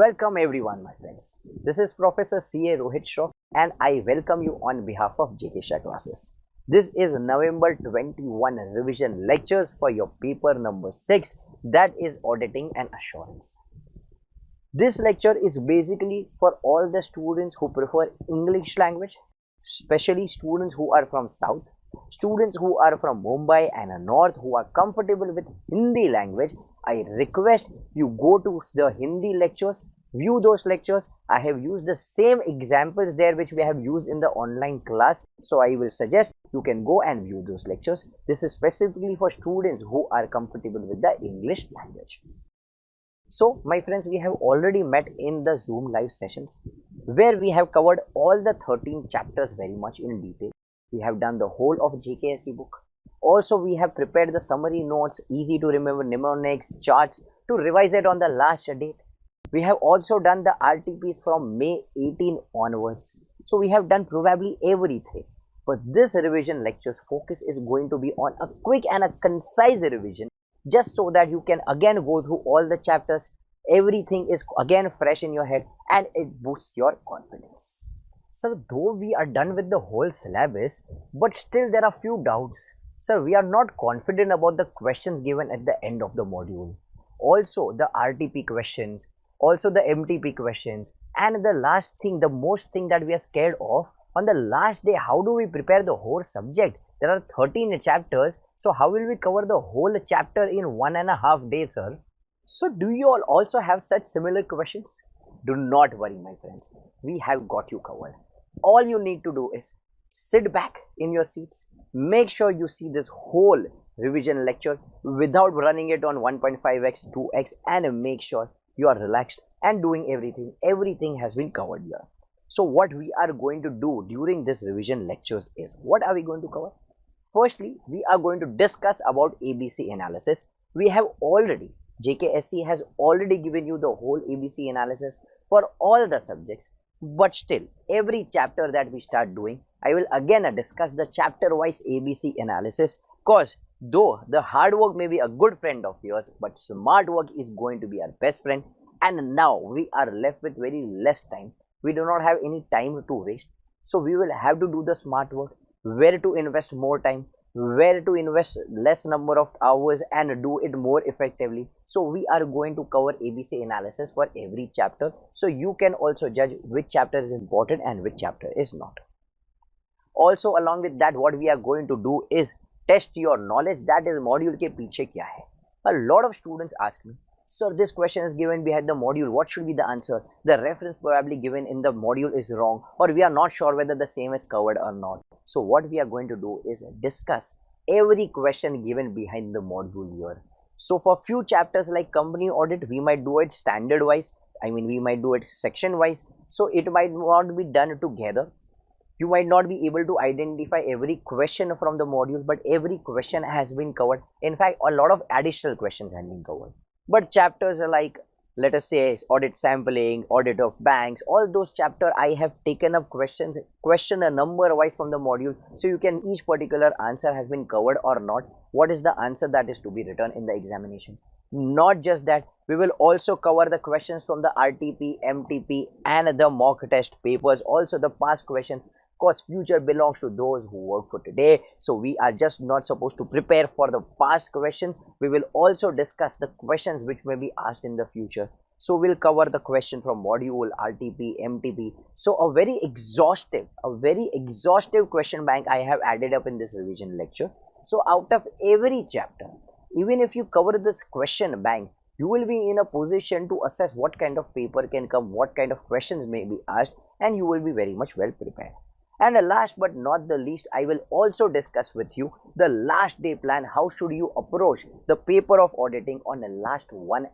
Welcome everyone, my friends. This is Professor C.A. Rohit Shroff and I welcome you on behalf of JK Shah classes. This is November 21 revision lectures for your paper number 6, that is Auditing and Assurance. This lecture is basically for all the students who prefer English language, especially students who are from South, students who are from Mumbai and North who are comfortable with Hindi language. I request you go to the Hindi lectures, view those lectures. I have used the same examples there which we have used in the online class. So I will suggest you can go and view those lectures. This is specifically for students who are comfortable with the English language. So my friends, we have already met in the Zoom live sessions where we have covered all the 13 chapters very much in detail. We have done the whole of JKSE book. Also, we have prepared the summary notes, easy to remember mnemonics, charts to revise it on the last date. We have also done the RTPs from May 18 onwards. So we have done probably everything. But this revision lecture's focus is going to be on a quick and a concise revision, just so that you can again go through all the chapters. Everything is again fresh in your head and it boosts your confidence. So though we are done with the whole syllabus, but still there are few doubts. Sir, we are not confident about the questions given at the end of the module. Also the RTP questions, also the MTP questions, and the last thing, the most thing that we are scared of, on the last day, how do we prepare the whole subject? There are 13 chapters, so how will we cover the whole chapter in 1.5 days, sir? So do you all also have such similar questions? Do not worry, my friends, we have got you covered. All you need to do is sit back in your seats, make sure you see this whole revision lecture without running it on 1.5x, 2x, and make sure you are relaxed and doing everything. Everything has been covered here. So what we are going to do during this revision lectures is, what are we going to cover? Firstly, we are going to discuss about ABC analysis. We have already, JKSE has already given you the whole ABC analysis for all the subjects. But still, every chapter that we start doing, I will again discuss the chapter wise ABC analysis, cause though the hard work may be a good friend of yours, but smart work is going to be our best friend. And now we are left with very less time. We do not have any time to waste. So we will have to do the smart work, where to invest more time, where to invest less number of hours and do it more effectively. So we are going to cover ABC analysis for every chapter, so you can also judge which chapter is important and which chapter is not. Also along with that, what we are going to do is test your knowledge, that is module ke piche kya hai. A lot of students ask me, sir, this question is given behind the module, what should be the answer? The reference probably given in the module is wrong, or we are not sure whether the same is covered or not. So what we are going to do is discuss every question given behind the module here. So for few chapters like company audit, we might do it standard wise, we might do it section wise, so it might not be done together. You might not be able to identify every question from the module, but every question has been covered. In fact, a lot of additional questions have been covered. But chapters are like, let us say, Audit Sampling, Audit of Banks, all those chapters I have taken up question a number wise from the module, so you can, each particular answer has been covered or not, what is the answer that is to be written in the examination. Not just that, we will also cover the questions from the RTP, MTP and the mock test papers, also the past questions, because future belongs to those who work for today. So we are just not supposed to prepare for the past questions. We will also discuss the questions which may be asked in the future. So we'll cover the question from module, RTP, MTP. So a very exhaustive question bank I have added up in this revision lecture. So out of every chapter, even if you cover this question bank, you will be in a position to assess what kind of paper can come, what kind of questions may be asked, and you will be very much well prepared. And last but not the least, I will also discuss with you the last day plan. How should you approach the paper of auditing on the last 1.5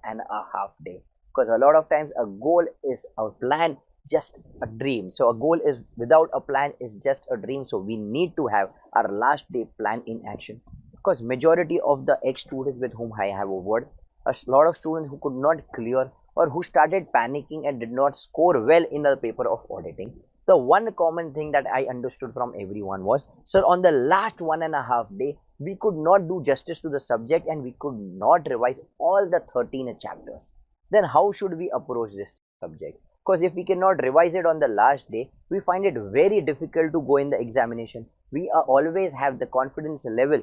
day? Because a lot of times a goal is a plan, just a dream. So a goal is without a plan is just a dream. So we need to have our last day plan in action. Because majority of the ex-students with whom I have a word, a lot of students who could not clear or who started panicking and did not score well in the paper of auditing. The one common thing that I understood from everyone was, sir, on the last 1.5 day, we could not do justice to the subject and we could not revise all the 13 chapters. Then how should we approach this? subject, because if we cannot revise it on the last day, we find it very difficult to go in the examination. We are always have the confidence level,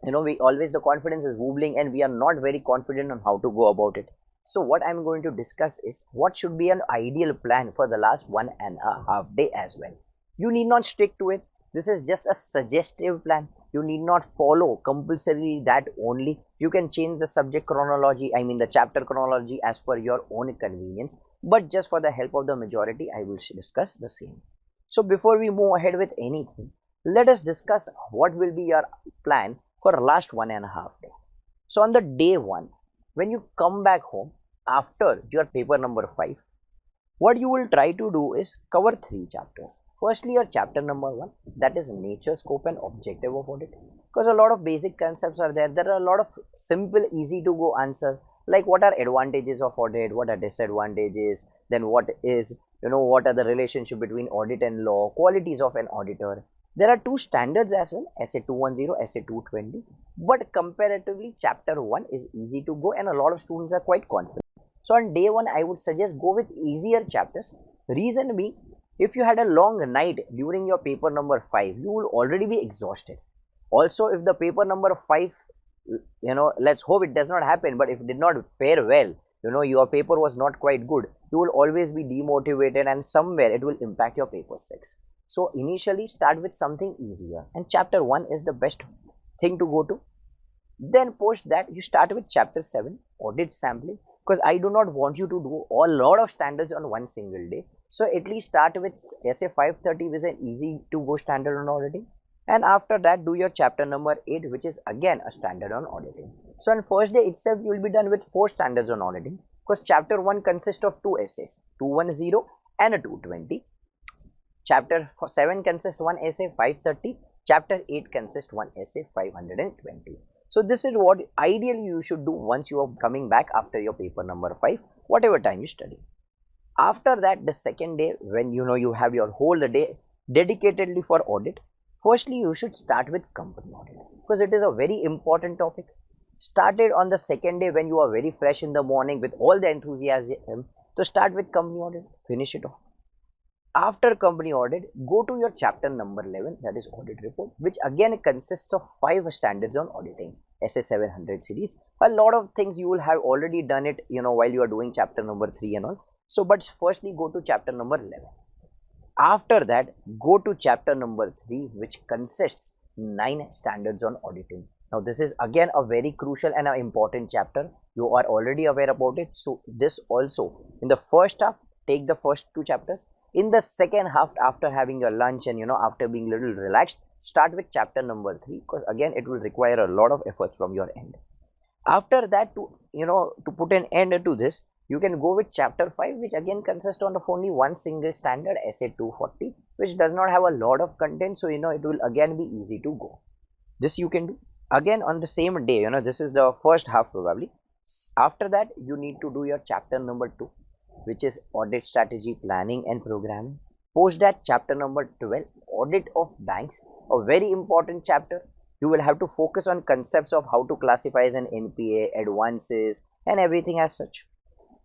we always, the confidence is wobbling and we are not very confident on how to go about it. So what I'm going to discuss is what should be an ideal plan for the last 1.5 day as well. You need not stick to it. This is just a suggestive plan. You need not follow compulsorily that only. You can change the subject chronology, I mean the chapter chronology, as per your own convenience, but just for the help of the majority I will discuss the same. So before we move ahead with anything, let us discuss what will be your plan for last 1.5 day. So on the day 1, when you come back home after your paper number 5, what you will try to do is cover 3 chapters. Firstly, your chapter number 1, that is nature, scope and objective of audit, because a lot of basic concepts are there. There are a lot of simple, easy to go answer, like what are advantages of audit, what are disadvantages, then what is, what are the relationship between audit and law, qualities of an auditor. There are 2 standards as well, SA 210, SA 220, but comparatively chapter 1 is easy to go and a lot of students are quite confident. So on day 1, I would suggest go with easier chapters. Reason being, if you had a long night during your paper number 5, you will already be exhausted. Also, if the paper number 5, let's hope it does not happen, but if it did not fare well, your paper was not quite good, you will always be demotivated and somewhere it will impact your paper 6. So initially start with something easier, and chapter 1 is the best thing to go to. Then post that you start with chapter 7, audit sampling, because I do not want you to do a lot of standards on one single day. So at least start with SA 530 with an easy to go standard on auditing, and after that do your chapter number 8, which is again a standard on auditing. So on first day itself you will be done with 4 standards on auditing, because chapter 1 consists of 2 essays, 210 and a 220. Chapter 7 consists 1 essay 530, chapter 8 consists 1 essay 520. So this is what ideally you should do once you are coming back after your paper number 5, whatever time you study. After that, the second day, when you have your whole day dedicatedly for audit, firstly you should start with company audit, because it is a very important topic. Start it on the second day when you are very fresh in the morning with all the enthusiasm. So start with company audit, finish it off. After company audit, go to your chapter number 11, that is audit report, which again consists of 5 standards on auditing, SA 700 series. A lot of things you will have already done it, while you are doing chapter number 3 and all. So, but firstly go to chapter number 11. After that, go to chapter number 3, which consists 9 standards on auditing. Now, this is again a very crucial and an important chapter. You are already aware about it. So, this also, in the first half, take the first 2 chapters. In the second half, after having your lunch and after being a little relaxed, start with chapter number 3, because again it will require a lot of efforts from your end. After that, to put an end to this, you can go with chapter 5, which again consists of only 1 single standard, SA 240, which does not have a lot of content, so it will again be easy to go. This you can do again on the same day. This is the first half probably. After that, you need to do your chapter number 2, which is audit strategy, planning and programming. Post that chapter number 12, audit of banks, a very important chapter. You will have to focus on concepts of how to classify as an NPA, advances and everything as such.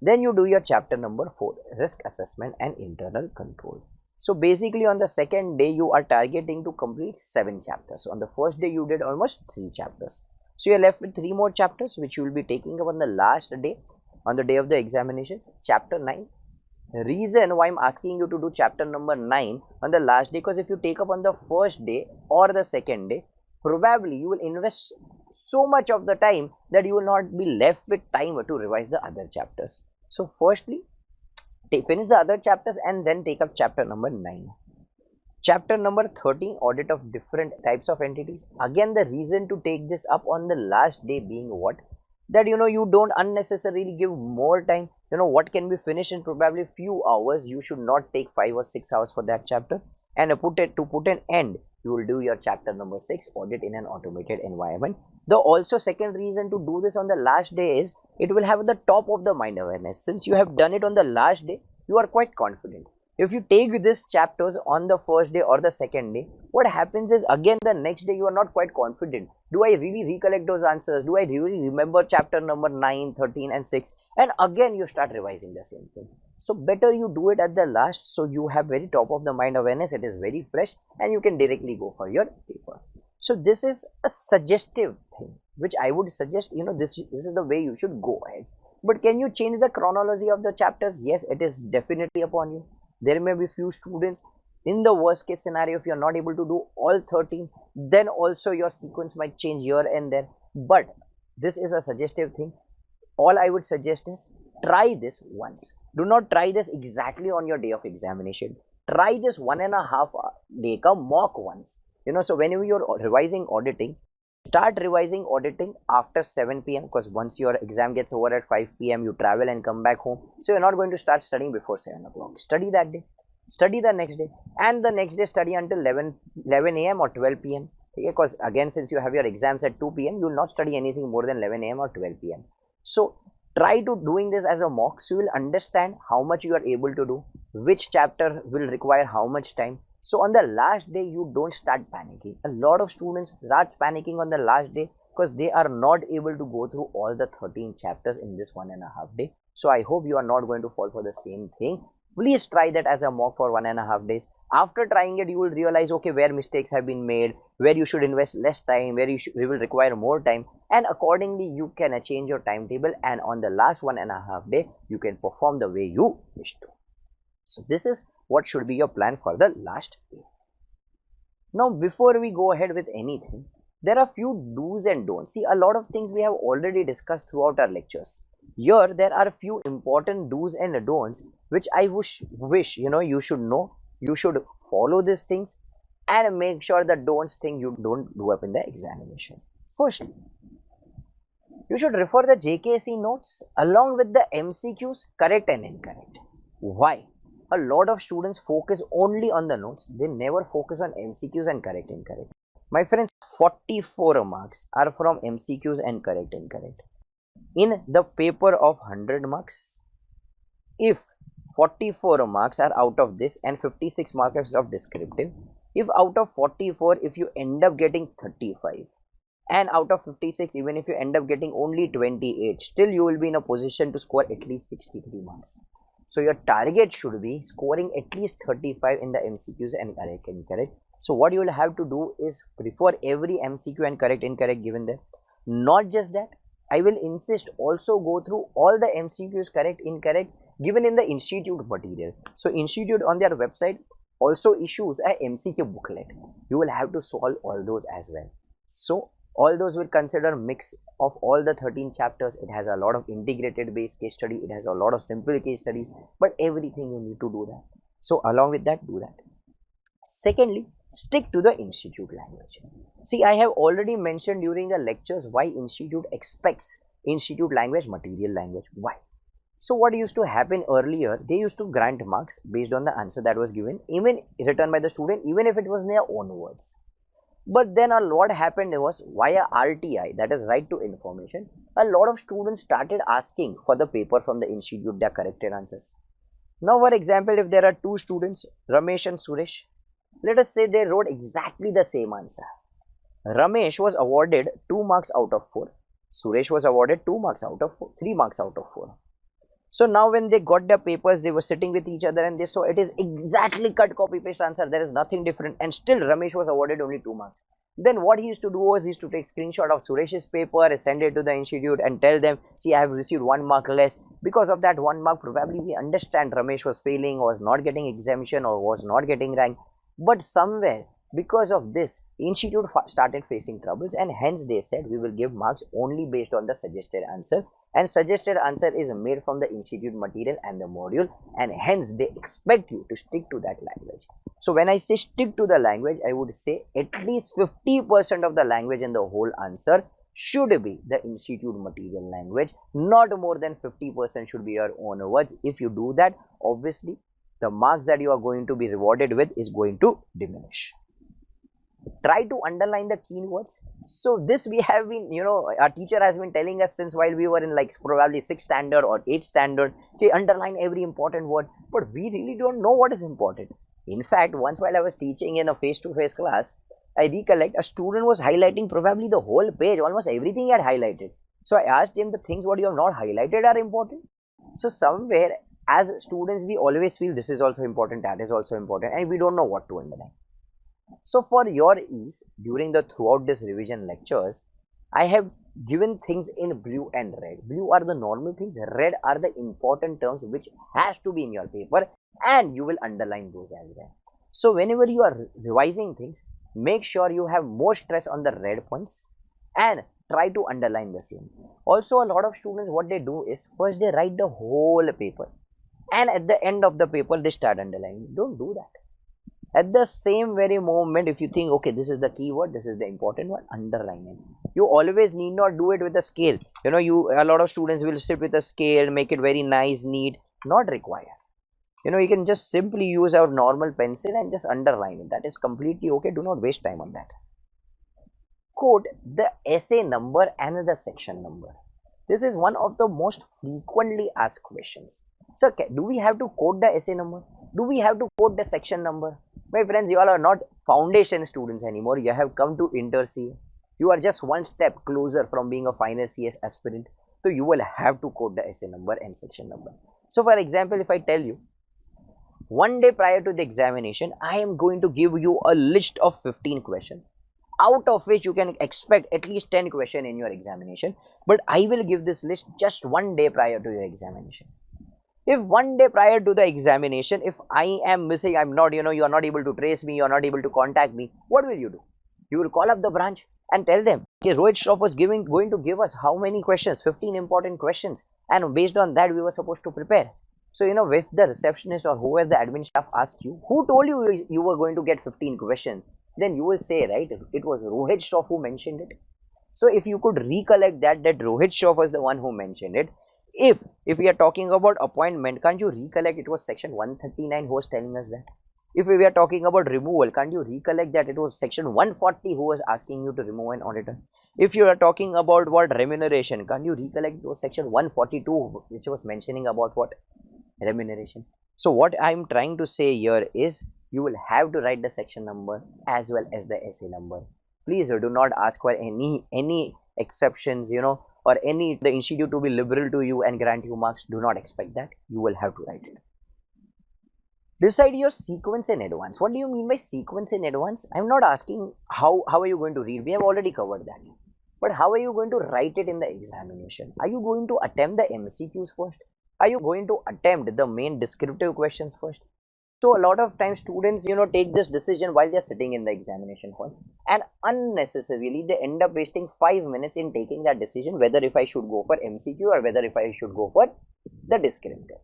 Then you do your chapter number 4, risk assessment and internal control. So basically on the second day you are targeting to complete 7 chapters. On the first day you did almost 3 chapters. So you are left with 3 more chapters, which you will be taking up on the last day, on the day of the examination, chapter 9. Reason why I'm asking you to do chapter number 9 on the last day, because if you take up on the first day or the second day, probably you will invest so much of the time that you will not be left with time to revise the other chapters. So firstly, finish the other chapters and then take up chapter number 9. Chapter number 13, audit of different types of entities. Again, the reason to take this up on the last day being what? That you don't unnecessarily give more time. What can be finished in probably few hours, you should not take 5 or 6 hours for that chapter. And to put an end, you will do your chapter number 6, audit in an automated environment. The also second reason to do this on the last day is it will have the top of the mind awareness. Since you have done it on the last day, you are quite confident. If you take these chapters on the first day or the second day, what happens is again the next day you are not quite confident. Do I really recollect those answers? Do I really remember chapter number 9, 13 and 6? And again you start revising the same thing. So better you do it at the last, so you have very top of the mind awareness, it is very fresh, and you can directly go for your paper. So this is a suggestive thing which I would suggest, this is the way you should go ahead. But can you change the chronology of the chapters? Yes, it is definitely upon you. There may be few students, in the worst case scenario, if you are not able to do all 13, then also your sequence might change here and there. But this is a suggestive thing. All I would suggest is try this once. Do not try this exactly on your day of examination. Try this 1.5 day ka mock once. So whenever you're revising auditing, start revising auditing after 7 p.m. because once your exam gets over at 5 p.m. you travel and come back home. So you're not going to start studying before 7 o'clock. Study that day. Study the next day. And the next day study until 11 a.m. or 12 p.m. Because again, since you have your exams at 2 p.m. you will not study anything more than 11 a.m. or 12 p.m. So try to doing this as a mock, so you will understand how much you are able to do, which chapter will require how much time. So on the last day, you don't start panicking. A lot of students start panicking on the last day because they are not able to go through all the 13 chapters in this 1.5 day. So I hope you are not going to fall for the same thing. Please try that as a mock for 1.5 days. After trying it, you will realize, okay, where mistakes have been made, where you should invest less time, where you will require more time, and accordingly you can change your timetable, and on the last 1.5 day you can perform the way you wish to. So this is what should be your plan for the last day. Now before we go ahead with anything, there are few do's and don'ts. See, a lot of things we have already discussed throughout our lectures. Here there are a few important do's and don'ts which I wish you should know. You should follow these things and make sure the don'ts thing you don't do up in the examination. Firstly, you should refer the JKC notes along with the MCQs, correct and incorrect. Why? A lot of students focus only on the notes. They never focus on MCQs and correct and incorrect. My friends, 44 marks are from MCQs and correct and incorrect. In the paper of 100 marks, if 44 marks are out of this and 56 marks of descriptive, if out of 44, if you end up getting 35, and out of 56, even if you end up getting only 28, still you will be in a position to score at least 63 marks. So your target should be scoring at least 35 in the MCQs and correct and incorrect. So what you will have to do is refer every MCQ and correct incorrect given there. Not just that, I will insist also go through all the MCQs correct incorrect given in the institute material. So institute on their website also issues a MCQ booklet. You will have to solve all those as well. So all those will consider mix of all the 13 chapters. It has a lot of integrated based case study. It has a lot of simple case studies, but everything you need to do that. So along with that, do that. Secondly, stick to the institute language. See, I have already mentioned during the lectures why institute expects institute language, material language. Why? So what used to happen earlier, they used to grant marks based on the answer that was given, even written by the student, even if it was in their own words. But then what happened was, via RTI, that is right to information, a lot of students started asking for the paper from the institute, their corrected answers. Now for example, if there are two students, Ramesh and Suresh, let us say they wrote exactly the same answer. Ramesh was awarded 2 marks out of 4. Suresh was awarded 2 marks out of 4, 3 marks out of 4. So now when they got their papers, they were sitting with each other and they saw it is exactly cut copy paste answer. There is nothing different, and still Ramesh was awarded only 2 marks. Then what he used to do was he used to take screenshot of Suresh's paper, send it to the institute and tell them, see, I have received 1 mark less. Because of that 1 mark, probably we understand Ramesh was failing, was not getting exemption or was not getting rank. But somewhere, because of this, institute started facing troubles, and hence they said we will give marks only based on the suggested answer, and suggested answer is made from the institute material and the module, and hence they expect you to stick to that language. So when I say stick to the language, I would say at least 50% of the language in the whole answer should be the institute material language. Not more than 50% should be your own words. If you do that, obviously the marks that you are going to be rewarded with is going to diminish. Try to underline the keywords. So this we have been, our teacher has been telling us since while we were in like probably 6th standard or 8th standard, okay, underline every important word, but we really don't know what is important. In fact, once while I was teaching in a face-to-face class, I recollect a student was highlighting probably the whole page, almost everything he had highlighted. So I asked him, the things what you have not highlighted are important. So somewhere as students we always feel this is also important, that is also important, and we don't know what to underline. So for your ease, during the throughout this revision lectures, I have given things in blue and red. Blue are the normal things, red are the important terms which has to be in your paper, and you will underline those as well. So whenever you are revising things, make sure you have more stress on the red points and try to underline the same. Also, a lot of students, what they do is first they write the whole paper, and at the end of the paper they start underlining. Don't do that. At the same very moment, if you think, okay, this is the keyword, this is the important one, underline it. You always need not do it with a scale. A lot of students will sit with a scale, make it very nice, neat. Not required. You can just simply use our normal pencil and just underline it. That is completely okay. Do not waste time on that. Quote the essay number and the section number. This is one of the most frequently asked questions. So, do we have to quote the essay number? Do we have to quote the section number? My friends, you all are not foundation students anymore. You have come to Inter-C. You are just one step closer from being a final CS aspirant. So, you will have to quote the essay number and section number. So, for example, if I tell you, one day prior to the examination, I am going to give you a list of 15 questions, out of which you can expect at least 10 questions in your examination. But I will give this list just one day prior to your examination. If one day prior to the examination, if I am missing, I'm not, you are not able to trace me, you're not able to contact me, what will you do? You will call up the branch and tell them, okay, Rohit Shroff was going to give us how many questions? 15 important questions. And based on that, we were supposed to prepare. So, if the receptionist or whoever the admin staff asks you, who told you you were going to get 15 questions? Then you will say, right, it was Rohit Shroff who mentioned it. So, if you could recollect that Rohit Shroff was the one who mentioned it. If we are talking about appointment, can't you recollect it was section 139 who was telling us that? If we are talking about removal, can't you recollect that it was section 140 who was asking you to remove an auditor? If you are talking about what remuneration, can't you recollect it was section 142 which was mentioning about what? Remuneration. So what I am trying to say here is you will have to write the section number as well as the essay number. Please do not ask for any exceptions, or the institute to be liberal to you and grant you marks. Do not expect that. You will have to write it. Decide your sequence in advance. What do you mean by sequence in advance? I'm not asking how are you going to read. We have already covered that. But how are you going to write it in the examination? Are you going to attempt the MCQs first? Are you going to attempt the main descriptive questions first? So a lot of times students, take this decision while they're sitting in the examination hall, and unnecessarily they end up wasting 5 minutes in taking that decision whether if I should go for MCQ or whether if I should go for the descriptive.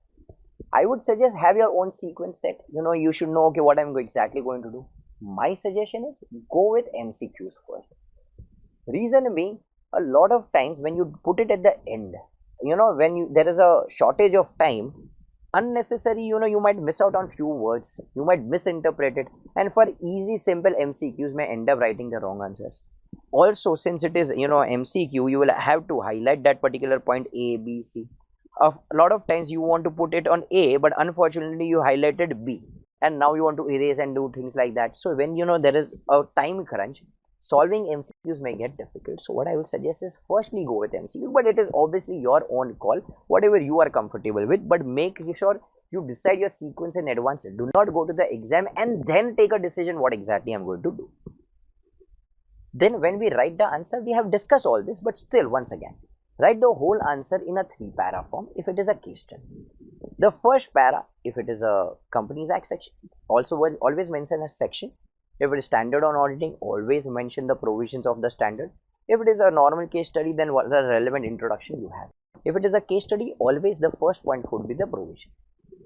I would suggest have your own sequence set. You should know, okay, what I'm exactly going to do. My suggestion is go with MCQs first. Reason being, a lot of times when you put it at the end, when there is a shortage of time, unnecessary, you might miss out on few words, you might misinterpret it, and for easy simple MCQs may end up writing the wrong answers. Also, since it is MCQ, you will have to highlight that particular point A, B, C. A lot of times you want to put it on A, but unfortunately you highlighted B, and now you want to erase and do things like that. So when there is a time crunch, solving MCQs may get difficult. So what I will suggest is firstly go with MCQ, but it is obviously your own call, whatever you are comfortable with, but make sure you decide your sequence in advance. Do not go to the exam and then take a decision what exactly I'm going to do. Then when we write the answer, we have discussed all this, but still once again, write the whole answer in a 3-para form if it is a case study. The first para, if it is a Companies Act section, also will always mention a section. If it is standard on auditing, always mention the provisions of the standard. If it is a normal case study, then what the relevant introduction you have. If it is a case study, always the first point would be the provision.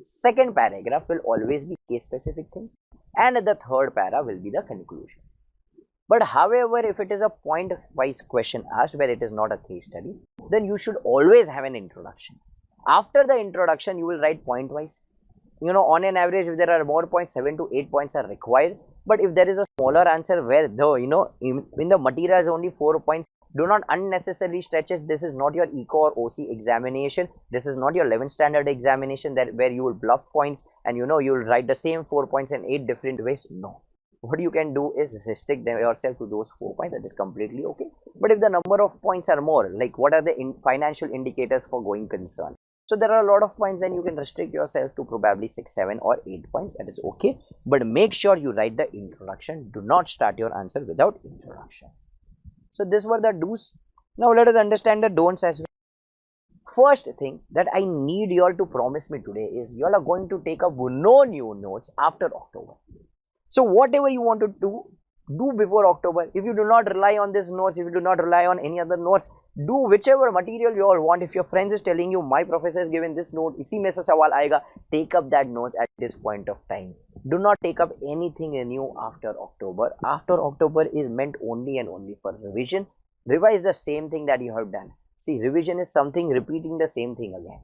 Second paragraph will always be case specific things, and the third para will be the conclusion. But however, if it is a point wise question asked where it is not a case study, then you should always have an introduction. After the introduction, you will write point wise. On an average, if there are more points, 7 to 8 points are required. But if there is a smaller answer where in the material is only 4 points, do not unnecessarily stretch it. This is not your ECO or OC examination. This is not your 11th standard examination where you will bluff points and you will write the same 4 points in 8 different ways. No. What you can do is restrict yourself to those 4 points. That is completely okay. But if the number of points are more, like what are the financial indicators for going concern? So there are a lot of points, then you can restrict yourself to probably 6, 7 or 8 points. That is okay. But make sure you write the introduction. Do not start your answer without introduction. So these were the do's. Now let us understand the don'ts as well. First thing that I need you all to promise me today is you all are going to take up no new notes after October. So whatever you want to do before October. If you do not rely on these notes, if you do not rely on any other notes, do whichever material you all want. If your friends is telling you my professor has given this note, इसी में से सवाल आएगा, take up that notes at this point of time. Do not take up anything new after October. After October is meant only and only for revision. Revise the same thing that you have done. See, revision is something repeating the same thing again.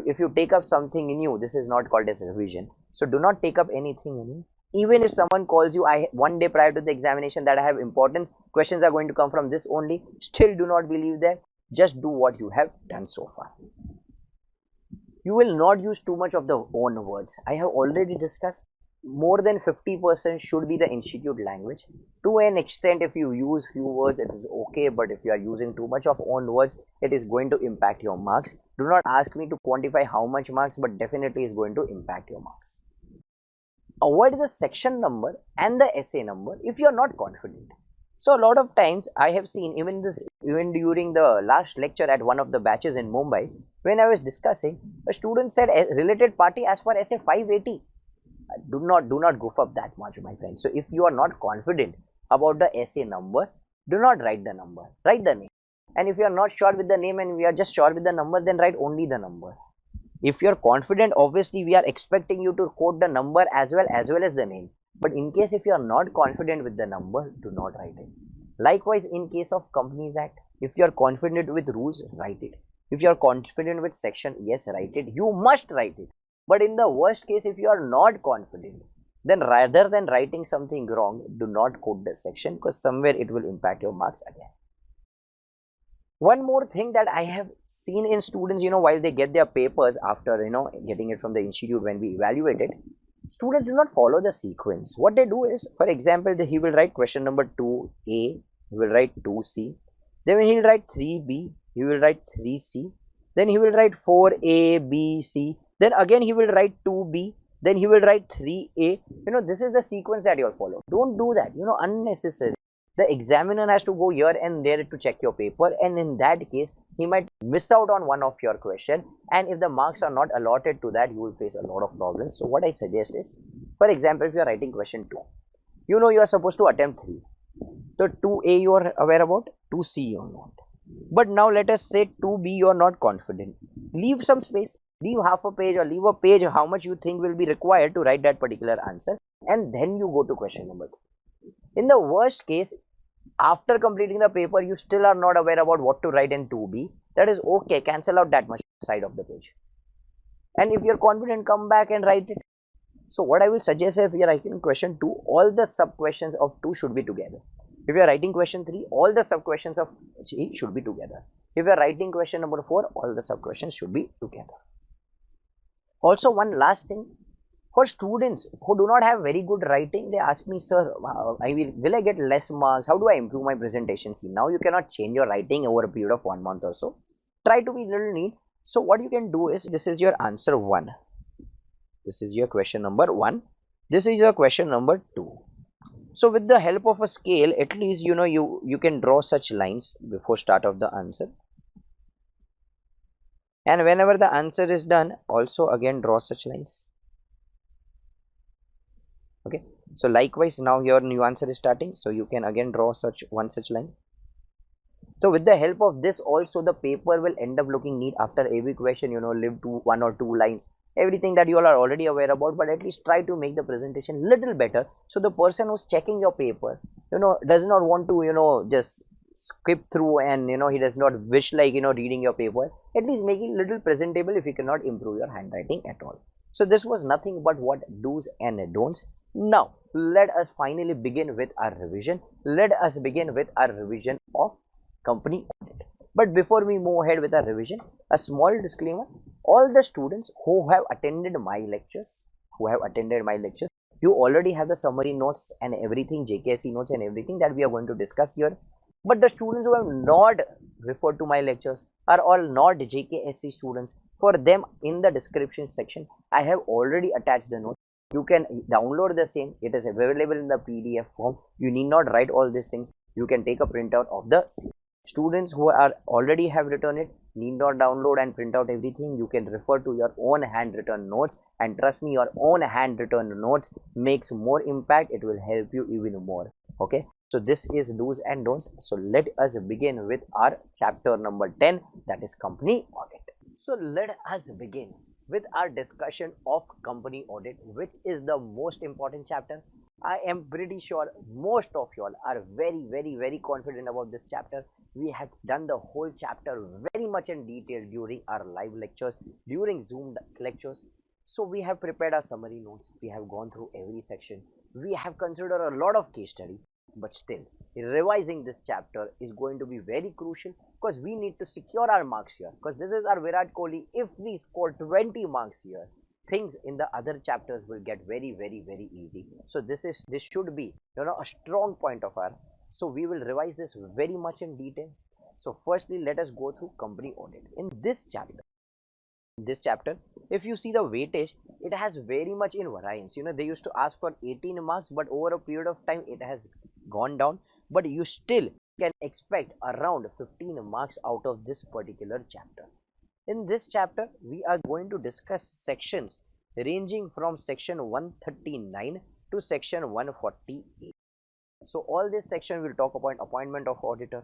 If you take up something new, this is not called as revision. So do not take up anything new. Even if someone calls you one day prior to the examination that I have importance, questions are going to come from this only, still do not believe that. Just do what you have done so far. You will not use too much of the own words. I have already discussed more than 50% should be the institute language. To an extent, if you use few words, it is okay, but if you are using too much of own words, it is going to impact your marks. Do not ask me to quantify how much marks, but definitely is going to impact your marks. Avoid the section number and the essay number if you are not confident. So a lot of times I have seen even during the last lecture at one of the batches in Mumbai, when I was discussing, a student said related party as for essay 580. Do not goof up that much, my friend. So if you are not confident about the essay number, do not write the number, write the name. And if you are not sure with the name and we are just sure with the number, then write only the number. If you are confident, obviously we are expecting you to quote the number as well as the name. But in case if you are not confident with the number, do not write it. Likewise, in case of Companies Act, if you are confident with rules, write it. If you are confident with section, yes, write it. You must write it. But in the worst case, if you are not confident, then rather than writing something wrong, do not quote the section, because somewhere it will impact your marks again. One more thing that I have seen in students, while they get their papers after, getting it from the institute when we evaluate it, students do not follow the sequence. What they do is, for example, he will write question number 2A, he will write 2C, then he will write 3B, he will write 3C, then he will write 4A, B, C, then again he will write 2B, then he will write 3A. This is the sequence that you will follow. Don't do that, unnecessary. The examiner has to go here and there to check your paper, and in that case, he might miss out on one of your question, and if the marks are not allotted to that, you will face a lot of problems. So what I suggest is, for example, if you are writing question 2, you are supposed to attempt 3. So 2A you are aware about, 2C you are not. But now let us say 2B you are not confident. Leave some space, leave half a page or leave a page how much you think will be required to write that particular answer, and then you go to question number 3. In the worst case, after completing the paper, you still are not aware about what to write in 2B. That is okay, cancel out that much side of the page. And if you're confident, come back and write it. So what I will suggest is, if you're writing question 2, all the sub questions of 2 should be together. If you're writing question 3, all the sub questions of 3 should be together. If you're writing question number 4, all the sub questions should be together. Also, one last thing. For students who do not have very good writing, they ask me, sir, will I get less marks? How do I improve my presentation? See, now you cannot change your writing over a period of 1 month or so. Try to be a little neat. So what you can do is, this is your answer 1. This is your question number 1. This is your question number 2. So with the help of a scale, at least you can draw such lines before start of the answer. And whenever the answer is done, also again draw such lines. Okay, so likewise now your new answer is starting, so you can again draw such line. So with the help of this also, the paper will end up looking neat after every question, leave 1 or 2 lines, everything that you all are already aware about, but at least try to make the presentation little better, so the person who's checking your paper, does not want to, just skip through, and he does not wish like, reading your paper. At least make it little presentable if you cannot improve your handwriting at all. So this was nothing but what do's and don'ts. Now let us finally begin with our revision. Let us begin with our revision of company audit. But before we move ahead with our revision, a small disclaimer: all the students who have attended my lectures, you already have the summary notes and everything, JKSE notes and everything that we are going to discuss here. But the students who have not referred to my lectures are all not JKSE students, For them, in the description section, I have already attached the notes. You can download the same. It is available in the PDF form. You need not write all these things. You can take a printout of the same. Students who are already have written it need not download and print out everything. You can refer to your own handwritten notes, and trust me, your own handwritten notes makes more impact. It will help you even more. Okay, so this is do's and don'ts. So let us begin with our chapter number 10, that is company audit. So let us begin with our discussion of company audit, which is the most important chapter. I am pretty sure most of you all are very confident about this chapter. We have done the whole chapter very much in detail during our live lectures, during Zoom lectures. So we have prepared our summary notes. We have gone through every section. We have considered a lot of case study, but still revising this chapter is going to be very crucial, because we need to secure our marks here, because this is our Virat Kohli. If we score 20 marks here, things in the other chapters will get very easy. So this should be a strong point of our. So we will revise this very much in detail. So firstly, let us go through company audit. In this chapter, if you see the weightage, it has very much in variance. They used to ask for 18 marks, but over a period of time it has gone down, but you still can expect around 15 marks out of this particular chapter. In this chapter, we are going to discuss sections ranging from section 139 to section 148. So all this section will talk about appointment of auditor,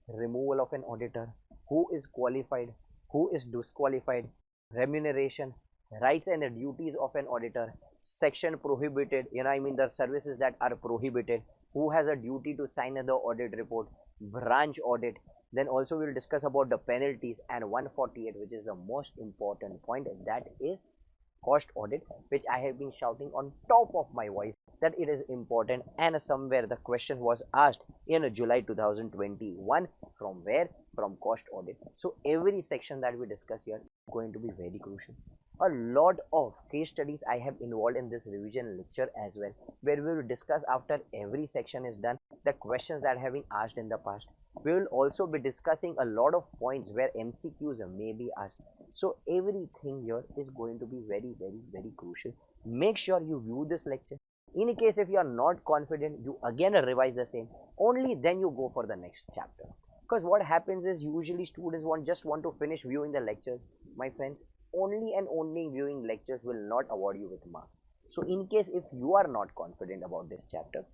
removal of an auditor, who is qualified, who is disqualified, remuneration, rights and the duties of an auditor, section prohibited, the services that are prohibited, who has a duty to sign the audit report, branch audit. Then also we will discuss about the penalties, and 148, which is the most important point, that is cost audit, which I have been shouting on top of my voice that it is important, and somewhere the question was asked in July 2021 from where? From cost audit. So every section that we discuss here is going to be very crucial. A lot of case studies I have involved in this revision lecture as well, where we will discuss after every section is done the questions that have been asked in the past. We will also be discussing a lot of points where MCQs may be asked. So everything here is going to be very crucial. Make sure you view this lecture. In case if you are not confident, you again revise the same. Only then you go for the next chapter. Because what happens is usually students just want to finish viewing the lectures. My friends, only and only viewing lectures will not award you with marks. So in case if you are not confident about this chapter,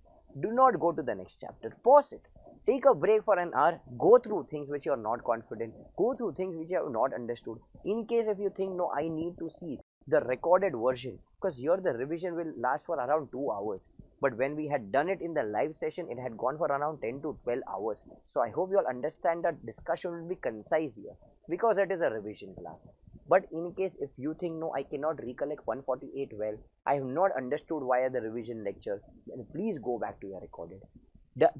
do not go to the next chapter. Pause it. Take a break for an hour. Go through things which you are not confident. Go through things which you have not understood. In case if you think, no, I need to see the recorded version, because here the revision will last for around 2 hours. But when we had done it in the live session, it had gone for around 10 to 12 hours. So I hope you all understand that discussion will be concise here, because it is a revision class. But in case if you think, no, I cannot recollect 148 well, I have not understood via the revision lecture, then please go back to your recorded.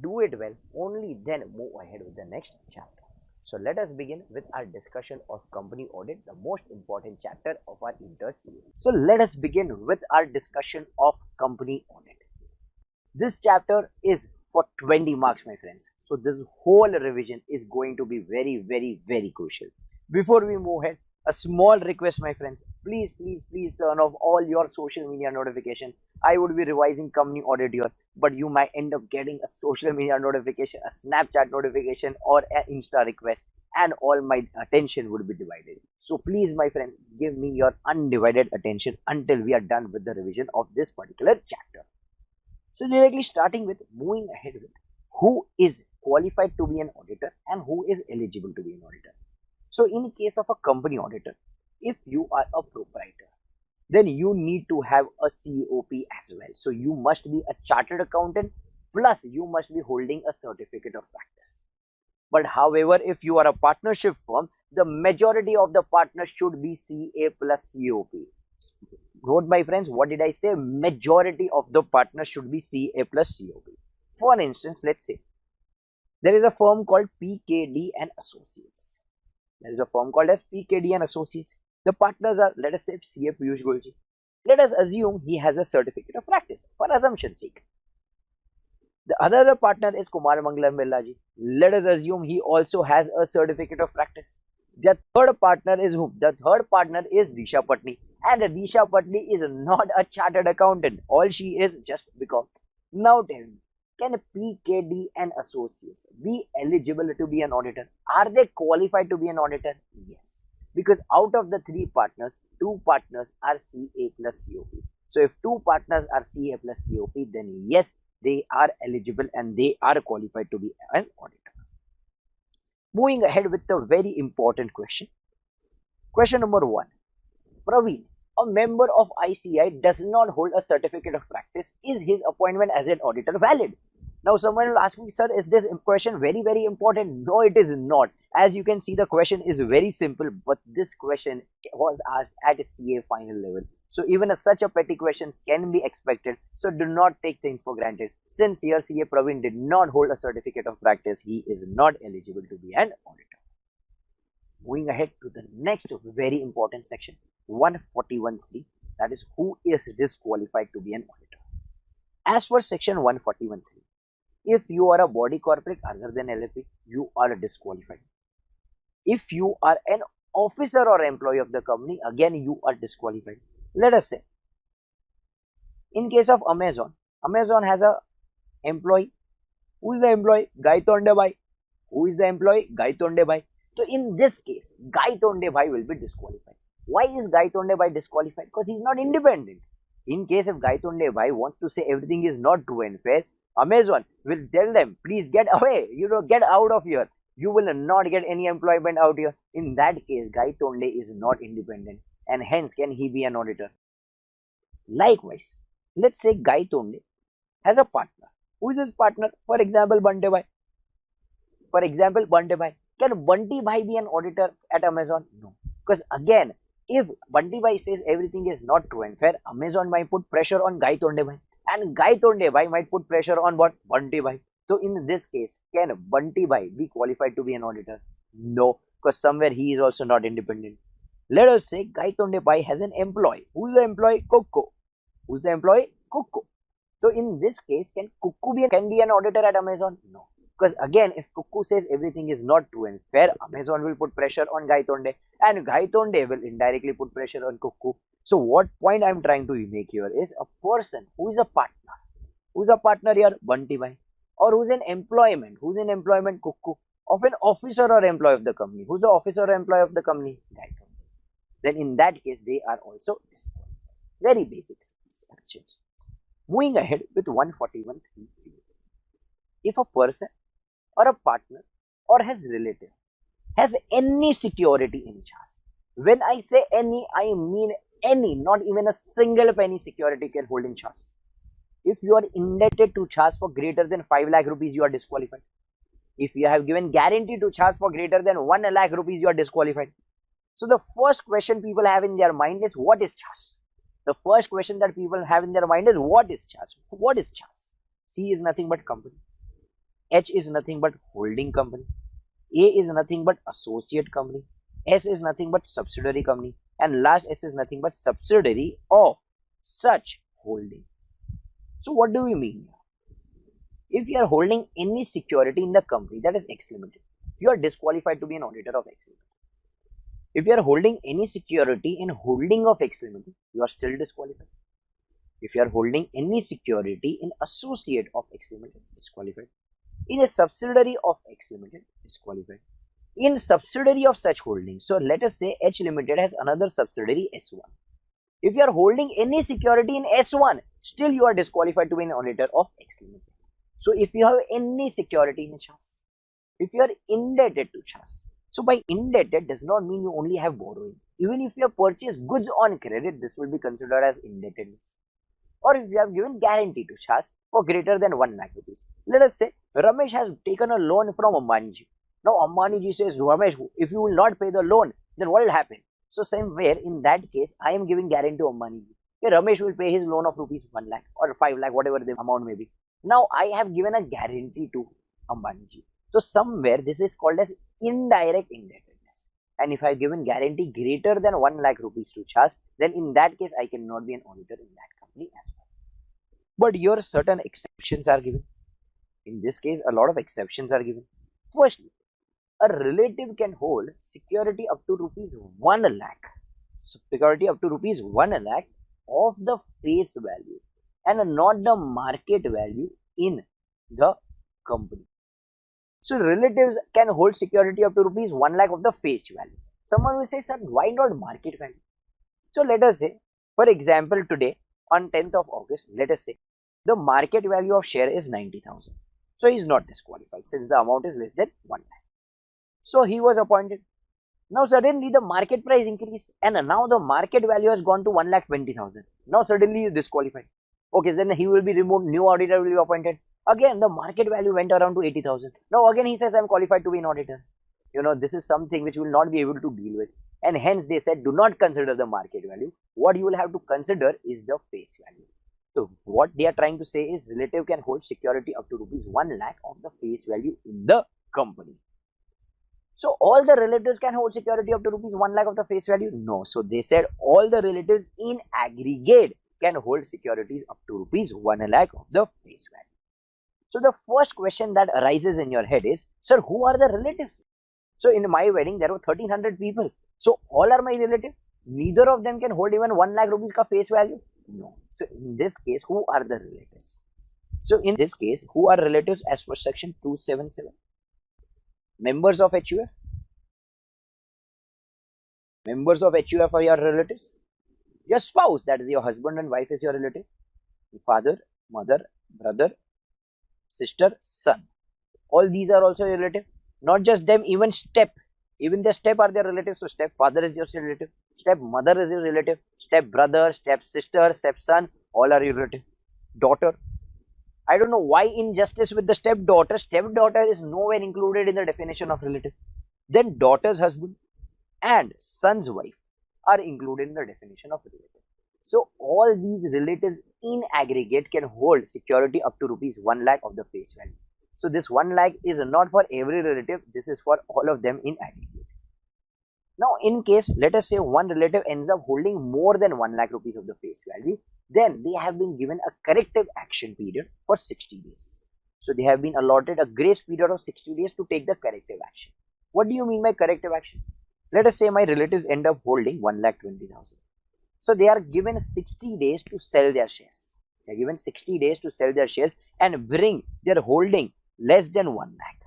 Do it well, only then move ahead with the next chapter. So let us begin with our discussion of company audit, the most important chapter of our inter series. So let us begin with our discussion of company audit. This chapter is for 20 marks, my friends. So this whole revision is going to be very crucial. Before we move ahead, a small request, my friends. Please turn off all your social media notification. I would be revising company audit here, but you might end up getting a social media notification, a Snapchat notification, or an Insta request, and all my attention would be divided. So please, my friends, give me your undivided attention until we are done with the revision of this particular chapter. So directly starting with moving ahead with who is qualified to be an auditor and who is eligible to be an auditor. So in case of a company auditor, if you are a proprietor, then you need to have a COP as well. So you must be a chartered accountant, plus you must be holding a certificate of practice. But however, if you are a partnership firm, the majority of the partners should be CA plus COP. Note, my friends, what did I say? Majority of the partners should be CA plus COP. For instance, let's say there is a firm called PKD and Associates. There is a firm called as PKD and Associates. The partners are, let us say, CA Piyush Goyalji. Let us assume he has a certificate of practice, for assumption's sake. The other partner is Kumar Mangalam Birlaji. Let us assume he also has a certificate of practice. The third partner is whom? The third partner is Disha Patni. And Disha Patni is not a chartered accountant. All she is just because. Now tell me, can PKD and associates be eligible to be an auditor? Are they qualified to be an auditor? Yes. Because out of the three partners, two partners are CA plus COP. So if two partners are CA plus COP, then yes, they are eligible and they are qualified to be an auditor. Moving ahead with a very important question. Question number 1. Praveen, a member of ICI does not hold a certificate of practice. Is his appointment as an auditor valid? Now someone will ask me, sir, is this question very important? No, it is not. As you can see, the question is very simple, but this question was asked at a CA final level. So even such a petty question can be expected. So do not take things for granted. Since here CA Praveen did not hold a certificate of practice, he is not eligible to be an auditor. Moving ahead to the next very important section, 141.3, that is who is disqualified to be an auditor. As for section 141.3, if you are a body corporate other than LLP, you are disqualified. If you are an officer or employee of the company, again you are disqualified. Let us say, in case of Amazon, Amazon has a employee. Who is the employee? Gaitonde Bhai. Who is the employee? Gaitonde Bhai. So in this case, Gaitonde Bhai will be disqualified. Why is Gaitonde Bhai disqualified? Because he is not independent. In case if Gaitonde Bhai wants to say everything is not true and fair, Amazon will tell them, please get away, get out of here. You will not get any employment out here. In that case, Gaitonde is not independent and hence can he be an auditor. Likewise, let's say Gaitonde has a partner. Who is his partner? For example, Bante Bhai. For example, Bante Bhai. Can Bunty Bhai be an auditor at Amazon? No. Because again, if Bunty Bhai says everything is not true and fair, Amazon might put pressure on Gaitonde Bhai. And Gaitonde Bhai might put pressure on what? Bunty Bhai. So in this case, can Bunty Bhai be qualified to be an auditor? No. Because somewhere he is also not independent. Let us say Gaitonde Bhai has an employee. Who is the employee? Coco. Who is the employee? Coco. So in this case, can Coco be an auditor at Amazon? No. Because again, if Cuckoo says everything is not true and fair, Amazon will put pressure on Gaitonde and Gaitonde will indirectly put pressure on Cuckoo. So what point I am trying to make here is a person who is a partner. Who is a partner here? Bunty Bhai. Or who's in employment? Who's in employment? Cuckoo. Of an officer or employee of the company. Who's the officer or employee of the company? Gaitonde. Then in that case, they are also disqualified. Very basic sections. Moving ahead with 141.3. If a person or a partner or his relative has any security in CHAS. When I say any, I mean any, not even a single penny security can hold in CHAS. If you are indebted to CHAS for greater than 5 lakh rupees, you are disqualified. If you have given guarantee to CHAS for greater than 1 lakh rupees, you are disqualified. So the first question people have in their mind is, what is CHAS? The first question that people have in their mind is, what is CHAS? What is CHAS? C is nothing but company. H is nothing but holding company. A is nothing but associate company. S is nothing but subsidiary company. And last S is nothing but subsidiary of such holding. So what do we mean? If you are holding any security in the company, that is X Limited, you are disqualified to be an auditor of X Limited. If you are holding any security in holding of X Limited, you are still disqualified. If you are holding any security in associate of X Limited, disqualified. In a subsidiary of X Limited, disqualified. In subsidiary of such holding, so let us say H Limited has another subsidiary S1. If you are holding any security in S1, still you are disqualified to be an auditor of X Limited. So if you have any security in CHAS, if you are indebted to CHAS, so by indebted does not mean you only have borrowing. Even if you have purchased goods on credit, this will be considered as indebtedness. Or if you have given guarantee to CHAS for greater than 1 lakh rupees. Let us say Ramesh has taken a loan from Ambaniji. Now Ambaniji says, Ramesh, if you will not pay the loan, then what will happen? So somewhere in that case, I am giving guarantee to Ambaniji. Okay, Ramesh will pay his loan of rupees 1 lakh or 5 lakh, whatever the amount may be. Now I have given a guarantee to Ambaniji. So somewhere this is called as indirect indebtedness. And if I have given guarantee greater than 1 lakh rupees to CHAS, then in that case I cannot be an auditor in that company as well. But here certain exceptions are given. In this case, a lot of exceptions are given. Firstly, a relative can hold security up to rupees 1 lakh, security up to rupees 1 lakh of the face value and not the market value in the company. So relatives can hold security up to rupees 1 lakh of the face value. Someone will say, sir, why not market value? So let us say, for example, today on 10th of August, let us say the market value of share is 90,000. So he is not disqualified since the amount is less than 1 lakh. So he was appointed. Now suddenly the market price increased and now the market value has gone to 1,20,000. Now suddenly he is disqualified. Okay, then he will be removed, new auditor will be appointed. Again, the market value went around to 80,000. Now again he says, I am qualified to be an auditor. This is something which you will not be able to deal with. And hence they said, do not consider the market value. What you will have to consider is the face value. So what they are trying to say is relative can hold security up to rupees 1 lakh of the face value in the company. So all the relatives can hold security up to rupees 1 lakh of the face value? No. So they said all the relatives in aggregate can hold securities up to rupees 1 lakh of the face value. So the first question that arises in your head is, sir, who are the relatives? So in my wedding, there were 1300 people. So all are my relatives. Neither of them can hold even 1 lakh rupees ka face value? No. So in this case, who are the relatives? So in this case, who are relatives as per section 277? Members of HUF? Members of HUF are your relatives. Your spouse, that is your husband and wife, is your relative. Father, mother, brother, sister, son. All these are also your relative. Not just them, even step. Even the step are their relatives. So step father is your relative. Step mother is your relative. Step brother, step sister, step son, all are your relative. Daughter. I don't know why injustice with the stepdaughter. Stepdaughter is nowhere included in the definition of relative. Then daughter's husband and son's wife are included in the definition of relative. So all these relatives in aggregate can hold security up to rupees 1 lakh of the face value. So this 1 lakh is not for every relative. This is for all of them in aggregate. Now in case, let us say one relative ends up holding more than 1 lakh rupees of the face value, then they have been given a corrective action period for 60 days. So they have been allotted a grace period of 60 days to take the corrective action. What do you mean by corrective action? Let us say my relatives end up holding 1,20,000. So they are given 60 days to sell their shares. They are given 60 days to sell their shares and bring their holding less than 1 lakh.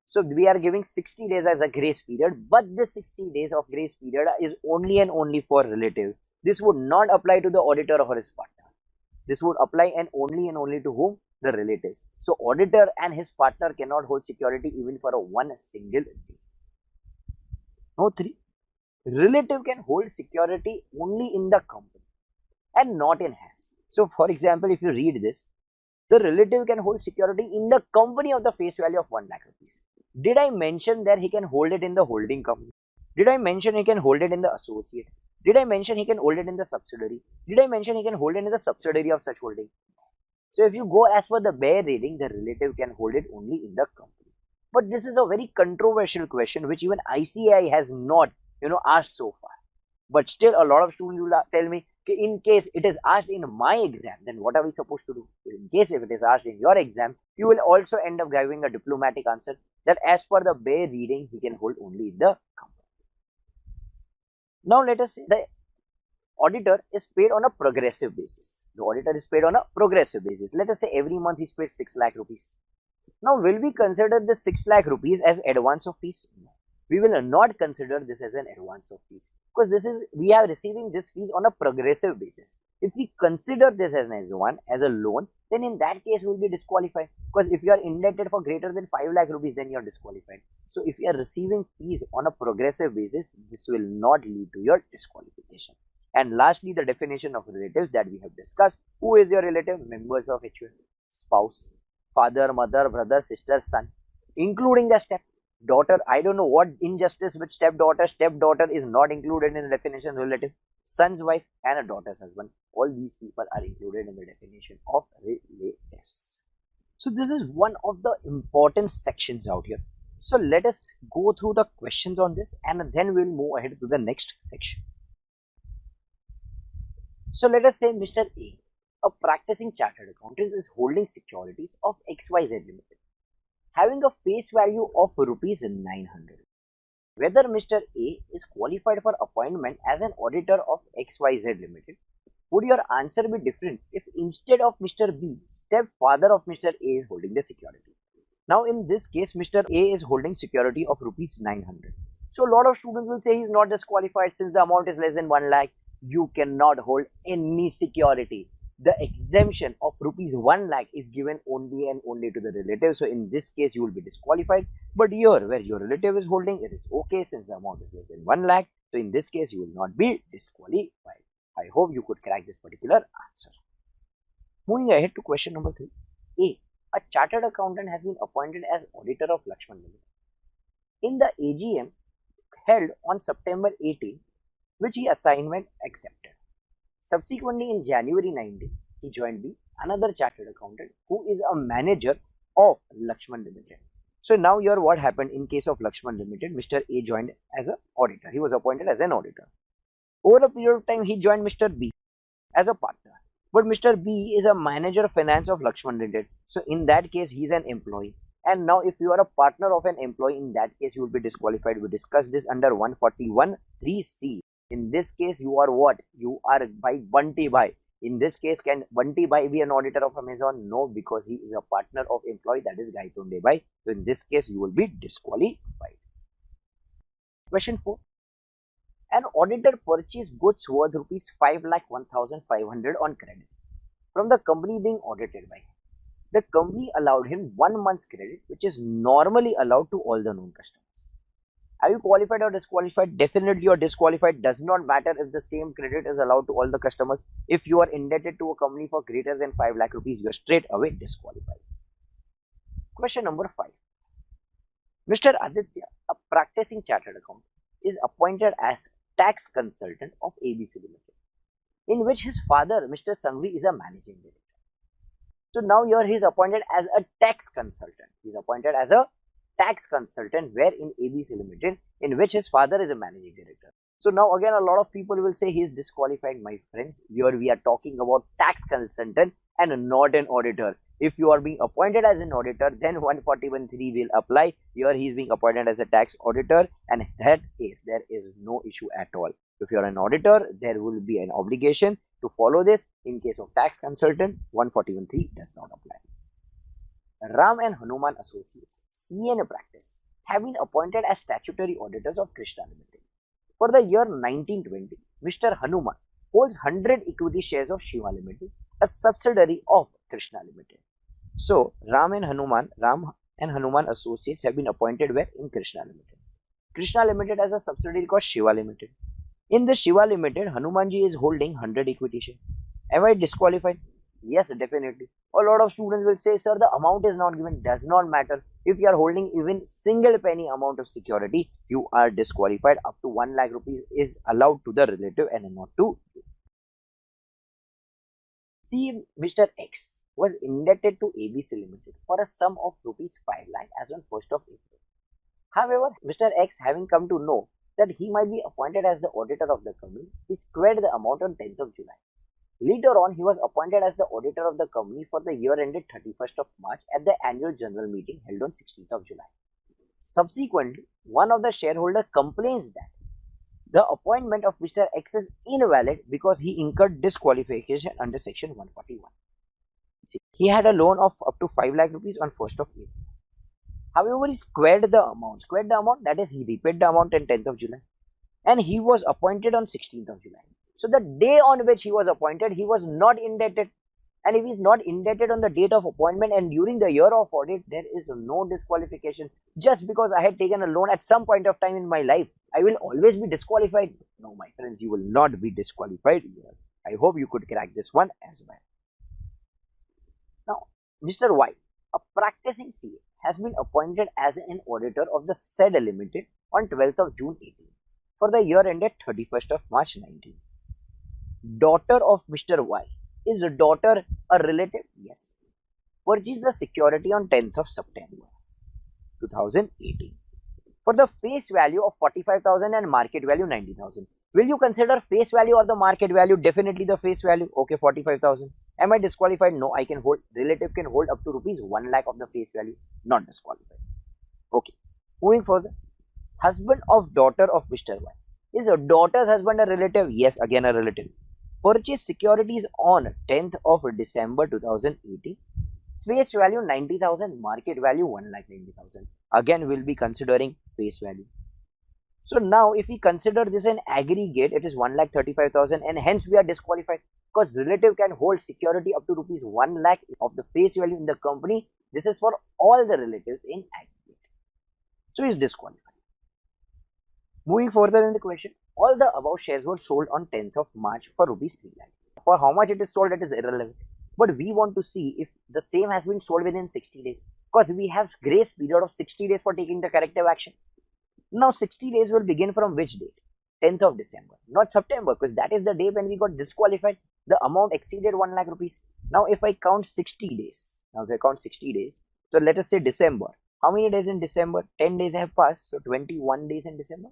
So we are giving 60 days as a grace period, but this 60 days of grace period is only and only for relative. This would not apply to the auditor or his partner. This would apply and only to whom? The relatives. So auditor and his partner cannot hold security even for one single day. No 3. Relative can hold security only in the company and not in HAS. So for example, if you read this, the relative can hold security in the company of the face value of 1 lakh rupees. Did I mention that he can hold it in the holding company? Did I mention he can hold it in the associate? Did I mention he can hold it in the subsidiary? Did I mention he can hold it in the subsidiary of such holding? So if you go as per the bare reading, the relative can hold it only in the company. But this is a very controversial question which even ICAI has not asked so far. But still a lot of students will tell me, in case it is asked in my exam, then what are we supposed to do? In case if it is asked in your exam, you will also end up giving a diplomatic answer that as per the bare reading, he can hold only in the company. Now let us say the auditor is paid on a progressive basis. The auditor is paid on a progressive basis. Let us say every month he is paid 6 lakh rupees. Now will we consider the 6 lakh rupees as advance of fees? No. We will not consider this as an advance of fees because we are receiving this fees on a progressive basis. If we consider this as a loan, then in that case we will be disqualified, because if you are indebted for greater than 5 lakh rupees, then you are disqualified. So if you are receiving fees on a progressive basis, this will not lead to your disqualification. And lastly, the definition of relatives that we have discussed. Who is your relative? Members of HUF, spouse, father, mother, brother, sister, son, including the step daughter. I don't know what injustice with stepdaughter. Stepdaughter is not included in the definition relative. Son's wife and a daughter's husband. All these people are included in the definition of relatives. So this is one of the important sections out here. So let us go through the questions on this and then we'll move ahead to the next section. So let us say Mr. A, a practicing chartered accountant, is holding securities of XYZ Limited, having a face value of rupees 900. Whether Mr. A is qualified for appointment as an auditor of XYZ Limited, would your answer be different if instead of Mr. B, stepfather of Mr. A is holding the security? Now in this case, Mr. A is holding security of rupees 900. So a lot of students will say he is not disqualified since the amount is less than 1 lakh. You cannot hold any security. The exemption of rupees 1 lakh is given only and only to the relative. So in this case, you will be disqualified. But here, where your relative is holding, it is okay since the amount is less than 1 lakh. So in this case, you will not be disqualified. I hope you could crack this particular answer. Moving ahead to question number 3. A chartered accountant has been appointed as auditor of Lakshman Limited. In the AGM held on September 18, which he assignment accepted. Subsequently, in January 19, he joined B, another chartered accountant who is a manager of Lakshman Limited. So now here what happened in case of Lakshman Limited, Mr. A joined as an auditor. He was appointed as an auditor. Over a period of time, he joined Mr. B as a partner. But Mr. B is a manager of finance of Lakshman Limited. So in that case, he is an employee. And now if you are a partner of an employee, in that case, you will be disqualified. We discussed this under 141(3)(c). In this case, you are what? You are by Bunty Bhai. In this case, can Bunty Bhai be an auditor of Amazon? No, because he is a partner of employee, that is Gaitonde Bhai. So in this case, you will be disqualified. Question 4. An auditor purchased goods worth rupees 5,01,500 on credit from the company being audited by him. The company allowed him 1 month's credit, which is normally allowed to all the known customers. Are you qualified or disqualified? Definitely you are disqualified. Does not matter if the same credit is allowed to all the customers. If you are indebted to a company for greater than 5 lakh rupees, you are straight away disqualified. Question number 5. Mr. Aditya, a practicing chartered accountant, is appointed as tax consultant of ABC Limited, in which his father, Mr. Sangvi, is a managing director. So now here he is appointed as a tax consultant. He is appointed as a tax consultant where in ABC Limited, in which his father is a managing director. So now again a lot of people will say he is disqualified. My friends, here we are talking about tax consultant and not an auditor. If you are being appointed as an auditor, then 141(3) will apply. Here he is being appointed as a tax auditor, and in that case there is no issue at all. If you are an auditor, there will be an obligation to follow this. In case of tax consultant, 141(3) does not apply. Ram and Hanuman Associates, CNA practice, have been appointed as statutory auditors of Krishna Limited. For the year 1920, Mr. Hanuman holds 100 equity shares of Shiva Limited, a subsidiary of Krishna Limited. So, Ram and Hanuman Associates have been appointed where? In Krishna Limited. Krishna Limited has a subsidiary called Shiva Limited. In the Shiva Limited, Hanumanji is holding 100 equity shares. Am I disqualified? Yes, definitely. A lot of students will say, sir, the amount is not given. Does not matter. If you are holding even single penny amount of security, you are disqualified. Up to 1 lakh rupees is allowed to the relative and not to you. See, Mr. X was indebted to ABC Limited for a sum of rupees 5 lakh as on 1st of April. However, Mr. X, having come to know that he might be appointed as the auditor of the company, he squared the amount on 10th of July. Later on, he was appointed as the auditor of the company for the year ended 31st of March at the annual general meeting held on 16th of July. Subsequently, one of the shareholders complains that the appointment of Mr. X is invalid because he incurred disqualification under section 141. See, he had a loan of up to 5 lakh rupees on 1st of April. However, he squared the amount. That is, he repaid the amount on 10th of July. And he was appointed on 16th of July. So the day on which he was appointed, he was not indebted. And if he is not indebted on the date of appointment and during the year of audit, there is no disqualification. Just because I had taken a loan at some point of time in my life, I will always be disqualified. No, my friends, you will not be disqualified here. I hope you could crack this one as well. Now, Mr. Y, a practicing CA, has been appointed as an auditor of the said Limited on 12th of June 18 for the year ended 31st of March 19. Daughter of Mr. Y. Is a daughter a relative? Yes. Purchased the security on 10th of September 2018 for the face value of 45,000 and market value 90,000. Will you consider face value or the market value? Definitely the face value. Okay, 45,000. Am I disqualified? No, I can hold, relative can hold up to rupees 1 lakh of the face value, not disqualified. Okay, moving further. Husband of daughter of Mr. Y. Is a daughter's husband a relative? Yes, again a relative. Purchase securities on 10th of December 2018. Face value 90,000, market value 1,90,000. Again, we'll be considering face value. So now if we consider this an aggregate, it is 1,35,000 and hence we are disqualified because relative can hold security up to rupees 1 lakh of the face value in the company. This is for all the relatives in aggregate. So he is disqualified. Moving further in the question, all the above shares were sold on 10th of March for rupees 3 lakh. For how much it is sold, it is irrelevant. But we want to see if the same has been sold within 60 days because we have grace period of 60 days for taking the corrective action. Now 60 days will begin from which date? 10th of December, not September, because that is the day when we got disqualified. The amount exceeded 1 lakh rupees. Now if I count 60 days, so let us say December. How many days in December? 10 days have passed, so 21 days in December,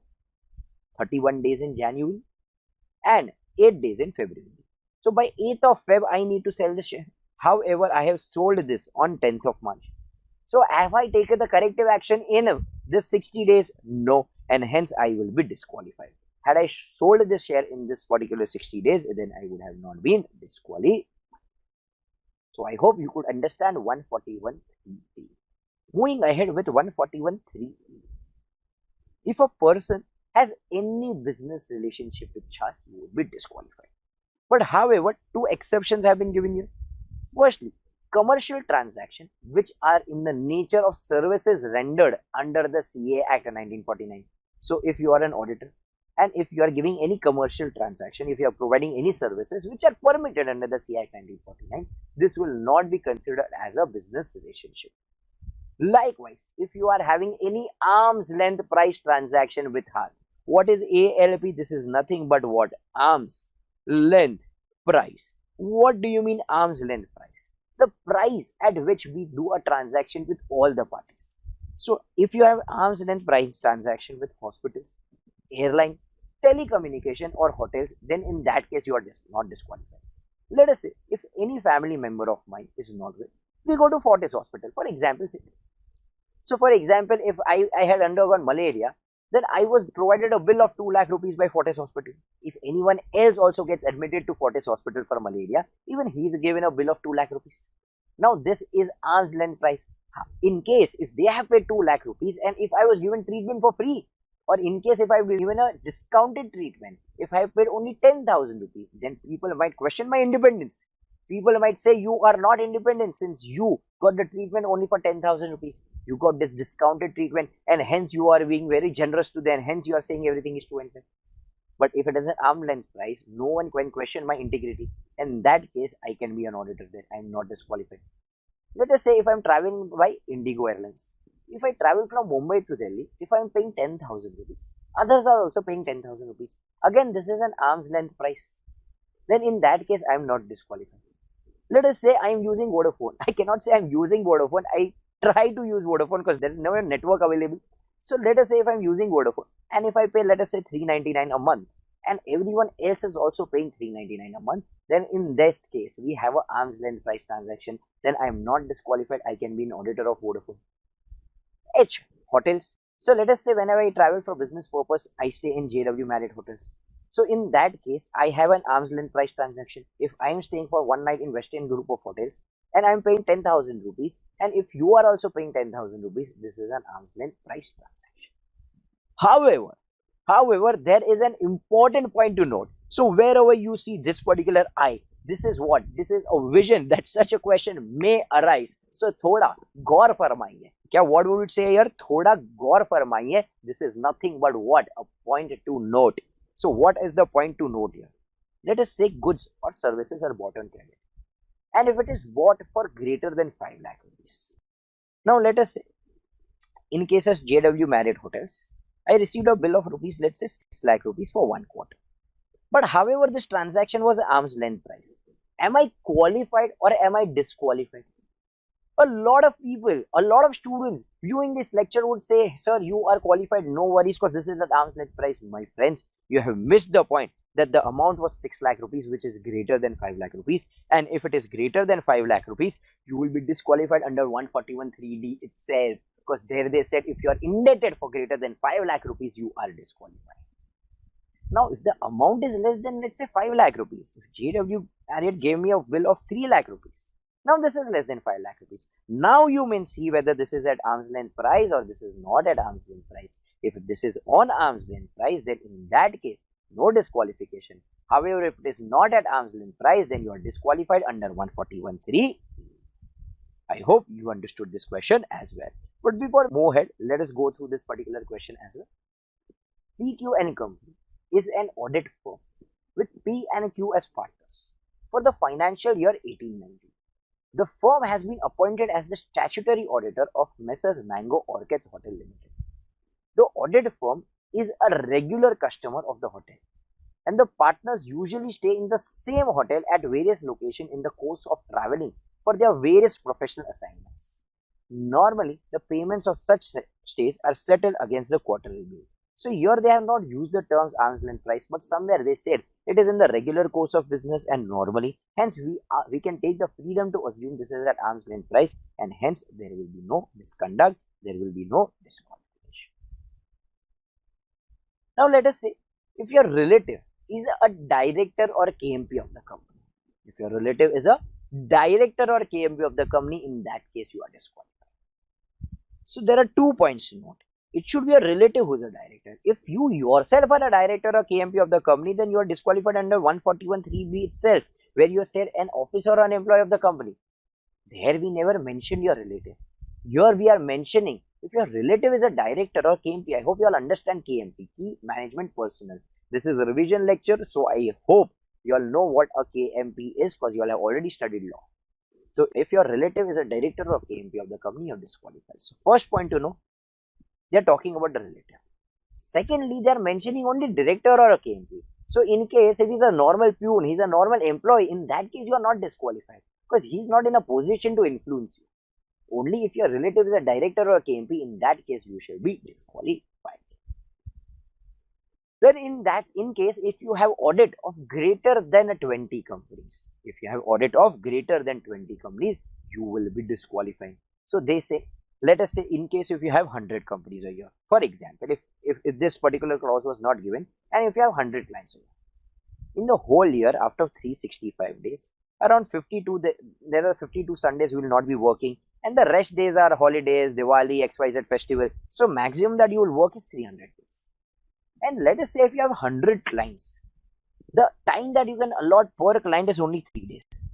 31 days in January, and 8 days in February. So by 8th of Feb, I need to sell the share. However, I have sold this on 10th of March. So have I taken the corrective action in this 60 days? No, and hence I will be disqualified. Had I sold this share in this particular 60 days, then I would have not been disqualified. So I hope you could understand 141.3. Moving ahead with 141.3. If a person has any business relationship with Chas, you would be disqualified. But however, two exceptions have been given here. Firstly, commercial transactions which are in the nature of services rendered under the CA Act 1949. So if you are an auditor and if you are giving any commercial transaction, if you are providing any services which are permitted under the CA Act 1949, this will not be considered as a business relationship. Likewise, if you are having any arm's length price transaction with her, what is ALP? This is nothing but what? Arm's length price. What do you mean arm's length price? The price at which we do a transaction with all the parties. So if you have arm's length price transaction with hospitals, airline, telecommunication or hotels, then in that case you are not disqualified. Let us say if any family member of mine is not well, we go to Fortis Hospital, for example. So for example, if I had undergone malaria, then I was provided a bill of 2 lakh rupees by Fortis Hospital. If anyone else also gets admitted to Fortis Hospital for malaria, even he is given a bill of 2 lakh rupees. Now this is arm's length price. In case if they have paid 2 lakh rupees and if I was given treatment for free, or in case if I have given a discounted treatment, if I have paid only 10,000 rupees, then people might question my independence. People might say you are not independent since you got the treatment only for 10,000 rupees. You got this discounted treatment and hence you are being very generous to them. Hence you are saying everything is true and fair. But if it is an arm's length price, no one can question my integrity. In that case, I can be an auditor there. I am not disqualified. Let us say if I am traveling by Indigo Airlines. If I travel from Mumbai to Delhi, if I am paying 10,000 rupees, others are also paying 10,000 rupees. Again, this is an arm's length price. Then in that case, I am not disqualified. Let us say I am using Vodafone. I cannot say I am using Vodafone. I try to use Vodafone because there is no network available. So let us say if I am using Vodafone and if I pay, let us say 399 a month and everyone else is also paying 399 a month, then in this case we have an arm's length price transaction. Then I am not disqualified. I can be an auditor of Vodafone. H. Hotels. So let us say whenever I travel for business purpose, I stay in JW Marriott Hotels. So in that case, I have an arm's length price transaction. If I am staying for one night in Western Group of Hotels and I am paying 10,000 rupees, and if you are also paying 10,000 rupees, this is an arm's length price transaction. However, there is an important point to note. So wherever you see this particular I, this is what? This is a vision that such a question may arise. So thoda gaur farmaiye. Kya what would it say here? Thoda gaur farmaiye. This is nothing but what? A point to note. So what is the point to note here? Let us say goods or services are bought on credit. And if it is bought for greater than 5 lakh rupees. Now let us say, in cases JW Marriott Hotels, I received a bill of rupees, let's say 6 lakh rupees for 1 quarter. But however, this transaction was arm's length price. Am I qualified or am I disqualified? A lot of people, a lot of students viewing this lecture would say, sir, you are qualified, no worries, because this is the arm's length price. My friends, you have missed the point. that the amount was 6 lakh rupees, which is greater than 5 lakh rupees. And if it is greater than 5 lakh rupees, you will be disqualified under 141(3)(d itself, because there they said if you are indebted for greater than 5 lakh rupees, you are disqualified. Now, if the amount is less than, let's say, 5 lakh rupees, if JW Marriott gave me a bill of 3 lakh rupees, now this is less than 5 lakh rupees. Now you may see whether this is at arm's length price or this is not at arm's length price. If this is on arm's length price, then in that case, no disqualification. However, if it is not at arm's length price, then you are disqualified under 141(3). I hope you understood this question as well. But before we move ahead, let us go through this particular question as well. PQ & Company is an audit firm with P and Q as partners for the financial year 18-19. The firm has been appointed as the statutory auditor of Messrs. Mango Orchids Hotel Limited. The audit firm is a regular customer of the hotel, and the partners usually stay in the same hotel at various locations in the course of traveling for their various professional assignments. Normally, the payments of such stays are settled against the quarterly bill. So here they have not used the terms arm's length price, but somewhere they said it is in the regular course of business and normally. Hence, we can take the freedom to assume this is at arm's length price, and hence there will be no misconduct, there will be no disqualification. Now let us say if your relative is a director or KMP of the company. If your relative is a director or KMP of the company, in that case you are disqualified. So there are 2 points to note. It should be a relative who is a director. If you yourself are a director or KMP of the company, then you are disqualified under 141(3)(b itself, where you said an officer or an employee of the company. There we never mentioned your relative. Here we are mentioning if your relative is a director or KMP. I hope you all understand KMP, Key Management Personnel. This is a revision lecture, so I hope you all know what a KMP is, because you all have already studied law. So if your relative is a director or KMP of the company, you are disqualified. So first point to know, they are talking about the relative. Secondly, they are mentioning only director or a KMP. So in case if he's a normal peon, he's a normal employee, in that case you are not disqualified, because he's not in a position to influence you. Only if your relative is a director or a KMP, in that case you shall be disqualified. Then in case if you have audit of greater than 20 companies, if you have audit of greater than 20 companies, you will be disqualified. So they say, let us say in case if you have 100 companies a year, for example, if this particular clause was not given, and if you have 100 clients a year, in the whole year after 365 days, around 52, there are 52 Sundays you will not be working, and the rest days are holidays, Diwali, XYZ festival. So maximum that you will work is 300 days. And let us say if you have 100 clients, the time that you can allot per client is only 3 days.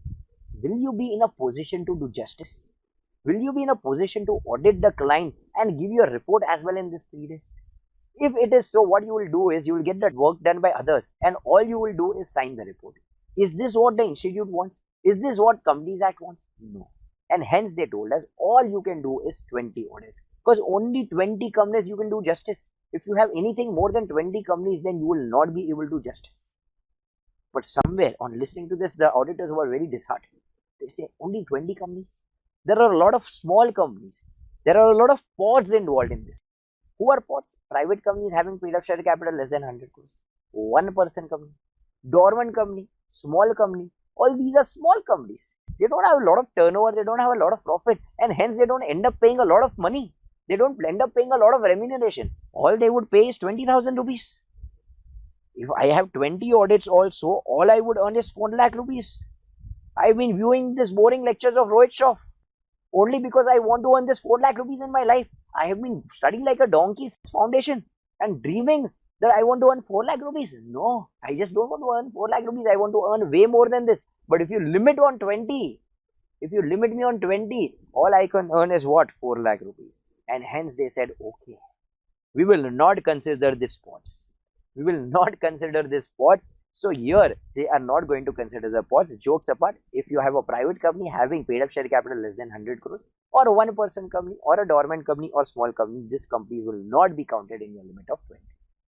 Will you be in a position to do justice? Will you be in a position to audit the client and give you a report as well in these 3 days? If it is so, what you will do is you will get that work done by others, and all you will do is sign the report. Is this what the institute wants? Is this what Companies Act wants? No. And hence they told us all you can do is 20 audits, because only 20 companies you can do justice. If you have anything more than 20 companies, then you will not be able to do justice. But somewhere on listening to this, the auditors were very disheartened. They say only 20 companies. There are a lot of small companies. There are a lot of pods involved in this. Who are pods? Private companies having paid up share capital less than 100 crores. 1% company. Dormant company. Small company. All these are small companies. They don't have a lot of turnover. They don't have a lot of profit. And hence they don't end up paying a lot of money. They don't end up paying a lot of remuneration. All they would pay is 20,000 rupees. If I have 20 audits also, all I would earn is 4 lakh rupees. I've been viewing these boring lectures of Rohit Shroff only because I want to earn this 4 lakh rupees in my life. I have been studying like a donkey since foundation and dreaming that I want to earn 4 lakh rupees. No, I just don't want to earn 4 lakh rupees. I want to earn way more than this. But if you limit on 20, if you limit me on 20, all I can earn is what? 4 lakh rupees. And hence they said, okay, we will not consider this pots. We will not consider this pots. So here they are not going to consider the pots. Jokes apart, if you have a private company having paid up share capital less than 100 crores, or a 1% company, or a dormant company, or small company, this companies will not be counted in your limit of 20.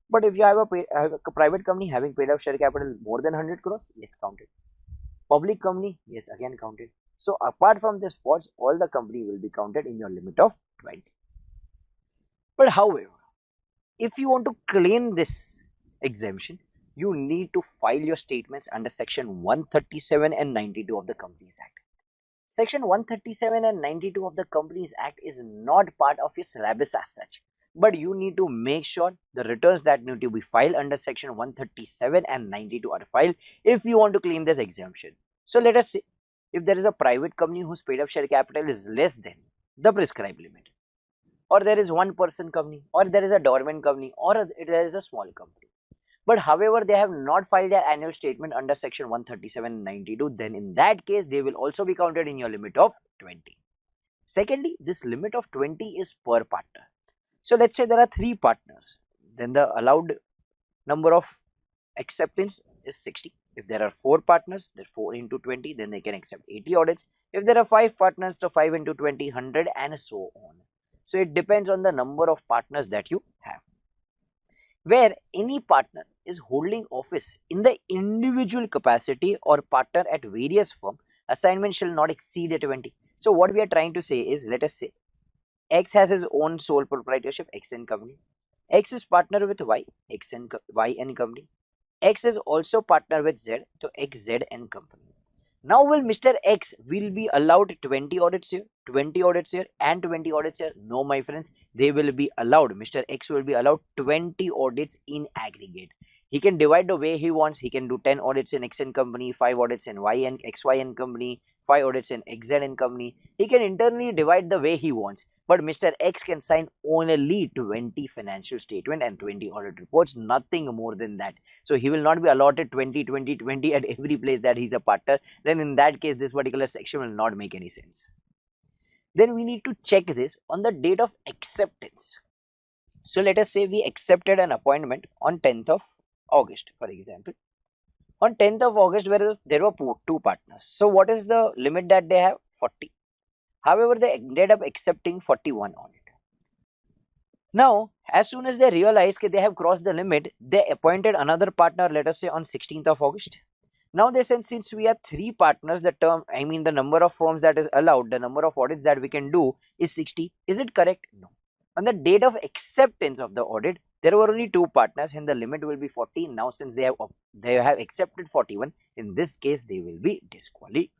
But if you have a private company having paid up share capital more than 100 crores, yes, counted. Public company, yes, again counted. So apart from this pots, all the company will be counted in your limit of 20. But however, if you want to claim this exemption, you need to file your statements under section 137 and 92 of the Companies Act. Section 137 and 92 of the Companies Act is not part of your syllabus as such, but you need to make sure the returns that need to be filed under section 137 and 92 are filed if you want to claim this exemption. So let us say if there is a private company whose paid up share capital is less than the prescribed limit, or there is one person company, or there is a dormant company, or there is a small company, but however they have not filed their annual statement under section 137 and 92, then in that case they will also be counted in your limit of 20. Secondly, this limit of 20 is per partner. So let's say there are 3 partners, then the allowed number of acceptance is 60. If there are 4 partners, then 4 into 20, then they can accept 80 audits. If there are 5 partners, so 5 into 20, 100, and so on. So it depends on the number of partners that you have. Where any partner is holding office in the individual capacity or partner at various firms, assignment shall not exceed 20. So what we are trying to say is, let us say X has his own sole proprietorship, X and company. X is partner with Y, X and Y and company. X is also partner with Z, so X, Z and company. Now will Mr. X will be allowed 20 audits here, 20 audits here and 20 audits here? No, my friends, they will be allowed. Mr. X will be allowed 20 audits in aggregate. He can divide the way he wants. He can do 10 audits in X and company, 5 audits in Y and XY and company, 5 audits in XZ and company. He can internally divide the way he wants. But Mr. X can sign only 20 financial statement and 20 audit reports, nothing more than that. So he will not be allotted 20, 20, 20 at every place that he's a partner. Then in that case, this particular section will not make any sense. Then we need to check this on the date of acceptance. So let us say we accepted an appointment on 10th of August, for example. On 10th of August, where there were 2 partners. So what is the limit that they have? 40. However, they ended up accepting 41 on it. Now, as soon as they realized that they have crossed the limit, they appointed another partner, let us say on 16th of August. Now they said, since we are 3 partners, the number of firms that is allowed, the number of audits that we can do is 60. Is it correct? No. On the date of acceptance of the audit, there were only 2 partners and the limit will be 40. Now since they have accepted 41, in this case they will be disqualified.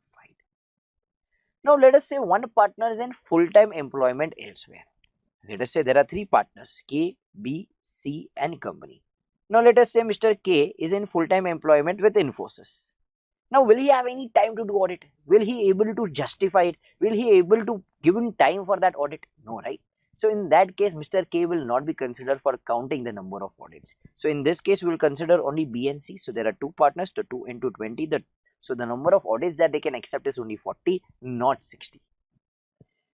Now let us say one partner is in full-time employment elsewhere. Let us say there are 3 partners, K, B, C and company. Now let us say Mr. K is in full-time employment with Infosys. Now will he have any time to do audit? Will he able to justify it? Will he able to give him time for that audit? No, right? So in that case, Mr. K will not be considered for counting the number of audits. So in this case, we will consider only B and C. So there are 2 partners, so 2 into 20. So the number of audits that they can accept is only 40, not 60.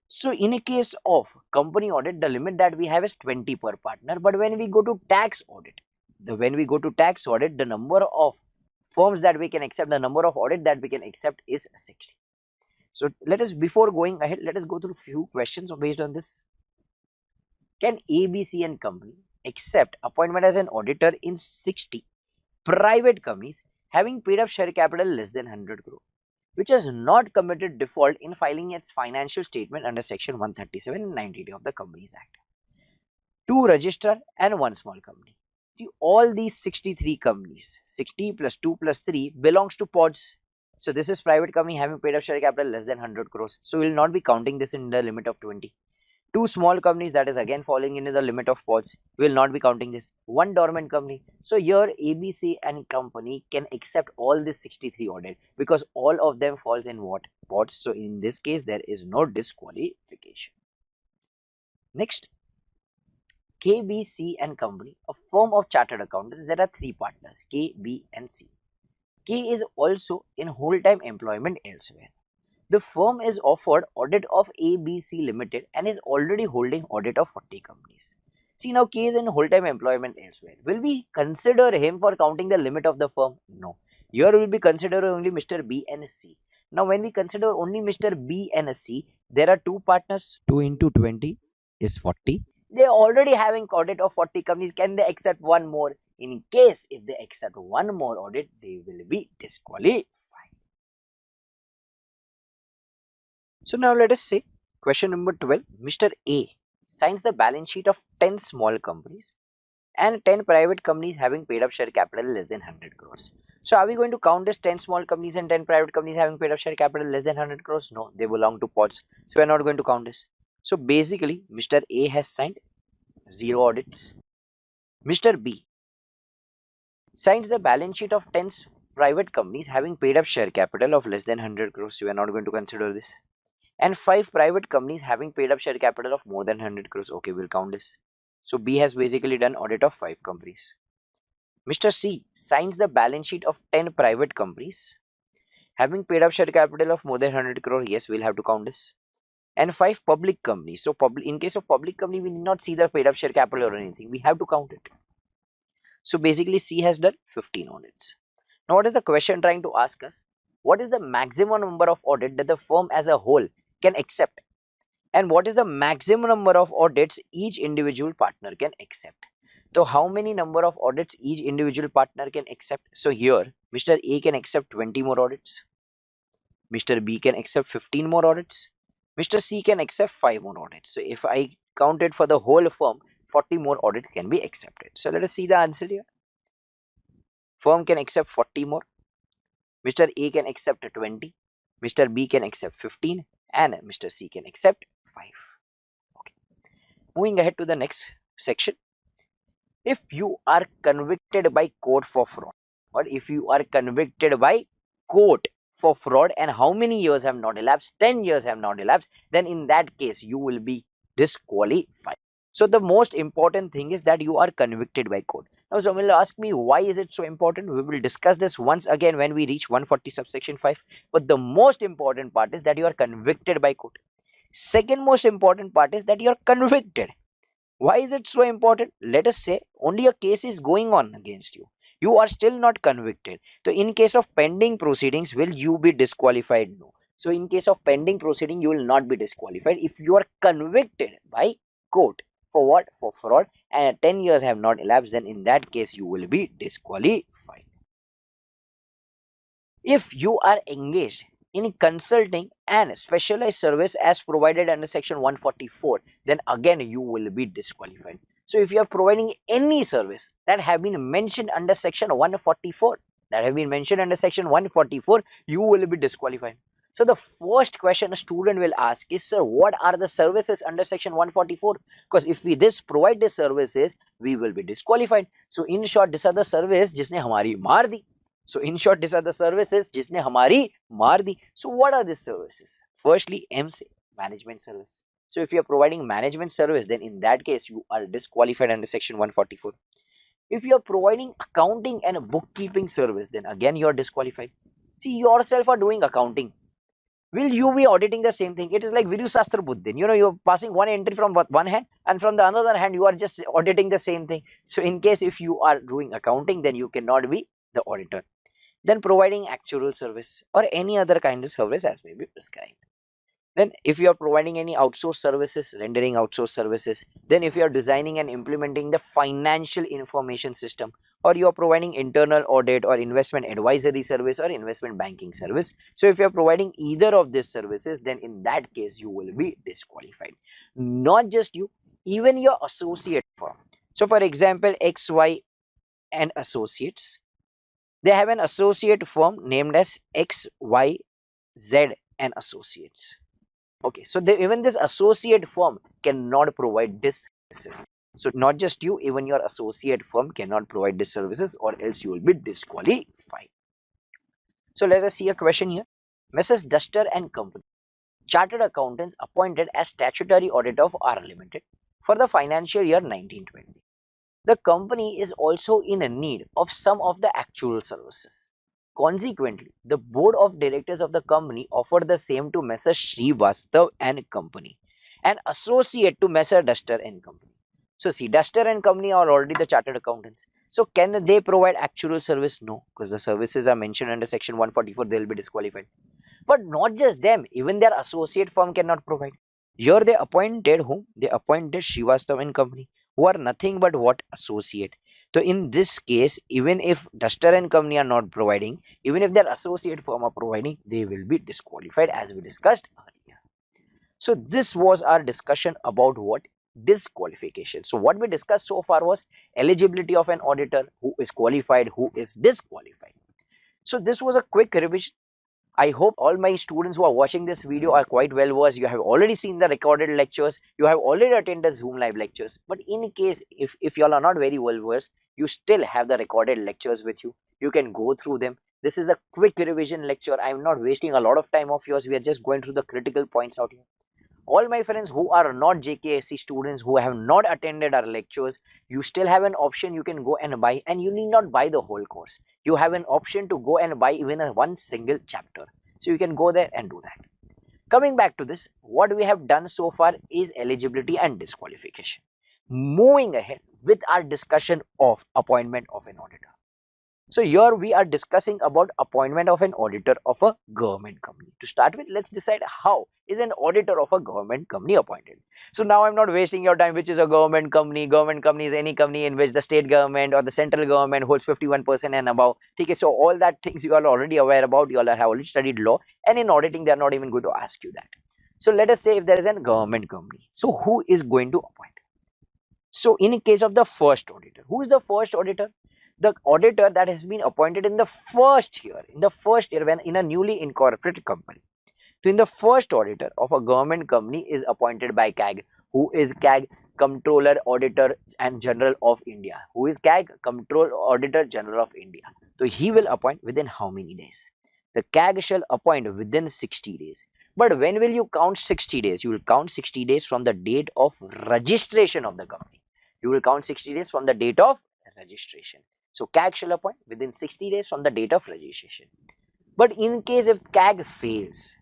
So in a case of company audit, the limit that we have is 20 per partner. But when we go to tax audit, the number of firms that we can accept, the number of audit that we can accept is 60. So before going ahead, let us go through a few questions based on this. Can ABC and company accept appointment as an auditor in 60 private companies having paid up share capital less than 100 crore, which has not committed default in filing its financial statement under section 137 and 92 of the Companies Act? 2 registrar and 1 small company. See, all these 63 companies, 60 plus 2 plus 3 belongs to pods. So this is private company having paid up share capital less than 100 crores. So we will not be counting this in the limit of 20. 2 small companies, that is again falling into the limit of pods, we will not be counting this. 1 dormant company. So here ABC and company can accept all this 63 audit because all of them falls in what? Pods. So in this case, there is no disqualification. Next, KBC and company, a firm of chartered accountants. There are 3 partners, K, B and C. K is also in whole-time employment elsewhere. The firm is offered audit of ABC Limited and is already holding audit of 40 companies. See, now K is in whole-time employment elsewhere. Will we consider him for counting the limit of the firm? No. Here we will be considering only Mr. B and C. Now when we consider only Mr. B and C, there are 2 partners. 2 into 20 is 40. They are already having audit of 40 companies. Can they accept 1 more? In case if they accept 1 more audit, they will be disqualified. So now let us say question number 12. Mr. A signs the balance sheet of 10 small companies and 10 private companies having paid up share capital less than 100 crores. So are we going to count as 10 small companies and 10 private companies having paid up share capital less than 100 crores? No, they belong to pods. So we are not going to count this. So basically, Mr. A has signed 0 audits. Mr. B signs the balance sheet of 10 private companies having paid up share capital of less than 100 crores. So we are not going to consider this. And 5 private companies having paid up share capital of more than 100 crores. Okay, we'll count this. So B has basically done audit of 5 companies. Mr. C signs the balance sheet of 10 private companies having paid up share capital of more than 100 crore. Yes, we'll have to count this. And 5 public companies. So in case of public company, we need not see the paid up share capital or anything. We have to count it. So basically C has done 15 audits. Now what is the question trying to ask us? What is the maximum number of audits that the firm as a whole can accept? And what is the maximum number of audits each individual partner can accept? So how many number of audits each individual partner can accept? So here Mr. A can accept 20 more audits. Mr. B can accept 15 more audits. Mr. C can accept 5 more audits. So if I count it for the whole firm, 40 more audits can be accepted. So let us see the answer here. Firm can accept 40 more. Mr. A can accept 20. Mr. B can accept 15. And Mr. C can accept 5. Okay. Moving ahead to the next section. If you are convicted by court for fraud, or if you are convicted by court for fraud and how many years have not elapsed, 10 years have not elapsed, then in that case you will be disqualified. So the most important thing is that you are convicted by court. Now someone will ask me, why is it so important? We will discuss this once again when we reach 140 subsection 5. But the most important part is that you are convicted by court. Second most important part is that you are convicted. Why is it so important? Let us say only a case is going on against you. You are still not convicted. So in case of pending proceedings, will you be disqualified? No. So in case of pending proceeding, you will not be disqualified. If you are convicted by court for what? For fraud, and 10 years have not elapsed, then in that case you will be disqualified. If you are engaged in consulting and specialized service as provided under section 144, then again you will be disqualified. So if you are providing any service that have been mentioned under section 144, you will be disqualified. So the first question a student will ask is, sir, what are the services under section 144? Because if we provide the services, we will be disqualified. So in short, these are the services जिसने हमारी मार दी. So in short, these are the services जिसने हमारी मार दी. So what are these services? Firstly, MC, management service. So if you are providing management service, then in that case you are disqualified under section 144. If you are providing accounting and bookkeeping service, then again you are disqualified. See, yourself are doing accounting. Will you be auditing the same thing? It is like Vidu Sastra Buddhin. You know, you're passing one entry from one hand, and from the other hand, you are just auditing the same thing. So in case if you are doing accounting, then you cannot be the auditor. Then providing actuarial service or any other kind of service as may be prescribed. Then if you are providing any outsourced services, rendering outsourced services, then if you are designing and implementing the financial information system, or you are providing internal audit or investment advisory service or investment banking service. So if you are providing either of these services, then in that case you will be disqualified. Not just you, even your associate firm. So for example, XY and Associates, they have an associate firm named as XYZ and Associates. Okay, so even this associate firm cannot provide these services. So not just you, even your associate firm cannot provide these services, or else you will be disqualified. So let us see a question here. Mrs. Duster and Company, Chartered Accountants appointed as statutory auditor of R Limited for the financial year 1920. The company is also in need of some of the actual services. Consequently, the board of directors of the company offered the same to Messrs. Srivastav and Company, an associate to Messrs. Duster and Company. So see, Duster and Company are already the chartered accountants. So can they provide actual service? No, because the services are mentioned under section 144, they will be disqualified. But not just them, even their associate firm cannot provide. Here they appointed whom? They appointed Srivastav and Company, who are nothing but what? Associate. So in this case, even if Duster and Company are not providing, even if their associate firm are providing, they will be disqualified as we discussed earlier. So this was our discussion about what? disqualification. So what we discussed so far was eligibility of an auditor, who is qualified, who is disqualified. So this was a quick revision. I hope all my students who are watching this video are quite well versed. You have already seen the recorded lectures. You have already attended Zoom live lectures. But in case if you all are not very well versed, you still have the recorded lectures with you. You can go through them. This is a quick revision lecture. I am not wasting a lot of time of yours. We are just going through the critical points out here. All my friends who are not JKSC students, who have not attended our lectures, you still have an option. You can go and buy, and you need not buy the whole course. You have an option to go and buy even one single chapter. So you can go there and do that. Coming back to this, what we have done so far is eligibility and disqualification. Moving ahead with our discussion of appointment of an auditor. So here we are discussing about appointment of an auditor of a government company. To start with, let's decide how is an auditor of a government company appointed. So now I'm not wasting your time, which is a government company. Government company is any company in which the state government or the central government holds 51% and above. Okay, so all that things you are already aware about. You all have already studied law, and in auditing they are not even going to ask you that. So let us say if there is a government company, so who is going to appoint? So in case of the first auditor, who is the first auditor? The auditor that has been appointed in the first year, when in a newly incorporated company. So in the first auditor of a government company is appointed by CAG. Who is CAG? Comptroller, Auditor and General of India. Who is CAG? Comptroller, Auditor General of India. So he will appoint within how many days? The CAG shall appoint within 60 days. But when will you count 60 days? You will count 60 days from the date of registration of the company. You will count 60 days from the date of registration. So CAG shall appoint within 60 days from the date of registration. But in case if CAG fails,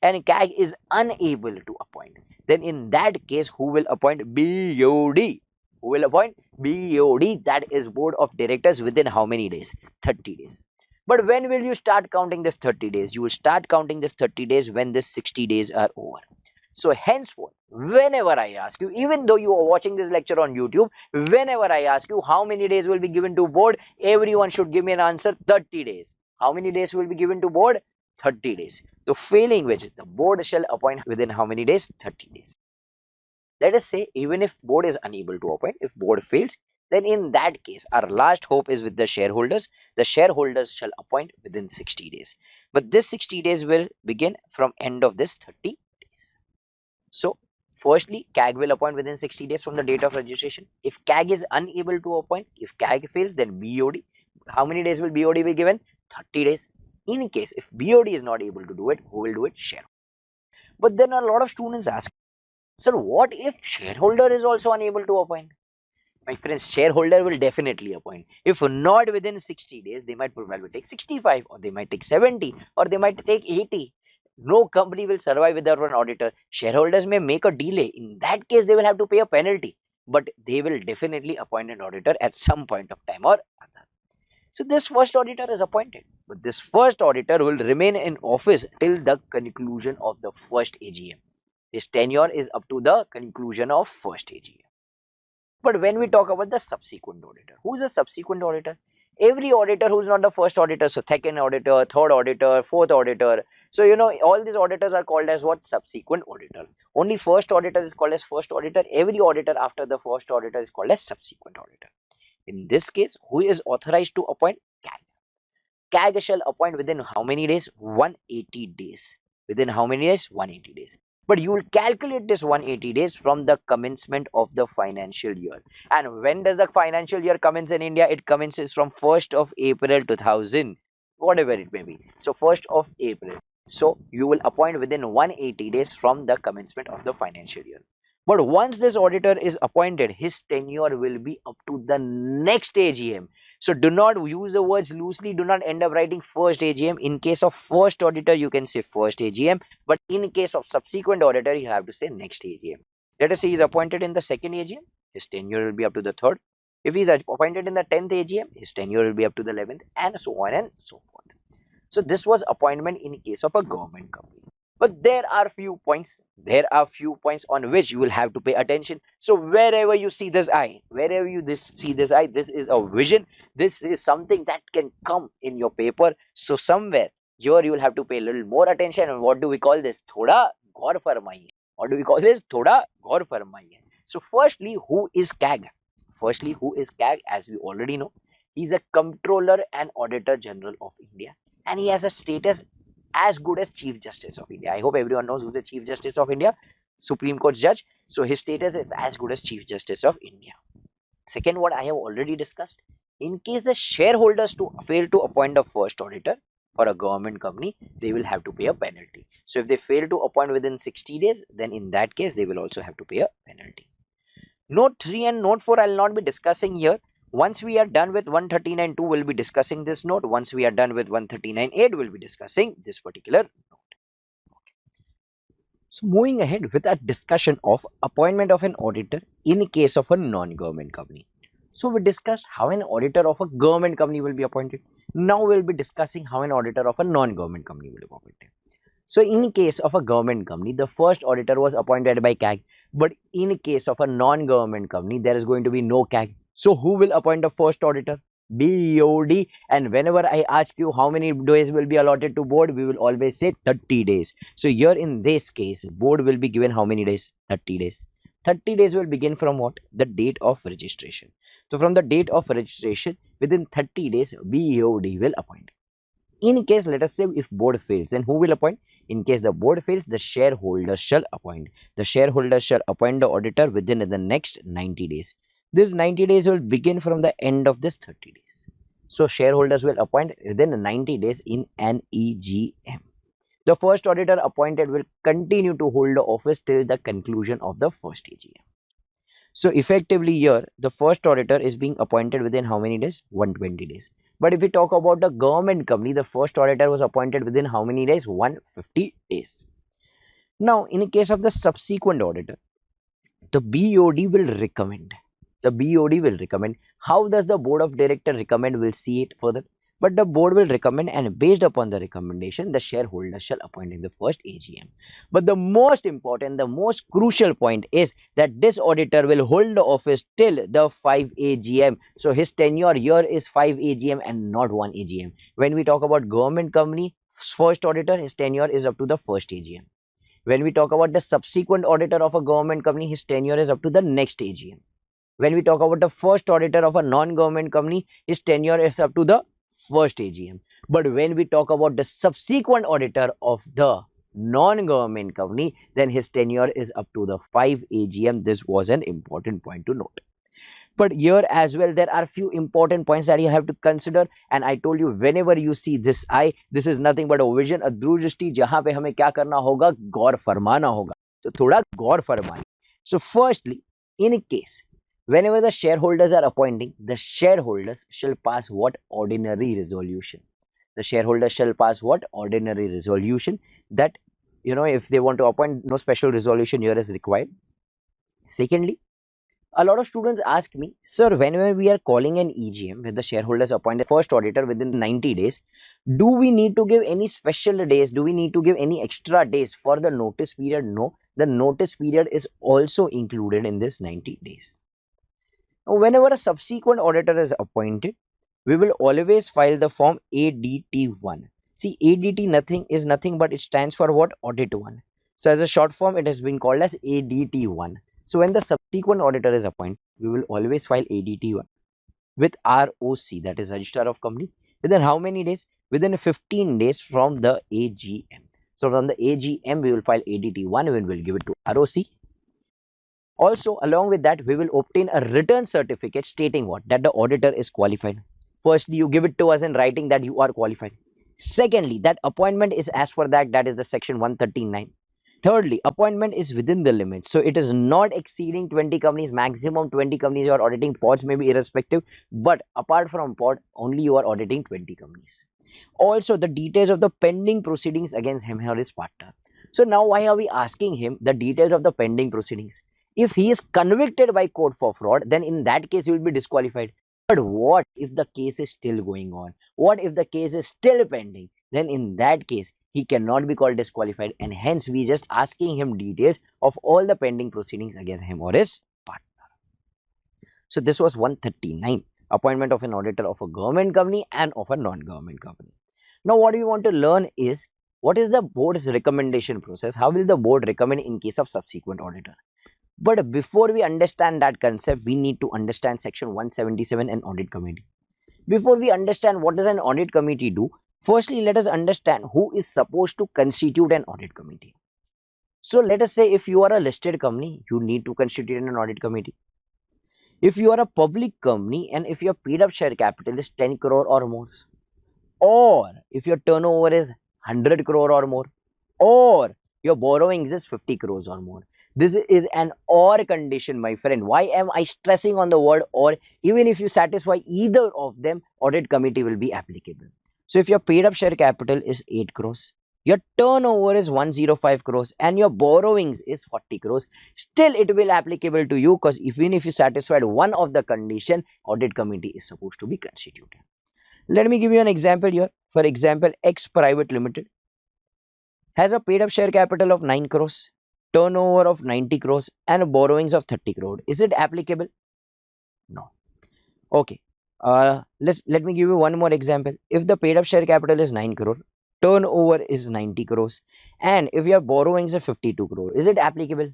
and CAG is unable to appoint, then in that case, who will appoint? BOD. Who will appoint? BOD, that is Board of Directors, within how many days? 30 days. But when will you start counting this 30 days? You will start counting this 30 days when this 60 days are over. So henceforth, whenever I ask you, even though you are watching this lecture on YouTube, whenever I ask you how many days will be given to board, everyone should give me an answer: 30 days. How many days will be given to board? 30 days. So failing which, the board shall appoint within how many days? 30 days. Let us say even if board is unable to appoint, if board fails, then in that case our last hope is with the shareholders. The shareholders shall appoint within 60 days. But this 60 days will begin from end of this 30 days. So firstly, CAG will appoint within 60 days from the date of registration. If CAG is unable to appoint, if CAG fails, then BOD. How many days will BOD be given? 30 days. In case if BOD is not able to do it, who will do it? Shareholder. But then a lot of students ask, sir, what if shareholder is also unable to appoint? My friends, shareholder will definitely appoint. If not within 60 days, they might probably take 65, or they might take 70, or they might take 80. No company will survive without an auditor. Shareholders may make a delay. In that case, they will have to pay a penalty. But they will definitely appoint an auditor at some point of time or other. So this first auditor is appointed. But this first auditor will remain in office till the conclusion of the first AGM. His tenure is up to the conclusion of first AGM. But when we talk about the subsequent auditor, who is a subsequent auditor? Every auditor who is not the first auditor, so second auditor, third auditor, fourth auditor. So, all these auditors are called as what? Subsequent auditor. Only first auditor is called as first auditor. Every auditor after the first auditor is called as subsequent auditor. In this case, who is authorized to appoint? CAG. CAG shall appoint within how many days? 180 days. Within how many days? 180 days. But you will calculate this 180 days from the commencement of the financial year. And when does the financial year commence in India? It commences from 1st of April 2000, whatever it may be. So 1st of April. So you will appoint within 180 days from the commencement of the financial year. But once this auditor is appointed, his tenure will be up to the next AGM. So do not use the words loosely. Do not end up writing first AGM. In case of first auditor, you can say first AGM. But in case of subsequent auditor, you have to say next AGM. Let us say he is appointed in the second AGM. His tenure will be up to the third. If he is appointed in the 10th AGM, his tenure will be up to the 11th, and so on and so forth. So this was appointment in case of a government company. But there are few points on which you will have to pay attention. So wherever you see this eye, this is a vision. This is something that can come in your paper. So somewhere here you will have to pay a little more attention. And what do we call this? Thoda gaur farmaiye. What do we call this? थोड़ा गौर फरमाइए. So firstly, who is CAG? As we already know, he's a Comptroller and Auditor General of India, and he has a status as good as Chief Justice of India. I hope everyone knows who's the Chief Justice of India, Supreme Court judge. So his status is as good as Chief Justice of India. Second, what I have already discussed, in case the shareholders fail to appoint a first auditor for a government company, they will have to pay a penalty. So if they fail to appoint within 60 days, then in that case, they will also have to pay a penalty. Note 3 and Note 4 I will not be discussing here. Once we are done with 139.2, we will be discussing this note. Once we are done with 139.8, we will be discussing this particular note. So moving ahead with our discussion of appointment of an auditor in case of a non-government company. So we discussed how an auditor of a government company will be appointed. Now we will be discussing how an auditor of a non-government company will be appointed. So in case of a government company, the first auditor was appointed by CAG. But in case of a non-government company, there is going to be no CAG. So who will appoint the first auditor? BOD. And whenever I ask you how many days will be allotted to board, we will always say 30 days. So here in this case, board will be given how many days? 30 days. 30 days will begin from what? The date of registration. So from the date of registration, within 30 days, BOD will appoint. In case, let us say, if board fails, then who will appoint? In case the board fails, the shareholders shall appoint. The shareholders shall appoint the auditor within the next 90 days. This 90 days will begin from the end of this 30 days. So shareholders will appoint within 90 days in an EGM. The first auditor appointed will continue to hold the office till the conclusion of the first EGM. So effectively here, the first auditor is being appointed within how many days? 120 days. But if we talk about the government company, the first auditor was appointed within how many days? 150 days. Now, in the case of the subsequent auditor, the BOD will recommend. The BOD will recommend. How does the board of directors recommend? We'll see it further. But the board will recommend, and based upon the recommendation, the shareholders shall appoint in the first AGM. But the most important, the most crucial point is that this auditor will hold the office till the 5 AGM. So his tenure here is 5 AGM and not 1 AGM. When we talk about government company, first auditor, his tenure is up to the first AGM. When we talk about the subsequent auditor of a government company, his tenure is up to the next AGM. When we talk about the first auditor of a non-government company, his tenure is up to the first AGM. But when we talk about the subsequent auditor of the non-government company, then his tenure is up to the 5 AGM. This was an important point to note. But here as well, there are few important points that you have to consider. And I told you, whenever you see this eye, this is nothing but a vision, a दूरदृष्टि, जहाँ पे हमें क्या करना होगा? गौर फरमाना होगा. So थोड़ा गौर फरमाइए. So firstly, in case, whenever the shareholders are appointing, the shareholders shall pass what? Ordinary resolution. The shareholders shall pass what? Ordinary resolution. That, if they want to appoint, no special resolution here is required. Secondly, a lot of students ask me, sir, whenever we are calling an EGM with the shareholders appoint the first auditor within 90 days, do we need to give any special days? Do we need to give any extra days for the notice period? No, the notice period is also included in this 90 days. Now, whenever a subsequent auditor is appointed, we will always file the form ADT1. See, ADT is nothing but it stands for what? Audit 1. So as a short form, it has been called as ADT1. So when the subsequent auditor is appointed, we will always file ADT1 with ROC, that is Registrar of Company. Within how many days? Within 15 days from the AGM. So from the AGM, we will file ADT1 and we will give it to ROC. Also, along with that, we will obtain a written certificate stating what? That the auditor is qualified. Firstly, you give it to us in writing that you are qualified. Secondly, that appointment is as per that is the section 139. Thirdly, appointment is within the limit. So it is not exceeding 20 companies, maximum 20 companies you are auditing. Pods may be irrespective, but apart from pod, only you are auditing 20 companies. Also, the details of the pending proceedings against him or his partner. So now why are we asking him the details of the pending proceedings? If he is convicted by court for fraud, then in that case he will be disqualified. But what if the case is still going on? What if the case is still pending? Then in that case, he cannot be called disqualified, and hence we just asking him details of all the pending proceedings against him or his partner. So this was 139, appointment of an auditor of a government company and of a non-government company. Now what we want to learn is What is the board's recommendation process? How will the board recommend in case of subsequent auditor? But before we understand that concept, we need to understand section 177 and audit committee. Before we understand what does an audit committee do, firstly let us understand who is supposed to constitute an audit committee. So let us say if you are a listed company, you need to constitute an audit committee. If you are a public company and if your paid up share capital is 10 crore or more, or if your turnover is 100 crore or more, or your borrowings is 50 crores or more. This is an or condition, my friend. Why am I stressing on the word or? Even if you satisfy either of them, audit committee will be applicable. So if your paid up share capital is 8 crores, your turnover is 105 crores and your borrowings is 40 crores, still it will applicable to you, because even if you satisfied one of the condition, audit committee is supposed to be constituted. Let me give you an example here. For example, X Private Limited has a paid up share capital of 9 crores, turnover of 90 crores and borrowings of 30 crore. Is it applicable? No. Okay. Let me give you one more example. If the paid up share capital is 9 crore, turnover is 90 crores and if your borrowings are 52 crore, is it applicable?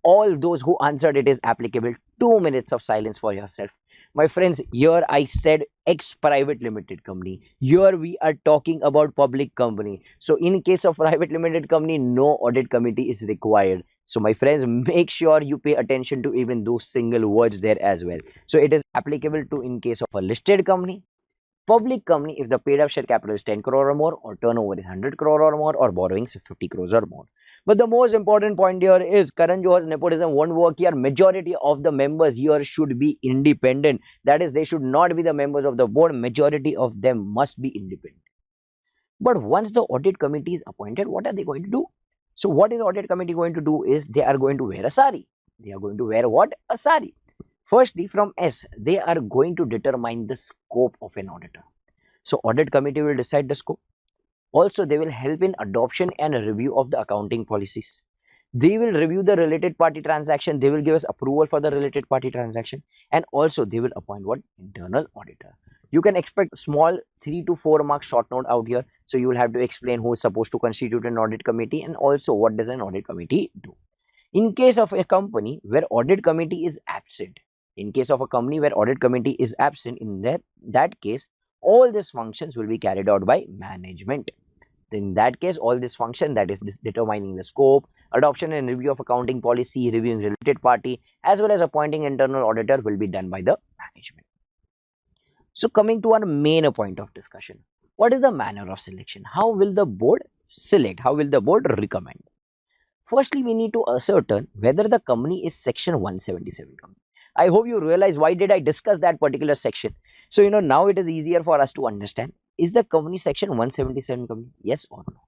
All those who answered it is applicable. 2 minutes of silence for yourself. My friends, here I said X Private Limited company. Here we are talking about public company. So in case of private limited company, no audit committee is required. So my friends, make sure you pay attention to even those single words there as well. So it is applicable to in case of a listed company, public company if the paid up share capital is 10 crore or more, or turnover is 100 crore or more, or borrowings 50 crores or more. But the most important point here is Karan Johar's nepotism won't work here. Majority of the members here should be independent. That is, they should not be the members of the board. Majority of them must be independent. But once the audit committee is appointed, what are they going to do? So what is audit committee going to do is they are going to wear a sari. They are going to wear what? A sari. Firstly, from S, they are going to determine the scope of an auditor. So audit committee will decide the scope. Also, they will help in adoption and review of the accounting policies. They will review the related party transaction. They will give us approval for the related party transaction. And also, they will appoint what? Internal auditor. You can expect small 3 to 4 mark short note out here. So you will have to explain who is supposed to constitute an audit committee and also what does an audit committee do. In case of a company where audit committee is absent, in that case, all these functions will be carried out by management. In that case, all this function, that is determining the scope, adoption and review of accounting policy, reviewing related party, as well as appointing internal auditor will be done by the management. So coming to our main point of discussion, what is the manner of selection? How will the board select? How will the board recommend? Firstly, we need to ascertain whether the company is section 177 company. I hope you realize why did I discuss that particular section. So, now it is easier for us to understand. Is the company section 177 company? Yes or no?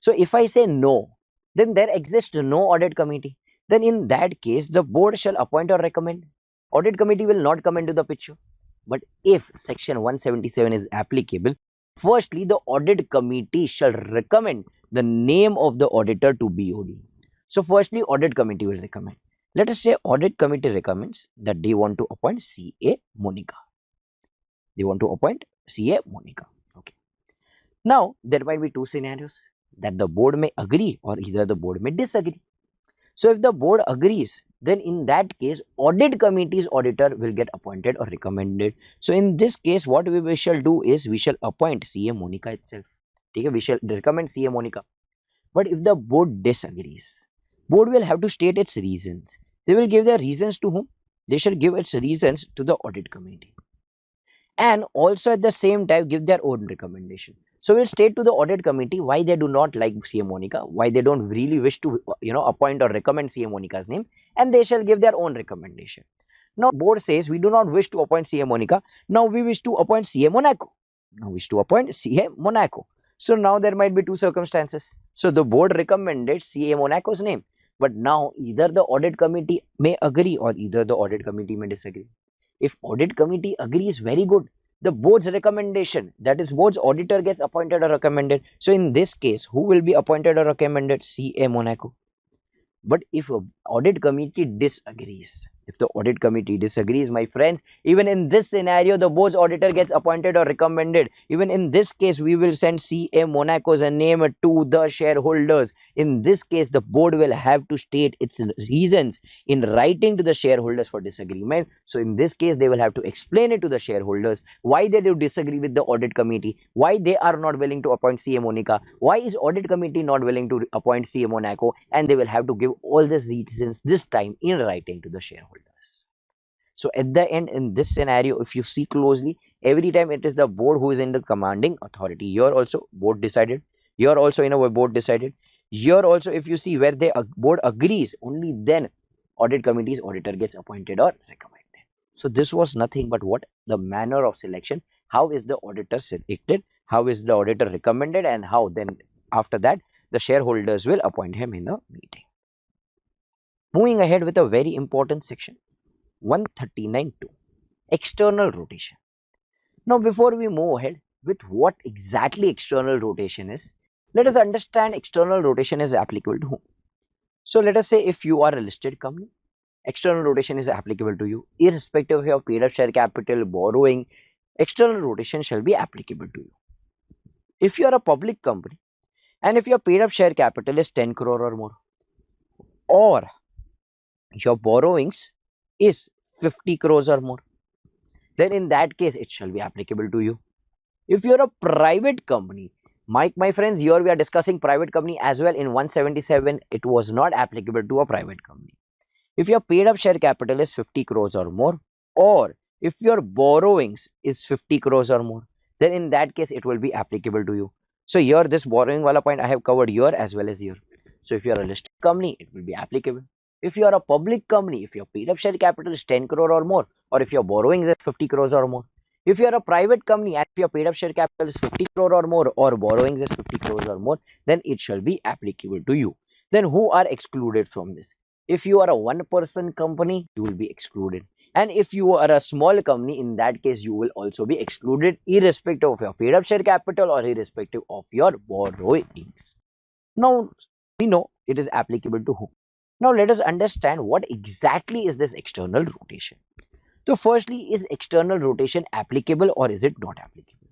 So, if I say no, then there exists no audit committee. Then in that case, the board shall appoint or recommend. Audit committee will not come into the picture. But if section 177 is applicable, firstly, the audit committee shall recommend the name of the auditor to BOD. So, firstly, audit committee will recommend. Let us say audit committee recommends that they want to appoint CA Monica. They want to appoint CA Monica. Okay. Now, there might be two scenarios that the board may agree or either the board may disagree. So, if the board agrees, then in that case, audit committee's auditor will get appointed or recommended. So, in this case, what we shall do is we shall appoint CA Monica itself. Okay, we shall recommend CA Monica. But if the board disagrees, board will have to state its reasons. They will give their reasons to whom? They shall give its reasons to the audit committee. And also at the same time give their own recommendation. So we'll state to the audit committee why they do not like CA Monica, why they don't really wish to appoint or recommend CA Monica's name, and they shall give their own recommendation. Now board says we do not wish to appoint CA Monica, now we wish to appoint CA Monaco. So now there might be two circumstances. So the board recommended CA Monaco's name, but now either the audit committee may agree or either the audit committee may disagree. If audit committee agrees, very good. The board's recommendation, that is board's auditor gets appointed or recommended. So in this case, who will be appointed or recommended? CA Monaco. But if audit committee disagrees, If the audit committee disagrees, my friends, even in this scenario, the board's auditor gets appointed or recommended. Even in this case, we will send CA Monaco's name to the shareholders. In this case, the board will have to state its reasons in writing to the shareholders for disagreement. So in this case, they will have to explain it to the shareholders why they do disagree with the audit committee, why they are not willing to appoint CA Monica, why is audit committee not willing to appoint CA Monaco, and they will have to give all these reasons this time in writing to the shareholders. So at the end, in this scenario, if you see closely, every time it is the board who is in the commanding authority. Here also board decided, here also in a way board decided, here also if you see where the board agrees, only then audit committee's auditor gets appointed or recommended. So this was nothing but what? The manner of selection. How is the auditor selected? How is the auditor recommended? And how then after that the shareholders will appoint him in the meeting. Moving ahead with a very important section, 139.2, external rotation. Now before we move ahead with what exactly external rotation is, let us understand external rotation is applicable to whom. So let us say if you are a listed company, external rotation is applicable to you irrespective of your paid up share capital, borrowing. External rotation shall be applicable to you. If you are a public company and if your paid up share capital is 10 crore or more, or your borrowings is 50 crores or more, then in that case it shall be applicable to you. If you are a private company, my friends, here we are discussing private company as well. In 177 it was not applicable to a private company. If your paid up share capital is 50 crores or more, or if your borrowings is 50 crores or more, then in that case it will be applicable to you. So here this borrowing wala point I have covered here as well as here. So if you are a listed company, it will be applicable. If you are a public company, if your paid up share capital is 10 crore or more, or if your borrowings is 50 crores or more. If you are a private company and if your paid up share capital is 50 crore or more, or borrowings is 50 crores or more, then it shall be applicable to you. Then who are excluded from this? If you are a one-person company, you will be excluded. And if you are a small company, in that case, you will also be excluded irrespective of your paid up share capital or irrespective of your borrowings. Now, we know it is applicable to whom. Now, let us understand what exactly is this external rotation. So, firstly, is external rotation applicable or is it not applicable?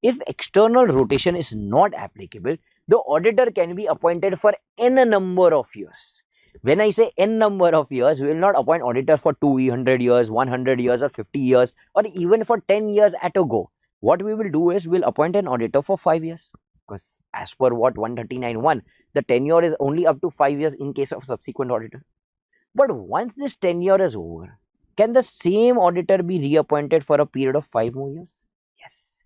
If external rotation is not applicable, the auditor can be appointed for n number of years. When I say n number of years, we will not appoint auditor for 200 years, 100 years or 50 years or even for 10 years at a go. What we will do is we will appoint an auditor for 5 years. Because as per what 139.1, the tenure is only up to 5 years in case of subsequent auditor. But once this tenure is over, can the same auditor be reappointed for a period of 5 more years? Yes.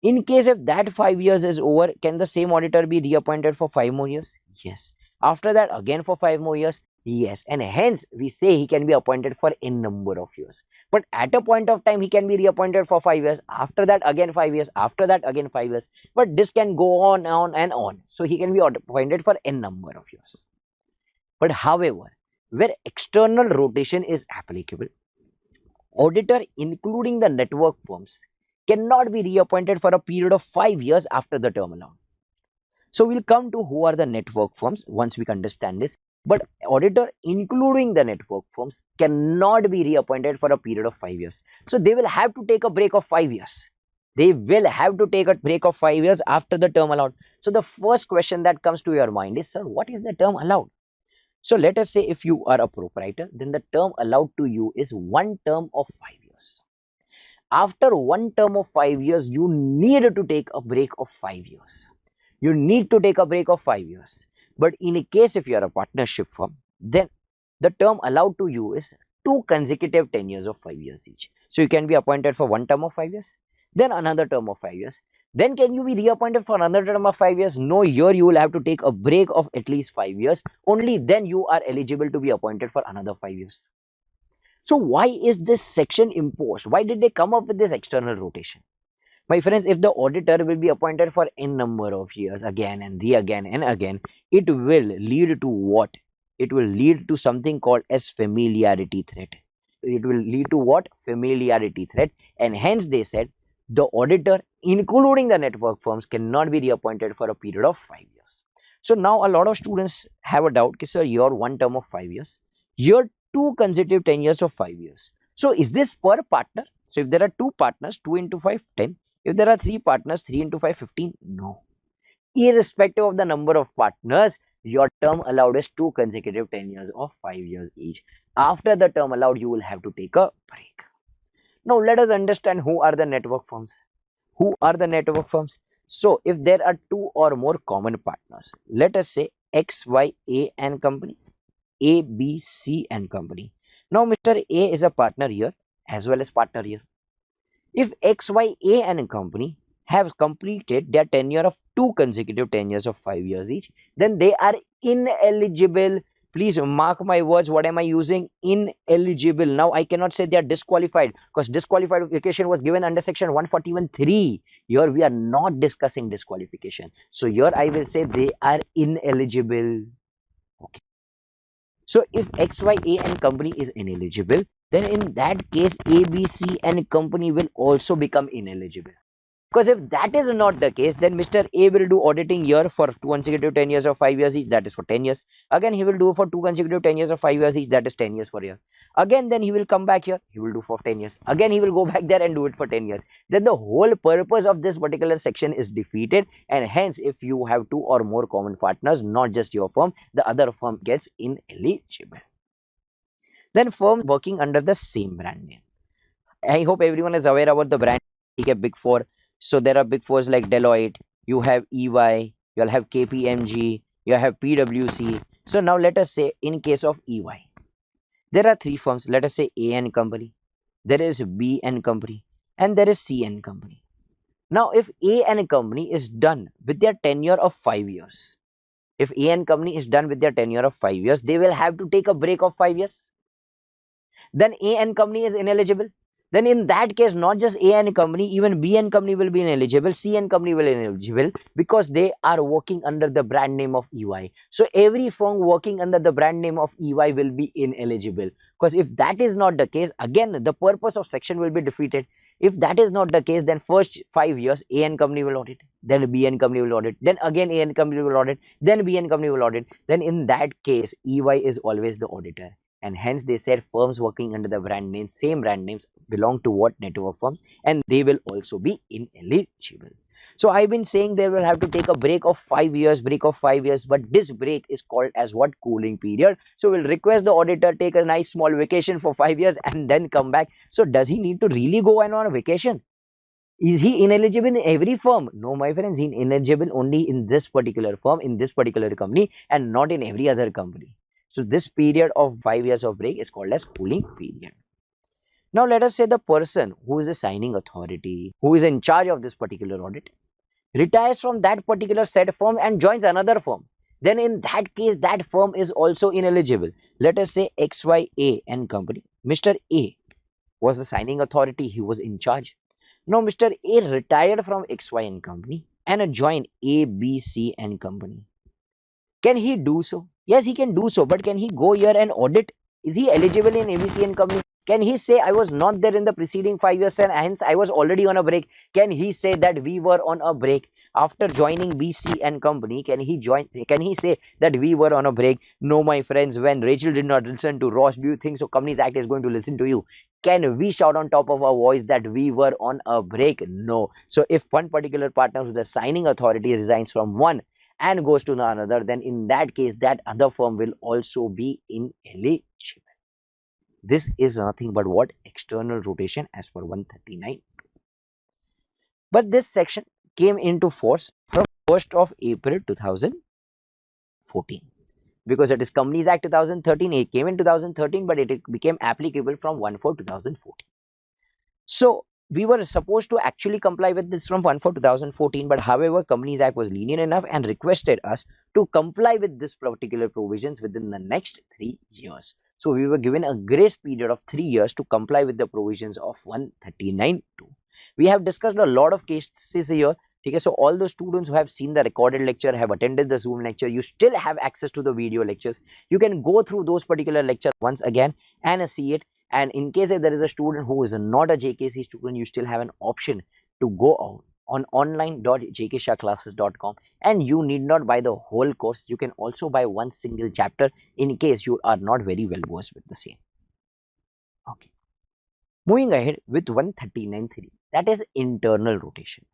In case if that 5 years is over, can the same auditor be reappointed for 5 more years? Yes. After that again for 5 more years? Yes. And hence we say he can be appointed for n number of years. But at a point of time he can be reappointed for 5 years. After that again 5 years. After that again 5 years. But this can go on and on. So he can be appointed for n number of years. But however, where external rotation is applicable, auditor including the network firms cannot be reappointed for a period of 5 years after the term allowed. So we'll come to who are the network firms once we understand this. But auditor including the network firms cannot be reappointed for a period of 5 years. So they will have to take a break of 5 years. They will have to take a break of 5 years after the term allowed. So the first question that comes to your mind is, sir, what is the term allowed? So let us say if you are a proprietor, then the term allowed to you is one term of 5 years. After one term of 5 years, you need to take a break of 5 years. You need to take a break of 5 years. But in a case if you are a partnership firm, then the term allowed to you is 2 consecutive tenures of 5 years each. So you can be appointed for one term of 5 years, then another term of 5 years. Then can you be reappointed for another term of 5 years? No, here you will have to take a break of at least 5 years. Only then you are eligible to be appointed for another 5 years. So why is this section imposed? Why did they come up with this external rotation? My friends, if the auditor will be appointed for n number of years again and again and again, it will lead to what? It will lead to something called as familiarity threat. It will lead to what? Familiarity threat. And hence they said the auditor, including the network firms, cannot be reappointed for a period of 5 years. So now a lot of students have a doubt, sir, your one term of 5 years, your 2 consecutive tenures of 5 years. So is this per partner? So if there are 2 partners, 2 into 5, 10. If there are 3 partners, 3 into 5, 15. No. Irrespective of the number of partners, your term allowed is 2 consecutive tenures of 5 years each. After the term allowed, you will have to take a break. Now let us understand who are the network firms. Who are the network firms? So if there are 2 or more common partners, let us say XYA and company, ABC and company. Now Mr. A is a partner here as well as partner here. If XYA and company have completed their tenure of 2 consecutive tenures of 5 years each, then they are ineligible. Please mark my words. What am I using? Ineligible. Now I cannot say they are disqualified, because disqualification was given under section 141(3). Here we are not discussing disqualification. So here I will say they are ineligible. Okay. So if XYA and company is ineligible, then in that case ABC and company will also become ineligible. Because if that is not the case, then Mr. A will do auditing here for 2 consecutive 10 years of 5 years each, that is for 10 years. Again, he will do for 2 consecutive 10 years of 5 years each, that is 10 years for year. Again, then he will come back here, he will do for 10 years. Again, he will go back there and do it for 10 years. Then the whole purpose of this particular section is defeated, and hence if you have 2 or more common partners, not just your firm, the other firm gets ineligible. Then firms working under the same brand name. I hope everyone is aware about the brand. Okay, Big Four. So there are Big Fours like Deloitte, you have EY, you'll have KPMG, you have PwC. So now let us say in case of EY, there are 3 firms. Let us say A and company, there is B and company, and there is C and company. Now if A and company is done with their tenure of 5 years, if A and company is done with their tenure of 5 years, they will have to take a break of 5 years. Then A and company is ineligible. Then in that case, not just A and company, even B and company will be ineligible, C and company will be ineligible, because they are working under the brand name of EY. So every firm working under the brand name of EY will be ineligible. Because if that is not the case, again the purpose of section will be defeated. If that is not the case, then first 5 years A and company will audit, then B and company will audit, then again A and company will audit, then B and company will audit. Then in that case, EY is always the auditor. And hence they said firms working under the brand name, same brand names, belong to what network firms, and they will also be ineligible. So I've been saying they will have to take a break of 5 years, but this break is called as what? Cooling period. So we'll request the auditor take a nice small vacation for 5 years and then come back. So does he need to really go on a vacation? Is he ineligible in every firm? No, my friends, he's ineligible only in this particular firm, in this particular company, and not in every other company. So this period of 5 years of break is called as cooling period. Now let us say the person who is the signing authority, who is in charge of this particular audit, retires from that particular said firm and joins another firm. Then in that case, that firm is also ineligible. Let us say XYA and company. Mr. A was the signing authority, he was in charge. Now Mr. A retired from XY and company and joined ABC and company. Can he do so? Yes, he can do so, but can he go here and audit? Is he eligible in ABC and company? Can he say I was not there in the preceding 5 years and hence I was already on a break? Can he say that we were on a break after joining BC and company? Can he say that we were on a break? No, my friends, when Rachel did not listen to Ross, do you think so Companies Act is going to listen to you? Can we shout on top of our voice that we were on a break? No. So if one particular partner who is the signing authority resigns from one and goes to another, then in that case that other firm will also be ineligible. This is nothing but what? External rotation as per 139. But this section came into force from 1st of April 2014, because it is Companies Act 2013. It came in 2013, but it became applicable from 1/4/2014. So we were supposed to actually comply with this from 1/4/2014, but however, Companies Act was lenient enough and requested us to comply with this particular provisions within the next 3 years. So we were given a grace period of 3 years to comply with the provisions of 139(2). We have discussed a lot of cases here. Okay, so all those students who have seen the recorded lecture, have attended the Zoom lecture, you still have access to the video lectures. You can go through those particular lectures once again and see it. And in case if there is a student who is not a JKC student, you still have an option to go out on online.jkshahclasses.com, and you need not buy the whole course. You can also buy one single chapter in case you are not very well versed with the same. Okay. Moving ahead with 139.3, that is internal rotation.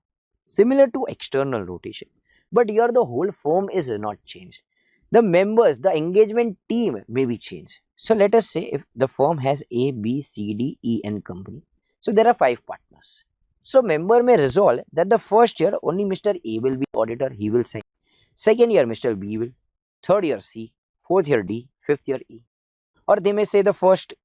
Similar to external rotation, but here the whole firm is not changed. The members, the engagement team may be changed. So let us say if the firm has A, B, C, D, E and company. So there are 5 partners. So member may resolve that the first year only Mr. A will be auditor, he will sign. Second year Mr. B will, third year C, fourth year D, fifth year E. Or they may say the first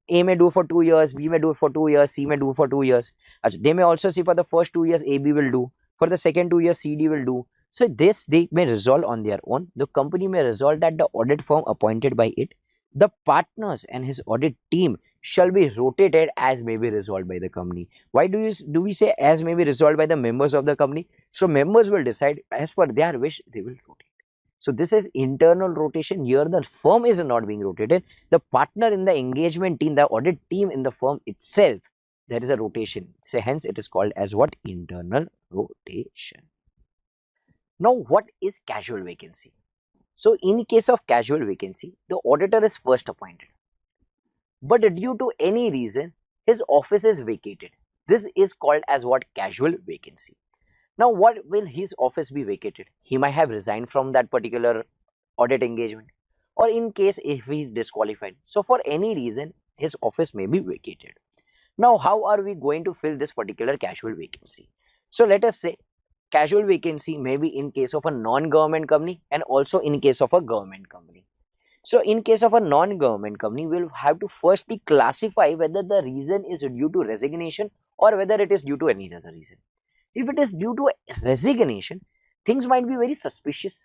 A may do for 2 years, B may do for 2 years, C may do for 2 years. They may also see for the first 2 years AB will do, for the second 2 years CD will do. So this they may resolve on their own. The company may resolve that the audit firm appointed by it, the partners and his audit team shall be rotated as may be resolved by the company. Why do we say as may be resolved by the members of the company? So members will decide as per their wish, they will rotate. So this is internal rotation. Here the firm is not being rotated. The partner in the engagement team, the audit team in the firm itself, there is a rotation. So hence it is called as what? Internal rotation. Now what is casual vacancy? So in case of casual vacancy, the auditor is first appointed, but due to any reason his office is vacated. This is called as what? Casual vacancy. Now what will his office be vacated? He might have resigned from that particular audit engagement, or in case if he is disqualified. So for any reason his office may be vacated. Now how are we going to fill this particular casual vacancy? So let us say casual vacancy may be in case of a non-government company and also in case of a government company. So in case of a non-government company, we will have to firstly classify whether the reason is due to resignation or whether it is due to any other reason. If it is due to resignation, things might be very suspicious.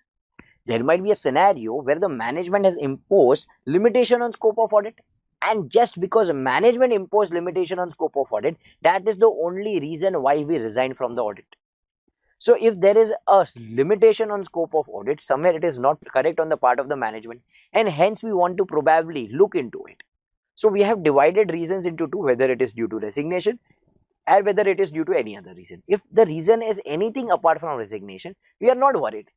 There might be a scenario where the management has imposed limitation on scope of audit, and just because management imposed limitation on scope of audit, that is the only reason why we resign from the audit. So if there is a limitation on scope of audit, somewhere it is not correct on the part of the management, and hence we want to probably look into it. So we have divided reasons into two, whether it is due to resignation and whether it is due to any other reason. If the reason is anything apart from resignation, we are not worried.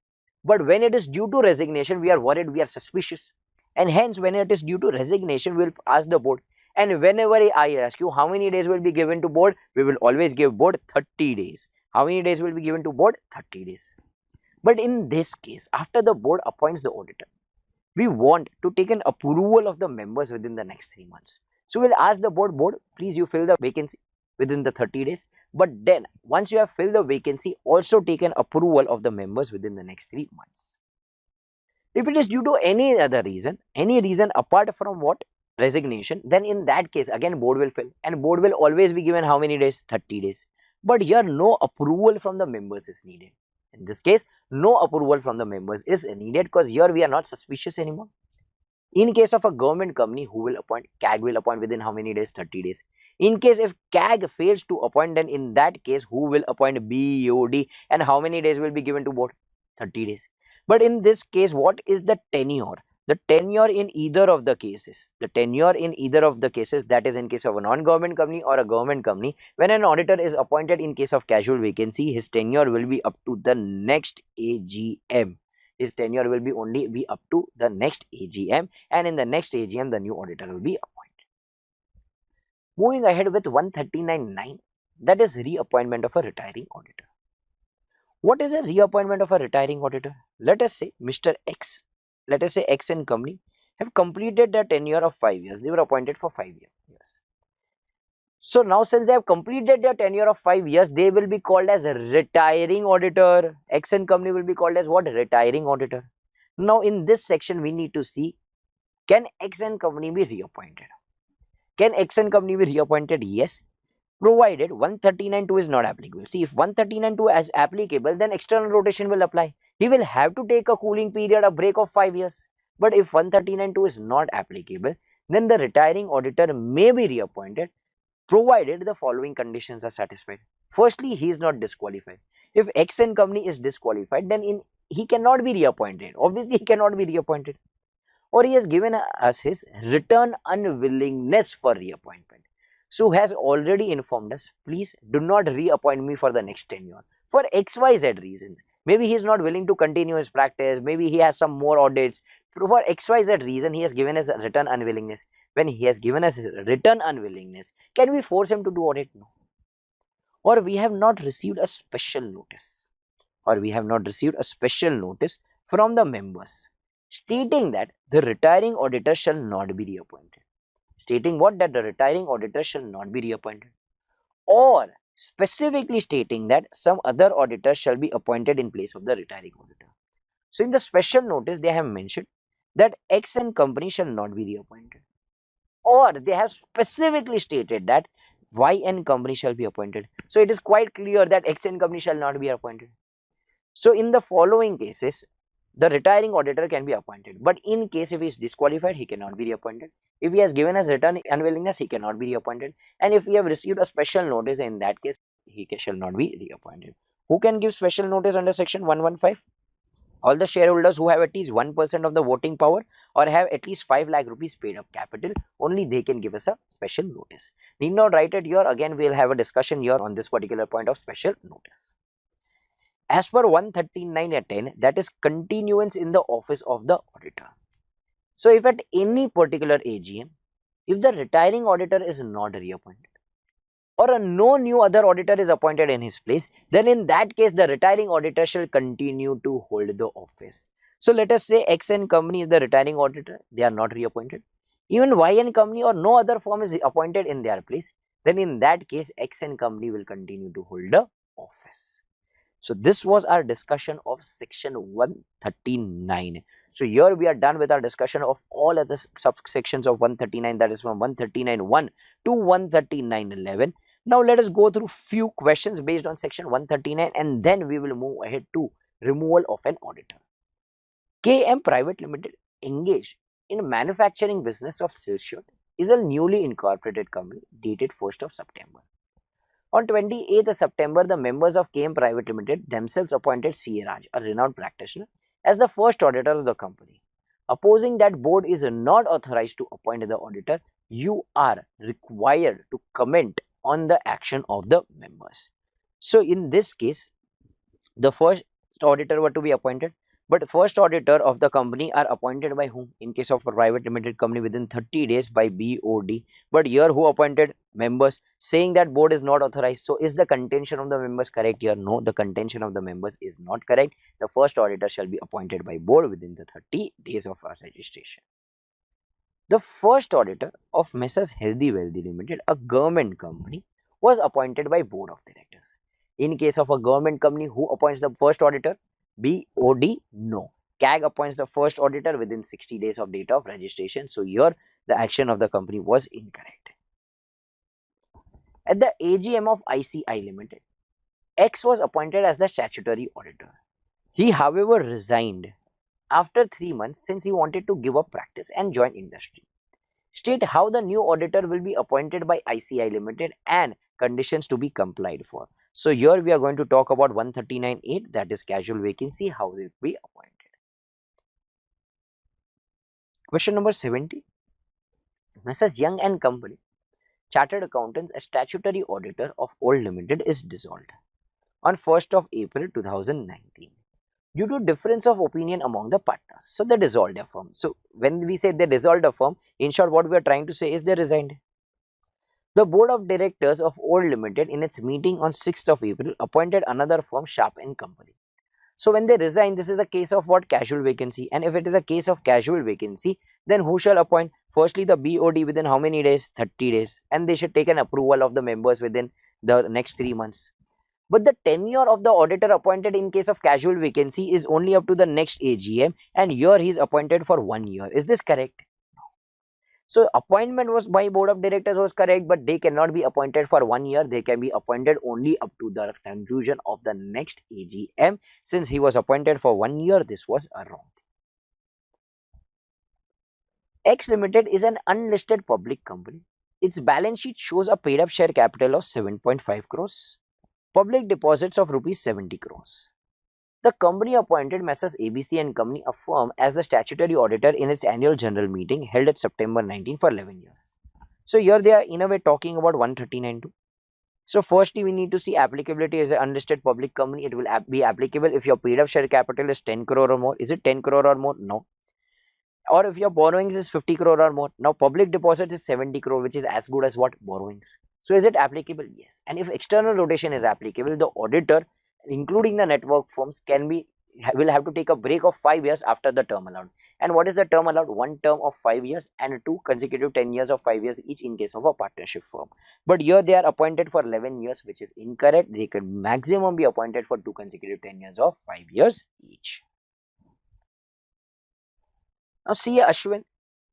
But when it is due to resignation, we are worried, we are suspicious. And hence when it is due to resignation, we will ask the board. And whenever I ask you how many days will be given to board, we will always give board 30 days. How many days will be given to board? 30 days. But in this case, after the board appoints the auditor, we want to take an approval of the members within the next 3 months. So we'll ask the board, please you fill the vacancy within the 30 days. But then once you have filled the vacancy, also take an approval of the members within the next 3 months. If it is due to any other reason, any reason apart from what? Resignation, then in that case again board will fill, and board will always be given how many days? 30 days. But here no approval from the members is needed. In this case, no approval from the members is needed because here we are not suspicious anymore. In case of a government company, who will appoint? CAG will appoint within how many days? 30 days. In case if CAG fails to appoint, then in that case, who will appoint? BOD, and how many days will be given to board? 30 days. But in this case, what is the tenure? The tenure in either of the cases, that is in case of a non-government company or a government company, when an auditor is appointed in case of casual vacancy, his tenure will be up to the next AGM. His tenure will be only be up to the next AGM, and in the next AGM, the new auditor will be appointed. Moving ahead with 139.9, that is reappointment of a retiring auditor. What is a reappointment of a retiring auditor? Let us say Mr. X, let us say X and company have completed their tenure of 5 years. They were appointed for 5 years. So now since they have completed their tenure of 5 years, they will be called as a retiring auditor. X and company will be called as what? Retiring auditor. Now in this section we need to see, can X and company be reappointed? Can X and company be reappointed? Yes, provided 139.2 is not applicable. See, if 139.2 is applicable, then external rotation will apply. He will have to take a cooling period, a break of 5 years. But if 139.2 is not applicable, then the retiring auditor may be reappointed, provided the following conditions are satisfied. Firstly, he is not disqualified. If X and company is disqualified, then he cannot be reappointed. Obviously, he cannot be reappointed. Or he has given us his return unwillingness for reappointment. So has already informed us, please do not reappoint me for the next tenure for XYZ reasons. Maybe he is not willing to continue his practice, maybe he has some more audits. For XYZ reason, he has given us a written unwillingness. When he has given us written unwillingness, can we force him to do audit? No. Or we have not received a special notice. Or we have not received a special notice from the members stating that the retiring auditor shall not be reappointed. Stating what? That the retiring auditor shall not be reappointed. Or specifically stating that some other auditor shall be appointed in place of the retiring auditor. So in the special notice, they have mentioned that X and company shall not be reappointed. Or they have specifically stated that Y and company shall be appointed. So it is quite clear that X and company shall not be appointed. So in the following cases, the retiring auditor can be appointed. But in case if he is disqualified, he cannot be reappointed. If he has given us written unwillingness, he cannot be reappointed. And if we have received a special notice, in that case, he shall not be reappointed. Who can give special notice under section 115? All the shareholders who have at least 1% of the voting power or have at least 5 lakh rupees paid up capital, only they can give us a special notice. Need not write it here. Again, we will have a discussion here on this particular point of special notice. As per 139(10), that is continuance in the office of the auditor. So if at any particular AGM, if the retiring auditor is not reappointed or no new other auditor is appointed in his place, then in that case the retiring auditor shall continue to hold the office. So let us say X and company is the retiring auditor, they are not reappointed. Even Y and company or no other firm is appointed in their place, then in that case X and company will continue to hold the office. So this was our discussion of section 139. So here we are done with our discussion of all other subsections of 139, that is from 139.1 to 139.11. Now let us go through few questions based on section 139 and then we will move ahead to removal of an auditor. KM Private Limited, engaged in manufacturing business of silk shirt, is a newly incorporated company dated 1st of September. On 28th September, the members of KM Private Limited themselves appointed C.A. Raj, a renowned practitioner, as the first auditor of the company. Opposing that board is not authorized to appoint the auditor, you are required to comment on the action of the members. So in this case, the first auditor were to be appointed, but first auditor of the company are appointed by whom? In case of a private limited company, within 30 days by BOD. But here who appointed? Members, saying that board is not authorized. So is the contention of the members correct here? No, the contention of the members is not correct. The first auditor shall be appointed by board within the 30 days of our registration. The first auditor of Messrs. Healthy Wealthy Limited, a government company, was appointed by board of directors. In case of a government company, who appoints the first auditor? BOD? No. CAG appoints the first auditor within 60 days of date of registration. So here the action of the company was incorrect. At the AGM of ICI Limited, X was appointed as the statutory auditor. He, however, resigned after 3 months since he wanted to give up practice and join industry. State how the new auditor will be appointed by ICI Limited and conditions to be complied for. So here we are going to talk about 139.8, that is casual vacancy, how it will be appointed. Question number 70. Messrs. Young and Company, Chartered Accountants, a statutory auditor of Old Limited, is dissolved on 1st of April 2019 due to difference of opinion among the partners. So they dissolved their firm. So when we say they dissolved a firm, in short what we are trying to say is they resigned. The board of directors of Old Limited in its meeting on 6th of April appointed another firm, Sharp and Company. So when they resign, this is a case of what? Casual vacancy. And if it is a case of casual vacancy, then who shall appoint? Firstly, the BOD within how many days? 30 days. And they should take an approval of the members within the next 3 months. But the tenure of the auditor appointed in case of casual vacancy is only up to the next AGM, and here he is appointed for 1 year. Is this correct? So appointment was by board of directors was correct, but they cannot be appointed for 1 year. They can be appointed only up to the conclusion of the next AGM. Since he was appointed for 1 year, this was a wrong thing. X Limited is an unlisted public company. Its balance sheet shows a paid up share capital of 7.5 crores. Public deposits of rupees 70 crores. The company appointed Messrs. ABC and Company, a firm, as the statutory auditor in its annual general meeting held at September 19 for 11 years. So here they are in a way talking about 139(2). So firstly, we need to see applicability as an unlisted public company. It will be applicable if your paid up share capital is 10 crore or more. Is it 10 crore or more? No. Or if your borrowings is 50 crore or more. Now public deposits is 70 crore, which is as good as what? Borrowings. So is it applicable? Yes. And if external rotation is applicable, the auditor, including the network firms, will have to take a break of 5 years after the term allowed. And what is the term allowed? One term of 5 years and two consecutive 10 years of 5 years each in case of a partnership firm. But here they are appointed for 11 years, which is incorrect. They can maximum be appointed for two consecutive 10 years of 5 years each. Now C. Ashwin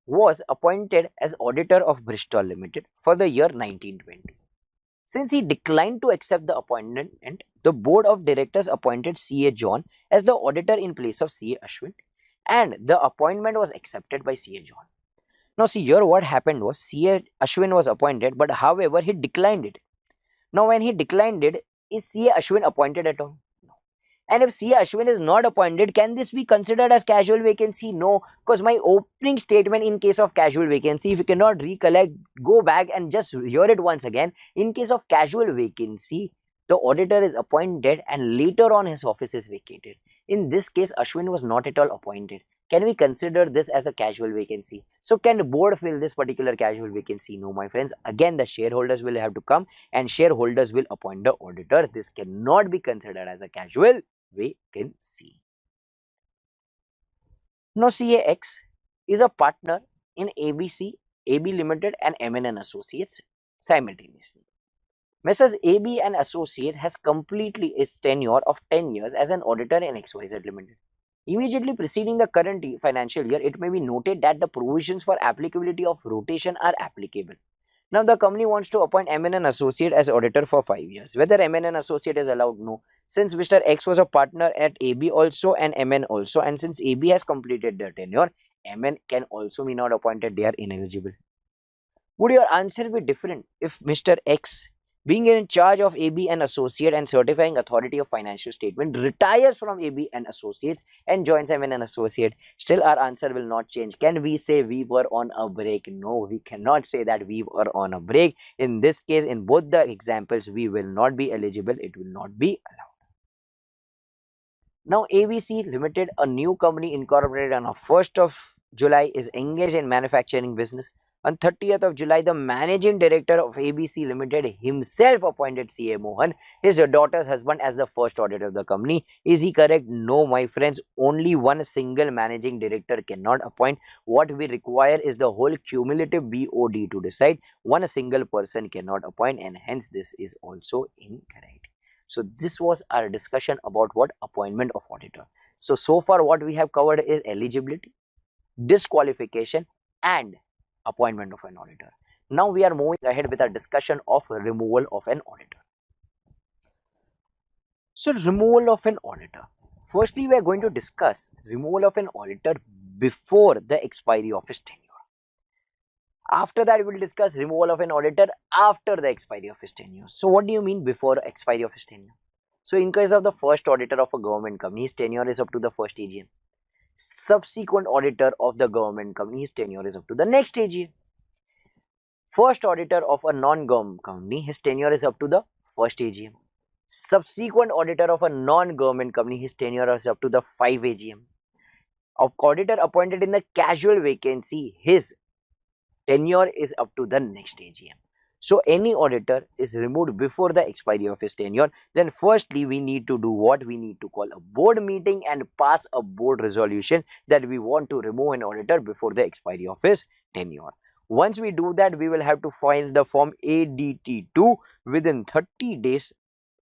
was appointed as auditor of Bristol Limited for the year 1920. Since he declined to accept the appointment, the board of directors appointed C.A. John as the auditor in place of C.A. Ashwin, and the appointment was accepted by C.A. John. Now see here what happened was C.A. Ashwin was appointed, but however he declined it. Now when he declined it, is C.A. Ashwin appointed at all? And if C. Ashwin is not appointed, can this be considered as casual vacancy? No, because my opening statement in case of casual vacancy, if you cannot recollect, go back and just hear it once again. In case of casual vacancy, the auditor is appointed and later on his office is vacated. In this case, Ashwin was not at all appointed. Can we consider this as a casual vacancy? So can the board fill this particular casual vacancy? No, my friends. Again, the shareholders will have to come and shareholders will appoint the auditor. This cannot be considered as a casual vacancy. Now CAX is a partner in ABC, AB Limited and MN Associates simultaneously. Messrs. AB and Associate has completely its tenure of 10 years as an auditor in XYZ Limited. Immediately preceding the current financial year, it may be noted that the provisions for applicability of rotation are applicable. Now the company wants to appoint MN Associate as auditor for 5 years. Whether MN Associate is allowed? No. Since Mr. X was a partner at AB also and MN also, and since AB has completed their tenure, MN can also be not appointed. They are ineligible. Would your answer be different if Mr. X, being in charge of AB and Associate and certifying authority of financial statement, retires from AB and Associates and joins MN and Associate? Still our answer will not change. Can we say we were on a break? No, we cannot say that we were on a break. In this case, in both the examples, we will not be eligible. It will not be allowed. Now ABC Limited, a new company incorporated on 1st of July, is engaged in manufacturing business. On 30th of July, the managing director of ABC Limited himself appointed C.A. Mohan, his daughter's husband, as the first auditor of the company. Is he correct? No, my friends. Only one single managing director cannot appoint. What we require is the whole cumulative BOD to decide. One single person cannot appoint, and hence this is also incorrect. So this was our discussion about what? Appointment of auditor. So far what we have covered is eligibility, disqualification and appointment of an auditor. Now we are moving ahead with our discussion of removal of an auditor. So removal of an auditor. Firstly, we are going to discuss removal of an auditor before the expiry of his tenure. After that, we will discuss removal of an auditor after the expiry of his tenure. So what do you mean before expiry of his tenure? So in case of the first auditor of a government company, his tenure is up to the first AGM. Subsequent auditor of the government company, his tenure is up to the next AGM. First auditor of a non-government company, his tenure is up to the first AGM. Subsequent auditor of a non-government company, his tenure is up to the 5 AGM. Of auditor appointed in the casual vacancy, his tenure is up to the next AGM. So any auditor is removed before the expiry of his tenure, then firstly we need to do what? We need to call a board meeting and pass a board resolution that we want to remove an auditor before the expiry of his tenure. Once we do that, we will have to file the form ADT2 within 30 days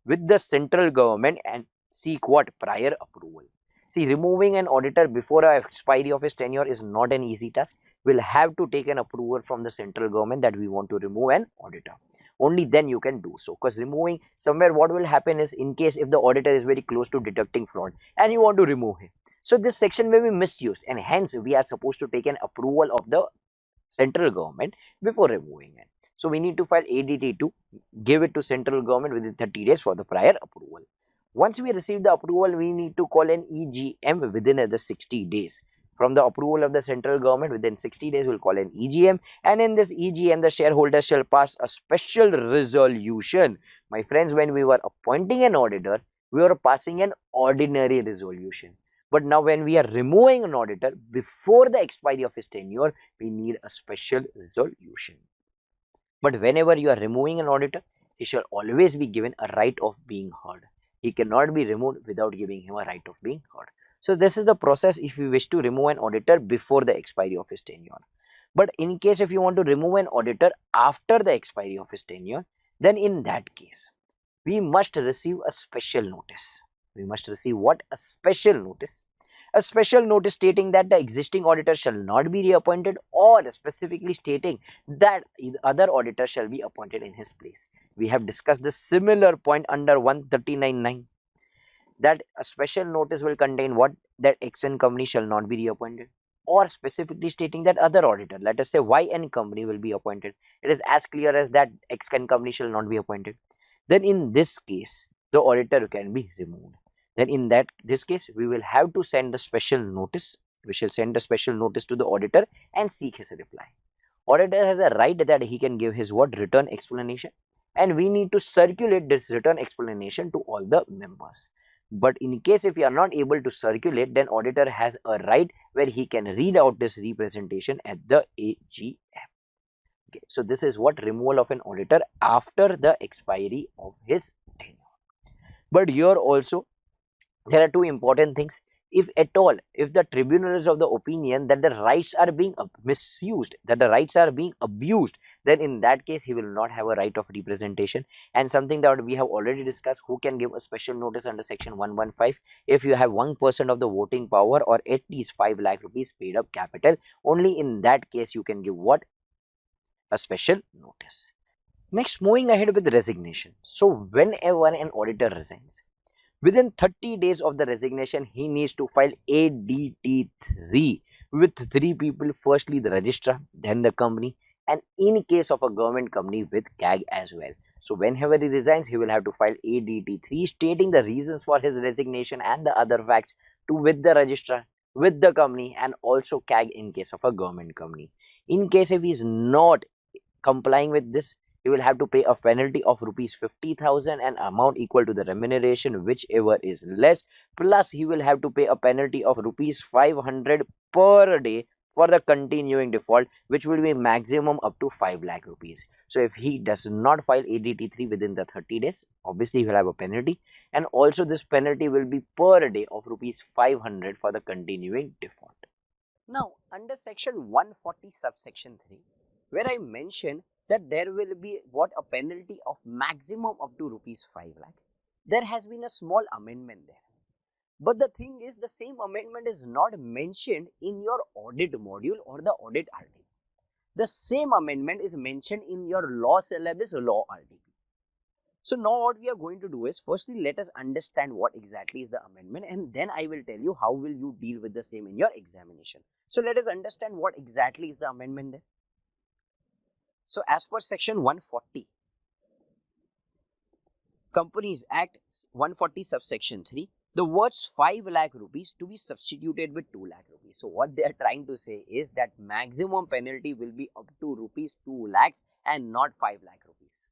with the central government and seek what? Prior approval. See, removing an auditor before the expiry of his tenure is not an easy task. We'll have to take an approval from the central government that we want to remove an auditor. Only then you can do so, because removing somewhere, what will happen is, in case if the auditor is very close to detecting fraud and you want to remove him, so this section may be misused, and hence we are supposed to take an approval of the central government before removing it. So we need to file ADT2, give it to central government within 30 days for the prior approval. Once we receive the approval, we need to call an EGM within the 60 days. From the approval of the central government, within 60 days, we'll call an EGM. And in this EGM, the shareholders shall pass a special resolution. My friends, when we were appointing an auditor, we were passing an ordinary resolution. But now when we are removing an auditor before the expiry of his tenure, we need a special resolution. But whenever you are removing an auditor, he shall always be given a right of being heard. He cannot be removed without giving him a right of being heard. So this is the process if you wish to remove an auditor before the expiry of his tenure. But in case if you want to remove an auditor after the expiry of his tenure, then in that case, we must receive a special notice. We must receive what? A special notice. A special notice stating that the existing auditor shall not be reappointed, or specifically stating that other auditor shall be appointed in his place. We have discussed this similar point under 139.9. That a special notice will contain what? That X and company shall not be reappointed, or specifically stating that other auditor, let us say Y and company, will be appointed. It is as clear as that X and company shall not be appointed. Then in this case, the auditor can be removed. Then in this case, we will have to send the special notice. We shall send a special notice to the auditor and seek his reply. Auditor has a right that he can give his what? Return explanation, and we need to circulate this return explanation to all the members. But in case if we are not able to circulate, then auditor has a right where he can read out this representation at the AGM. Okay, so this is what removal of an auditor after the expiry of his tenure. But here also there are two important things. If at all, if the tribunal is of the opinion that the rights are being misused, that the rights are being abused, then in that case he will not have a right of representation. And something that we have already discussed, who can give a special notice under section 115? If you have 1% of the voting power or at least 5 lakh rupees paid up capital, only in that case you can give what? A special notice. Next, moving ahead with resignation. So whenever an auditor resigns, within 30 days of the resignation, he needs to file ADT3 with 3 people. Firstly, the registrar, then the company, and in case of a government company, with CAG as well. So whenever he resigns, he will have to file ADT3 stating the reasons for his resignation and the other facts with the registrar, with the company, and also CAG in case of a government company. In case if he is not complying with this, he will have to pay a penalty of rupees 50,000, an amount equal to the remuneration whichever is less, plus he will have to pay a penalty of rupees 500 per day for the continuing default, which will be maximum up to 5 lakh rupees. So if he does not file ADT3 within the 30 days, obviously he will have a penalty, and also this penalty will be per day of rupees 500 for the continuing default. Now under section 140 subsection 3, where I mentioned that there will be what? A penalty of maximum up to rupees 5 lakh. There has been a small amendment there. But the thing is, the same amendment is not mentioned in your audit module or the audit RTP. The same amendment is mentioned in your law syllabus, law RTP. So now what we are going to do is, firstly let us understand what exactly is the amendment, and then I will tell you how will you deal with the same in your examination. So let us understand what exactly is the amendment there. So as per section 140, Companies Act 140 subsection 3, the words 5 lakh rupees to be substituted with 2 lakh rupees. So what they are trying to say is that maximum penalty will be up to rupees 2 lakhs and not 5 lakh rupees.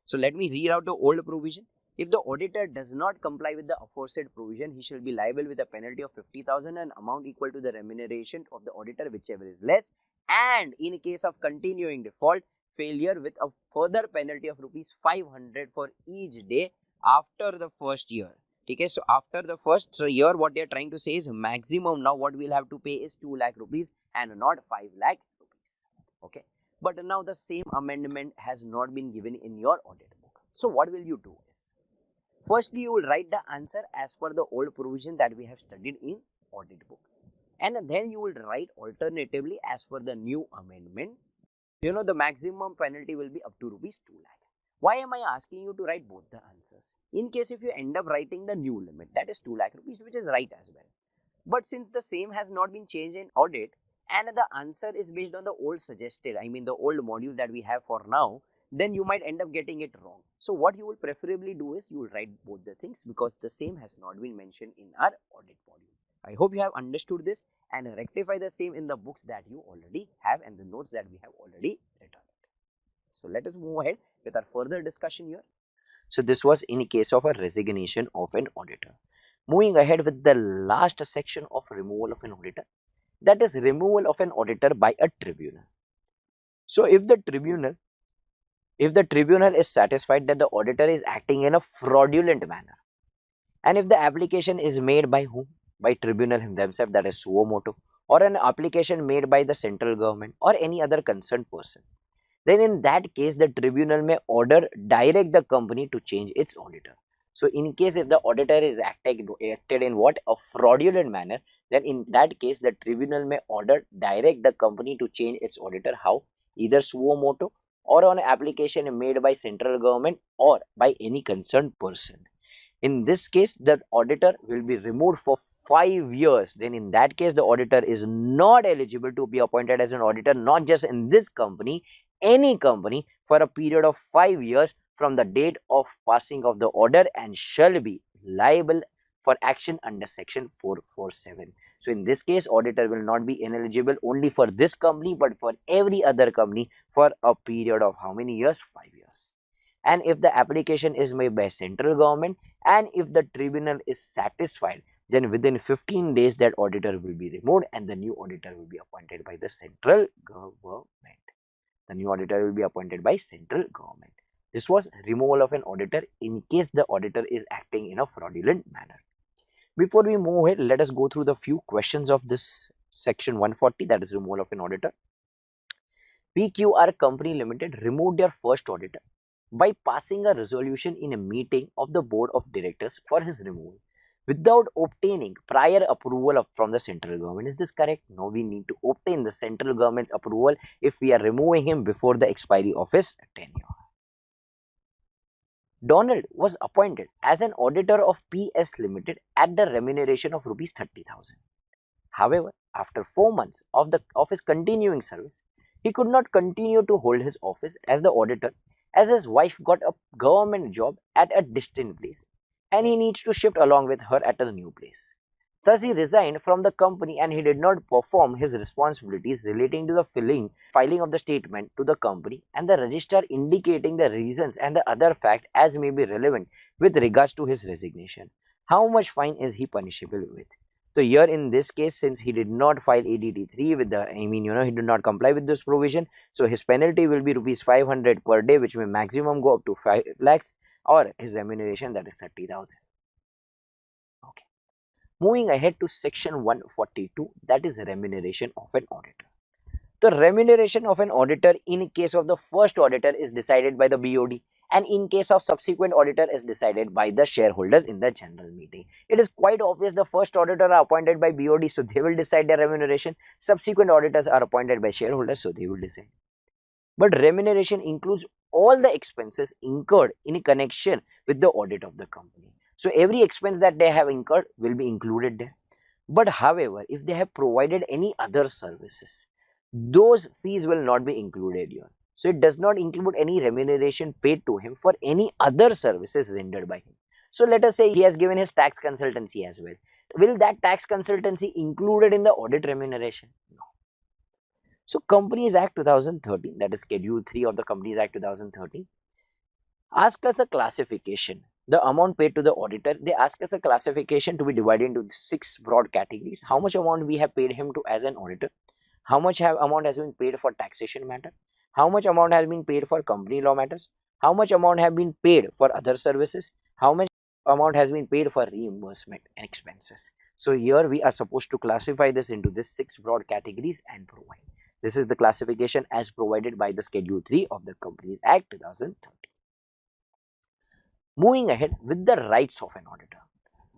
So let me read out the old provision. If the auditor does not comply with the aforesaid provision, he shall be liable with a penalty of 50,000, an amount equal to the remuneration of the auditor whichever is less, and in case of continuing default, failure, with a further penalty of rupees 500 for each day after the first year. Okay, so after the first, so here what they are trying to say is maximum now what we'll have to pay is 2 lakh rupees and not 5 lakh rupees. Okay, but now the same amendment has not been given in your audit book. So what will you do is, firstly you will write the answer as per the old provision that we have studied in audit book, and then you will write alternatively as per the new amendment. The maximum penalty will be up to rupees 2 lakh. Why am I asking you to write both the answers? In case if you end up writing the new limit, that is 2 lakh rupees, which is right as well. But since the same has not been changed in audit and the answer is based on the old suggested, the old module that we have for now, then you might end up getting it wrong. So what you will preferably do is you will write both the things because the same has not been mentioned in our audit module. I hope you have understood this and rectify the same in the books that you already have and the notes that we have already written. So let us move ahead with our further discussion here. So this was in case of a resignation of an auditor. Moving ahead with the last section of removal of an auditor, that is removal of an auditor by a tribunal. So if the tribunal is satisfied that the auditor is acting in a fraudulent manner, and if the application is made by whom? By tribunal themselves, that is suo motu, or an application made by the central government or any other concerned person, then in that case the tribunal may order direct the company to change its auditor. So in case if the auditor is acted in what? A fraudulent manner, then in that case the tribunal may order direct the company to change its auditor. How? Either suo motu or on application made by central government or by any concerned person. In this case, the auditor will be removed for 5 years. Then in that case, the auditor is not eligible to be appointed as an auditor, not just in this company, any company, for a period of 5 years from the date of passing of the order, and shall be liable for action under section 447. So in this case, auditor will not be ineligible only for this company, but for every other company for a period of how many years? 5 years. And if the application is made by central government, and if the tribunal is satisfied, then within 15 days that auditor will be removed and the new auditor will be appointed by the central government. The new auditor will be appointed by central government. This was removal of an auditor in case the auditor is acting in a fraudulent manner. Before we move ahead, let us go through the few questions of this section 140, that is removal of an auditor. PQR Company Limited removed their first auditor by passing a resolution in a meeting of the board of directors for his removal without obtaining prior approval from the central government. Is this correct? No, we need to obtain the central government's approval if we are removing him before the expiry of his tenure. Donald was appointed as an auditor of PS Limited at the remuneration of Rs 30,000. However, after 4 months of his continuing service, he could not continue to hold his office as the auditor, as his wife got a government job at a distant place and he needs to shift along with her at a new place. Thus, he resigned from the company and he did not perform his responsibilities relating to the filing of the statement to the company and the register, indicating the reasons and the other fact as may be relevant with regards to his resignation. How much fine is he punishable with? So here in this case, since he did not file ADT3 with the, he did not comply with this provision, so his penalty will be Rs 500 per day, which may maximum go up to 5 lakhs, or his remuneration, that is 30,000. Okay. Moving ahead to section 142, that is remuneration of an auditor. The remuneration of an auditor in case of the first auditor is decided by the BOD, and in case of subsequent auditor is decided by the shareholders in the general meeting. It is quite obvious the first auditor are appointed by BOD, so they will decide their remuneration. Subsequent auditors are appointed by shareholders, so they will decide. But remuneration includes all the expenses incurred in connection with the audit of the company. So every expense that they have incurred will be included there. But however, if they have provided any other services, those fees will not be included here. So it does not include any remuneration paid to him for any other services rendered by him. So let us say he has given his tax consultancy as well. Will that tax consultancy included in the audit remuneration? No. So Companies Act 2013, that is Schedule 3 of the Companies Act 2013, ask us a classification. The amount paid to the auditor, they ask us a classification to be divided into 6 broad categories. How much amount we have paid him to as an auditor? How much amount has been paid for taxation matter? How much amount has been paid for company law matters? How much amount have been paid for other services? How much amount has been paid for reimbursement and expenses? So here we are supposed to classify this into these 6 broad categories and provide. This is the classification as provided by the Schedule 3 of the Companies Act 2013. Moving ahead with the rights of an auditor.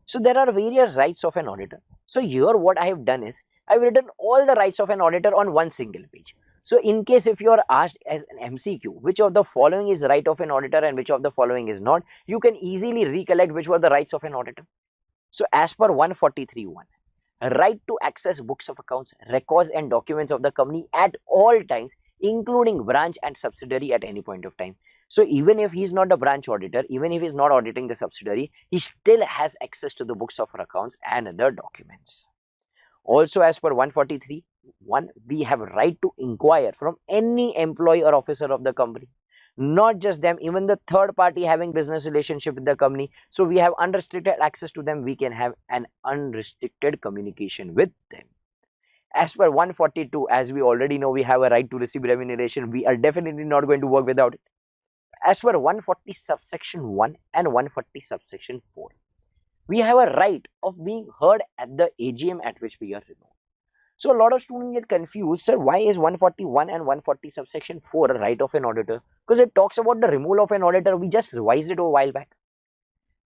So there are various rights of an auditor. So here what I have done is, I have written all the rights of an auditor on one single page. So in case if you are asked as an MCQ, which of the following is right of an auditor and which of the following is not, you can easily recollect which were the rights of an auditor. So as per 143.1, right to access books of accounts, records and documents of the company at all times, including branch and subsidiary at any point of time. So even if he is not a branch auditor, even if he is not auditing the subsidiary, he still has access to the books of accounts and other documents. Also, as per 143(1), we have right to inquire from any employee or officer of the company. Not just them, even the third party having business relationship with the company. So we have unrestricted access to them. We can have an unrestricted communication with them. As per 142, as we already know, we have a right to receive remuneration. We are definitely not going to work without it. As per 140 subsection 1 and 140 subsection 4, we have a right of being heard at the AGM at which we are removed. So a lot of students get confused, sir, why is 141 and 140 subsection 4 a right of an auditor? Because it talks about the removal of an auditor. We just revised it a while back.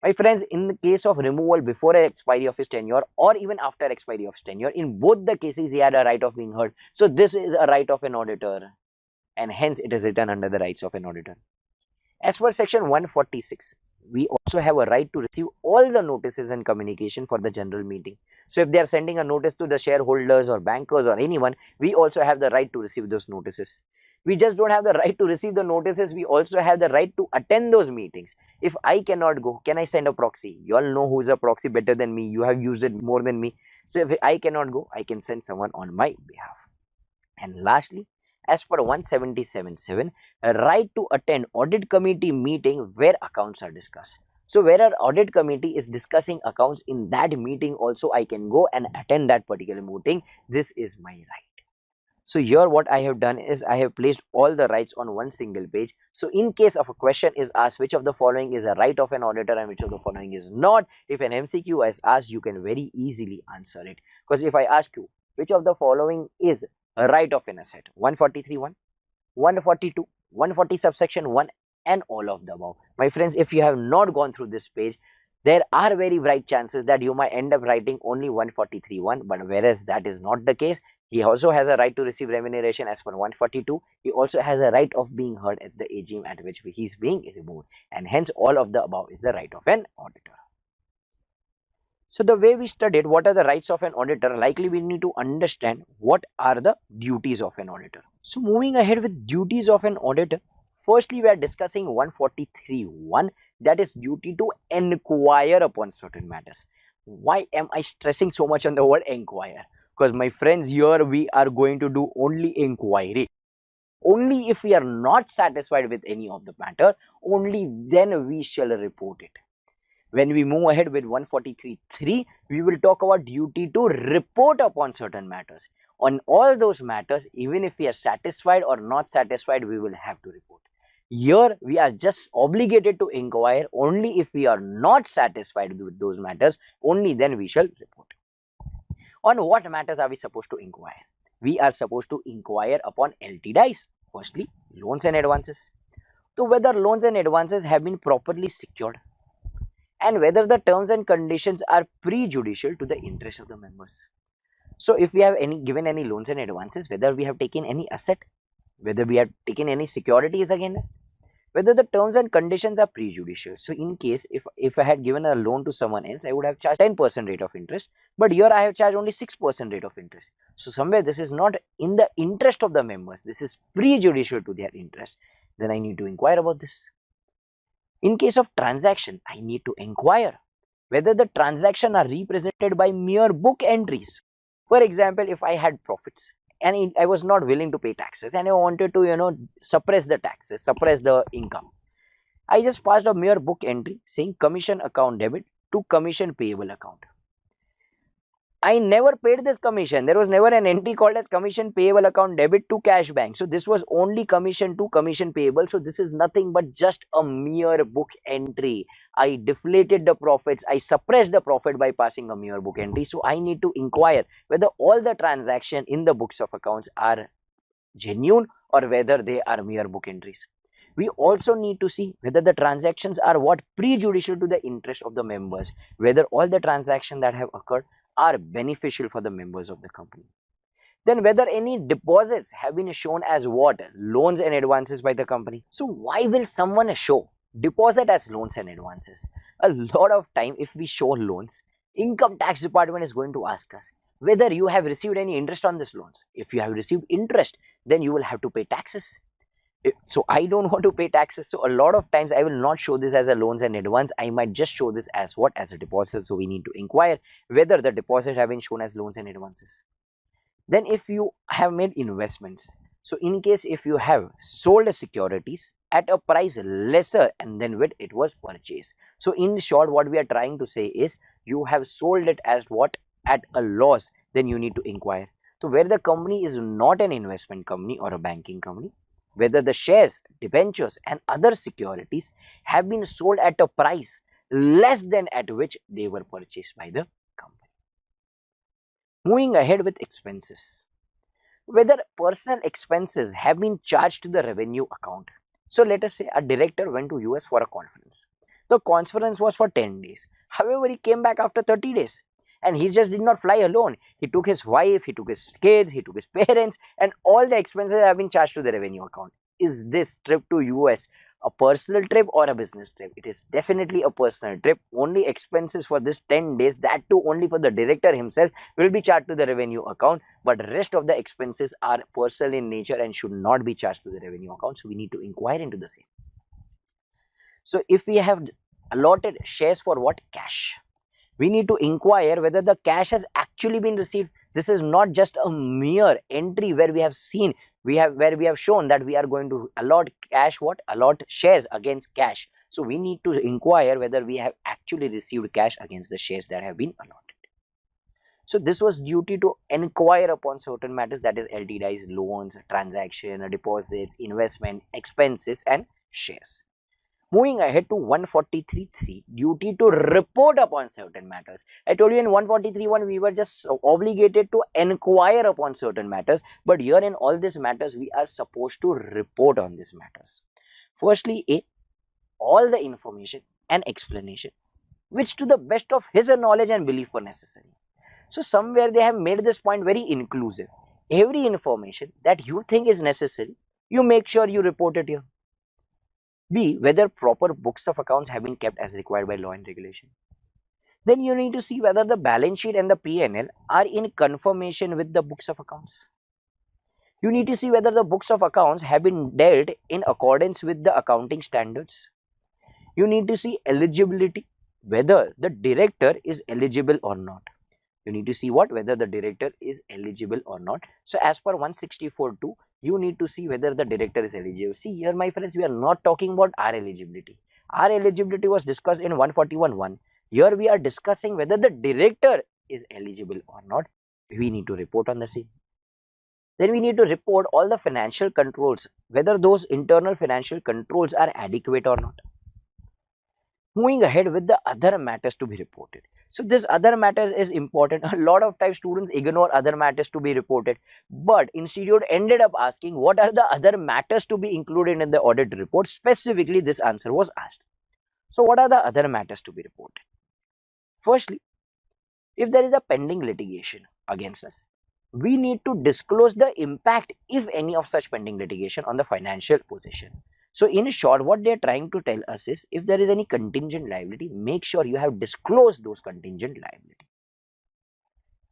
My friends, in the case of removal before expiry of his tenure or even after expiry of his tenure, in both the cases he had a right of being heard. So this is a right of an auditor, and hence it is written under the rights of an auditor. As per section 146, we also have a right to receive all the notices and communication for the general meeting. So if they are sending a notice to the shareholders or bankers or anyone, we also have the right to receive those notices. We just don't have the right to receive the notices, we also have the right to attend those meetings. If I cannot go, can I send a proxy? You all know who is a proxy better than me. You have used it more than me. So if I cannot go, I can send someone on my behalf. And lastly, as per 177(7), a right to attend audit committee meeting where accounts are discussed. So where our audit committee is discussing accounts, in that meeting also I can go and attend that particular meeting. This is my right. So here what I have done is I have placed all the rights on one single page. So in case of a question is asked, which of the following is a right of an auditor and which of the following is not, if an MCQ is asked, you can very easily answer it. Because if I ask you, which of the following is a right of an asset? 143(1), 142, 140 subsection 1 and all of the above. My friends, if you have not gone through this page, there are very bright chances that you might end up writing only 143(1), but whereas that is not the case. He also has a right to receive remuneration as per 142. He also has a right of being heard at the AGM at which he is being removed, and hence all of the above is the right of an auditor. So the way we studied what are the rights of an auditor, likely we need to understand what are the duties of an auditor. So moving ahead with duties of an auditor, firstly we are discussing 143(1), that is duty to inquire upon certain matters. Why am I stressing so much on the word inquire? Because my friends, here we are going to do only inquiry. Only if we are not satisfied with any of the matter, only then we shall report it. When we move ahead with 143(3), we will talk about duty to report upon certain matters. On all those matters, even if we are satisfied or not satisfied, we will have to report. Here, we are just obligated to inquire. Only if we are not satisfied with those matters, only then we shall report. On what matters are we supposed to inquire? We are supposed to inquire upon LTDIs. Firstly, loans and advances. So whether loans and advances have been properly secured, and whether the terms and conditions are prejudicial to the interest of the members. So if we have given any loans and advances, whether we have taken any asset, whether we have taken any securities against, whether the terms and conditions are prejudicial. So in case if I had given a loan to someone else, I would have charged 10% rate of interest, but here I have charged only 6% rate of interest. So somewhere this is not in the interest of the members, this is prejudicial to their interest. Then I need to inquire about this. In case of transaction, I need to inquire whether the transaction are represented by mere book entries. For example, if I had profits and I was not willing to pay taxes and I wanted to, suppress the taxes, suppress the income, I just passed a mere book entry saying commission account debit to commission payable account. I never paid this commission. There was never an entry called as commission payable account debit to cash bank. So this was only commission to commission payable. So this is nothing but just a mere book entry. I deflated the profits. I suppressed the profit by passing a mere book entry. So I need to inquire whether all the transactions in the books of accounts are genuine or whether they are mere book entries. We also need to see whether the transactions are prejudicial to the interest of the members, whether all the transactions that have occurred are beneficial for the members of the company. Then whether any deposits have been shown as loans and advances by the company. So why will someone show deposit as loans and advances? A lot of time if we show loans, income tax department is going to ask us whether you have received any interest on this loans. If you have received interest, then you will have to pay taxes. So I don't want to pay taxes. So a lot of times I will not show this as a loans and advance. I might just show this as what? As a deposit. So we need to inquire whether the deposit have been shown as loans and advances. Then if you have made investments, so in case if you have sold a securities at a price lesser and then when it was purchased. So in short, what we are trying to say is you have sold it as what? At a loss, then you need to inquire. So where the company is not an investment company or a banking company, whether the shares, debentures and other securities have been sold at a price less than at which they were purchased by the company. Moving ahead with expenses. Whether personal expenses have been charged to the revenue account. So let us say a director went to US for a conference. The conference was for 10 days. However, he came back after 30 days and he just did not fly alone. He took his wife, he took his kids, he took his parents, and all the expenses have been charged to the revenue account. Is this trip to US a personal trip or a business trip? It is definitely a personal trip. Only expenses for this 10 days, that too only for the director himself, will be charged to the revenue account, but rest of the expenses are personal in nature and should not be charged to the revenue account. So we need to inquire into the same. So if we have allotted shares for what? Cash. We need to inquire whether the cash has actually been received. This is not just a mere entry where we have seen, where we have shown that we are going to allot cash, what? Allot shares against cash. So we need to inquire whether we have actually received cash against the shares that have been allotted. So this was duty to inquire upon certain matters, that is LTDs, loans, transaction, deposits, investment, expenses and shares. Moving ahead to 143.3, duty to report upon certain matters. I told you in 143.1 we were just obligated to inquire upon certain matters, but here in all these matters we are supposed to report on these matters. Firstly, A, all the information and explanation which to the best of his knowledge and belief were necessary. So somewhere they have made this point very inclusive. Every information that you think is necessary, you make sure you report it here. B, whether proper books of accounts have been kept as required by law and regulation. Then you need to see whether the balance sheet and the P&L are in conformation with the books of accounts. You need to see whether the books of accounts have been dealt in accordance with the accounting standards. You need to see eligibility, whether the director is eligible or not. You need to see what? Whether the director is eligible or not. So as per 164.2, you need to see whether the director is eligible. See here, my friends, we are not talking about our eligibility. Our eligibility was discussed in 141.1. Here we are discussing whether the director is eligible or not. We need to report on the same. Then we need to report all the financial controls, whether those internal financial controls are adequate or not. Moving ahead with the other matters to be reported. So this other matters is important. A lot of times students ignore other matters to be reported, but institute ended up asking what are the other matters to be included in the audit report. Specifically, this answer was asked. So what are the other matters to be reported? Firstly, if there is a pending litigation against us, we need to disclose the impact, if any, of such pending litigation on the financial position. So in short, what they are trying to tell us is, if there is any contingent liability, make sure you have disclosed those contingent liability.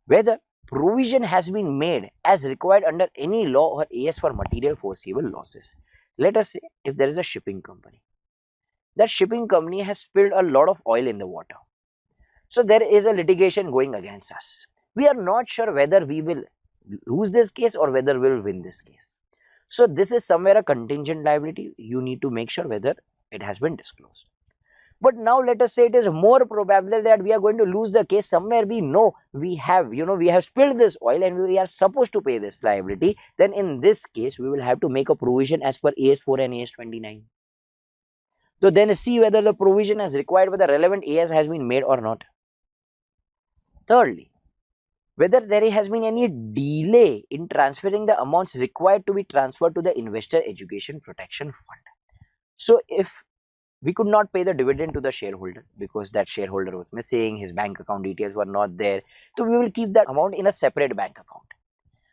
Whether provision has been made as required under any law or AS for material foreseeable losses. Let us say if there is a shipping company. That shipping company has spilled a lot of oil in the water. So there is a litigation going against us. We are not sure whether we will lose this case or whether we will win this case. So this is somewhere a contingent liability. You need to make sure whether it has been disclosed. But now let us say it is more probable that we are going to lose the case. Somewhere we know we have spilled this oil and we are supposed to pay this liability. Then in this case, we will have to make a provision as per AS4 and AS29. So then see whether the provision as required by the relevant AS has been made or not. Thirdly, whether there has been any delay in transferring the amounts required to be transferred to the Investor Education Protection Fund. So if we could not pay the dividend to the shareholder because that shareholder was missing, his bank account details were not there, so we will keep that amount in a separate bank account.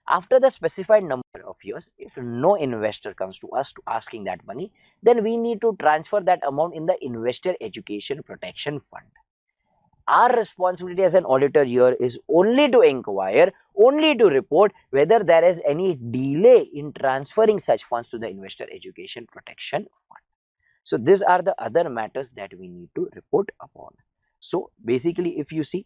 After the specified number of years, if no investor comes to us to asking that money, then we need to transfer that amount in the Investor Education Protection Fund. our responsibility as an auditor here is only to inquire, only to report whether there is any delay in transferring such funds to the investor education protection fund. So these are the other matters that we need to report upon. So basically, if you see,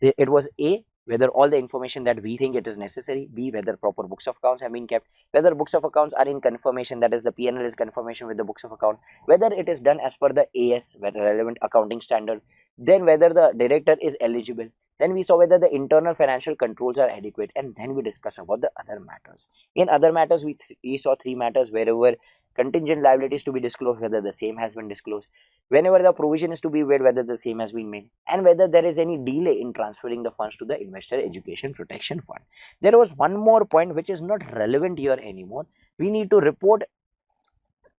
it was A, whether all the information that we think it is necessary, B, whether proper books of accounts have been kept, whether books of accounts are in confirmation, that is the P&L is confirmation with the books of account, whether it is done as per the AS, whether relevant accounting standard, then whether the director is eligible, then we saw whether the internal financial controls are adequate, and then we discuss about the other matters. In other matters, we saw three matters: wherever contingent liabilities to be disclosed, whether the same has been disclosed, whenever the provision is to be made, whether the same has been made, and whether there is any delay in transferring the funds to the investor education protection fund. There was one more point which is not relevant here anymore. We need to report,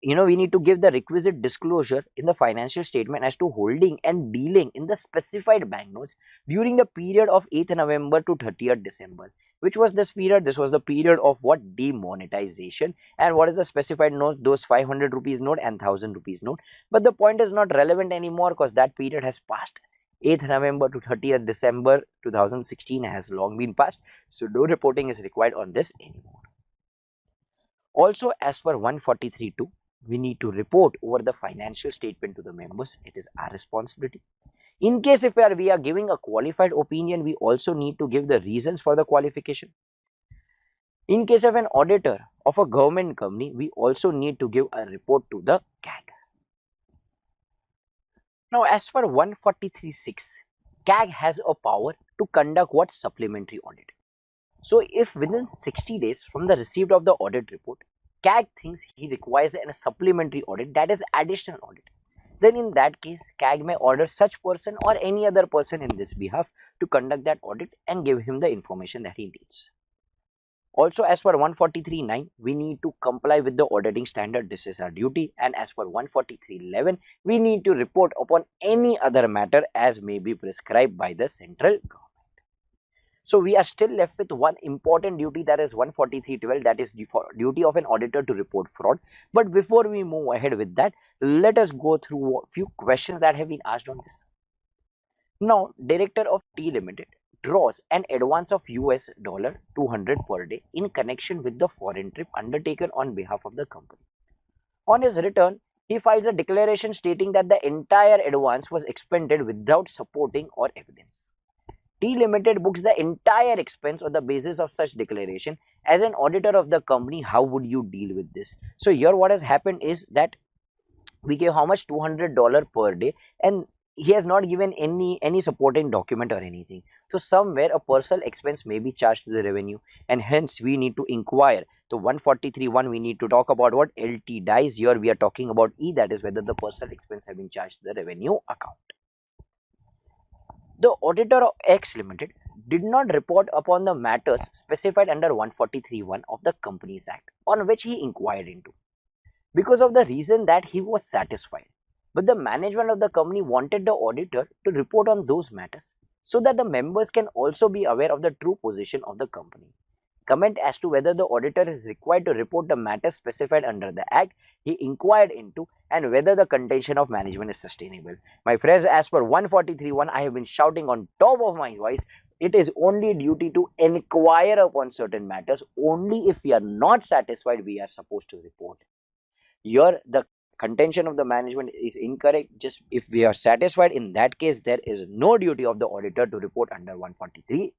we need to give the requisite disclosure in the financial statement as to holding and dealing in the specified bank notes during the period of 8th November to 30th December. Which was this period? This was the period of what? Demonetization. And what is the specified note? Those 500 rupees note and 1000 rupees note. But the point is not relevant anymore because that period has passed. 8th November to 30th December 2016 has long been passed. So no reporting is required on this anymore. Also, as per 143.2, we need to report over the financial statement to the members. It is our responsibility. In case if we are giving a qualified opinion, we also need to give the reasons for the qualification. In case of an auditor of a government company, we also need to give a report to the CAG. Now, as per 143.6, CAG has a power to conduct what? Supplementary audit. So, if within 60 days from the receipt of the audit report, CAG thinks he requires a supplementary audit, that is additional audit, then in that case, CAG may order such person or any other person in this behalf to conduct that audit and give him the information that he needs. Also, as per 143.9, we need to comply with the auditing standard. This is our duty. And as per 143.11, we need to report upon any other matter as may be prescribed by the central government. So we are still left with one important duty, that is 143.12, that is the duty of an auditor to report fraud. But before we move ahead with that, let us go through a few questions that have been asked on this. Now, director of T Limited draws an advance of US dollar 200 per day in connection with the foreign trip undertaken on behalf of the company. On his return, he files a declaration stating that the entire advance was expended without supporting or evidence. T Limited books the entire expense on the basis of such declaration. As an auditor of the company, how would you deal with this? So here what has happened is that we gave how much? $200 per day, and he has not given any supporting document or anything. So somewhere a personal expense may be charged to the revenue, and hence we need to inquire. So 143.1, we need to talk about what? LT dies. Here we are talking about E, that is whether the personal expense have been charged to the revenue account. The auditor of X Limited did not report upon the matters specified under 143.1 of the Companies Act on which he inquired into, because of the reason that he was satisfied. But the management of the company wanted the auditor to report on those matters so that the members can also be aware of the true position of the company. Comment as to whether the auditor is required to report the matters specified under the Act he inquired into and whether the contention of management is sustainable. My friends, as per 143.1, I have been shouting on top of my voice, it is only duty to inquire upon certain matters. Only if we are not satisfied, we are supposed to report. Here, the contention of the management is incorrect. Just if we are satisfied, in that case, there is no duty of the auditor to report under 143.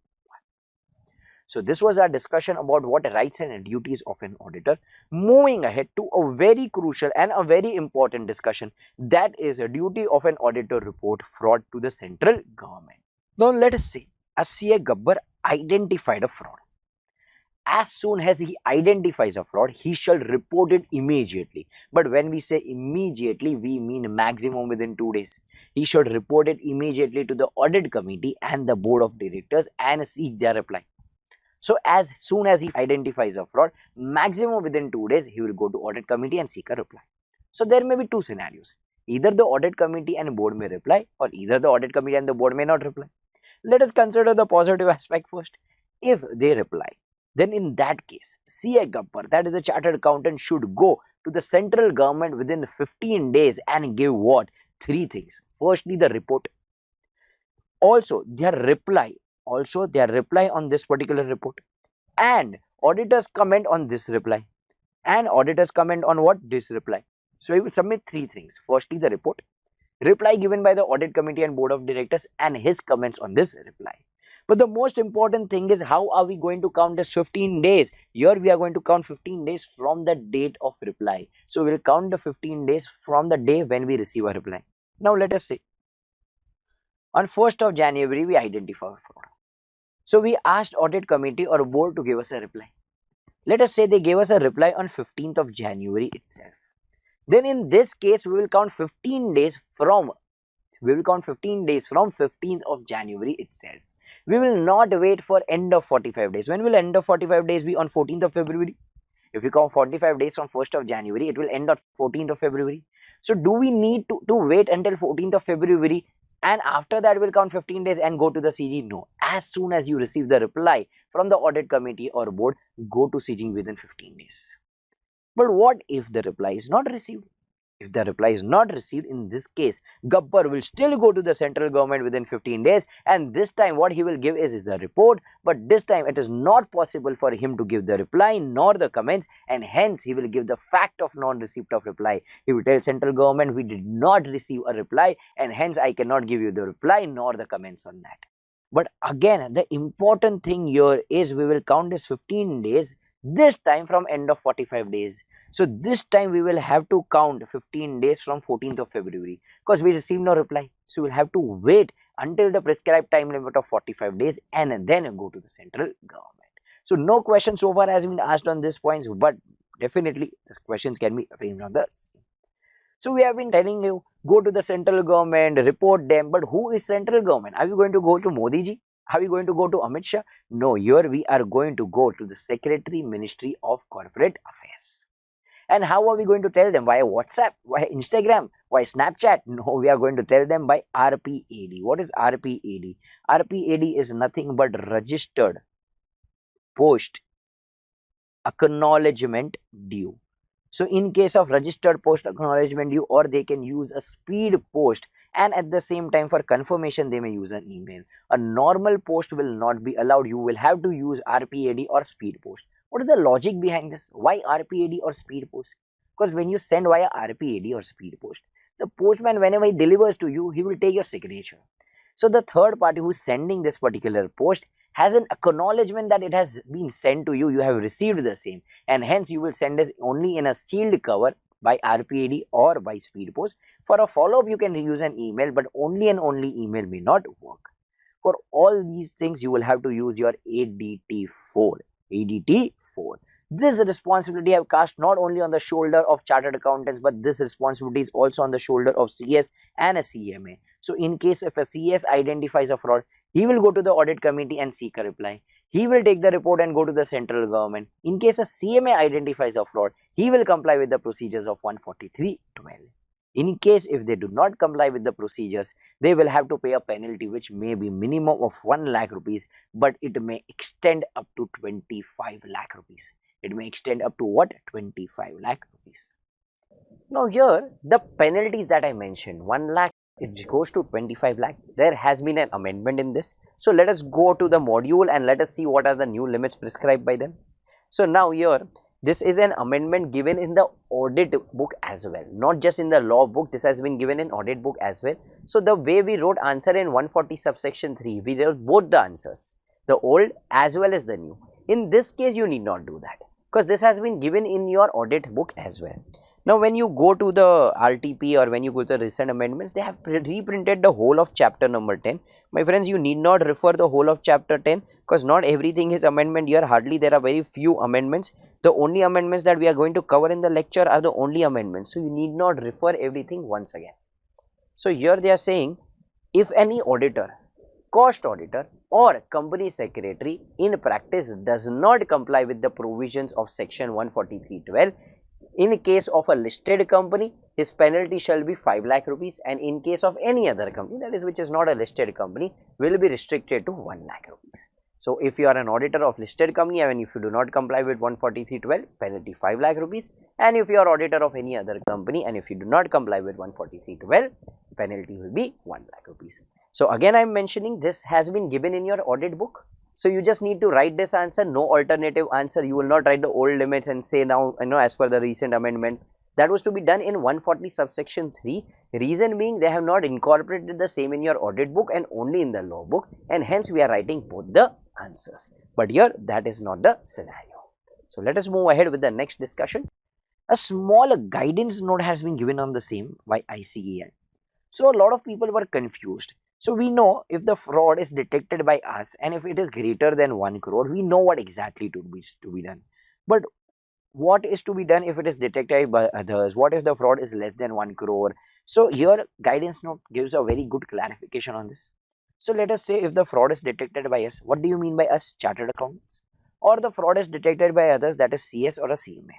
So this was our discussion about what rights and duties of an auditor. Moving ahead to a very crucial and a very important discussion, that is a duty of an auditor report fraud to the central government. Now let us say a CA Gabbar identified a fraud. As soon as he identifies a fraud, he shall report it immediately. But when we say immediately, we mean maximum within 2 days. He should report it immediately to the audit committee and the board of directors and seek their reply. So as soon as he identifies a fraud, maximum within 2 days, he will go to audit committee and seek a reply. So there may be two scenarios. Either the audit committee and board may reply, or either the audit committee and the board may not reply. Let us consider the positive aspect first. If they reply, then in that case, CA Gabbar, that is the chartered accountant, should go to the central government within 15 days and give what? 3 things. Firstly, the report. also their reply on this particular report, and auditors comment on this reply, and auditors comment on what? This reply. So he will submit three things. Firstly, the reply given by the audit committee and board of directors, and his comments on this reply. But the most important thing is, how are we going to count this 15 days? Here we are going to count 15 days from the date of reply. So we will count the 15 days from the day when we receive a reply. Now let us say on 1st of January we identify fraud. So we asked audit committee or board to give us a reply. Let us say they gave us a reply on 15th of January itself. Then in this case we will count 15 days from 15th of January itself. We will not wait for end of 45 days. When will end of 45 days be? On 14th of February. If we count 45 days from 1st of January, it will end on 14th of February. So do we need to wait until 14th of February and after that we'll count 15 days and go to the CG? No. As soon as you receive the reply from the audit committee or board, go to CG within 15 days. But what if the reply is not received? If the reply is not received, in this case, Gabbar will still go to the central government within 15 days, and this time what he will give is the report, but this time it is not possible for him to give the reply nor the comments, and hence he will give the fact of non-receipt of reply. He will tell central government, we did not receive a reply, and hence I cannot give you the reply nor the comments on that. But again, the important thing here is we will count this 15 days, this time from end of 45 days. So this time we will have to count 15 days from 14th of February because we received no reply. So we'll have to wait until the prescribed time limit of 45 days and then go to the central government. So no question so far has been asked on these points, but definitely the questions can be framed on this. So we have been telling you, go to the central government, report them, but who is central government? Are we going to go to Modi ji? Are we going to go to Amit Shah? No, here we are going to go to the Secretary Ministry of Corporate Affairs. And how are we going to tell them? Via WhatsApp, via Instagram, via Snapchat? No, we are going to tell them by RPAD. What is RPAD? RPAD is nothing but registered post acknowledgement due. So in case of registered post acknowledgement due, or they can use a speed post, and at the same time for confirmation they may use an email. A normal post will not be allowed. You will have to use RPAD or speed post. What is the logic behind this? Why RPAD or speed post? Because when you send via RPAD or speed post, the postman, whenever he delivers to you, he will take your signature. So the third party who is sending this particular post has an acknowledgement that it has been sent to you, you have received the same, and hence you will send this only in a sealed cover by RPAD or by speed post. For a follow-up you can use an email, but only and only email may not work. For all these things you will have to use your ADT4. This responsibility have cast not only on the shoulder of chartered accountants, but this responsibility is also on the shoulder of CS and a CMA. So in case if a CS identifies a fraud, he will go to the audit committee and seek a reply. He will take the report and go to the central government. In case a CMA identifies a fraud, he will comply with the procedures of 143(12). In case if they do not comply with the procedures, they will have to pay a penalty which may be minimum of 1 lakh rupees, but it may extend up to 25 lakh rupees. It may extend up to what? 25 lakh rupees. Now here, the penalties that I mentioned, 1 lakh, it goes to 25 lakh. There has been an amendment in this. So let us go to the module and let us see what are the new limits prescribed by them. So now here, this is an amendment given in the audit book as well, not just in the law book. This has been given in audit book as well. So the way we wrote answer in 140 subsection 3, we wrote both the answers, the old as well as the new. In this case, you need not do that because this has been given in your audit book as well. Now, when you go to the RTP or when you go to the recent amendments, they have reprinted the whole of chapter number 10. My friends, you need not refer the whole of chapter 10 because not everything is amendment here. Hardly there are very few amendments. The only amendments that we are going to cover in the lecture are the only amendments. So you need not refer everything once again. So here they are saying, if any auditor, cost auditor or company secretary in practice does not comply with the provisions of section 143(12), in case of a listed company, his penalty shall be 5 lakh rupees, and in case of any other company, that is which is not a listed company, will be restricted to 1 lakh rupees. So if you are an auditor of listed company and if you do not comply with 143(12), penalty 5 lakh rupees, and if you are auditor of any other company and if you do not comply with 143(12), penalty will be 1 lakh rupees. So again, I'm mentioning this has been given in your audit book. So you just need to write this answer, no alternative answer. You will not write the old limits and say now, as per the recent amendment. That was to be done in 140 subsection 3. Reason being, they have not incorporated the same in your audit book and only in the law book, and hence we are writing both the answers. But here, that is not the scenario. So let us move ahead with the next discussion. A small guidance note has been given on the same by ICAI. So a lot of people were confused. So we know if the fraud is detected by us and if it is greater than 1 crore, we know what exactly to be done. But what is to be done if it is detected by others? What if the fraud is less than 1 crore? So your guidance note gives a very good clarification on this. So let us say if the fraud is detected by us, what do you mean by us? Chartered accountants. Or the fraud is detected by others, that is CS or a CMA.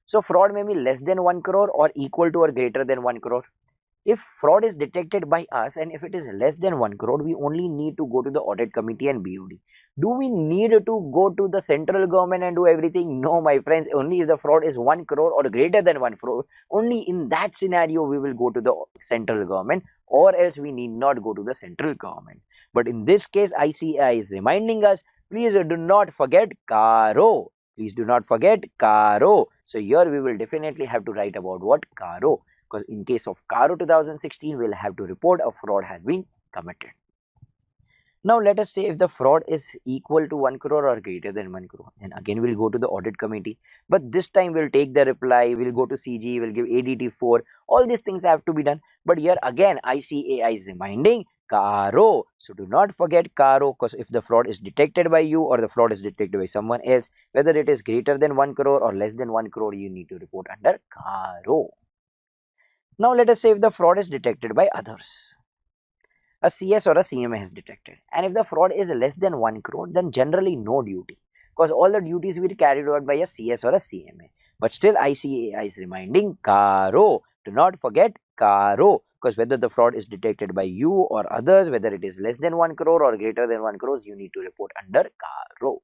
So fraud may be less than 1 crore or equal to or greater than 1 crore. If fraud is detected by us and if it is less than 1 crore, we only need to go to the audit committee and BOD. Do we need to go to the central government and do everything? No, my friends, only if the fraud is 1 crore or greater than 1 crore, only in that scenario we will go to the central government, or else we need not go to the central government. But in this case, ICI is reminding us, please do not forget Karo. Please do not forget Karo. So here we will definitely have to write about what? Karo. Because in case of Karo 2016, we'll have to report a fraud has been committed. Now let us say if the fraud is equal to 1 crore or greater than 1 crore, then again we'll go to the audit committee. But this time we'll take the reply, we'll go to CG, we'll give ADT4, all these things have to be done. But here again ICAI is reminding Karo. So do not forget Karo, because if the fraud is detected by you or the fraud is detected by someone else, whether it is greater than 1 crore or less than 1 crore, you need to report under Karo. Now let us say if the fraud is detected by others. A CS or a CMA has detected. And if the fraud is less than 1 crore, then generally no duty. Because all the duties will be carried out by a CS or a CMA. But still ICAI is reminding Karo. Do not forget Karo. Because whether the fraud is detected by you or others, whether it is less than 1 crore or greater than 1 crore, you need to report under Karo.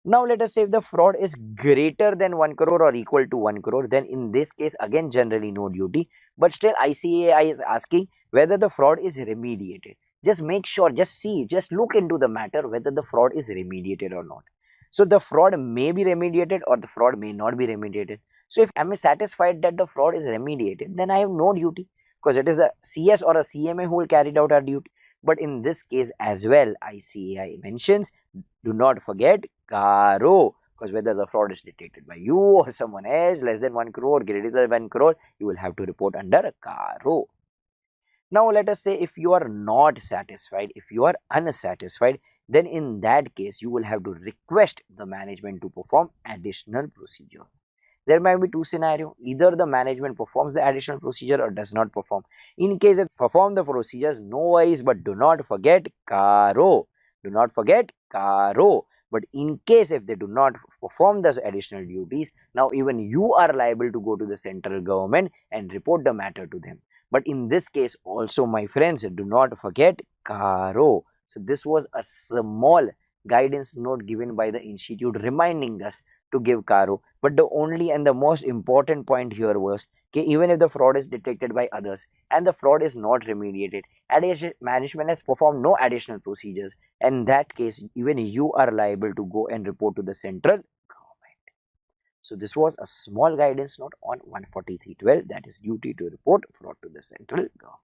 Now let us say if the fraud is greater than 1 crore or equal to 1 crore, then in this case again generally no duty, but still ICAI is asking whether the fraud is remediated. Just make sure, just look into the matter whether the fraud is remediated or not. So the fraud may be remediated or the fraud may not be remediated. So if I am satisfied that the fraud is remediated, then I have no duty, because it is the CS or a CMA who will carry out our duty. But in this case as well, ICAI mentions, do not forget Karo, because whether the fraud is detected by you or someone else, less than 1 crore, greater than 1 crore, you will have to report under Karo. Now let us say if you are not satisfied, if you are unsatisfied, then in that case you will have to request the management to perform additional procedure. There might be two scenarios. Either the management performs the additional procedure or does not perform. In case it perform the procedures, no worries, but do not forget Karo. Do not forget Karo. But in case if they do not perform those additional duties, now even you are liable to go to the central government and report the matter to them. But in this case also, my friends, do not forget Karo. So this was a small guidance note given by the institute reminding us to give Karo. But the only and the most important point here was, okay, even if the fraud is detected by others and the fraud is not remediated, management has performed no additional procedures, in that case even you are liable to go and report to the central government. So this was a small guidance note on 143.12, that is duty to report fraud to the central government.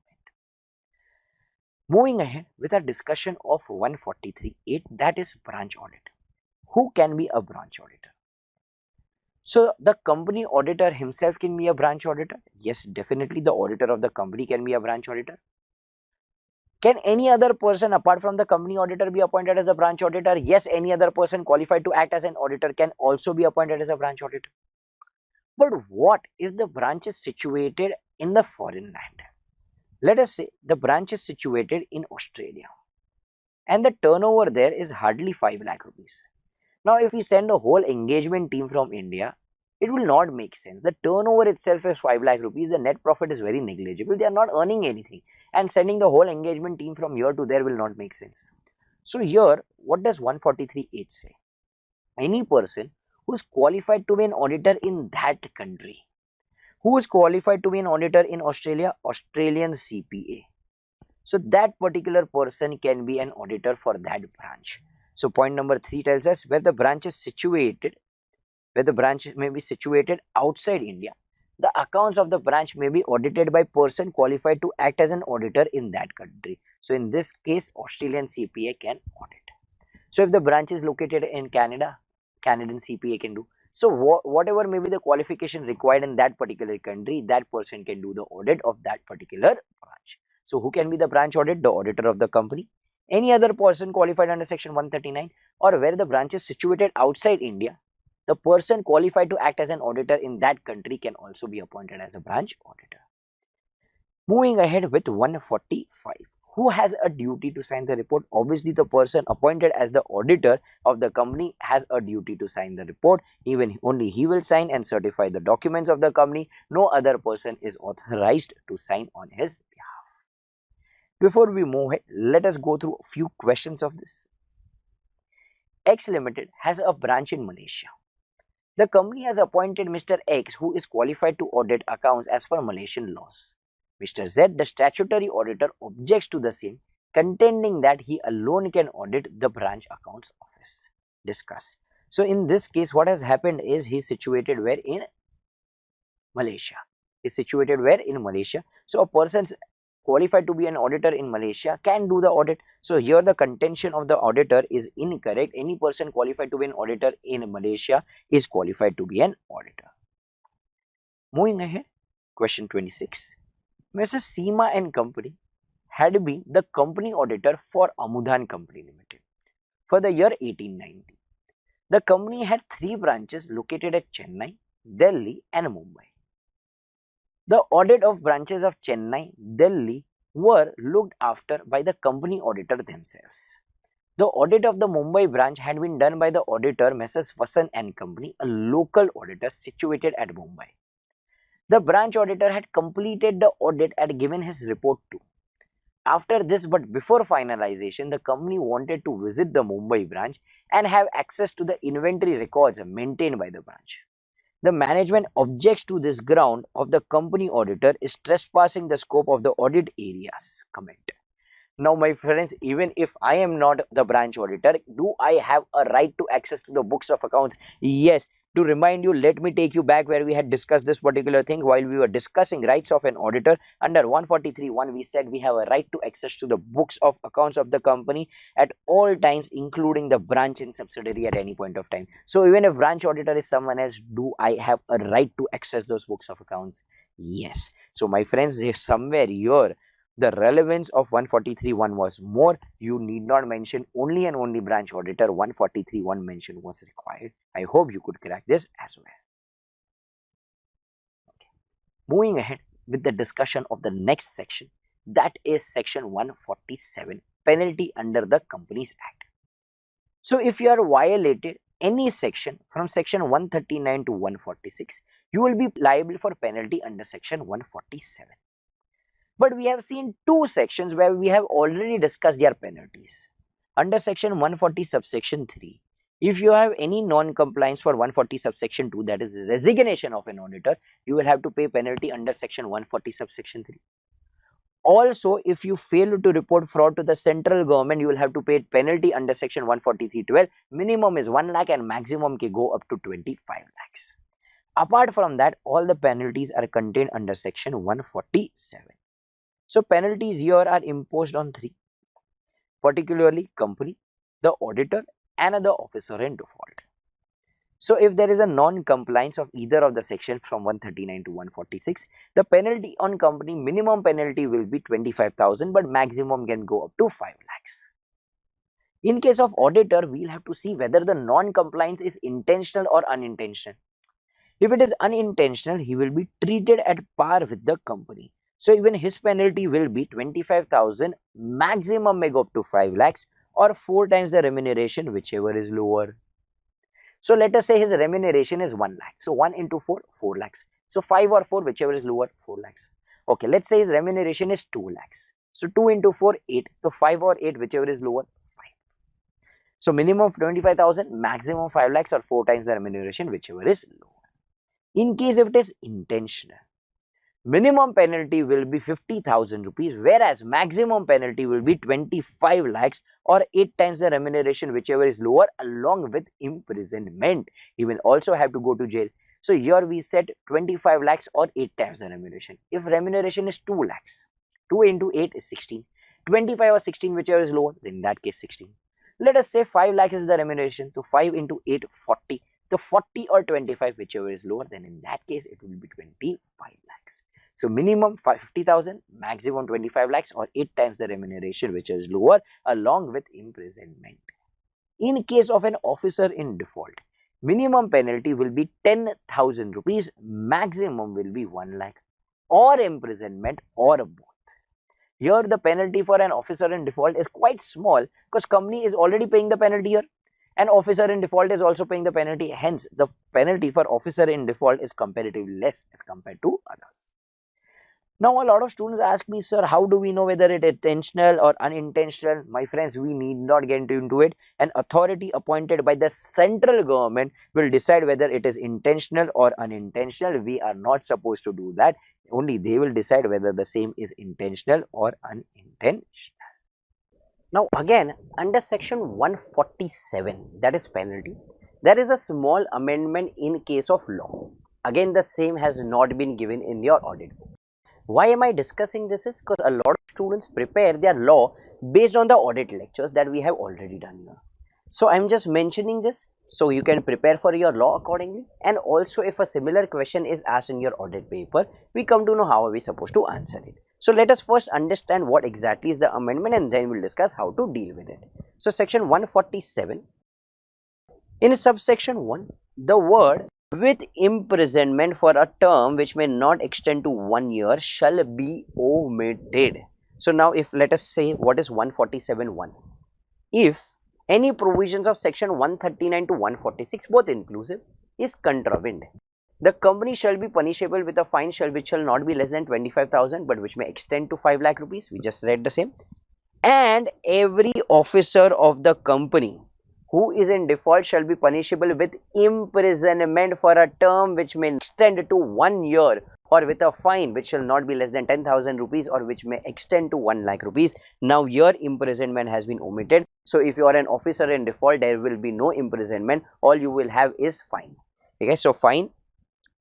Moving ahead with a discussion of 143.8, that is branch audit. Who can be a branch auditor? So the company auditor himself can be a branch auditor. Yes, definitely the auditor of the company can be a branch auditor. Can any other person apart from the company auditor be appointed as a branch auditor? Yes, any other person qualified to act as an auditor can also be appointed as a branch auditor. But what if the branch is situated in the foreign land? Let us say the branch is situated in Australia and the turnover there is hardly 5 lakh rupees. Now, if we send a whole engagement team from India, it will not make sense. The turnover itself is 5 lakh rupees. The net profit is very negligible. They are not earning anything. And sending the whole engagement team from here to there will not make sense. So here, what does 143.8 say? Any person who is qualified to be an auditor in that country. Who is qualified to be an auditor in Australia? Australian CPA. So that particular person can be an auditor for that branch. So point number 3 tells us where the branch is situated, where the branch may be situated outside India, the accounts of the branch may be audited by person qualified to act as an auditor in that country. So in this case, Australian CPA can audit. So if the branch is located in Canada, Canadian CPA can do. So whatever may be the qualification required in that particular country, that person can do the audit of that particular branch. So who can be the branch audit? The auditor of the company. Any other person qualified under section 139, or where the branch is situated outside India, the person qualified to act as an auditor in that country can also be appointed as a branch auditor. Moving ahead with 145. Who has a duty to sign the report? Obviously, the person appointed as the auditor of the company has a duty to sign the report. Even only he will sign and certify the documents of the company. No other person is authorized to sign on his behalf. Before we move ahead, let us go through a few questions of this. X Limited has a branch in Malaysia. The company has appointed Mr. X, who is qualified to audit accounts as per Malaysian laws. Mr. Z, the statutory auditor, objects to the same, contending that he alone can audit the branch accounts office. Discuss. So in this case, what has happened is he is situated where? In Malaysia. He is situated where? In Malaysia. So a person qualified to be an auditor in Malaysia can do the audit. So here the contention of the auditor is incorrect. Any person qualified to be an auditor in Malaysia is qualified to be an auditor. Moving ahead, question 26. Mrs. Seema and Company had been the company auditor for Amudan Company Limited for the year 1890. The company had 3 branches located at Chennai, Delhi and Mumbai. The audit of branches of Chennai, Delhi were looked after by the company auditor themselves. The audit of the Mumbai branch had been done by the auditor Messrs. Vasan and Company, a local auditor situated at Mumbai. The branch auditor had completed the audit and given his report too. After this, but before finalization, the company wanted to visit the Mumbai branch and have access to the inventory records maintained by the branch. The management objects to this ground of the company auditor is trespassing the scope of the audit areas. Comment. Now, my friends, even if I am not the branch auditor, do I have a right to access to the books of accounts? Yes. To remind you, let me take you back where we had discussed this particular thing. While we were discussing rights of an auditor, under 143.1, we said we have a right to access to the books of accounts of the company at all times, including the branch and subsidiary at any point of time. So even if branch auditor is someone else, do I have a right to access those books of accounts? Yes. So my friends, somewhere here, the relevance of 143.1 was more. You need not mention only and only branch auditor. 143.1 mention was required. I hope you could crack this as well. Okay. Moving ahead with the discussion of the next section, that is section 147, penalty under the Companies Act. So if you are violated any section from section 139 to 146, you will be liable for penalty under section 147. But we have seen 2 sections where we have already discussed their penalties. Under section 140 subsection 3, if you have any non-compliance for 140 subsection 2, that is resignation of an auditor, you will have to pay penalty under section 140 subsection 3. Also, if you fail to report fraud to the central government, you will have to pay penalty under section 143.12. Minimum is 1 lakh and maximum can go up to 25 lakhs. Apart from that, all the penalties are contained under section 147. So penalties here are imposed on 3, particularly company, the auditor and the officer in default. So if there is a non-compliance of either of the sections from 139 to 146, the penalty on company, minimum penalty will be 25,000, but maximum can go up to 5 lakhs. In case of auditor, we will have to see whether the non-compliance is intentional or unintentional. If it is unintentional, he will be treated at par with the company. So even his penalty will be 25,000, maximum may go up to 5 lakhs or 4 times the remuneration, whichever is lower. So let us say his remuneration is 1 lakh. So 1 into 4, 4 lakhs. So 5 or 4, whichever is lower, 4 lakhs. Okay, let's say his remuneration is 2 lakhs. So 2 into 4, 8. So 5 or 8, whichever is lower, 5. So minimum 25,000, maximum 5 lakhs or 4 times the remuneration, whichever is lower. In case if it is intentional, minimum penalty will be 50,000 rupees, whereas maximum penalty will be 25 lakhs or 8 times the remuneration, whichever is lower, along with imprisonment. He will also have to go to jail. So here we said 25 lakhs or 8 times the remuneration. If remuneration is 2 lakhs, 2 into 8 is 16. 25 or 16, whichever is lower, then in that case 16. Let us say 5 lakhs is the remuneration, so 5 into 8, 40. So 40 or 25, whichever is lower, then in that case it will be 25 lakhs. So minimum 50,000, maximum 25 lakhs or 8 times the remuneration, which is lower, along with imprisonment. In case of an officer in default, minimum penalty will be 10,000 rupees, maximum will be 1 lakh, or imprisonment, or both. Here the penalty for an officer in default is quite small because company is already paying the penalty here. An officer in default is also paying the penalty. Hence, the penalty for officer in default is comparatively less as compared to others. Now, a lot of students ask me, sir, how do we know whether it is intentional or unintentional? My friends, we need not get into it. An authority appointed by the central government will decide whether it is intentional or unintentional. We are not supposed to do that. Only they will decide whether the same is intentional or unintentional. Now again, under section 147, that is penalty, there is a small amendment in case of law. Again, the same has not been given in your audit book. Why am I discussing this is because a lot of students prepare their law based on the audit lectures that we have already done here. So I'm just mentioning this so you can prepare for your law accordingly, and also if a similar question is asked in your audit paper, we come to know how are we supposed to answer it. So let us first understand what exactly is the amendment, and then we'll discuss how to deal with it. So section 147, in subsection 1, the word with imprisonment for a term which may not extend to 1 year shall be omitted. So now if let us say what is 147.1, if any provisions of section 139 to 146 both inclusive is contravened, the company shall be punishable with a fine which shall not be less than 25,000 but which may extend to 5 lakh rupees. We just read the same. And every officer of the company who is in default shall be punishable with imprisonment for a term which may extend to 1 year, or with a fine which shall not be less than 10,000 rupees or which may extend to 1 lakh rupees. Now here imprisonment has been omitted. So if you are an officer in default, there will be no imprisonment. All you will have is fine. Okay, so fine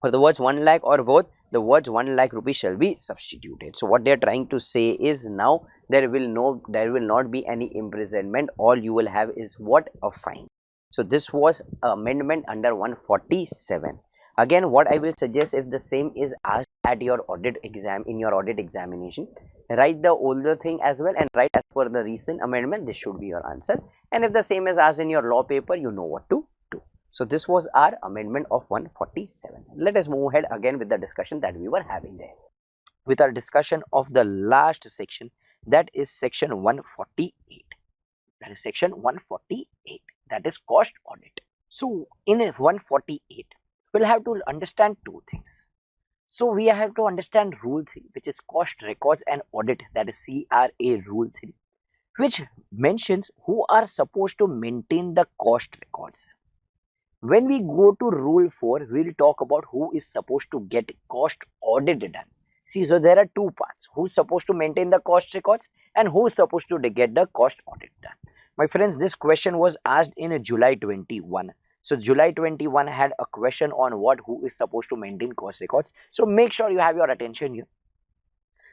for the words 1 lakh or both, the words 1 lakh rupees shall be substituted. So what they are trying to say is now there will not be any imprisonment. All you will have is what? A fine. So this was amendment under 147. Again, what I will suggest, if the same is asked at your audit exam, in your audit examination, write the older thing as well and write as per the recent amendment. This should be your answer. And if the same is asked in your law paper, you know what to do. So this was our amendment of 147. Let us move ahead again with the discussion that we were having there. With our discussion of the last section, that is section 148. That is section 148. That is cost audit. So in 148, we'll have to understand two things. So we have to understand rule 3, which is cost records and audit, that is CRA rule 3, which mentions who are supposed to maintain the cost records. When we go to rule 4, we'll talk about who is supposed to get cost audit done. See, so there are two parts: who's supposed to maintain the cost records and who's supposed to get the cost audit done. My friends, this question was asked in July 21. So July 21 had a question on who is supposed to maintain cost records. So make sure you have your attention here.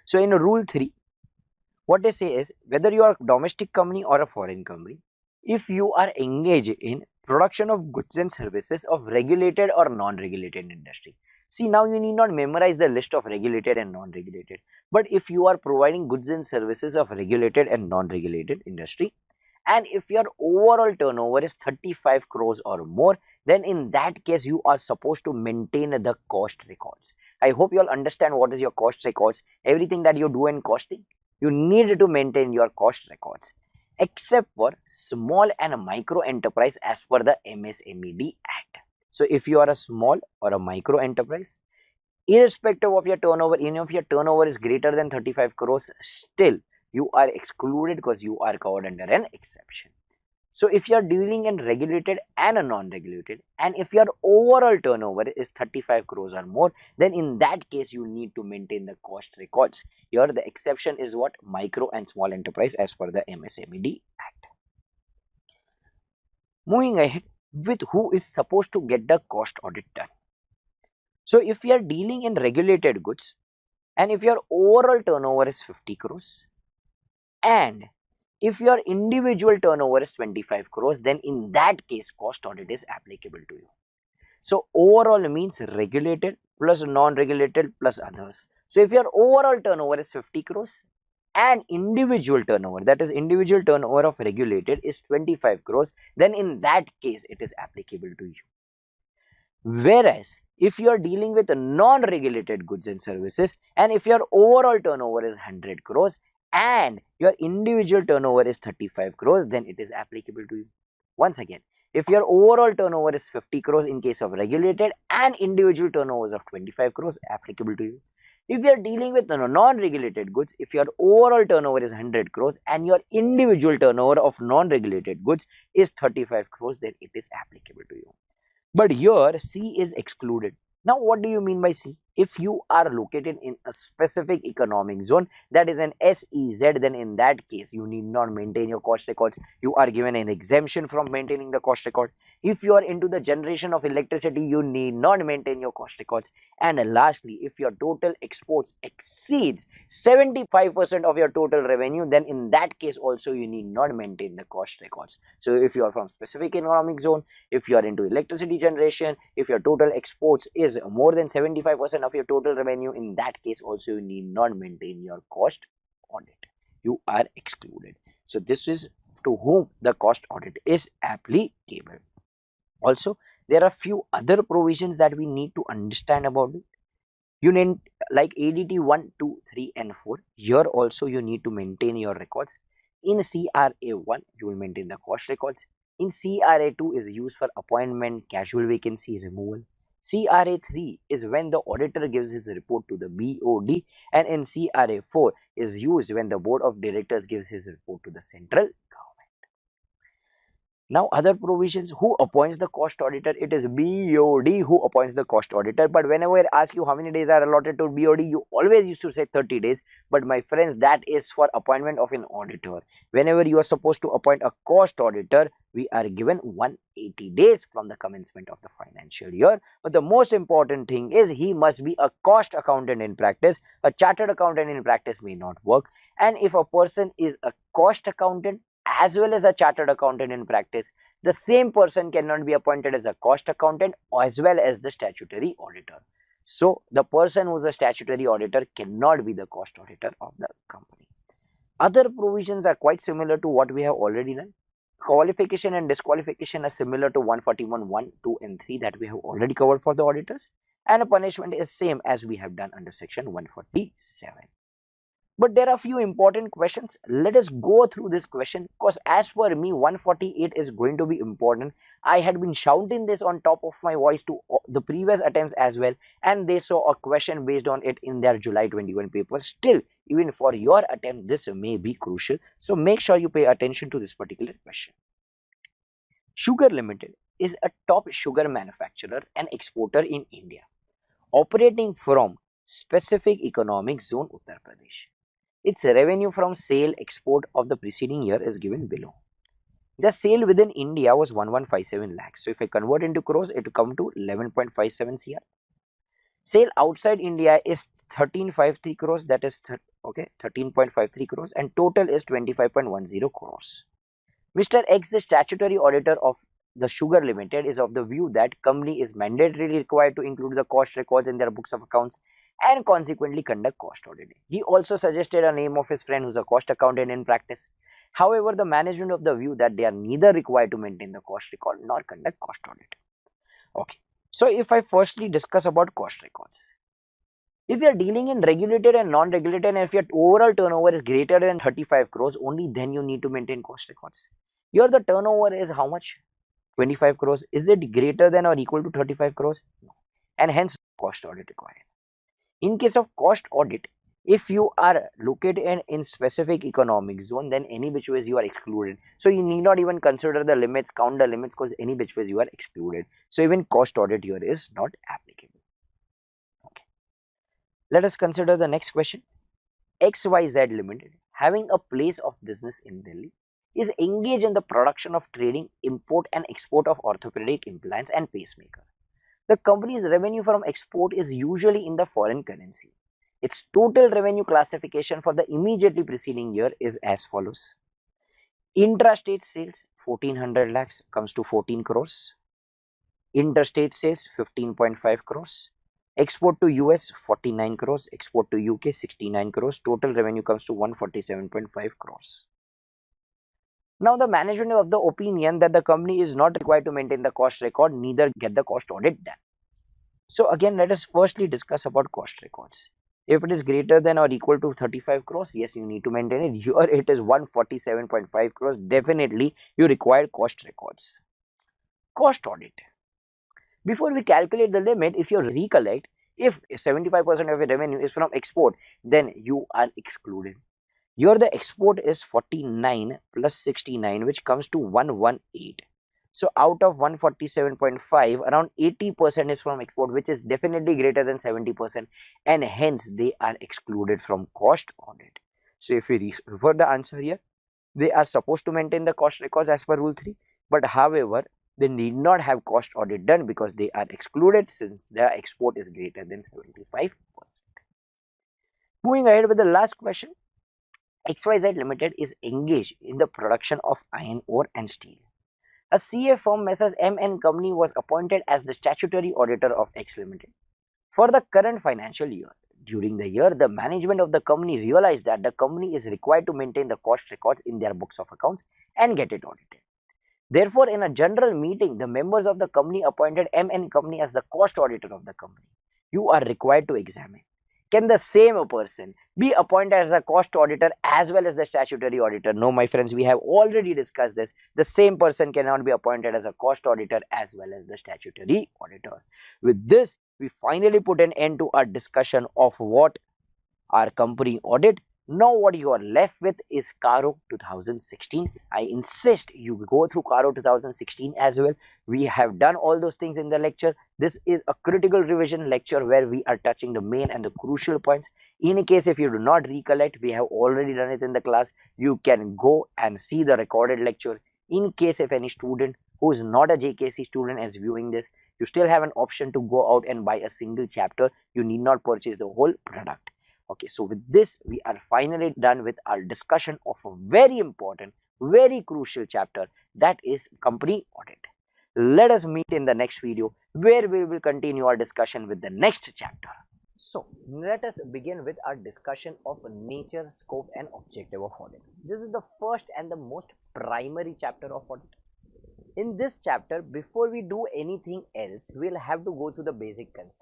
So in rule 3, what they say is, whether you are a domestic company or a foreign company, if you are engaged in production of goods and services of regulated or non-regulated industry. See, now you need not memorize the list of regulated and non-regulated. But if you are providing goods and services of regulated and non-regulated industry, and if your overall turnover is 35 crores or more, then in that case you are supposed to maintain the cost records. I hope you all understand what is your cost records. Everything that you do in costing, you need to maintain your cost records, except for small and micro enterprise as per the MSMED Act. So if you are a small or a micro enterprise, irrespective of your turnover, even if your turnover is greater than 35 crores, still you are excluded because you are covered under an exception. So if you are dealing in regulated and a non-regulated, and if your overall turnover is 35 crores or more, then in that case you need to maintain the cost records. Here the exception is what? Micro and small enterprise as per the MSMED Act. Moving ahead with who is supposed to get the cost audit done. So if you are dealing in regulated goods and if your overall turnover is 50 crores and if your individual turnover is 25 crores, then in that case cost audit is applicable to you. So overall means regulated plus non-regulated plus others. So if your overall turnover is 50 crores and individual turnover, that is individual turnover of regulated, is 25 crores, then in that case it is applicable to you. Whereas if you are dealing with non-regulated goods and services and if your overall turnover is 100 crores and your individual turnover is 35 crores, then it is applicable to you. Once again, if your overall turnover is 50 crores in case of regulated and individual turnovers of 25 crores, applicable to you. If you are dealing with non-regulated goods, if your overall turnover is 100 crores and your individual turnover of non-regulated goods is 35 crores, then it is applicable to you. But here C is excluded. Now what do you mean by C? If you are located in a specific economic zone, that is an SEZ, then in that case you need not maintain your cost records. You are given an exemption from maintaining the cost record. If you are into the generation of electricity, you need not maintain your cost records. And lastly, if your total exports exceeds 75% of your total revenue, then in that case also you need not maintain the cost records. So if you are from specific economic zone, if you are into electricity generation, if your total exports is more than 75% of your total revenue, in that case also you need not maintain your cost audit. You are excluded. So this is to whom the cost audit is applicable. Also, there are few other provisions that we need to understand about it. You need like ADT 1, 2, 3 and 4. Here also you need to maintain your records. In CRA 1, you will maintain the cost records. In CRA 2 is used for appointment, casual vacancy removal. CRA 3 is when the auditor gives his report to the BOD, and in CRA 4 is used when the board of directors gives his report to the central government. Now other provisions, who appoints the cost auditor? It is BOD who appoints the cost auditor. But whenever I ask you how many days are allotted to BOD, you always used to say 30 days. But my friends, that is for appointment of an auditor. Whenever you are supposed to appoint a cost auditor, we are given 180 days from the commencement of the financial year. But the most important thing is he must be a cost accountant in practice. A chartered accountant in practice may not work. And if a person is a cost accountant as well as a chartered accountant in practice, the same person cannot be appointed as a cost accountant as well as the statutory auditor. So the person who is a statutory auditor cannot be the cost auditor of the company. Other provisions are quite similar to what we have already done. Qualification and disqualification are similar to 141, 1, 2 and 3 that we have already covered for the auditors, and a punishment is same as we have done under section 147. But there are few important questions. Let us go through this question, because as per me 148 is going to be important. I had been shouting this on top of my voice to the previous attempts as well, and they saw a question based on it in their July 21 paper. Still, even for your attempt, this may be crucial. So make sure you pay attention to this particular question. Sugar Limited is a top sugar manufacturer and exporter in India, operating from specific economic zone Uttar Pradesh. Its revenue from sale export of the preceding year is given below. The sale within India was 1157 lakhs. So if I convert into crores, it will come to 11.57 CR. Sale outside India is 1353 crores, that is 13.53 crores, and total is 25.10 crores. Mr. X, the statutory auditor of the Sugar Limited, is of the view that company is mandatorily required to include the cost records in their books of accounts and consequently conduct cost auditing. He also suggested a name of his friend who is a cost accountant in practice. However, the management of the view that they are neither required to maintain the cost record nor conduct cost audit. Okay, so if I firstly discuss about cost records. If you are dealing in regulated and non-regulated, and if your overall turnover is greater than 35 crores, only then you need to maintain cost records. Here the turnover is how much? 25 crores. Is it greater than or equal to 35 crores? No. And hence cost audit required. In case of cost audit, If you are located in specific economic zone, then any which ways you are excluded. So you need not even consider the limits, count the limits, because any which ways you are excluded. So even cost audit here is not applicable. Okay. Let us consider the next question. XYZ Limited, having a place of business in Delhi, is engaged in the production of trading, import and export of orthopedic implants and pacemaker. The company's revenue from export is usually in the foreign currency. Its total revenue classification for the immediately preceding year is as follows. Intrastate sales 1400 lakhs comes to 14 crores. Interstate sales 15.5 crores. Export to US 49 crores. Export to UK 69 crores. Total revenue comes to 147.5 crores. Now the management of the opinion that the company is not required to maintain the cost record, neither get the cost audit done. So again, let us firstly discuss about cost records. If it is greater than or equal to 35 crores, yes, you need to maintain it. Here it is 147.5 crores. Definitely you require cost records. Cost audit. Before we calculate the limit, if you recollect, if 75% of your revenue is from export, then you are excluded. Here the export is 49 plus 69, which comes to 118. So out of 147.5, around 80% is from export, which is definitely greater than 70%, and hence they are excluded from cost audit. So if we refer the answer here, they are supposed to maintain the cost records as per rule 3, but however, they need not have cost audit done because they are excluded since their export is greater than 75%. Moving ahead with the last question. XYZ Limited is engaged in the production of iron ore and steel. A CA firm Messrs. M&N Company was appointed as the statutory auditor of X Limited for the current financial year. During the year, the management of the company realized that the company is required to maintain the cost records in their books of accounts and get it audited. Therefore, in a general meeting, the members of the company appointed M&N Company as the cost auditor of the company. You are required to examine, can the same person be appointed as a cost auditor as well as the statutory auditor? No, my friends, we have already discussed this. The same person cannot be appointed as a cost auditor as well as the statutory auditor. With this, we finally put an end to our discussion of what our company audit. Now what you are left with is Caro 2016. I insist you go through Caro 2016 as well. We have done all those things in the lecture. This is a critical revision lecture where we are touching the main and the crucial points. In case if you do not recollect, we have already done it in the class. You can go and see the recorded lecture. In case if any student who is not a JKC student is viewing this, you still have an option to go out and buy a single chapter. You need not purchase the whole product. Okay, so with this, we are finally done with our discussion of a very important, very crucial chapter, that is company audit. Let us meet in the next video where we will continue our discussion with the next chapter. So let us begin with our discussion of nature, scope and objective of audit. This is the first and the most primary chapter of audit. In this chapter, before we do anything else, we'll have to go through the basic concepts.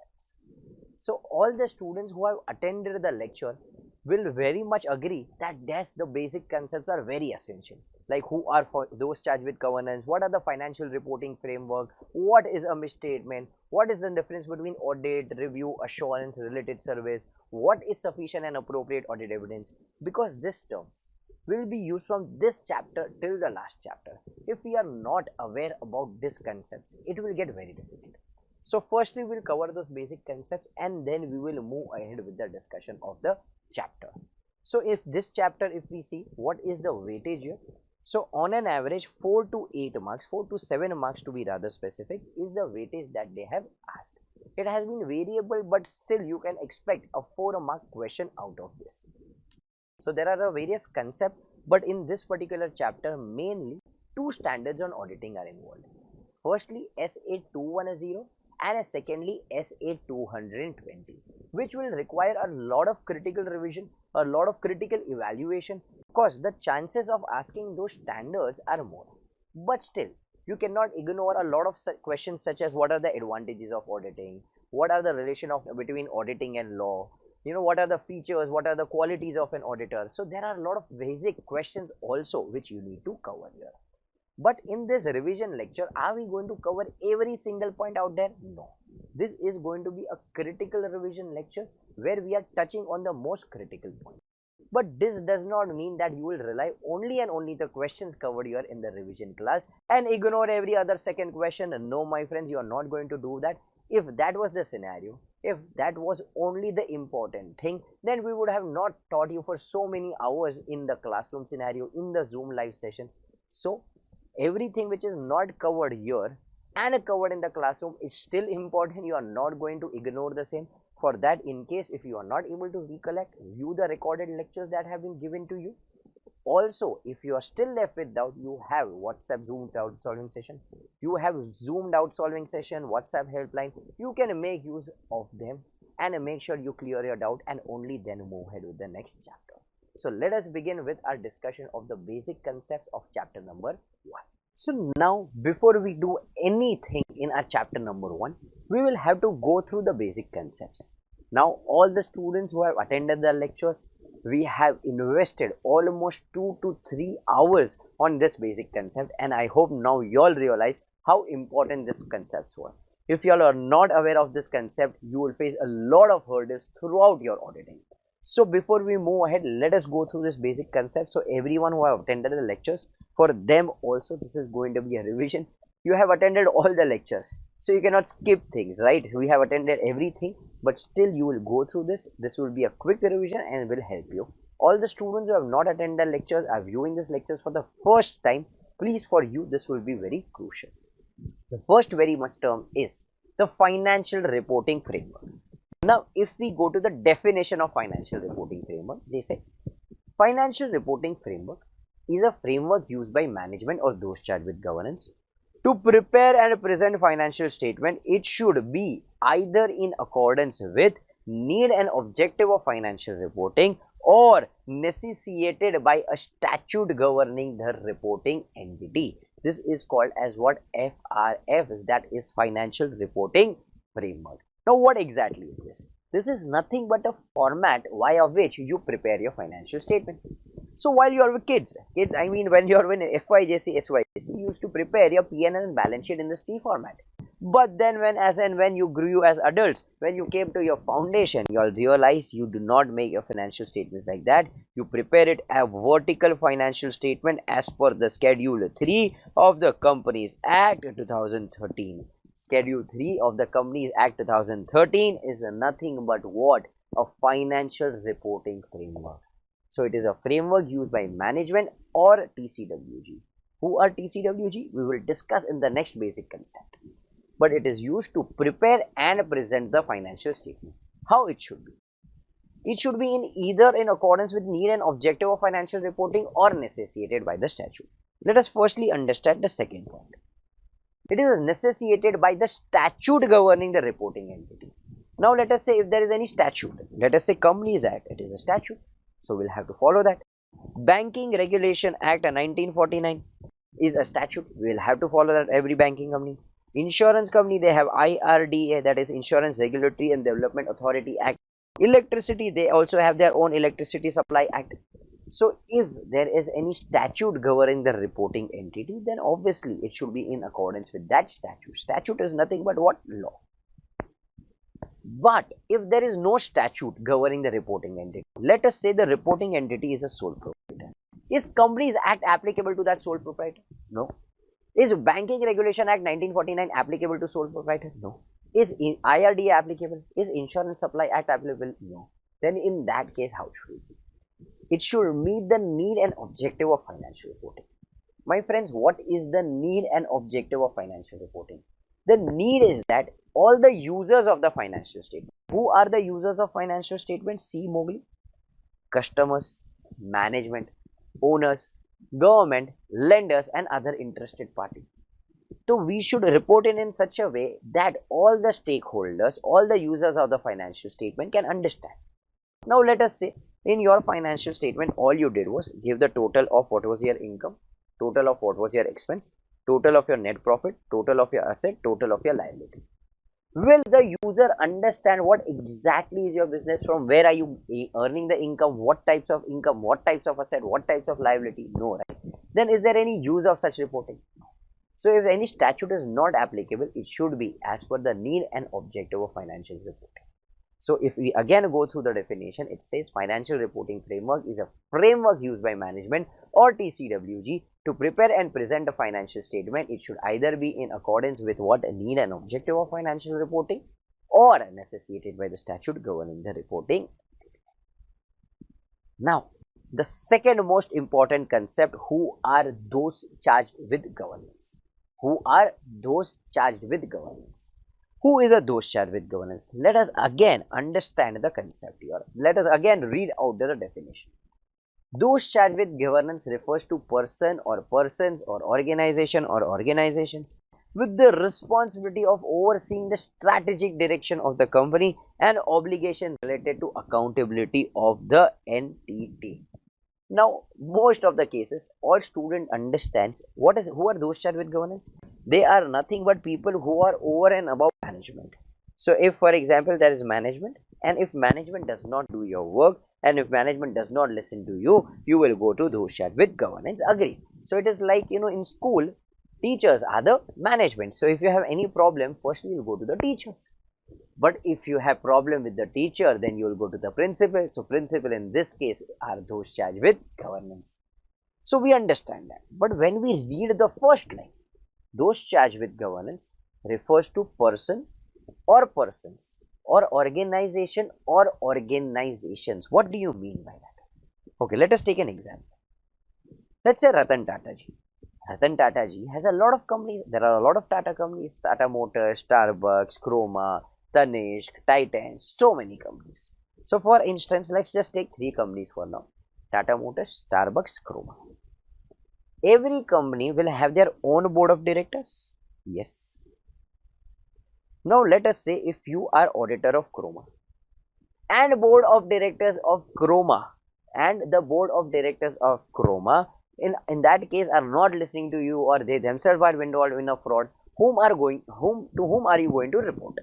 So all the students who have attended the lecture will very much agree that yes, the basic concepts are very essential. Like who are those charged with governance, what are the financial reporting framework, what is a misstatement, what is the difference between audit, review, assurance, related service, what is sufficient and appropriate audit evidence, because these terms will be used from this chapter till the last chapter. If we are not aware about these concepts, it will get very difficult. So firstly, we'll cover those basic concepts and then we will move ahead with the discussion of the chapter. So if this chapter, if we see what is the weightage here. So on an average 4 to 8 marks, 4 to 7 marks to be rather specific, is the weightage that they have asked. It has been variable, but still you can expect a 4-mark question out of this. So there are the various concepts, but in this particular chapter, mainly 2 standards on auditing are involved. Firstly, SA210 and secondly SA220, which will require a lot of critical revision, a lot of critical evaluation, because the chances of asking those standards are more. But still, you cannot ignore a lot of questions such as what are the advantages of auditing, what are the relation of between auditing and law, what are the features, what are the qualities of an auditor. So there are a lot of basic questions also which you need to cover here. But in this revision lecture, are we going to cover every single point out there? No. This is going to be a critical revision lecture where we are touching on the most critical point. But this does not mean that you will rely only and only the questions covered here in the revision class and ignore every other second question. No, my friends, you are not going to do that. If that was the scenario, if that was only the important thing, then we would have not taught you for so many hours in the classroom scenario, in the Zoom live sessions. So everything which is not covered here and covered in the classroom is still important. You are not going to ignore the same. For that, in case if you are not able to recollect, view the recorded lectures that have been given to you. Also, if you are still left with doubt, you have WhatsApp zoomed out solving session, you have zoomed out solving session, WhatsApp helpline. You can make use of them and make sure you clear your doubt and only then move ahead with the next chapter. So let us begin with our discussion of the basic concepts of chapter number 1. So now, before we do anything in our chapter number 1, we will have to go through the basic concepts. Now, all the students who have attended the lectures, we have invested almost 2 to 3 hours on this basic concept, and I hope now you all realize how important these concepts were. If you all are not aware of this concept, you will face a lot of hurdles throughout your auditing. So before we move ahead, let us go through this basic concept. So everyone who have attended the lectures, for them also this is going to be a revision. You have attended all the lectures, so you cannot skip things, right? We have attended everything, but still you will go through this. This will be a quick revision and will help you. All the students who have not attended the lectures are viewing these lectures for the first time. Please, for you this will be very crucial. The first very much term is the financial reporting framework. Now, if we go to the definition of financial reporting framework, they say financial reporting framework is a framework used by management or those charged with governance to prepare and present financial statement. It should be either in accordance with need and objective of financial reporting or necessitated by a statute governing the reporting entity. This is called as what? FRF, that is financial reporting framework. Now, what exactly is this? This is nothing but a format via which you prepare your financial statement. So while you are kids, I mean when you are in FYJC, SYJC, you used to prepare your PNL and balance sheet in this T format. But then when you grew as adults, when you came to your foundation, you all realized you do not make your financial statements like that. You prepare it a vertical financial statement as per the Schedule 3 of the Companies Act 2013. Schedule 3 of the Companies Act 2013 is nothing but what? A financial reporting framework. So it is a framework used by management or TCWG. Who are TCWG? We will discuss in the next basic concept. But it is used to prepare and present the financial statement. How it should be? It should be in either in accordance with need and objective of financial reporting or necessitated by the statute. Let us firstly understand the second point. It is necessitated by the statute governing the reporting entity. Now let us say if there is any statute, let us say Companies Act, it is a statute. So we'll have to follow that. Banking Regulation Act 1949 is a statute. We'll have to follow that, every banking company. Insurance company, they have IRDA, that is Insurance Regulatory and Development Authority Act. Electricity, they also have their own Electricity Supply Act. So if there is any statute governing the reporting entity, then obviously it should be in accordance with that statute. Statute is nothing but what? Law. But if there is no statute governing the reporting entity, let us say the reporting entity is a sole proprietor. Is Companies Act applicable to that sole proprietor? No. Is Banking Regulation Act 1949 applicable to sole proprietor? No. Is IRDA applicable? Is Insurance Supply Act applicable? No. Then in that case, how should it be? It should meet the need and objective of financial reporting. My friends, what is the need and objective of financial reporting? The need is that all the users of the financial statement. Who are the users of financial statement? See Mowgli. Customers, management, owners, government, lenders and other interested parties. So we should report in such a way that all the stakeholders, all the users of the financial statement can understand. Now let us say in your financial statement, all you did was give the total of what was your income, total of what was your expense, total of your net profit, total of your asset, total of your liability. Will the user understand what exactly is your business, from where are you earning the income, what types of income, what types of asset, what types of liability? No, right? Then is there any use of such reporting? So if any statute is not applicable, it should be as per the need and objective of financial reporting. So if we again go through the definition, it says financial reporting framework is a framework used by management or TCWG to prepare and present a financial statement. It should either be in accordance with what need and objective of financial reporting or necessitated by the statute governing the reporting. Now, the second most important concept, who are those charged with governance? Who are those charged with governance? Who is a those charged with governance? Let us again understand the concept here. Let us again read out the definition. Those charged with governance refers to person or persons or organization or organizations with the responsibility of overseeing the strategic direction of the company and obligation related to accountability of the entity. Now, most of the cases, all student understands who are those charged with governance. They are nothing but people who are over and above management. So, if for example there is management, and if management does not do your work, and if management does not listen to you, you will go to those charged with governance. Agree? So it is like, in school, teachers are the management. So if you have any problem, first you will go to the teachers. But if you have problem with the teacher, then you will go to the principal. So principal in this case are those charged with governance. So we understand that. But when we read the first line, those charged with governance refers to person or persons or organization or organizations. What do you mean by that? Okay, let us take an example. Let's say Ratan Tata ji. Ratan Tata ji has a lot of companies. There are a lot of Tata companies: Tata Motors, Starbucks, Chroma, Tanishq, Titan, so many companies. So for instance, let's just take three companies for now: Tata Motors, Starbucks, Chroma. Every company will have their own board of directors. Yes. Now let us say if you are auditor of Chroma and board of directors of Chroma and the board of directors of Chroma in that case are not listening to you, or they themselves are involved in a fraud, to whom are you going to report?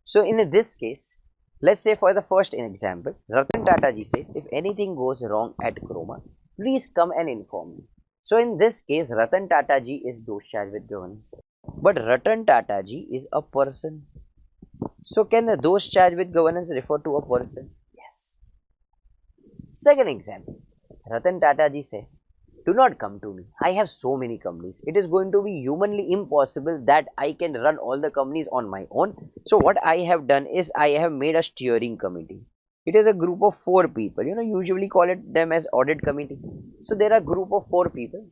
So in this case, let's say for the first example, Ratan Tata ji says, if anything goes wrong at Chroma, please come and inform me. So in this case, Ratan Tata ji is those charged with governance. But Ratan Tata ji is a person. So can the those charged with governance refer to a person? Yes. Second example, Ratan Tata ji said, do not come to me. I have so many companies. It is going to be humanly impossible that I can run all the companies on my own. So what I have done is I have made a steering committee. It is a group of 4 people. Usually call it them as audit committee. So there are a group of 4 people.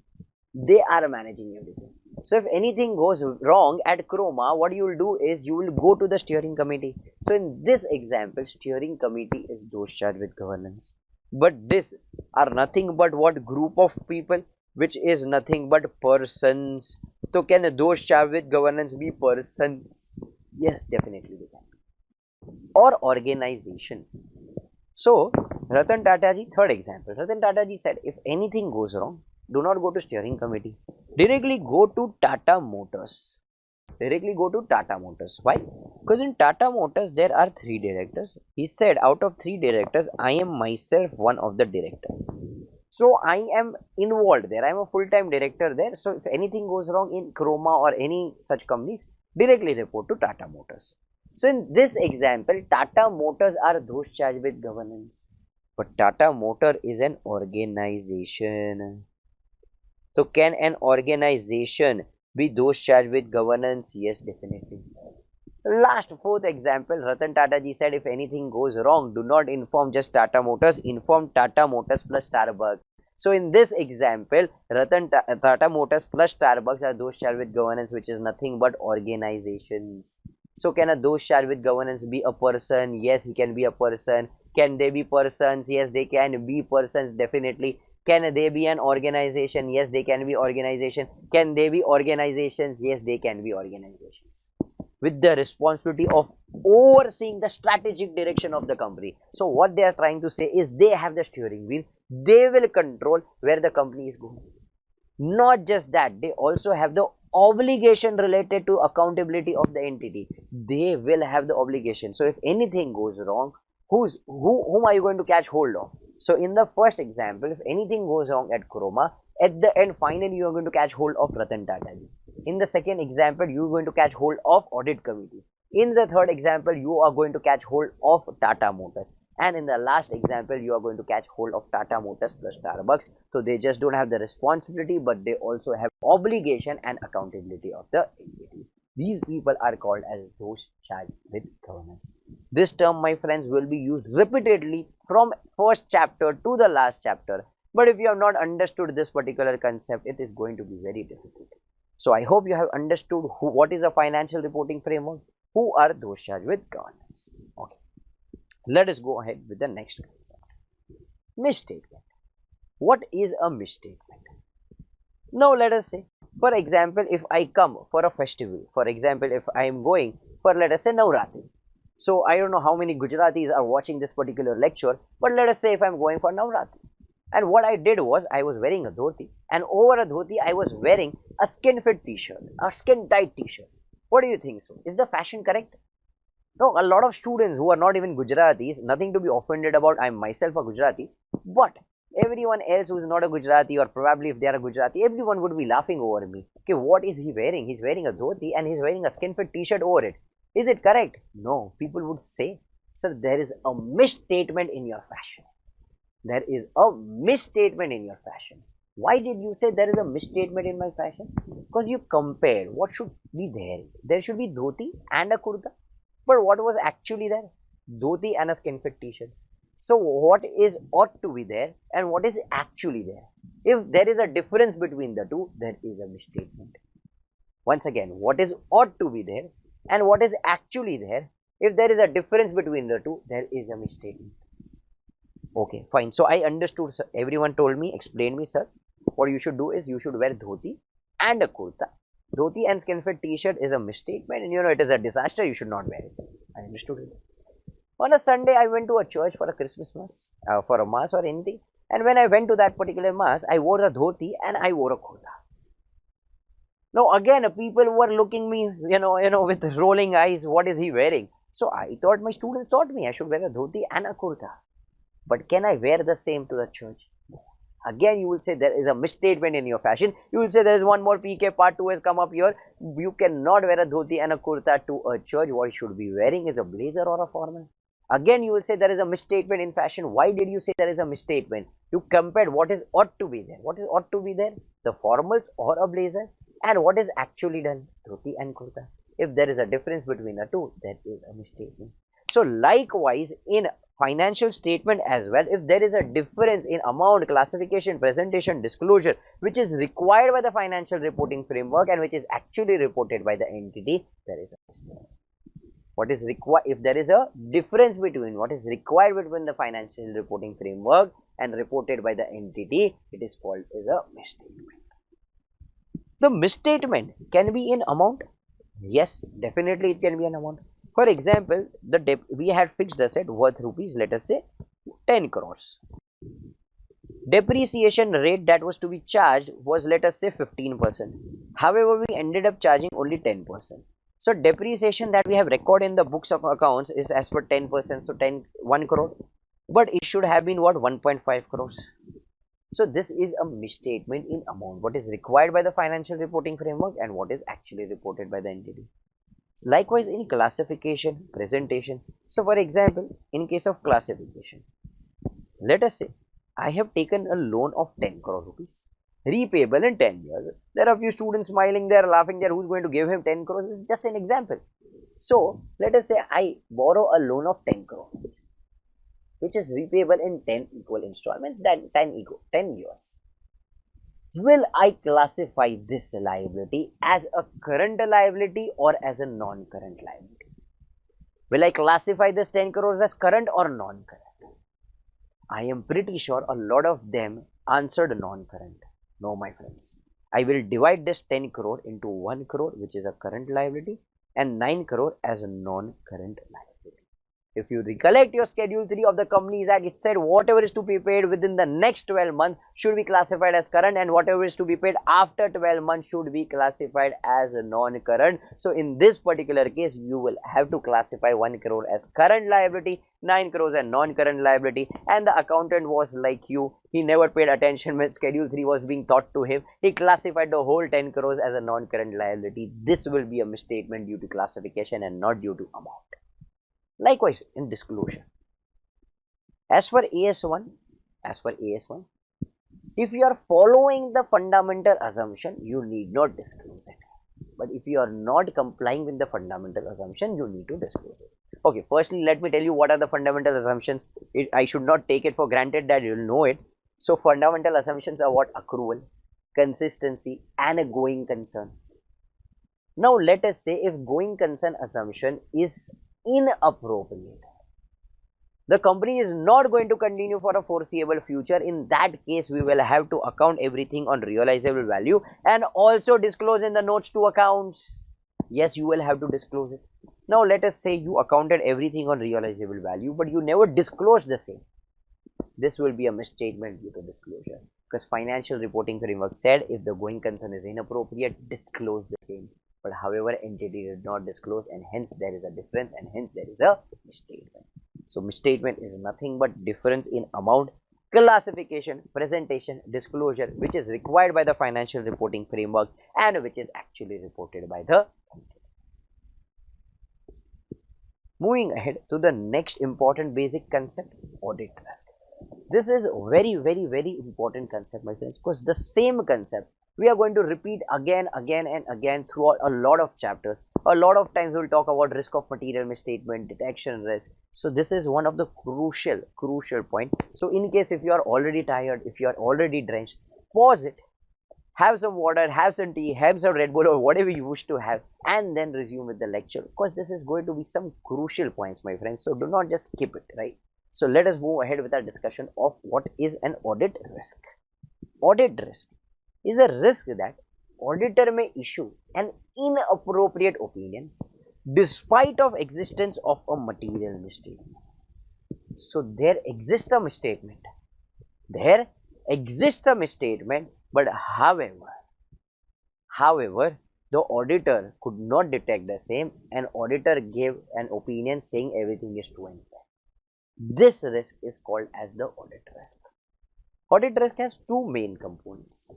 They are managing everything. So if anything goes wrong at Chroma, what you will do is you will go to the steering committee. So in this example, steering committee is those charged with governance. But this are nothing but what group of people, which is nothing but persons. So can those charged with governance be persons? Yes, definitely they can. Or organization. So Ratan Tata ji, third example, Ratan Tata ji said, if anything goes wrong, do not go to steering committee. Directly go to Tata Motors. Directly go to Tata Motors. Why? Because in Tata Motors there are 3 directors. He said out of 3 directors, I am myself one of the director. So I am involved there. I am a full-time director there. So if anything goes wrong in Chroma or any such companies, directly report to Tata Motors. So in this example, Tata Motors are those charged with governance. But Tata Motor is an organization. So can an organization be those charged with governance? Yes, definitely. Last, fourth example, Ratan Tata ji said, if anything goes wrong, do not inform just Tata Motors, inform Tata Motors plus Starbucks. So in this example, Tata Motors plus Starbucks are those charged with governance, which is nothing but organizations. So can a those charged with governance be a person? Yes, he can be a person. Can they be persons? Yes, they can be persons, definitely. Can they be an organization? Yes, they can be organization. Can they be organizations? Yes, they can be organizations. With the responsibility of overseeing the strategic direction of the company. So what they are trying to say is they have the steering wheel. They will control where the company is going. Not just that, they also have the obligation related to accountability of the entity. They will have the obligation. So if anything goes wrong, whom are you going to catch hold of? So in the first example, if anything goes wrong at Chroma, At the end, finally, you are going to catch hold of Ratan Tata ji. In the second example, you are going to catch hold of Audit Committee. In the third example, you are going to catch hold of Tata Motors. And in the last example, you are going to catch hold of Tata Motors plus Starbucks. So they just don't have the responsibility, but they also have obligation and accountability of the entity. These people are called as those charged with governance. This term, my friends, will be used repeatedly from first chapter to the last chapter. But if you have not understood this particular concept, it is going to be very difficult. So I hope you have understood what is a financial reporting framework, who are those charged with governance. Okay, let us go ahead with the next concept. Misstatement. What is a misstatement? Now let us say, for example, if I come for a festival, for example, if I am going for, let us say, Navratri. So I don't know how many Gujaratis are watching this particular lecture, but let us say if I am going for Navratri. And what I did was, I was wearing a dhoti, and over a dhoti I was wearing a skin fit t-shirt, a skin tight t-shirt. What do you think so? Is the fashion correct? No, a lot of students who are not even Gujaratis, nothing to be offended about, I am myself a Gujarati, but everyone else who is not a Gujarati, or probably if they are a Gujarati, everyone would be laughing over me. Okay, what is he wearing? He's wearing a dhoti and he's wearing a skin fit t-shirt over it. Is it correct? No, people would say, sir, there is a misstatement in your fashion. There is a misstatement in your fashion. Why did you say there is a misstatement in my fashion? Because you compared what should be there. There should be dhoti and a kurta. But what was actually there? Dhoti and a skin fit t-shirt. So what is ought to be there and what is actually there? If there is a difference between the two, there is a misstatement. Once again, what is ought to be there and what is actually there? If there is a difference between the two, there is a misstatement. Okay, fine. So I understood, sir. Everyone told me, explained me, sir. What you should do is you should wear dhoti and a kurta. Dhoti and skin fit t-shirt is a misstatement, and it is a disaster. You should not wear it. I understood it. On a Sunday, I went to a church for a Christmas mass, for a mass or anything. And when I went to that particular mass, I wore a dhoti and I wore a kurta. Now again, people were looking me, with rolling eyes. What is he wearing? So I thought, my students taught me I should wear a dhoti and a kurta. But can I wear the same to the church? Again, you will say there is a misstatement in your fashion. You will say there is one more PK part 2 has come up here. You cannot wear a dhoti and a kurta to a church. What you should be wearing is a blazer or a formal. Again, you will say there is a misstatement in fashion. Why did you say there is a misstatement? You compared what is ought to be there. What is ought to be there? The formals or a blazer. And what is actually done? Dhoti and kurta. If there is a difference between the two, there is a misstatement. So likewise, in financial statement as well, if there is a difference in amount, classification, presentation, disclosure, which is required by the financial reporting framework and which is actually reported by the entity, there is a misstatement. What is required, if there is a difference between what is required between the financial reporting framework and reported by the entity, it is called as a misstatement. The misstatement can be in amount. Yes, definitely it can be an amount. For example, we had fixed asset worth rupees, let us say 10 crores. Depreciation rate that was to be charged was, let us say, 15%. However, we ended up charging only 10%. So depreciation that we have recorded in the books of accounts is as per 10%, so 1 crore. But it should have been what? 1.5 crores. So this is a misstatement in amount, what is required by the financial reporting framework and what is actually reported by the entity. Likewise, in classification, presentation. So for example, in case of classification, let us say I have taken a loan of 10 crore rupees, repayable in 10 years. There are a few students smiling there, laughing there. Who's going to give him 10 crores? This is just an example. So let us say I borrow a loan of 10 crore rupees, which is repayable in 10 equal installments, then 10 years. Will I classify this liability as a current liability or as a non-current liability? Will I classify this 10 crores as current or non-current? I am pretty sure a lot of them answered non-current. No, my friends. I will divide this 10 crore into 1 crore, which is a current liability, and 9 crore as a non-current liability. If you recollect your Schedule 3 of the Companies Act, it said whatever is to be paid within the next 12 months should be classified as current, and whatever is to be paid after 12 months should be classified as non-current. So in this particular case, you will have to classify 1 crore as current liability, 9 crores as non-current liability, and the accountant was like you. He never paid attention when Schedule 3 was being taught to him. He classified the whole 10 crores as a non-current liability. This will be a misstatement due to classification and not due to amount. Likewise, in disclosure, as per AS1, if you are following the fundamental assumption, you need not disclose it. But if you are not complying with the fundamental assumption, you need to disclose it. Okay, firstly, let me tell you what are the fundamental assumptions. I should not take it for granted that you will know it. So, fundamental assumptions are what? Accrual, consistency, and a going concern. Now, let us say if going concern assumption is inappropriate, the company is not going to continue for a foreseeable future. In that case, we will have to account everything on realizable value and also disclose in the notes to accounts. Yes, you will have to disclose it. Now, let us say you accounted everything on realizable value, but you never disclosed the same. This will be a misstatement due to disclosure, because financial reporting framework said if the going concern is inappropriate, disclose the same. But however, entity did not disclose, and hence there is a difference, and hence there is a misstatement. So misstatement is nothing but difference in amount, classification, presentation, disclosure, which is required by the financial reporting framework and which is actually reported by the entity. Moving ahead to the next important basic concept, audit risk. This is very important concept, my friends, because the same concept we are going to repeat again and again throughout a lot of chapters. A lot of times we will talk about risk of material misstatement, detection risk. So this is one of the crucial point. So in case if you are already tired, if you are already drenched, pause it, have some water, have some tea, have some Red Bull or whatever you wish to have, and then resume with the lecture, because this is going to be some crucial points, my friends. So do not just skip it, right? So let us move ahead with our discussion of what is an audit risk. Audit risk is a risk that auditor may issue an inappropriate opinion despite of existence of a material misstatement. So there exists a misstatement, but however, the auditor could not detect the same, and auditor gave an opinion saying everything is true and fair. This risk is called as the audit risk. Audit risk has two main components.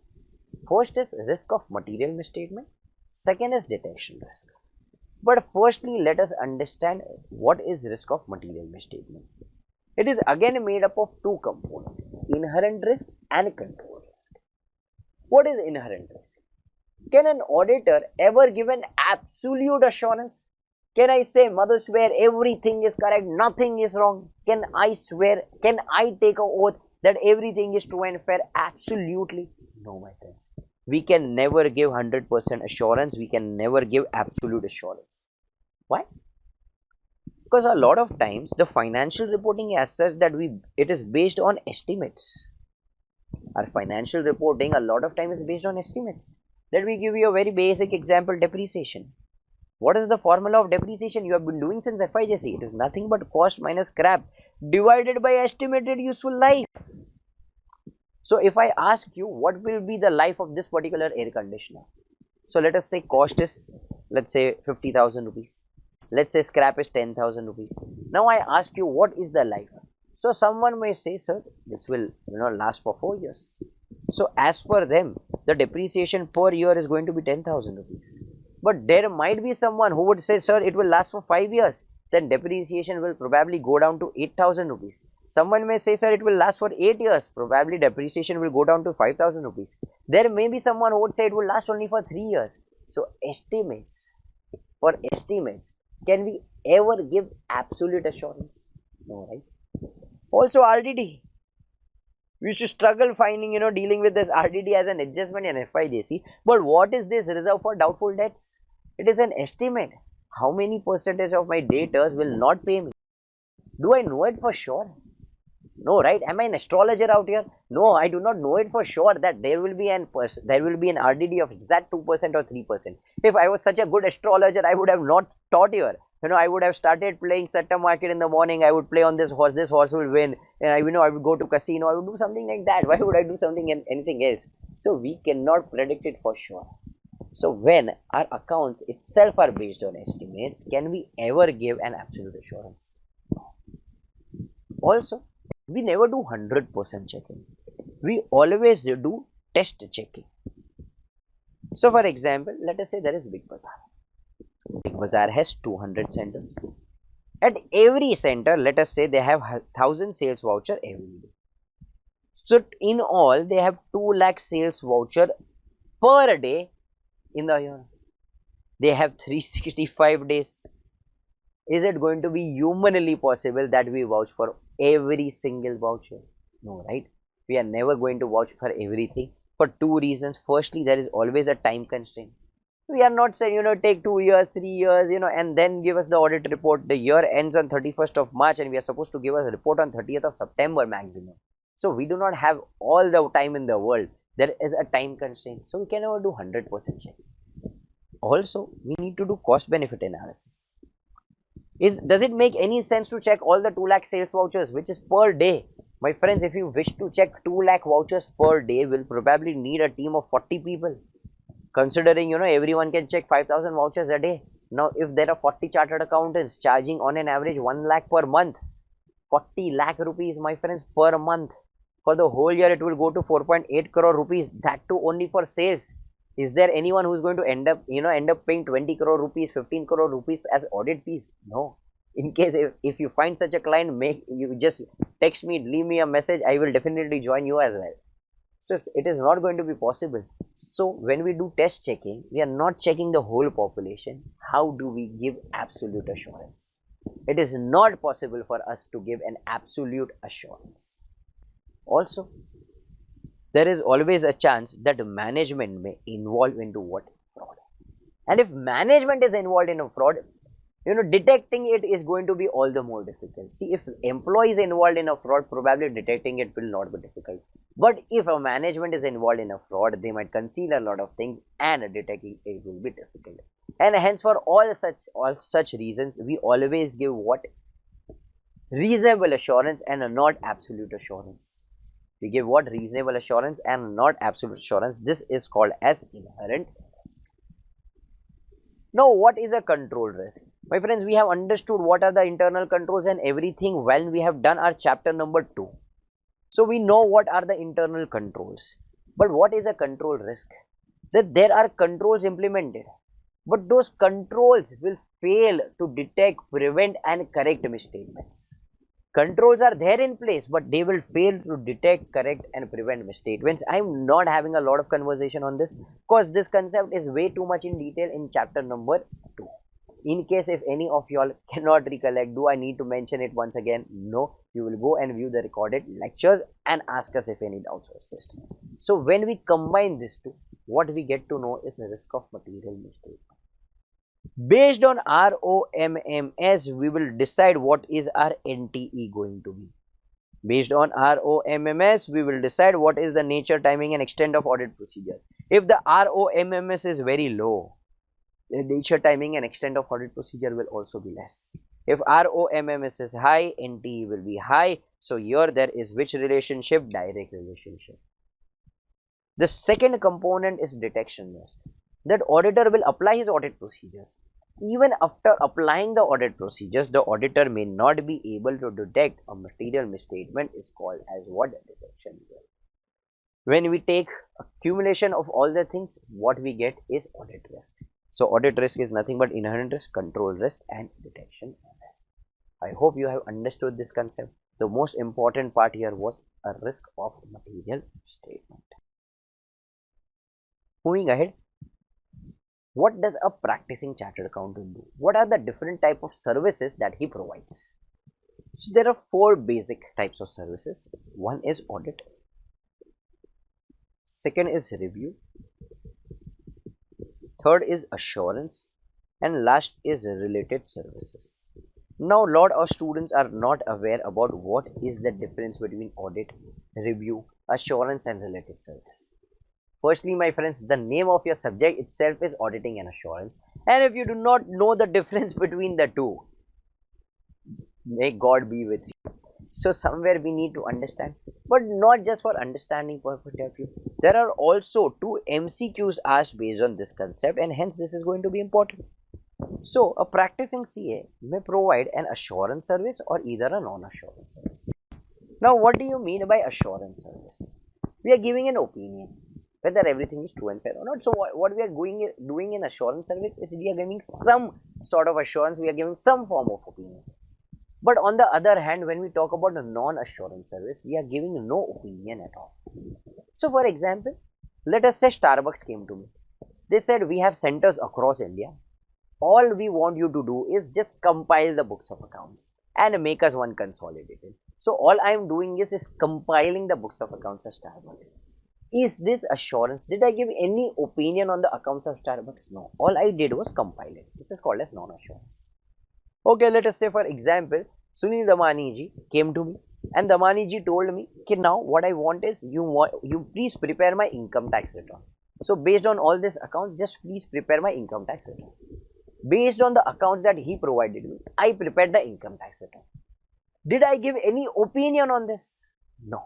First is risk of material misstatement, second is detection risk. But firstly, let us understand what is risk of material misstatement. It is again made up of two components, inherent risk and control risk. What is inherent risk? Can an auditor ever give an absolute assurance? Can I say, mother swear everything is correct, nothing is wrong? Can I swear, can I take an oath that everything is true and fair? Absolutely no, my friends. We can never give 100% assurance. We can never give absolute assurance. Why? Because a lot of times the financial reporting as such that it is based on estimates. Our financial reporting a lot of time is based on estimates. Let me give you a very basic example, depreciation. What is the formula of depreciation you have been doing since FIJC? It is nothing but cost minus scrap divided by estimated useful life. So if I ask you what will be the life of this particular air conditioner, so let us say cost is, let's say 50,000 rupees. Let's say scrap is 10,000 rupees. Now I ask you what is the life. So someone may say, sir, this will last for 4 years. So as per them, the depreciation per year is going to be 10,000 rupees. But there might be someone who would say, sir, it will last for 5 years. Then depreciation will probably go down to 8,000 rupees. Someone may say, sir, it will last for 8 years. Probably depreciation will go down to 5,000 rupees. There may be someone who would say it will last only for 3 years. So estimates, can we ever give absolute assurance? No, right? Also RDD. We should struggle finding, dealing with this RDD as an adjustment in FIJC. But what is this reserve for doubtful debts? It is an estimate. How many percentage of my debtors will not pay me? Do I know it for sure? No, right? Am I an astrologer out here? No, I do not know it for sure that there will be an RDD of exact 2% or 3%. If I was such a good astrologer, I would have not taught here. I would have started playing Satta Market in the morning. I would play on this horse will win. And I would go to casino. I would do something like that. Why would I do something and anything else? So we cannot predict it for sure. So when our accounts itself are based on estimates, can we ever give an absolute assurance? Also, we never do 100% checking. We always do test checking. So for example, let us say there is Big Bazaar. Big Bazaar has 200 centers. At every center, let us say they have 1000 sales voucher every day. So in all, they have 2 lakh sales voucher per day in the year. They have 365 days. Is it going to be humanly possible that we vouch for every single voucher? No, right? We are never going to vouch for everything for two reasons. Firstly, there is always a time constraint. We are not saying, take 2 years, 3 years, and then give us the audit report. The year ends on 31st of March and we are supposed to give us a report on 30th of September maximum. So we do not have all the time in the world. There is a time constraint. So we can never do 100% check. Also, we need to do cost benefit analysis. Does it make any sense to check all the 2 lakh sales vouchers, which is per day? My friends, if you wish to check 2 lakh vouchers per day, we'll probably need a team of 40 people. Considering, everyone can check 5,000 vouchers a day. Now, if there are 40 chartered accountants charging on an average 1 lakh per month, 40 lakh rupees, my friends, per month. For the whole year, it will go to 4.8 crore rupees. That too only for sales. Is there anyone who's going to end up paying 20 crore rupees, 15 crore rupees as audit fees? No. In case if you find such a client, you just text me, leave me a message. I will definitely join you as well. So it is not going to be possible. So when we do test checking, we are not checking the whole population. How do we give absolute assurance? It is not possible for us to give an absolute assurance. Also, there is always a chance that management may involve into what? Fraud. And if management is involved in a fraud, detecting it is going to be all the more difficult. See, if employees involved in a fraud, probably detecting it will not be difficult. But if a management is involved in a fraud, they might conceal a lot of things and detecting it will be difficult. And hence, for all such reasons, we always give what? Reasonable assurance and not absolute assurance. We give what? Reasonable assurance and not absolute assurance. This is called as inherent risk. Now, what is a control risk? My friends, we have understood what are the internal controls and everything when we have done our chapter number 2. So we know what are the internal controls. But what is a control risk? That there are controls implemented, but those controls will fail to detect, prevent and correct misstatements. Controls are there in place, but they will fail to detect, correct and prevent misstatements. I'm not having a lot of conversation on this because this concept is way too much in detail in chapter number 2. In case if any of y'all cannot recollect, do I need to mention it once again? No, you will go and view the recorded lectures and ask us if any doubts persist. So when we combine these two, what we get to know is the risk of material mistake. Based on ROMMS, we will decide what is our NTE going to be. Based on ROMMS, we will decide what is the nature, timing and extent of audit procedure. If the ROMMS is very low, the nature, timing and extent of audit procedure will also be less. If ROMMS is high, NTE will be high. So here there is which relationship? Direct relationship. The second component is detection risk. That auditor will apply his audit procedures. Even after applying the audit procedures, the auditor may not be able to detect a material misstatement is called as what? Detection risk. When we take accumulation of all the things, what we get is audit risk. So audit risk is nothing but inherent risk, control risk and detection risk. I hope you have understood this concept. The most important part here was a risk of material misstatement. Moving ahead, what does a practicing chartered accountant do? What are the different type of services that he provides? So there are 4 basic types of services. One is audit, second is review, third is assurance and last is related services. Now lot of students are not aware about what is the difference between audit, review, assurance and related service. Firstly, my friends, the name of your subject itself is auditing and assurance. And if you do not know the difference between the two, may God be with you. So somewhere we need to understand, but not just for understanding purpose of view. There are also two MCQs asked based on this concept, and hence this is going to be important. So a practicing CA may provide an assurance service or either a non-assurance service. Now, what do you mean by assurance service? We are giving an opinion whether everything is true and fair or not. So what we are doing in assurance service is we are giving some sort of assurance, we are giving some form of opinion. But on the other hand, when we talk about a non-assurance service, we are giving no opinion at all. So for example, let us say Starbucks came to me. They said we have centers across India. All we want you to do is just compile the books of accounts and make us one consolidated. So all I am doing is compiling the books of accounts of Starbucks. Is this assurance? Did I give any opinion on the accounts of Starbucks? No. All I did was compile it. This is called as non-assurance. Okay, let us say for example, Sunil Damani ji came to me and Damani ji told me, okay, now what I want is you please prepare my income tax return. So based on all these accounts, just please prepare my income tax return. Based on the accounts that he provided me, I prepared the income tax return. Did I give any opinion on this? No.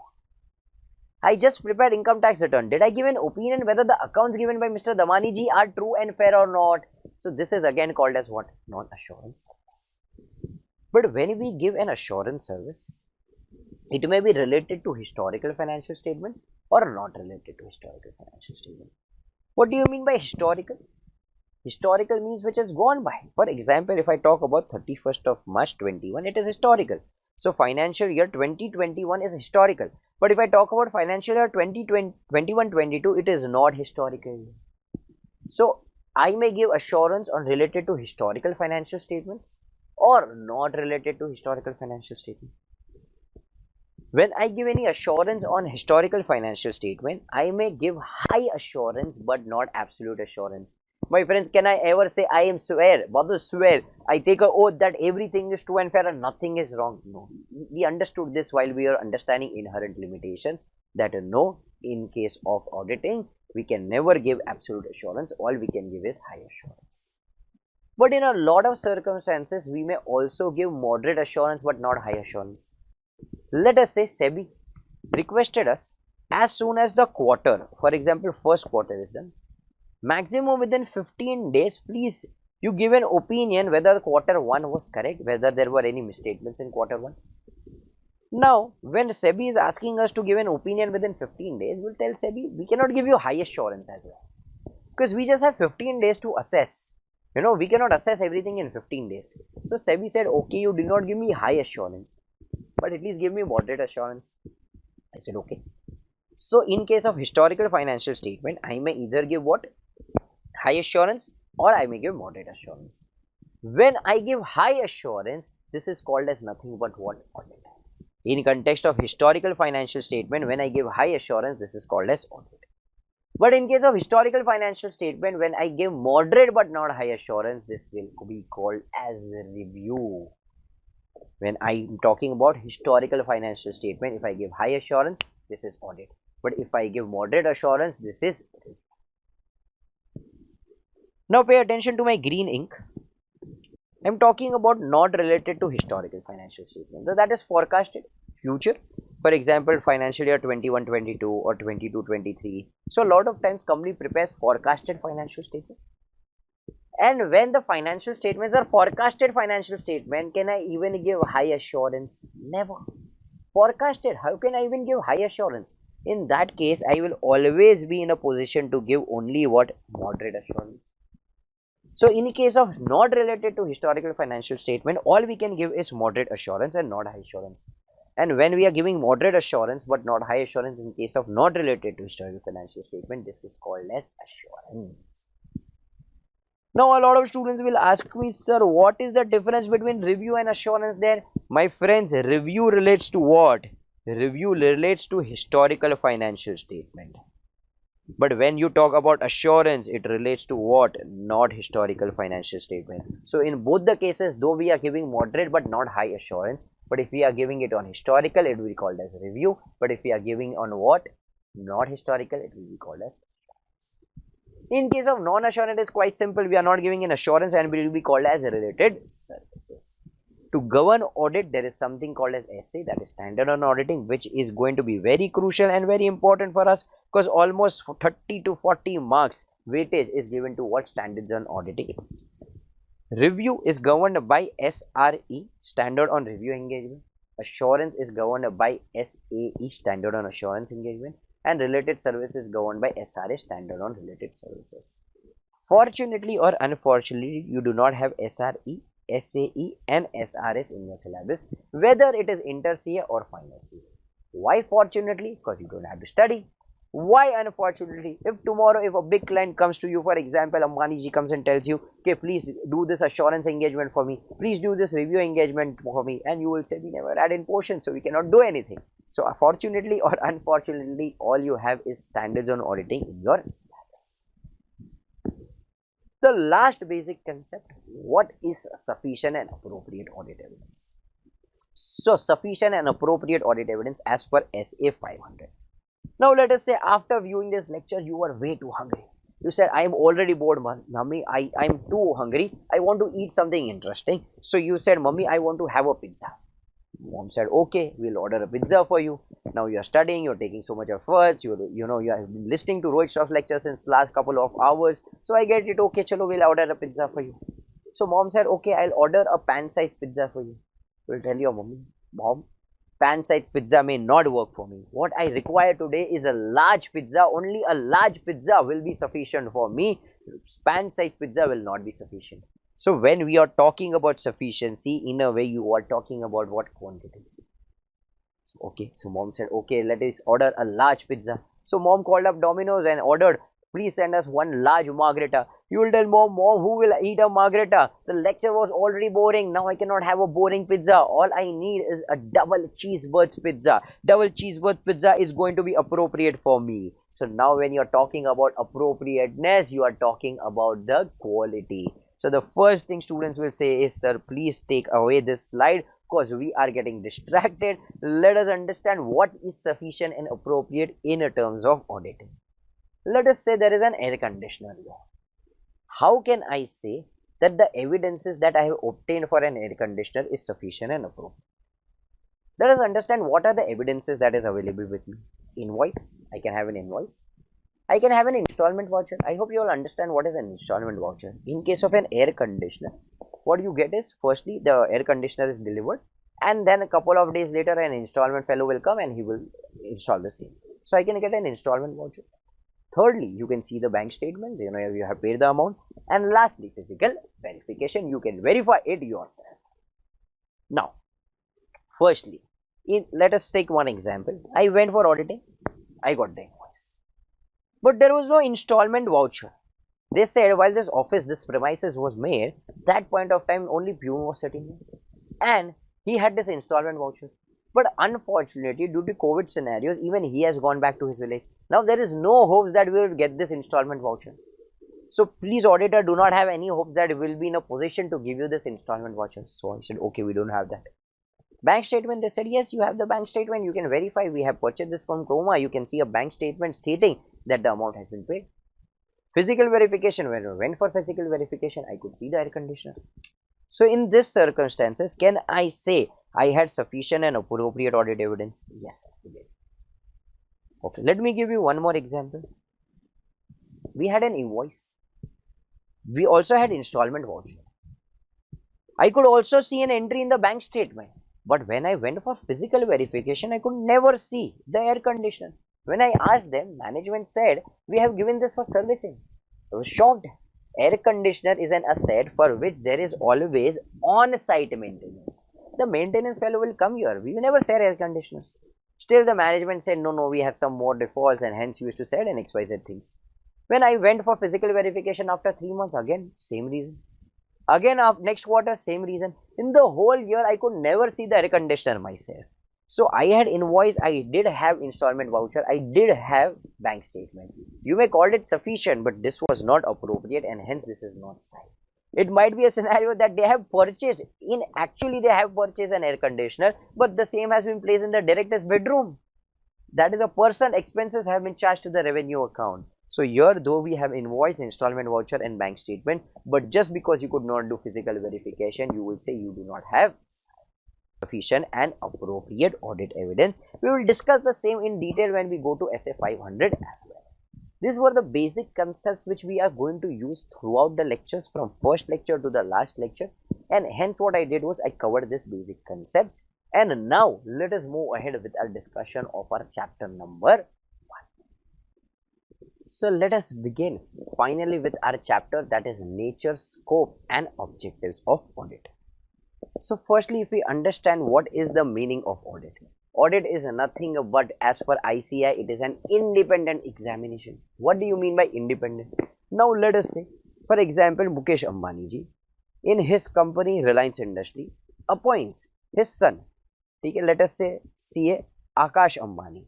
I just prepared income tax return. Did I give an opinion whether the accounts given by Mr. Damani ji are true and fair or not? So this is again called as what? Non-assurance service. But when we give an assurance service, it may be related to historical financial statement or not related to historical financial statement. What do you mean by historical? Historical means which has gone by. For example, if I talk about 31st of March 21, it is historical. So financial year 2021 is historical. But if I talk about financial year 2021-22, it is not historical. So I may give assurance on related to historical financial statements or not related to historical financial statement. When I give any assurance on historical financial statement, I may give high assurance but not absolute assurance. My friends, can I ever say I am swear, Baba swear, I take a oath that everything is true and fair and nothing is wrong? No. We understood this while we are understanding inherent limitations, that no, in case of auditing, we can never give absolute assurance. All we can give is high assurance. But in a lot of circumstances, we may also give moderate assurance but not high assurance. Let us say SEBI requested us as soon as the quarter, for example, first quarter is done, maximum within 15 days, please you give an opinion whether quarter 1 was correct, whether there were any misstatements in quarter 1. Now, when SEBI is asking us to give an opinion within 15 days, we'll tell SEBI, we cannot give you high assurance as well. Because we just have 15 days to assess. We cannot assess everything in 15 days. So SEBI said, okay, you did not give me high assurance, but at least give me moderate assurance. I said, okay. So in case of historical financial statement, I may either give what? High assurance or I may give moderate assurance. When I give high assurance, this is called as nothing but what? Audit. In context of historical financial statement, when I give high assurance, this is called as audit. But in case of historical financial statement, when I give moderate but not high assurance, this will be called as review. When I am talking about historical financial statement, if I give high assurance, this is audit. But if I give moderate assurance, this is review. Now pay attention to my green ink. I am talking about not related to historical financial statement. So that is forecasted future. For example, financial year 21-22 or 22-23. So a lot of times company prepares forecasted financial statement. And when the financial statements are forecasted financial statement, can I even give high assurance? Never. Forecasted, how can I even give high assurance? In that case, I will always be in a position to give only what? Moderate assurance. So in case of not related to historical financial statement, all we can give is moderate assurance and not high assurance. And when we are giving moderate assurance but not high assurance in case of not related to historical financial statement, this is called as assurance. Now a lot of students will ask me, sir, what is the difference between review and assurance there? My friends, review relates to what? Review relates to historical financial statement. But when you talk about assurance, it relates to what? Not historical financial statement. So in both the cases, though we are giving moderate but not high assurance, but if we are giving it on historical, it will be called as review. But if we are giving on what? Not historical, it will be called as assurance. In case of non-assurance, it's quite simple. We are not giving an assurance and we will be called as related services. To govern audit, there is something called as SA, that is standard on auditing, which is going to be very crucial and very important for us, because almost 30 to 40 marks weightage is given to what standards on auditing. Review is governed by SRE, standard on review engagement. Assurance is governed by SAE, standard on assurance engagement, and related service is governed by SRA, standard on related services. Fortunately or unfortunately, you do not have SRE, SAE and SRS in your syllabus, whether it is inter CA or final CA. Why fortunately? Because you don't have to study. Why unfortunately? If tomorrow, if a big client comes to you, for example, Ambani ji comes and tells you, okay, please do this assurance engagement for me, please do this review engagement for me, and you will say, we never add in portion, so we cannot do anything. So fortunately or unfortunately, all you have is standards on auditing in your syllabus. The last basic concept, what is sufficient and appropriate audit evidence? So sufficient and appropriate audit evidence as per SA 500. Now let us say after viewing this lecture, you were way too hungry. You said, I am already bored, mummy, I'm too hungry, I want to eat something interesting. So you said, mummy, I want to have a pizza. Mom said, okay, we'll order a pizza for you. Now you are studying, you're taking so much efforts, you have been listening to Rohit Shroff's lecture since last couple of hours. So I get it, okay, chalo, we'll order a pizza for you. So mom said, okay, I'll order a pan-sized pizza for you. You'll tell your mommy, mom, pan-sized pizza may not work for me. What I require today is a large pizza. Only a large pizza will be sufficient for me. Pan-sized pizza will not be sufficient. So when we are talking about sufficiency, in a way you are talking about what quantity. Okay, so mom said, okay, let us order a large pizza. So mom called up Domino's and ordered, please send us one large margherita. You will tell mom, who will eat a margherita? The lecture was already boring. Now I cannot have a boring pizza. All I need is a double cheeseburger pizza. Double cheeseburger pizza is going to be appropriate for me. So now when you are talking about appropriateness, you are talking about the quality. So the first thing students will say is, sir, please take away this slide because we are getting distracted. Let us understand what is sufficient and appropriate in terms of auditing. Let us say there is an air conditioner here. How can I say that the evidences that I have obtained for an air conditioner is sufficient and appropriate? Let us understand what are the evidences that is available with me. Invoice, I can have an invoice. I can have an installment voucher. I hope you all understand what is an installment voucher. In case of an air conditioner, what you get is, firstly, the air conditioner is delivered and then a couple of days later an installment fellow will come and he will install the same. So I can get an installment voucher. Thirdly, you can see the bank statements, you have paid the amount. And lastly, physical verification, you can verify it yourself. Now, firstly, let us take one example. I went for auditing, I got the invoice. But there was no installment voucher. They said while this premises was made, that point of time only Pune was sitting there. And he had this installment voucher. But unfortunately, due to COVID scenarios, even he has gone back to his village. Now there is no hope that we will get this installment voucher. So please, auditor, do not have any hope that we will be in a position to give you this installment voucher. So I said, okay, we don't have that. Bank statement, they said, yes, you have the bank statement. You can verify. We have purchased this from Chroma. You can see a bank statement stating that the amount has been paid. Physical verification, when I went for physical verification, I could see the air conditioner. So in this circumstances, can I say I had sufficient and appropriate audit evidence? Yes, I did. Okay, let me give you one more example. We had an invoice. We also had installment voucher. I could also see an entry in the bank statement. But when I went for physical verification, I could never see the air conditioner. When I asked them, management said, we have given this for servicing. I was shocked. Air conditioner is an asset for which there is always on-site maintenance. The maintenance fellow will come here. We will never sell air conditioners. Still the management said, no, we have some more defaults and hence we used to sell and XYZ things. When I went for physical verification after 3 months, again, same reason. Again, next quarter, same reason. In the whole year, I could never see the air conditioner myself. So I had invoice, I did have installment voucher, I did have bank statement. You may call it sufficient, but this was not appropriate and hence this is not signed. It might be a scenario that they have purchased, actually they have purchased an air conditioner, but the same has been placed in the director's bedroom. That is a person, expenses have been charged to the revenue account. So here though we have invoice, installment voucher and bank statement, but just because you could not do physical verification, you will say you do not have sufficient and appropriate audit evidence. We will discuss the same in detail when we go to SA 500 as well. These were the basic concepts which we are going to use throughout the lectures from first lecture to the last lecture, and hence what I did was I covered these basic concepts. And now let us move ahead with our discussion of our chapter number 1. So let us begin finally with our chapter, that is nature, scope and objectives of audit. So firstly, if we understand what is the meaning of audit. Audit is nothing but, as per ICI, it is an independent examination. What do you mean by independent? Now let us say, for example, Mukesh Ambani ji, in his company Reliance Industry, appoints his son, let us say CA Akash Ambani.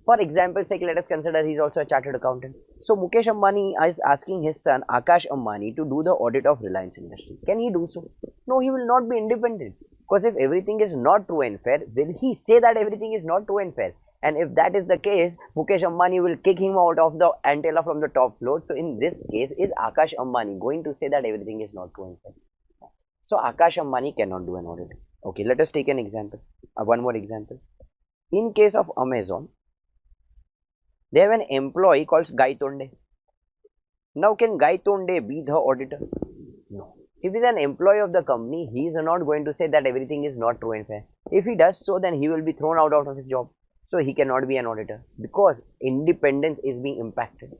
For example sake, let us consider he is also a chartered accountant. So Mukesh Ambani is asking his son Akash Ambani to do the audit of Reliance Industry. Can he do so? No, he will not be independent. Because if everything is not true and fair, will he say that everything is not true and fair? And if that is the case, Mukesh Ambani will kick him out of the antenna from the top floor. So in this case, is Akash Ambani going to say that everything is not true and fair? So Akash Ambani cannot do an audit. Okay, let us take an example. One more example. In case of Amazon, they have an employee called Guy Tonde. Now can Guy Tonde be the auditor? No. If he is an employee of the company, he is not going to say that everything is not true and fair. If he does so, then he will be thrown out of his job. So he cannot be an auditor because independence is being impacted.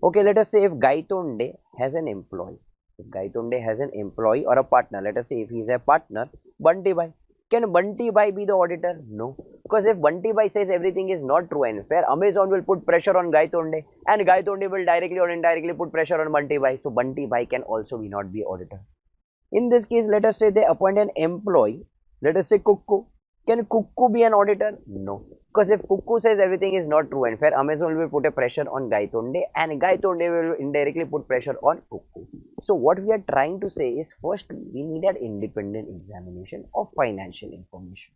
Okay, let us say if Guy Tonde has an employee. If Guy Tonde has an employee or a partner, let us say if he is a partner, Bunty Bhai. Can Bunty Bhai be the auditor? No. Because if Bunty Bhai says everything is not true and fair, Amazon will put pressure on Guy Tonde, and Guy Tonde will directly or indirectly put pressure on Bunty Bhai. So Bunty Bhai can also not be auditor. In this case, let us say they appoint an employee. Let us say Kukku. Can Kukku be an auditor? No. Because if Kukku says everything is not true and fair, Amazon will put a pressure on Guy Tonde, and Guy Tonde will indirectly put pressure on Kukku. So what we are trying to say is, first we needed independent examination of financial information.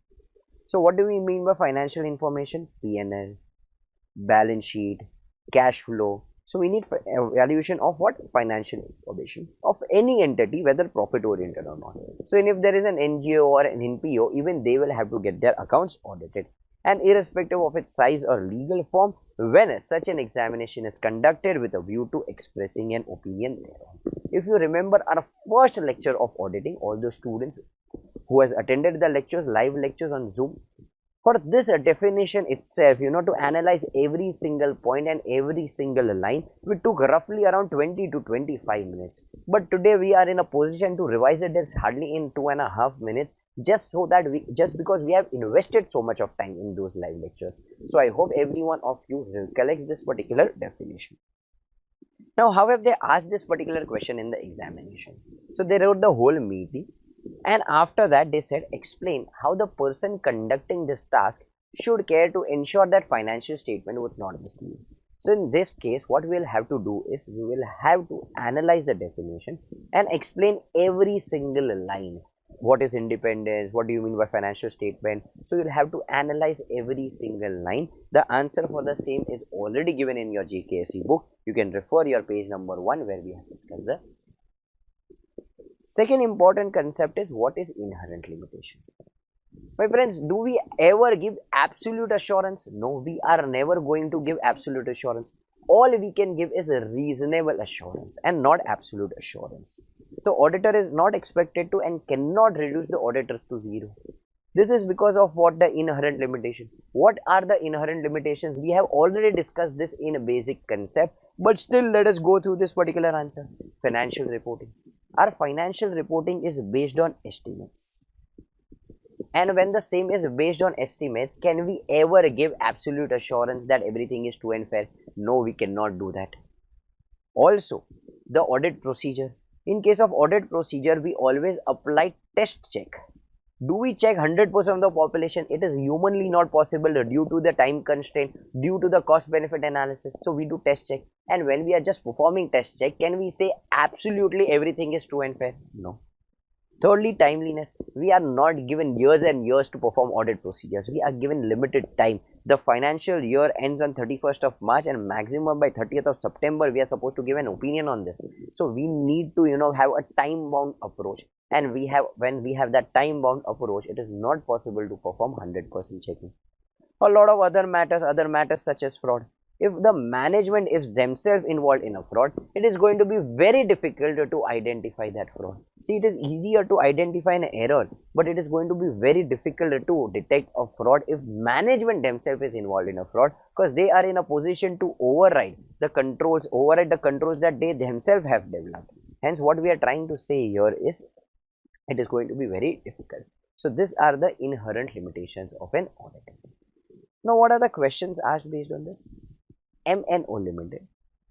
So what do we mean by financial information? P&L, balance sheet, cash flow. So we need evaluation of what? Financial information of any entity, whether profit oriented or not. So if there is an NGO or an NPO, even they will have to get their accounts audited. And irrespective of its size or legal form, when such an examination is conducted with a view to expressing an opinion thereon. If you remember our first lecture of auditing, all the students who has attended the lectures, live lectures on Zoom, for this definition itself, to analyze every single point and every single line, we took roughly around 20 to 25 minutes. But today we are in a position to revise it hardly in 2.5 minutes, just because we have invested so much of time in those live lectures. So I hope every one of you recollects this particular definition. Now, how have they asked this particular question in the examination? So they wrote the whole meeting, and after that they said, explain how the person conducting this task should care to ensure that financial statement would not mislead. So in this case, what we will have to do is we will have to analyze the definition and explain every single line. What is independence? What do you mean by financial statement? So you'll have to analyze every single line. The answer for the same is already given in your GKSE book. You can refer your page number 1 where we have discussed the second important concept is what is inherent limitation. My friends, do we ever give absolute assurance? No, we are never going to give absolute assurance. All we can give is a reasonable assurance and not absolute assurance. The auditor is not expected to and cannot reduce the auditors to zero. This is because of what? The inherent limitation. What are the inherent limitations? We have already discussed this in a basic concept, but still let us go through this particular answer. Financial reporting. Our financial reporting is based on estimates. And when the same is based on estimates, can we ever give absolute assurance that everything is true and fair? No, we cannot do that. Also, the audit procedure. In case of audit procedure, we always apply test check. Do we check 100% of the population? It is humanly not possible due to the time constraint, due to the cost benefit analysis. So we do test check. And when we are just performing test check, can we say absolutely everything is true and fair? No. Thirdly, timeliness. We are not given years and years to perform audit procedures. We are given limited time. The financial year ends on 31st of March and maximum by 30th of September we are supposed to give an opinion on this. So we need to have a time bound approach, and when we have that time bound approach, it is not possible to perform 100% checking. A lot of other matters such as fraud. If the management is themselves involved in a fraud, it is going to be very difficult to identify that fraud. See, it is easier to identify an error, but it is going to be very difficult to detect a fraud if management themselves is involved in a fraud, because they are in a position to override the controls that they themselves have developed. Hence, what we are trying to say here is it is going to be very difficult. So these are the inherent limitations of an audit. Now, what are the questions asked based on this? MNO Limited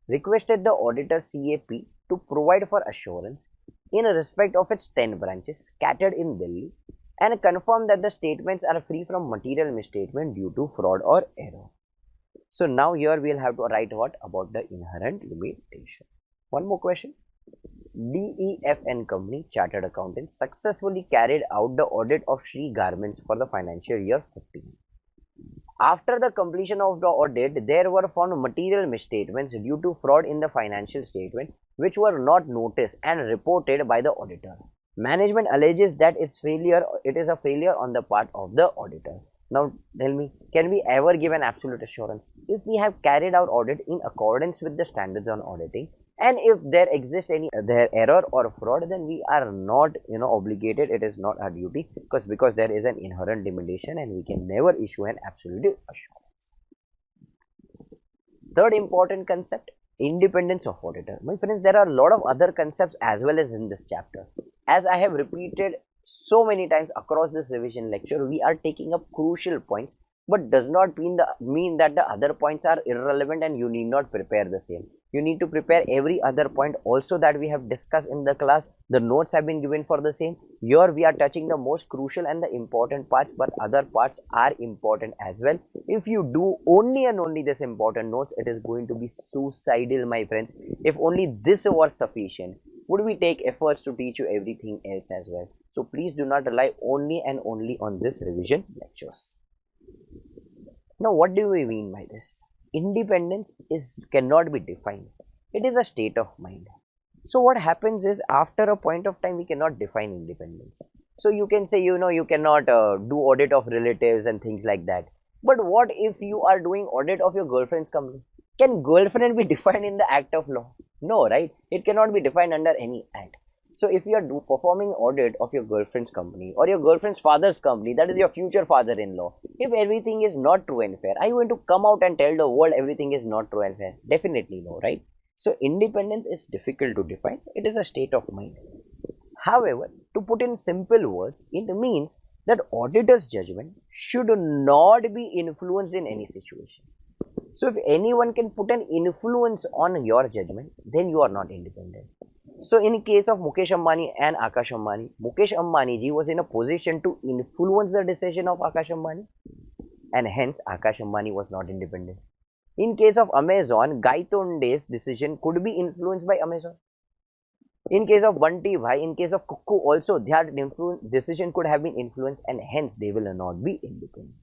requested the auditor CAP to provide for assurance in respect of its 10 branches scattered in Delhi and confirm that the statements are free from material misstatement due to fraud or error. So now here we will have to write what about the inherent limitation. One more question. DEFN Company Chartered Accountants successfully carried out the audit of Shree Garments for the financial year 15. After the completion of the audit, there were found material misstatements due to fraud in the financial statement which were not noticed and reported by the auditor. Management alleges that it is a failure on the part of the auditor. Now tell me, can we ever give an absolute assurance? If we have carried out audit in accordance with the standards on auditing, and if there exists any error or fraud, then we are not obligated. It is not our duty, because there is an inherent limitation and we can never issue an absolute assurance. Third important concept, independence of auditor. My friends, there are a lot of other concepts as well as in this chapter. As I have repeated so many times across this revision lecture, we are taking up crucial points, but does not mean that the other points are irrelevant and you need not prepare the same. You need to prepare every other point also that we have discussed in the class. The notes have been given for the same. Here we are touching the most crucial and the important parts, but other parts are important as well. If you do only and only this important notes, it is going to be suicidal, my friends. If only this was sufficient, would we take efforts to teach you everything else as well? So please do not rely only and only on this revision lectures. Now, what do we mean by this? Independence cannot be defined. It is a state of mind. So what happens is, after a point of time we cannot define independence. So you can say you cannot do audit of relatives and things like that. But what if you are doing audit of your girlfriend's company? Can girlfriend be defined in the act of law? No, right? It cannot be defined under any act. So if you are performing audit of your girlfriend's company or your girlfriend's father's company, that is your future father-in-law, if everything is not true and fair, are you going to come out and tell the world everything is not true and fair? Definitely no, right? So independence is difficult to define. It is a state of mind. However, to put in simple words, it means that auditor's judgment should not be influenced in any situation. So if anyone can put an influence on your judgment, then you are not independent. So in case of Mukesh Ambani and Akash Ambani, Mukesh Ambani ji was in a position to influence the decision of Akash Ambani, and hence Akash Ambani was not independent. In case of Amazon, Gaitonde's decision could be influenced by Amazon. In case of Bunty Bhai, in case of Kukku also, their decision could have been influenced, and hence they will not be independent.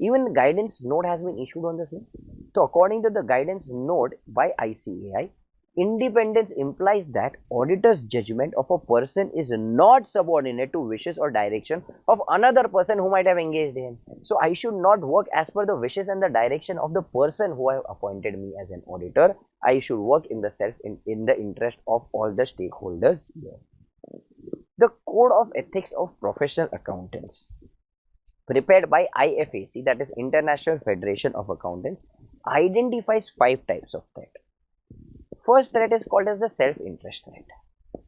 Even the guidance note has been issued on the same. So according to the guidance note by ICAI, independence implies that auditor's judgment of a person is not subordinate to wishes or direction of another person who might have engaged in. So I should not work as per the wishes and the direction of the person who have appointed me as an auditor. I should work in the interest of all the stakeholders here. The Code of Ethics of Professional Accountants, prepared by IFAC, that is International Federation of Accountants, identifies 5 types of threat. First threat is called as the self-interest threat.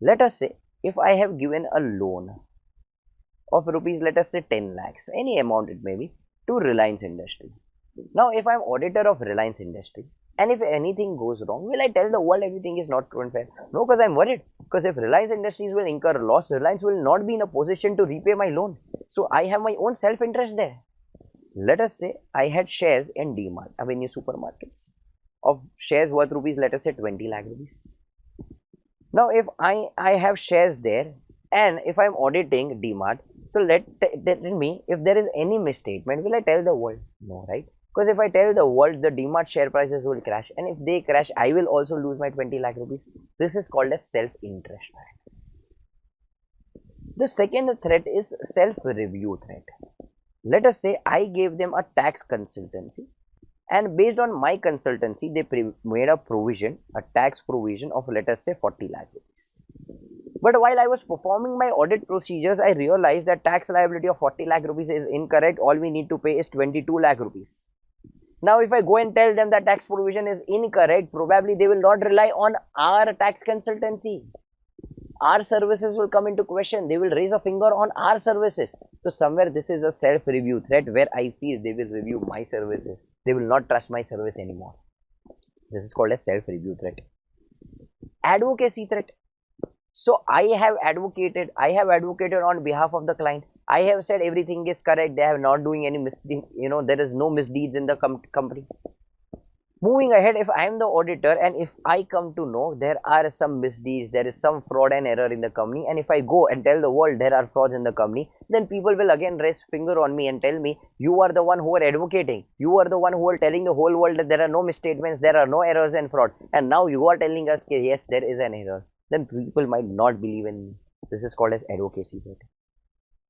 Let us say if I have given a loan of rupees, let us say 10 lakhs, any amount it may be, to Reliance Industry. Now if I am auditor of Reliance Industry, and if anything goes wrong, will I tell the world everything is not true and fair? No, because I am worried. Because if Reliance Industries will incur loss, Reliance will not be in a position to repay my loan. So I have my own self-interest there. Let us say I had shares in DMart, Avenue Supermarkets, of shares worth rupees, let us say 20 lakh rupees. Now if I have shares there And if I'm auditing DMart, so let me, if there is any misstatement, will I tell the world? No, right? Because if I tell the world, the DMart share prices will crash, and if they crash, I will also lose my 20 lakh rupees. This is called as self-interest threat. The second threat is self-review threat. Let us say I gave them a tax consultancy, and based on my consultancy, they made a provision, a tax provision of, let us say, 40 lakh rupees. But while I was performing my audit procedures, I realized that tax liability of 40 lakh rupees is incorrect. All we need to pay is 22 lakh rupees. Now, if I go and tell them that tax provision is incorrect, probably they will not rely on our tax consultancy. Our services will come into question. They will raise a finger on our services. So somewhere this is a self-review threat where I feel they will review my services. They will not trust my service anymore. This is called a self-review threat. Advocacy threat. So I have advocated on behalf of the client. I have said everything is correct. They are not doing any misdeed. There is no misdeeds in the company. Moving ahead, if I am the auditor and if I come to know there are some misdeeds, there is some fraud and error in the company, and if I go and tell the world there are frauds in the company, then people will again raise finger on me and tell me, you are the one who are advocating, you are the one who are telling the whole world that there are no misstatements, there are no errors and fraud, and now you are telling us, yes, there is an error. Then people might not believe in me. This is called as advocacy threat.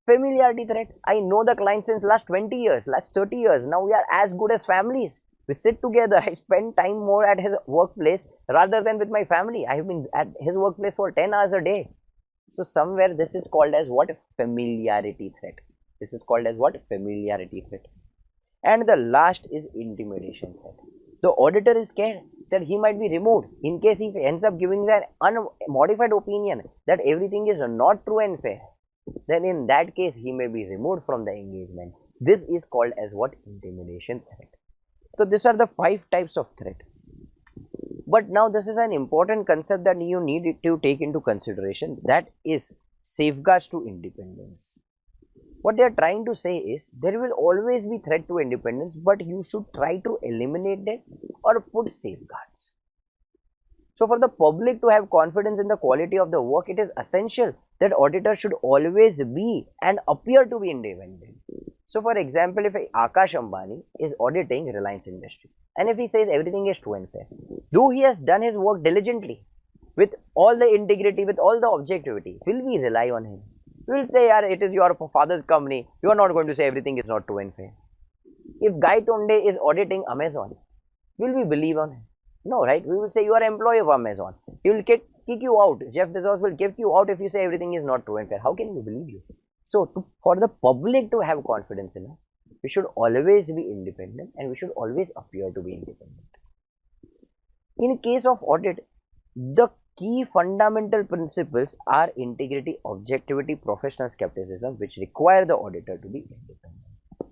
Familiarity threat. I know the client since last 20 years, last 30 years. Now we are as good as families. We sit together. I spend time more at his workplace rather than with my family. I have been at his workplace for 10 hours a day. So somewhere this is called as what? Familiarity threat. This is called as what? Familiarity threat. And the last is intimidation threat. The auditor is scared that he might be removed in case he ends up giving an unmodified opinion that everything is not true and fair. Then in that case he may be removed from the engagement. This is called as what? Intimidation threat. So these are the 5 types of threat. But now this is an important concept that you need to take into consideration, that is safeguards to independence. What they are trying to say is there will always be threat to independence, but you should try to eliminate them or put safeguards. So for the public to have confidence in the quality of the work, it is essential that auditors should always be and appear to be independent. So for example, if Akash Ambani is auditing Reliance Industry, and if he says everything is true and fair, though he has done his work diligently, with all the integrity, with all the objectivity, will we rely on him? We will say, yaar, it is your father's company, you are not going to say everything is not true and fair. If Guy Tonde is auditing Amazon, will we believe on him? No, right? We will say you are employee of Amazon. He will kick you out. Jeff Bezos will kick you out if you say everything is not true and fair. How can we believe you? So for the public to have confidence in us, we should always be independent and we should always appear to be independent. In case of audit, the key fundamental principles are integrity, objectivity, professional skepticism, which require the auditor to be independent.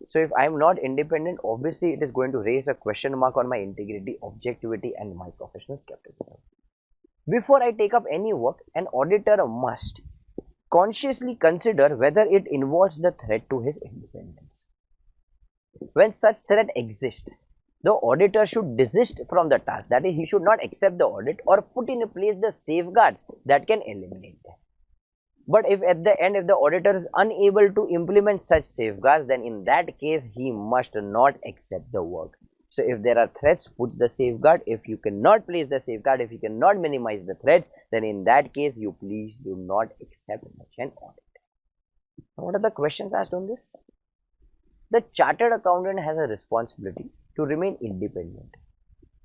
So if I am not independent, obviously it is going to raise a question mark on my integrity, objectivity and my professional skepticism. Before I take up any work, an auditor must consciously consider whether it involves the threat to his independence. When such threat exists, the auditor should desist from the task. That is, he should not accept the audit or put in place the safeguards that can eliminate them. But if at the end, if the auditor is unable to implement such safeguards, then in that case, he must not accept the work. So if there are threats, put the safeguard. If you cannot place the safeguard, if you cannot minimize the threats, then in that case, you please do not accept such an audit. Now, what are the questions asked on this? The chartered accountant has a responsibility to remain independent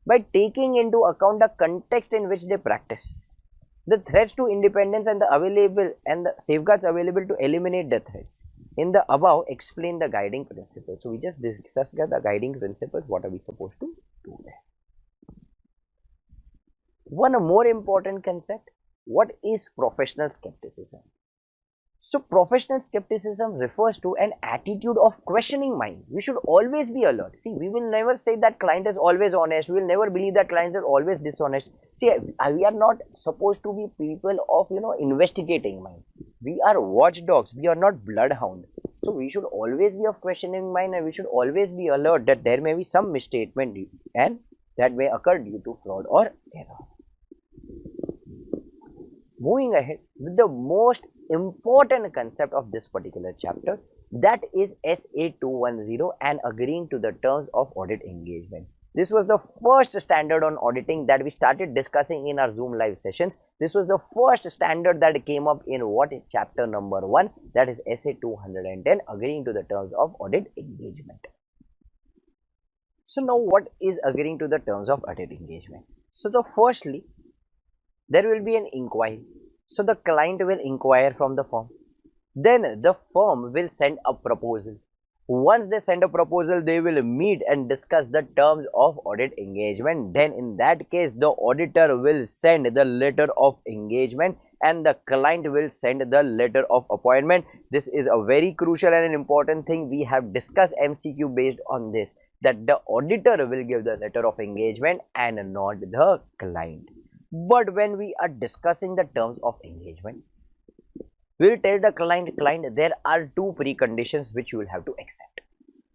by taking into account the context in which they practice, the threats to independence and the safeguards available to eliminate the threats. In the above, explain the guiding principles. So we just discussed the guiding principles. What are we supposed to do there? One more important concept. What is professional skepticism? So professional skepticism refers to an attitude of questioning mind. We should always be alert. See, we will never say that client is always honest. We will never believe that clients are always dishonest. See, we are not supposed to be people of, investigating mind. We are watchdogs. We are not bloodhound. So we should always be of questioning mind and we should always be alert that there may be some misstatement and that may occur due to fraud or error. Moving ahead with the most important concept of this particular chapter, that is SA210 and agreeing to the terms of audit engagement. This was the first standard on auditing that we started discussing in our Zoom live sessions. This was the first standard that came up in what chapter number 1, that is SA210, agreeing to the terms of audit engagement. So now what is agreeing to the terms of audit engagement? So firstly, there will be an inquiry. So the client will inquire from the firm. Then the firm will send a proposal. Once they send a proposal, they will meet and discuss the terms of audit engagement. Then in that case, the auditor will send the letter of engagement and the client will send the letter of appointment. This is a very crucial and an important thing. We have discussed MCQ based on this, that the auditor will give the letter of engagement and not the client. But when we are discussing the terms of engagement, we will tell the client, there are two preconditions which you will have to accept.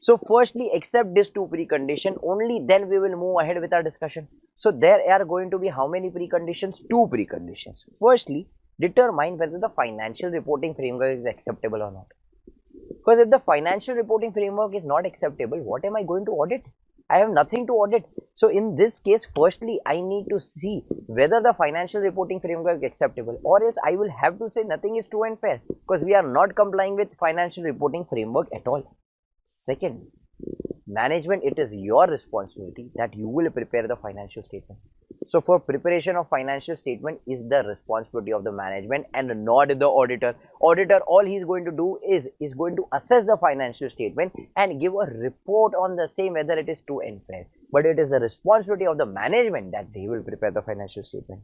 So firstly, accept these two preconditions, only then we will move ahead with our discussion. So there are going to be how many preconditions? Two preconditions. Firstly, determine whether the financial reporting framework is acceptable or not. Because if the financial reporting framework is not acceptable, what am I going to audit? I have nothing to audit. So in this case, firstly, I need to see whether the financial reporting framework is acceptable, or else I will have to say nothing is true and fair, because we are not complying with financial reporting framework at all. Second, management, it is your responsibility that you will prepare the financial statement. So for preparation of financial statement is the responsibility of the management and not the auditor. Auditor, all he is going to do is going to assess the financial statement and give a report on the same, whether it is true and fair. But it is the responsibility of the management that they will prepare the financial statement.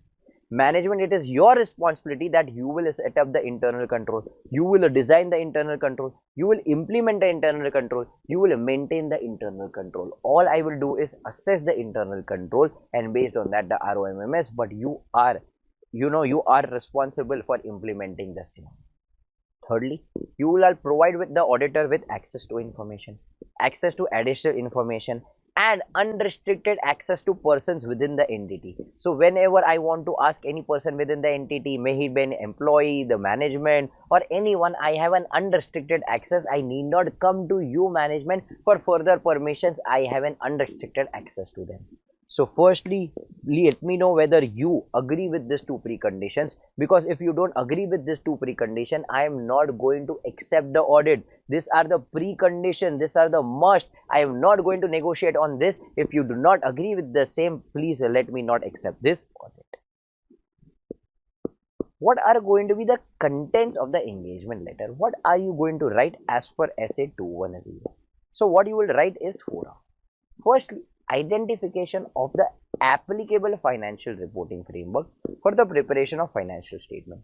Management, it is your responsibility that you will set up the internal control, you will design the internal control, you will implement the internal control, you will maintain the internal control. All I will do is assess the internal control and based on that the ROMMS, but you are responsible for implementing the same. Thirdly, you will provide with the auditor with access to information, access to additional information, and unrestricted access to persons within the entity. So whenever I want to ask any person within the entity, may he be an employee, the management, or anyone, I have an unrestricted access. I need not come to you management for further permissions. I have an unrestricted access to them. So firstly, let me know whether you agree with these two preconditions, because if you don't agree with these two preconditions, I am not going to accept the audit. These are the preconditions, these are the must. I am not going to negotiate on this. If you do not agree with the same, please let me not accept this audit. What are going to be the contents of the engagement letter? What are you going to write as per SA210? So what you will write is 4. Firstly, identification of the applicable financial reporting framework for the preparation of financial statement.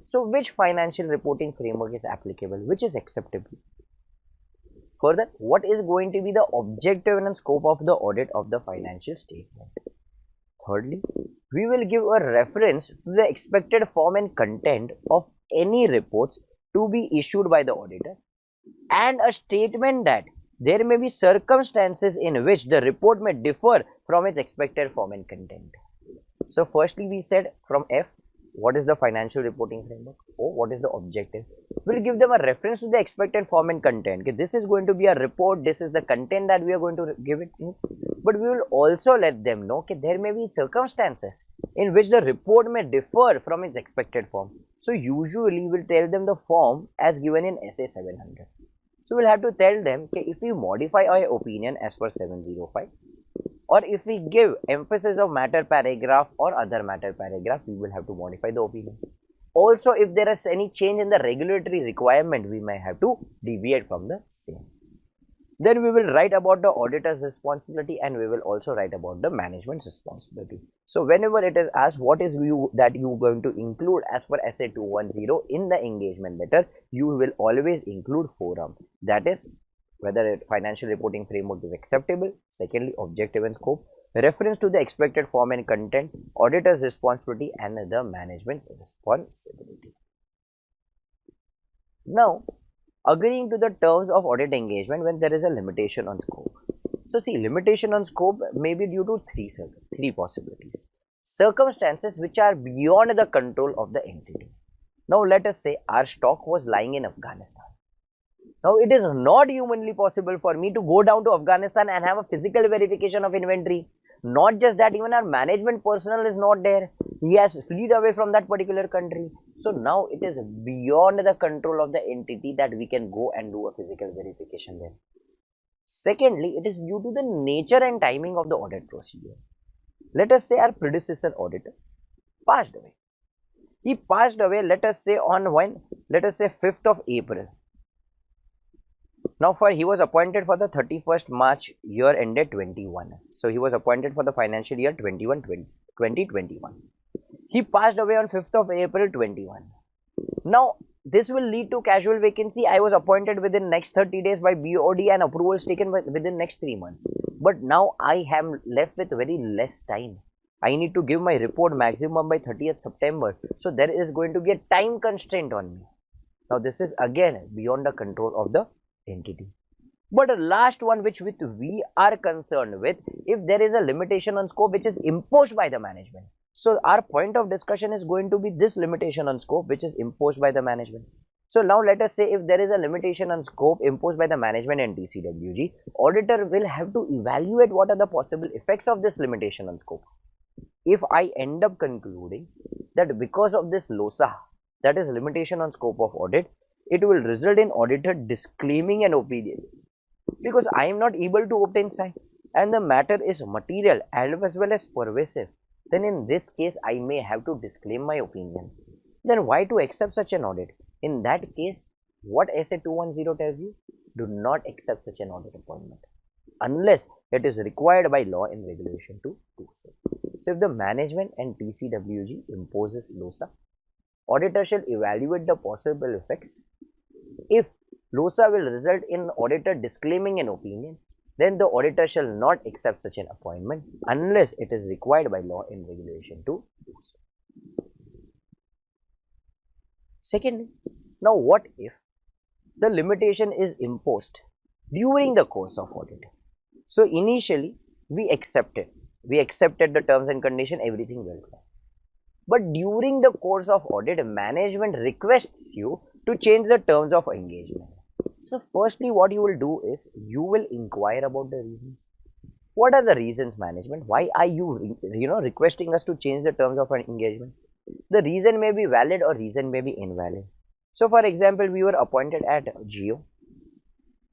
So which financial reporting framework is applicable, which is acceptable? Further, what is going to be the objective and scope of the audit of the financial statement? Thirdly, we will give a reference to the expected form and content of any reports to be issued by the auditor, and a statement that there may be circumstances in which the report may differ from its expected form and content. So firstly, we said from F, what is the financial reporting framework? O, what is the objective? We'll give them a reference to the expected form and content. Okay, this is going to be a report, this is the content that we are going to give it in. But we will also let them know that there may be circumstances in which the report may differ from its expected form. So usually we'll tell them the form as given in SA 700. So we'll have to tell them, okay, if we modify our opinion as per 705, or if we give emphasis of matter paragraph or other matter paragraph, we will have to modify the opinion. Also, if there is any change in the regulatory requirement, we may have to deviate from the same. Then we will write about the auditor's responsibility and we will also write about the management's responsibility. So whenever it is asked what is you going to include as per SA210 in the engagement letter, you will always include forum. That is whether a financial reporting framework is acceptable, secondly objective and scope, reference to the expected form and content, auditor's responsibility and the management's responsibility. Now, agreeing to the terms of audit engagement when there is a limitation on scope. So see, limitation on scope may be due to three possibilities. Circumstances which are beyond the control of the entity. Now let us say our stock was lying in Afghanistan. Now it is not humanly possible for me to go down to Afghanistan and have a physical verification of inventory. Not just that, even our management personnel is not there. He has fled away from that particular country. So now it is beyond the control of the entity that we can go and do a physical verification there. Secondly, it is due to the nature and timing of the audit procedure. Let us say our predecessor auditor passed away. He passed away, let us say on when? Let us say 5th of April. Now he was appointed for the 31st March year ended 21. So he was appointed for the financial year 2021. He passed away on 5th of April 21. Now this will lead to casual vacancy. I was appointed within next 30 days by BOD and approvals taken within next 3 months. But now I am left with very less time. I need to give my report maximum by 30th September. So there is going to be a time constraint on me. Now this is again beyond the control of the entity. But the last one which we are concerned with, if there is a limitation on scope which is imposed by the management. So our point of discussion is going to be this limitation on scope which is imposed by the management. So now let us say if there is a limitation on scope imposed by the management and TCWG, auditor will have to evaluate what are the possible effects of this limitation on scope. If I end up concluding that because of this LOSA, that is limitation on scope of audit, it will result in auditor disclaiming an opinion because I am not able to obtain sign and the matter is material as well as pervasive, then in this case I may have to disclaim my opinion. Then why to accept such an audit? In that case, what SA 210 tells you? Do not accept such an audit appointment unless it is required by law and regulation to do so. So if the management and TCWG imposes LOSA, auditor shall evaluate the possible effects. If LOSA will result in auditor disclaiming an opinion, then the auditor shall not accept such an appointment unless it is required by law and regulation to do so. Secondly, now what if the limitation is imposed during the course of audit? So initially we accepted the terms and condition, everything well fine. But during the course of audit, management requests you to change the terms of engagement. So firstly, what you will do is you will inquire about the reasons. What are the reasons, management? Why are you requesting us to change the terms of an engagement? The reason may be valid or reason may be invalid. So for example, we were appointed at Geo.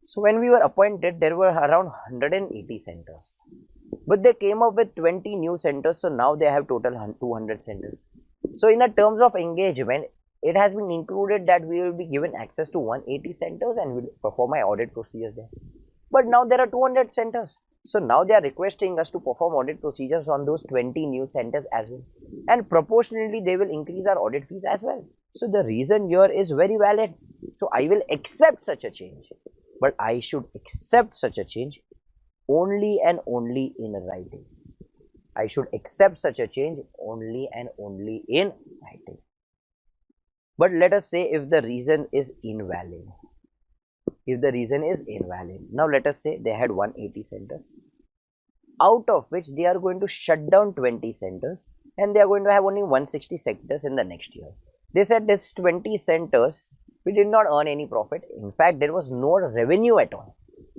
So when we were appointed, there were around 180 centers. But they came up with 20 new centers, so now they have total 200 centers. So in the terms of engagement, it has been included that we will be given access to 180 centers and will perform my audit procedures there. But now there are 200 centers. So now they are requesting us to perform audit procedures on those 20 new centers as well. And proportionally, they will increase our audit fees as well. So the reason here is very valid. So I will accept such a change. But I should accept such a change only and only in writing. I should accept such a change only and only in writing. But let us say if the reason is invalid. Now let us say they had 180 centers, out of which they are going to shut down 20 centers and they are going to have only 160 centers in the next year. They said this 20 centers, we did not earn any profit. In fact, there was no revenue at all.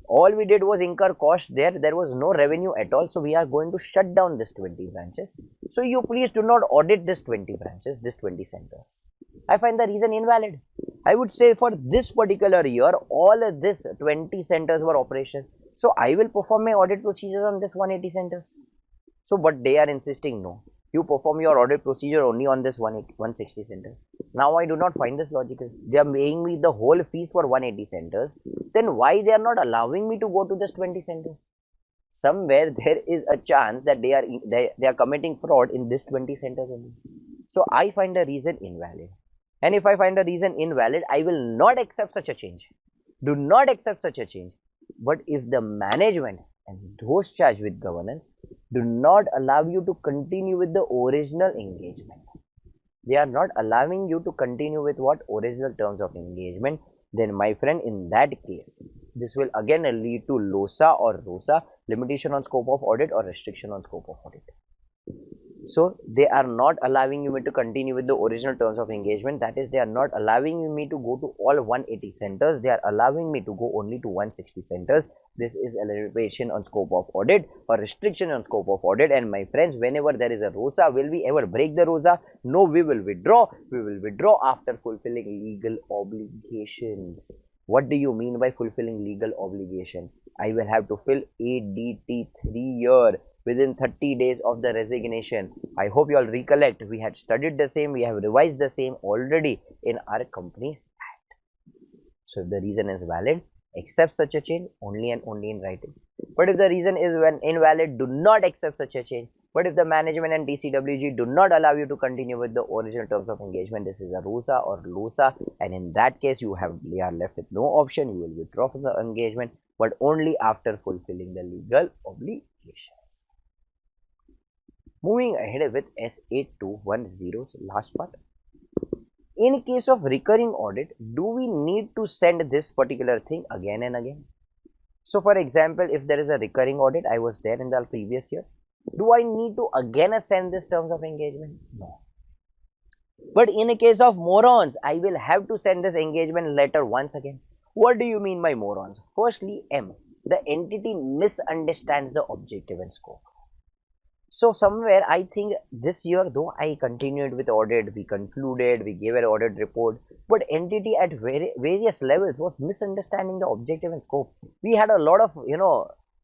All we did was incur cost there. There was no revenue at all. So we are going to shut down this 20 branches. So you please do not audit this 20 branches, this 20 centers. I find the reason invalid. I would say for this particular year, all of this 20 centers were operational. So I will perform my audit procedures on this 180 centers. So but they are insisting no. You perform your audit procedure only on this 160 centers. Now I do not find this logical. They are paying me the whole fees for 180 centers. Then why they are not allowing me to go to this 20 centers? Somewhere there is a chance that they are committing fraud in this 20 centers only. So I find the reason invalid. And if I find the reason invalid, I will not accept such a change. Do not accept such a change. But if the management and those charged with governance do not allow you to continue with the original engagement, they are not allowing you to continue with what original terms of engagement, then my friend, in that case, this will again lead to LOSA or ROSA, limitation on scope of audit or restriction on scope of audit. So they are not allowing me to continue with the original terms of engagement. That is, they are not allowing me to go to all 180 centers. They are allowing me to go only to 160 centers. This is a limitation on scope of audit or restriction on scope of audit. And my friends, whenever there is a ROSA, will we ever break the ROSA? No, we will withdraw. We will withdraw after fulfilling legal obligations. What do you mean by fulfilling legal obligation? I will have to fill ADT 3-year within 30 days of the resignation. I hope you all recollect, we had studied the same, we have revised the same already in our company's act. So if the reason is valid, accept such a change only and only in writing. But if the reason is when invalid, do not accept such a change. But if the management and TCWG do not allow you to continue with the original terms of engagement, this is a ROSA or LOSA, and in that case you are left with no option. You will withdraw from the engagement, but only after fulfilling the legal obligations. Moving ahead with SA210's last part. In case of recurring audit, do we need to send this particular thing again and again? So for example, if there is a recurring audit, I was there in the previous year, do I need to again send this terms of engagement? No. But in a case of morons, I will have to send this engagement letter once again. What do you mean by morons? Firstly, M, the entity misunderstands the objective and scope. So somewhere I think this year, though I continued with audit, we concluded, we gave an audit report, but entity at various levels was misunderstanding the objective and scope. We had a lot of,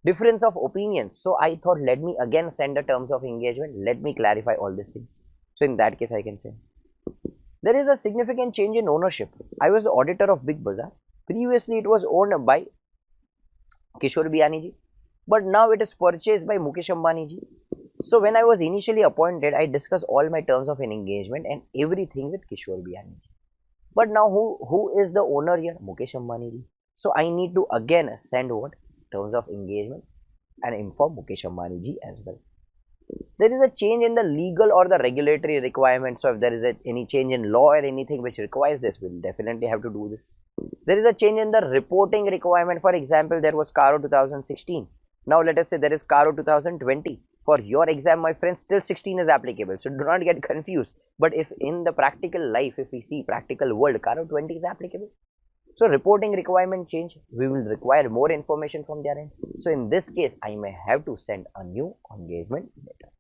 difference of opinions. So I thought, let me again send the terms of engagement. Let me clarify all these things. So in that case, I can say there is a significant change in ownership. I was the auditor of Big Bazaar. Previously, it was owned by Kishore Biyani ji, but now it is purchased by Mukesh Ambani ji. So when I was initially appointed, I discussed all my terms of engagement and everything with Kishore Biyani ji. But now who is the owner here? Mukesh Ambani ji. So I need to again send what? Terms of engagement and inform Mukesh Ambani ji as well. There is a change in the legal or the regulatory requirements. So if there is any change in law or anything which requires this, we'll definitely have to do this. There is a change in the reporting requirement. For example, there was CARO 2016. Now let us say there is CARO 2020. For your exam, my friends, still 16 is applicable. So do not get confused. But if in the practical life, if we see practical world, CARO 20 is applicable. So reporting requirement change, we will require more information from their end. So in this case, I may have to send a new engagement letter.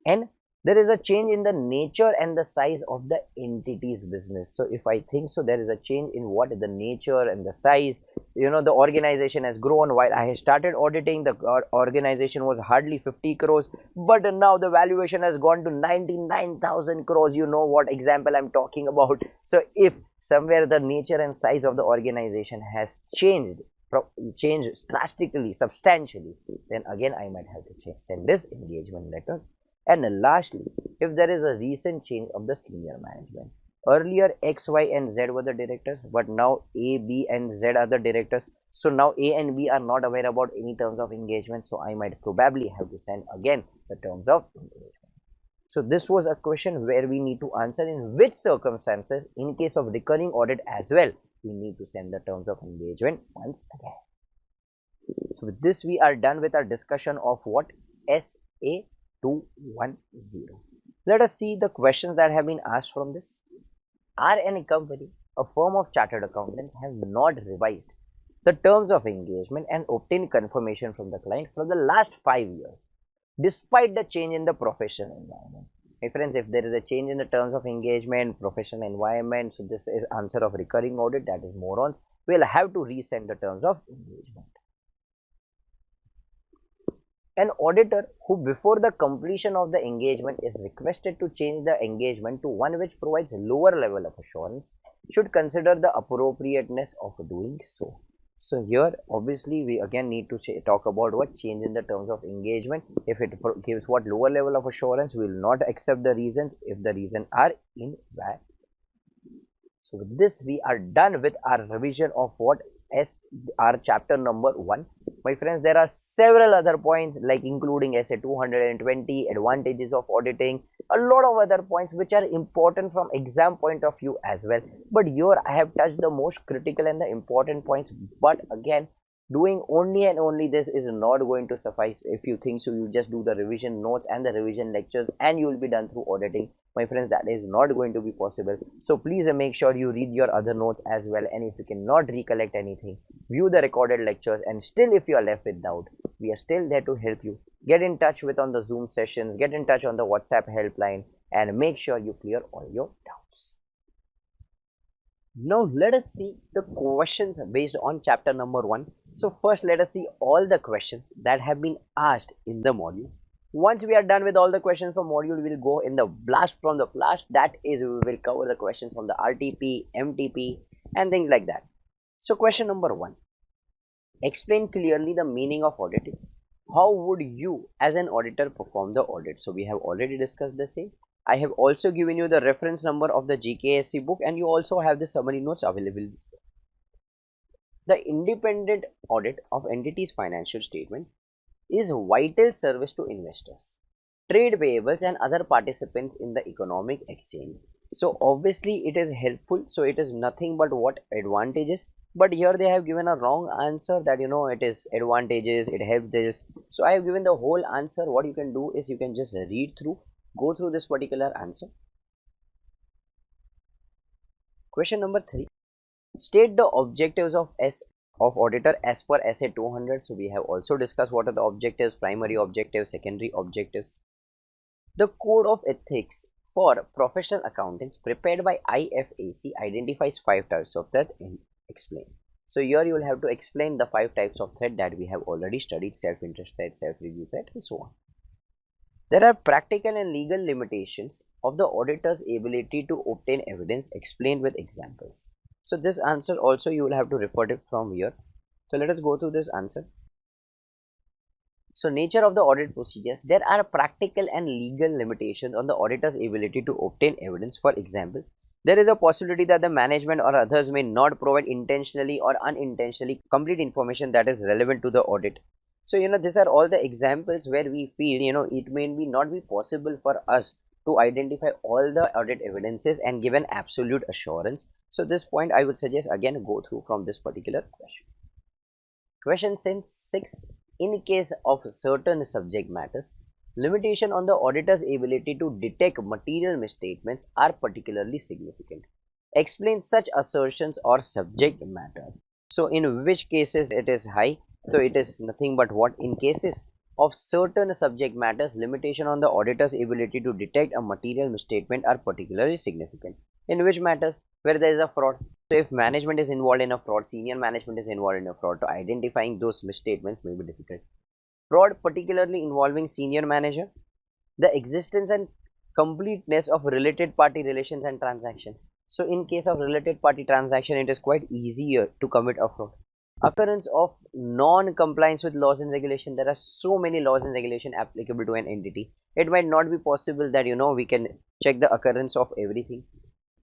And there is a change in the nature and the size of the entity's business. So if I think so, there is a change in what the nature and the size. The organization has grown. While I started auditing, the organization was hardly 50 crores, but now the valuation has gone to 99,000 crores. You know what example I'm talking about. So if somewhere the nature and size of the organization has changed drastically, substantially, then again I might have to send this engagement letter. And lastly, if there is a recent change of the senior management. Earlier X, Y and Z were the directors, but now A, B and Z are the directors. So now A and B are not aware about any terms of engagement. So I might probably have to send again the terms of engagement. So this was a question where we need to answer in which circumstances, in case of recurring audit as well, we need to send the terms of engagement once again. So with this, we are done with our discussion of what SA210. Let us see the questions that have been asked from this. Are any company, a firm of chartered accountants, have not revised the terms of engagement and obtained confirmation from the client for the last 5 years, despite the change in the professional environment? My friends, if there is a change in the terms of engagement, professional environment, so this is answer of recurring audit, that is morons, we'll have to resend the terms of engagement. An auditor who before the completion of the engagement is requested to change the engagement to one which provides lower level of assurance should consider the appropriateness of doing so. So here obviously we again need to talk about what change in the terms of engagement. If it gives what lower level of assurance, we will not accept the reasons if the reasons are invalid. So with this, we are done with our revision of what our chapter number 1. My friends, there are several other points like including SA 220, advantages of auditing, a lot of other points which are important from exam point of view as well. But here I have touched the most critical and the important points. But again, Doing only and only this is not going to suffice. If you think so, you just do the revision notes and the revision lectures and you will be done through auditing. My friends, that is not going to be possible. So please make sure you read your other notes as well, and if you cannot recollect anything, view the recorded lectures. And still if you are left with doubt, we are still there to help you. Get in touch with on the Zoom sessions, get in touch on the WhatsApp helpline, and make sure you clear all your doubts. Now let us see the questions based on chapter number 1. So first let us see all the questions that have been asked in the module. Once we are done with all the questions from module, we will go in the blast from the blast. That is, we will cover the questions from the RTP, MTP and things like that. So question number 1. Explain clearly the meaning of auditing. How would you as an auditor perform the audit? So we have already discussed the same. I have also given you the reference number of the GKSC book, and you also have the summary notes available. The independent audit of entity's financial statement is vital service to investors, trade payables and other participants in the economic exchange. So obviously it is helpful, so it is nothing but what advantages, but here they have given a wrong answer that it is advantages, it helps this. So I have given the whole answer. What you can do is you can just read through, go through this particular answer. Question number 3. State the objectives of auditor as per SA 200. So we have also discussed what are the objectives, primary objectives, secondary objectives. The code of ethics for professional accountants prepared by IFAC identifies 5 types of threat and explain. So here you will have to explain the 5 types of threat that we have already studied: self-interest threat, self-review threat, and so on. There are practical and legal limitations of the auditor's ability to obtain evidence, explained with examples. So this answer also you will have to refer it from here. So let us go through this answer. So nature of the audit procedures. There are practical and legal limitations on the auditor's ability to obtain evidence. For example, there is a possibility that the management or others may not provide intentionally or unintentionally complete information that is relevant to the audit. So these are all the examples where we feel it may be not be possible for us to identify all the audit evidences and give an absolute assurance. So this point I would suggest again go through from this particular question. Question 6. In case of certain subject matters, limitation on the auditor's ability to detect material misstatements are particularly significant. Explain such assertions or subject matter. So in which cases it is high? So it is nothing but what? In cases of certain subject matters, limitation on the auditor's ability to detect a material misstatement are particularly significant. In which matters? Where there is a fraud. So if management is involved in a fraud, senior management is involved in a fraud, so identifying those misstatements may be difficult. Fraud particularly involving senior manager. The existence and completeness of related party relations and transaction. So in case of related party transaction, it is quite easier to commit a fraud. Occurrence of non-compliance with laws and regulation. There are so many laws and regulation applicable to an entity. It might not be possible that we can check the occurrence of everything.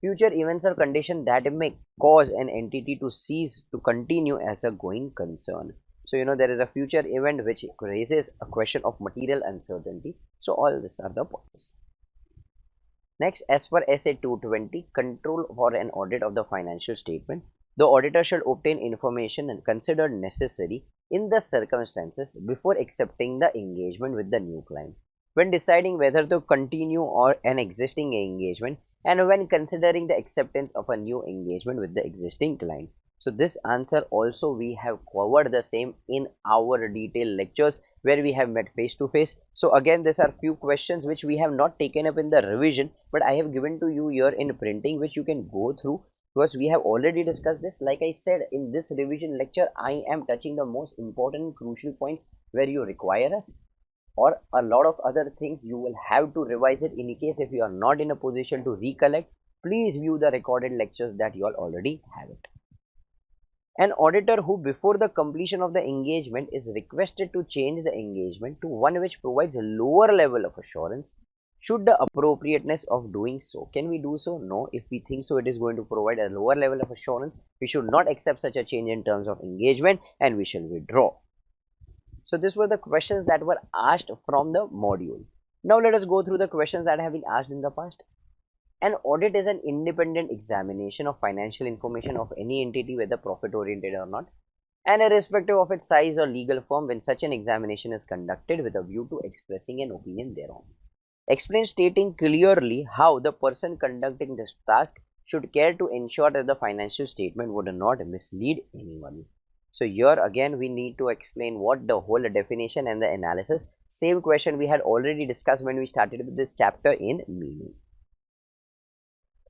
Future events or condition that may cause an entity to cease to continue as a going concern. So there is a future event which raises a question of material uncertainty. So all these are the points. Next, as per SA 220, control for an audit of the financial statement. The auditor should obtain information and considered necessary in the circumstances before accepting the engagement with the new client, when deciding whether to continue or an existing engagement, and when considering the acceptance of a new engagement with the existing client. So this answer also we have covered the same in our detailed lectures where we have met face to face. So again, these are few questions which we have not taken up in the revision, but I have given to you here in printing, which you can go through, because we have already discussed this. Like I said, in this revision lecture I am touching the most important crucial points where you require us, or a lot of other things you will have to revise it. In case if you are not in a position to recollect, please view the recorded lectures that you all already have it. An auditor who before the completion of the engagement is requested to change the engagement to one which provides a lower level of assurance, should the appropriateness of doing so. Can we do so? No. If we think so it is going to provide a lower level of assurance, we should not accept such a change in terms of engagement and we shall withdraw. So these were the questions that were asked from the module. Now let us go through the questions that have been asked in the past. An audit is an independent examination of financial information of any entity, whether profit oriented or not. and irrespective of its size or legal form when such an examination is conducted with a view to expressing an opinion thereon. Explain stating clearly how the person conducting this task should care to ensure that the financial statement would not mislead anyone. So here again we need to explain what the whole definition and the analysis. Same question we had already discussed when we started with this chapter in meaning.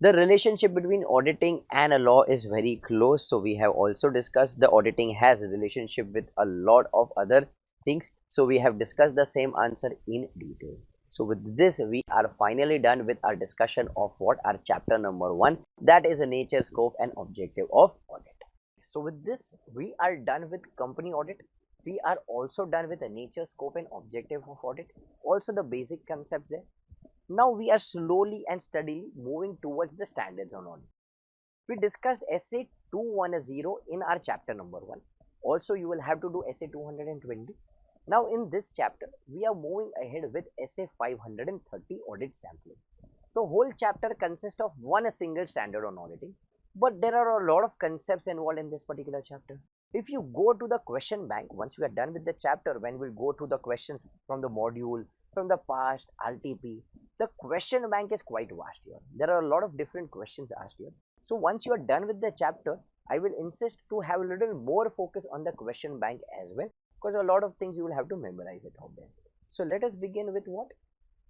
The relationship between auditing and a law is very close. So we have also discussed the auditing has a relationship with a lot of other things. So we have discussed the same answer in detail. So with this we are finally done with our discussion of what our chapter number 1, that is a nature, scope and objective of audit. So with this we are done with company audit. We are also done with the nature, scope and objective of audit, also the basic concepts there. Now we are slowly and steadily moving towards the standards on audit. We discussed essay 210 in our chapter number 1. Also you will have to do essay 220. Now in this chapter we are moving ahead with essay 530 audit sampling. The whole chapter consists of one single standard on auditing, but there are a lot of concepts involved in this particular chapter. If you go to the question bank, once we are done with the chapter, when we'll go to the questions from the module, from the past, RTP, the question bank is quite vast here. There are a lot of different questions asked here. So once you are done with the chapter, I will insist to have a little more focus on the question bank as well, because a lot of things you will have to memorize it out there. So let us begin with what?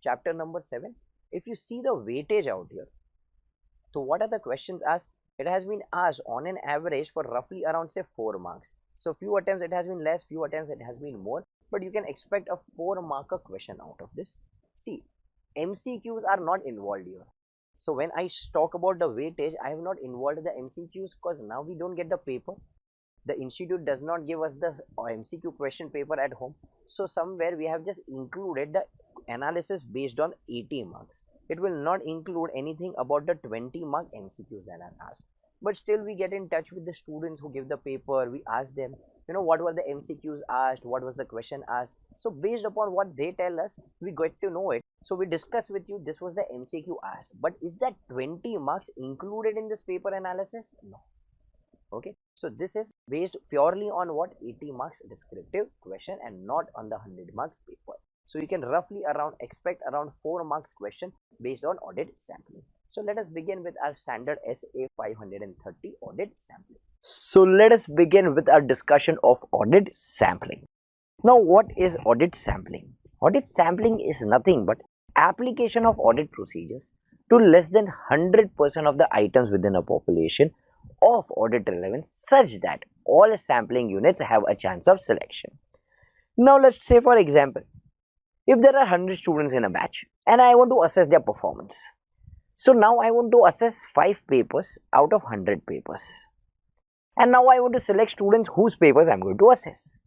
Chapter number 7. If you see the weightage out here, so what are the questions asked? It has been asked on an average for roughly around say 4 marks. So few attempts it has been less, few attempts it has been more, but you can expect a 4 marker question out of this. See, MCQs are not involved here. So when I talk about the weightage, I have not involved the MCQs because now we don't get the paper. The institute does not give us the MCQ question paper at home. So somewhere we have just included the analysis based on 80 marks. It will not include anything about the 20 mark MCQs that are asked. But still we get in touch with the students who give the paper. We ask them, what were the MCQs asked, what was the question asked. So based upon what they tell us, we get to know it. So we discuss with you, this was the MCQ asked, but is that 20 marks included in this paper analysis? No. Okay, so this is based purely on what 80 marks descriptive question and not on the 100 marks paper. So you can roughly expect around 4 marks question based on audit sampling. So let us begin with our standard SA 530 audit sampling. So let us begin with our discussion of audit sampling. Now what is audit sampling? Audit sampling is nothing but application of audit procedures to less than 100% of the items within a population of audit relevance such that all sampling units have a chance of selection. Now let's say for example, if there are 100 students in a batch and I want to assess their performance. So now I want to assess 5 papers out of 100 papers. And now I want to select students whose papers I am going to assess.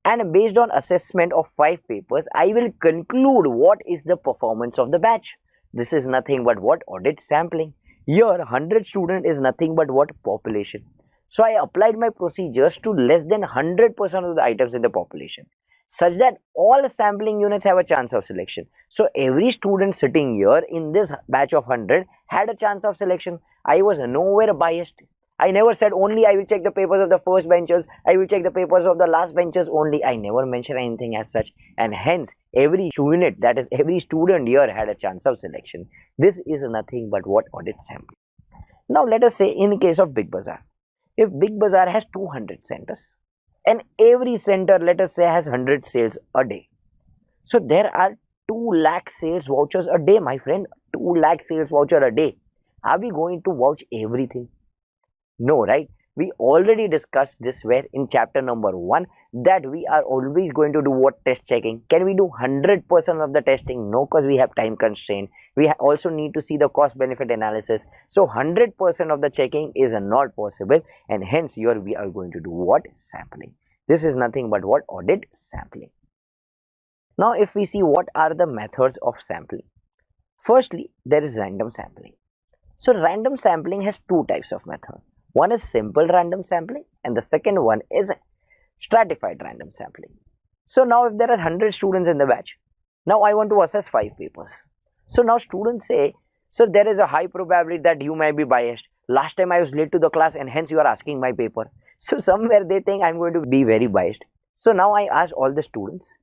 And based on assessment of 5 papers, I will conclude what is the performance of the batch. This is nothing but what? Audit sampling. Here 100 student is nothing but what? Population. So I applied my procedures to less than 100% of the items in the population, such that all sampling units have a chance of selection. So every student sitting here in this batch of 100 had a chance of selection. I was nowhere biased. I never said only I will check the papers of the first benchers, I will check the papers of the last benchers only. I never mentioned anything as such, and hence every unit, that is every student here, had a chance of selection. This is nothing but what? Audit sampling. Now let us say in case of Big Bazaar, if Big Bazaar has 200 centers and every center, let us say, has 100 sales a day, so there are 2 lakh sales vouchers a day, my friend. 2 lakh sales voucher a day. Are we going to vouch everything? No, right? We already discussed this where in chapter number 1 that we are always going to do what? Test checking. Can we do 100% of the testing? No, because we have time constraint. We also need to see the cost benefit analysis. So 100% of the checking is not possible, and hence here we are going to do what? Sampling. This is nothing but what? Audit sampling. Now if we see what are the methods of sampling. Firstly, there is random sampling. So random sampling has 2 types of method. One is simple random sampling and the second one is stratified random sampling. So now if there are 100 students in the batch, now I want to assess 5 papers. So now students say, so there is a high probability that you may be biased. Last time I was late to the class and hence you are asking my paper. So somewhere they think I'm going to be very biased. So now I asked all the students,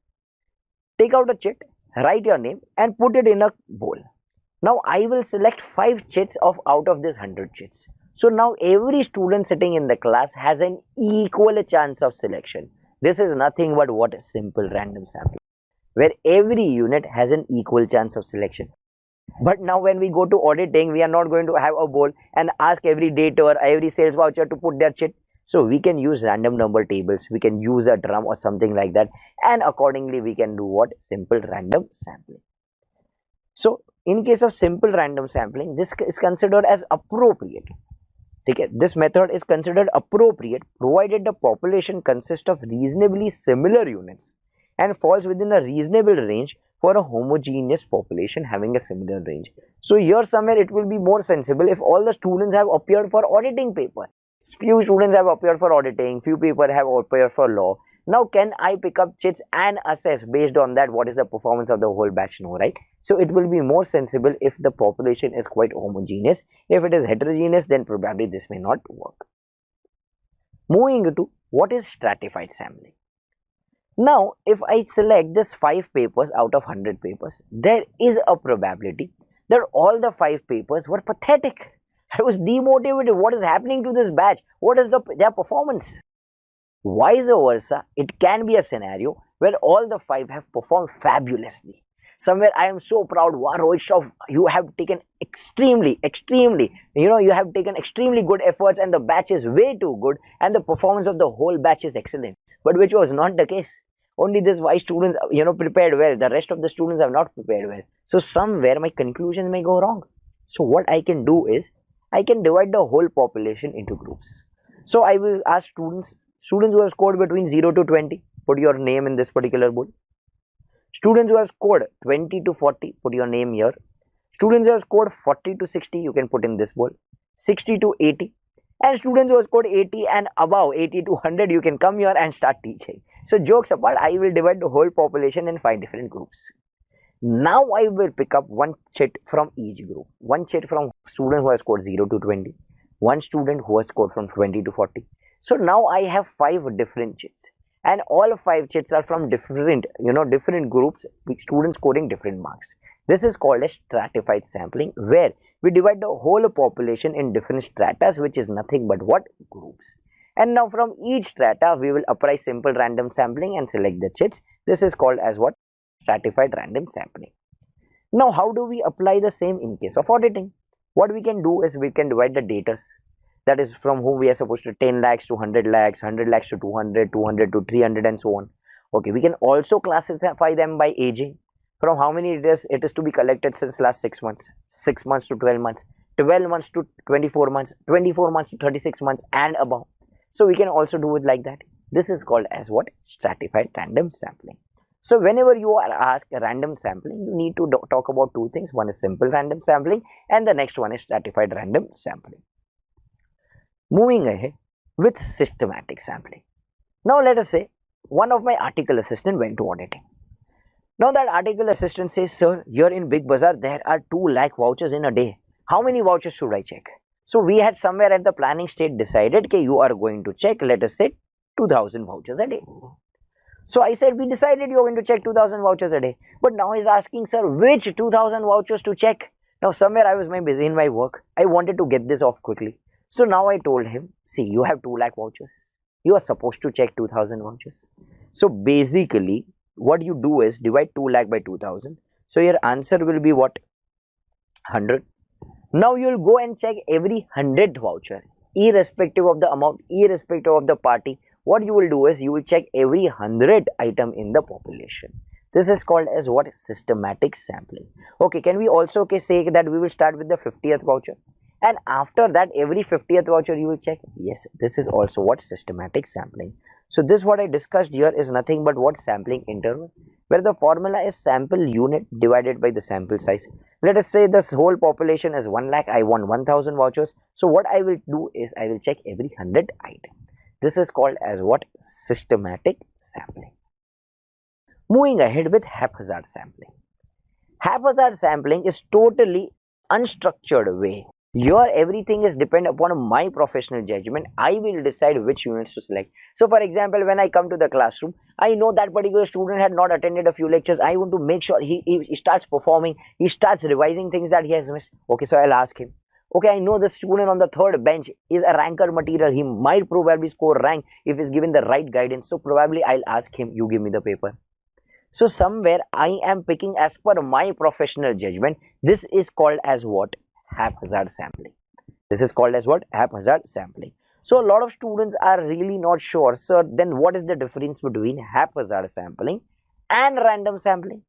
take out a chit, write your name and put it in a bowl. Now I will select 5 chits of out of this 100 chits. So now every student sitting in the class has an equal chance of selection. This is nothing but what is simple random sampling, where every unit has an equal chance of selection. But now when we go to auditing, we are not going to have a bowl and ask every date or every sales voucher to put their chit. So we can use random number tables, we can use a drum or something like that, and accordingly we can do what? Simple random sampling. So in case of simple random sampling, this is considered as appropriate. Okay, this method is considered appropriate provided the population consists of reasonably similar units and falls within a reasonable range for a homogeneous population having a similar range. So here somewhere it will be more sensible if all the students have appeared for auditing paper. Few students have appeared for auditing, few people have appeared for law. Now can I pick up chits and assess based on that what is the performance of the whole batch? No, right? So it will be more sensible if the population is quite homogeneous. If it is heterogeneous, then probably this may not work. Moving to what is stratified sampling. Now if I select this 5 papers out of 100 papers, there is a probability that all the 5 papers were pathetic. I was demotivated. What is happening to this batch? What is their performance? Vice versa, it can be a scenario where all the 5 have performed fabulously. Somewhere I am so proud. Wow, Rohit Shroff, you have taken extremely, you have taken extremely good efforts and the batch is way too good and the performance of the whole batch is excellent. But which was not the case. Only this 5 students, prepared well. The rest of the students have not prepared well. So somewhere my conclusion may go wrong. So what I can do is, I can divide the whole population into groups. So I will ask students who have scored between 0 to 20, put your name in this particular bowl. Students who have scored 20 to 40, put your name here. Students who have scored 40 to 60, you can put in this bowl. 60 to 80. And students who have scored 80 and above, 80 to 100, you can come here and start teaching. So jokes apart, I will divide the whole population in 5 different groups. Now I will pick up 1 chit from each group. 1 chit from student who has scored 0 to 20. 1 student who has scored from 20 to 40. So now I have 5 different chits. And all 5 chits are from different groups with students scoring different marks. This is called as stratified sampling, where we divide the whole population in different stratas, which is nothing but what? Groups. And now from each strata, we will apply simple random sampling and select the chits. This is called as what? Stratified random sampling. Now, how do we apply the same in case of auditing? What we can do is we can divide the data. That is from whom we are supposed to 10 lakhs to 100 lakhs, 100 lakhs to 200, 200 to 300 and so on. Okay, we can also classify them by aging. From how many it is to be collected since last 6 months, 6 months to 12 months, 12 months to 24 months, 24 months to 36 months and above. So we can also do it like that. This is called as what? Stratified random sampling. So whenever you are asked random sampling, you need to talk about 2 things. One is simple random sampling and the next one is stratified random sampling. Moving ahead with systematic sampling. Now let us say one of my article assistant went to auditing. Now that article assistant says, sir, here in Big Bazaar there are 2 lakh vouchers in a day. How many vouchers should I check? So we had somewhere at the planning stage decided that you are going to check, let us say 2000 vouchers a day. So I said, we decided you're going to check 2000 vouchers a day. But now he's asking, sir, which 2000 vouchers to check? Now somewhere I was busy in my work. I wanted to get this off quickly. So now I told him, see, you have 2 lakh vouchers. You are supposed to check 2000 vouchers. So basically, what you do is divide 2 lakh by 2000. So your answer will be what? 100. Now you will go and check every 100th voucher, irrespective of the amount, irrespective of the party. What you will do is you will check every 100th item in the population. This is called as what? Systematic sampling. Okay, can we also say that we will start with the 50th voucher? And after that, every 50th voucher you will check? Yes, this is also what? Systematic sampling. So this what I discussed here is nothing but what? Sampling interval, where the formula is sample unit divided by the sample size. Let us say this whole population is 1 lakh. I want 1000 vouchers. So what I will do is I will check every 100 item. This is called as what? Systematic sampling. Moving ahead with haphazard sampling. Haphazard sampling is totally unstructured way Your everything is depend upon my professional judgment. I will decide which units to select. So for example, when I come to the classroom, I know that particular student had not attended a few lectures. I want to make sure he starts performing, he starts revising things that he has missed. Okay, so I'll ask him. Okay, I know the student on the third bench is a ranker material. He might probably score rank if he's given the right guidance. So probably I'll ask him, you give me the paper. So somewhere I am picking as per my professional judgment. This is called as what? Haphazard sampling. This is called as what? Haphazard sampling. So a lot of students are really not sure. So then what is the difference between haphazard sampling and random sampling?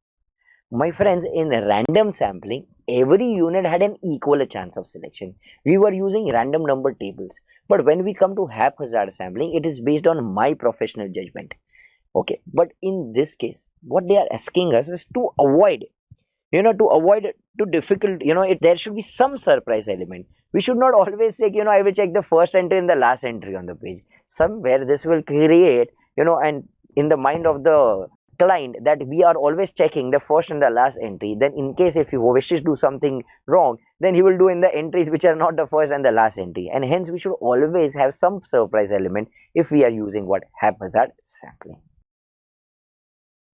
My friends, in random sampling, every unit had an equal chance of selection. We were using random number tables. But when we come to haphazard sampling, it is based on my professional judgment. Okay, but in this case, what they are asking us is to avoid, to avoid too difficult, there should be some surprise element. We should not always say, I will check the first entry and the last entry on the page. Somewhere this will create, and in the mind of the client, that we are always checking the first and the last entry. Then in case if he wishes to do something wrong, then he will do in the entries which are not the first and the last entry. And hence we should always have some surprise element if we are using what? Haphazard sampling.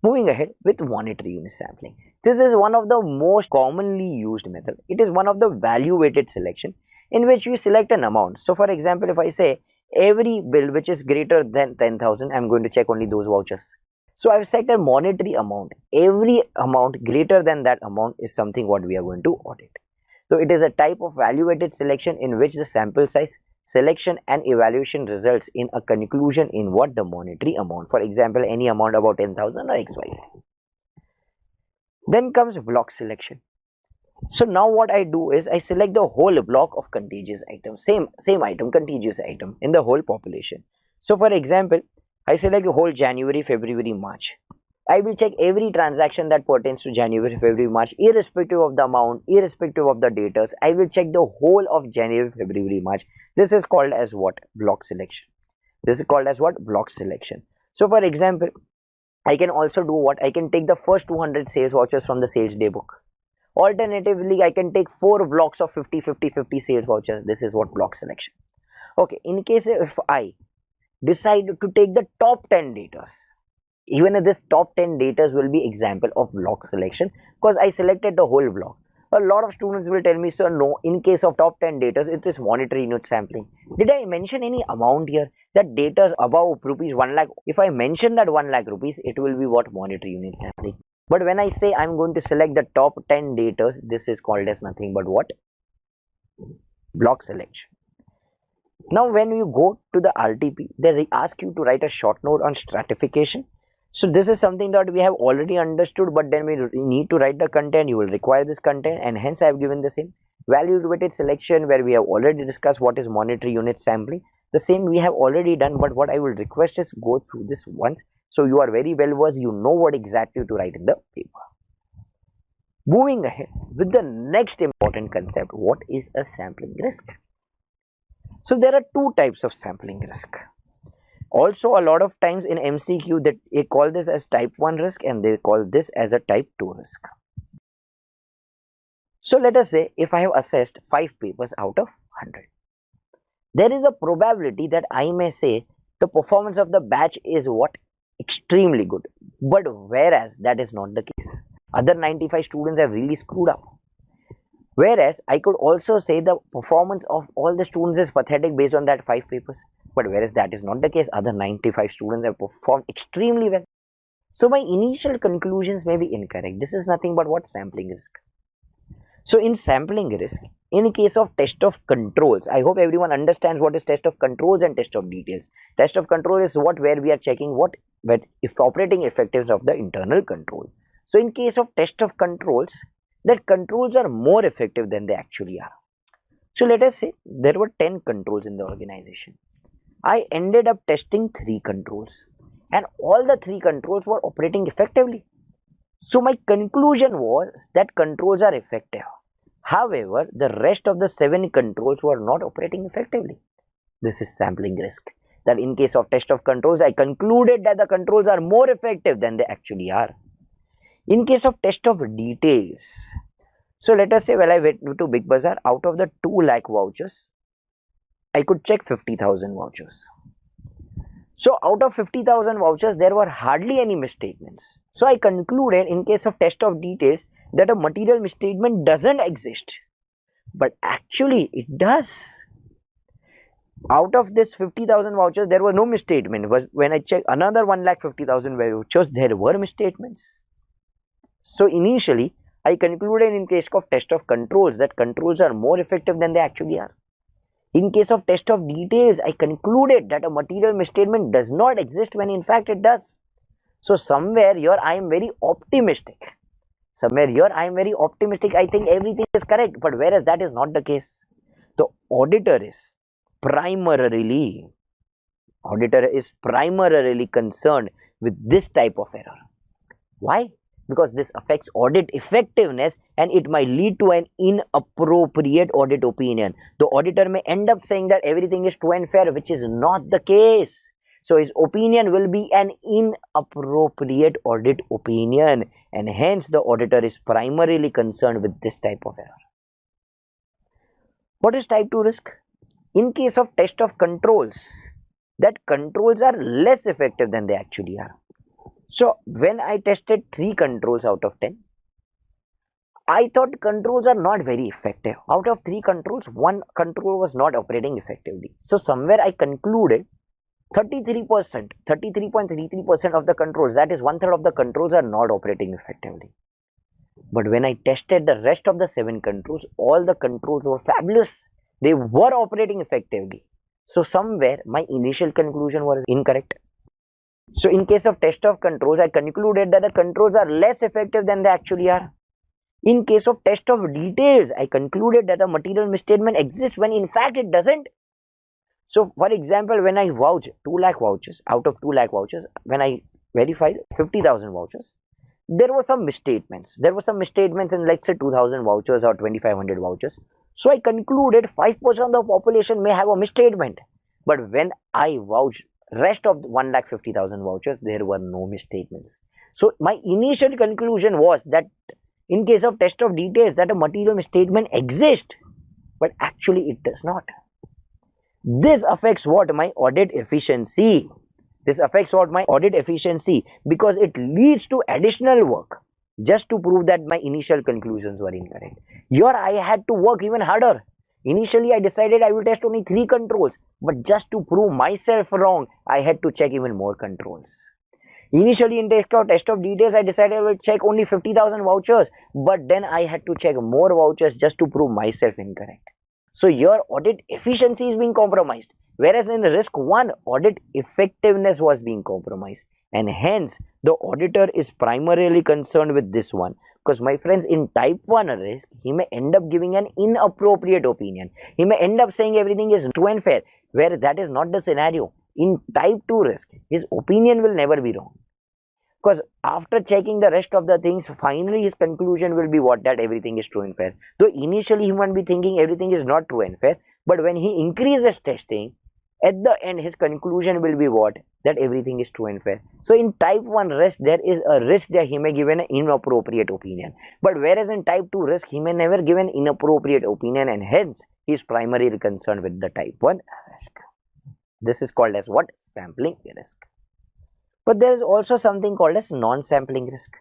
Moving ahead with monetary unit sampling. This is one of the most commonly used method. It is one of the value weighted selection in which we select an amount. So for example, if I say every bill which is greater than 10,000, I'm going to check only those vouchers. So I've selected monetary amount. Every amount greater than that amount is something what we are going to audit. So it is a type of value weighted selection in which the sample size, selection and evaluation results in a conclusion in what? The monetary amount. For example, any amount about 10,000 or XYZ. Then comes block selection. So now what I do is I select the whole block of contagious items, same item, contagious item in the whole population. So for example, I select the whole January, February, March. I will check every transaction that pertains to January, February, March, irrespective of the amount, irrespective of the datas. I will check the whole of January, February, March. This is called as what? Block selection. This is called as what? Block selection. So for example, I can also do what? I can take the first 200 sales vouchers from the sales day book. Alternatively, I can take 4 blocks of 50, 50, 50 sales vouchers. This is what? Block selection. Okay, in case if I decide to take the top 10 datas, even if this top 10 datas will be example of block selection because I selected the whole block. A lot of students will tell me, sir, no, in case of top 10 datas, it is monetary unit sampling. Did I mention any amount here? That data above rupees 1 lakh, if I mention that 1 lakh rupees, it will be what? Monetary unit sampling. But when I say I'm going to select the top 10 datas, this is called as nothing but what? Block selection. Now when you go to the RTP, they ask you to write a short note on stratification. So this is something that we have already understood, but then we need to write the content. You will require this content, and hence I have given the same. Value weighted selection, where we have already discussed what is monetary unit sampling. The same we have already done, but what I will request is go through this once, so you are very well versed, you know what exactly to write in the paper. Moving ahead with the next important concept, what is a sampling risk? So there are two types of sampling risk. Also, a lot of times in MCQ, that they call this as type 1 risk and they call this as a type 2 risk. So let us say if I have assessed 5 papers out of 100, there is a probability that I may say the performance of the batch is what? Extremely good. But whereas that is not the case. Other 95 students have really screwed up. Whereas I could also say the performance of all the students is pathetic based on that 5 papers. But whereas that is not the case, other 95 students have performed extremely well. So my initial conclusions may be incorrect. This is nothing but what? Sampling risk. So in sampling risk, in case of test of controls, I hope everyone understands what is test of controls and test of details. Test of control is what? Where we are checking what? If operating effectiveness of the internal control. So in case of test of controls, that controls are more effective than they actually are. So let us say there were 10 controls in the organization. I ended up testing 3 controls and all the 3 controls were operating effectively. So my conclusion was that controls are effective. However, the rest of the 7 controls were not operating effectively. This is sampling risk. That in case of test of controls, I concluded that the controls are more effective than they actually are. In case of test of details, So let us say, well, I went to Big Bazaar. Out of the 2 lakh vouchers, I could check 50,000 vouchers. So out of 50,000 vouchers, there were hardly any misstatements. So I concluded, in case of test of details, that a material misstatement doesn't exist. But actually it does. Out of this 50,000 vouchers, there were no misstatement. When I checked another 1,50,000 vouchers, there were misstatements. So initially, I concluded, in case of test of controls, that controls are more effective than they actually are. In case of test of details, I concluded that a material misstatement does not exist when in fact it does. So somewhere here I am very optimistic. I think everything is correct, but whereas that is not the case. The auditor is primarily concerned with this type of error. Why? Because this affects audit effectiveness and it might lead to an inappropriate audit opinion. The auditor may end up saying that everything is true and fair, which is not the case. So his opinion will be an inappropriate audit opinion, and hence the auditor is primarily concerned with this type of error. What is type 2 risk? In case of test of controls, that controls are less effective than they actually are. So when I tested 3 controls out of 10, I thought controls are not very effective. Out of 3 controls, 1 control was not operating effectively. So somewhere I concluded 33.33% of the controls, that is 1/3 of the controls, are not operating effectively. But when I tested the rest of the 7 controls, all the controls were fabulous. They were operating effectively. So somewhere my initial conclusion was incorrect. So in case of test of controls, I concluded that the controls are less effective than they actually are. In case of test of details, I concluded that a material misstatement exists when in fact it doesn't. So for example, when I vouch 2 lakh vouchers, out of 2 lakh vouchers, when I verified 50,000 vouchers, there were some misstatements. There were some misstatements in, let's say, 2,000 vouchers or 2,500 vouchers. So I concluded 5% of the population may have a misstatement. But when I vouched rest of 1,50,000 vouchers, there were no misstatements. So my initial conclusion was that in case of test of details, that a material misstatement exists, but actually it does not. This affects what? My audit efficiency. Because it leads to additional work just to prove that my initial conclusions were incorrect. Here I had to work even harder. Initially I decided I will test only 3 controls, but just to prove myself wrong, I had to check even more controls. Initially in test of details, I decided I will check only 50,000 vouchers, but then I had to check more vouchers just to prove myself incorrect. So your audit efficiency is being compromised, whereas in risk 1, audit effectiveness was being compromised, and hence the auditor is primarily concerned with this one. Because my friends, in type 1 risk, he may end up giving an inappropriate opinion. He may end up saying everything is true and fair, where that is not the scenario. In type 2 risk, his opinion will never be wrong. Because after checking the rest of the things, finally his conclusion will be what? That everything is true and fair. Though initially he might be thinking everything is not true and fair, but when he increases testing, at the end his conclusion will be what? That everything is true and fair. So in type 1 risk, there is a risk that he may give an inappropriate opinion. But whereas in type 2 risk, he may never give an inappropriate opinion, and hence he is primarily concerned with the type 1 risk. This is called as what? Sampling risk. But there is also something called as non-sampling risk.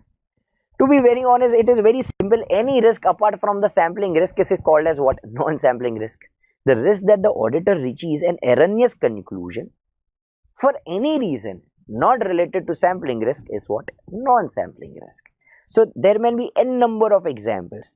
To be very honest, it is very simple. Any risk apart from the sampling risk is called as what? Non-sampling risk. The risk that the auditor reaches an erroneous conclusion for any reason not related to sampling risk is what? Non-sampling risk. So there may be n number of examples.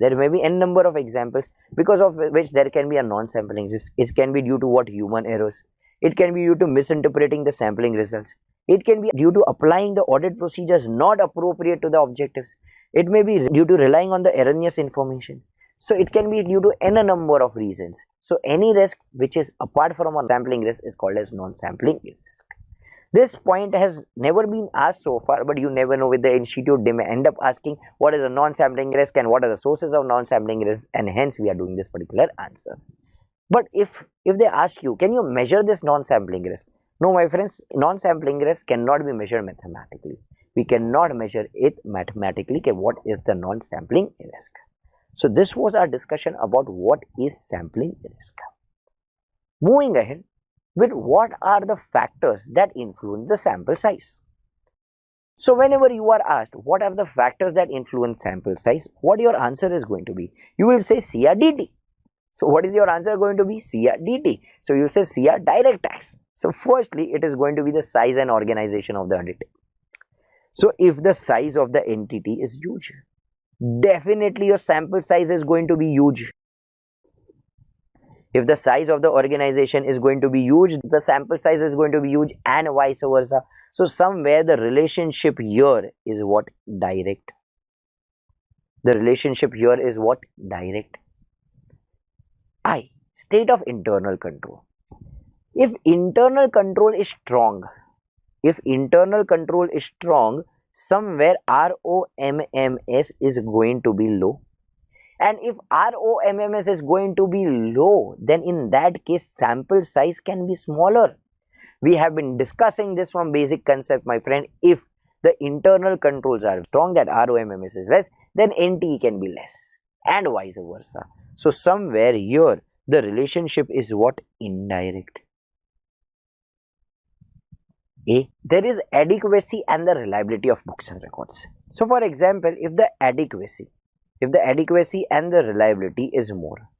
Because of which there can be a non-sampling risk. It can be due to what? Human errors. It can be due to misinterpreting the sampling results. It can be due to applying the audit procedures not appropriate to the objectives. It may be due to relying on the erroneous information. So it can be due to n number of reasons. So any risk which is apart from a sampling risk is called as non-sampling risk. This point has never been asked so far, but you never know. With the institute, they may end up asking what is a non-sampling risk and what are the sources of non-sampling risk, and hence we are doing this particular answer. But if they ask you, can you measure this non-sampling risk? No, my friends, non-sampling risk cannot be measured mathematically. We cannot measure it mathematically. Okay, what is the non-sampling risk? So this was our discussion about what is sampling risk. Moving ahead with what are the factors that influence the sample size. So whenever you are asked what are the factors that influence sample size, what your answer is going to be? You will say CRDT. So what is your answer going to be? CRDT. So you will say CR direct tax. So firstly, it is going to be the size and organization of the entity. So if the size of the entity is huge, definitely your sample size is going to be huge. If the size of the organization is going to be huge, the sample size is going to be huge, and vice versa. So somewhere the relationship here is what? Direct. The relationship here is what? Direct. I, state of internal control. If internal control is strong, somewhere ROMMS is going to be low. And if ROMMS is going to be low, then in that case sample size can be smaller. We have been discussing this from basic concept, my friend. If the internal controls are strong, that ROMMS is less, then NTE can be less, and vice versa. So somewhere here the relationship is what? Indirect. A, there is adequacy and the reliability of books and records. So for example, if the adequacy and the reliability is more,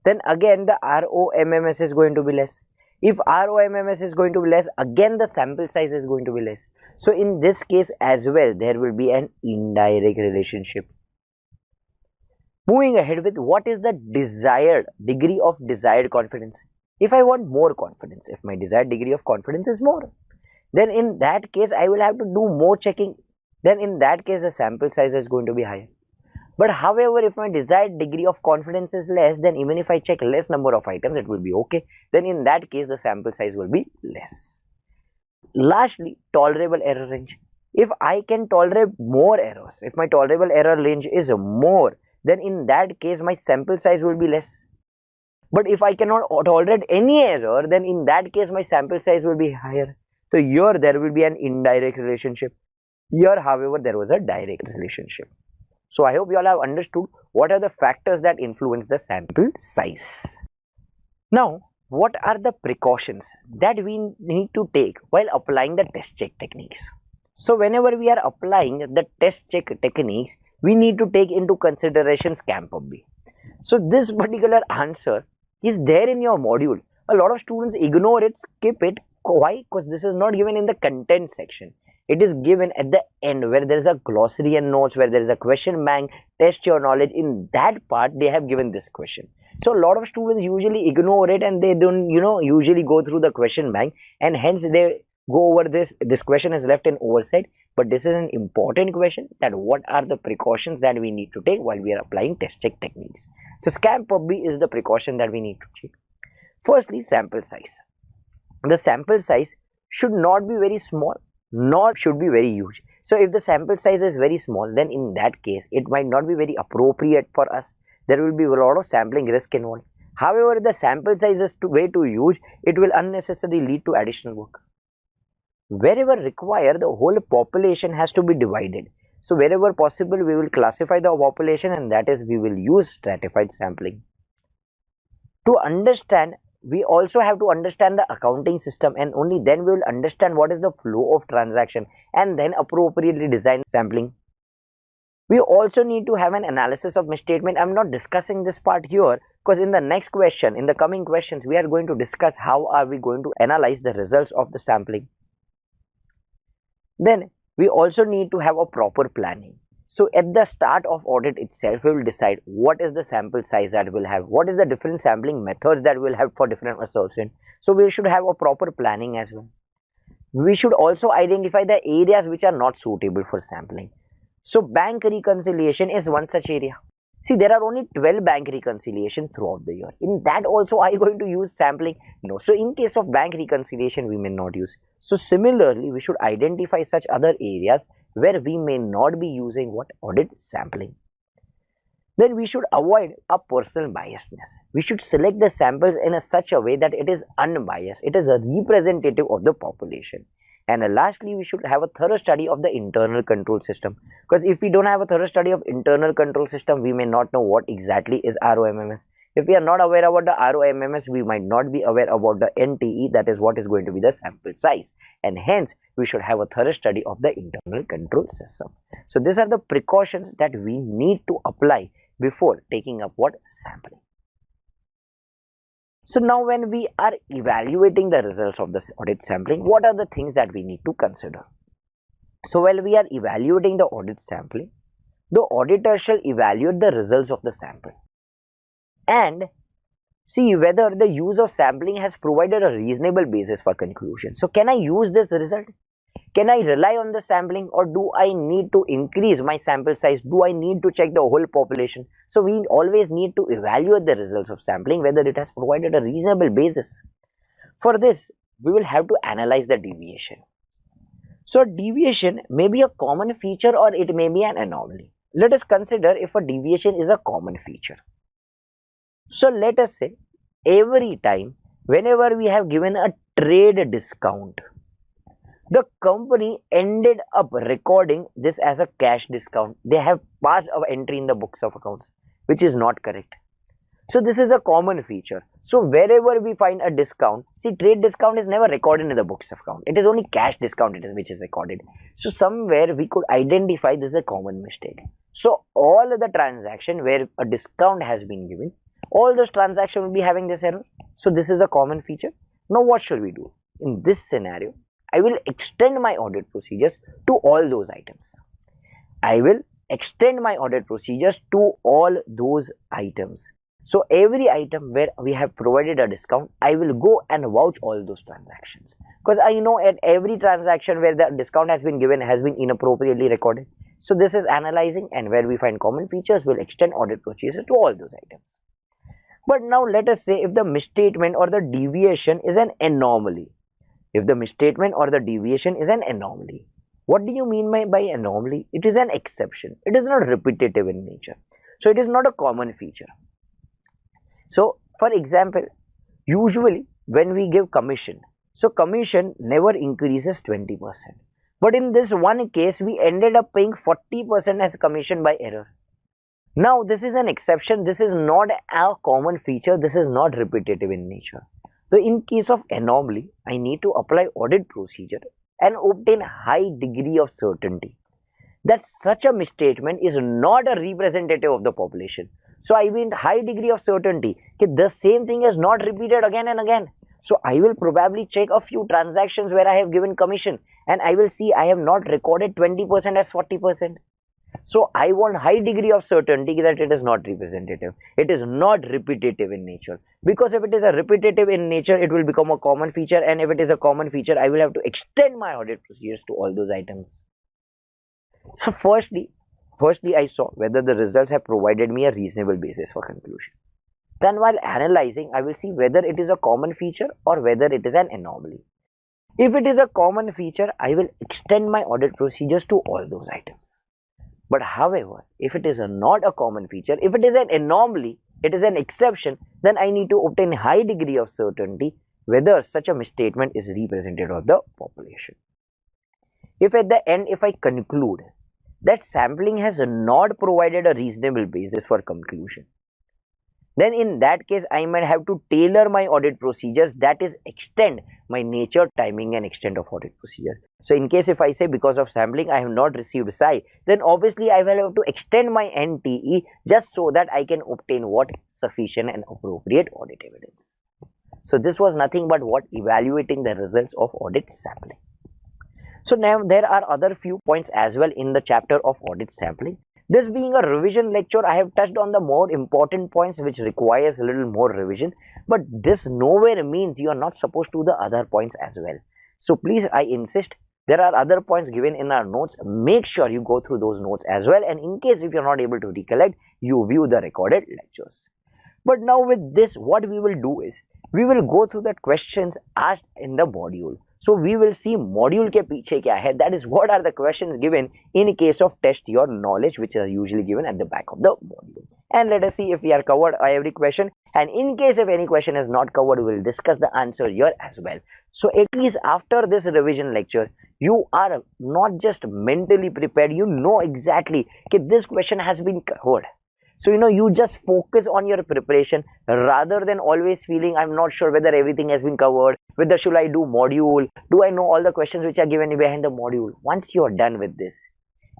then again the ROMMS is going to be less. If ROMMS is going to be less, again the sample size is going to be less. So in this case as well, there will be an indirect relationship. Moving ahead with what is the desired degree of desired confidence. If I want more confidence, if my desired degree of confidence is more, then in that case I will have to do more checking. Then in that case the sample size is going to be higher. But however, if my desired degree of confidence is less, then even if I check less number of items, it will be okay. Then in that case, the sample size will be less. Lastly, tolerable error range. If I can tolerate more errors, if my tolerable error range is more, then in that case, my sample size will be less. But if I cannot tolerate any error, then in that case, my sample size will be higher. So here there will be an indirect relationship. Here, however, there was a direct relationship. So I hope you all have understood what are the factors that influence the sample size. Now, what are the precautions that we need to take while applying the test check techniques? So whenever we are applying the test check techniques, we need to take into consideration SCAMPUB. So this particular answer is there in your module. A lot of students ignore it, skip it. Why? Because this is not given in the content section. It is given at the end where there is a glossary and notes, where there is a question bank, test your knowledge. In that part, they have given this question. So a lot of students usually ignore it and they don't, usually go through the question bank, and hence they go over this. This question is left in oversight. But this is an important question, that what are the precautions that we need to take while we are applying test check techniques. So SCAMPUB is the precaution that we need to take. Firstly, sample size. The sample size should not be very small, nor should be very huge. So if the sample size is very small, then in that case it might not be very appropriate for us. There will be a lot of sampling risk involved. However, if the sample size is way too huge, it will unnecessarily lead to additional work. Wherever required, the whole population has to be divided. So wherever possible, we will classify the population, and that is, we will use stratified sampling. To understand, we also have to understand the accounting system, and only then we will understand what is the flow of transaction, and then appropriately design sampling. We also need to have an analysis of misstatement. I am not discussing this part here because in the next question, in the coming questions, we are going to discuss how are we going to analyze the results of the sampling. Then we also need to have a proper planning. So at the start of audit itself, we will decide what is the sample size that we'll have, what is the different sampling methods that we'll have for different associations. So we should have a proper planning as well. We should also identify the areas which are not suitable for sampling. So bank reconciliation is one such area. See, there are only 12 bank reconciliation throughout the year. In that also, are you going to use sampling? No. So in case of bank reconciliation, we may not use. So similarly, we should identify such other areas where we may not be using what? Audit sampling. Then we should avoid a personal biasness. We should select the samples in such a way that it is unbiased. It is a representative of the population. And lastly, we should have a thorough study of the internal control system, because if we don't have a thorough study of internal control system, we may not know what exactly is ROMMS. If we are not aware about the ROMMS, we might not be aware about the NTE, that is what is going to be the sample size, and hence we should have a thorough study of the internal control system. So these are the precautions that we need to apply before taking up what sampling. So now when we are evaluating the results of this audit sampling, what are the things that we need to consider? So while we are evaluating the audit sampling, the auditor shall evaluate the results of the sample and see whether the use of sampling has provided a reasonable basis for conclusion. So can I use this result? Can I rely on the sampling, or do I need to increase my sample size? Do I need to check the whole population? So we always need to evaluate the results of sampling, whether it has provided a reasonable basis. For this, we will have to analyze the deviation. So deviation may be a common feature or it may be an anomaly. Let us consider if a deviation is a common feature. So let us say every time whenever we have given a trade discount, the company ended up recording this as a cash discount. They have passed our entry in the books of accounts, which is not correct. So this is a common feature. So wherever we find a discount, see, trade discount is never recorded in the books of account. It is only cash discount which is recorded. So somewhere we could identify this is a common mistake. So all the transaction where a discount has been given, all those transactions will be having this error. So this is a common feature. Now what shall we do? In this scenario, I will extend my audit procedures to all those items. I will extend my audit procedures to all those items. So every item where we have provided a discount, I will go and vouch all those transactions, because I know at every transaction where the discount has been given has been inappropriately recorded. So this is analyzing, and where we find common features, we'll extend audit procedures to all those items. But now let us say if the misstatement or the deviation is an anomaly. If the misstatement or the deviation is an anomaly, what do you mean by anomaly? It is an exception. It is not repetitive in nature. So it is not a common feature. So for example, usually when we give commission, so commission never increases 20%. But in this one case, we ended up paying 40% as commission by error. Now this is an exception. This is not a common feature. This is not repetitive in nature. So in case of anomaly, I need to apply audit procedure and obtain high degree of certainty that such a misstatement is not a representative of the population. So I mean high degree of certainty that the same thing is not repeated again and again. So I will probably check a few transactions where I have given commission and I will see I have not recorded 20% as 40%. So I want high degree of certainty that it is not representative. It is not repetitive in nature. Because if it is a repetitive in nature, it will become a common feature, and if it is a common feature, I will have to extend my audit procedures to all those items. So firstly I saw whether the results have provided me a reasonable basis for conclusion. Then while analyzing, I will see whether it is a common feature or whether it is an anomaly. If it is a common feature, I will extend my audit procedures to all those items. But however, if it is not a common feature, if it is an anomaly, it is an exception, then I need to obtain high degree of certainty whether such a misstatement is representative of the population. If at the end, if I conclude that sampling has not provided a reasonable basis for conclusion, then in that case, I might have to tailor my audit procedures, that is extend my nature, timing and extent of audit procedure. So in case if I say because of sampling, I have not received psi, then obviously I will have to extend my NTE just so that I can obtain what? Sufficient and appropriate audit evidence. So this was nothing but what? Evaluating the results of audit sampling. So now there are other few points as well in the chapter of audit sampling. This being a revision lecture, I have touched on the more important points which requires a little more revision, but this nowhere means you are not supposed to do the other points as well. So please, I insist, there are other points given in our notes. Make sure you go through those notes as well, and in case if you are not able to recollect, you view the recorded lectures. But now with this, what we will do is, we will go through the questions asked in the module. So we will see module ke piche kya hai, that is what are the questions given in case of test your knowledge, which are usually given at the back of the module. And let us see if we are covered every question, and in case if any question is not covered, we will discuss the answer here as well. So at least after this revision lecture, you are not just mentally prepared, you know exactly that this question has been covered. So you just focus on your preparation rather than always feeling I'm not sure whether everything has been covered, whether should I do module, do I know all the questions which are given behind the module. Once you're done with this,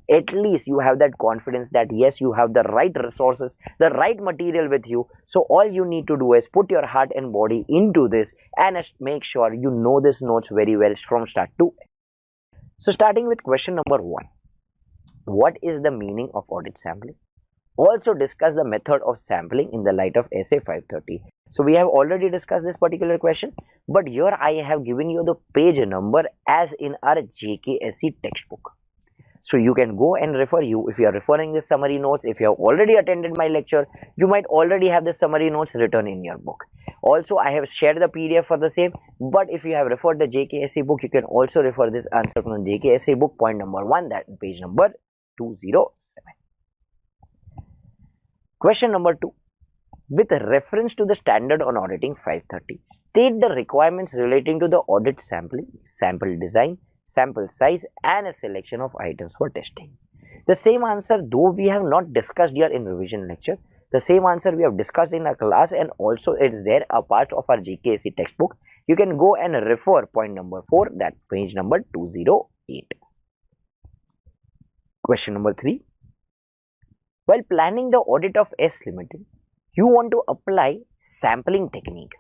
at least you have that confidence that yes, you have the right resources, the right material with you. So all you need to do is put your heart and body into this and make sure you know this notes very well from start to end. So starting with question number 1, what is the meaning of audit sampling? Also discuss the method of sampling in the light of SA 530. So we have already discussed this particular question, but here I have given you the page number as in our JKSE textbook. So you can go and refer. If you are referring this summary notes, if you have already attended my lecture, you might already have the summary notes written in your book. Also, I have shared the PDF for the same, but if you have referred the JKSE book, you can also refer this answer from the JKSE book, point number 1, that page number 207. Question number 2. With reference to the standard on auditing 530, state the requirements relating to the audit sampling, sample design, sample size and a selection of items for testing. The same answer, though we have not discussed here in revision lecture, the same answer we have discussed in our class, and also it is there a part of our JKSE textbook. You can go and refer point number 4, that page number 208. Question number 3. While planning the audit of S Limited, you want to apply sampling technique.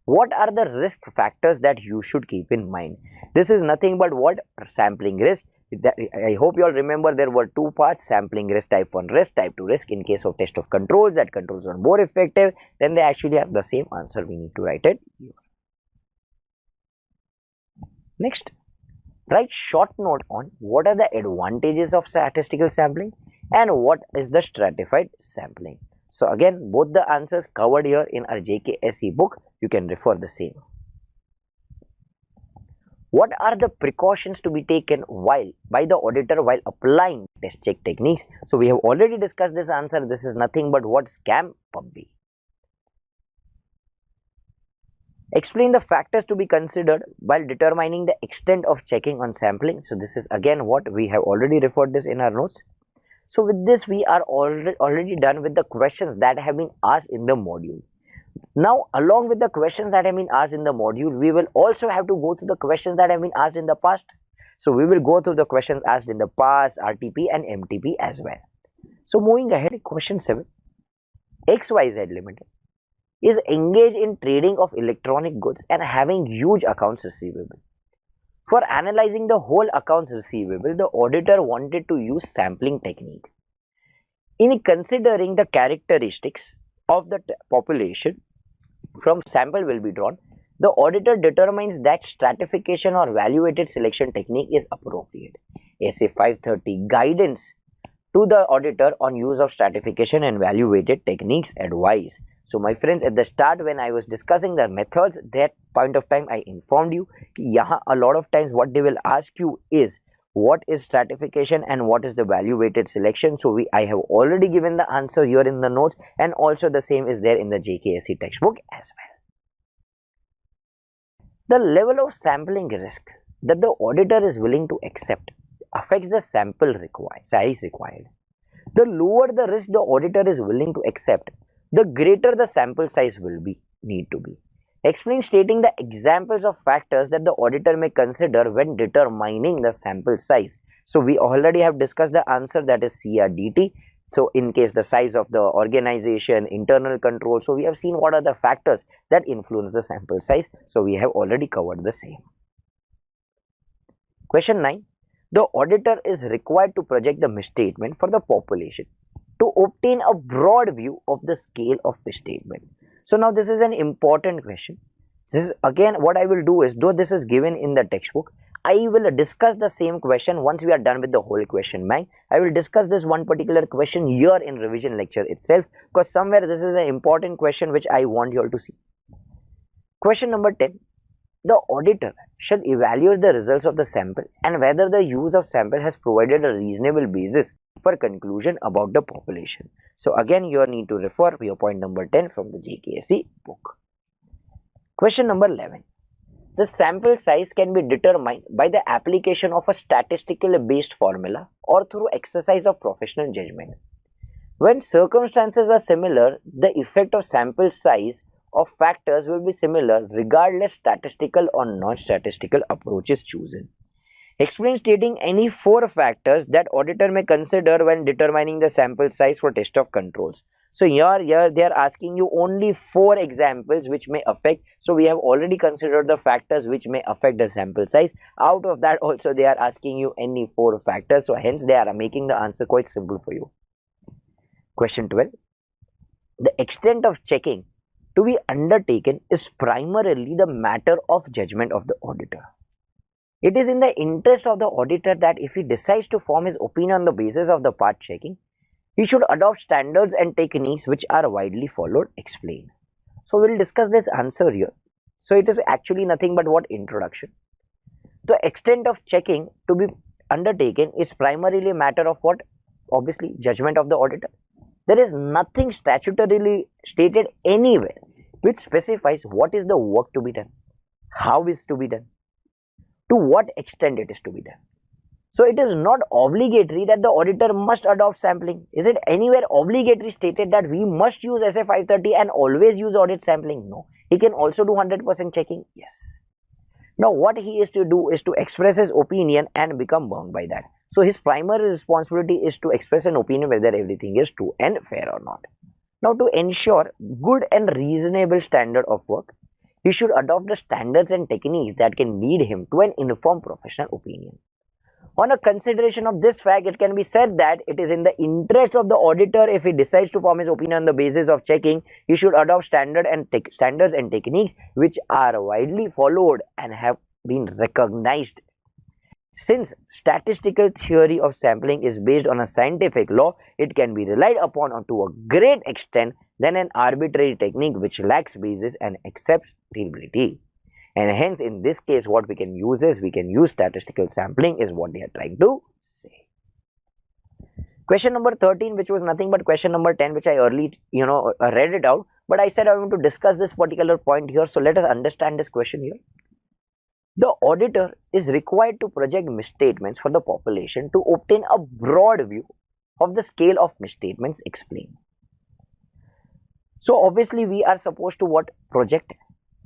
What are the risk factors that you should keep in mind? This is nothing but what? Sampling risk. I hope you all remember there were 2 parts: sampling risk, type 1 risk, type 2 risk. In case of test of controls, that controls are more effective, then they actually have the same answer. We need to write it here. Next, write short note on what are the advantages of statistical sampling and what is the stratified sampling. So again, both the answers covered here in our JKSE book. You can refer the same. What are the precautions to be taken by the auditor while applying test check techniques? So we have already discussed this answer. This is nothing but what? Scam PUBG. Explain the factors to be considered while determining the extent of checking on sampling. So this is again what we have already referred this in our notes. So with this, we are already done with the questions that have been asked in the module. Now, along with the questions that have been asked in the module, we will also have to go through the questions that have been asked in the past. So we will go through the questions asked in the past, RTP and MTP as well. So moving ahead, question 7. XYZ Limited is engaged in trading of electronic goods and having huge accounts receivable. For analyzing the whole accounts receivable, the auditor wanted to use sampling technique. In considering the characteristics of the population from sample will be drawn, the auditor determines that stratification or value-weighted selection technique is appropriate. SA 530 guidance to the auditor on use of stratification and value-weighted techniques advice. So my friends, at the start when I was discussing the methods, that point of time I informed you that a lot of times what they will ask you is what is stratification and what is the value weighted selection. So I have already given the answer here in the notes, and also the same is there in the JKSE textbook as well. The level of sampling risk that the auditor is willing to accept affects the sample size required. The lower the risk the auditor is willing to accept, the greater the sample size will need to be. Explain stating the examples of factors that the auditor may consider when determining the sample size. So we already have discussed the answer, that is CRDT. So in case the size of the organization, internal control. So we have seen what are the factors that influence the sample size. So we have already covered the same. Question 9. The auditor is required to project the misstatement for the population to obtain a broad view of the scale of misstatement. So now this is an important question. This is again what I will do is, though this is given in the textbook, I will discuss the same question once we are done with the whole question bank. I will discuss this one particular question here in revision lecture itself, because somewhere this is an important question which I want you all to see. Question number 10. The auditor shall evaluate the results of the sample and whether the use of sample has provided a reasonable basis for conclusion about the population. So again, you need to refer your point number 10 from the JKSE book. Question number 11. The sample size can be determined by the application of a statistical based formula or through exercise of professional judgment. When circumstances are similar, the effect of sample size of factors will be similar regardless statistical or non-statistical approach is chosen. Explain stating any 4 factors that auditor may consider when determining the sample size for test of controls. So here they are asking you only 4 examples which may affect. So we have already considered the factors which may affect the sample size. Out of that also they are asking you any 4 factors. So hence they are making the answer quite simple for you. Question 12. The extent of checking to be undertaken is primarily the matter of judgment of the auditor. It is in the interest of the auditor that if he decides to form his opinion on the basis of the part checking, he should adopt standards and techniques which are widely followed. Explain. So we will discuss this answer here. So it is actually nothing but what introduction. The extent of checking to be undertaken is primarily a matter of what? Obviously judgment of the auditor. There is nothing statutorily stated anywhere which specifies what is the work to be done, how is to be done, to what extent it is to be done. So it is not obligatory that the auditor must adopt sampling. Is it anywhere obligatory stated that we must use SA 530 and always use audit sampling? No. He can also do 100% checking. Yes. Now what he is to do is to express his opinion and become bound by that. So his primary responsibility is to express an opinion whether everything is true and fair or not. Now to ensure good and reasonable standard of work, he should adopt the standards and techniques that can lead him to an informed professional opinion. On a consideration of this fact, it can be said that it is in the interest of the auditor if he decides to form his opinion on the basis of checking, he should adopt standards and techniques which are widely followed and have been recognized. Since statistical theory of sampling is based on a scientific law, it can be relied upon to a great extent than an arbitrary technique which lacks basis and acceptability. And hence in this case what we can use is we can use statistical sampling is what they are trying to say. Question number 13, which was nothing but question number 10, which I early read it out, but I said I want to discuss this particular point here. So let us understand this question here. The auditor is required to project misstatements for the population to obtain a broad view of the scale of misstatements explained. So obviously we are supposed to what? Project.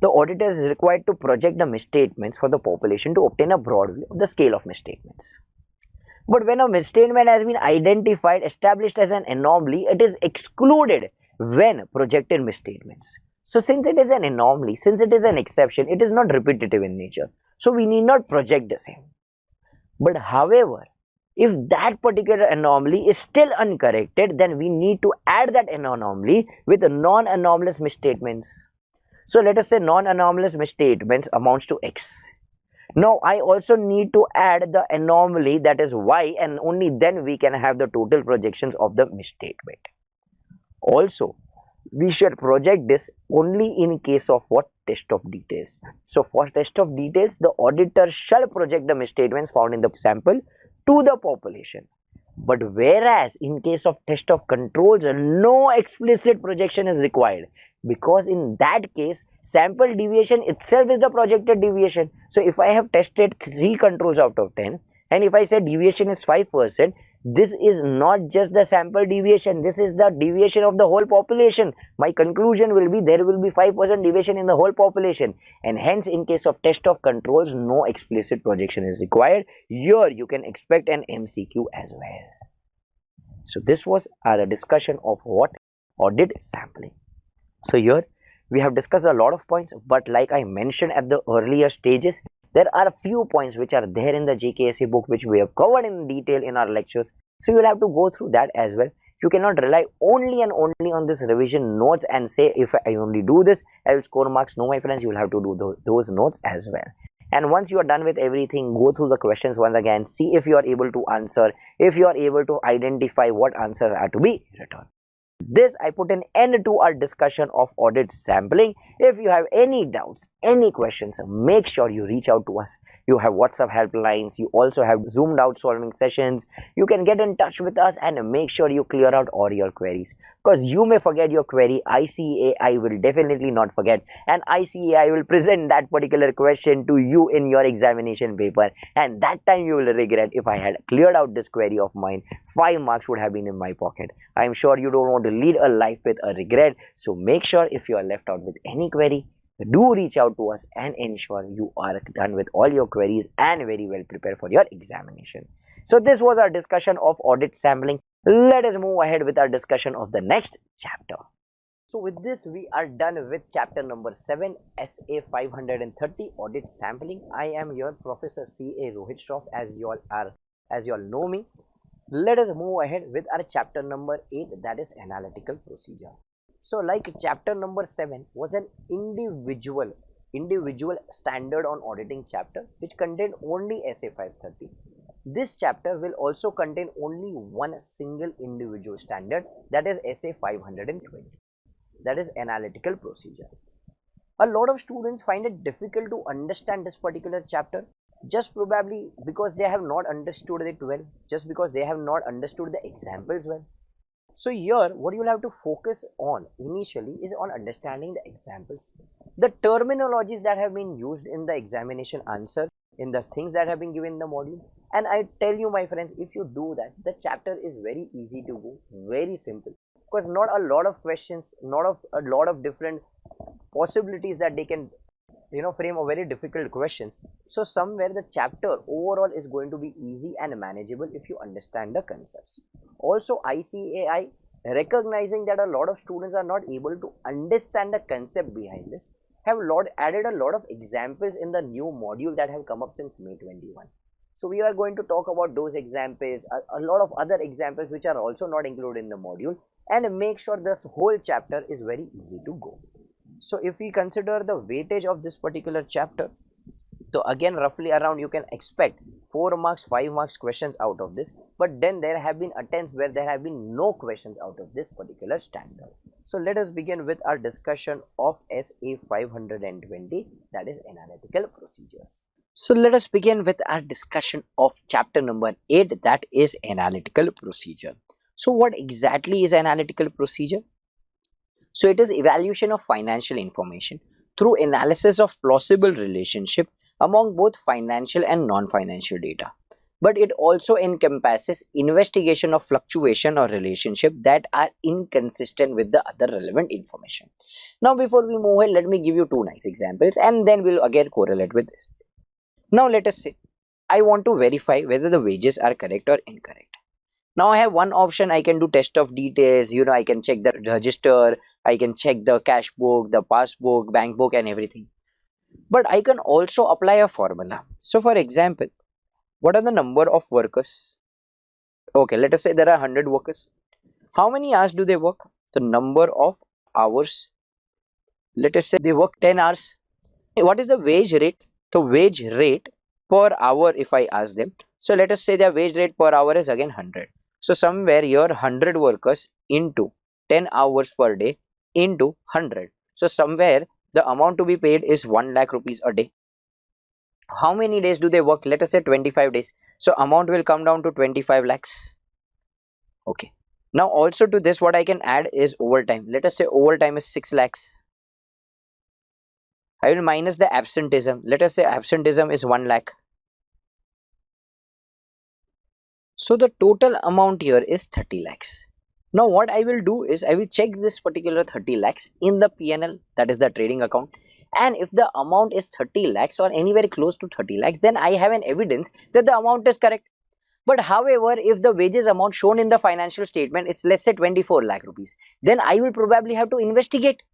The auditor is required to project the misstatements for the population to obtain a broad view of the scale of misstatements. But when a misstatement has been identified, established as an anomaly, it is excluded when projected misstatements. So since it is an anomaly, since it is an exception, it is not repetitive in nature. So we need not project the same. But however, if that particular anomaly is still uncorrected, then we need to add that anomaly with non-anomalous misstatements. So let us say non-anomalous misstatements amounts to X. Now I also need to add the anomaly that is Y, and only then we can have the total projections of the misstatement. Also, we should project this only in case of what? Test of details. So for test of details, the auditor shall project the misstatements found in the sample to the population. But whereas in case of test of controls, no explicit projection is required, because in that case sample deviation itself is the projected deviation. So if I have tested 3 controls out of 10 and if I say deviation is 5%, this is not just the sample deviation, this is the deviation of the whole population. My conclusion will be there will be 5% deviation in the whole population, and hence in case of test of controls no explicit projection is required. Here you can expect an MCQ as well. So this was our discussion of what? Audit sampling. So here we have discussed a lot of points, but like I mentioned at the earlier stages, there are a few points which are there in the JKSE book which we have covered in detail in our lectures. So you will have to go through that as well. You cannot rely only and only on this revision notes and say if I only do this I will score marks. No my friends, you will have to do those notes as well. And once you are done with everything, go through the questions once again, see if you are able to answer, if you are able to identify what answers are to be written. This I put an end to our discussion of audit sampling. If you have any doubts, any questions, make sure you reach out to us. You have WhatsApp helplines, you also have zoomed out solving sessions. You can get in touch with us and make sure you clear out all your queries, because you may forget your query. ICAI will definitely not forget, and ICAI will present that particular question to you in your examination paper, and that time you will regret. If I had cleared out this query of mine, 5 marks would have been in my pocket. I am sure you don't want to lead a life with a regret. So make sure if you are left out with any query, do reach out to us and ensure you are done with all your queries and very well prepared for your examination. So this was our discussion of audit sampling. Let us move ahead with our discussion of the next chapter. So with this, we are done with chapter number 7, SA 530, Audit Sampling. I am your Professor C.A. Rohit Shroff, as you all know me. Let us move ahead with our chapter number 8, that is Analytical Procedure. So like chapter number 7 was an individual standard on auditing chapter, which contained only SA 530. This chapter will also contain only one single individual standard, that is SA 520, that is Analytical Procedure. A lot of students find it difficult to understand this particular chapter, just probably because they have not understood it well, just because they have not understood the examples well. So here what you will have to focus on initially is on understanding the examples, the terminologies that have been used in the examination answer, in the things that have been given in the module. And I tell you, my friends, if you do that, the chapter is very easy to go, very simple, because not a lot of questions, not a lot of different possibilities that they can frame a very difficult questions. So somewhere the chapter overall is going to be easy and manageable if you understand the concepts. Also ICAI, recognizing that a lot of students are not able to understand the concept behind this, have added a lot of examples in the new module that have come up since May 21. So we are going to talk about those examples, a lot of other examples which are also not included in the module, and make sure this whole chapter is very easy to go. So if we consider the weightage of this particular chapter, so again roughly around you can expect 4 marks, 5 marks questions out of this, but then there have been attempts where there have been no questions out of this particular standard. So let us begin with our discussion of SA 520, that is Analytical Procedures. So let us begin with our discussion of chapter number 8, that is Analytical Procedure. So what exactly is analytical procedure? So it is evaluation of financial information through analysis of plausible relationship among both financial and non-financial data. But it also encompasses investigation of fluctuation or relationship that are inconsistent with the other relevant information. Now before we move ahead, let me give you 2 nice examples and then we'll again correlate with this. Now let us say I want to verify whether the wages are correct or incorrect. Now I have one option. I can do test of details, I can check the register, I can check the cash book, the passbook, bank book and everything. But I can also apply a formula. So for example, what are the number of workers? Okay, let us say there are 100 workers. How many hours do they work? The number of hours. Let us say they work 10 hours. What is the wage rate? The wage rate per hour if I ask them. So let us say their wage rate per hour is again 100. So somewhere your 100 workers into 10 hours per day into 100. So somewhere the amount to be paid is 1 lakh rupees a day. How many days do they work? Let us say 25 days. So amount will come down to 25 lakhs. Okay. Now also to this what I can add is overtime. Let us say overtime is 6 lakhs. I will minus the absenteeism. Let us say absenteeism is 1 lakh. So the total amount here is 30 lakhs. Now what I will do is I will check this particular 30 lakhs in the P&L, that is the trading account. And if the amount is 30 lakhs or anywhere close to 30 lakhs, then I have an evidence that the amount is correct. But however, if the wages amount shown in the financial statement is let's say 24 lakh rupees, then I will probably have to investigate.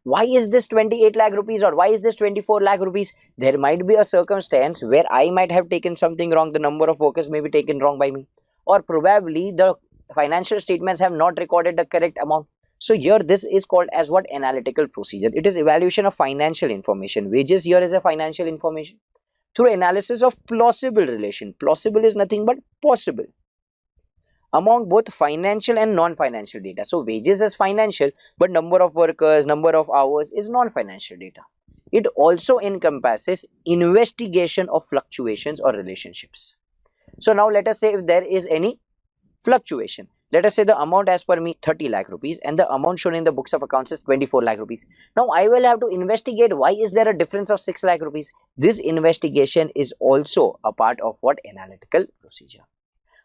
Why is this 28 lakh rupees or why is this 24 lakh rupees? There might be a circumstance where I might have taken something wrong. The number of workers may be taken wrong by me, or probably the financial statements have not recorded the correct amount. So here this is called as what? Analytical procedure. It is evaluation of financial information. Wages here is a financial information through analysis of plausible relation. Plausible is nothing but possible. among both financial and non-financial data. So wages is financial, but number of workers, number of hours is non-financial data. It also encompasses investigation of fluctuations or relationships. So now let us say if there is any fluctuation, let us say the amount as per me 30 lakh rupees and the amount shown in the books of accounts is 24 lakh rupees. Now I will have to investigate why is there a difference of 6 lakh rupees. This investigation is also a part of what analytical procedure.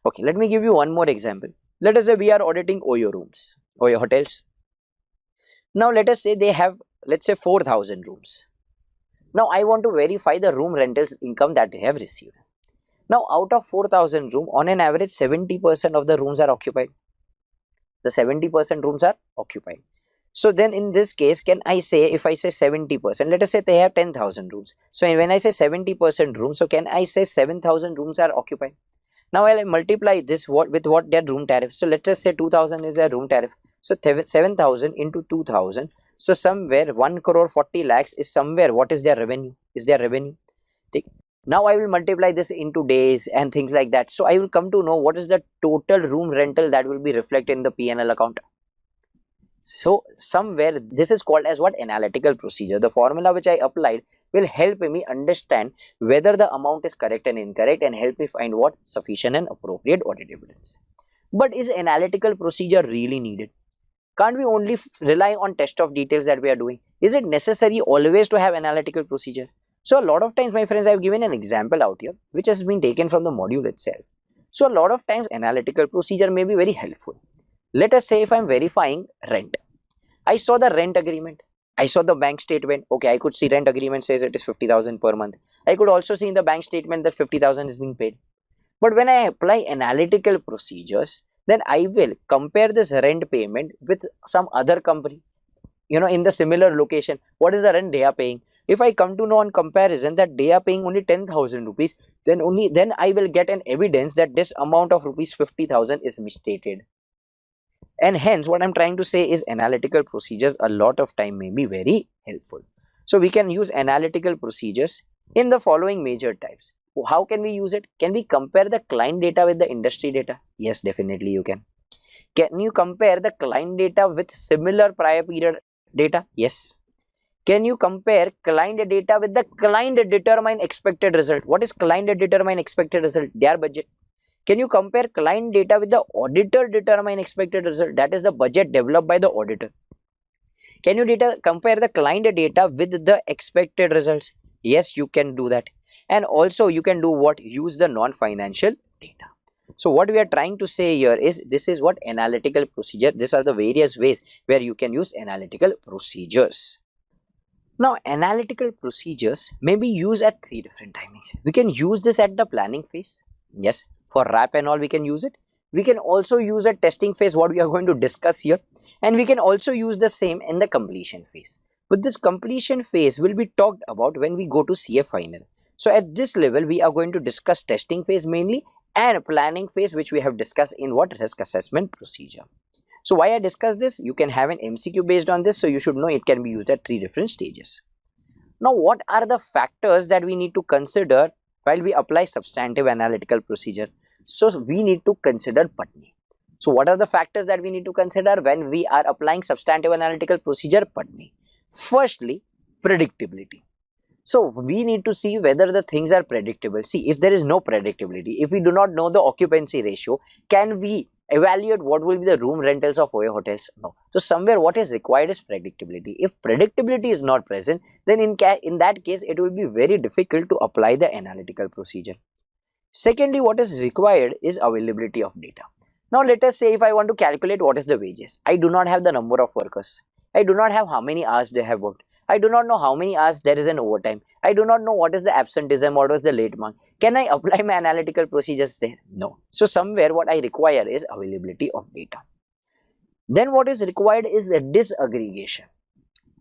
Okay, let me give you one more example. Let us say we are auditing Oyo rooms, Oyo hotels. Now let us say they have, let's say 4,000 rooms. Now I want to verify the room rentals income that they have received. Now out of 4,000 rooms, on an average 70% of the rooms are occupied. The 70% rooms are occupied. So then in this case, can I say, if I say 70%, let us say they have 10,000 rooms. So when I say 70% rooms, so can I say 7,000 rooms are occupied? Now I'll multiply this with what their room tariff. So let's just say 2,000 is their room tariff. So 7,000 into 2,000. So somewhere 1 crore 40 lakhs is somewhere what is their revenue? Is their revenue? Take. Now I will multiply this into days and things like that. So I will come to know what is the total room rental that will be reflected in the P&L account. So somewhere this is called as what? Analytical procedure. The formula which I applied will help me understand whether the amount is correct and incorrect and help me find what? Sufficient and appropriate audit evidence. But is analytical procedure really needed? Can't we only rely on test of details that we are doing? Is it necessary always to have analytical procedure? So a lot of times, my friends, I have given an example out here which has been taken from the module itself. So a lot of times analytical procedure may be very helpful. Let us say if I am verifying rent, I saw the rent agreement, I saw the bank statement. Okay, I could see rent agreement says it is 50,000 per month. I could also see in the bank statement that 50,000 is being paid. But when I apply analytical procedures, then I will compare this rent payment with some other company, in the similar location. What is the rent they are paying? If I come to know on comparison that they are paying only 10,000 rupees, then I will get an evidence that this amount of rupees 50,000 is misstated. And hence what I'm trying to say is analytical procedures a lot of time may be very helpful. So we can use analytical procedures in the following major types. How can we use it? Can we compare the client data with the industry data? Yes, definitely you can. Can you compare the client data with similar prior period data? Yes. Can you compare client data with the client determined expected result? What is client determined expected result? Their budget. Can you compare client data with the auditor determined expected result? That is the budget developed by the auditor. Can you compare the client data with the expected results? Yes, you can do that. And also you can do what? Use the non-financial data. So what we are trying to say here is this is what analytical procedure. These are the various ways where you can use analytical procedures. Now analytical procedures may be used at 3 different timings. We can use this at the planning phase. Yes, for RAP and all we can use it. We can also use a testing phase, what we are going to discuss here, and we can also use the same in the completion phase. But this completion phase will be talked about when we go to CA final. So at this level we are going to discuss testing phase mainly and planning phase, which we have discussed in what? Risk assessment procedure. So why I discuss this? You can have an MCQ based on this, so you should know it can be used at 3 different stages. Now what are the factors that we need to consider while we apply substantive analytical procedure? So we need to consider Patni. So what are the factors that we need to consider when we are applying substantive analytical procedure? Patni. Firstly, predictability. So we need to see whether the things are predictable. See, if there is no predictability, if we do not know the occupancy ratio, can we evaluate what will be the room rentals of Oyo hotels? No. So somewhere what is required is predictability. If predictability is not present, then in that case it will be very difficult to apply the analytical procedure. Secondly, what is required is availability of data. Now let us say if I want to calculate what is the wages, I do not have the number of workers, I do not have how many hours they have worked, I do not know how many hours there is an overtime, I do not know what is the absenteeism, what was the late mark. Can I apply my analytical procedures there? No. So somewhere what I require is availability of data. Then what is required is the disaggregation.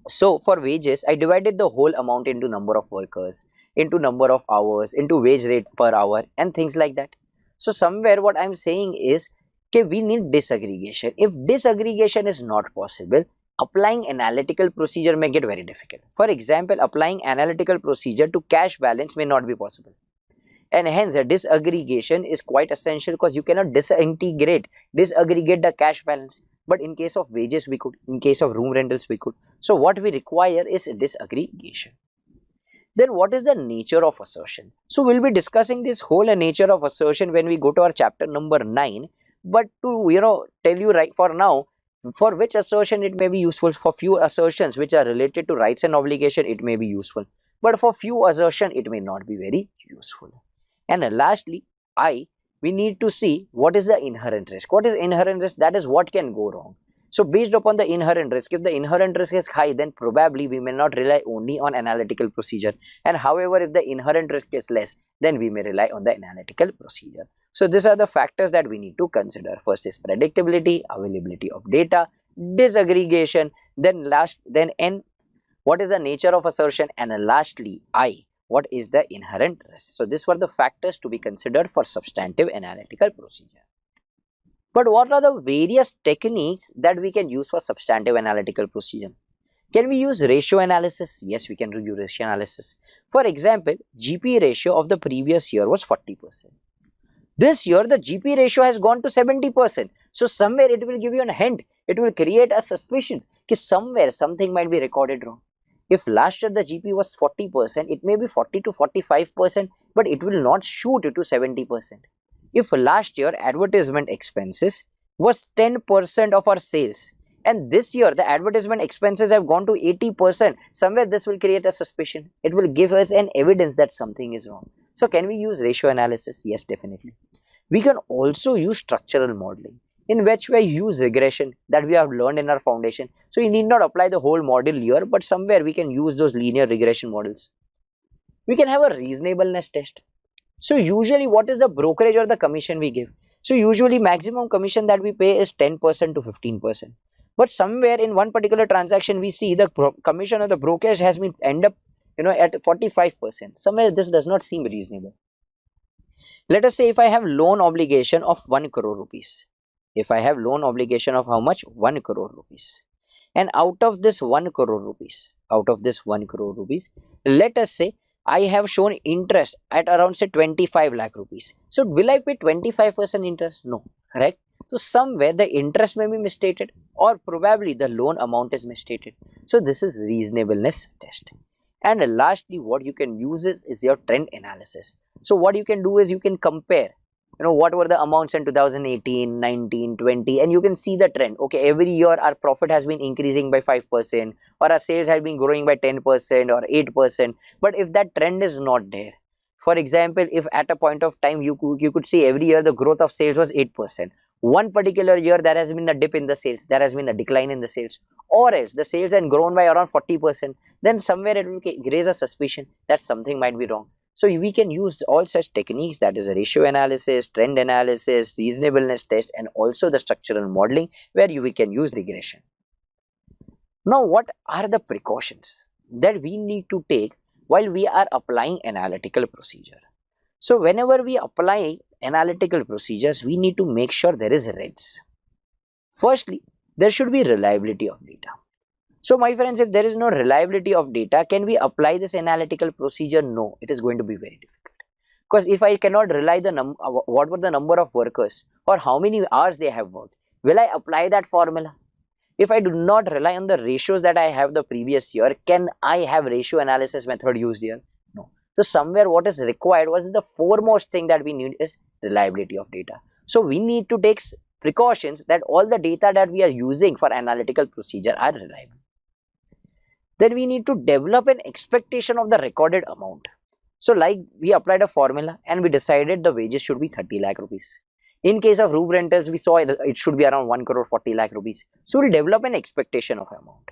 So for wages, I divided the whole amount into number of workers, into number of hours, into wage rate per hour and things like that. So somewhere what I'm saying is, okay, we need disaggregation. If disaggregation is not possible, applying analytical procedure may get very difficult. For example, applying analytical procedure to cash balance may not be possible. and hence a disaggregation is quite essential because you cannot disaggregate the cash balance. But in case of wages we could, in case of room rentals we could. So what we require is disaggregation. Then what is the nature of assertion? So we'll be discussing this whole nature of assertion when we go to our chapter number 9. But to tell you right for now, for which assertion it may be useful, for few assertions which are related to rights and obligation it may be useful, but for few assertion it may not be very useful. And lastly, we need to see what is the inherent risk. What is inherent risk? That is what can go wrong. So based upon the inherent risk, if the inherent risk is high, then probably we may not rely only on analytical procedure, and however if the inherent risk is less, then we may rely on the analytical procedure. So these are the factors that we need to consider. First is predictability, availability of data, disaggregation, then N, what is the nature of assertion, and lastly I, what is the inherent risk. So these were the factors to be considered for substantive analytical procedure. But what are the various techniques that we can use for substantive analytical procedure? Can we use ratio analysis? Yes, we can use ratio analysis. For example, GP ratio of the previous year was 40%. This year the GP ratio has gone to 70%. So somewhere it will give you a hint. It will create a suspicion that somewhere something might be recorded wrong. If last year the GP was 40%, it may be 40 to 45%, but it will not shoot to 70%. If last year advertisement expenses was 10% of our sales, and this year the advertisement expenses have gone to 80%, somewhere this will create a suspicion. It will give us an evidence that something is wrong. So can we use ratio analysis? Yes, definitely. We can also use structural modeling, in which we use regression that we have learned in our foundation. So you need not apply the whole model here, but somewhere we can use those linear regression models. We can have a reasonableness test. So usually what is the brokerage or the commission we give? So usually maximum commission that we pay is 10% to 15%. But somewhere in one particular transaction we see the commission or the brokerage has been end up at 45%. Somewhere this does not seem reasonable. Let us say if I have loan obligation of 1 crore rupees. If I have loan obligation of how much? 1 crore rupees. And out of this 1 crore rupees, let us say I have shown interest at around say 25 lakh rupees. So will I pay 25% interest? No, correct? So somewhere the interest may be misstated, or probably the loan amount is misstated. So this is reasonableness test. And lastly, what you can use is your trend analysis. So what you can do is you can compare what were the amounts in 2018, 19, 20, and you can see the trend. Okay, every year our profit has been increasing by 5%, or our sales have been growing by 10% or 8%. But if that trend is not there, for example, if at a point of time you could see every year the growth of sales was 8%, one particular year there has been a dip in the sales, there has been a decline in the sales, or else the sales had grown by around 40%, then somewhere it will raise a suspicion that something might be wrong. So we can use all such techniques, that is a ratio analysis, trend analysis, reasonableness test, and also the structural modeling, where we can use regression. Now what are the precautions that we need to take while we are applying analytical procedure? So whenever we apply analytical procedures, we need to make sure there is REDS. Firstly, there should be reliability of data. So my friends, if there is no reliability of data, can we apply this analytical procedure? No, it is going to be very difficult. Because if I cannot rely what were the number of workers or how many hours they have worked, will I apply that formula? If I do not rely on the ratios that I have the previous year, can I have ratio analysis method used here? No. So somewhere what is required was the foremost thing that we need is reliability of data. So we need to take precautions that all the data that we are using for analytical procedure are reliable. Then we need to develop an expectation of the recorded amount. So like we applied a formula and we decided the wages should be 30 lakh rupees. In case of room rentals, we saw it should be around 1 crore 40 lakh rupees. So we'll develop an expectation of amount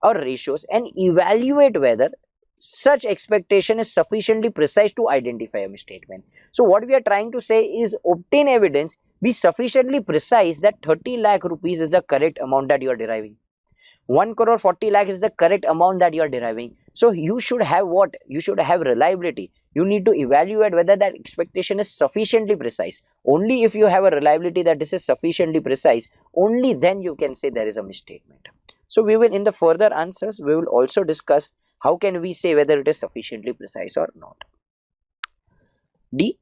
or ratios and evaluate whether such expectation is sufficiently precise to identify a misstatement. So what we are trying to say is obtain evidence, be sufficiently precise that 30 lakh rupees is the correct amount that you are deriving. 1 crore 40 lakh is the correct amount that you are deriving. So you should have what? You should have reliability. You need to evaluate whether that expectation is sufficiently precise. Only if you have a reliability that this is sufficiently precise, only then you can say there is a misstatement. So we will, in the further answers, we will also discuss how can we say whether it is sufficiently precise or not. D.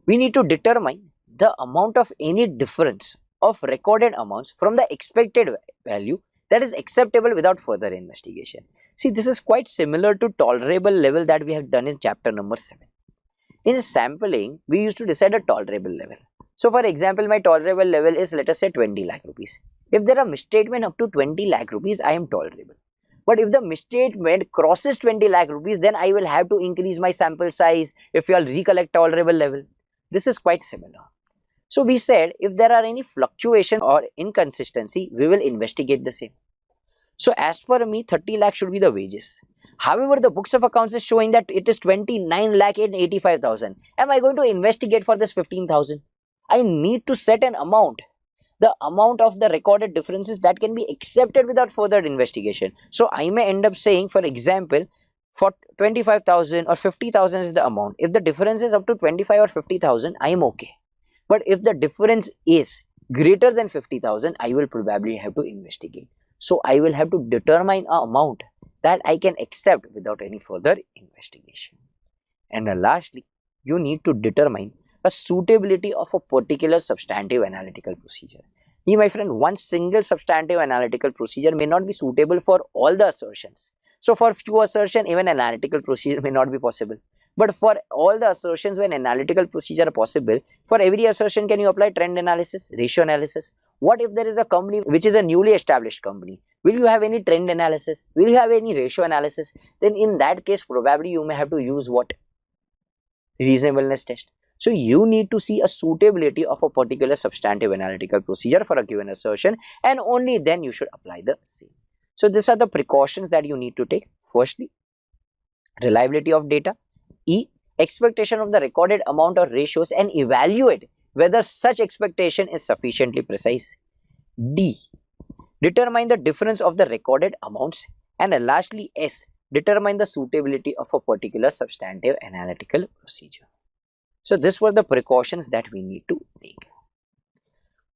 We need to determine the amount of any difference of recorded amounts from the expected value that is acceptable without further investigation. See, this is quite similar to tolerable level that we have done in chapter number 7. In sampling, we used to decide a tolerable level. So, for example, my tolerable level is, let us say, 20 lakh rupees. If there are misstatement up to 20 lakh rupees, I am tolerable. But if the misstatement crosses 20 lakh rupees, then I will have to increase my sample size if you all recollect tolerable level. This is quite similar. So we said if there are any fluctuation or inconsistency, we will investigate the same. So as per me, 30 lakh should be the wages. However, the books of accounts is showing that it is 29 lakh and 85,000. Am I going to investigate for this 15,000? I need to set an amount. The amount of the recorded differences that can be accepted without further investigation. So I may end up saying, for example, for 25,000 or 50,000 is the amount. If the difference is up to 25 or 50,000, I am okay. But if the difference is greater than 50,000, I will probably have to investigate. So I will have to determine an amount that I can accept without any further investigation. And lastly, you need to determine a suitability of a particular substantive analytical procedure. See, my friend, one single substantive analytical procedure may not be suitable for all the assertions. So for few assertions, even analytical procedure may not be possible. But for all the assertions when analytical procedure are possible, for every assertion can you apply trend analysis, ratio analysis? What if there is a company which is a newly established company? Will you have any trend analysis? Will you have any ratio analysis? Then in that case, probably you may have to use what? Reasonableness test. So you need to see a suitability of a particular substantive analytical procedure for a given assertion, and only then you should apply the same. So these are the precautions that you need to take. Firstly, reliability of data. E. Expectation of the recorded amount or ratios and evaluate whether such expectation is sufficiently precise. D. Determine the difference of the recorded amounts. And lastly, S. Determine the suitability of a particular substantive analytical procedure. So these were the precautions that we need to take.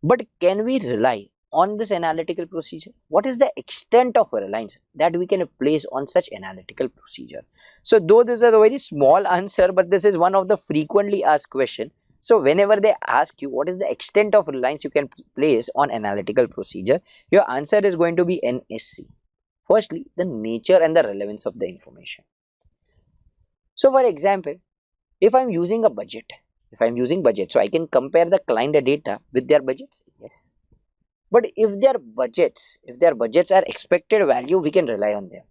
But can we rely on this analytical procedure? What is the extent of reliance that we can place on such analytical procedure? So though this is a very small answer, but this is one of the frequently asked question. So whenever they ask you what is the extent of reliance you can place on analytical procedure, your answer is going to be NSC. Firstly, the nature and the relevance of the information. So for example, if I am using a budget, so I can compare the client data with their budgets, yes. But if their budgets are expected value, we can rely on them.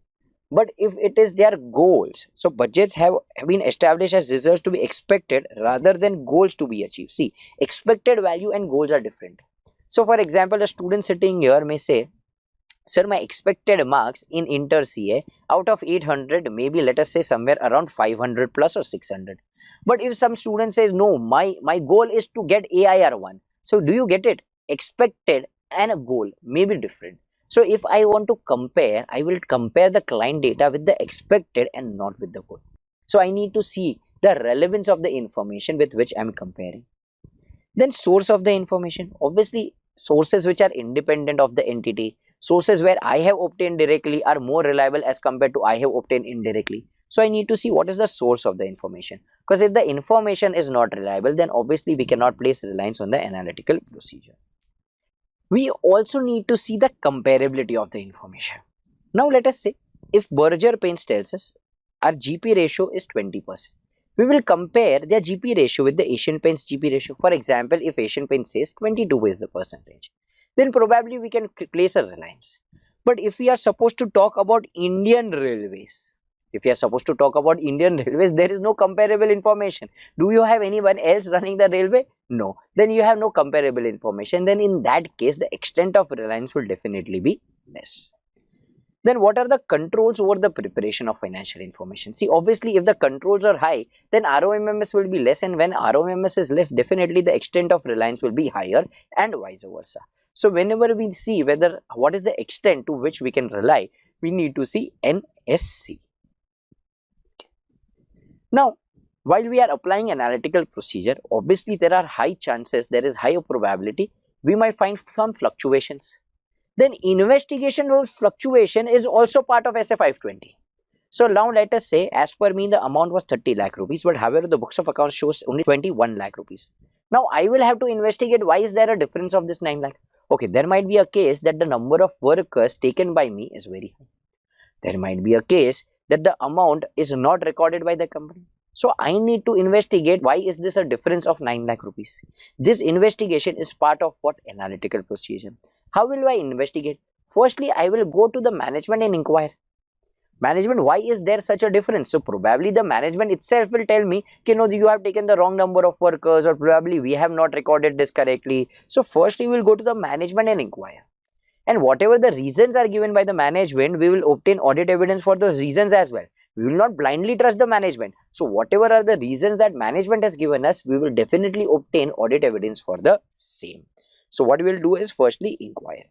But if it is their goals, so budgets have been established as results to be expected rather than goals to be achieved. See, expected value and goals are different. So for example, a student sitting here may say, sir, my expected marks in Inter CA out of 800, maybe let us say somewhere around 500 plus or 600. But if some student says, no, my goal is to get AIR1. So do you get it? Expected and a goal may be different. So if I want to compare, I will compare the client data with the expected and not with the goal. So I need to see the relevance of the information with which I am comparing. Then source of the information. Obviously, sources which are independent of the entity, sources where I have obtained directly are more reliable as compared to I have obtained indirectly. So I need to see what is the source of the information, because if the information is not reliable, then obviously we cannot place reliance on the analytical procedure. We also need to see the comparability of the information. Now let us say if Berger Paints tells us our GP ratio is 20%. We will compare their GP ratio with the Asian Paints GP ratio. For example, if Asian Paints says 22 is the percentage, then probably we can place a reliance. But if we are supposed to talk about Indian Railways, there is no comparable information. Do you have anyone else running the railway? No. Then you have no comparable information. Then in that case, the extent of reliance will definitely be less. Then what are the controls over the preparation of financial information? See, obviously, if the controls are high, then ROMMS will be less, and when ROMMS is less, definitely the extent of reliance will be higher, and vice versa. So whenever we see what is the extent to which we can rely, we need to see NSC. Now, while we are applying analytical procedure, obviously there are high chances, there is higher probability, we might find some fluctuations. Then investigation rules fluctuation is also part of SA 520. So now let us say, as per me, the amount was 30 lakh rupees, but however, the books of accounts shows only 21 lakh rupees. Now I will have to investigate why is there a difference of this 9 lakh. Okay, there might be a case that the number of workers taken by me is very high. There might be a case that the amount is not recorded by the company. So I need to investigate why is this a difference of 9 lakh rupees. This investigation is part of what? Analytical procedure. How will I investigate? Firstly, I will go to the management and inquire. Management, why is there such a difference? So probably the management itself will tell me, no, you have taken the wrong number of workers, or probably we have not recorded this correctly. So firstly, we will go to the management and inquire. And whatever the reasons are given by the management, we will obtain audit evidence for those reasons as well. We will not blindly trust the management. So whatever are the reasons that management has given us, we will definitely obtain audit evidence for the same. So what we will do is firstly inquire.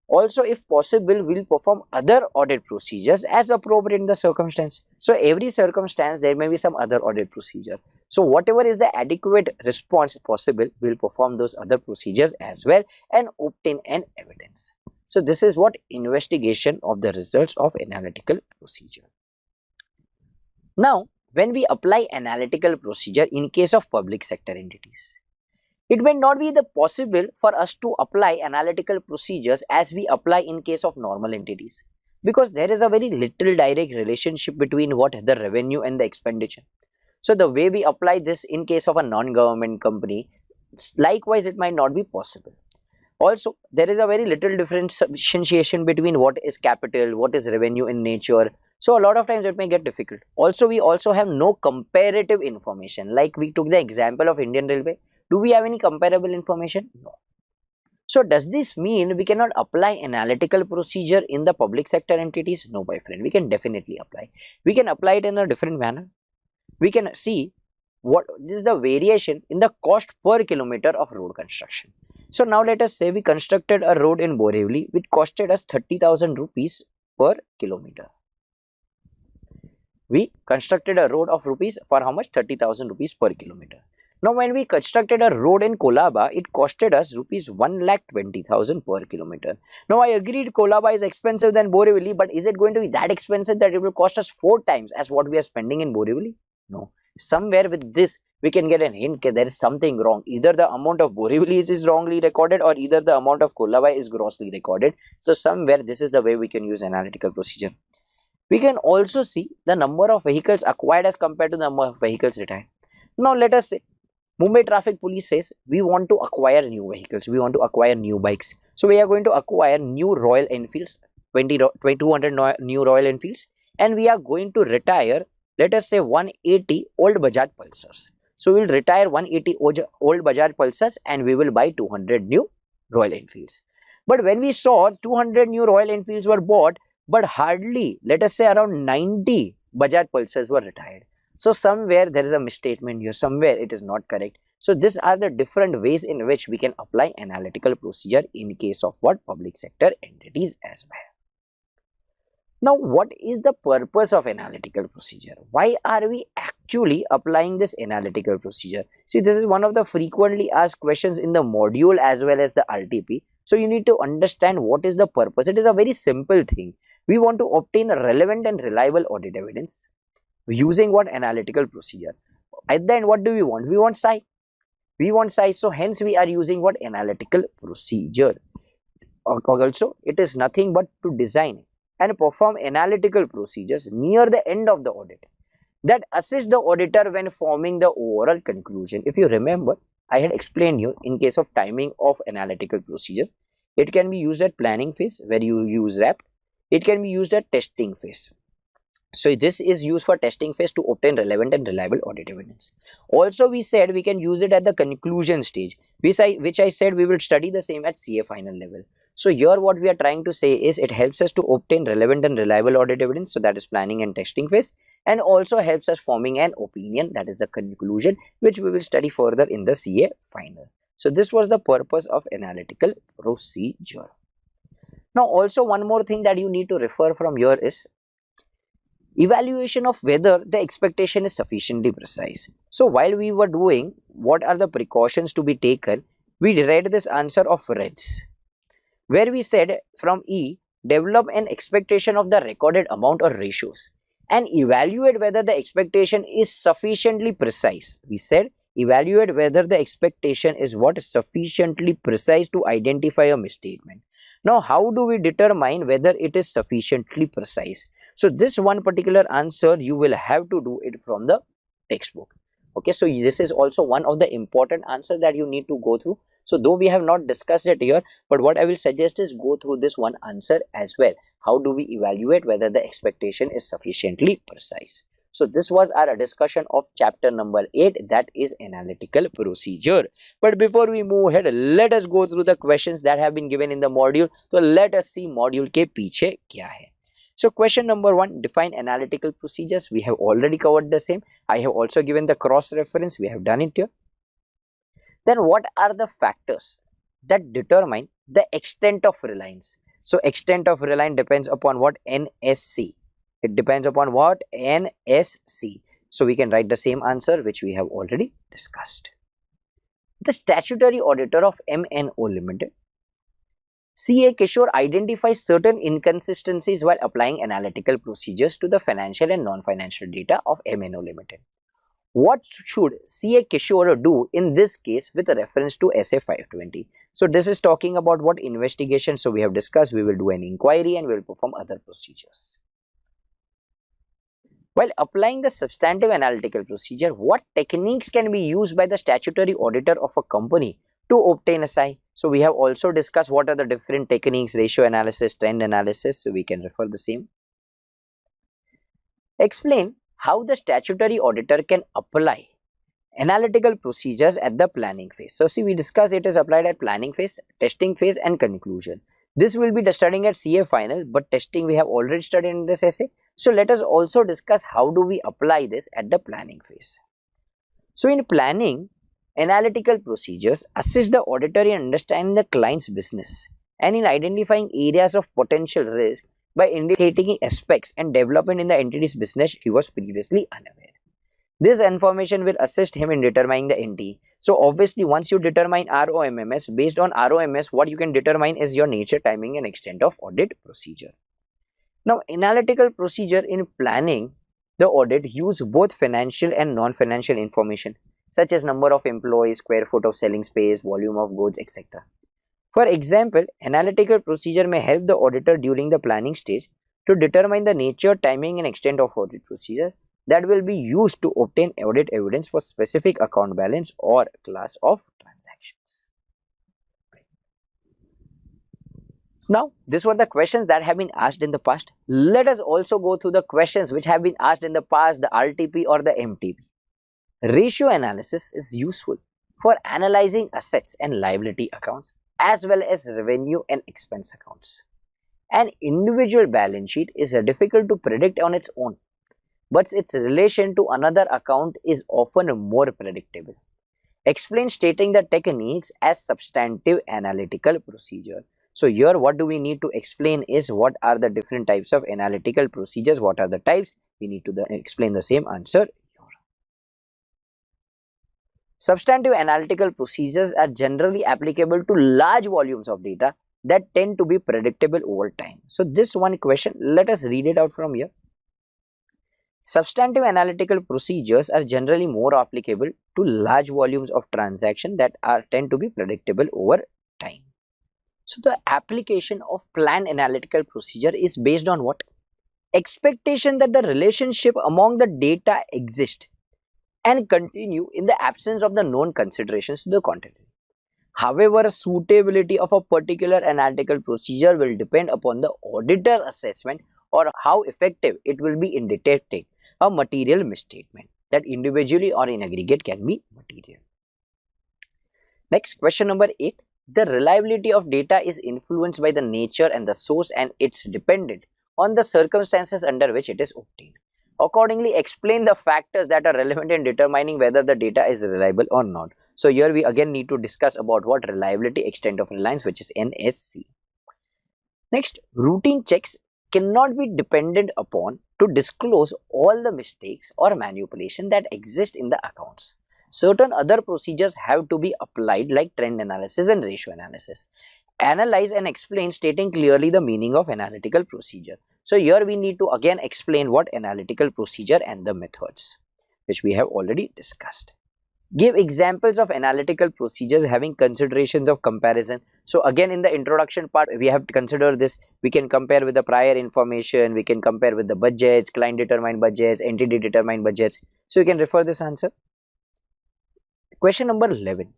Also, if possible, we will perform other audit procedures as appropriate in the circumstance. So every circumstance, there may be some other audit procedure. So whatever is the adequate response possible, we will perform those other procedures as well and obtain an evidence. So this is what investigation of the results of analytical procedure. Now, when we apply analytical procedure in case of public sector entities, it may not be possible for us to apply analytical procedures as we apply in case of normal entities, because there is a very little direct relationship between what the revenue and the expenditure. So the way we apply this in case of a non-government company, likewise it might not be possible. Also, there is a very little differentiation between what is capital, what is revenue in nature. So a lot of times it may get difficult. Also, we also have no comparative information. Like we took the example of Indian Railway. Do we have any comparable information? No. So does this mean we cannot apply analytical procedure in the public sector entities? No, my friend, we can definitely apply. We can apply it in a different manner. We can see what this is the variation in the cost per kilometer of road construction. So now let us say we constructed a road in Borivali which costed us 30,000 rupees per kilometer. We constructed a road of rupees for how much? 30,000 rupees per kilometer. Now, when we constructed a road in Kolaba, it costed us rupees 1,20,000 per kilometer. Now, I agreed Kolaba is expensive than Borivali, but is it going to be that expensive that it will cost us 4 times as what we are spending in Borivali? No. Somewhere with this, we can get an hint that there is something wrong. Either the amount of Borivali is wrongly recorded, or either the amount of Kolaba is grossly recorded. So, somewhere this is the way we can use analytical procedure. We can also see the number of vehicles acquired as compared to the number of vehicles retired. Now, let us say Mumbai Traffic Police says we want to acquire new vehicles, we want to acquire new bikes. So we are going to acquire new Royal Enfields, 200 new Royal Enfields, and we are going to retire, let us say 180 old Bajaj Pulsars. So we will retire 180 old Bajaj Pulsars and we will buy 200 new Royal Enfields. But when we saw 200 new Royal Enfields were bought, but hardly, let us say around 90 Bajaj Pulsars were retired. So somewhere there is a misstatement here, somewhere it is not correct. So these are the different ways in which we can apply analytical procedure in case of what? Public sector entities as well. Now, what is the purpose of analytical procedure? Why are we actually applying this analytical procedure? See, this is one of the frequently asked questions in the module as well as the RTP. So you need to understand what is the purpose. It is a very simple thing. We want to obtain a relevant and reliable audit evidence using what? Analytical procedure. At the end, what do we want? We want psi. We want psi. So hence we are using what? Analytical procedure. Also, it is nothing but to design and perform analytical procedures near the end of the audit that assist the auditor when forming the overall conclusion. If you remember, I had explained you in case of timing of analytical procedure, it can be used at planning phase where you use RAP. It can be used at testing phase. So this is used for testing phase to obtain relevant and reliable audit evidence. Also, we said we can use it at the conclusion stage, which I said we will study the same at CA final level. So here what we are trying to say is it helps us to obtain relevant and reliable audit evidence, so that is planning and testing phase, and also helps us forming an opinion, that is the conclusion, which we will study further in the CA final. So this was the purpose of analytical procedure. Now also one more thing that you need to refer from here is evaluation of whether the expectation is sufficiently precise. So while we were doing what are the precautions to be taken, we read this answer of REDS, where we said from E, develop an expectation of the recorded amount or ratios. and evaluate whether the expectation is sufficiently precise. We said evaluate whether the expectation is what is sufficiently precise to identify a misstatement. Now, how do we determine whether it is sufficiently precise? So, this one particular answer you will have to do it from the textbook. Okay, so this is also one of the important answers that you need to go through. So, though we have not discussed it here, but what I will suggest is go through this one answer as well. How do we evaluate whether the expectation is sufficiently precise? So, this was our discussion of chapter number 8, that is analytical procedure. But before we move ahead, let us go through the questions that have been given in the module. So, let us see module ke piche kya hai. So, question number 1, define analytical procedures. We have already covered the same. I have also given the cross reference. We have done it here. Then what are the factors that determine the extent of reliance? So, extent of reliance depends upon what? NSC. It depends upon what? NSC. So, we can write the same answer which we have already discussed. The statutory auditor of MNO Limited, CA Kishore, identifies certain inconsistencies while applying analytical procedures to the financial and non-financial data of MNO Limited. What should CA Kishore do in this case with reference to SA 520? So, this is talking about what? Investigation. So, we have discussed we will do an inquiry and we will perform other procedures. While applying the substantive analytical procedure, what techniques can be used by the statutory auditor of a company to obtain a SI? So, we have also discussed what are the different techniques: ratio analysis, trend analysis. So, we can refer the same. Explain how the statutory auditor can apply analytical procedures at the planning phase. So, see, we discussed it is applied at planning phase, testing phase and conclusion. This will be studying at CA final, but testing we have already studied in this essay. So, let us also discuss how do we apply this at the planning phase. So, in planning, analytical procedures assist the auditor in understanding the client's business and in identifying areas of potential risk by indicating aspects and development in the entity's business he was previously unaware. This information will assist him in determining the NT. So, obviously, once you determine ROMMS, based on ROMS, what you can determine is your nature, timing and extent of audit procedure. Now, analytical procedure in planning the audit use both financial and non-financial information such as number of employees, square foot of selling space, volume of goods, etc. For example, analytical procedure may help the auditor during the planning stage to determine the nature, timing and extent of audit procedure that will be used to obtain audit evidence for specific account balance or class of transactions. Now, these were the questions that have been asked in the past. Let us also go through the questions which have been asked in the past, the RTP or the MTP. Ratio analysis is useful for analyzing assets and liability accounts as well as revenue and expense accounts. An individual balance sheet is difficult to predict on its own, but its relation to another account is often more predictable. Explain stating the techniques as substantive analytical procedure. So, here what do we need to explain is what are the different types of analytical procedures, what are the types, we need to explain the same answer. Substantive analytical procedures are generally applicable to large volumes of data that tend to be predictable over time. So, this one question, let us read it out from here. Substantive analytical procedures are generally more applicable to large volumes of transactions that tend to be predictable over time. So, the application of planned analytical procedure is based on what? Expectation that the relationship among the data exist and continue in the absence of the known considerations to the contrary. However, suitability of a particular analytical procedure will depend upon the auditor's assessment or how effective it will be in detecting a material misstatement that individually or in aggregate can be material. Next, question number 8. The reliability of data is influenced by the nature and the source and it's dependent on the circumstances under which it is obtained. Accordingly, explain the factors that are relevant in determining whether the data is reliable or not. So, here we again need to discuss about what reliability, extent of reliance, which is NSC. Next, routine checks cannot be dependent upon to disclose all the mistakes or manipulation that exist in the accounts. Certain other procedures have to be applied like trend analysis and ratio analysis. analyze and explain, stating clearly the meaning of analytical procedure. So here we need to again explain what analytical procedure and the methods, which we have already discussed. Give examples of analytical procedures having considerations of comparison. So again, in the introduction part, we have to consider this. We can compare with the prior information, we can compare with the budgets, client determined budgets, entity determined budgets. So you can refer this answer. Question number 11.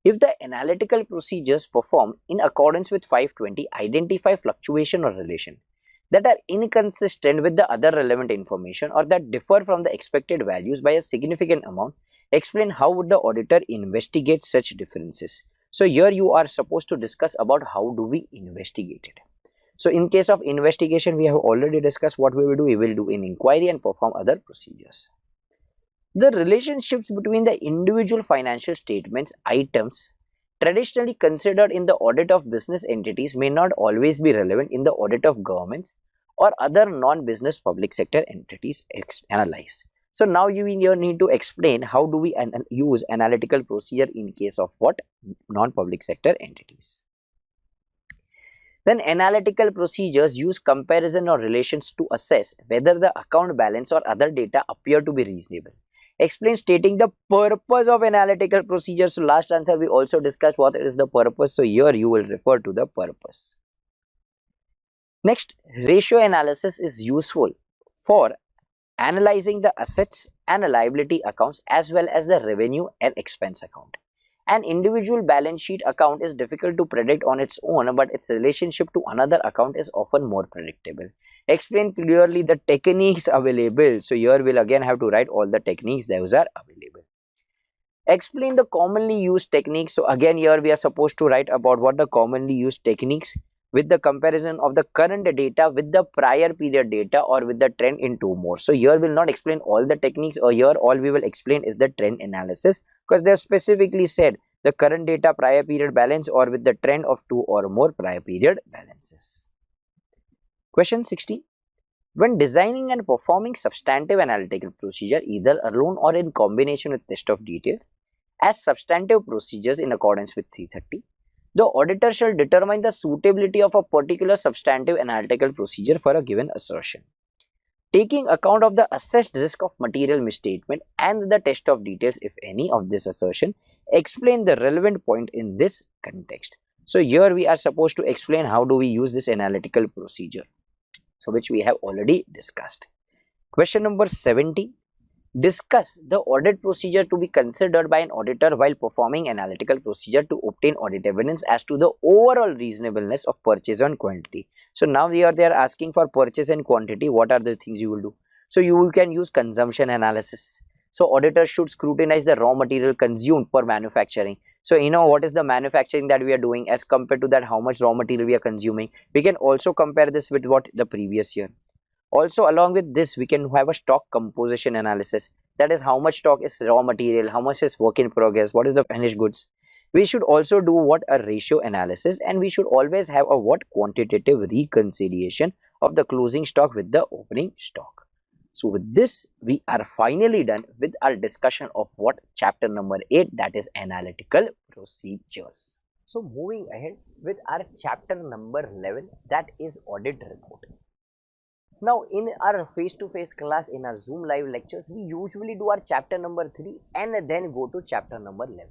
If the analytical procedures performed in accordance with 520 identify fluctuation or relation that are inconsistent with the other relevant information or that differ from the expected values by a significant amount, explain how would the auditor investigate such differences. So here you are supposed to discuss about how do we investigate it. So in case of investigation, we have already discussed what we will do. We will do an inquiry and perform other procedures. The relationships between the individual financial statements items traditionally considered in the audit of business entities may not always be relevant in the audit of governments or other non-business public sector entities analyzed. So now you need to explain how do we use analytical procedure in case of what non-public sector entities. Then analytical procedures use comparison or relations to assess whether the account balance or other data appear to be reasonable. Explain, stating the purpose of analytical procedures. So last answer we also discussed what is the purpose. So here you will refer to the purpose. Next, ratio analysis is useful for analyzing the assets and liability accounts as well as the revenue and expense account. An individual balance sheet account is difficult to predict on its own, but its relationship to another account is often more predictable. Explain clearly the techniques available. So here we'll again have to write all the techniques those are available. Explain the commonly used techniques. So again here we are supposed to write about what the commonly used techniques with the comparison of the current data with the prior period data or with the trend in two more. So here we'll not explain all the techniques, or here all we will explain is the trend analysis, because they have specifically said the current data prior period balance or with the trend of two or more prior period balances. Question 16. When designing and performing substantive analytical procedure either alone or in combination with test of details as substantive procedures in accordance with 330, the auditor shall determine the suitability of a particular substantive analytical procedure for a given assertion. Taking account of the assessed risk of material misstatement and the test of details, if any, of this assertion, explain the relevant point in this context. So here we are supposed to explain how do we use this analytical procedure, so which we have already discussed. Question number 70. Discuss the audit procedure to be considered by an auditor while performing analytical procedure to obtain audit evidence as to the overall reasonableness of purchase and quantity. So now here they are asking for purchase and quantity. What are the things you will do? So you can use consumption analysis. So auditors should scrutinize the raw material consumed per manufacturing. So you know what is the manufacturing that we are doing as compared to that how much raw material we are consuming. We can also compare this with what the previous year. Also along with this we can have a stock composition analysis, that is how much stock is raw material, how much is work in progress, what is the finished goods. We should also do what a ratio analysis, and we should always have a what quantitative reconciliation of the closing stock with the opening stock. So with this we are finally done with our discussion of what chapter number 8, that is analytical procedures. So moving ahead with our chapter number 11, that is audit report. Now in our face-to-face class, in our Zoom live lectures, we usually do our chapter number 3 and then go to chapter number 11.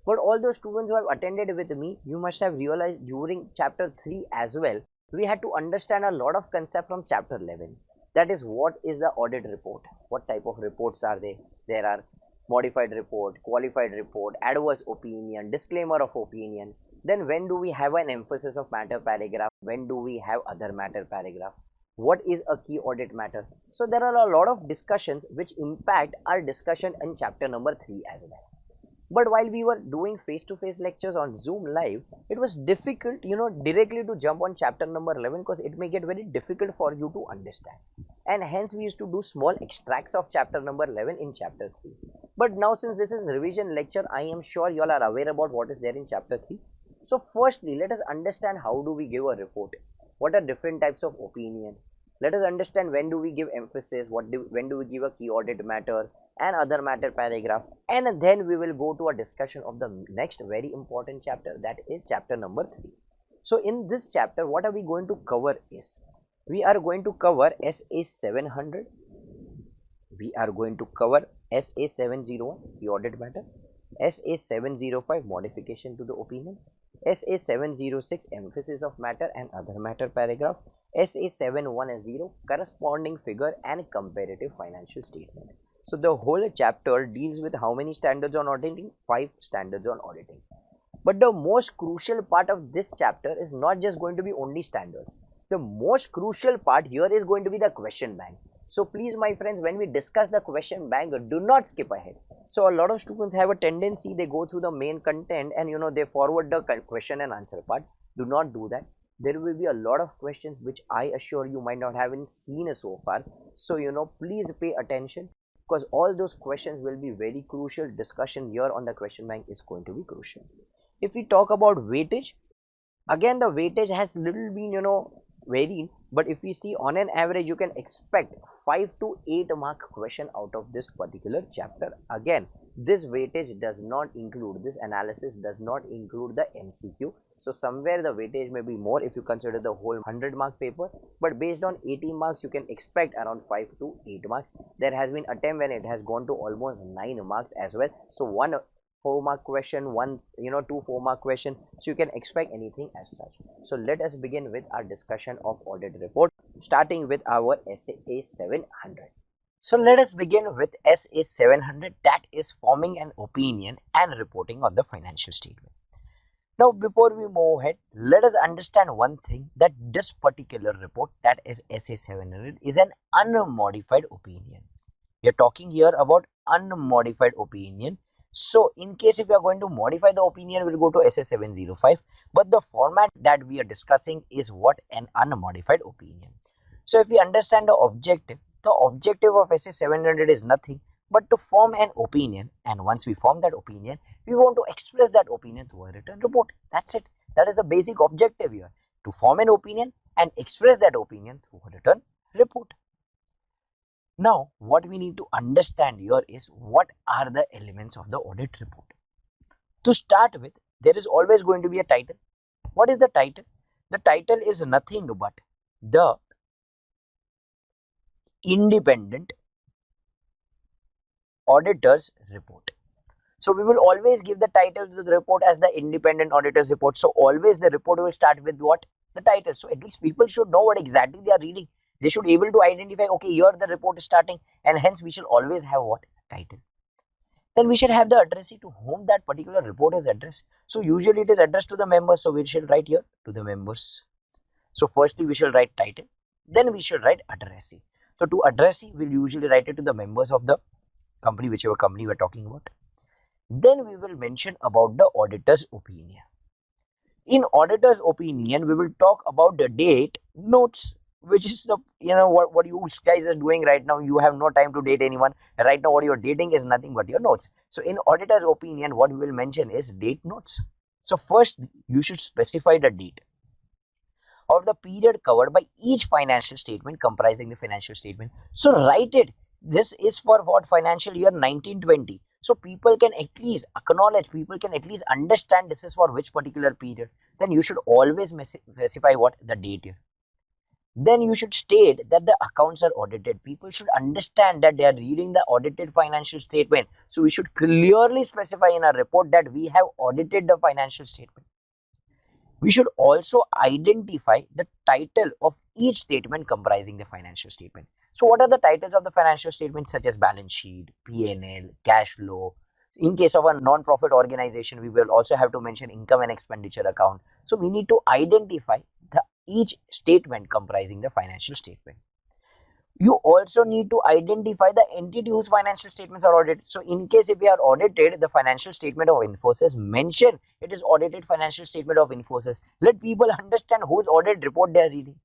But all those students who have attended with me, you must have realized during chapter 3 as well, we had to understand a lot of concept from chapter 11. That is, what is the audit report? What type of reports are they? There are modified report, qualified report, adverse opinion, disclaimer of opinion. Then when do we have an emphasis of matter paragraph? When do we have other matter paragraph? What is a key audit matter? So there are a lot of discussions which impact our discussion in chapter number 3 as well. But while we were doing face-to-face lectures on Zoom live, it was difficult, directly to jump on chapter number 11, because it may get very difficult for you to understand. And hence we used to do small extracts of chapter number 11 in chapter 3. But now since this is revision lecture, I am sure you all are aware about what is there in chapter 3. So firstly, let us understand how do we give a report. What are different types of opinion? Let us understand when do we give emphasis, when do we give a key audit matter, and other matter paragraph, and then we will go to a discussion of the next very important chapter, that is chapter number 3. So in this chapter, what are we going to cover is, we are going to cover SA 700, we are going to cover SA 701, the audit matter, SA 705, modification to the opinion, SA 706, emphasis of matter and other matter paragraph, SA 710, corresponding figure and comparative financial statement. So the whole chapter deals with how many standards on auditing? 5 standards on auditing. But the most crucial part of this chapter is not just going to be only standards. The most crucial part here is going to be the question bank. So please, my friends, when we discuss the question bank, do not skip ahead. So a lot of students have a tendency, they go through the main content and they forward the question and answer part. Do not do that. There will be a lot of questions which I assure you might not have seen so far. So please pay attention, because all those questions will be very crucial. Discussion here on the question bank is going to be crucial. If we talk about weightage, again the weightage has little been varied, but if we see on an average, you can expect 5 to 8 mark question out of this particular chapter. Again, this weightage does not include, this analysis does not include the MCQ. So somewhere the weightage may be more if you consider the whole 100 mark paper, but based on 80 marks, you can expect around 5 to 8 marks. There has been attempt when it has gone to almost 9 marks as well. So one 4-mark question, one 2 4-mark question, so you can expect anything as such. So let us begin with our discussion of audit report, starting with our SA 700. So let us begin with SA 700, that is forming an opinion and reporting on the financial statement. Now before we move ahead, let us understand one thing, that this particular report, that is SA 700, is an unmodified opinion. We are talking here about unmodified opinion. So in case if you are going to modify the opinion, we'll go to SA 705, but the format that we are discussing is what? An unmodified opinion. So if we understand the objective of SA 700 is nothing but to form an opinion, and once we form that opinion, we want to express that opinion through a written report. That's it. That is the basic objective here, to form an opinion and express that opinion through a written report. Now, what we need to understand here is what are the elements of the audit report. To start with, there is always going to be a title. What is the title? The title is nothing but the independent auditor's report. So we will always give the title to the report as the independent auditor's report. So always the report will start with what? The title. So at least people should know what exactly they are reading. They should be able to identify, okay, here the report is starting, and hence we should always have what? Title. Then we should have the addressee to whom that particular report is addressed. So usually it is addressed to the members. So we should write here to the members. So firstly we should write title. Then we should write addressee. So to addressee, we'll usually write it to the members of the company, whichever company we're talking about. Then we will mention about the auditor's opinion. In auditor's opinion, we will talk about the date, notes, which is the what you guys are doing right now. You have no time to date anyone right now. What you're dating is nothing but your notes. So in auditor's opinion, what we will mention is date, notes. So first you should specify the date of the period covered by each financial statement comprising the financial statement. So write it. This is for what? Financial year 1920. So people can at least acknowledge, people can at least understand this is for which particular period. Then you should always specify what? The date here. Then you should state that the accounts are audited. People should understand that they are reading the audited financial statement. So we should clearly specify in our report that we have audited the financial statement. We should also identify the title of each statement comprising the financial statement. So what are the titles of the financial statement, such as balance sheet, P&L, cash flow? In case of a non-profit organization, we will also have to mention income and expenditure account. So we need to identify each statement comprising the financial statement. You also need to identify the entity whose financial statements are audited. So in case if we are audited, the financial statement of Infosys, mention it is audited financial statement of Infosys. Let people understand whose audit report they are reading.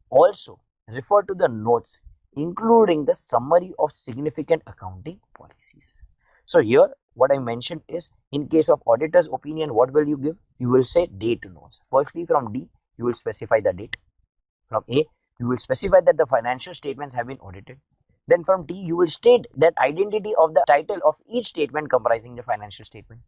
Also refer to the notes, including the summary of significant accounting policies. So here what I mentioned is, in case of auditor's opinion, what will you give? You will say date notes. Firstly, from D, you will specify the date. From A, you will specify that the financial statements have been audited. Then from T, you will state that identity of the title of each statement comprising the financial statement.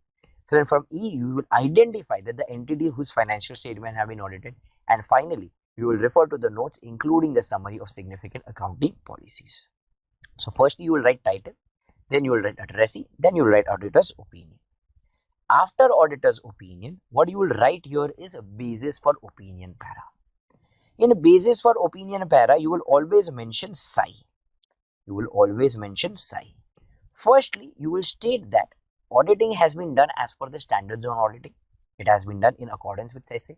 Then from E, you will identify that the entity whose financial statement have been audited. And finally, you will refer to the notes including the summary of significant accounting policies. So firstly, you will write title, then you will write addressee, then you will write auditor's opinion. After auditor's opinion, what you will write here is a basis for opinion para. In a basis for opinion para, you will always mention psi. You will always mention psi. Firstly, you will state that auditing has been done as per the standards on auditing. It has been done in accordance with SA.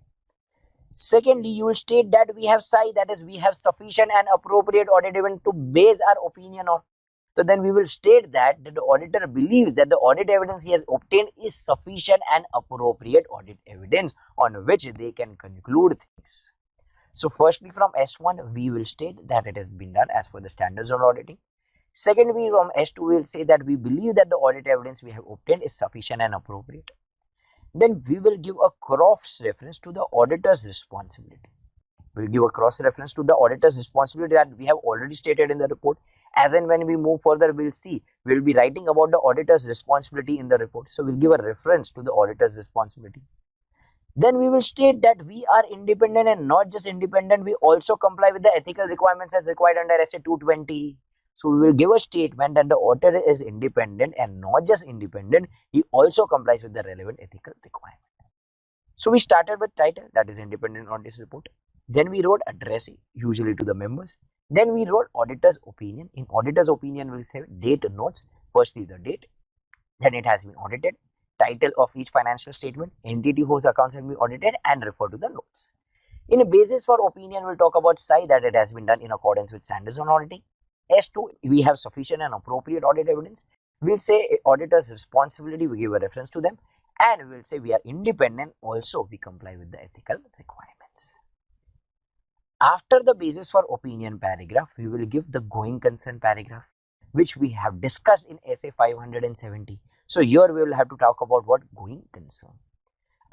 Secondly, you will state that we have psi, that is, we have sufficient and appropriate audit evidence to base our opinion on. So then we will state that the auditor believes that the audit evidence he has obtained is sufficient and appropriate audit evidence on which they can conclude things. So firstly, from S1, we will state that it has been done as per the standards on auditing. Secondly, from S2, we will say that we believe that the audit evidence we have obtained is sufficient and appropriate. Then we will give a cross reference to the auditor's responsibility. We will give a cross reference to the auditor's responsibility that we have already stated in the report. As and when we move further, we will see, we will be writing about the auditor's responsibility in the report. So we will give a reference to the auditor's responsibility. Then we will state that we are independent, and not just independent, we also comply with the ethical requirements as required under SA 220. So we will give a statement that the auditor is independent, and not just independent, he also complies with the relevant ethical requirement. So we started with title, that is independent audit report. Then we wrote addressee, usually to the members. Then we wrote auditor's opinion. In auditor's opinion, we will say date notes. Firstly, the date, then it has been audited, title of each financial statement, entity whose accounts have been audited, and refer to the notes. In a basis for opinion, we'll talk about psi, that it has been done in accordance with standards on auditing. S2, we have sufficient and appropriate audit evidence. We'll say auditor's responsibility, we give a reference to them, and we'll say we are independent, also we comply with the ethical requirements. After the basis for opinion paragraph, we will give the going concern paragraph, which we have discussed in SA 570. So here we will have to talk about what going concern.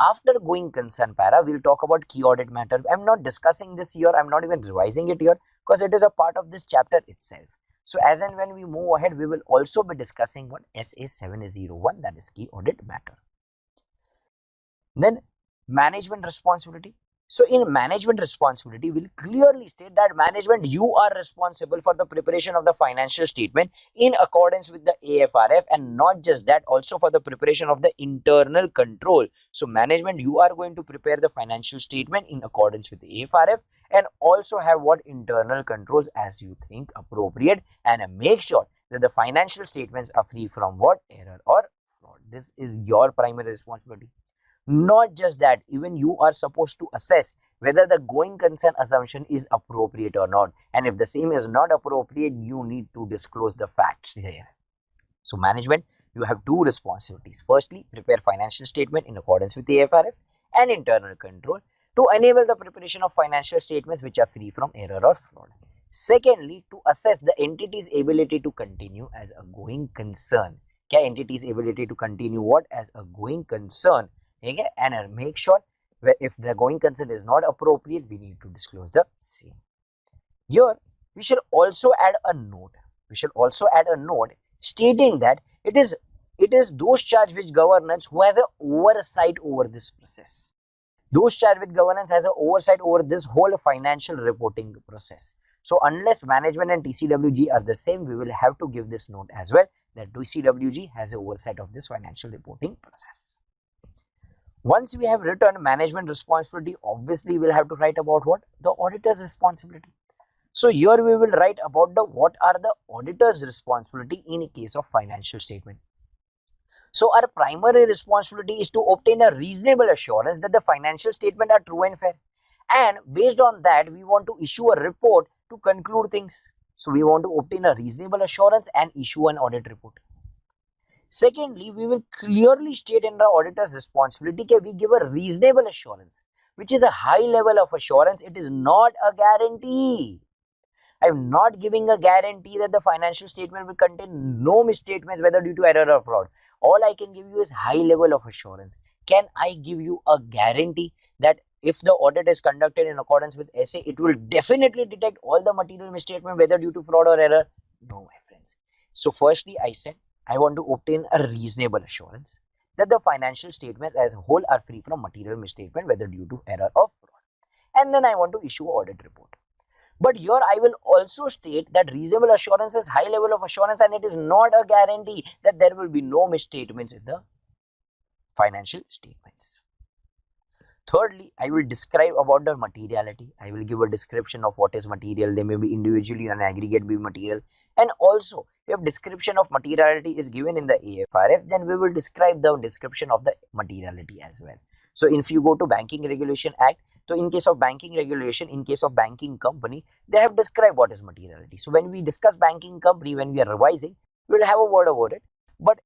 After going concern para, we will talk about key audit matter. I am not discussing this here, I am not even revising it here because it is a part of this chapter itself. So as and when we move ahead, we will also be discussing what SA 701, that is key audit matter. Then management responsibility. So in management responsibility, we will clearly state that management, you are responsible for the preparation of the financial statement in accordance with the AFRF, and not just that, also for the preparation of the internal control. So management, you are going to prepare the financial statement in accordance with the AFRF, and also have what internal controls as you think appropriate, and make sure that the financial statements are free from what error or fraud. This is your primary responsibility. Not just that, even you are supposed to assess whether the going concern assumption is appropriate or not, and if the same is not appropriate, you need to disclose the facts here. So management, you have two responsibilities. Firstly, prepare financial statement in accordance with the AFRF and internal control to enable the preparation of financial statements which are free from error or fraud. Secondly, to assess the entity's ability to continue as a going concern. Kya entity's ability to continue what as a going concern? Okay, and make sure if the going concern is not appropriate, we need to disclose the same. Here, we shall also add a note. We shall also add a note stating that it is those charged with governance who has an oversight over this process. Those charged with governance has an oversight over this whole financial reporting process. So unless management and TCWG are the same, we will have to give this note as well, that TCWG has an oversight of this financial reporting process. Once we have written management responsibility, obviously we will have to write about what? The auditor's responsibility. So here we will write about what are the auditor's responsibility in case of financial statement. So our primary responsibility is to obtain a reasonable assurance that the financial statement are true and fair. And based on that, we want to issue a report to conclude things. So we want to obtain a reasonable assurance and issue an audit report. Secondly, we will clearly state in the auditor's responsibility that we give a reasonable assurance, which is a high level of assurance. It is not a guarantee. I am not giving a guarantee that the financial statement will contain no misstatements, whether due to error or fraud. All I can give you is high level of assurance. Can I give you a guarantee that if the audit is conducted in accordance with SA, it will definitely detect all the material misstatement, whether due to fraud or error? No, my friends. So firstly, I said I want to obtain a reasonable assurance that the financial statements as a whole are free from material misstatement, whether due to error or fraud. And then I want to issue an audit report. But here I will also state that reasonable assurance is high level of assurance, and it is not a guarantee that there will be no misstatements in the financial statements. Thirdly, I will describe about the materiality. I will give a description of what is material. They may be individually and aggregate be material. And also, if description of materiality is given in the AFRF, then we will describe the description of the materiality as well. So if you go to Banking Regulation Act, so in case of banking regulation, in case of banking company, they have described what is materiality. So when we discuss banking company, when we are revising, we will have a word about it. But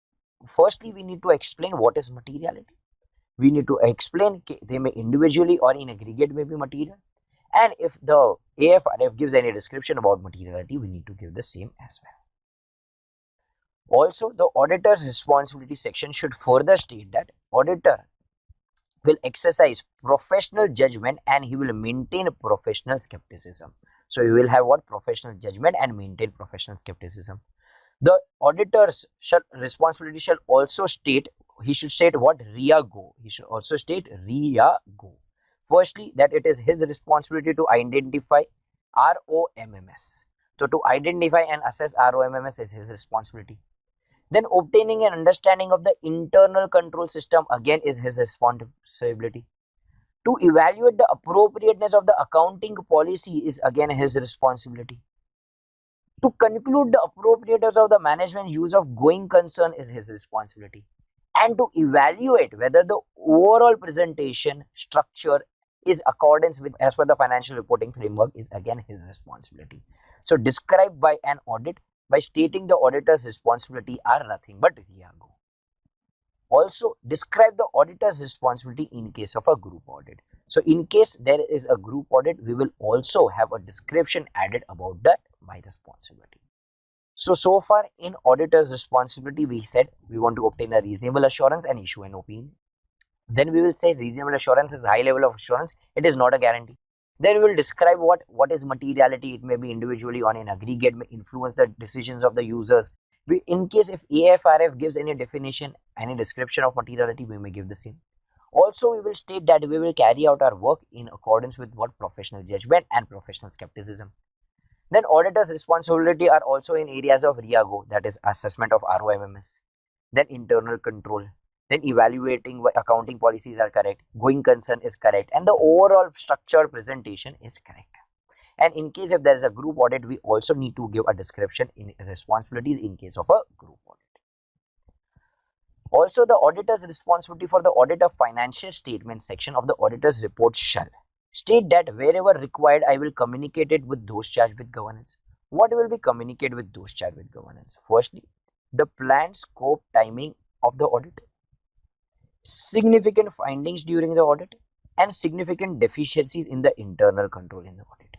firstly, we need to explain what is materiality. We need to explain they may individually or in aggregate may be material, and if the AFRF gives any description about materiality, we need to give the same as well. Also, the auditor's responsibility section should further state that auditor will exercise professional judgment and he will maintain professional skepticism. So you will have what? Professional judgment and maintain professional skepticism. The auditor's responsibility shall also state, he should state what? RIA go. He should also state RIA go. Firstly, that it is his responsibility to identify ROMMS. So to identify and assess ROMMS is his responsibility. Then obtaining an understanding of the internal control system again is his responsibility. To evaluate the appropriateness of the accounting policy is again his responsibility. To conclude the appropriateness of the management use of going concern is his responsibility. And to evaluate whether the overall presentation structure is accordance with as per the financial reporting framework is again his responsibility. So described by an audit by stating the auditor's responsibility are nothing but RIAGO. Also describe the auditor's responsibility in case of a group audit. So in case there is a group audit, we will also have a description added about that by responsibility. So far in auditor's responsibility, we said we want to obtain a reasonable assurance and issue an opinion. Then we will say reasonable assurance is high level of assurance. It is not a guarantee. Then we will describe what is materiality. It may be individually or in aggregate, may influence the decisions of the users. In case if AFRF gives any definition, any description of materiality, we may give the same. Also, we will state that we will carry out our work in accordance with what? Professional judgment and professional skepticism. Then auditors' responsibility are also in areas of RIAGO, that is assessment of ROMMS, then internal control, then evaluating what accounting policies are correct, going concern is correct, and the overall structure presentation is correct. And in case if there is a group audit, we also need to give a description in responsibilities in case of a group audit. Also, the auditor's responsibility for the audit of financial statement section of the auditor's report shall state that wherever required, I will communicate it with those charged with governance. What will be communicated with those charged with governance? Firstly, the planned scope, timing of the audit, significant findings during the audit, and significant deficiencies in the internal control in the audit.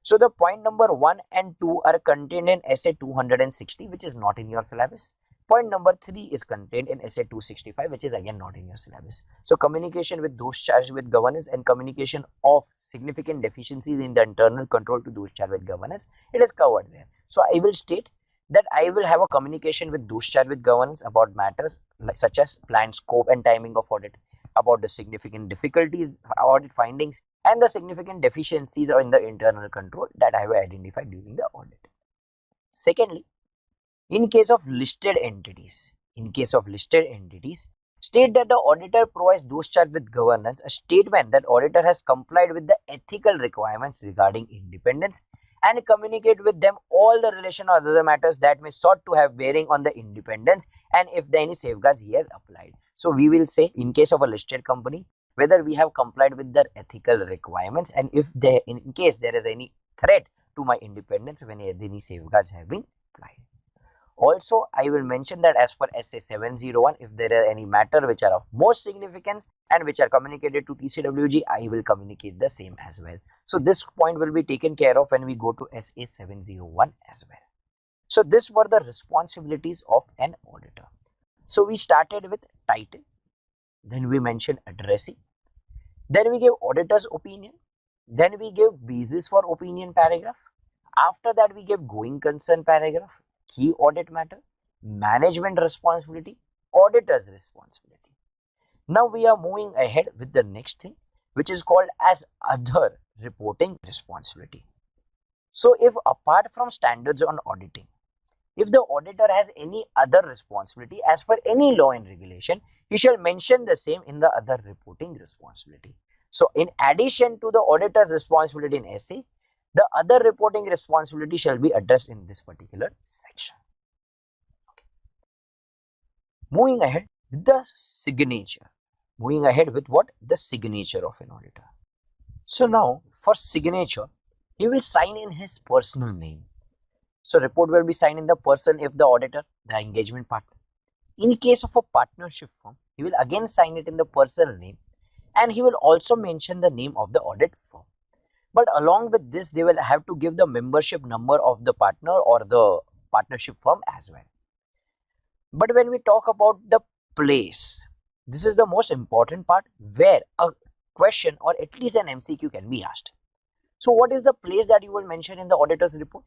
So the point number 1 and 2 are contained in essay 260, which is not in your syllabus. Point number 3 is contained in essay 265, which is again not in your syllabus. So communication with those charged with governance and communication of significant deficiencies in the internal control to those charged with governance, it is covered there. So I will state that I will have a communication with those charged with governance about matters such as planned scope and timing of audit, about the significant difficulties, audit findings, and the significant deficiencies in the internal control that I have identified during the audit. Secondly, in case of listed entities, state that the auditor provides those charged with governance a statement that auditor has complied with the ethical requirements regarding independence and communicate with them all the relation or other matters that may sought to have bearing on the independence and if there any safeguards he has applied. So we will say in case of a listed company, whether we have complied with their ethical requirements and if there in case there is any threat to my independence when any safeguards have been applied. Also, I will mention that as per SA 701, if there are any matter which are of most significance and which are communicated to TCWG, I will communicate the same as well. So this point will be taken care of when we go to SA 701 as well. So this were the responsibilities of an auditor. So we started with title, then we mentioned addressing, then we gave auditor's opinion, then we gave basis for opinion paragraph. After that, we give going concern paragraph, key audit matter, management responsibility, auditor's responsibility. Now we are moving ahead with the next thing, which is called as other reporting responsibility. So if apart from standards on auditing, if the auditor has any other responsibility as per any law and regulation, he shall mention the same in the other reporting responsibility. So in addition to the auditor's responsibility in SA, the other reporting responsibility shall be addressed in this particular section. Okay. Moving ahead with the signature. Moving ahead with what? The signature of an auditor. So now for signature, he will sign in his personal name. So report will be signed in the person if the auditor, the engagement partner. In case of a partnership firm, he will again sign it in the personal name, and he will also mention the name of the audit firm. But along with this, they will have to give the membership number of the partner or the partnership firm as well. But when we talk about the place, this is the most important part where a question or at least an MCQ can be asked. So what is the place that you will mention in the auditor's report?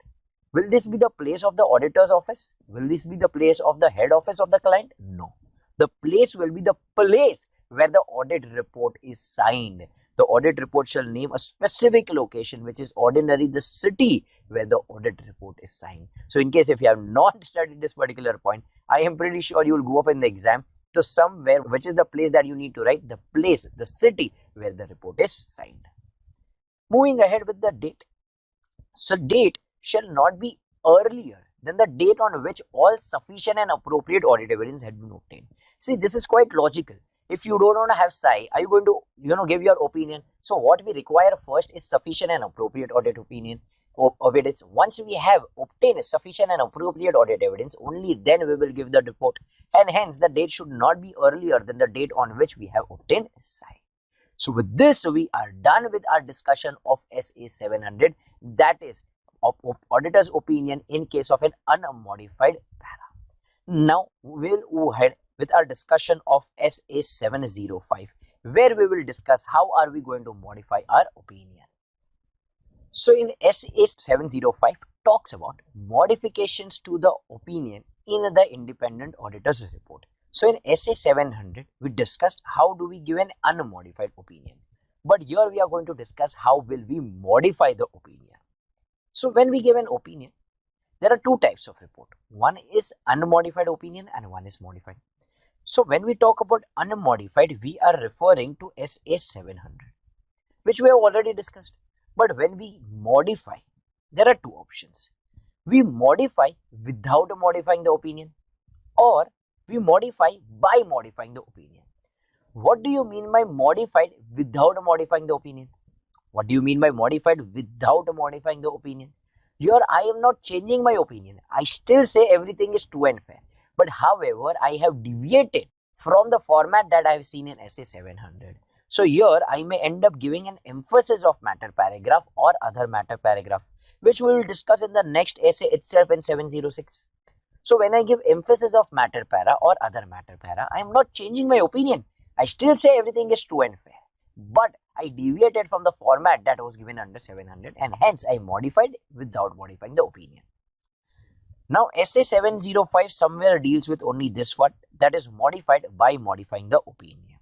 Will this be the place of the auditor's office? Will this be the place of the head office of the client? No. The place will be the place where the audit report is signed. The audit report shall name a specific location, which is ordinarily the city where the audit report is signed. So in case if you have not studied this particular point, I am pretty sure you will go up in the exam to somewhere which is the place that you need to write, the place, the city where the report is signed. Moving ahead with the date. So date shall not be earlier than the date on which all sufficient and appropriate audit evidence had been obtained. See, this is quite logical. If you don't want to have SI, are you going to give your opinion? So what we require first is sufficient and appropriate audit opinion evidence. Once we have obtained sufficient and appropriate audit evidence, only then we will give the report, and hence the date should not be earlier than the date on which we have obtained SI. So with this, we are done with our discussion of SA 700, that is auditor's opinion in case of an unmodified para. Now we will move ahead with our discussion of SA 705, where we will discuss how are we going to modify our opinion. So in SA 705 talks about modifications to the opinion in the independent auditor's report. So in SA 700, we discussed how do we give an unmodified opinion. But here we are going to discuss how will we modify the opinion. So when we give an opinion, there are two types of report. One is unmodified opinion and one is modified. So when we talk about unmodified, we are referring to SA 700, which we have already discussed. But when we modify, there are two options. We modify without modifying the opinion, or we modify by modifying the opinion. What do you mean by modified without modifying the opinion? What do you mean by modified without modifying the opinion? Here I am not changing my opinion. I still say everything is true and fair. But however, I have deviated from the format that I have seen in SA 700. So here I may end up giving an emphasis of matter paragraph or other matter paragraph, which we will discuss in the next essay itself in 706. So when I give emphasis of matter para or other matter para, I am not changing my opinion. I still say everything is true and fair. But I deviated from the format that was given under 700, and hence I modified without modifying the opinion. Now SA 705 somewhere deals with only this one, that is modified by modifying the opinion.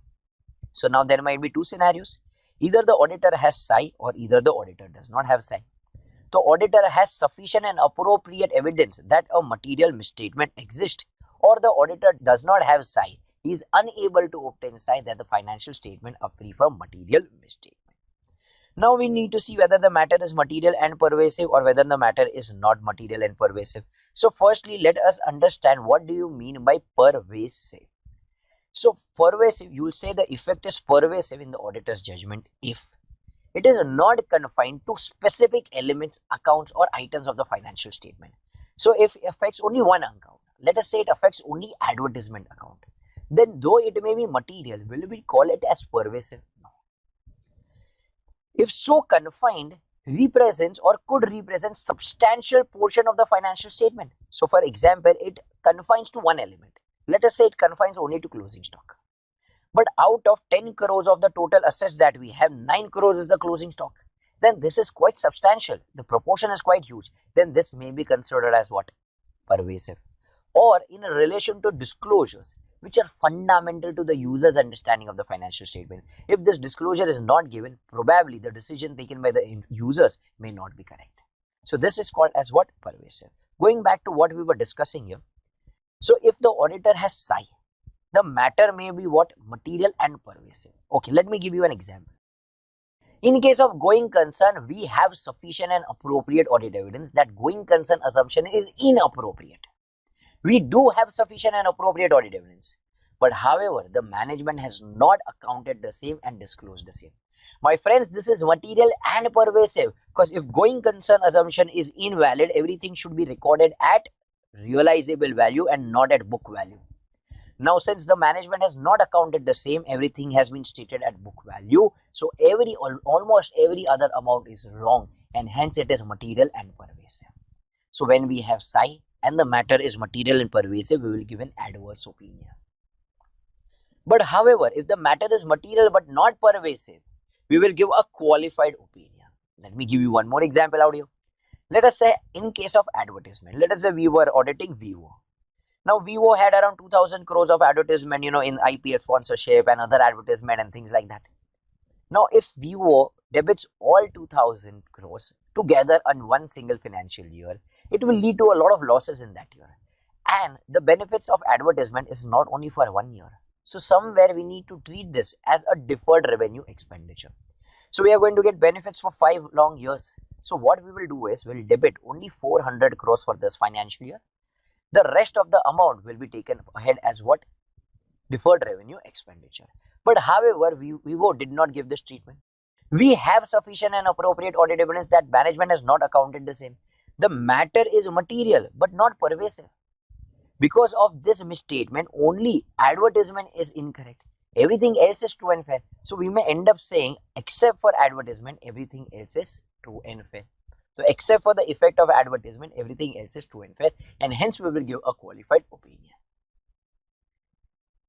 So now there might be two scenarios. Either the auditor has SI or either the auditor does not have SI. The auditor has sufficient and appropriate evidence that a material misstatement exists, or the auditor does not have SI. He is unable to obtain SI that the financial statement are free from material misstatement. Now we need to see whether the matter is material and pervasive or whether the matter is not material and pervasive. So firstly, let us understand what do you mean by pervasive. So pervasive, you will say the effect is pervasive in the auditor's judgment if it is not confined to specific elements, accounts or items of the financial statement. So if it affects only one account, let us say it affects only advertisement account, then though it may be material, will we call it as pervasive? No. If so confined, represents or could represent substantial portion of the financial statement. So for example, it confines to one element. Let us say it confines only to closing stock. But out of 10 crores of the total assets that we have, 9 crores is the closing stock. then this is quite substantial. The proportion is quite huge. Then this may be considered as what? Pervasive. Or in relation to disclosures, which are fundamental to the user's understanding of the financial statement. If this disclosure is not given, probably the decision taken by the users may not be correct. So this is called as what? Pervasive. Going back to what we were discussing here. So if the auditor has SI, the matter may be what? Material and pervasive. Okay, let me give you an example. In case of going concern, we have sufficient and appropriate audit evidence that going concern assumption is inappropriate. We do have sufficient and appropriate audit evidence, but however, the management has not accounted the same and disclosed the same. My friends, this is material and pervasive, because if going concern assumption is invalid, everything should be recorded at realizable value and not at book value. Now, since the management has not accounted the same, everything has been stated at book value. So, almost every other amount is wrong, and hence it is material and pervasive. So, when we have psi and the matter is material and pervasive, we will give an adverse opinion. But however, if the matter is material but not pervasive, we will give a qualified opinion. Let me give you one more example out here. Let us say in case of advertisement, let us say we were auditing Vivo. Now, Vivo had around 2000 crores of advertisement, in IPL sponsorship and other advertisement and things like that. Now, if Vivo debits all 2000 crores together on one single financial year, it will lead to a lot of losses in that year. And the benefits of advertisement is not only for 1 year. So, somewhere we need to treat this as a deferred revenue expenditure. So, we are going to get benefits for 5 long years. So, what we will do is we'll debit only 400 crores for this financial year. The rest of the amount will be taken ahead as what? Deferred revenue expenditure. But however, Vivo did not give this treatment. We have sufficient and appropriate audit evidence that management has not accounted the same. The matter is material but not pervasive. Because of this misstatement, only advertisement is incorrect. Everything else is true and fair. So we may end up saying, except for advertisement, everything else is true and fair. So except for the effect of advertisement, everything else is true and fair, and hence we will give a qualified opinion.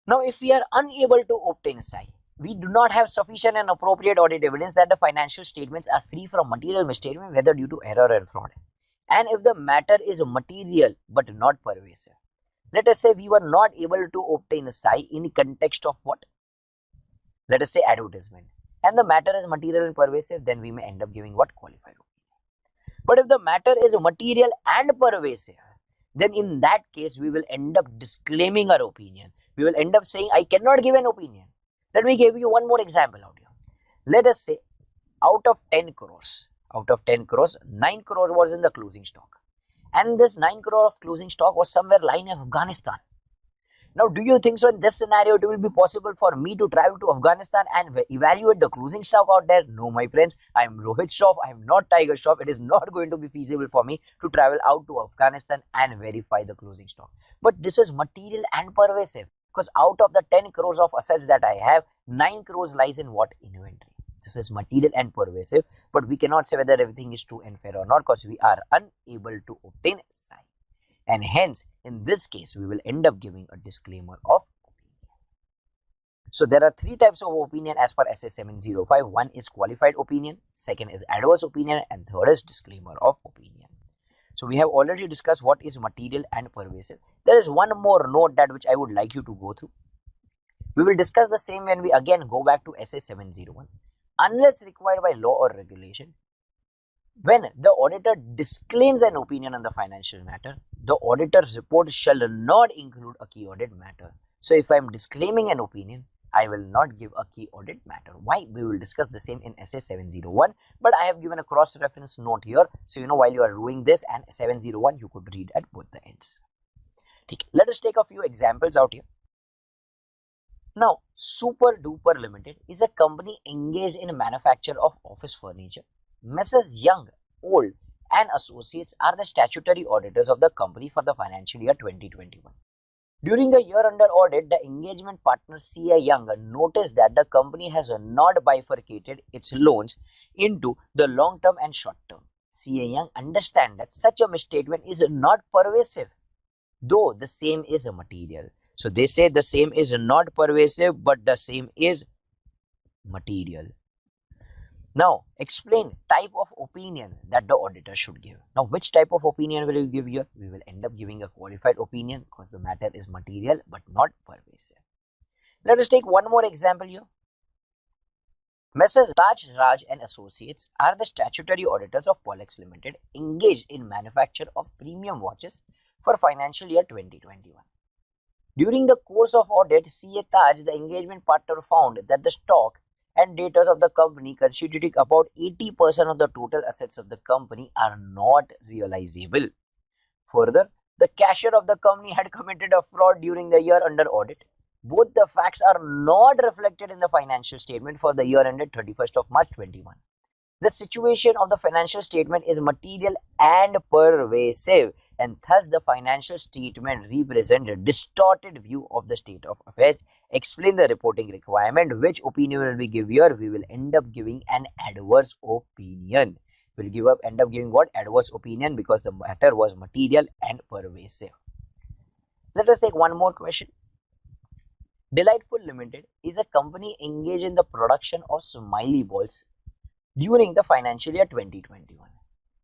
Now, if we are unable to obtain psi, we do not have sufficient and appropriate audit evidence that the financial statements are free from material misstatement, whether due to error or fraud. And if the matter is material but not pervasive, let us say we were not able to obtain psi in the context of what? Let us say advertisement. And the matter is material and pervasive, then we may end up giving what? Qualified opinion. But if the matter is material and pervasive, then in that case, we will end up disclaiming our opinion. We will end up saying, I cannot give an opinion. Let me give you one more example out here. Let us say, out of 10 crores, 9 crores was in the closing stock. And this 9 crore of closing stock was somewhere lying in Afghanistan. Now, do you think so in this scenario, it will be possible for me to travel to Afghanistan and evaluate the closing stock out there? No, my friends, I am Rohit Shroff. I am not Tiger Shroff. It is not going to be feasible for me to travel out to Afghanistan and verify the closing stock. But this is material and pervasive, because out of the 10 crores of assets that I have, 9 crores lies in what? Inventory. This is material and pervasive, but we cannot say whether everything is true and fair or not, because we are unable to obtain psi. And hence, in this case, we will end up giving a disclaimer of opinion. So, there are 3 types of opinion as per SA 705. One is qualified opinion, second is adverse opinion, and third is disclaimer of opinion. So, we have already discussed what is material and pervasive. There is one more note that which I would like you to go through. We will discuss the same when we again go back to SA 701. Unless required by law or regulation, when the auditor disclaims an opinion on the financial matter, the auditor's report shall not include a key audit matter. So, if I am disclaiming an opinion, I will not give a key audit matter. Why? We will discuss the same in SA 701, but I have given a cross-reference note here. So, while you are doing this and 701, you could read at both the ends. Okay. Let us take a few examples out here. Now, Super Duper Limited is a company engaged in manufacture of office furniture. Messrs. Young, Old and Associates are the statutory auditors of the company for the financial year 2021. During the year under audit, the engagement partner C.A. Young noticed that the company has not bifurcated its loans into the long term and short term. C.A. Young understands that such a misstatement is not pervasive, though the same is material. So, they say the same is not pervasive, but the same is material. Now, explain type of opinion that the auditor should give. Now, which type of opinion will you give here? We will end up giving a qualified opinion because the matter is material but not pervasive. Let us take one more example here. Messrs. Raj and Associates are the statutory auditors of Polex Limited engaged in manufacture of premium watches for financial year 2021. During the course of audit, CA Taj, the engagement partner, found that the stock and data of the company constituting about 80% of the total assets of the company are not realizable. Further, the cashier of the company had committed a fraud during the year under audit. Both the facts are not reflected in the financial statement for the year ended 31st of March 21. The situation of the financial statement is material and pervasive, and thus the financial statement represents a distorted view of the state of affairs. Explain the reporting requirement. Which opinion will we give here? We will end up giving an adverse opinion. We'll end up giving what? Adverse opinion, because the matter was material and pervasive. Let us take one more question. Delightful Limited is a company engaged in the production of smiley balls during the financial year 2021.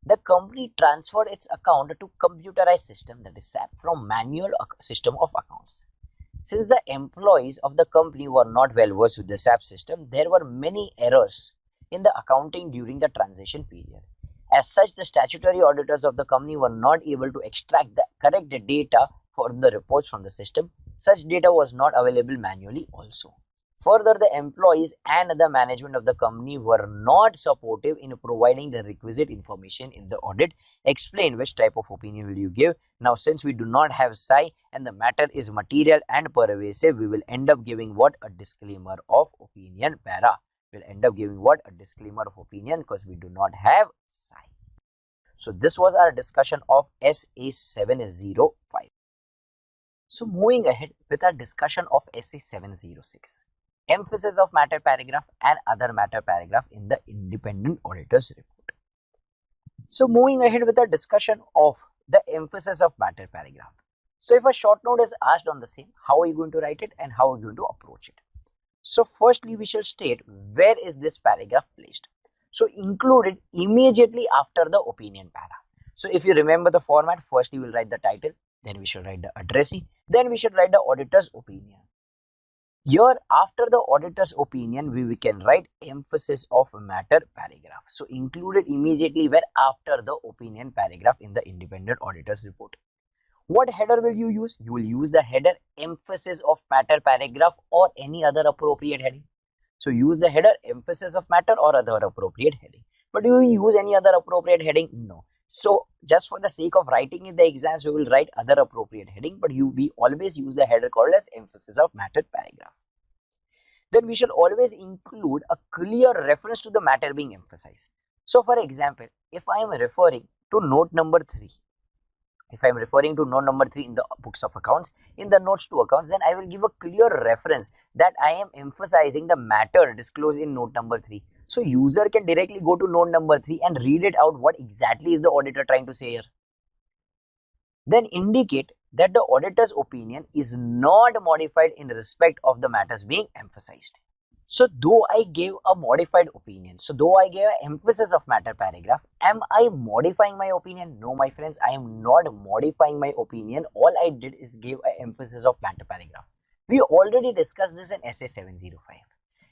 The company transferred its account to computerized system, that is SAP, from manual system of accounts. Since the employees of the company were not well versed with the SAP system, there were many errors in the accounting during the transition period. As such, the statutory auditors of the company were not able to extract the correct data for the reports from the system. Such data was not available manually also. Further, the employees and the management of the company were not supportive in providing the requisite information in the audit. Explain which type of opinion will you give. Now, since we do not have psi and the matter is material and pervasive, we will end up giving what? A disclaimer of opinion para. We'll end up giving what? A disclaimer of opinion, because we do not have psi. So, this was our discussion of SA 705. So, moving ahead with our discussion of SA 706. Emphasis of matter paragraph and other matter paragraph in the independent auditor's report. So, moving ahead with the discussion of the emphasis of matter paragraph. So, if a short note is asked on the same, how are you going to write it and how are you going to approach it? So, firstly, we shall state where is this paragraph placed. So, include it immediately after the opinion para. So, if you remember the format, firstly we will write the title, then we should write the addressee, then we should write the auditor's opinion. Here, after the auditor's opinion, we can write emphasis of matter paragraph. So, include it immediately where? After the opinion paragraph in the independent auditor's report. What header will you use? You will use the header emphasis of matter paragraph or any other appropriate heading. So, use the header emphasis of matter or other appropriate heading. But do you use any other appropriate heading? No. So, just for the sake of writing in the exams, we will write other appropriate heading, but we always use the header called as emphasis of matter paragraph. Then we should always include a clear reference to the matter being emphasized. So, for example, if I am referring to note number 3, if I am referring to note number 3 in the books of accounts, in the notes to accounts, then I will give a clear reference that I am emphasizing the matter disclosed in note number 3. So, user can directly go to note number 3 and read it out what exactly is the auditor trying to say here. Then indicate that the auditor's opinion is not modified in respect of the matters being emphasized. So, though I gave a modified opinion, so though I gave an emphasis of matter paragraph, am I modifying my opinion? No, my friends, I am not modifying my opinion. All I did is give an emphasis of matter paragraph. We already discussed this in SA 705.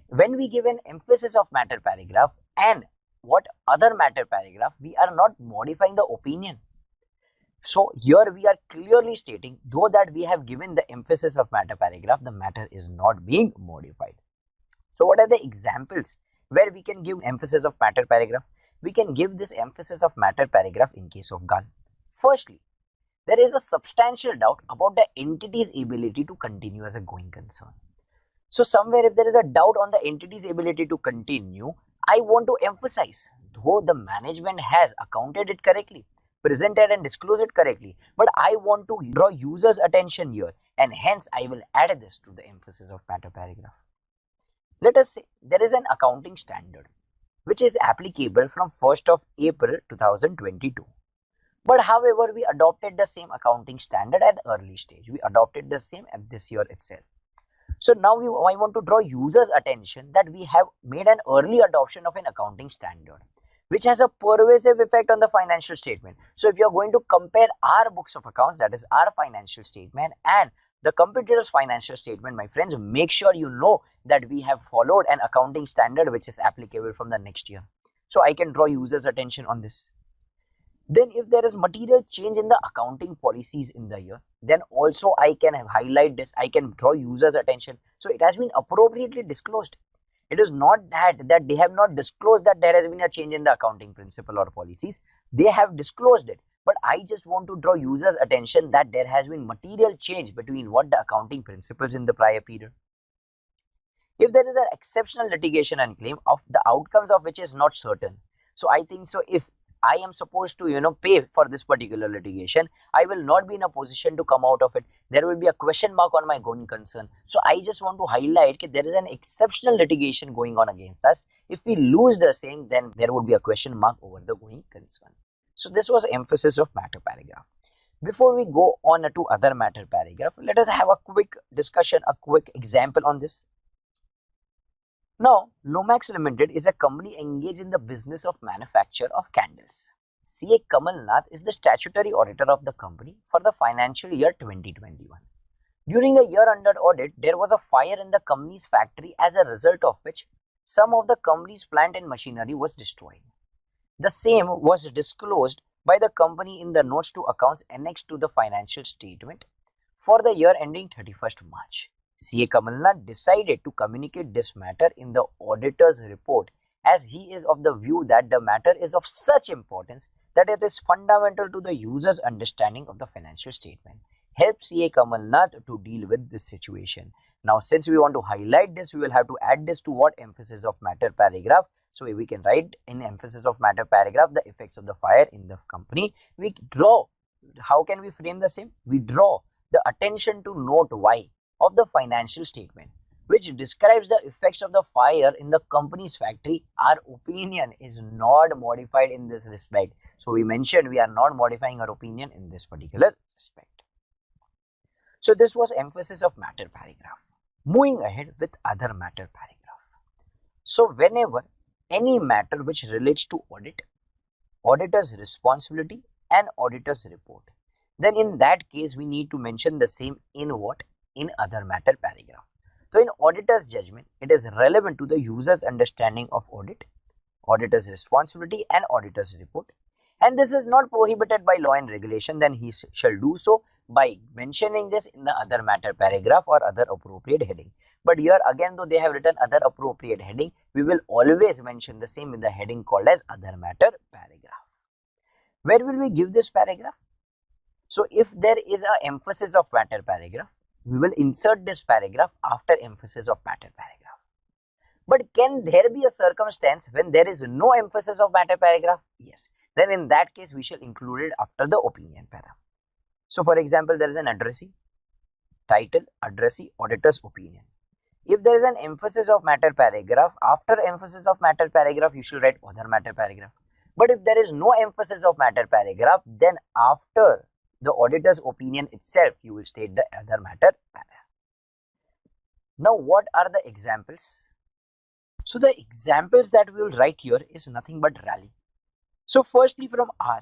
When we give an emphasis of matter paragraph and what other matter paragraph, we are not modifying the opinion. So, here we are clearly stating, though that we have given the emphasis of matter paragraph, the matter is not being modified. So, what are the examples where we can give emphasis of matter paragraph? We can give this emphasis of matter paragraph in case of GAN. Firstly, there is a substantial doubt about the entity's ability to continue as a going concern. So, somewhere if there is a doubt on the entity's ability to continue, I want to emphasize, though the management has accounted it correctly, presented and disclosed it correctly, but I want to draw users' attention here, and hence I will add this to the emphasis of matter paragraph. Let us say there is an accounting standard which is applicable from 1st of April 2022. But however, we adopted the same accounting standard at the early stage. We adopted the same at this year itself. So now I want to draw users' attention that we have made an early adoption of an accounting standard, which has a pervasive effect on the financial statement. So if you are going to compare our books of accounts, that is our financial statement, and the competitor's financial statement, my friends, make sure you know that we have followed an accounting standard which is applicable from the next year. So I can draw users' attention on this. Then if there is material change in the accounting policies in the year, then also I can highlight this, I can draw users' attention. So it has been appropriately disclosed. It is not that they have not disclosed that there has been a change in the accounting principle or policies. They have disclosed it. But I just want to draw users' attention that there has been material change between what the accounting principles in the prior period. If there is an exceptional litigation and claim of the outcomes of which is not certain. So I think so if I am supposed to pay for this particular litigation, I will not be in a position to come out of it. There will be a question mark on my going concern. So I just want to highlight that there is an exceptional litigation going on against us. If we lose the same, then there would be a question mark over the going concern. So this was emphasis of matter paragraph. Before we go on to other matter paragraph, let us have a quick discussion, a quick example on this. Now, Lomax Limited is a company engaged in the business of manufacture of candles. CA Kamal Nath is the statutory auditor of the company for the financial year 2021. During the year under audit, there was a fire in the company's factory, as a result of which some of the company's plant and machinery was destroyed. The same was disclosed by the company in the notes to accounts annexed to the financial statement for the year ending 31st March. CA Kamal Nath decided to communicate this matter in the auditor's report, as he is of the view that the matter is of such importance that it is fundamental to the user's understanding of the financial statement. Help CA Kamal Nath to deal with this situation. Now, since we want to highlight this, we will have to add this to what emphasis of matter paragraph. So we can write in emphasis of matter paragraph the effects of the fire in the company. We draw, how can we frame the same? We draw the attention to note Y of the financial statement, which describes the effects of the fire in the company's factory. Our opinion is not modified in this respect. So we mentioned we are not modifying our opinion in this particular respect. So this was emphasis of matter paragraph. Moving ahead with other matter paragraph. So whenever any matter which relates to audit, auditor's responsibility and auditor's report, then in that case we need to mention the same in what? In other matter paragraph. So in auditor's judgment, it is relevant to the user's understanding of audit, auditor's responsibility and auditor's report, and this is not prohibited by law and regulation, then he shall do so by mentioning this in the other matter paragraph or other appropriate heading. But here again, though they have written other appropriate heading, we will always mention the same in the heading called as other matter paragraph. Where will we give this paragraph? So if there is an emphasis of matter paragraph, we will insert this paragraph after emphasis of matter paragraph. But can there be a circumstance when there is no emphasis of matter paragraph? Yes. Then in that case, we shall include it after the opinion paragraph. So for example, there is an addressee, title, addressee, auditor's opinion. If there is an emphasis of matter paragraph, after emphasis of matter paragraph, you should write other matter paragraph. But if there is no emphasis of matter paragraph, then after the auditor's opinion itself, you will state the other matter paragraph. Now, what are the examples? So, the examples that we will write here is nothing but rally. So, firstly from R,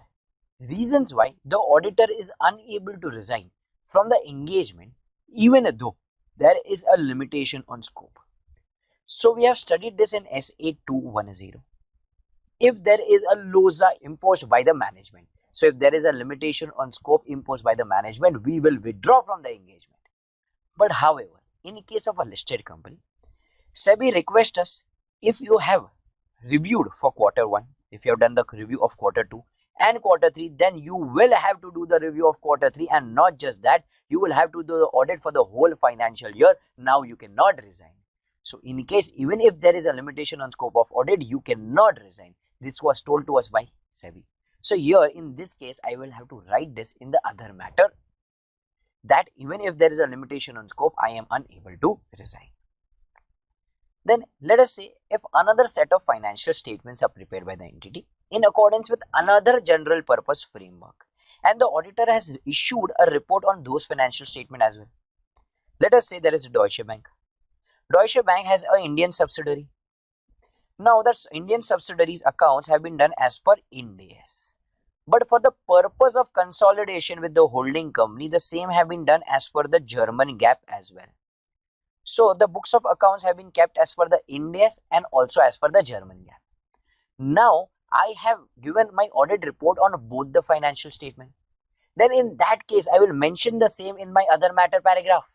reasons why the auditor is unable to resign from the engagement even though there is a limitation on scope. So, we have studied this in SA 210. If there is a LOSA imposed by the management, so if there is a limitation on scope imposed by the management, we will withdraw from the engagement. But however, in case of a listed company, SEBI requests us, if you have reviewed for quarter 1, if you have done the review of quarter 2 and quarter 3, then you will have to do the review of quarter 3, and not just that, you will have to do the audit for the whole financial year. Now you cannot resign. So in case, even if there is a limitation on scope of audit, you cannot resign. This was told to us by SEBI. So here in this case, I will have to write this in the other matter, that even if there is a limitation on scope, I am unable to resign. Then let us say if another set of financial statements are prepared by the entity in accordance with another general purpose framework, and the auditor has issued a report on those financial statements as well. Let us say there is a Deutsche Bank. Deutsche Bank has an Indian subsidiary. Now that Indian subsidiaries accounts have been done as per Ind AS. But for the purpose of consolidation with the holding company, the same have been done as per the German GAAP as well. So the books of accounts have been kept as per the Ind AS and also as per the German GAAP. Now I have given my audit report on both the financial statement. Then in that case, I will mention the same in my other matter paragraph.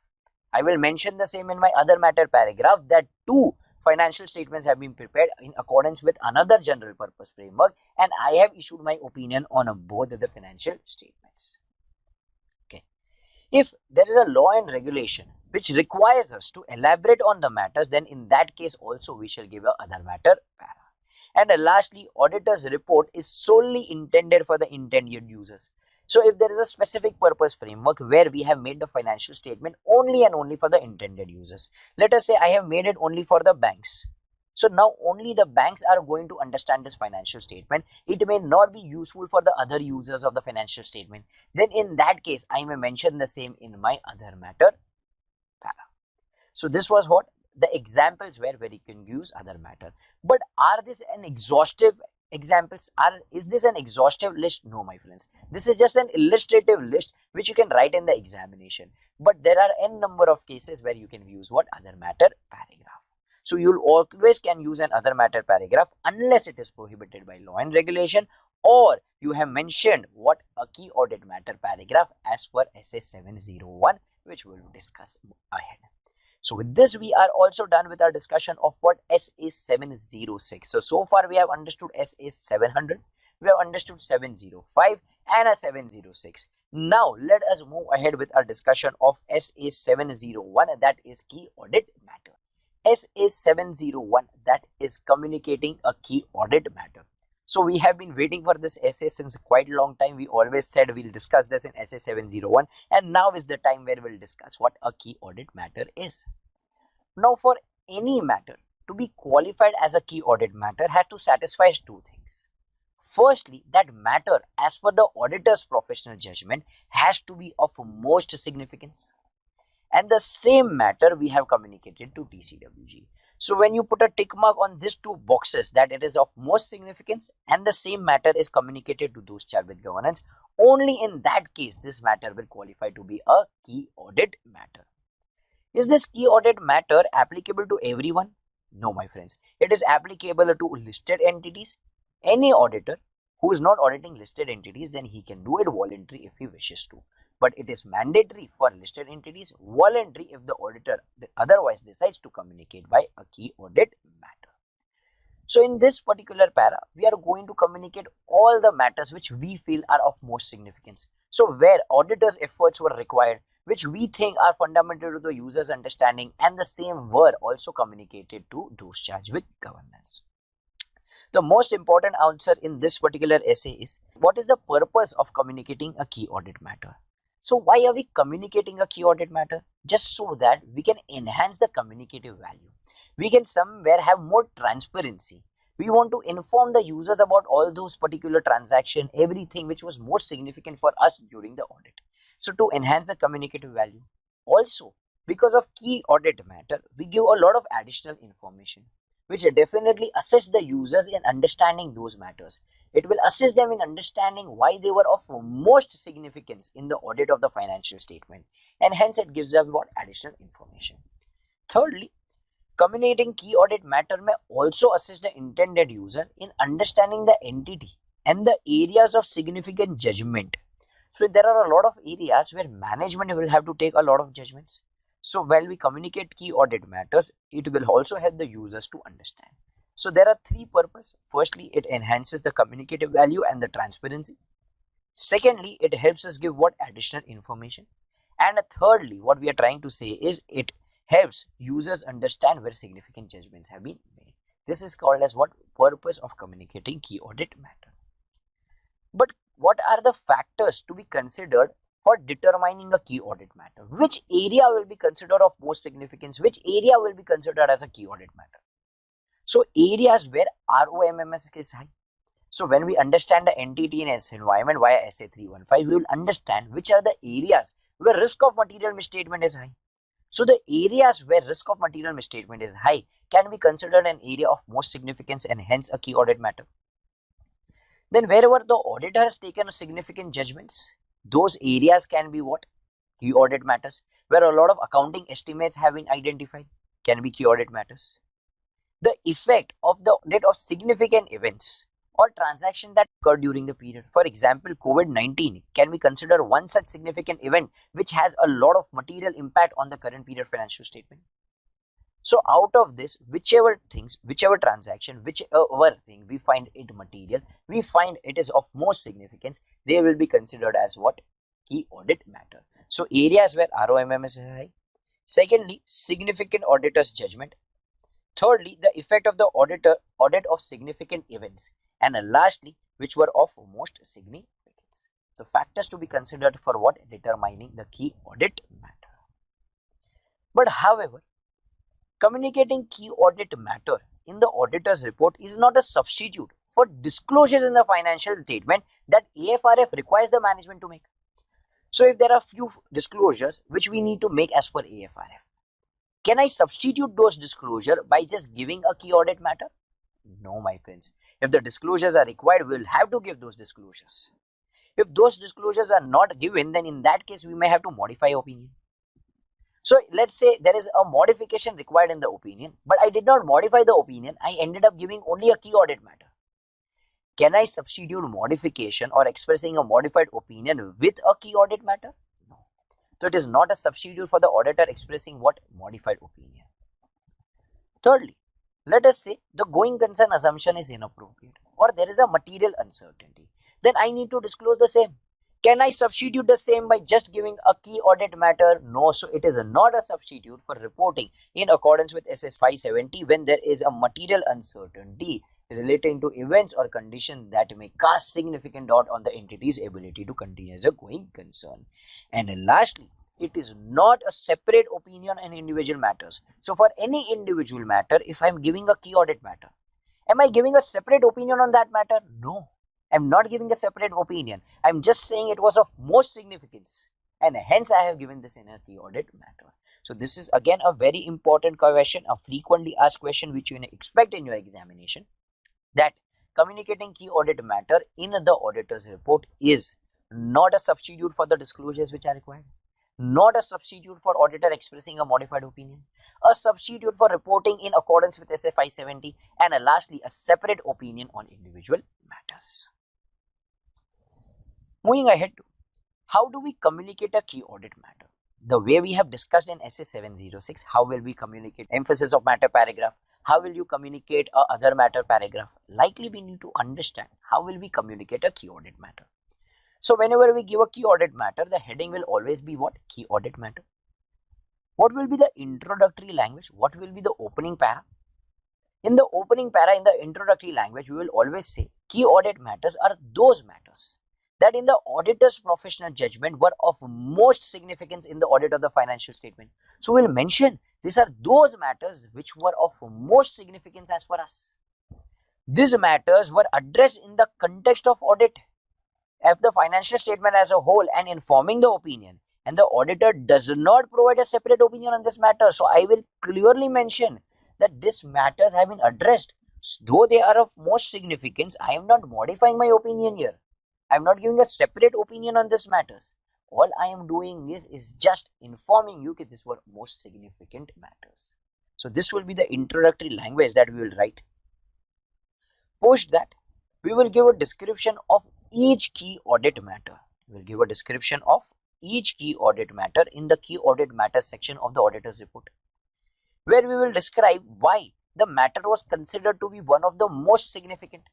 I will mention the same in my other matter paragraph that two financial statements have been prepared in accordance with another general purpose framework, and I have issued my opinion on both the financial statements. Okay. If there is a law and regulation which requires us to elaborate on the matters, then in that case also we shall give a other matter para. And lastly, auditor's report is solely intended for the intended users. So if there is a specific purpose framework where we have made the financial statement only and only for the intended users. Let us say I have made it only for the banks. So now only the banks are going to understand this financial statement. It may not be useful for the other users of the financial statement. Then in that case, I may mention the same in my other matter para. So this was what the examples were where you can use other matter. But are this an exhaustive examples? Is this an exhaustive list? No, my friends. This is just an illustrative list which you can write in the examination. But there are n number of cases where you can use what other matter paragraph. So you'll always can use an other matter paragraph unless it is prohibited by law and regulation, or you have mentioned what a key audit matter paragraph as per SA 701, which we will discuss ahead. So with this, we are also done with our discussion of what SA 706. So far we have understood SA 700, we have understood 705 and a 706. Now let us move ahead with our discussion of SA 701, that is key audit matter. SA 701, that is communicating a key audit matter. So we have been waiting for this SA since quite a long time. We always said we'll discuss this in SA 701, and now is the time where we'll discuss what a key audit matter is. Now for any matter to be qualified as a key audit matter has to satisfy two things. Firstly, that matter as per the auditor's professional judgment has to be of most significance, and the same matter we have communicated to TCWG. So when you put a tick mark on these two boxes that it is of most significance and the same matter is communicated to those charged with governance, only in that case this matter will qualify to be a key audit matter. Is this key audit matter applicable to everyone? No, my friends. It is applicable to listed entities. Any auditor who is not auditing listed entities, then he can do it voluntary if he wishes to. But it is mandatory for listed entities, voluntary if the auditor otherwise decides to communicate by a key audit matter. So in this particular para, we are going to communicate all the matters which we feel are of most significance. So where auditors' efforts were required, which we think are fundamental to the user's understanding, and the same were also communicated to those charged with governance. The most important answer in this particular essay is, what is the purpose of communicating a key audit matter? So why are we communicating a key audit matter? Just so that we can enhance the communicative value. We can somewhere have more transparency. We want to inform the users about all those particular transactions, everything which was most significant for us during the audit. So to enhance the communicative value. Also, because of key audit matter, we give a lot of additional information, which definitely assist the users in understanding those matters. It will assist them in understanding why they were of most significance in the audit of the financial statement, and hence it gives them what additional information. Thirdly, communicating key audit matter may also assist the intended user in understanding the entity and the areas of significant judgment. So there are a lot of areas where management will have to take a lot of judgments. So while we communicate key audit matters, it will also help the users to understand. So there are three purposes. Firstly, it enhances the communicative value and the transparency. Secondly, it helps us give what additional information. And thirdly, what we are trying to say is it helps users understand where significant judgments have been made. This is called as what purpose of communicating key audit matter. But what are the factors to be considered for determining a key audit matter? Which area will be considered of most significance? Which area will be considered as a key audit matter? So areas where ROMMS is high. So when we understand the entity in its environment via SA 315, we will understand which are the areas where risk of material misstatement is high. So the areas where risk of material misstatement is high can be considered an area of most significance and hence a key audit matter. Then wherever the auditor has taken significant judgments, those areas can be what? Key audit matters. Where a lot of accounting estimates have been identified, can be key audit matters. The effect of the audit of significant events or transaction that occurred during the period. For example, COVID-19 can be considered one such significant event which has a lot of material impact on the current period financial statement. So out of this, whichever transaction, whichever thing we find it material, we find it is of most significance, they will be considered as what? Key audit matter. So areas where ROMM is high. Secondly, significant auditor's judgment. Thirdly, the effect of the audit of significant events. And lastly, which were of most significance. The factors to be considered for what? Determining the key audit matter. But however, communicating key audit matter in the auditor's report is not a substitute for disclosures in the financial statement that AFRF requires the management to make. So if there are few disclosures which we need to make as per AFRF, can I substitute those disclosures by just giving a key audit matter? No, my friends. If the disclosures are required, we will have to give those disclosures. If those disclosures are not given, then in that case, we may have to modify opinion. So let's say there is a modification required in the opinion, but I did not modify the opinion. I ended up giving only a key audit matter. Can I substitute modification or expressing a modified opinion with a key audit matter? No. So it is not a substitute for the auditor expressing what? Modified opinion. Thirdly, let us say the going concern assumption is inappropriate or there is a material uncertainty. Then I need to disclose the same. Can I substitute the same by just giving a key audit matter? No, so it is not a substitute for reporting in accordance with SS 570 when there is a material uncertainty relating to events or conditions that may cast significant doubt on the entity's ability to continue as a going concern. And lastly, it is not a separate opinion on individual matters. So for any individual matter, if I am giving a key audit matter, am I giving a separate opinion on that matter? No. I'm not giving a separate opinion. I'm just saying it was of most significance and hence I have given this in a key audit matter. So this is again a very important question, a frequently asked question which you may expect in your examination, that communicating key audit matter in the auditor's report is not a substitute for the disclosures which are required, not a substitute for auditor expressing a modified opinion, a substitute for reporting in accordance with SF 570, and lastly a separate opinion on individual matters. Moving ahead to how do we communicate a key audit matter? The way we have discussed in SS 706, how will we communicate emphasis of matter paragraph? How will you communicate a other matter paragraph? Likely we need to understand how will we communicate a key audit matter. So whenever we give a key audit matter, the heading will always be what? Key audit matter. What will be the introductory language? What will be the opening para? In the opening para, in the introductory language, we will always say key audit matters are those matters that in the auditor's professional judgment were of most significance in the audit of the financial statement. So we'll mention these are those matters which were of most significance as per us. These matters were addressed in the context of audit of the financial statement as a whole and informing the opinion, and the auditor does not provide a separate opinion on this matter. So I will clearly mention that these matters have been addressed. Though they are of most significance, I am not modifying my opinion here. I am not giving a separate opinion on these matters. All I am doing is just informing you that these were most significant matters. So this will be the introductory language that we will write. Post that, we will give a description of each key audit matter. We will give a description of each key audit matter in the key audit matter section of the auditor's report, where we will describe why the matter was considered to be one of the most significant.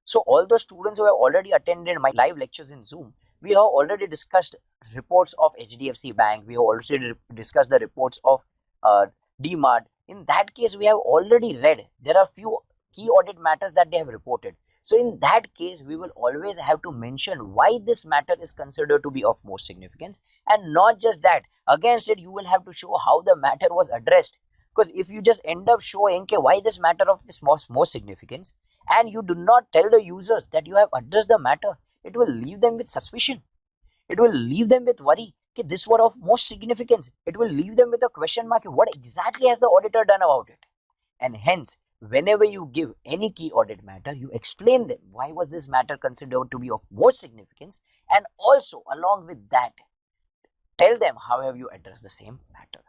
So all those students who have already attended my live lectures in Zoom, we have already discussed reports of HDFC Bank, we have already discussed the reports of DMart. In that case, we have already read there are few key audit matters that they have reported. So in that case, we will always have to mention why this matter is considered to be of most significance, and not just that, against it you will have to show how the matter was addressed. Because if you just end up showing why this matter of is most significance and you do not tell the users that you have addressed the matter, it will leave them with suspicion. It will leave them with worry okay, this were of most significance, it will leave them with a question mark. What exactly has the auditor done about it? And hence, whenever you give any key audit matter, you explain them why was this matter considered to be of most significance, and also along with that, tell them how have you addressed the same matter.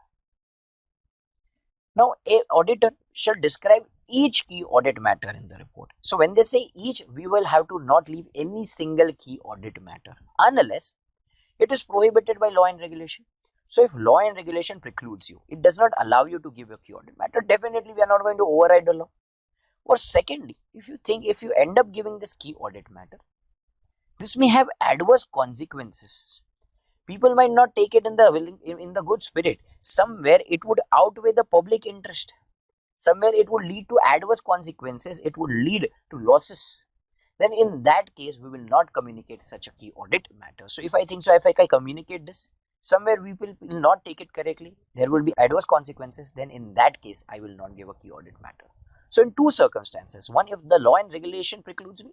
Now, a auditor shall describe each key audit matter in the report. So when they say each, we will have to not leave any single key audit matter unless it is prohibited by law and regulation. So if law and regulation precludes you, it does not allow you to give a key audit matter, definitely we are not going to override the law. Or secondly, if you end up giving this key audit matter, this may have adverse consequences. People might not take it in the good spirit. Somewhere it would outweigh the public interest. Somewhere it would lead to adverse consequences. It would lead to losses. Then in that case, we will not communicate such a key audit matter. So if I communicate this, somewhere we will not take it correctly, there will be adverse consequences, then in that case, I will not give a key audit matter. So in two circumstances, one, if the law and regulation precludes me,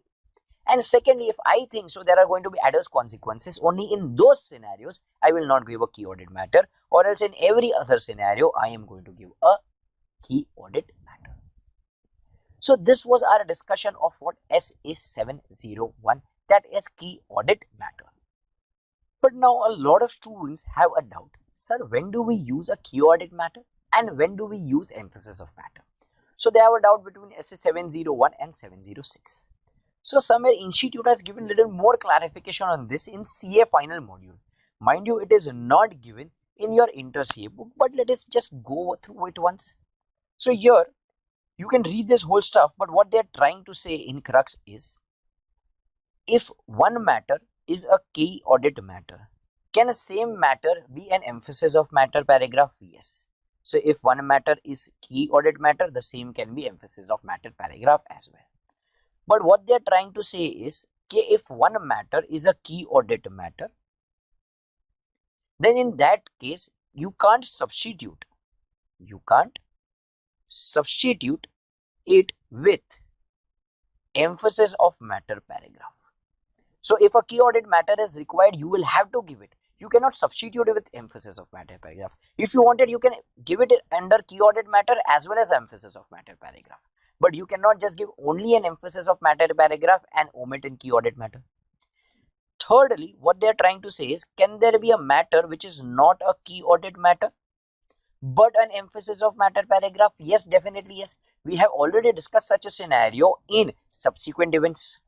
and secondly, if I think so there are going to be adverse consequences, only in those scenarios, I will not give a key audit matter, or else in every other scenario, I am going to give a key audit matter. So this was our discussion of what SA701, that is key audit matter. But now a lot of students have a doubt. Sir, when do we use a key audit matter and when do we use emphasis of matter? So they have a doubt between SA701 and 706. So somewhere Institute has given little more clarification on this in CA final module. Mind you, it is not given in your inter-CA book, but let us just go through it once. So here, you can read this whole stuff, but what they are trying to say in crux is, if one matter is a key audit matter, can a same matter be an emphasis of matter paragraph? Yes. So if one matter is key audit matter, the same can be emphasis of matter paragraph as well. But what they are trying to say is, if one matter is a key audit matter, then in that case, you can't substitute it with emphasis of matter paragraph. So if a key audit matter is required, you will have to give it. You cannot substitute it with emphasis of matter paragraph. If you wanted, you can give it under key audit matter as well as emphasis of matter paragraph. But you cannot just give only an emphasis of matter paragraph and omit in key audit matter. Thirdly, what they are trying to say is, can there be a matter which is not a key audit matter but an emphasis of matter paragraph? Yes, definitely yes. We have already discussed such a scenario in subsequent events.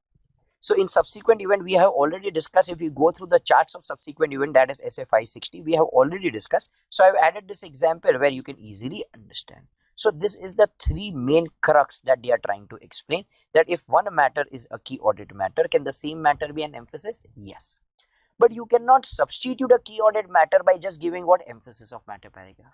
So in subsequent event, we have already discussed, if you go through the charts of subsequent event, that is SA560, we have already discussed. So I have added this example where you can easily understand. So this is the three main crux that they are trying to explain, that if one matter is a key audit matter, can the same matter be an emphasis? Yes. But you cannot substitute a key audit matter by just giving what emphasis of matter paragraph.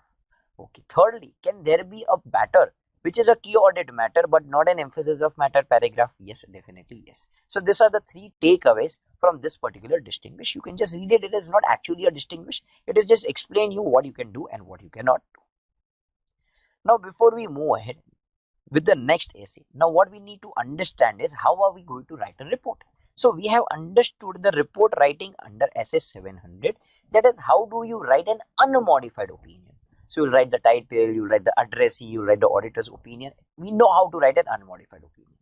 Okay. Thirdly, can there be a matter which is a key audit matter but not an emphasis of matter paragraph? Yes, definitely yes. So these are the three takeaways from this particular distinguish. You can just read it. It is not actually a distinguish. It is just explain you what you can do and what you cannot do. Now, before we move ahead with the next essay, now what we need to understand is, how are we going to write a report? So we have understood the report writing under SS700. That is, how do you write an unmodified opinion? So you'll write the title, you'll write the addressee, you'll write the auditor's opinion. We know how to write an unmodified opinion.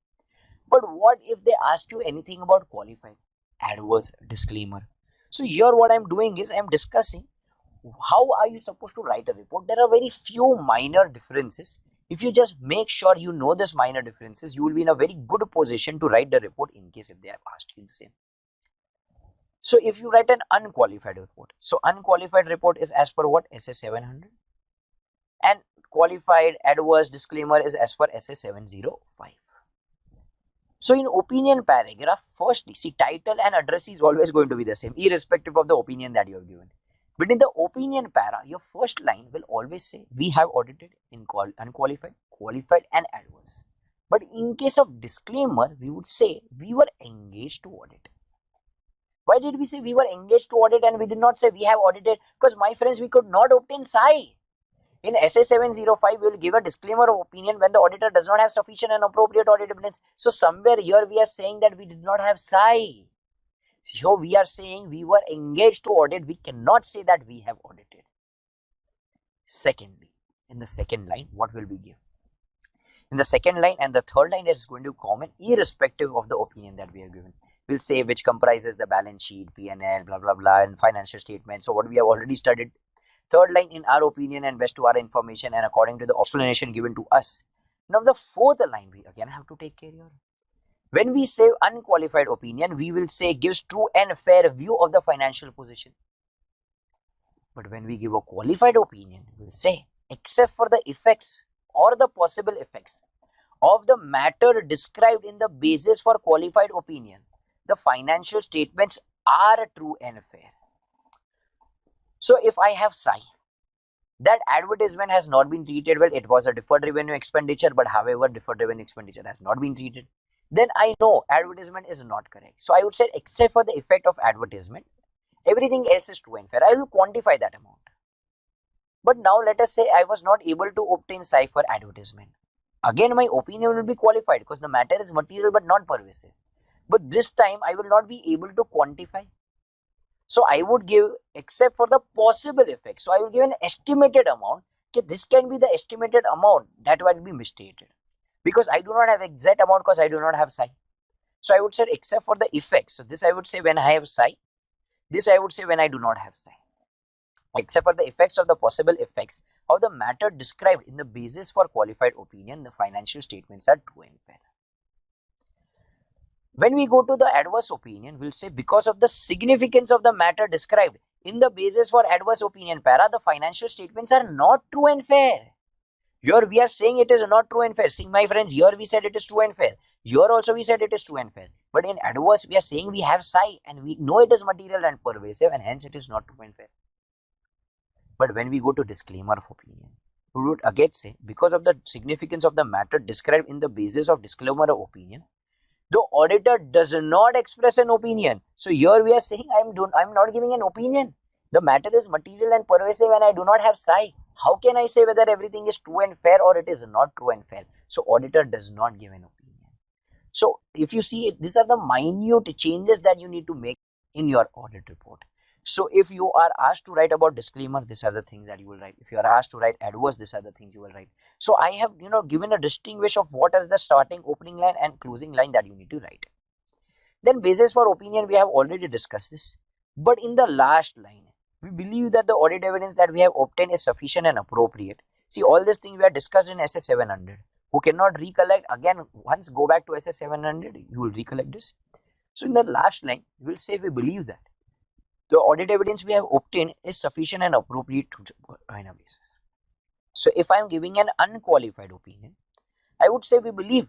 But what if they ask you anything about qualified, adverse, disclaimer? So here what I'm doing is, I'm discussing how are you supposed to write a report. There are very few minor differences. If you just make sure you know this minor differences, you will be in a very good position to write the report in case if they have asked you the same. So if you write an unqualified report, so unqualified report is as per what? SS700. And qualified, adverse, disclaimer is as per SS705. So in opinion paragraph, firstly, see, title and address is always going to be the same, irrespective of the opinion that you have given. But in the opinion para, your first line will always say, we have audited in unqualified, qualified and adverse. But in case of disclaimer, we would say, we were engaged to audit. Why did we say we were engaged to audit and we did not say we have audited? Because my friends, we could not obtain SAI. In SA705, we will give a disclaimer of opinion when the auditor does not have sufficient and appropriate audit evidence. So somewhere here we are saying that we did not have SAI. So we are saying we were engaged to audit. We cannot say that we have audited. Secondly, in the second line, what will we give? In the second line and the third line, it is going to be common irrespective of the opinion that we have given. We'll say which comprises the balance sheet, P&L, blah, blah, blah, and financial statement. So what we have already studied. Third line, in our opinion and best to our information and according to the explanation given to us. Now the fourth line, we again have to take care here. When we say unqualified opinion, we will say gives true and fair view of the financial position. But when we give a qualified opinion, we will say except for the effects or the possible effects of the matter described in the basis for qualified opinion, the financial statements are true and fair. So if I have psi, that advertisement has not been treated well, it was a deferred revenue expenditure, but however deferred revenue expenditure has not been treated, then I know advertisement is not correct. So I would say except for the effect of advertisement, everything else is true and fair. I will quantify that amount. But now let us say I was not able to obtain psi for advertisement. Again, my opinion will be qualified because the matter is material but not pervasive. But this time I will not be able to quantify. So I would give except for the possible effect. So I will give an estimated amount. Okay, this can be the estimated amount that will be misstated. Because I do not have exact amount because I do not have psi. So I would say except for the effects. So this I would say when I have psi. This I would say when I do not have psi. Except for the effects of the possible effects of the matter described in the basis for qualified opinion, the financial statements are true and fair. When we go to the adverse opinion, we'll say because of the significance of the matter described in the basis for adverse opinion para, the financial statements are not true and fair. Here we are saying it is not true and fair. See my friends, here we said it is true and fair. Here also we said it is true and fair. But in adverse, we are saying we have psi and we know it is material and pervasive and hence it is not true and fair. But when we go to disclaimer of opinion, we would again say because of the significance of the matter described in the basis of disclaimer of opinion, the auditor does not express an opinion. So here we are saying I'm not giving an opinion. The matter is material and pervasive and I do not have psi. How can I say whether everything is true and fair or it is not true and fair? So auditor does not give an opinion. So if you see it, these are the minute changes that you need to make in your audit report. So if you are asked to write about disclaimer, these are the things that you will write. If you are asked to write adverse, these are the things you will write. So I have given a distinguish of what is the starting opening line and closing line that you need to write. Then basis for opinion, we have already discussed this. But in the last line, we believe that the audit evidence that we have obtained is sufficient and appropriate. See, all these things we have discussed in SS 700. Who cannot recollect, again, once go back to SS 700, you will recollect this. So in the last line, we will say we believe that the audit evidence we have obtained is sufficient and appropriate to join a basis. So if I am giving an unqualified opinion, I would say we believe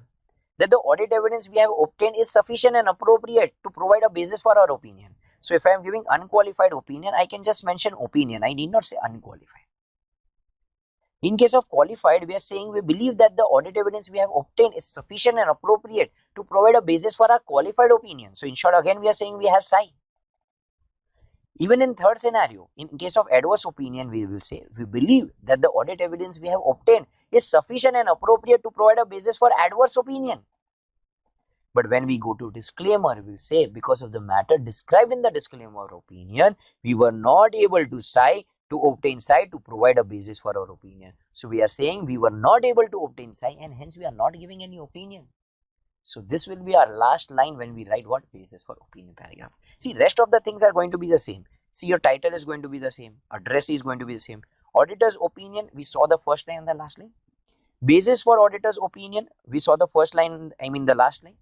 that the audit evidence we have obtained is sufficient and appropriate to provide a basis for our opinion. So if I am giving unqualified opinion, I can just mention opinion. I need not say unqualified. In case of qualified, we are saying we believe that the audit evidence we have obtained is sufficient and appropriate to provide a basis for our qualified opinion. So in short, again, we are saying we have psi. Even in third scenario, in case of adverse opinion, we will say we believe that the audit evidence we have obtained is sufficient and appropriate to provide a basis for adverse opinion. But when we go to disclaimer, we will say because of the matter described in the disclaimer opinion, we were not able to obtain psi to provide a basis for our opinion. So we are saying we were not able to obtain psi and hence we are not giving any opinion. So this will be our last line when we write what basis for opinion paragraph. See, rest of the things are going to be the same. See, your title is going to be the same. Address is going to be the same. Auditor's opinion, we saw the first line and the last line. Basis for auditor's opinion, we saw the first line, the last line.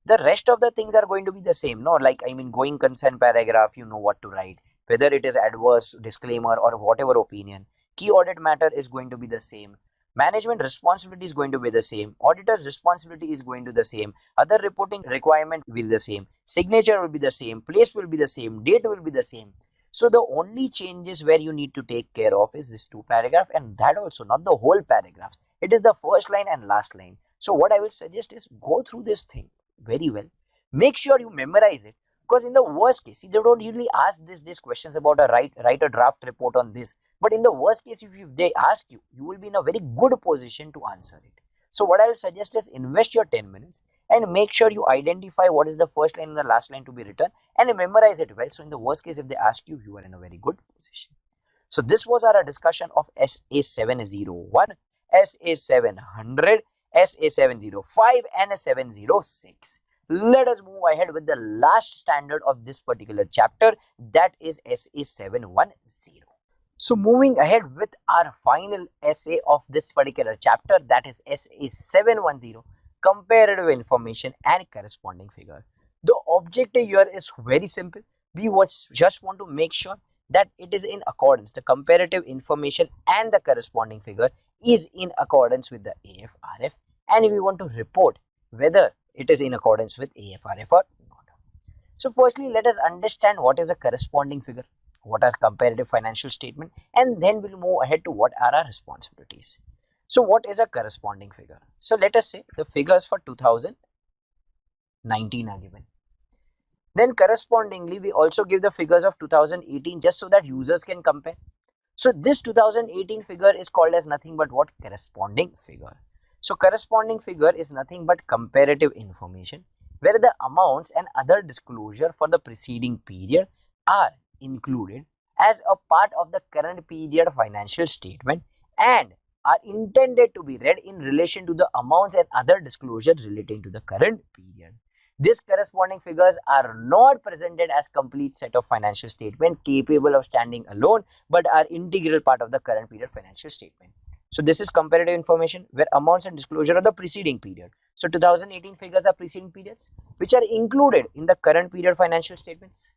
The rest of the things are going to be the same. No, like, going concern paragraph, you know what to write. Whether it is adverse, disclaimer or whatever opinion. Key audit matter is going to be the same. Management responsibility is going to be the same. Auditor's responsibility is going to be the same. Other reporting requirement will be the same. Signature will be the same. Place will be the same. Date will be the same. So the only changes where you need to take care of is this 2 paragraph, and that also not the whole paragraph. It is the first line and last line. So what I will suggest is go through this thing very well. Make sure you memorize it. Because in the worst case, see, they don't usually ask these questions about write a draft report on this. But in the worst case, if they ask you, you will be in a very good position to answer it. So what I will suggest is invest your 10 minutes and make sure you identify what is the first line and the last line to be written and memorize it well. So in the worst case, if they ask you, you are in a very good position. So this was our discussion of SA701, SA700, SA705 and 706. Let us move ahead with the last standard of this particular chapter, that is SA710. So moving ahead with our final essay of this particular chapter, that is SA710, comparative information and corresponding figure. The objective here is very simple. We just want to make sure that it is in accordance, the comparative information and the corresponding figure is in accordance with the AFRF, and we want to report whether it is in accordance with AFRF or not. So firstly, let us understand what is a corresponding figure, what are comparative financial statement, and then we'll move ahead to what are our responsibilities. So what is a corresponding figure? So let us say the figures for 2019 are given. Then correspondingly, we also give the figures of 2018 just so that users can compare. So this 2018 figure is called as nothing but what? Corresponding figure. So corresponding figure is nothing but comparative information where the amounts and other disclosure for the preceding period are included as a part of the current period financial statement and are intended to be read in relation to the amounts and other disclosure relating to the current period. These corresponding figures are not presented as complete set of financial statement capable of standing alone, but are integral part of the current period financial statement. So this is comparative information where amounts and disclosure of the preceding period. So 2018 figures are preceding periods which are included in the current period financial statements.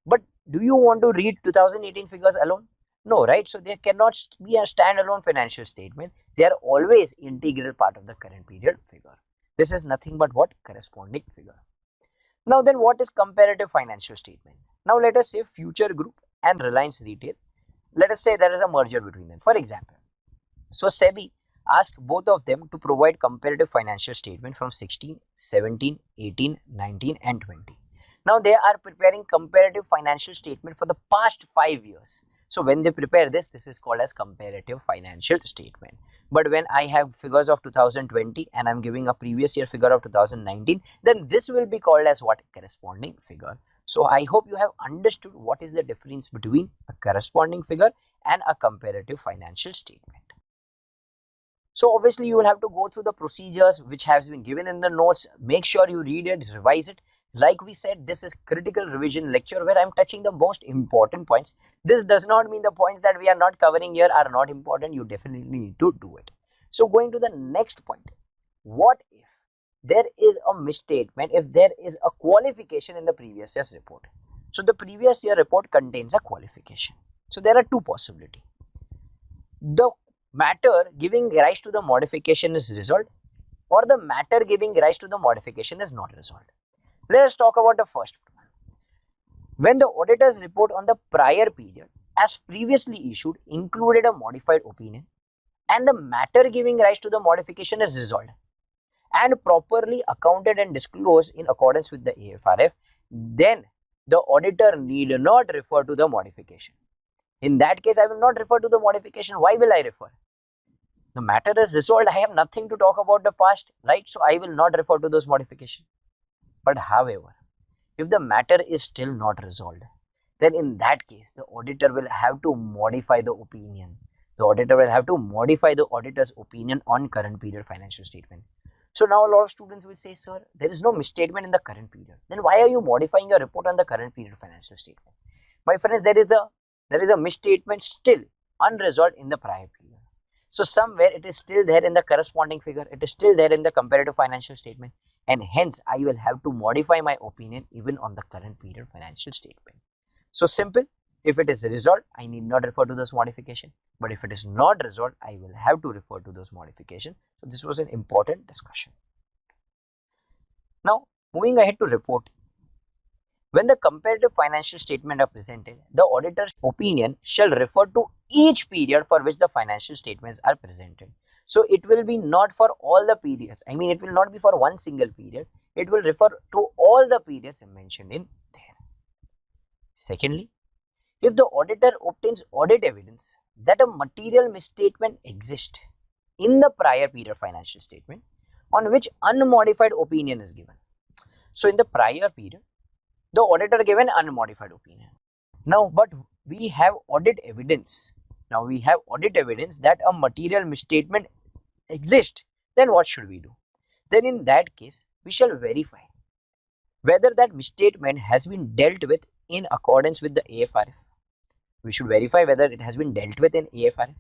But do you want to read 2018 figures alone? No, right? So they cannot be a standalone financial statement. They are always integral part of the current period figure. This is nothing but what? Corresponding figure. Now then, what is comparative financial statement? Now let us say Future Group and Reliance Retail. Let us say there is a merger between them. For example, so SEBI asked both of them to provide comparative financial statement from 16, 17, 18, 19 and 20. Now they are preparing comparative financial statement for the past 5 years. So when they prepare this, this is called as comparative financial statement. But when I have figures of 2020 and I'm giving a previous year figure of 2019, then this will be called as what? Corresponding figure. So I hope you have understood what is the difference between a corresponding figure and a comparative financial statement. So obviously you will have to go through the procedures which has been given in the notes. Make sure you read it, revise it. Like we said, this is critical revision lecture where I'm touching the most important points. This does not mean the points that we are not covering here are not important. You definitely need to do it. So going to the next point. What if there is a misstatement, if there is a qualification in the previous year's report? So the previous year report contains a qualification. So there are two possibilities. The matter giving rise to the modification is resolved or the matter giving rise to the modification is not resolved. Let us talk about the first one. When the auditor's report on the prior period as previously issued included a modified opinion and the matter giving rise to the modification is resolved and properly accounted and disclosed in accordance with the AFRF, then the auditor need not refer to the modification. In that case, I will not refer to the modification. Why will I refer? The matter is resolved. I have nothing to talk about the past, right? So I will not refer to those modifications. But however, if the matter is still not resolved, then in that case, the auditor will have to modify the opinion. The auditor will have to modify the auditor's opinion on current period financial statement. So now a lot of students will say, sir, there is no misstatement in the current period. Then why are you modifying your report on the current period financial statement? My friends, there is a misstatement still unresolved in the prior period. So somewhere it is still there in the corresponding figure, it is still there in the comparative financial statement, and hence I will have to modify my opinion even on the current period financial statement. So simple, if it is resolved, I need not refer to those modification, but if it is not resolved, I will have to refer to those modification. So this was an important discussion. Now moving ahead to reporting. When the comparative financial statement are presented, the auditor's opinion shall refer to each period for which the financial statements are presented. So it will be not for all the periods. I mean, it will not be for one single period. It will refer to all the periods mentioned in there. Secondly, if the auditor obtains audit evidence that a material misstatement exists in the prior period financial statement, on which unmodified opinion is given. So in the prior period, the auditor gave an unmodified opinion. Now, but we have audit evidence. Now we have audit evidence that a material misstatement exists. Then what should we do? Then in that case, we shall verify whether that misstatement has been dealt with in accordance with the AFRF. We should verify whether it has been dealt with in AFRF.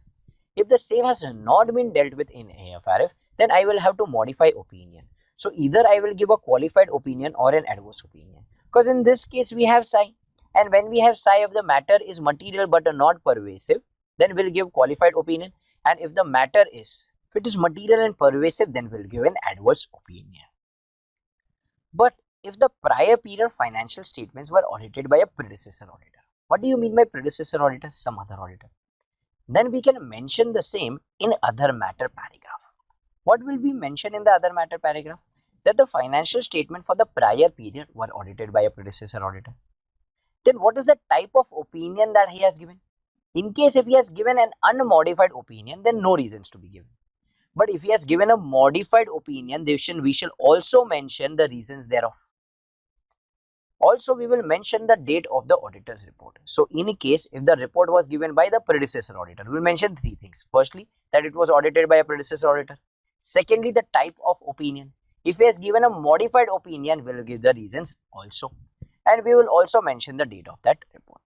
If the same has not been dealt with in AFRF, then I will have to modify opinion. So either I will give a qualified opinion or an adverse opinion. Because in this case we have psi, and when we have psi, if the matter is material but not pervasive, then we'll give qualified opinion. And if the matter is, if it is material and pervasive, then we'll give an adverse opinion. But if the prior period financial statements were audited by a predecessor auditor, what do you mean by predecessor auditor? Some other auditor. Then we can mention the same in other matter paragraph. What will be mentioned in the other matter paragraph? That the financial statement for the prior period were audited by a predecessor auditor. Then what is the type of opinion that he has given? In case if he has given an unmodified opinion, then no reasons to be given. But if he has given a modified opinion, we shall also mention the reasons thereof. Also, we will mention the date of the auditor's report. So, in a case, if the report was given by the predecessor auditor, we will mention three things. Firstly, that it was audited by a predecessor auditor. Secondly, the type of opinion. If he has given a modified opinion, we will give the reasons also. And we will also mention the date of that report.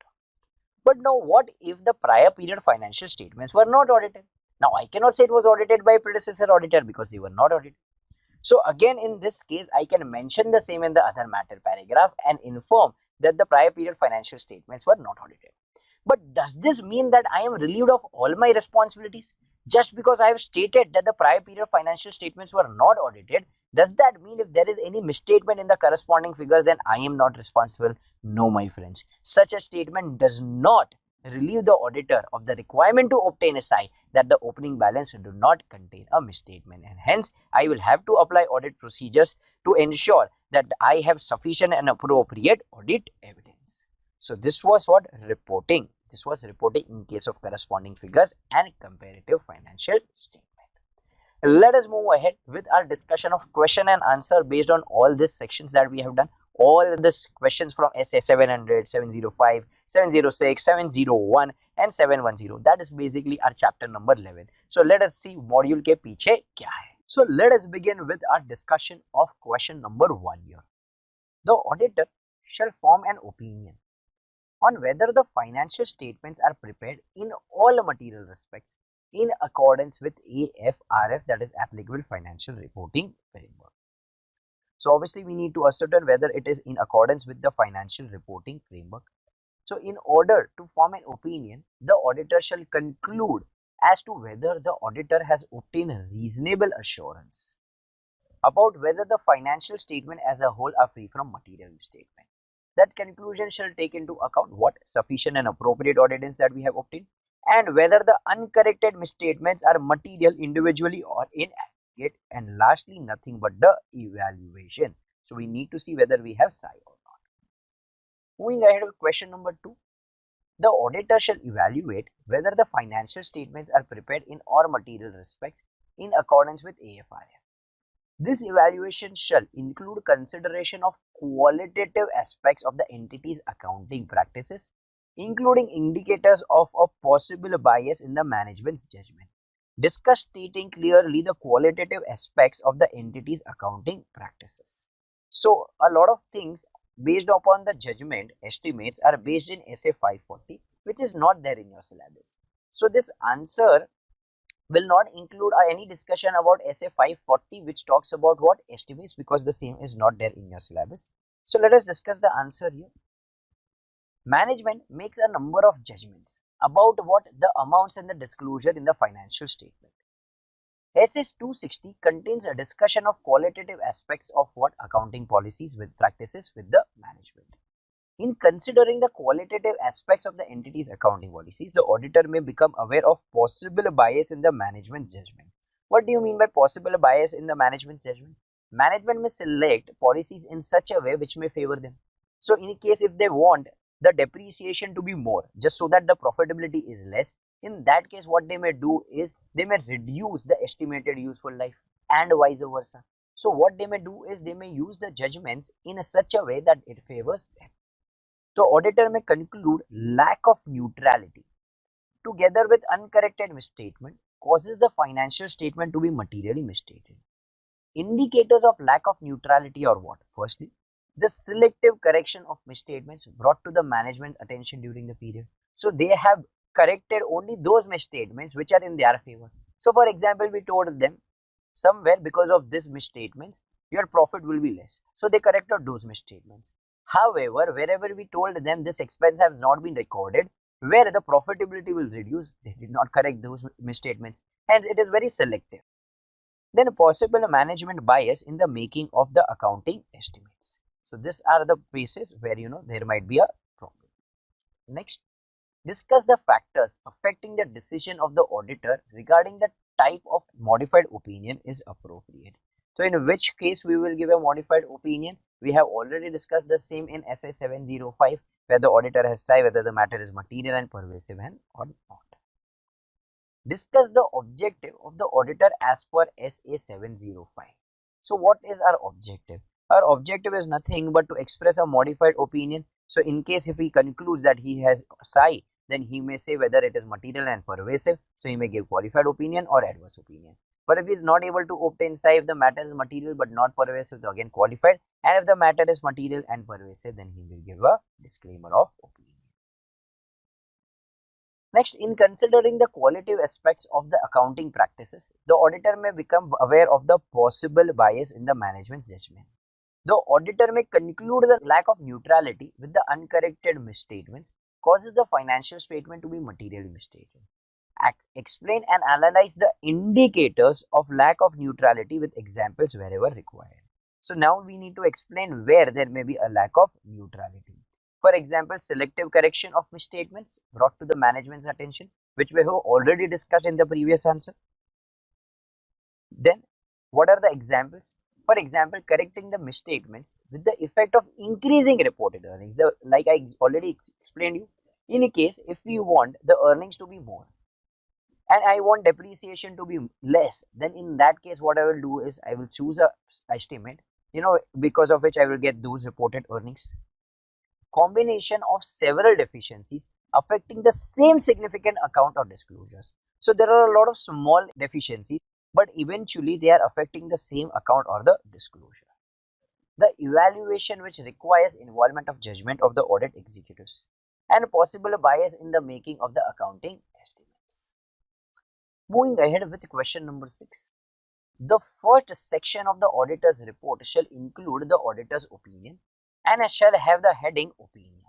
But now, what if the prior period financial statements were not audited? Now, I cannot say it was audited by a predecessor auditor because they were not audited. So again, in this case, I can mention the same in the other matter paragraph and inform that the prior period financial statements were not audited. But does this mean that I am relieved of all my responsibilities? Just because I have stated that the prior period financial statements were not audited, does that mean if there is any misstatement in the corresponding figures, then I am not responsible? No, my friends. Such a statement does not relieve the auditor of the requirement to obtain a psi that the opening balance do not contain a misstatement, and hence I will have to apply audit procedures to ensure that I have sufficient and appropriate audit evidence. So this was what? Reporting. This was reporting in case of corresponding figures and comparative financial statement. Let us move ahead with our discussion of question and answer based on all these sections that we have done. All these questions from SA 700, 705, 706, 701 and 710. That is basically our chapter number 11. So let us see module के पीछे क्या है. So let us begin with our discussion of question number 1 here. The auditor shall form an opinion on whether the financial statements are prepared in all material respects in accordance with AFRF, that is applicable financial reporting framework. So obviously we need to ascertain whether it is in accordance with the financial reporting framework. So in order to form an opinion, the auditor shall conclude as to whether the auditor has obtained reasonable assurance about whether the financial statement as a whole are free from material misstatement. That conclusion shall take into account what? Sufficient and appropriate auditance that we have obtained, and whether the uncorrected misstatements are material individually or in aggregate, and lastly nothing but the evaluation. So we need to see whether we have psi or not. Moving ahead with question number 2. The auditor shall evaluate whether the financial statements are prepared in all material respects in accordance with AFRF. This evaluation shall include consideration of qualitative aspects of the entity's accounting practices, including indicators of a possible bias in the management's judgment. Discuss stating clearly the qualitative aspects of the entity's accounting practices. So, a lot of things based upon the judgment estimates are based in SA 540, which is not there in your syllabus. So, this answer will not include any discussion about SA 540, which talks about what? Estimates, because the same is not there in your syllabus. So let us discuss the answer here. Management makes a number of judgments about what? The amounts and the disclosure in the financial statement. SS 260 contains a discussion of qualitative aspects of what? Accounting policies with practices with the management. In considering the qualitative aspects of the entity's accounting policies, the auditor may become aware of possible bias in the management's judgment. What do you mean by possible bias in the management's judgment? Management may select policies in such a way which may favor them. So in case if they want the depreciation to be more, just so that the profitability is less, in that case what they may do is they may reduce the estimated useful life. and vice versa. So what they may do is they may use the judgments in such a way that it favors them. The auditor may conclude lack of neutrality together with uncorrected misstatement causes the financial statement to be materially misstated. Indicators of lack of neutrality are what? Firstly, the selective correction of misstatements brought to the management attention during the period. So they have corrected only those misstatements which are in their favor. So for example, we told them somewhere because of this misstatements, your profit will be less. So they corrected those misstatements. However, wherever we told them this expense has not been recorded, where the profitability will reduce, they did not correct those misstatements. Hence, it is very selective. Then possible management bias in the making of the accounting estimates. So these are the cases where there might be a problem. Next, discuss the factors affecting the decision of the auditor regarding the type of modified opinion is appropriate. So in which case we will give a modified opinion? We have already discussed the same in SA 705 where the auditor has said whether the matter is material and pervasive and or not. Discuss the objective of the auditor as per SA 705. So what is our objective? Our objective is nothing but to express a modified opinion. So in case if he concludes that he has psi, then he may say whether it is material and pervasive. So he may give qualified opinion or adverse opinion. But if he is not able to obtain psi, if the matter is material but not pervasive, then again qualified. And if the matter is material and pervasive, then he will give a disclaimer of opinion. Next, in considering the qualitative aspects of the accounting practices, the auditor may become aware of the possible bias in the management's judgment. The auditor may conclude the lack of neutrality with the uncorrected misstatements causes the financial statement to be materially misstated. Explain and analyze the indicators of lack of neutrality with examples wherever required. So now we need to explain where there may be a lack of neutrality. For example, selective correction of misstatements brought to the management's attention, which we have already discussed in the previous answer. Then, what are the examples? For example, correcting the misstatements with the effect of increasing reported earnings. Like I already explained you, in a case if we want the earnings to be more and I want depreciation to be less, then in that case what I will do is I will choose a estimate, because of which I will get those reported earnings. Combination of several deficiencies affecting the same significant account or disclosures. So there are a lot of small deficiencies, but eventually they are affecting the same account or the disclosure. The evaluation which requires involvement of judgment of the audit executives and possible bias in the making of the accounting estimates. Moving ahead with question number 6. The first section of the auditor's report shall include the auditor's opinion and shall have the heading opinion.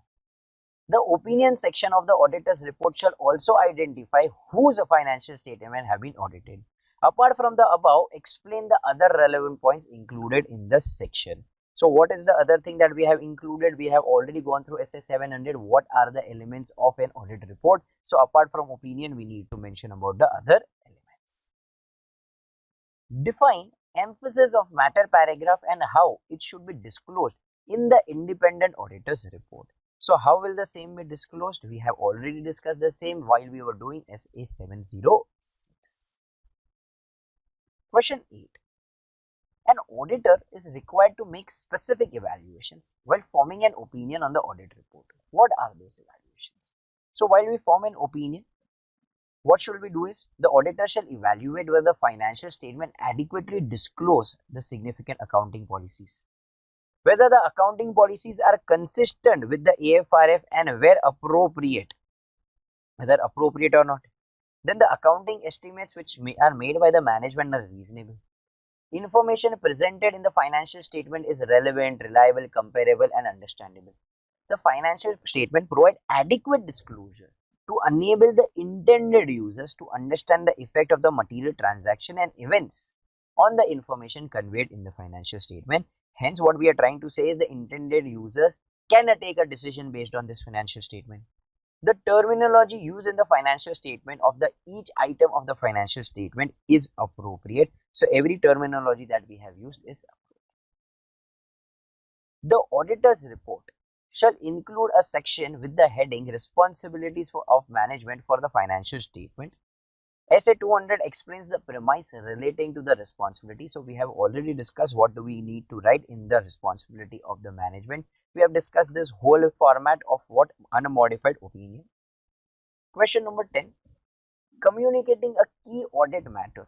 The opinion section of the auditor's report shall also identify whose financial statement have been audited. Apart from the above, explain the other relevant points included in this section. So what is the other thing that we have included? We have already gone through SA 700. What are the elements of an audit report? So apart from opinion, we need to mention about the other elements. Define emphasis of matter paragraph and how it should be disclosed in the independent auditor's report. So how will the same be disclosed? We have already discussed the same while we were doing SA 706. Question 8. An auditor is required to make specific evaluations while forming an opinion on the audit report. What are those evaluations? So while we form an opinion, what should we do is the auditor shall evaluate whether the financial statement adequately disclose the significant accounting policies, whether the accounting policies are consistent with the AFRF and where appropriate, whether appropriate or not. Then the accounting estimates which are made by the management are reasonable. Information presented in the financial statement is relevant, reliable, comparable and understandable. The financial statement provides adequate disclosure to enable the intended users to understand the effect of the material transaction and events on the information conveyed in the financial statement. Hence, what we are trying to say is the intended users can take a decision based on this financial statement. The terminology used in the financial statement of each item of the financial statement is appropriate. So, every terminology that we have used is appropriate. The auditor's report shall include a section with the heading responsibilities of management for the financial statement, Essay 200 explains the premise relating to the responsibility. So we have already discussed what do we need to write in the responsibility of the management. We have discussed this whole format of what unmodified opinion. Question number 10. Communicating a key audit matter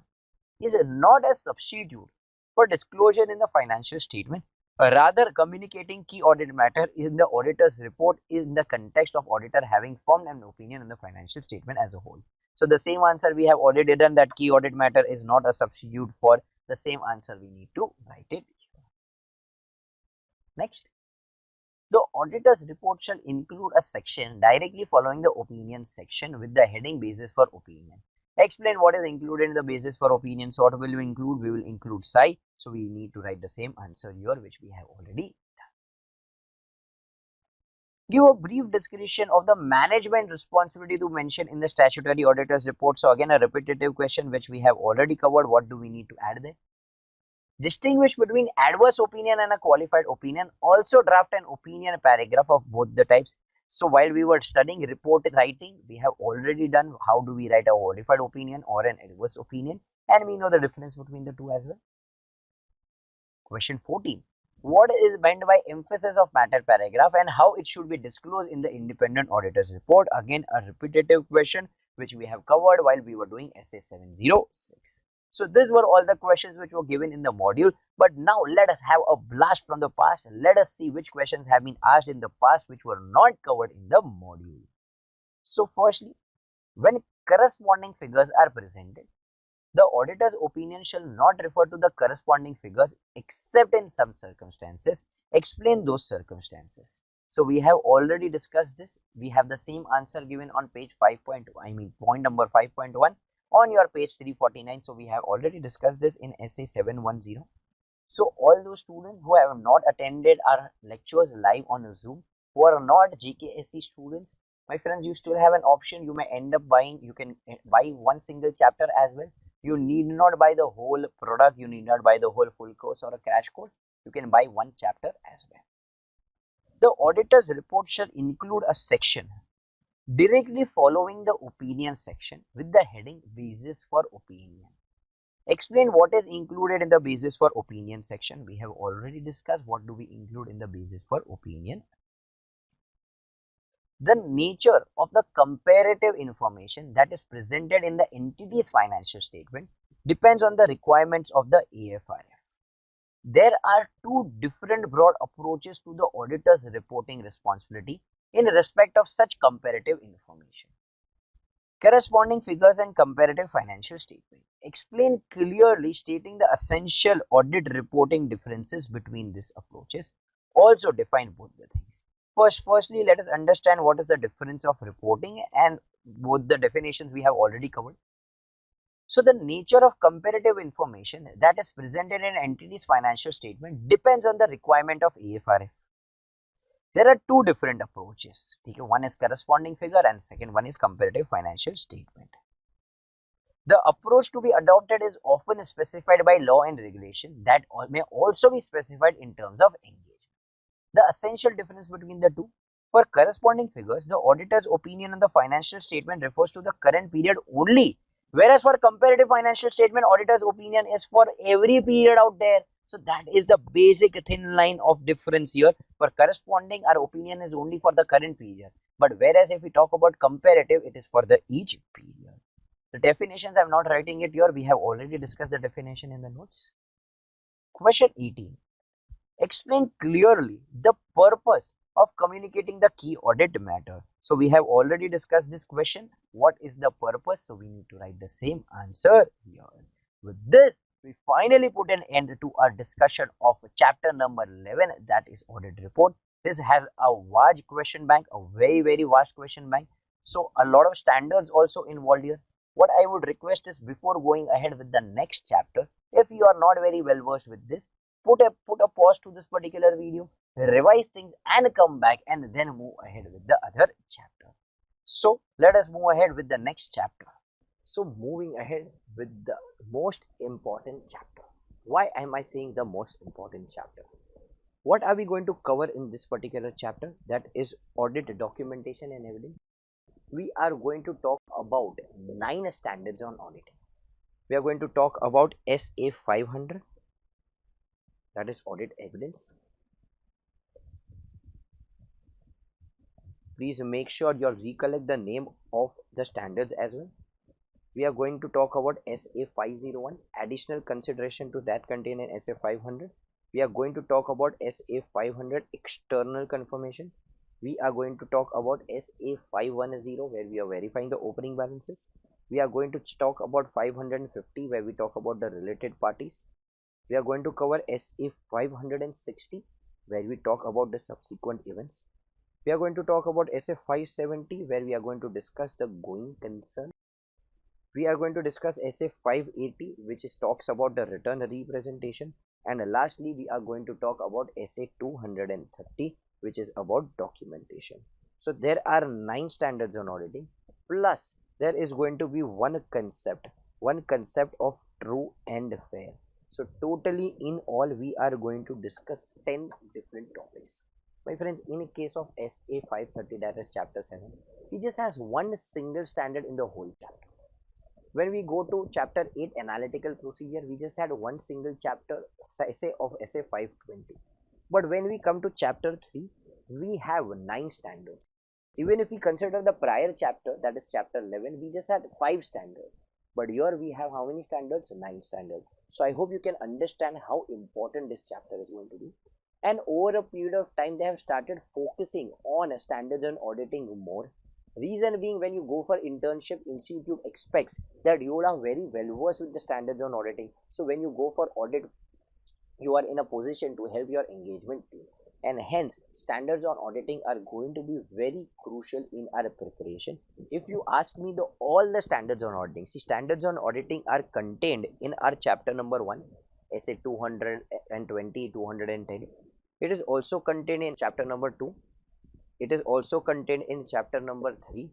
is not a substitute for disclosure in the financial statement. Rather, communicating key audit matter in the auditor's report is in the context of auditor having formed an opinion in the financial statement as a whole. So the same answer we have already done, that key audit matter is not a substitute for the same answer, we need to write it here. Next, the auditor's report shall include a section directly following the opinion section with the heading basis for opinion. Explain what is included in the basis for opinion. So what will we include? We will include psi. So we need to write the same answer here, which we have already done. Give a brief description of the management responsibility to mention in the statutory auditor's report. So again, a repetitive question which we have already covered. What do we need to add there? Distinguish between adverse opinion and a qualified opinion. Also draft an opinion paragraph of both the types. So while we were studying report writing, we have already done how do we write a qualified opinion or an adverse opinion, and we know the difference between the two as well. Question 14. What is meant by emphasis of matter paragraph and how it should be disclosed in the independent auditor's report? Again, a repetitive question which we have covered while we were doing essay 706. So these were all the questions which were given in the module. But now let us have a blast from the past. Let us see which questions have been asked in the past which were not covered in the module. So firstly, when corresponding figures are presented, the auditor's opinion shall not refer to the corresponding figures except in some circumstances. Explain those circumstances. So we have already discussed this. We have the same answer given on page 5.2, point number 5.1 on your page 349. So we have already discussed this in essay 710. So all those students who have not attended our lectures live on Zoom, who are not GKSC students, my friends, you still have an option. You may end up buying, you can buy one single chapter as well. You need not buy the whole product. You need not buy the whole full course or a crash course. You can buy one chapter as well. The auditor's report shall include a section directly following the opinion section with the heading basis for opinion. Explain what is included in the basis for opinion section. We have already discussed what do we include in the basis for opinion. The nature of the comparative information that is presented in the entity's financial statement depends on the requirements of the AFRF. There are two different broad approaches to the auditor's reporting responsibility in respect of such comparative information. Corresponding figures and comparative financial statement. Explain clearly stating the essential audit reporting differences between these approaches. Also define both the things. Firstly, let us understand what is the difference of reporting, and both the definitions we have already covered. So the nature of comparative information that is presented in an entity's financial statement depends on the requirement of AFRF. There are two different approaches. One is corresponding figure and second one is comparative financial statement. The approach to be adopted is often specified by law and regulation that may also be specified in terms of engagement. The essential difference between the two: for corresponding figures, the auditor's opinion on the financial statement refers to the current period only, whereas for comparative financial statement, auditor's opinion is for every period out there. So that is the basic thin line of difference here. For corresponding, our opinion is only for the current period, but whereas if we talk about comparative, it is for the each period. The definitions, I'm not writing it here, we have already discussed the definition in the notes. Question 18. Explain clearly the purpose of communicating the key audit matter. So we have already discussed this question. What is the purpose? So we need to write the same answer here. With this, we finally put an end to our discussion of chapter number 11, that is audit report. This has a large question bank, a very vast question bank. So a lot of standards also involved here. What I would request is, before going ahead with the next chapter, if you are not very well versed with this, put a pause to this particular video, revise things and come back and then move ahead with the other chapter. So let us move ahead with the next chapter. So moving ahead with the most important chapter. Why am I saying the most important chapter? What are we going to cover in this particular chapter? That is audit documentation and evidence. we are going to talk about 9 standards on auditing. We are going to talk about SA 500, that is audit evidence. Please make sure you recollect the name of the standards as well. We are going to talk about SA 501, additional consideration to that contained in SA 500. We are going to talk about SA 500, external confirmation. We are going to talk about SA 510, where we are verifying the opening balances. We are going to talk about 550, where we talk about the related parties. We are going to cover SA 560, where we talk about the subsequent events. We are going to talk about SA 570, where we are going to discuss the going concern. We are going to discuss SA 580, which talks about the return representation. And lastly, we are going to talk about SA 230, which is about documentation. So there are 9 standards on auditing, plus there is going to be one concept of true and fair. So totally in all, we are going to discuss 10 different topics. My friends, in case of SA 530, that is chapter 7, it just has one single standard in the whole chapter. When we go to chapter 8, analytical procedure, we just had one single chapter essay of SA 520. But when we come to chapter 3, we have 9 standards. Even if we consider the prior chapter, that is chapter 11, we just had 5 standards. But here we have how many standards? 9 standards. So I hope you can understand how important this chapter is going to be. And over a period of time, they have started focusing on standards and auditing more. Reason being, when you go for internship, institute expects that you are very well versed with the standards on auditing. So when you go for audit, you are in a position to help your engagement team, and hence standards on auditing are going to be very crucial in our preparation. If you ask me, all the standards on auditing, see, standards on auditing are contained in our chapter number 1, SA 220, 210. It is also contained in chapter number 2. It is also contained in chapter number 3.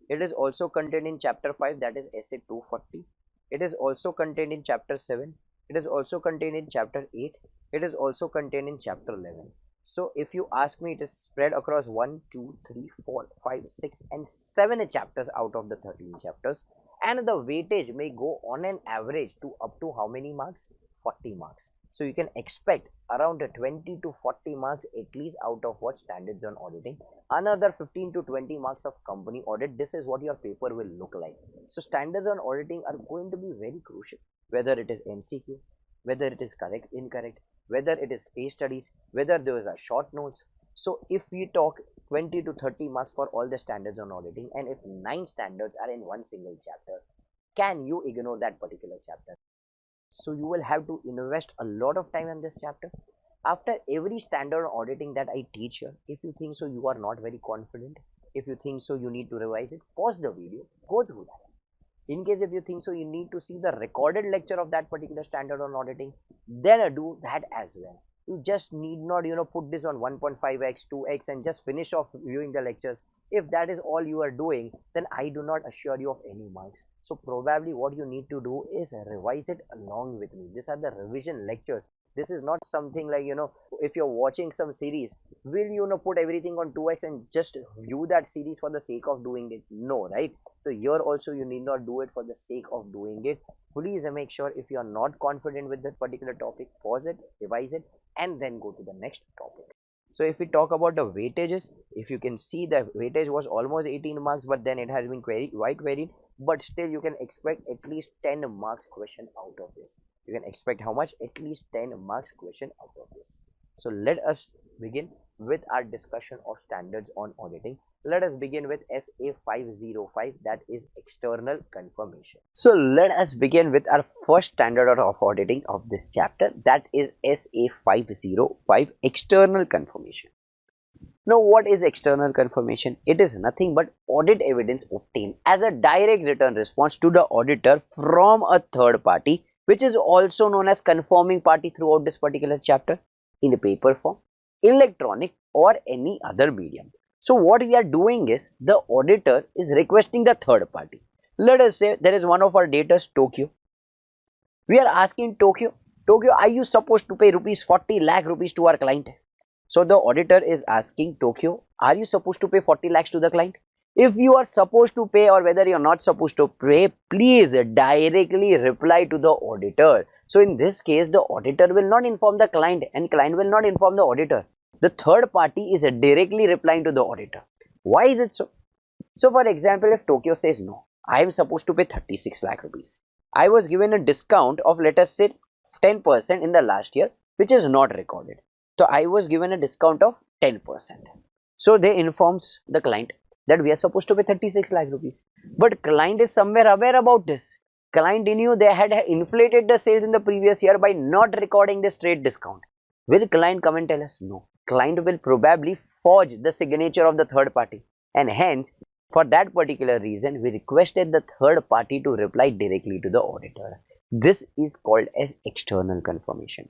It is also contained in chapter 5, that is SA 240. It is also contained in chapter 7. It is also contained in chapter 8. It is also contained in chapter 11. So if you ask me, it is spread across 1, 2, 3, 4, 5, 6 and 7 chapters out of the 13 chapters. And the weightage may go on an average to up to how many marks? 40 marks. So you can expect around 20 to 40 marks at least out of what? Standards on auditing. Another 15 to 20 marks of company audit. This is what your paper will look like. So standards on auditing are going to be very crucial, whether it is MCQ, whether it is correct, incorrect, whether it is case studies, whether those are short notes. So if we talk 20 to 30 marks for all the standards on auditing, and if 9 standards are in one single chapter, can you ignore that particular chapter? So you will have to invest a lot of time in this chapter. After every standard auditing that I teach here, if you think so you are not very confident, if you think so you need to revise it, pause the video, go through that. In case if you think so you need to see the recorded lecture of that particular standard on auditing, then do that as well. You just need not put this on 1.5x 2x and just finish off viewing the lectures. If that is all you are doing, then I do not assure you of any marks. So probably what you need to do is revise it along with me. These are the revision lectures. This is not something like, if you're watching some series, will put everything on 2x and just view that series for the sake of doing it? No, right? So here also you need not do it for the sake of doing it. Please make sure, if you are not confident with that particular topic, pause it, revise it, and then go to the next topic. So if we talk about the weightages, if you can see, the weightage was almost 18 marks, but then it has been quite varied. But still you can expect at least 10 marks question out of this. You can expect how much? At least 10 marks question out of this. So let us begin with our discussion of standards on auditing. Let us begin with SA 505, that is external confirmation. So let us begin with our first standard of auditing of this chapter, that is SA 505, external confirmation. Now what is external confirmation? It is nothing but audit evidence obtained as a direct written response to the auditor from a third party, which is also known as confirming party throughout this particular chapter, in the paper form, electronic or any other medium. So what we are doing is, the auditor is requesting the third party. Let us say there is one of our debtors, Tokyo. We are asking Tokyo, are you supposed to pay rupees 40 lakh rupees to our client? So the auditor is asking Tokyo, are you supposed to pay 40 lakhs to the client? If you are supposed to pay or whether you're not supposed to pay, please directly reply to the auditor. So in this case, the auditor will not inform the client and client will not inform the auditor. The third party is directly replying to the auditor. Why is it so? So for example, if Tokyo says no, I am supposed to pay 36 lakh rupees. I was given a discount of, let us say, 10% in the last year, which is not recorded. So I was given a discount of 10%. So they informs the client that we are supposed to pay 36 lakh rupees. But client is somewhere aware about this. Client knew they had inflated the sales in the previous year by not recording this trade discount. Will client come and tell us? No. Client will probably forge the signature of the third party, and hence for that particular reason we requested the third party to reply directly to the auditor. This is called as external confirmation.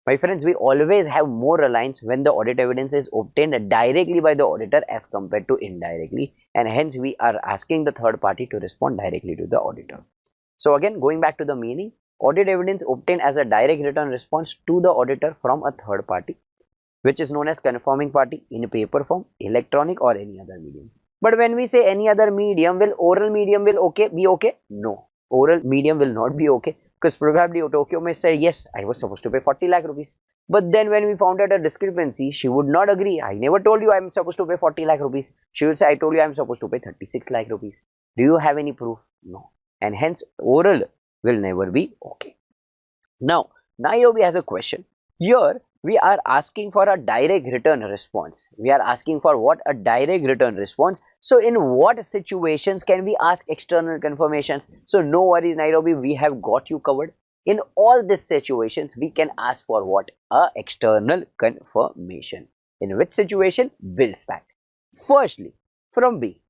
My friends, we always have more reliance when the audit evidence is obtained directly by the auditor as compared to indirectly, and hence we are asking the third party to respond directly to the auditor. So again, going back to the meaning, audit evidence obtained as a direct written response to the auditor from a third party, which is known as confirming party, in paper form, electronic or any other medium. But when we say any other medium, will oral medium will be okay? No, oral medium will not be okay, because probably Tokyo may say yes, I was supposed to pay 40 lakh rupees. But then when we found out a discrepancy, she would not agree. I never told you I am supposed to pay 40 lakh rupees. She will say I told you I am supposed to pay 36 lakh rupees. Do you have any proof? No. And hence oral will never be okay. Now, Nairobi has a question. Here we are asking for a direct return response. We are asking for what? A direct return response. So in what situations can we ask external confirmations? So no worries Nairobi, we have got you covered. In all these situations we can ask for what? A external confirmation. In which situation? Bills back. Firstly, from B,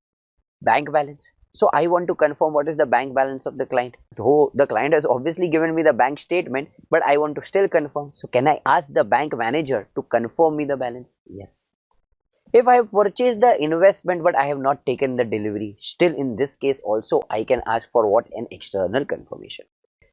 bank balance. So I want to confirm what is the bank balance of the client. Though the client has obviously given me the bank statement, but I want to still confirm. So can I ask the bank manager to confirm me the balance? Yes. If I have purchased the investment but I have not taken the delivery, still in this case also I can ask for what? An external confirmation.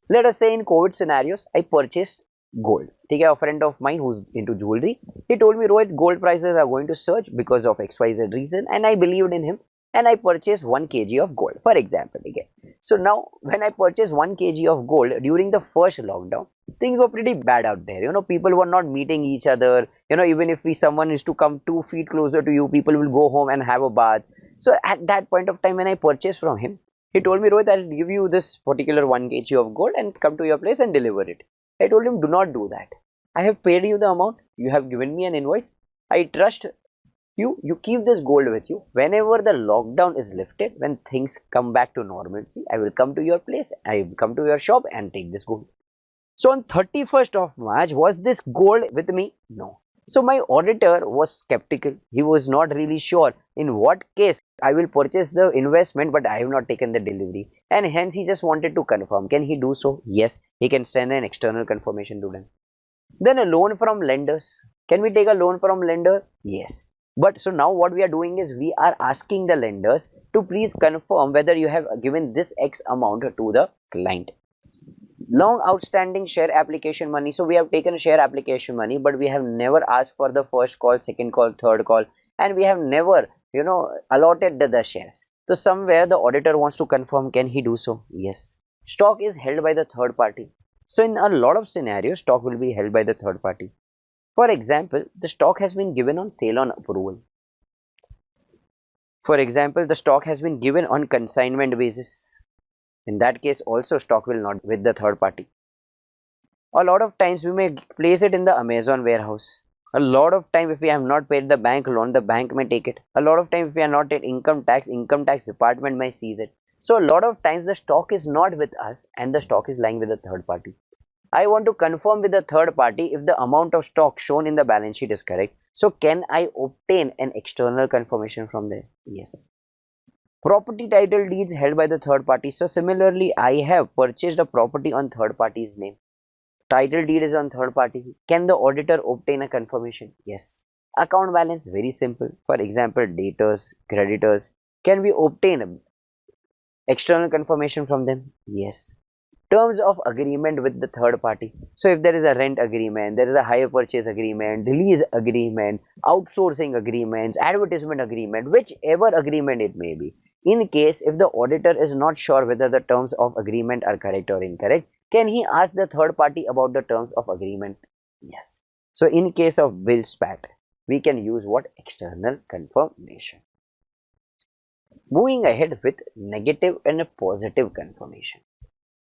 Let us say in COVID scenarios, I purchased gold. Take a friend of mine who's into jewelry. He told me, Rohit, gold prices are going to surge because of XYZ reason, and I believed in him. And I purchased 1 kg of gold, for example, again. So now when I purchased 1 kg of gold during the first lockdown, things were pretty bad out there. People were not meeting each other. Even if someone is to come 2 feet closer to you, people will go home and have a bath. So at that point of time when I purchased from him, he told me, Rohit, I'll give you this particular 1 kg of gold and come to your place and deliver it. I told him, do not do that. I have paid you the amount. You have given me an invoice. I trust you keep this gold with you. Whenever the lockdown is lifted, when things come back to normalcy, I will come to your place, I will come to your shop and take this gold. So on 31st of March, was this gold with me? No. So my auditor was skeptical. He was not really sure in what case I will purchase the investment but I have not taken the delivery, and hence he just wanted to confirm. Can he do so? Yes, he can send an external confirmation to them. Then a loan from lenders. Can we take a loan from lender? Yes. But so now what we are doing is we are asking the lenders to please confirm whether you have given this X amount to the client. Long outstanding share application money. So we have taken share application money, but we have never asked for the first call, second call, third call, and we have never, allotted the shares. So somewhere the auditor wants to confirm. Can he do so? Yes. Stock is held by the third party. So in a lot of scenarios, stock will be held by the third party. For example, the stock has been given on sale on approval. For example, the stock has been given on consignment basis. In that case also stock will not be with the third party. A lot of times we may place it in the Amazon warehouse. A lot of time if we have not paid the bank loan, the bank may take it. A lot of time if we are not paid income tax department may seize it. So a lot of times the stock is not with us and the stock is lying with the third party. I want to confirm with the third party if the amount of stock shown in the balance sheet is correct. So can I obtain an external confirmation from there? Yes. Property title deeds held by the third party. So similarly, I have purchased a property on third party's name. Title deed is on third party. Can the auditor obtain a confirmation? Yes. Account balance, very simple. For example, debtors, creditors. Can we obtain external confirmation from them? Yes. terms of agreement with the third party. So if there is a rent agreement, there is a hire purchase agreement, release agreement, outsourcing agreements, advertisement agreement, whichever agreement it may be. In case if the auditor is not sure whether the terms of agreement are correct or incorrect, can he ask the third party about the terms of agreement? Yes. So in case of bill spat, we can use what? External confirmation. Moving ahead with negative and a positive confirmation.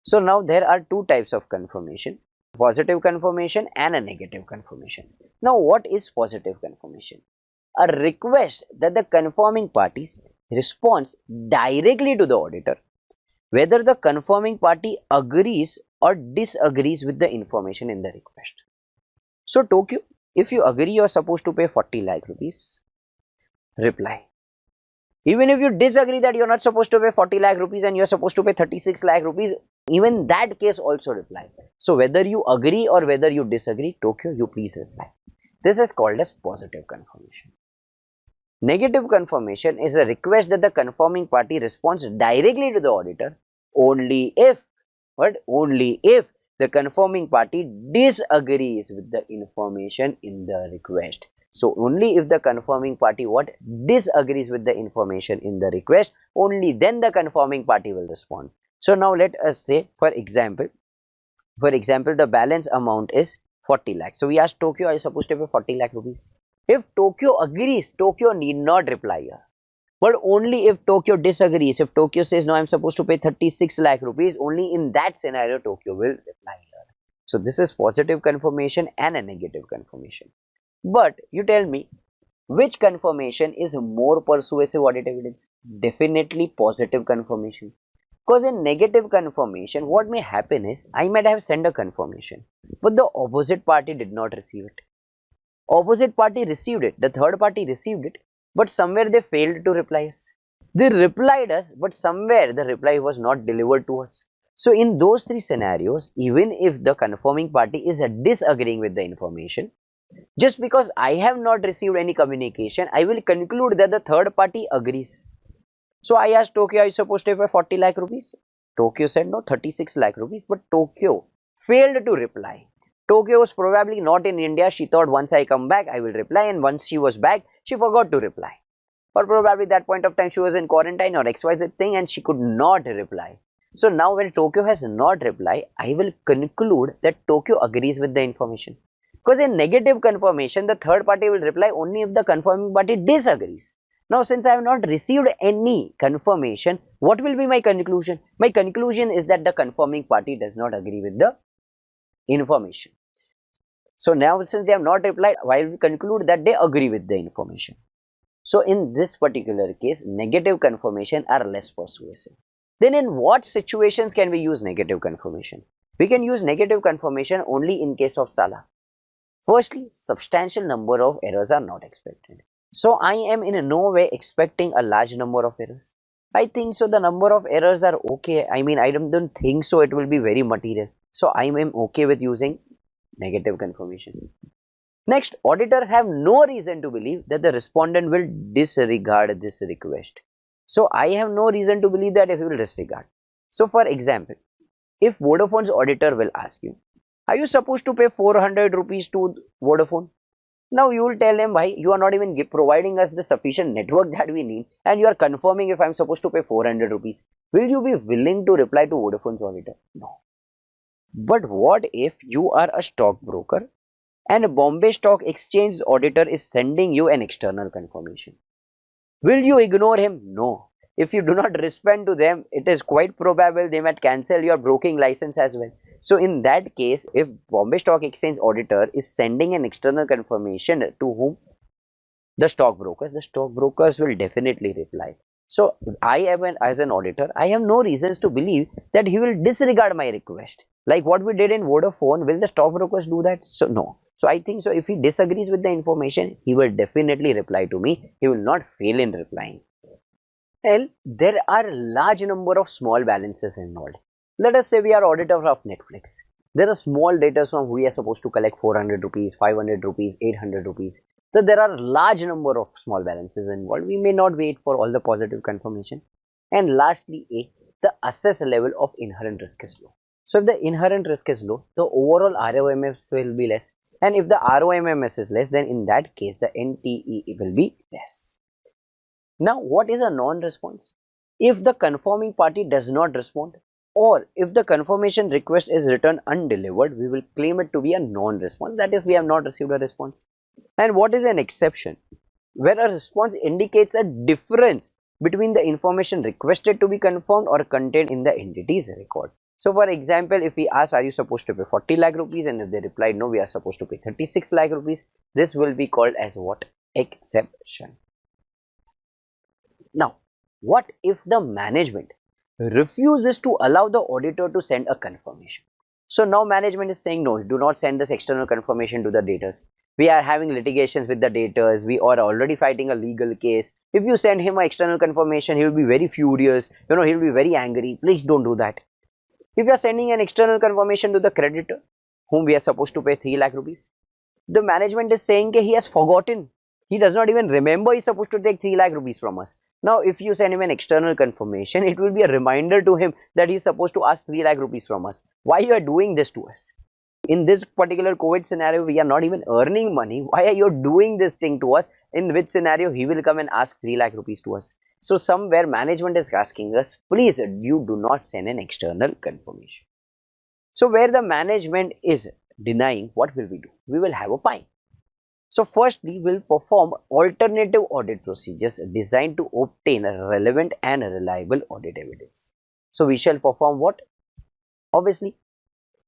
So now there are two types of confirmation, positive confirmation and a negative confirmation. Now what is positive confirmation? A request that the confirming parties responds directly to the auditor, whether the confirming party agrees or disagrees with the information in the request. So Tokyo, if you agree you are supposed to pay 40 lakh rupees, reply. Even if you disagree that you are not supposed to pay 40 lakh rupees and you are supposed to pay 36 lakh rupees, even that case also reply. So whether you agree or whether you disagree, Tokyo, you please reply. This is called as positive confirmation. Negative confirmation is a request that the confirming party responds directly to the auditor only if, but only if the confirming party disagrees with the information in the request. So only if the confirming party what? Disagrees with the information in the request, only then the confirming party will respond. So now let us say, for example, the balance amount is 40 lakh. So we asked Tokyo, are you supposed to pay 40 lakh rupees? If Tokyo agrees, Tokyo need not reply here. But only if Tokyo disagrees, if Tokyo says, no, I am supposed to pay 36 lakh rupees, only in that scenario, Tokyo will reply here. So this is positive confirmation and a negative confirmation. But you tell me, which confirmation is more persuasive audit evidence? Definitely positive confirmation. Because in negative confirmation, what may happen is, I might have sent a confirmation, but the opposite party did not receive it. Opposite party received it, the third party received it, but somewhere they failed to reply us. They replied us, but somewhere the reply was not delivered to us. So in those three scenarios, even if the confirming party is disagreeing with the information, just because I have not received any communication, I will conclude that the third party agrees. So I asked Tokyo, are you supposed to pay 40 lakh rupees? Tokyo said no, 36 lakh rupees, but Tokyo failed to reply. Tokyo was probably not in India. She thought once I come back, I will reply, and once she was back, she forgot to reply. Or probably at that point of time, she was in quarantine or XYZ thing and she could not reply. So now when Tokyo has not replied, I will conclude that Tokyo agrees with the information. Because in negative confirmation, the third party will reply only if the confirming party disagrees. Now, since I have not received any confirmation, what will be my conclusion? My conclusion is that the confirming party does not agree with the information. So now, since they have not replied, I will conclude that they agree with the information. So in this particular case, negative confirmation are less persuasive. Then in what situations can we use negative confirmation? We can use negative confirmation only in case of Sala. Firstly, substantial number of errors are not expected. So I am in no way expecting a large number of errors. I think so the number of errors are okay. I mean, I don't think so it will be very material. So I am okay with using negative confirmation. Next, auditors have no reason to believe that the respondent will disregard this request. So I have no reason to believe that he will disregard. So for example, if Vodafone's auditor will ask you, are you supposed to pay 400 rupees to Vodafone? Now you will tell him, why you are not even providing us the sufficient network that we need and you are confirming if I am supposed to pay 400 rupees. Will you be willing to reply to Vodafone's auditor? No. But what if you are a stockbroker and Bombay Stock Exchange auditor is sending you an external confirmation? Will you ignore him? No. If you do not respond to them, it is quite probable they might cancel your broking license as well. So in that case, if Bombay Stock Exchange auditor is sending an external confirmation to whom? The stockbrokers will definitely reply. So I am as an auditor, I have no reasons to believe that he will disregard my request. Like what we did in Vodafone, will the stockbrokers do that? So no. So I think so if he disagrees with the information, he will definitely reply to me. He will not fail in replying. Well, there are a large number of small balances involved. Let us say we are auditor of Netflix. There are small data from we are supposed to collect 400 rupees, 500 rupees, 800 rupees. So there are a large number of small balances involved. We may not wait for all the positive confirmation. And lastly, the assess level of inherent risk is low. So if the inherent risk is low, the overall ROMS will be less, and if the ROMS is less, then in that case the NTE will be less. Now what is a non-response? If the confirming party does not respond, or if the confirmation request is returned undelivered, we will claim it to be a non-response, that is, we have not received a response. And what is an exception? Where a response indicates a difference between the information requested to be confirmed or contained in the entity's record. So for example, if we ask, are you supposed to pay 40 lakh rupees, and if they replied no, we are supposed to pay 36 lakh rupees, this will be called as what? Exception. Now, what if the management refuses to allow the auditor to send a confirmation? So now management is saying, no, do not send this external confirmation to the dators. We are having litigations with the dators. We are already fighting a legal case. If you send him an external confirmation, he will be very furious. He'll be very angry. Please don't do that. If you are sending an external confirmation to the creditor, whom we are supposed to pay 3 lakh rupees, the management is saying that he has forgotten. He does not even remember he's supposed to take 3 lakh rupees from us. Now, if you send him an external confirmation, it will be a reminder to him that he's supposed to ask 3 lakh rupees from us. Why you are doing this to us? In this particular COVID scenario, we are not even earning money. Why are you doing this thing to us? In which scenario he will come and ask 3 lakh rupees to us? So somewhere management is asking us, please, you do not send an external confirmation. So where the management is denying, what will we do? We will have a fine. So firstly, we'll perform alternative audit procedures designed to obtain relevant and reliable audit evidence. So we shall perform what? Obviously,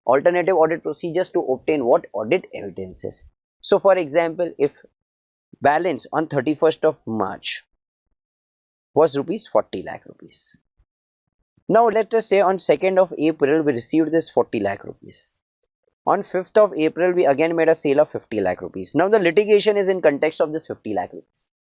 alternative audit procedures to obtain what? Audit evidences. So for example, if balance on 31st of March was rupees 40 lakh rupees. Now let us say on 2nd of April we received this 40 lakh rupees. On 5th of April, we again made a sale of 50 lakh rupees. Now, the litigation is in context of this 50 lakh rupees.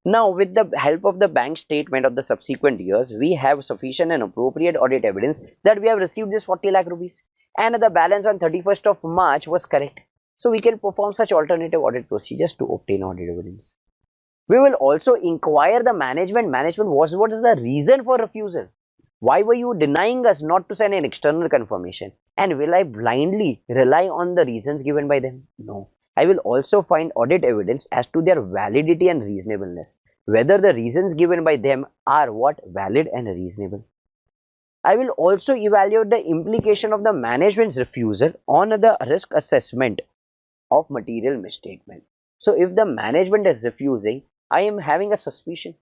Now, with the help of the bank statement of the subsequent years, we have sufficient and appropriate audit evidence that we have received this 40 lakh rupees. And the balance on 31st of March was correct. So, we can perform such alternative audit procedures to obtain audit evidence. We will also inquire the management. What is the reason for refusal? Why were you denying us not to send an external confirmation? And will I blindly rely on the reasons given by them? No. I will also find audit evidence as to their validity and reasonableness. Whether the reasons given by them are what? Valid and reasonable. I will also evaluate the implication of the management's refusal on the risk assessment of material misstatement. So if the management is refusing, I am having a suspicion.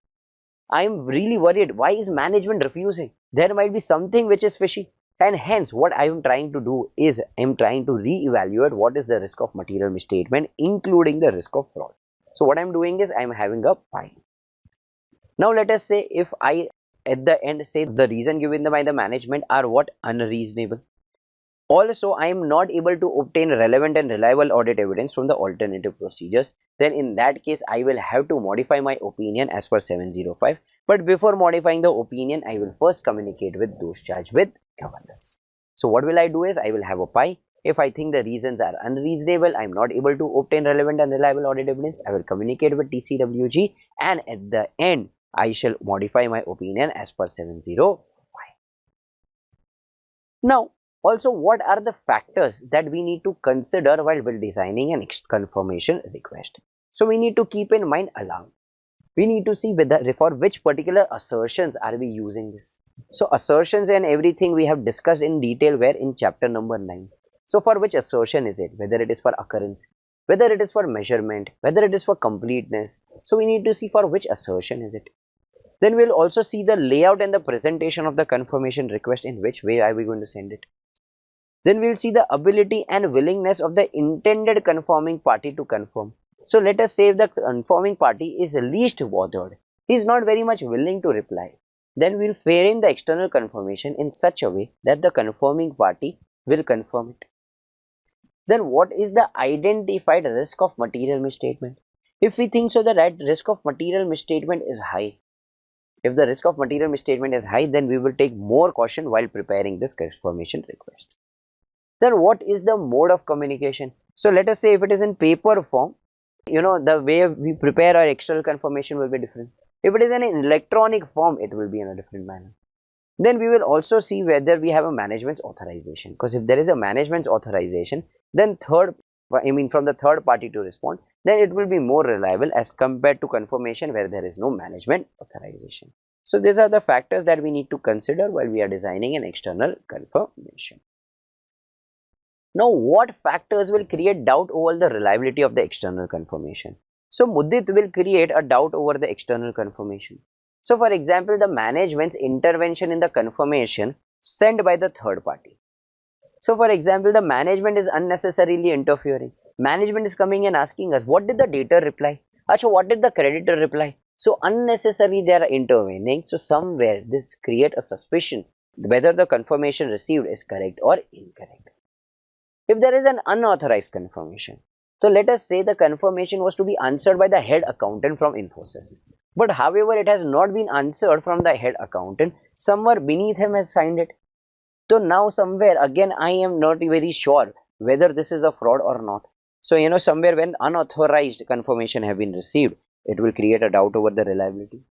I am really worried. Why is management refusing? There might be something which is fishy. And hence, what I am trying to do is, I am trying to re-evaluate what is the risk of material misstatement, including the risk of fraud. So what I am doing is, I am having a fine. Now let us say if I at the end say the reason given by the management are what? Unreasonable. Also, I am not able to obtain relevant and reliable audit evidence from the alternative procedures. Then in that case, I will have to modify my opinion as per 705. But before modifying the opinion, I will first communicate with those charged with governance. So what will I do is, I will have a pie. If I think the reasons are unreasonable, I am not able to obtain relevant and reliable audit evidence, I will communicate with TCWG, and at the end, I shall modify my opinion as per 705. Now, also, what are the factors that we need to consider while designing an confirmation request? So we need to keep in mind alarm. We need to see whether for which particular assertions are we using this. So assertions and everything we have discussed in detail where in chapter number 9. So for which assertion is it? Whether it is for occurrence, whether it is for measurement, whether it is for completeness. So we need to see for which assertion is it. Then we'll also see the layout and the presentation of the confirmation request, in which way are we going to send it. Then we'll see the ability and willingness of the intended confirming party to confirm. So let us say if the confirming party is least bothered, he is not very much willing to reply, then we'll frame the external confirmation in such a way that the confirming party will confirm it. Then what is the identified risk of material misstatement? If we think so that risk of material misstatement is high, if the risk of material misstatement is high, then we will take more caution while preparing this confirmation request. Then what is the mode of communication? So let us say if it is in paper form, the way we prepare our external confirmation will be different. If it is in an electronic form, it will be in a different manner. Then we will also see whether we have a management's authorization, because if there is a management's authorization, then from the third party to respond, then it will be more reliable as compared to confirmation where there is no management authorization. So these are the factors that we need to consider while we are designing an external confirmation. Now, what factors will create doubt over the reliability of the external confirmation? So Mudit will create a doubt over the external confirmation. So for example, the management's intervention in the confirmation sent by the third party. So for example, the management is unnecessarily interfering. Management is coming and asking us, what did the debtor reply? Achha, what did the creditor reply? So unnecessarily they are intervening. So somewhere this create a suspicion whether the confirmation received is correct or incorrect. If there is an unauthorized confirmation, so let us say the confirmation was to be answered by the head accountant from Infosys. But however, it has not been answered from the head accountant. Someone beneath him has signed it. So now somewhere again I am not very sure whether this is a fraud or not. So somewhere when unauthorized confirmation have been received, it will create a doubt over the reliability.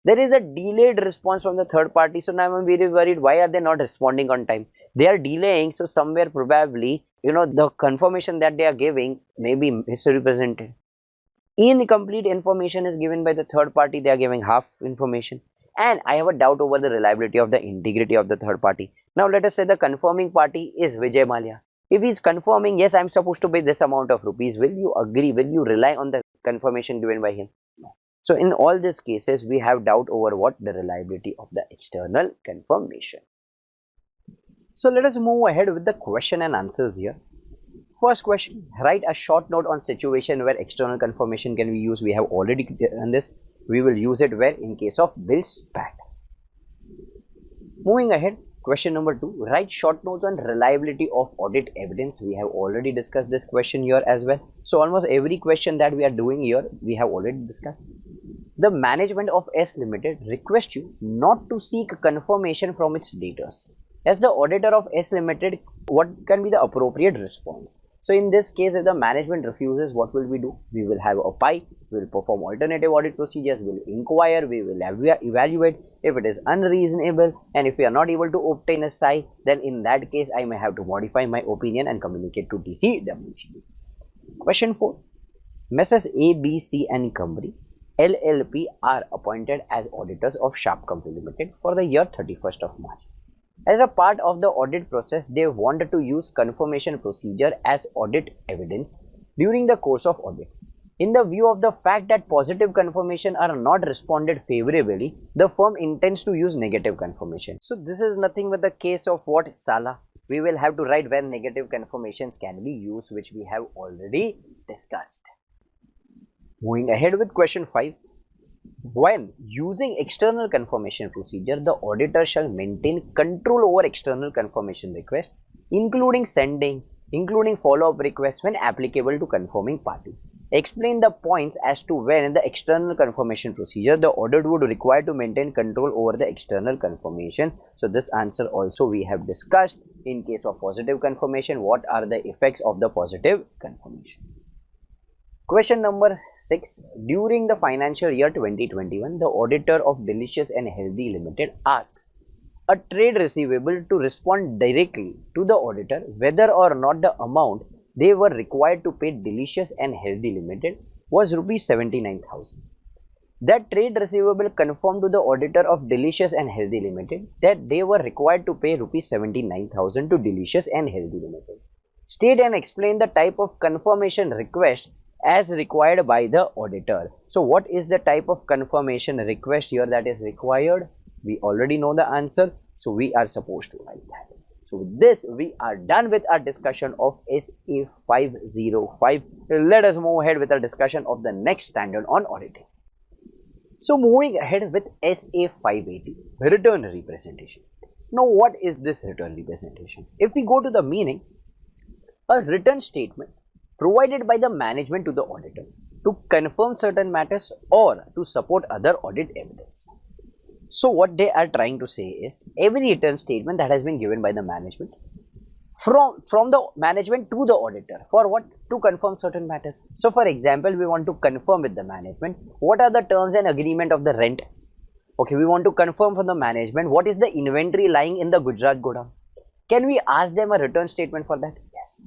There is a delayed response from the third party. So now I'm very worried, why are they not responding on time? They are delaying, so somewhere probably the confirmation that they are giving may be misrepresented. Incomplete information is given by the third party, they are giving half information. And I have a doubt over the reliability of the integrity of the third party. Now let us say the confirming party is Vijay Mallya. If he is confirming, yes, I am supposed to pay this amount of rupees, will you agree? Will you rely on the confirmation given by him? No. So in all these cases, we have doubt over what the reliability of the external confirmation. So let us move ahead with the question and answers here. First question, write a short note on situation where external confirmation can be used. We have already done this. We will use it where? In case of bills paid. Moving ahead, question number 2, write short notes on reliability of audit evidence. We have already discussed this question here as well. So almost every question that we are doing here, we have already discussed. The management of S Limited requests you not to seek confirmation from its debtors. As the auditor of S Limited, what can be the appropriate response? So in this case, if the management refuses, what will we do? We will have a PI, we will perform alternative audit procedures, we will inquire, we will evaluate if it is unreasonable, and if we are not able to obtain a PSI, then in that case, I may have to modify my opinion and communicate to TCWG. Question 4. Messrs. A, B, C and Company LLP are appointed as auditors of Sharp Company Limited for the year 31st of March. As a part of the audit process, they wanted to use confirmation procedure as audit evidence during the course of audit. In the view of the fact that positive confirmation are not responded favorably, the firm intends to use negative confirmation. So this is nothing but the case of what, Sala? We will have to write when negative confirmations can be used, which we have already discussed. Moving ahead with question 5. When using external confirmation procedure, the auditor shall maintain control over external confirmation request, including sending, including follow-up requests when applicable to confirming party. Explain the points as to when in the external confirmation procedure the audit would require to maintain control over the external confirmation. So this answer also we have discussed. In case of positive confirmation, what are the effects of the positive confirmation? Question number 6. During the financial year 2021, the auditor of Delicious and Healthy Limited asks a trade receivable to respond directly to the auditor whether or not the amount they were required to pay Delicious and Healthy Limited was rupees 79,000. That trade receivable confirmed to the auditor of Delicious and Healthy Limited that they were required to pay rupees 79,000 to Delicious and Healthy Limited. State and explain the type of confirmation request as required by the auditor. So what is the type of confirmation request here that is required? We already know the answer, so we are supposed to write that. So with this, we are done with our discussion of SA 505. Let us move ahead with our discussion of the next standard on auditing. So moving ahead with SA 580, return representation. Now what is this return representation? If we go to the meaning, a written statement provided by the management to the auditor to confirm certain matters or to support other audit evidence. So what they are trying to say is every return statement that has been given by the management from the management to the auditor for what? To confirm certain matters. So for example, we want to confirm with the management what are the terms and agreement of the rent. Okay, we want to confirm from the management what is the inventory lying in the Gujarat Godown. Can we ask them a return statement for that? Yes.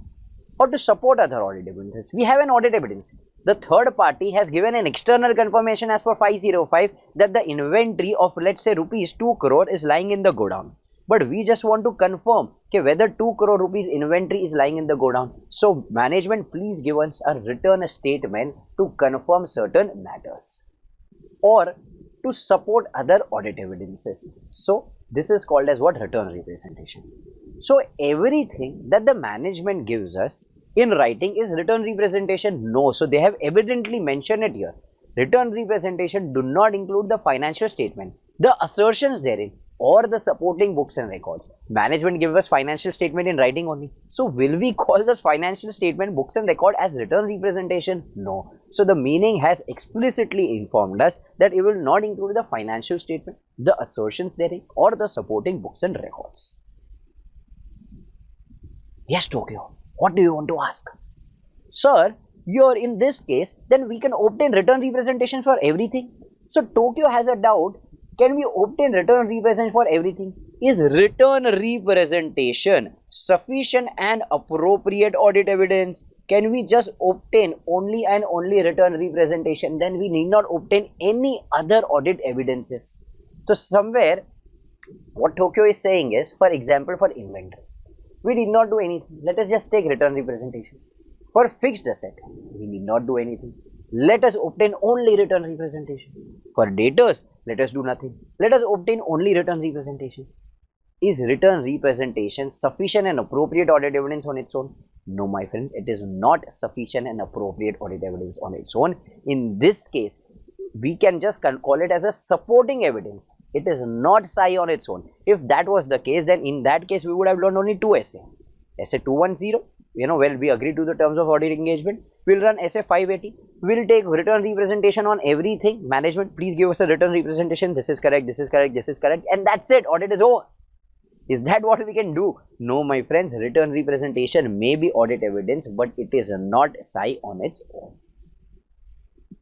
Or to support other audit evidence. We have an audit evidence. The third party has given an external confirmation as per 505 that the inventory of, let's say, rupees 2 crore is lying in the godown. But we just want to confirm whether 2 crore rupees inventory is lying in the godown. So management, please give us a return statement to confirm certain matters or to support other audit evidences. So this is called as what? Return representation. So everything that the management gives us in writing is return representation? No. So they have evidently mentioned it here. Return representation do not include the financial statement, the assertions therein, or the supporting books and records. Management gives us financial statement in writing only. So will we call this financial statement, books and record as return representation? No. So the meaning has explicitly informed us that it will not include the financial statement, the assertions therein, or the supporting books and records. Yes, Tokyo, what do you want to ask? Sir, you're in this case, then we can obtain return representations for everything. So Tokyo has a doubt, can we obtain return representation for everything? Is return representation sufficient and appropriate audit evidence? Can we just obtain only and only return representation? Then we need not obtain any other audit evidences. So somewhere, what Tokyo is saying is, for example, for inventory, we did not do anything. Let us just take return representation. For fixed asset, we need not do anything. Let us obtain only return representation. For debtors, let us do nothing. Let us obtain only return representation. Is return representation sufficient and appropriate audit evidence on its own? No, my friends, it is not sufficient and appropriate audit evidence on its own. In this case, we can just call it as a supporting evidence. It is not SI on its own. If that was the case, then in that case, we would have learned only two essay. Essay 210, when we agree to the terms of audit engagement, we'll run essay 580. We'll take return representation on everything. Management, please give us a return representation. This is correct, this is correct, this is correct. And that's it. Audit is over. Is that what we can do? No, my friends. Return representation may be audit evidence, but it is not SI on its own.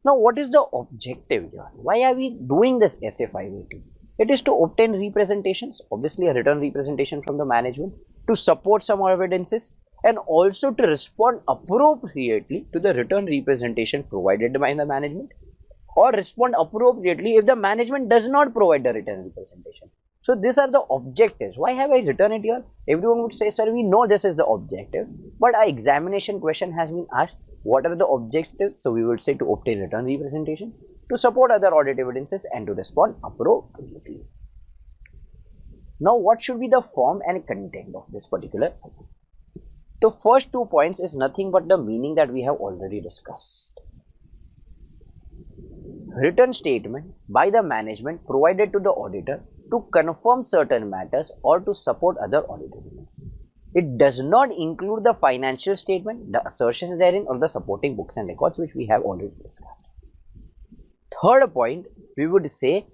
Now, what is the objective here? Why are we doing this essay 580? It is to obtain representations, obviously a return representation from the management, to support some evidences, and also to respond appropriately to the return representation provided by the management, or respond appropriately if the management does not provide the return representation. So these are the objectives. Why have I written it here? Everyone would say, sir, we know this is the objective, but our examination question has been asked, what are the objectives? So we would say to obtain return representation, to support other audit evidences, and to respond appropriately. Now, what should be the form and content of this particular? The first 2 points is nothing but the meaning that we have already discussed. Written statement by the management provided to the auditor to confirm certain matters or to support other audit evidence. It does not include the financial statement, the assertions therein, or the supporting books and records, which we have already discussed. Third point, we would say,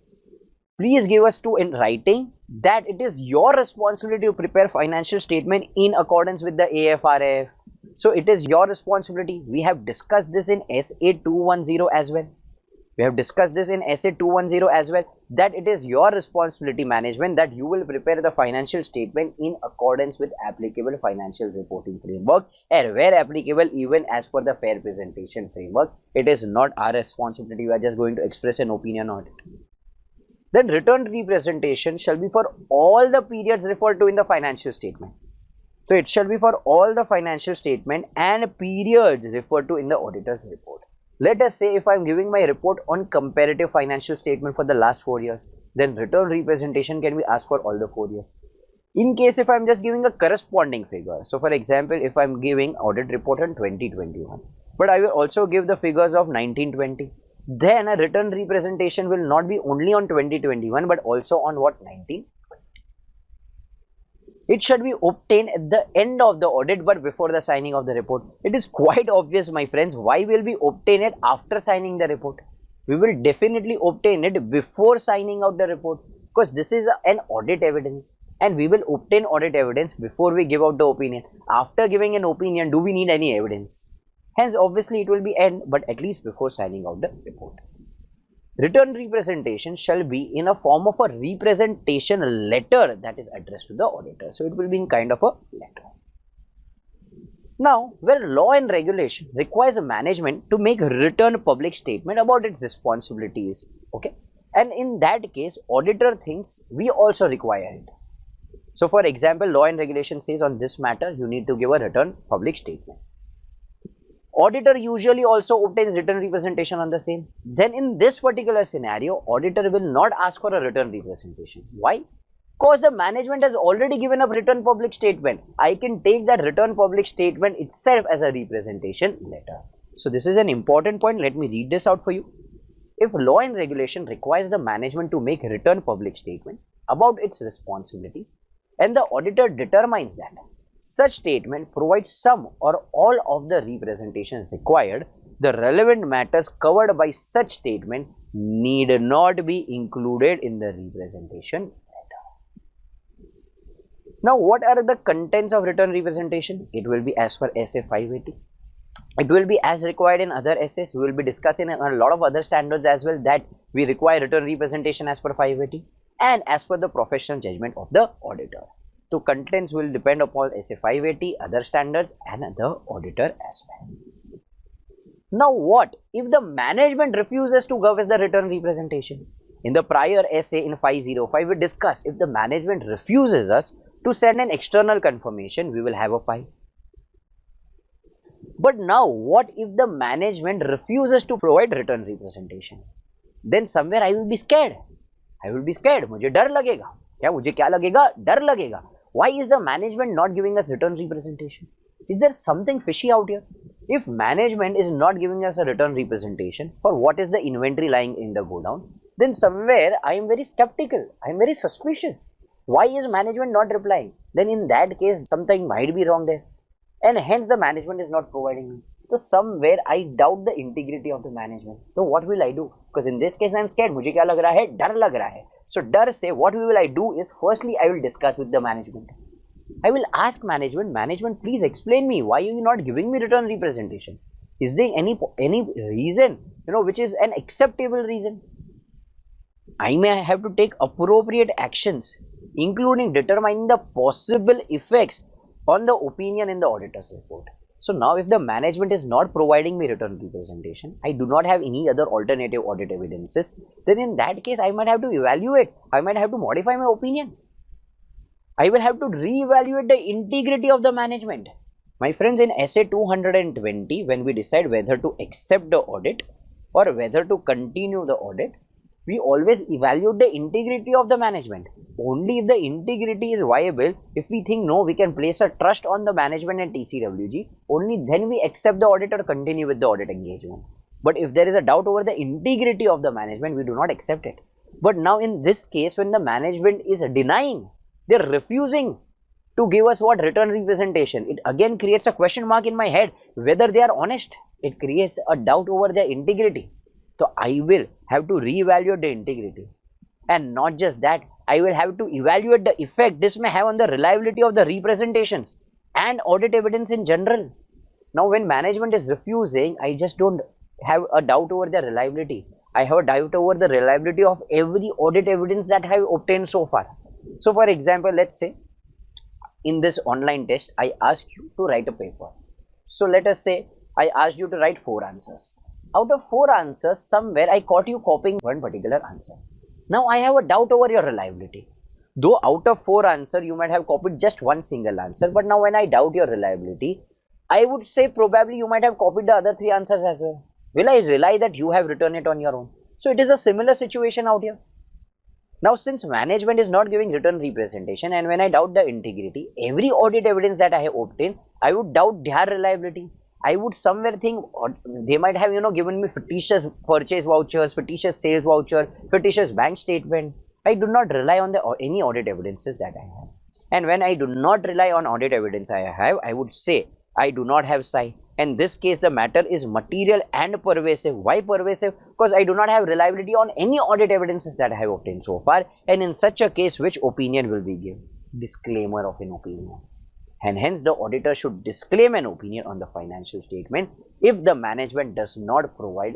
please give us to in writing that it is your responsibility to prepare financial statement in accordance with the AFRF. So it is your responsibility. We have discussed this in SA 210 as well. We have discussed this in SA 210 as well, that it is your responsibility, management, that you will prepare the financial statement in accordance with applicable financial reporting framework, and where applicable, even as per the fair presentation framework. It is not our responsibility. We are just going to express an opinion on it. Then return representation shall be for all the periods referred to in the financial statement. So it shall be for all the financial statement and periods referred to in the auditor's report. Let us say if I am giving my report on comparative financial statement for the last 4 years, then return representation can be asked for all the 4 years. In case if I am just giving a corresponding figure, so for example, if I am giving audit report on 2021, but I will also give the figures of 1920, then a return representation will not be only on 2021, but also on what? 1920. It should be obtained at the end of the audit, but before the signing of the report. It is quite obvious, my friends, why will we obtain it after signing the report? We will definitely obtain it before signing out the report, because this is an audit evidence, and we will obtain audit evidence before we give out the opinion. After giving an opinion, do we need any evidence? Hence, obviously, it will be end, but at least before signing out the report. Return representation shall be in a form of a representation letter that is addressed to the auditor. So it will be in kind of a letter. Now, where law and regulation requires a management to make a written public statement about its responsibilities, okay, and in that case, auditor thinks we also require it. So, for example, law and regulation says on this matter, you need to give a written public statement. Auditor usually also obtains written representation on the same. Then in this particular scenario, auditor will not ask for a written representation. Why? Because the management has already given a written public statement. I can take that written public statement itself as a representation letter. So this is an important point. Let me read this out for you. If law and regulation requires the management to make a written public statement about its responsibilities, and the auditor determines that such statement provides some or all of the representations required, the relevant matters covered by such statement need not be included in the representation letter. Now, what are the contents of written representation? It will be as per SA 580. It will be as required in other essays. We will be discussing a lot of other standards as well that we require written representation as per 580 and as per the professional judgment of the auditor. So contents will depend upon SA 580, other standards and the auditor as well. Now what if the management refuses to give us the written representation? In the prior essay in 505, we discussed if the management refuses us to send an external confirmation, we will have a fine. But now what if the management refuses to provide written representation? Then somewhere I will be scared. I will be scared. मुझे डर लगेगा. क्या मुझे क्या लगेगा? डर लगेगा. Why is the management not giving us written representation? Is there something fishy out here? If management is not giving us a written representation for what is the inventory lying in the godown, then somewhere I am very skeptical. I am very suspicious. Why is management not replying? Then in that case, something might be wrong there. And hence the management is not providing me. So somewhere I doubt the integrity of the management. So what will I do? Because in this case I am scared. मुझे क्या लग रहा है? डर लग रहा है. So डर से what will I do is firstly I will discuss with the management. I will ask management, please explain me why are you not giving me written representation? Is there any reason, which is an acceptable reason? I may have to take appropriate actions, including determining the possible effects on the opinion in the auditor's report. So now if the management is not providing me written representation, I do not have any other alternative audit evidences, then in that case I might have to evaluate, I might have to modify my opinion. I will have to re-evaluate the integrity of the management. My friends, in essay 220, when we decide whether to accept the audit or whether to continue the audit, we always evaluate the integrity of the management. Only if the integrity is viable, if we think no, we can place a trust on the management and TCWG, only then we accept the audit or continue with the audit engagement. But if there is a doubt over the integrity of the management, we do not accept it. But now in this case, when the management is denying, they are refusing to give us what written representation, it again creates a question mark in my head whether they are honest. It creates a doubt over their integrity. So I will have to reevaluate the integrity, and not just that, I will have to evaluate the effect this may have on the reliability of the representations and audit evidence in general. Now when management is refusing, I just don't have a doubt over their reliability. I have a doubt over the reliability of every audit evidence that I have obtained so far. So for example, let's say in this online test, I asked you to write a paper. So let us say I asked you to write 4 answers. Out of 4 answers, somewhere I caught you copying one particular answer. Now I have a doubt over your reliability. Though out of 4 answers, you might have copied just one single answer, but now when I doubt your reliability, I would say probably you might have copied the other 3 answers as well. Will I rely that you have written it on your own? So it is a similar situation out here. Now since management is not giving written representation, and when I doubt the integrity, every audit evidence that I have obtained, I would doubt their reliability. I would somewhere think they might have given me fictitious purchase vouchers, fictitious sales voucher, fictitious bank statement. I do not rely on any audit evidences that I have. And when I do not rely on audit evidence I have, I would say I do not have SI. In this case, the matter is material and pervasive. Why pervasive? Because I do not have reliability on any audit evidences that I have obtained so far. And in such a case, which opinion will be given? Disclaimer of an opinion. and hence the auditor should disclaim an opinion on the financial statement if the management does not provide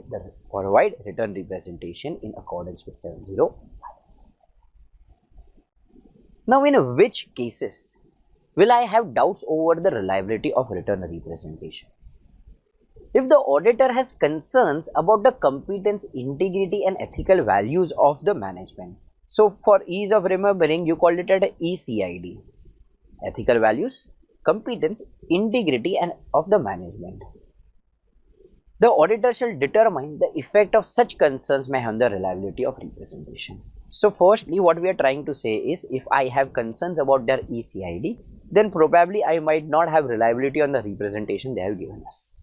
written representation in accordance with 70. Now, in which cases will I have doubts over the reliability of written representation? If the auditor has concerns about the competence, integrity and ethical values of the management. So, for ease of remembering, you call it as ECID. Ethical values, competence, integrity and of the management. The auditor shall determine the effect of such concerns may on the reliability of representation. So firstly, what we are trying to say is, if I have concerns about their ECID, then probably I might not have reliability on the representation they have given us.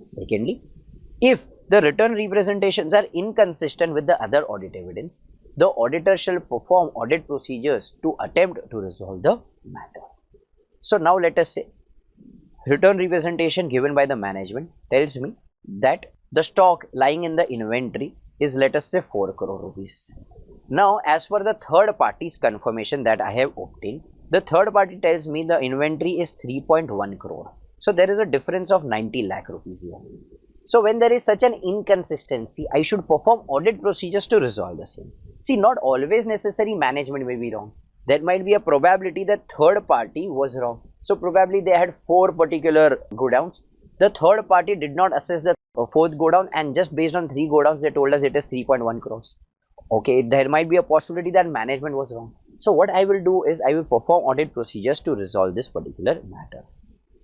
Secondly, if the written representations are inconsistent with the other audit evidence, the auditor shall perform audit procedures to attempt to resolve the matter. So now let us say written representation given by the management tells me that the stock lying in the inventory is, let us say, 4 crore rupees. Now, as per the third party's confirmation that I have obtained, the third party tells me the inventory is 3.1 crore. So there is a difference of 90 lakh rupees here. So when there is such an inconsistency, I should perform audit procedures to resolve the same. See, not always necessary management may be wrong. There might be a probability that third party was wrong. So probably they had 4 particular go downs. The third party did not assess the fourth go down, and just based on 3 go downs they told us it is 3.1 crores. Okay, there might be a possibility that management was wrong. So what I will do is I will perform audit procedures to resolve this particular matter.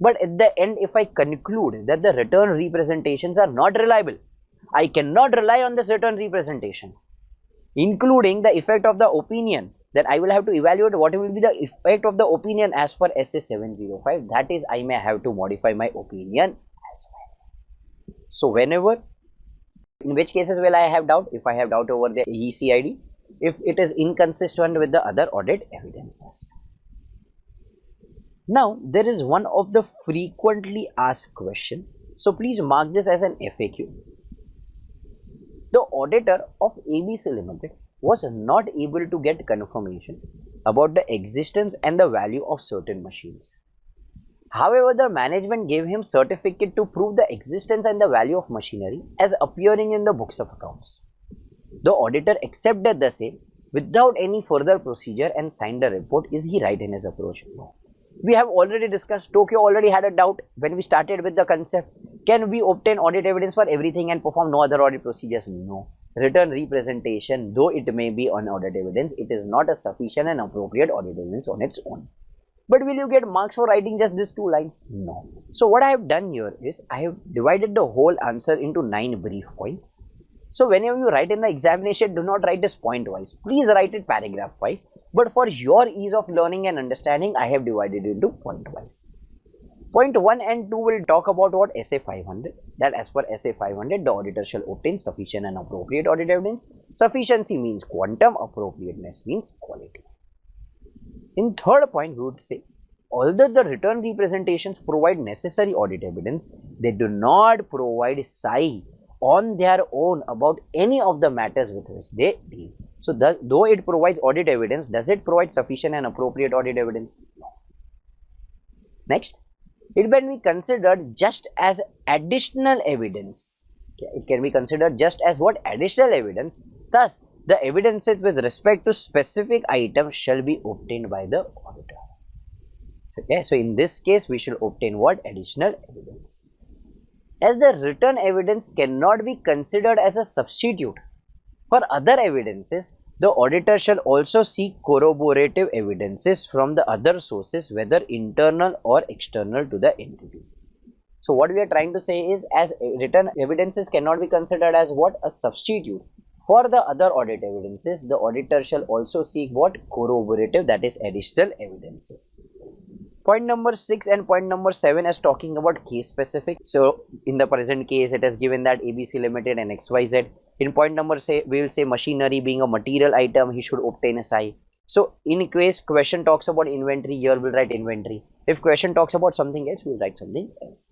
But at the end, if I conclude that the written representations are not reliable, I cannot rely on this written representation, including the effect of the opinion, that I will have to evaluate what will be the effect of the opinion as per SA 705. That is, I may have to modify my opinion as well. So whenever, in which cases will I have doubt? If I have doubt over the ECID, if it is inconsistent with the other audit evidences. Now, there is one of the frequently asked question. So please mark this as an FAQ. The auditor of ABC Limited was not able to get confirmation about the existence and the value of certain machines. However, the management gave him certificate to prove the existence and the value of machinery as appearing in the books of accounts. The auditor accepted the same without any further procedure and signed the report. Is he right in his approach? No. We have already discussed, Tokyo already had a doubt when we started with the concept. Can we obtain audit evidence for everything and perform no other audit procedures? No. Written representation, though it may be on audit evidence, it is not a sufficient and appropriate audit evidence on its own. But will you get marks for writing just these 2 lines? No. So what I have done here is I have divided the whole answer into 9 brief points. So whenever you write in the examination, do not write this point wise. Please write it paragraph wise. But for your ease of learning and understanding, I have divided it into point wise. Point 1 and 2 will talk about what SA 500. That as per SA 500, the auditor shall obtain sufficient and appropriate audit evidence. Sufficiency means quantum, appropriateness means quality. In third point, we would say, although the written representations provide necessary audit evidence, they do not provide SAI on their own about any of the matters with which they deal. So, though it provides audit evidence, does it provide sufficient and appropriate audit evidence? No. Next, it can be considered just as additional evidence. It can be considered just as what? Additional evidence. Thus, the evidences with respect to specific items shall be obtained by the auditor. Okay, so in this case, we should obtain what? Additional evidence. As the written evidence cannot be considered as a substitute for other evidences, the auditor shall also seek corroborative evidences from the other sources, whether internal or external to the entity. So what we are trying to say is, as written evidences cannot be considered as what? A substitute for the other audit evidences, the auditor shall also seek what? Corroborative, that is additional evidences. Point number 6 and point number 7 is talking about case specific. So in the present case, it is given that ABC Limited and XYZ. In point number say, we will say machinery being a material item, he should obtain a SAI. So in case question talks about inventory, here we'll write inventory. If question talks about something else, we'll write something else.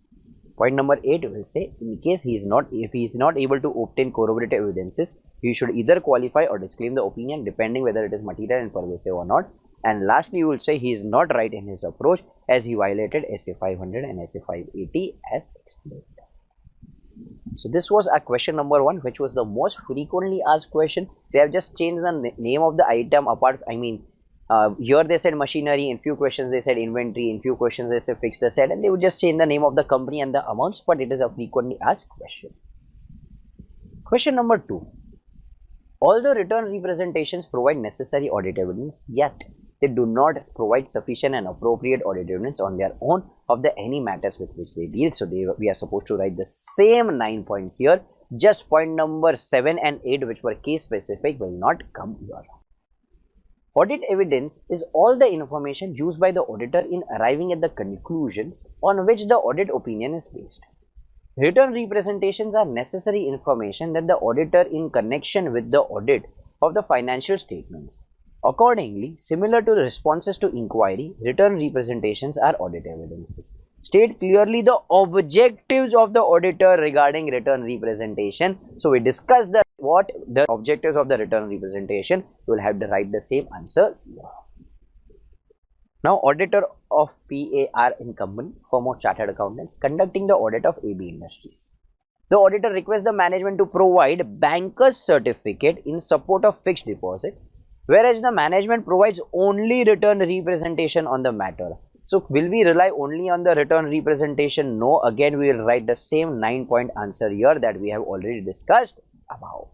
Point number 8 will say, in case if he is not able to obtain corroborative evidences, he should either qualify or disclaim the opinion depending whether it is material and pervasive or not. And lastly, you will say he is not right in his approach as he violated SA 500 and SA 580 as explained. So this was a question number 1, which was the most frequently asked question. They have just changed the name of the item apart. Here they said machinery, in few questions they said inventory, in few questions they said fixed asset, and they would just change the name of the company and the amounts, but it is a frequently asked question. Question number 2. Although return representations provide necessary audit evidence, yet they do not provide sufficient and appropriate audit evidence on their own of the any matters with which they deal. So we are supposed to write the same 9 points here. Just point number 7 and 8, which were case specific, will not come here. Audit evidence is all the information used by the auditor in arriving at the conclusions on which the audit opinion is based. Return representations are necessary information that the auditor in connection with the audit of the financial statements. Accordingly, similar to the responses to inquiry, return representations are audit evidences. State clearly the objectives of the auditor regarding return representation. So we discussed what the objectives of the return representation. You will have to write the same answer here. Now, auditor of PAR in company, firm of chartered accountants, conducting the audit of AB Industries. The auditor requests the management to provide banker's certificate in support of fixed deposit, whereas the management provides only return representation on the matter. So, will we rely only on the return representation? No. Again, we will write the same 9-point answer here that we have already discussed above.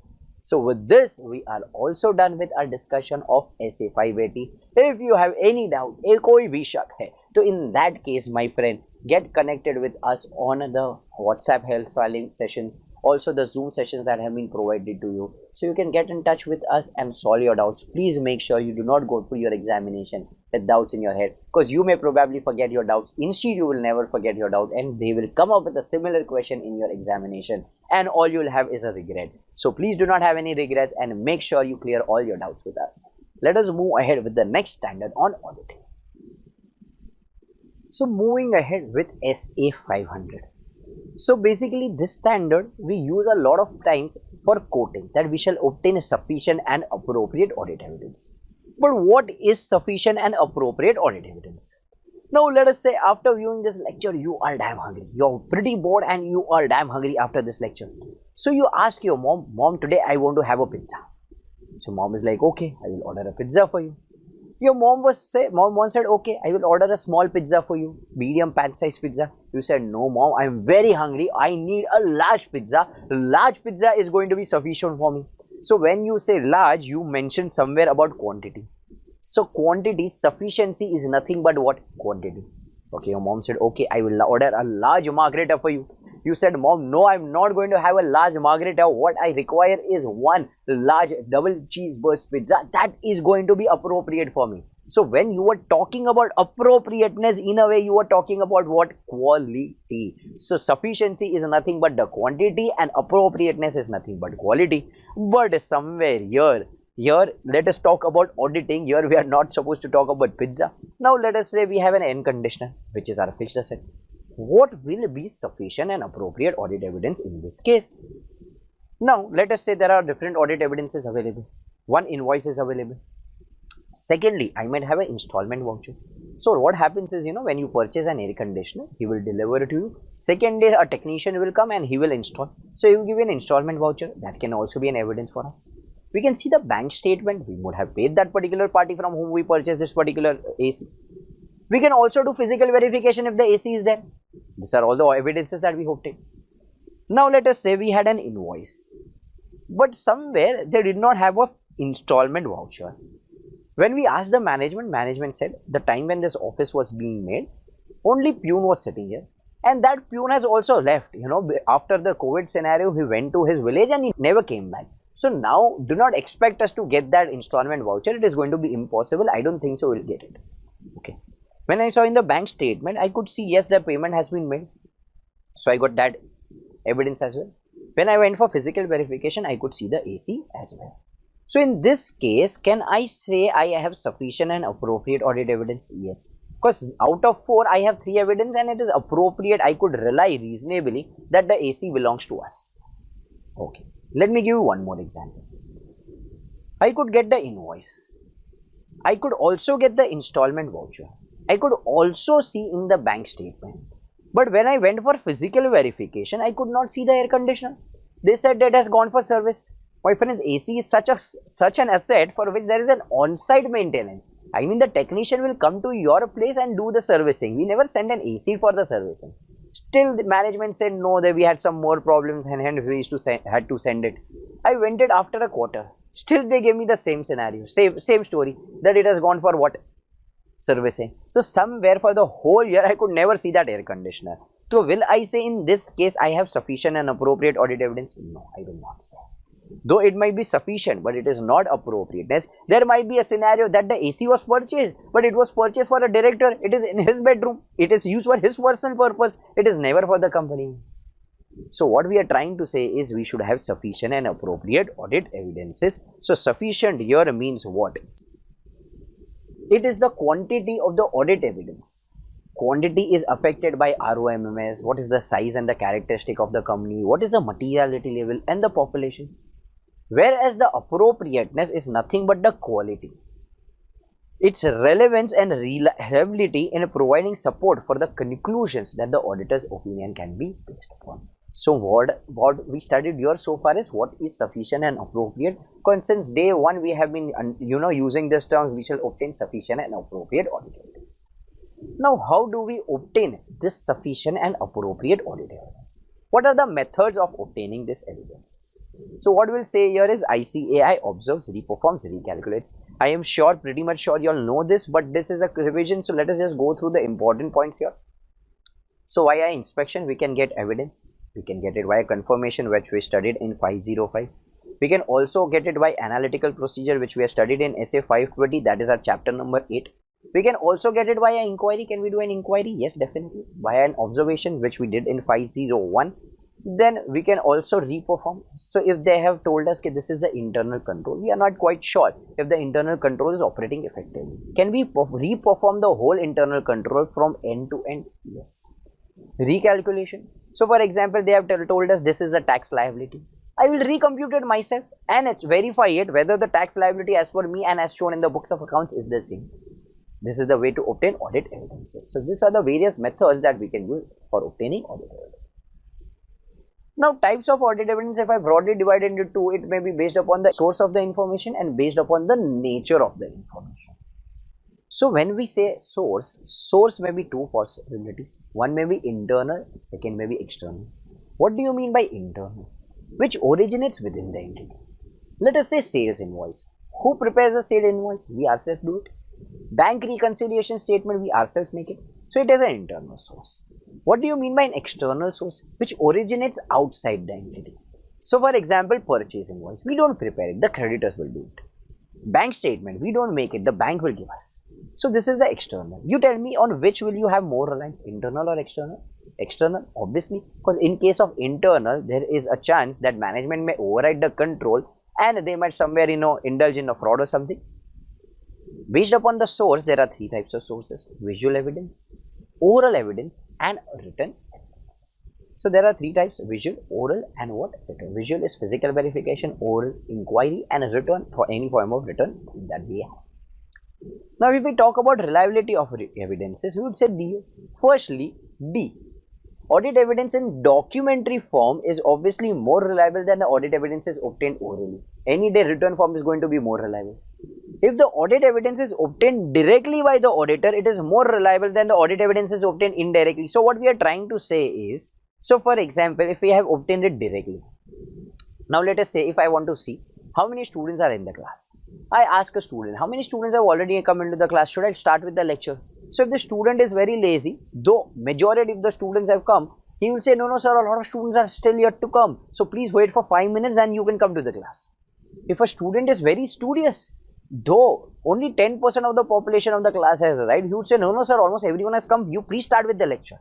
So, with this, we are also done with our discussion of SA 580. If you have any doubt, koi bhi shak hai, so in that case, my friend, get connected with us on the WhatsApp health filing sessions, also the Zoom sessions that have been provided to you. So you can get in touch with us and solve your doubts. Please make sure you do not go through your examination with doubts in your head, because you may probably forget your doubts. Instead, you will never forget your doubt, and they will come up with a similar question in your examination, and all you will have is a regret. So please do not have any regrets and make sure you clear all your doubts with us. Let us move ahead with the next standard on auditing. So moving ahead with SA 500. So basically this standard we use a lot of times for quoting that we shall obtain sufficient and appropriate audit evidence. But what is sufficient and appropriate audit evidence? Now let us say after viewing this lecture you are damn hungry. You are pretty bored and you are damn hungry after this lecture. So you ask your mom, today I want to have a pizza. So mom is like, okay, I will order a pizza for you. Your mom said, okay, I will order a small pizza for you, medium pan size pizza. You said, no mom, I am very hungry, I need a large pizza. Large pizza is going to be sufficient for me. So when you say large, you mention somewhere about quantity. So quantity, sufficiency is nothing but what? Quantity. Okay, your mom said, okay, I will order a large margherita for you. You said, mom, no, I'm not going to have a large margherita. What I require is one large double cheeseburger pizza. That is going to be appropriate for me. So when you are talking about appropriateness, in a way you are talking about what? Quality. So sufficiency is nothing but the quantity and appropriateness is nothing but quality. But somewhere here let us talk about auditing. Here we are not supposed to talk about pizza. Now let us say we have an air conditioner, which is our fixed asset. What will be sufficient and appropriate audit evidence in this case? Now let us say there are different audit evidences available. One, invoice is available. Secondly, I might have an installment voucher. So what happens is, when you purchase an air conditioner, he will deliver it to you. Second day, a technician will come and he will install. So he will give you an installment voucher. That can also be an evidence for us. We can see the bank statement. We would have paid that particular party from whom we purchased this particular AC. We can also do physical verification if the AC is there. These are all the evidences that we obtained. Now let us say we had an invoice, but somewhere they did not have an installment voucher. When we asked the management said the time when this office was being made, only Pune was sitting here, and that Pune has also left. After the COVID scenario, he went to his village and he never came back. So now do not expect us to get that installment voucher. It is going to be impossible. I don't think so we'll get it. Okay. When I saw in the bank statement, I could see yes, the payment has been made. So I got that evidence as well. When I went for physical verification, I could see the AC as well. So in this case, can I say I have sufficient and appropriate audit evidence? Yes. Because out of 4, I have 3 evidence and it is appropriate. I could rely reasonably that the AC belongs to us. Okay. Let me give you one more example. I could get the invoice. I could also get the installment voucher. I could also see in the bank statement. But when I went for physical verification, I could not see the air conditioner. They said that it has gone for service. My friends, AC is such an asset for which there is an on-site maintenance. I mean, the technician will come to your place and do the servicing. We never send an AC for the servicing. Still, the management said no, that we had some more problems and hence we had to send it. I went it after a quarter. Still, they gave me the same scenario, same story, that it has gone for what? Servicing. So somewhere for the whole year I could never see that air conditioner. So will I say in this case I have sufficient and appropriate audit evidence? No, I will not say. Though it might be sufficient, but it is not appropriateness. There might be a scenario that the AC was purchased, but it was purchased for a director. It is in his bedroom. It is used for his personal purpose. It is never for the company. So what we are trying to say is we should have sufficient and appropriate audit evidences. So sufficient here means what? It is the quantity of the audit evidence. Quantity is affected by ROMMS, what is the size and the characteristic of the company, what is the materiality level and the population. Whereas the appropriateness is nothing but the quality. Its relevance and reliability in providing support for the conclusions that the auditor's opinion can be based upon. So what we studied here so far is what is sufficient and appropriate. Because since day one we have been using this term, we shall obtain sufficient and appropriate audit evidence. Now how do we obtain this sufficient and appropriate audit evidence? What are the methods of obtaining this evidence? So what we'll say here is ICAI observes, reperforms, recalculates. I am sure, pretty much sure you all know this, but this is a revision, so let us just go through the important points here. So via inspection we can get evidence. We can get it via confirmation, which we studied in 505. We can also get it by analytical procedure, which we have studied in SA 520, that is our chapter number 8. We can also get it via inquiry. Can we do an inquiry? Yes, definitely. Via an observation, which we did in 501. Then we can also reperform. So if they have told us that this is the internal control, we are not quite sure if the internal control is operating effectively. Can we reperform the whole internal control from end to end? Yes. Recalculation. So for example, they have told us this is the tax liability. I will recompute it myself and verify it whether the tax liability as per me and as shown in the books of accounts is the same. This is the way to obtain audit evidences. So these are the various methods that we can use for obtaining audit evidence. Now types of audit evidence, if I broadly divide into two, it may be based upon the source of the information and based upon the nature of the information. So when we say source may be two possibilities. One may be internal, second may be external. What do you mean by internal? Which originates within the entity. Let us say sales invoice. Who prepares the sale invoice? We ourselves do it. Bank reconciliation statement, we ourselves make it. So it is an internal source. What do you mean by an external source? Which originates outside the entity. So for example, purchase invoice, we don't prepare it, the creditors will do it. Bank statement, we don't make it, the bank will give us. So this is the external. You tell me on which will you have more reliance, internal or external? External, obviously, because in case of internal, there is a chance that management may override the control and they might somewhere indulge in a fraud or something. Based upon the source, there are three types of sources: visual evidence, oral evidence and written evidence. So there are three types: visual, oral and what? Written. Visual is physical verification, oral inquiry and written for any form of written that we have. Now if we talk about reliability of evidences, we would say D. Firstly, D. Audit evidence in documentary form is obviously more reliable than the audit evidence is obtained orally. Any day written form is going to be more reliable. If the audit evidence is obtained directly by the auditor, it is more reliable than the audit evidence is obtained indirectly. So what we are trying to say is, so for example, if we have obtained it directly, now let us say if I want to see how many students are in the class, I ask a student, how many students have already come into the class, should I start with the lecture? So if the student is very lazy, though majority of the students have come, he will say, no sir, a lot of students are still yet to come, so please wait for 5 minutes and you can come to the class. If a student is very studious, though only 10% of the population of the class has arrived, he would say, no sir, almost everyone has come, you please start with the lecture.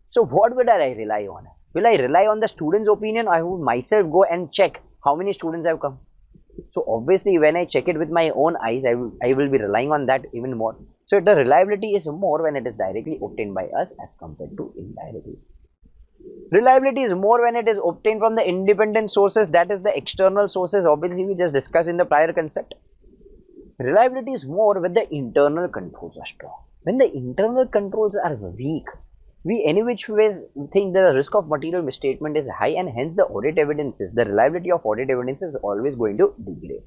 So what would I rely on? Will I rely on the student's opinion, or I would myself go and check how many students have come? So obviously when I check it with my own eyes, I will be relying on that even more. So the reliability is more when it is directly obtained by us as compared to indirectly. Reliability is more when it is obtained from the independent sources, that is the external sources. Obviously we just discussed in the prior concept. Reliability is more when the internal controls are strong. When the internal controls are weak, we any which ways think the risk of material misstatement is high, and hence the reliability of audit evidence is always going to degrade.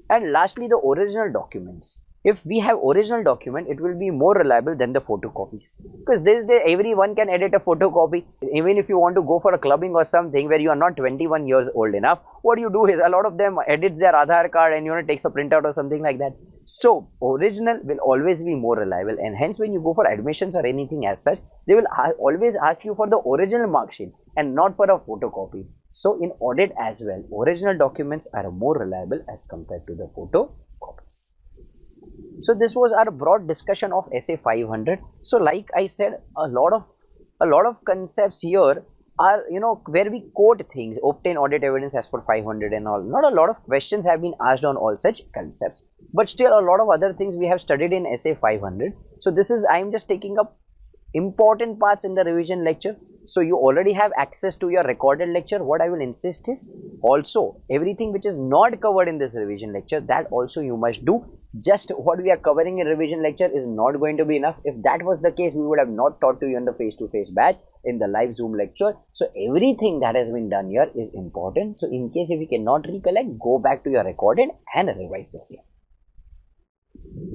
And lastly, the original documents. If we have original document, it will be more reliable than the photocopies, because this day everyone can edit a photocopy. Even if you want to go for a clubbing or something where you are not 21 years old enough, what you do is a lot of them edits their Aadhaar card and takes a printout or something like that. So original will always be more reliable, and hence when you go for admissions or anything as such, they will always ask you for the original mark sheet and not for a photocopy. So in audit as well, original documents are more reliable as compared to the photocopies. So this was our broad discussion of SA 500. So like I said, a lot of concepts here are where we quote things, obtain audit evidence as per 500 and all. Not a lot of questions have been asked on all such concepts, but still a lot of other things we have studied in SA 500. So this is, I am just taking up important parts in the revision lecture. So you already have access to your recorded lecture. What I will insist is also everything which is not covered in this revision lecture, that also you must do. Just what we are covering in revision lecture is not going to be enough. If that was the case, we would have not taught to you in the face-to-face batch, in the live Zoom lecture. So everything that has been done here is important. So in case if you cannot recollect, go back to your recorded and revise the same.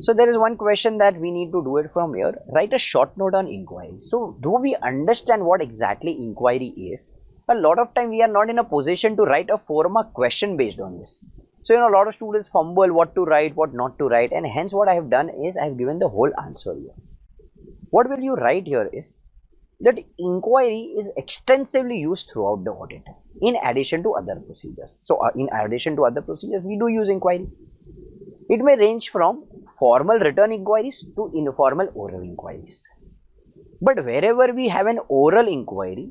So there is one question that we need to do it from here. Write a short note on inquiry. So do we understand what exactly inquiry is? A lot of time we are not in a position to write a 4-mark question based on this. So a lot of students fumble what to write, what not to write, and hence what I have done is I have given the whole answer here. What will you write here is that inquiry is extensively used throughout the audit in addition to other procedures. So in addition to other procedures, we do use inquiry. It may range from formal written inquiries to informal oral inquiries. But wherever we have an oral inquiry,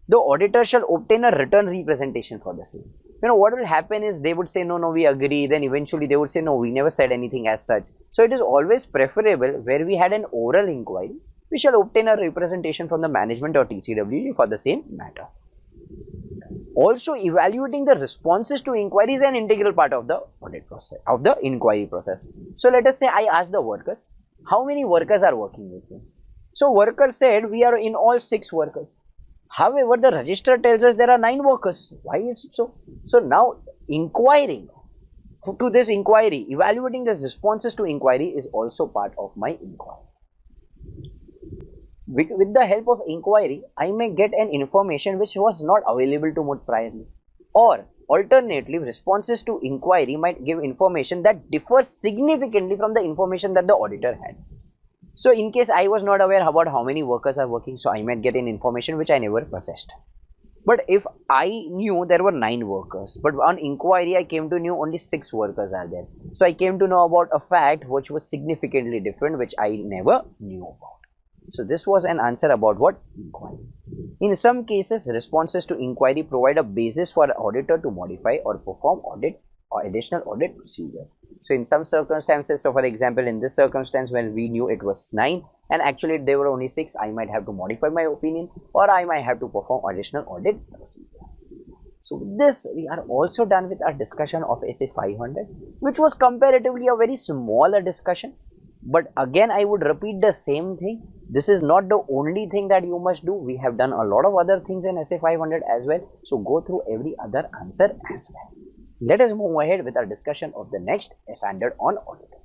the auditor shall obtain a written representation for the same. What will happen is they would say, no, we agree. Then eventually they would say, no, we never said anything as such. So it is always preferable where we had an oral inquiry, we shall obtain a representation from the management or TCW for the same matter. Also, evaluating the responses to inquiry is an integral part of the audit process, of the inquiry process. So let us say I asked the workers, how many workers are working with me? So worker said, we are in all 6 workers. However, the register tells us there are 9 workers. Why is it so? So now inquiring to this inquiry, evaluating the responses to inquiry is also part of my inquiry. With the help of inquiry, I may get an information which was not available to me priorly. Or alternatively, responses to inquiry might give information that differs significantly from the information that the auditor had. So in case I was not aware about how many workers are working, so I might get an information which I never possessed. But if I knew there were 9 workers, but on inquiry I came to know only 6 workers are there. So I came to know about a fact which was significantly different, which I never knew about. So this was an answer about what? Inquiry. In some cases, responses to inquiry provide a basis for an auditor to modify or perform audit or additional audit procedure. So in some circumstances, so for example, in this circumstance when we knew it was 9 and actually there were only 6, I might have to modify my opinion or I might have to perform additional audit procedure. So with this, we are also done with our discussion of SA 500, which was comparatively a very smaller discussion. But again, I would repeat the same thing. This is not the only thing that you must do. We have done a lot of other things in SA 500 as well. So go through every other answer as well. Let us move ahead with our discussion of the next standard on auditing.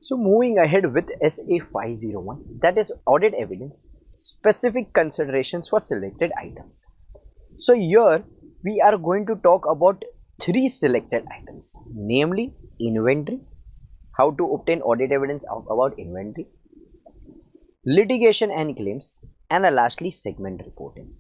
So moving ahead with SA 501, that is audit evidence, specific considerations for selected items. So here we are going to talk about 3 selected items, namely inventory, how to obtain audit evidence about inventory, litigation and claims, and lastly segment reporting.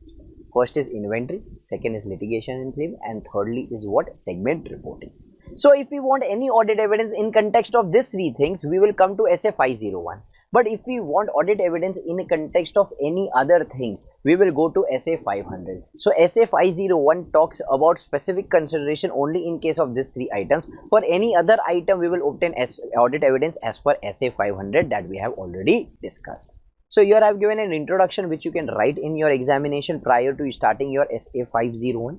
First is inventory, second is litigation and claim, and thirdly is what? Segment reporting. So if we want any audit evidence in context of these 3 things, we will come to SA 501. But if we want audit evidence in the context of any other things, we will go to SA 500. So SA 501 talks about specific consideration only in case of these 3 items. For any other item, we will obtain audit evidence as per SA 500 that we have already discussed. So here I have given an introduction which you can write in your examination prior to starting your SA 501.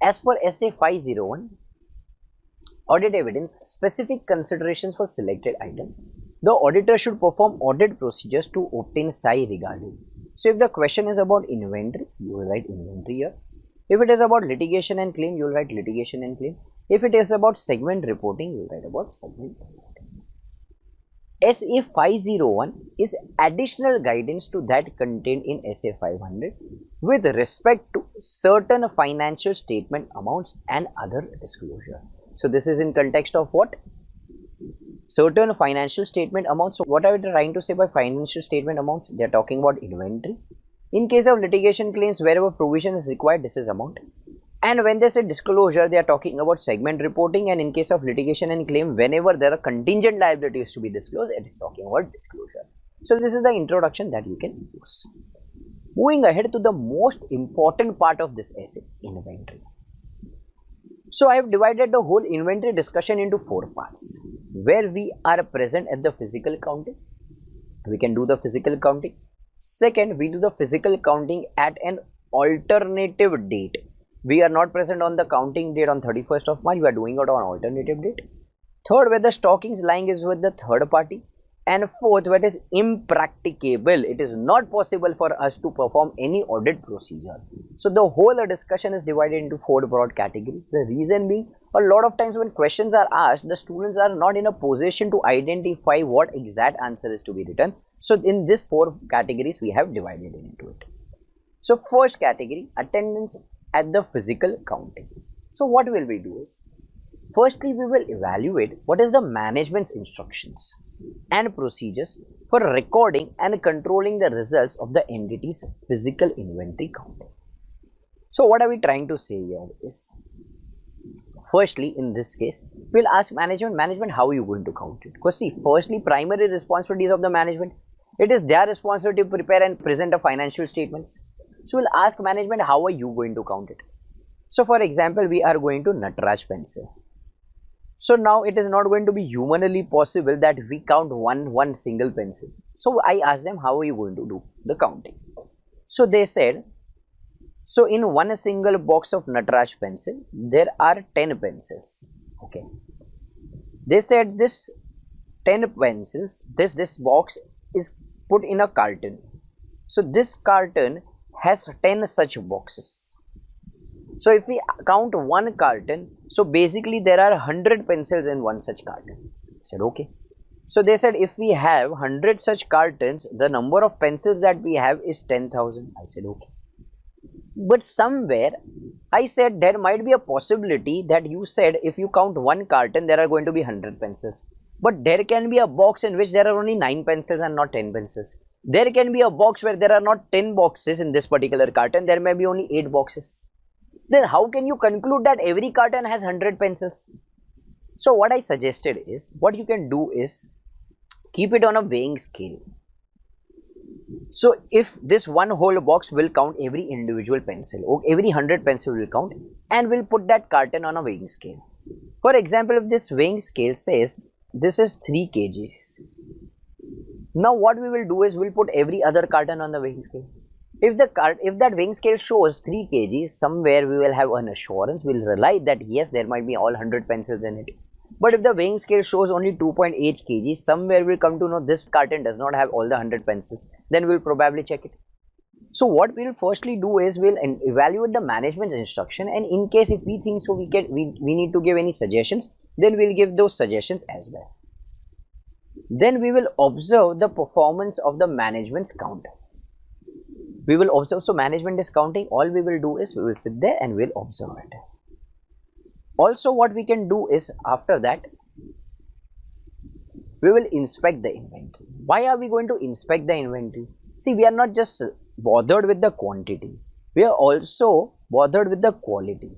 As for SA 501, Audit evidence, specific considerations for selected item. The auditor should perform audit procedures to obtain SAI regarding. So if the question is about inventory, you will write inventory here. If it is about litigation and claim, you will write litigation and claim. If it is about segment reporting, you will write about segment reporting. SA 501 is additional guidance to that contained in SA 500 with respect to certain financial statement amounts and other disclosure. So this is in context of what? Certain financial statement amounts. So what are we trying to say by financial statement amounts? They are talking about inventory. In case of litigation claims, wherever provision is required, this is amount. And when they say disclosure, they are talking about segment reporting. And in case of litigation and claim, whenever there are contingent liabilities to be disclosed, it is talking about disclosure. So this is the introduction that you can use. Moving ahead to the most important part of this essay, inventory. So I have divided the whole inventory discussion into 4 parts, where we are present at the physical counting. We can do the physical counting. Second, we do the physical counting at an alternative date. We are not present on the counting date on 31st of March, we are doing it on alternative date. Third, where the stockings lying is with the third party. And fourth, where it is impracticable, it is not possible for us to perform any audit procedure. So the whole discussion is divided into 4 broad categories. The reason being, a lot of times when questions are asked, the students are not in a position to identify what exact answer is to be written. So in these 4 categories, we have divided into it. So first category, attendance at the physical counting. So what will we do is, firstly, we will evaluate what is the management's instructions and procedures for recording and controlling the results of the entity's physical inventory counting. So what are we trying to say here is, firstly, in this case, we'll ask management, how are you going to count it? Because see, firstly, primary responsibilities of the management, it is their responsibility to prepare and present the financial statements. So we'll ask management, how are you going to count it? So for example, we are going to Nataraj pencil. So now it is not going to be humanly possible that we count one single pencil. So I asked them, how are you going to do the counting? So they said, so in one single box of Nataraj pencil, there are 10 pencils. Okay. They said this 10 pencils, this box is put in a carton. So this carton has 10 such boxes. So if we count one carton, so basically there are 100 pencils in one such carton. I said okay. So they said if we have 100 such cartons, the number of pencils that we have is 10,000. I said okay. But somewhere I said there might be a possibility that you said if you count one carton, there are going to be 100 pencils. But there can be a box in which there are only 9 pencils and not 10 pencils. There can be a box where there are not 10 boxes in this particular carton, there may be only 8 boxes. Then how can you conclude that every carton has 100 pencils? So what I suggested is, what you can do is keep it on a weighing scale. So if this one whole box will count every individual pencil, or every 100 pencil will count, and we'll put that carton on a weighing scale. For example, if this weighing scale says this is 3 kgs. Now what we will do is we'll put every other carton on the weighing scale. If that weighing scale shows 3 kg, somewhere we will have an assurance, we'll rely that yes, there might be all 100 pencils in it. But if the weighing scale shows only 2.8 kg, somewhere we'll come to know this carton does not have all the 100 pencils, then we'll probably check it. So what we'll firstly do is we'll evaluate the management's instruction, and in case if we think so we need to give any suggestions, then we'll give those suggestions as well. Then we will observe the performance of the management's counter. We will observe, so management is counting, all we will do is we will sit there and we'll observe it. Also what we can do is after that, we will inspect the inventory. Why are we going to inspect the inventory? See, we are not just bothered with the quantity, we are also bothered with the quality.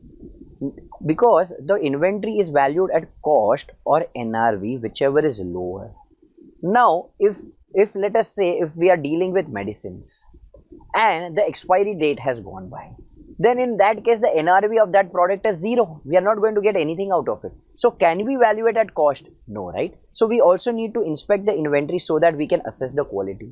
Because the inventory is valued at cost or NRV, whichever is lower. Now, if let us say if we are dealing with medicines, and the expiry date has gone by, then in that case the NRV of that product is 0. We are not going to get anything out of it. So can we value it at cost? No, right? So we also need to inspect the inventory so that we can assess the quality.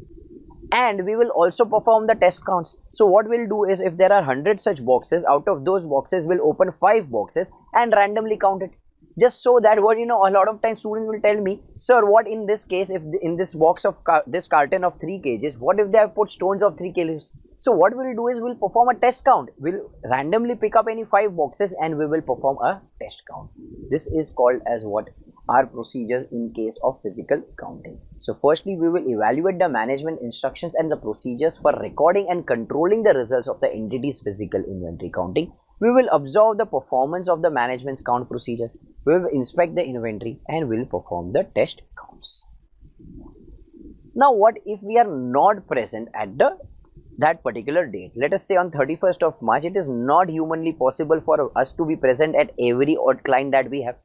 And we will also perform the test counts. So what we'll do is if there are 100 such boxes, out of those boxes we'll open 5 boxes and randomly count it. Just so that what a lot of times students will tell me, sir, what in this case, if in this box of this carton of 3 kgs, what if they have put stones of 3 kgs? So what we'll do is we'll perform a test count. We'll randomly pick up any 5 boxes and we will perform a test count. This is called as what are procedures in case of physical counting. So firstly, we will evaluate the management instructions and the procedures for recording and controlling the results of the entity's physical inventory counting. We will observe the performance of the management's count procedures. We will inspect the inventory and will perform the test counts. Now what if we are not present at that particular date? Let us say on 31st of March, it is not humanly possible for us to be present at every odd client that we have.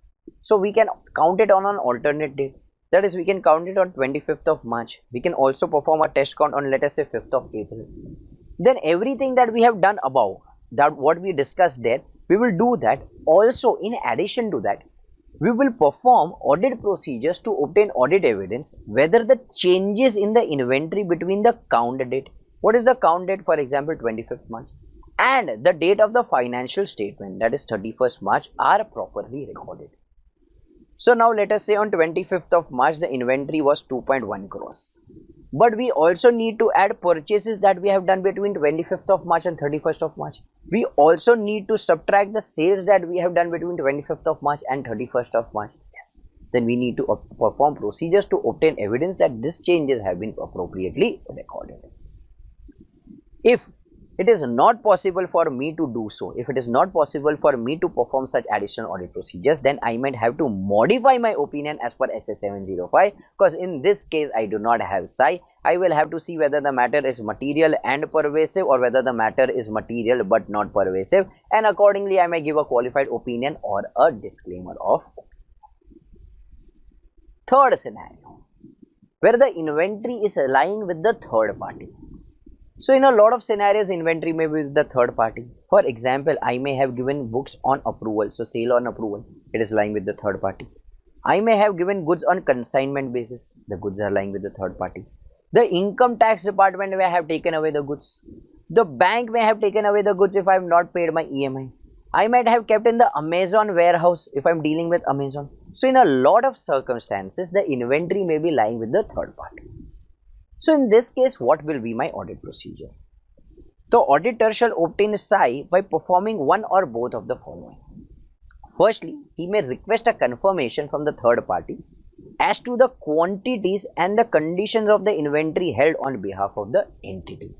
So we can count it on an alternate date. That is, we can count it on 25th of March. We can also perform a test count on, let us say, 5th of April. Then everything that we have done above, that what we discussed there, we will do that. Also, in addition to that, we will perform audit procedures to obtain audit evidence whether the changes in the inventory between the count date, what is the count date, for example 25th March, and the date of the financial statement, that is 31st March, are properly recorded. So now let us say on 25th of March the inventory was 2.1 crores. But we also need to add purchases that we have done between 25th of March and 31st of March. We also need to subtract the sales that we have done between 25th of March and 31st of March. Yes. Then we need to perform procedures to obtain evidence that these changes have been appropriately recorded. If it is not possible for me to do so, if it is not possible for me to perform such additional audit procedures, then I might have to modify my opinion as per SA 705, because in this case I do not have psi. I will have to see whether the matter is material and pervasive or whether the matter is material but not pervasive, and accordingly I may give a qualified opinion or a disclaimer of opinion. Third scenario, where the inventory is lying with the third party. So in a lot of scenarios, inventory may be with the third party. For example, I may have given books on approval, so sale on approval, it is lying with the third party. I may have given goods on consignment basis, the goods are lying with the third party. The income tax department may have taken away the goods. The bank may have taken away the goods if I have not paid my EMI. I might have kept in the Amazon warehouse if I am dealing with Amazon. So in a lot of circumstances, the inventory may be lying with the third party. So in this case, what will be my audit procedure? The auditor shall obtain psi by performing one or both of the following. Firstly, he may request a confirmation from the third party as to the quantities and the conditions of the inventory held on behalf of the entity.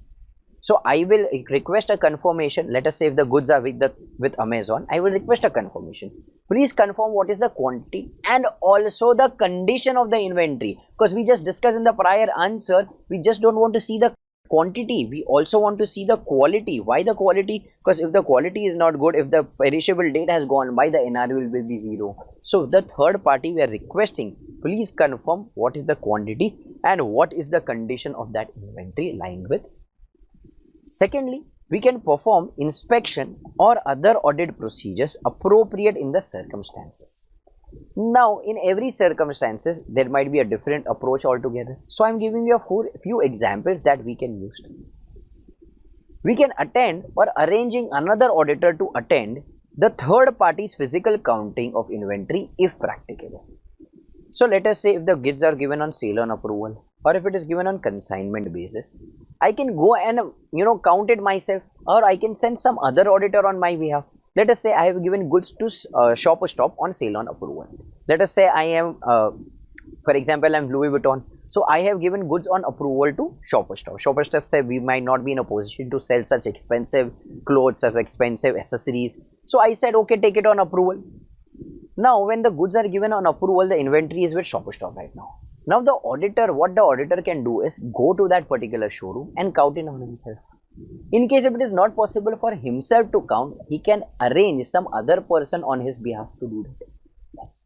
So I will request a confirmation. Let us say if the goods are with Amazon, I will request a confirmation. Please confirm what is the quantity and also the condition of the inventory, because we just discussed in the prior answer, we just don't want to see the quantity, we also want to see the quality. Why the quality? Because if the quality is not good, if the perishable date has gone by, the NRV will be 0. So the third party we are requesting, please confirm what is the quantity and what is the condition of that inventory lying with. Secondly, we can perform inspection or other audit procedures appropriate in the circumstances. Now, in every circumstances, there might be a different approach altogether. So, I am giving you a few examples that we can use. We can attend or arranging another auditor to attend the third party's physical counting of inventory if practicable. So, let us say if the goods are given on sale on approval, or if it is given on consignment basis, I can go and count it myself, or I can send some other auditor on my behalf. Let us say I have given goods to Shop Stop on sale on approval. Let us say I am, for example, I am Louis Vuitton. So I have given goods on approval to Shop Stop. Shop Stop say we might not be in a position to sell such expensive clothes, such expensive accessories. So I said, okay, take it on approval. Now, when the goods are given on approval, the inventory is with Shop Stop right now. Now the auditor, what the auditor can do is go to that particular showroom and count it on himself. In case if it is not possible for himself to count, he can arrange some other person on his behalf to do that. Yes.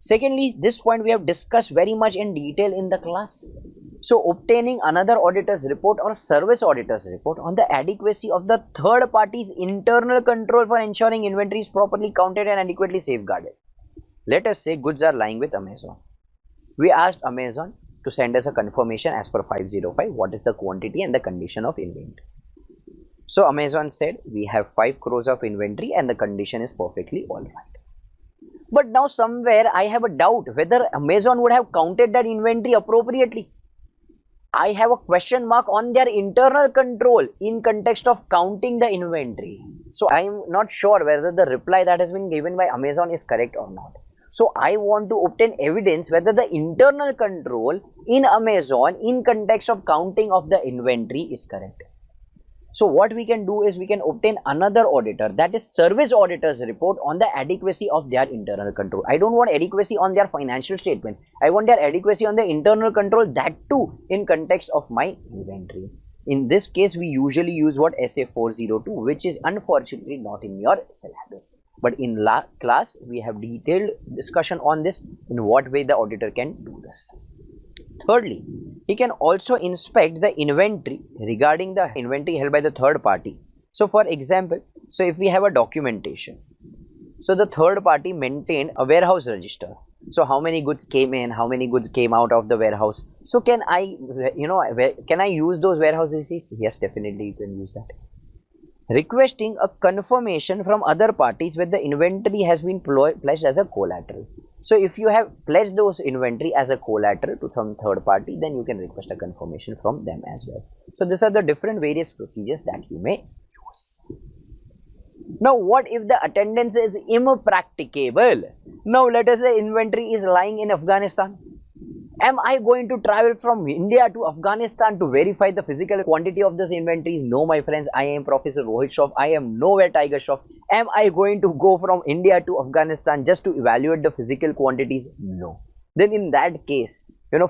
Secondly, this point we have discussed very much in detail in the class. So obtaining another auditor's report or service auditor's report on the adequacy of the third party's internal control for ensuring inventory is properly counted and adequately safeguarded. Let us say goods are lying with Amazon. We asked Amazon to send us a confirmation as per 505 what is the quantity and the condition of inventory. So Amazon said we have 5 crores of inventory and the condition is perfectly alright. But now somewhere I have a doubt whether Amazon would have counted that inventory appropriately. I have a question mark on their internal control in context of counting the inventory. So I am not sure whether the reply that has been given by Amazon is correct or not. So I want to obtain evidence whether the internal control in Amazon in context of counting of the inventory is correct. So what we can do is we can obtain another auditor, that is service auditor's report on the adequacy of their internal control. I don't want adequacy on their financial statement. I want their adequacy on the internal control, that too in context of my inventory. In this case, we usually use what SA 402, which is unfortunately not in your syllabus. But in class, we have detailed discussion on this, in what way the auditor can do this. Thirdly, he can also inspect the inventory regarding the inventory held by the third party. So for example, so if we have a documentation, so the third party maintained a warehouse register. So how many goods came in, how many goods came out of the warehouse. So can I, can I use those warehouse receipts? Yes, definitely you can use that. Requesting a confirmation from other parties whether the inventory has been pledged as a collateral. So if you have pledged those inventory as a collateral to some third party, then you can request a confirmation from them as well. So these are the different various procedures that you may use. Now what if the attendance is impracticable? Now let us say inventory is lying in Afghanistan. Am I going to travel from India to Afghanistan to verify the physical quantity of this inventories? No, my friends, I am Professor Rohit Shroff. I am nowhere Tiger Shroff. Am I going to go from India to Afghanistan just to evaluate the physical quantities? No. Then in that case,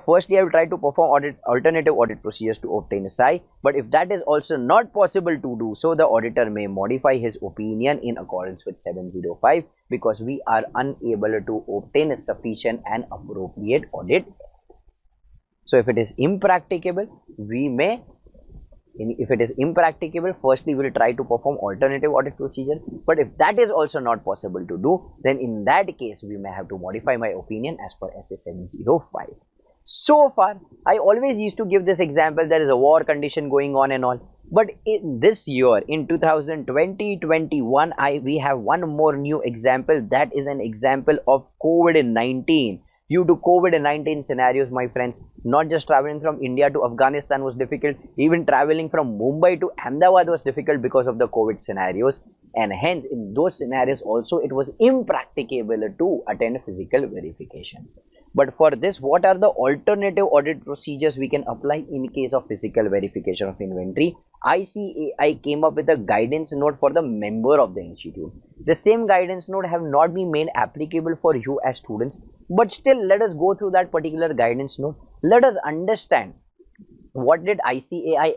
firstly I will try to perform alternative audit procedures to obtain a SI. But if that is also not possible to do so, the auditor may modify his opinion in accordance with 705, because we are unable to obtain a sufficient and appropriate audit. So if it is impracticable, firstly we will try to perform alternative audit procedure. But if that is also not possible to do, then in that case we may have to modify my opinion as per SA 705. So far, I always used to give this example, there is a war condition going on and all. But in this year, in 2020-21, we have one more new example, that is an example of COVID-19. Due to COVID-19 scenarios, my friends, not just traveling from India to Afghanistan was difficult, even traveling from Mumbai to Ahmedabad was difficult because of the COVID scenarios. And hence, in those scenarios also, it was impracticable to attend physical verification. But for this, what are the alternative audit procedures we can apply in case of physical verification of inventory? ICAI came up with a guidance note for the member of the institute. The same guidance note have not been made applicable for you as students, but still let us go through that particular guidance note. Let us understand what did ICAI,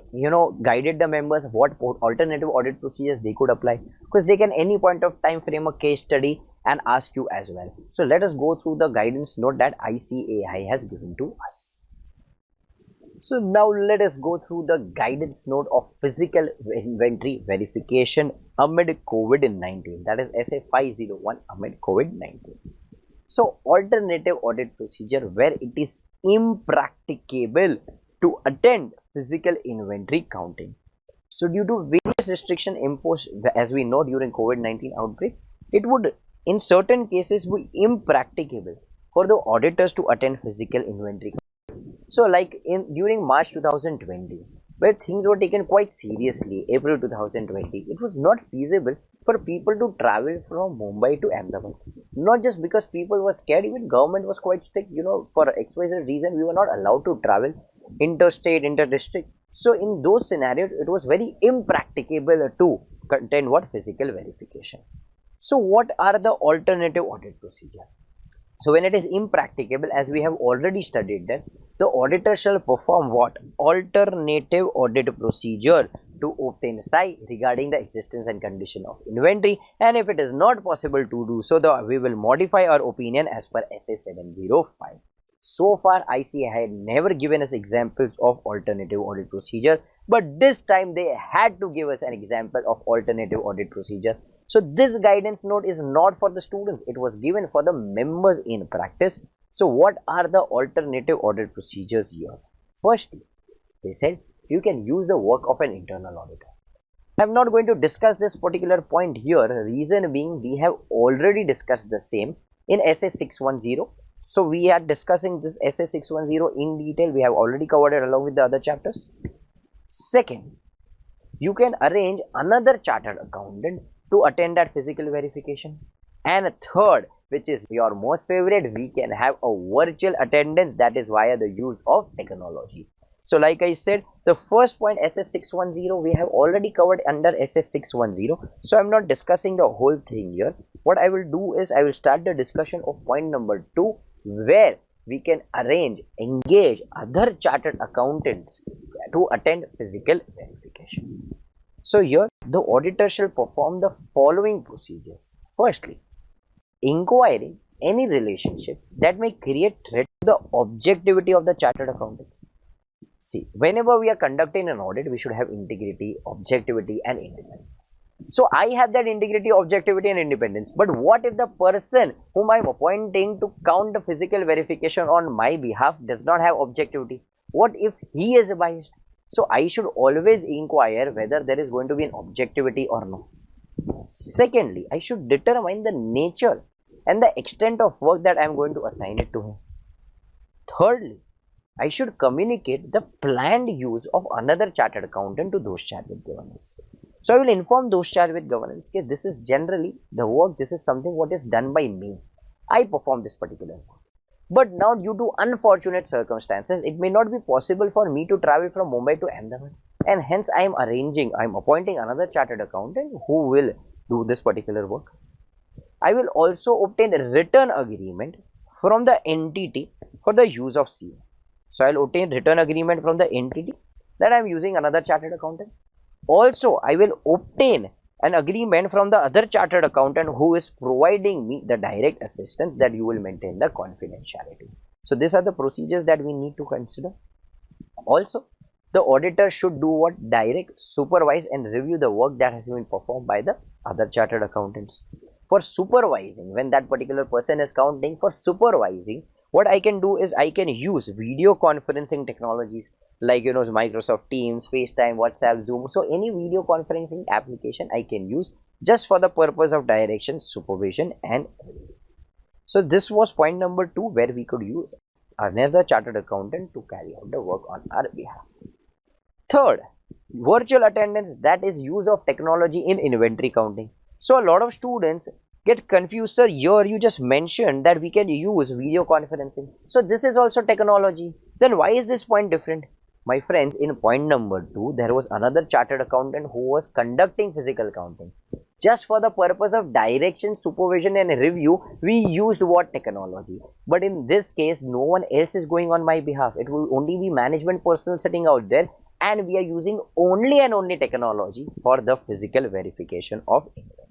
guided the members, what alternative audit procedures they could apply, because they can any point of time frame a case study and ask you as well. So let us go through the guidance note that ICAI has given to us. So now let us go through the guidance note of physical inventory verification amid COVID-19, that is SA 501 amid COVID-19. So alternative audit procedure where it is impracticable to attend physical inventory counting. So due to various restrictions imposed, as we know, during COVID-19 outbreak, it would in certain cases be impracticable for the auditors to attend physical inventory. So like during March 2020, where things were taken quite seriously, April 2020, it was not feasible for people to travel from Mumbai to Ahmedabad. Not just because people were scared, even government was quite strict, for XYZ reason we were not allowed to travel interstate, interdistrict. So in those scenarios, it was very impracticable to contain what physical verification. So what are the alternative audit procedure? So when it is impracticable, as we have already studied that, the auditor shall perform what? Alternative audit procedure to obtain SI regarding the existence and condition of inventory. And if it is not possible to do so, we will modify our opinion as per SA 705. So far, ICAI had never given us examples of alternative audit procedure, but this time they had to give us an example of alternative audit procedure. So this guidance note is not for the students, it was given for the members in practice. So what are the alternative audit procedures here? Firstly, they said you can use the work of an internal auditor. I am not going to discuss this particular point here, reason being we have already discussed the same in SA610. So we are discussing this SA610 in detail. We have already covered it along with the other chapters. Second, you can arrange another chartered accountant to attend that physical verification. And third, which is your most favorite, we can have a virtual attendance, that is via the use of technology. So like I said, the first point SS610 we have already covered under SS610. So I'm not discussing the whole thing here. What I will do is I will start the discussion of point number 2, where we can engage other chartered accountants to attend physical verification. So here the auditor shall perform the following procedures. Firstly, inquiring any relationship that may create threat to the objectivity of the chartered accountants. See, whenever we are conducting an audit, we should have integrity, objectivity, and independence. So I have that integrity, objectivity, and independence. But what if the person whom I am appointing to count the physical verification on my behalf does not have objectivity? What if he is biased? So I should always inquire whether there is going to be an objectivity or no. Secondly, I should determine the nature and the extent of work that I am going to assign it to him. Thirdly, I should communicate the planned use of another chartered accountant to those charged with governance. So I will inform those charged with governance that this is generally the work, this is something what is done by me. I perform this particular work. But now due to unfortunate circumstances, it may not be possible for me to travel from Mumbai to Ahmedabad. And hence I am appointing another chartered accountant who will do this particular work. I will also obtain a written agreement from the entity for the use of CA. So I will obtain written agreement from the entity that I am using another chartered accountant. Also, I will obtain an agreement from the other chartered accountant who is providing me the direct assistance that you will maintain the confidentiality. So these are the procedures that we need to consider. Also, the auditor should do what? Direct, supervise and review the work that has been performed by the other chartered accountants. For supervising, when that particular person is counting, for supervising, what I can do is I can use video conferencing technologies like Microsoft Teams, FaceTime, WhatsApp, Zoom. So any video conferencing application I can use just for the purpose of direction, supervision and review. So this was point number 2, where we could use another chartered accountant to carry out the work on our behalf. Third, virtual attendance, that is use of technology in inventory counting. So a lot of students get confused, sir. Here you just mentioned that we can use video conferencing. So this is also technology. Then why is this point different? My friends, in point number 2, there was another chartered accountant who was conducting physical counting. Just for the purpose of direction, supervision and review, we used what? Technology. But in this case, no one else is going on my behalf. It will only be management personnel sitting out there, and we are using only and only technology for the physical verification of inventory.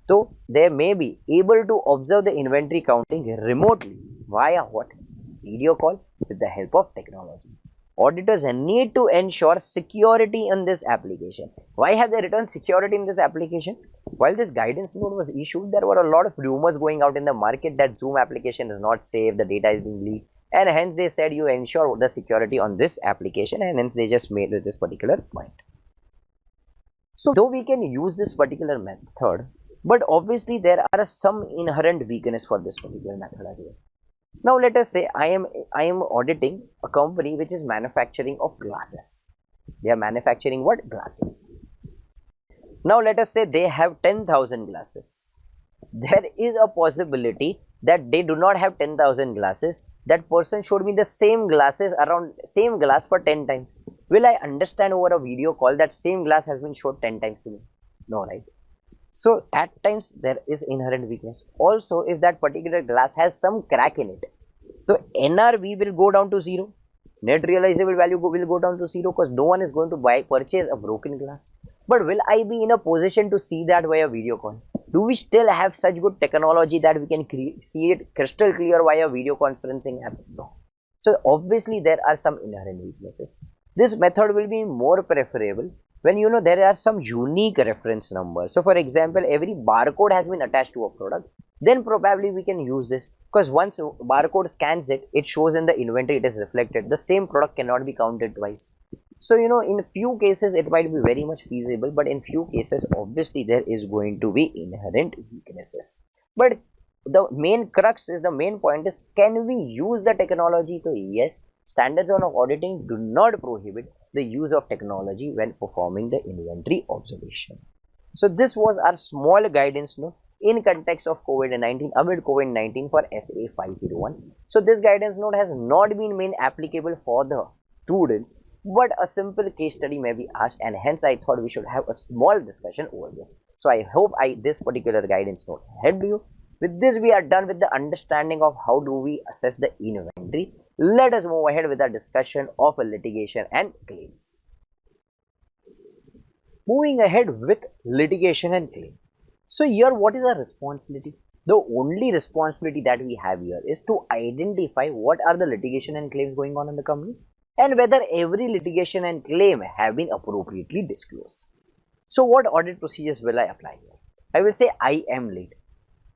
So they may be able to observe the inventory counting remotely via what? Video call with the help of technology. Auditors need to ensure security in this application. Why have they written security in this application? While this guidance note was issued, there were a lot of rumors going out in the market that Zoom application is not safe, the data is being leaked, and hence they said you ensure the security on this application, and hence they just made this particular point. So though we can use this particular method, but obviously there are some inherent weakness for this particular method as well. Now let us say I am auditing a company which is manufacturing of glasses. They are manufacturing what? Glasses. Now let us say they have 10,000 glasses. There is a possibility that they do not have 10,000 glasses. That person showed me the same glass for 10 times. Will I understand over a video call that same glass has been showed 10 times to me? No, right? So at times there is inherent weakness. Also, if that particular glass has some crack in it, so NRV will go down to 0. Net realizable value will go down to 0, because no one is going to purchase a broken glass. But will I be in a position to see that via video call? Do we still have such good technology that we can see it crystal clear via video conferencing app? No. So obviously there are some inherent weaknesses. This method will be more preferable when there are some unique reference numbers. So for example, every barcode has been attached to a product, then probably we can use this, because once barcode scans it, it shows in the inventory, it is reflected. The same product cannot be counted twice. So in few cases it might be very much feasible, but in few cases obviously there is going to be inherent weaknesses. But the main crux is, the main point is, can we use the technology? So yes, standards on auditing do not prohibit the use of technology when performing the inventory observation. So this was our small guidance note in context of COVID-19, amid COVID-19 for SA 501. So this guidance note has not been made applicable for the students, but a simple case study may be asked, and hence I thought we should have a small discussion over this. So I hope this particular guidance note helped you. With this, we are done with the understanding of how do we assess the inventory. Let us move ahead with the discussion of litigation and claims. Moving ahead with litigation and claim. So here, what is our responsibility? The only responsibility that we have here is to identify what are the litigation and claims going on in the company, and whether every litigation and claim have been appropriately disclosed. So what audit procedures will I apply here? I will say I am late.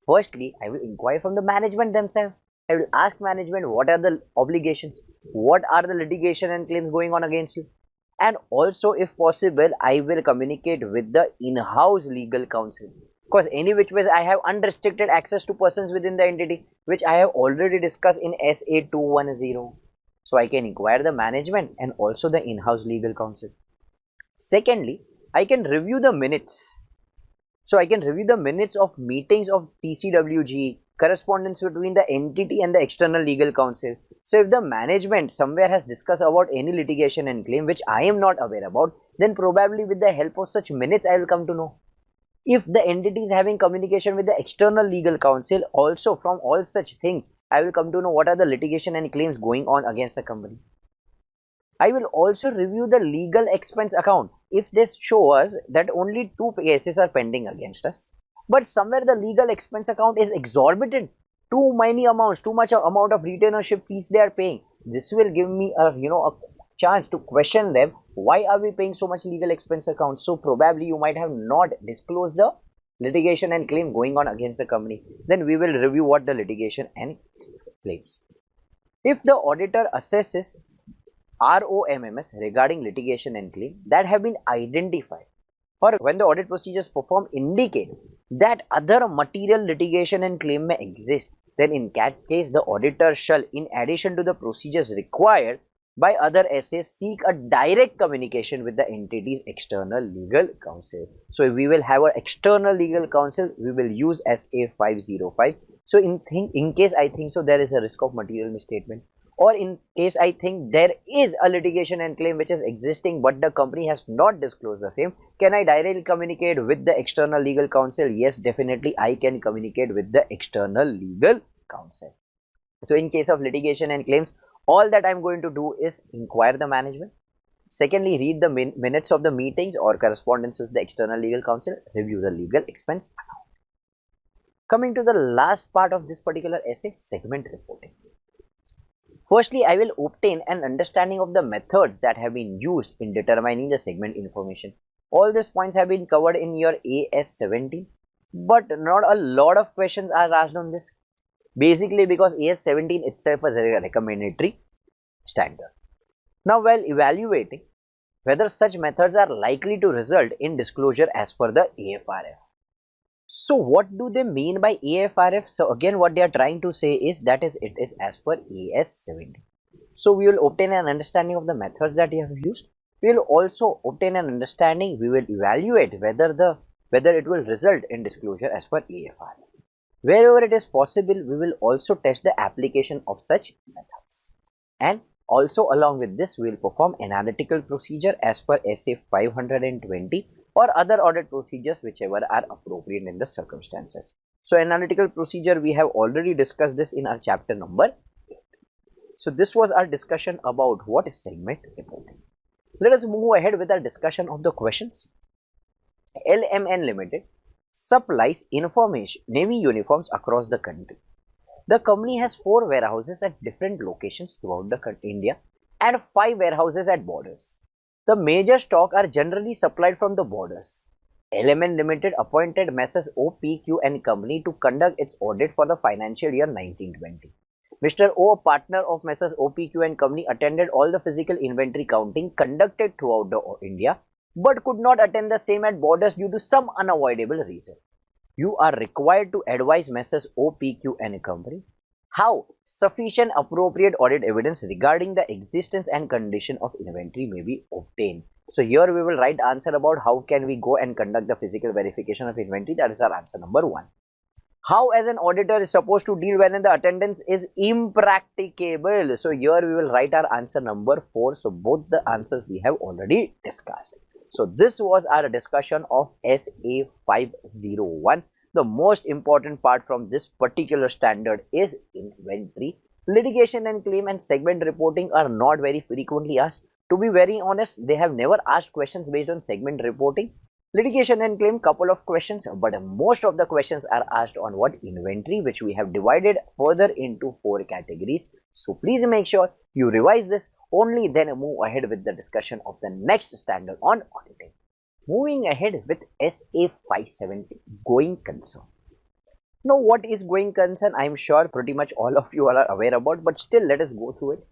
Firstly, I will inquire from the management themselves. I will ask management what are the obligations, what are the litigation and claims going on against you. And also, if possible, I will communicate with the in-house legal counsel. Because any which ways I have unrestricted access to persons within the entity, which I have already discussed in SA 210. So I can inquire the management and also the in-house legal counsel. Secondly, I can review the minutes. So I can review the minutes of meetings of TCWG, correspondence between the entity and the external legal counsel. So if the management somewhere has discussed about any litigation and claim which I am not aware about, then probably with the help of such minutes I will come to know. If the entity is having communication with the external legal counsel, also from all such things, I will come to know what are the litigation and claims going on against the company. I will also review the legal expense account. If this shows that only 2 cases are pending against us, but somewhere the legal expense account is exorbitant, too much amount of retainership fees they are paying, this will give me a chance to question them. Why are we paying so much legal expense account? So probably you might have not disclosed the litigation and claim going on against the company. Then we will review what the litigation and claims. If the auditor assesses ROMMS regarding litigation and claim that have been identified, or when the audit procedures performed indicate that other material litigation and claim may exist, then in that case the auditor shall, in addition to the procedures required by other SAs, seek a direct communication with the entity's external legal counsel. So if we will have an external legal counsel, we will use SA 505. So in case I think so there is a risk of material misstatement, or in case I think there is a litigation and claim which is existing but the company has not disclosed the same, can I directly communicate with the external legal counsel? Yes, definitely I can communicate with the external legal counsel. So in case of litigation and claims, all that I am going to do is inquire the management. Secondly, read the minutes of the meetings or correspondence with the external legal counsel, review the legal expense account. Coming to the last part of this particular essay, segment reporting. Firstly, I will obtain an understanding of the methods that have been used in determining the segment information. All these points have been covered in your AS 17, but not a lot of questions are asked on this. Basically because AS 17 itself is a recommendatory standard. Now, while evaluating whether such methods are likely to result in disclosure as per the AFRF. So what do they mean by AFRF? So again, what they are trying to say is that it is as per AS 17. So we will obtain an understanding of the methods that you have used. We will also obtain an understanding, we will evaluate whether it will result in disclosure as per AFRF. Wherever it is possible, we will also test the application of such methods. And also along with this, we will perform analytical procedure as per SA 520 or other audit procedures whichever are appropriate in the circumstances. So analytical procedure, we have already discussed this in our chapter number 8. So this was our discussion about what is segment reporting. Let us move ahead with our discussion of the questions. LMN Limited supplies information Navy uniforms across the country. The company has 4 warehouses at different locations throughout the India and 5 warehouses at borders. The major stock are generally supplied from the borders. LMN Limited appointed Messrs. OPQ and Company to conduct its audit for the financial year 1920. Mr. O, a partner of Messrs. OPQ and Company, attended all the physical inventory counting conducted throughout India, but could not attend the same at borders due to some unavoidable reason. You are required to advise Messrs. OPQ and Company how sufficient appropriate audit evidence regarding the existence and condition of inventory may be obtained. So here we will write answer about how can we go and conduct the physical verification of inventory. That is our answer number 1. How as an auditor is supposed to deal when the attendance is impracticable. So here we will write our answer number 4. So both the answers we have already discussed. So this was our discussion of SA 501. The most important part from this particular standard is inventory. Litigation and claim and segment reporting are not very frequently asked. To be very honest, they have never asked questions based on segment reporting. Litigation and claim, couple of questions, but most of the questions are asked on what inventory, which we have divided further into 4 categories. So please make sure you revise this, only then move ahead with the discussion of the next standard on auditing. Moving ahead with SA 570, going concern. Now what is going concern? I am sure pretty much all of you are aware about, but still let us go through it.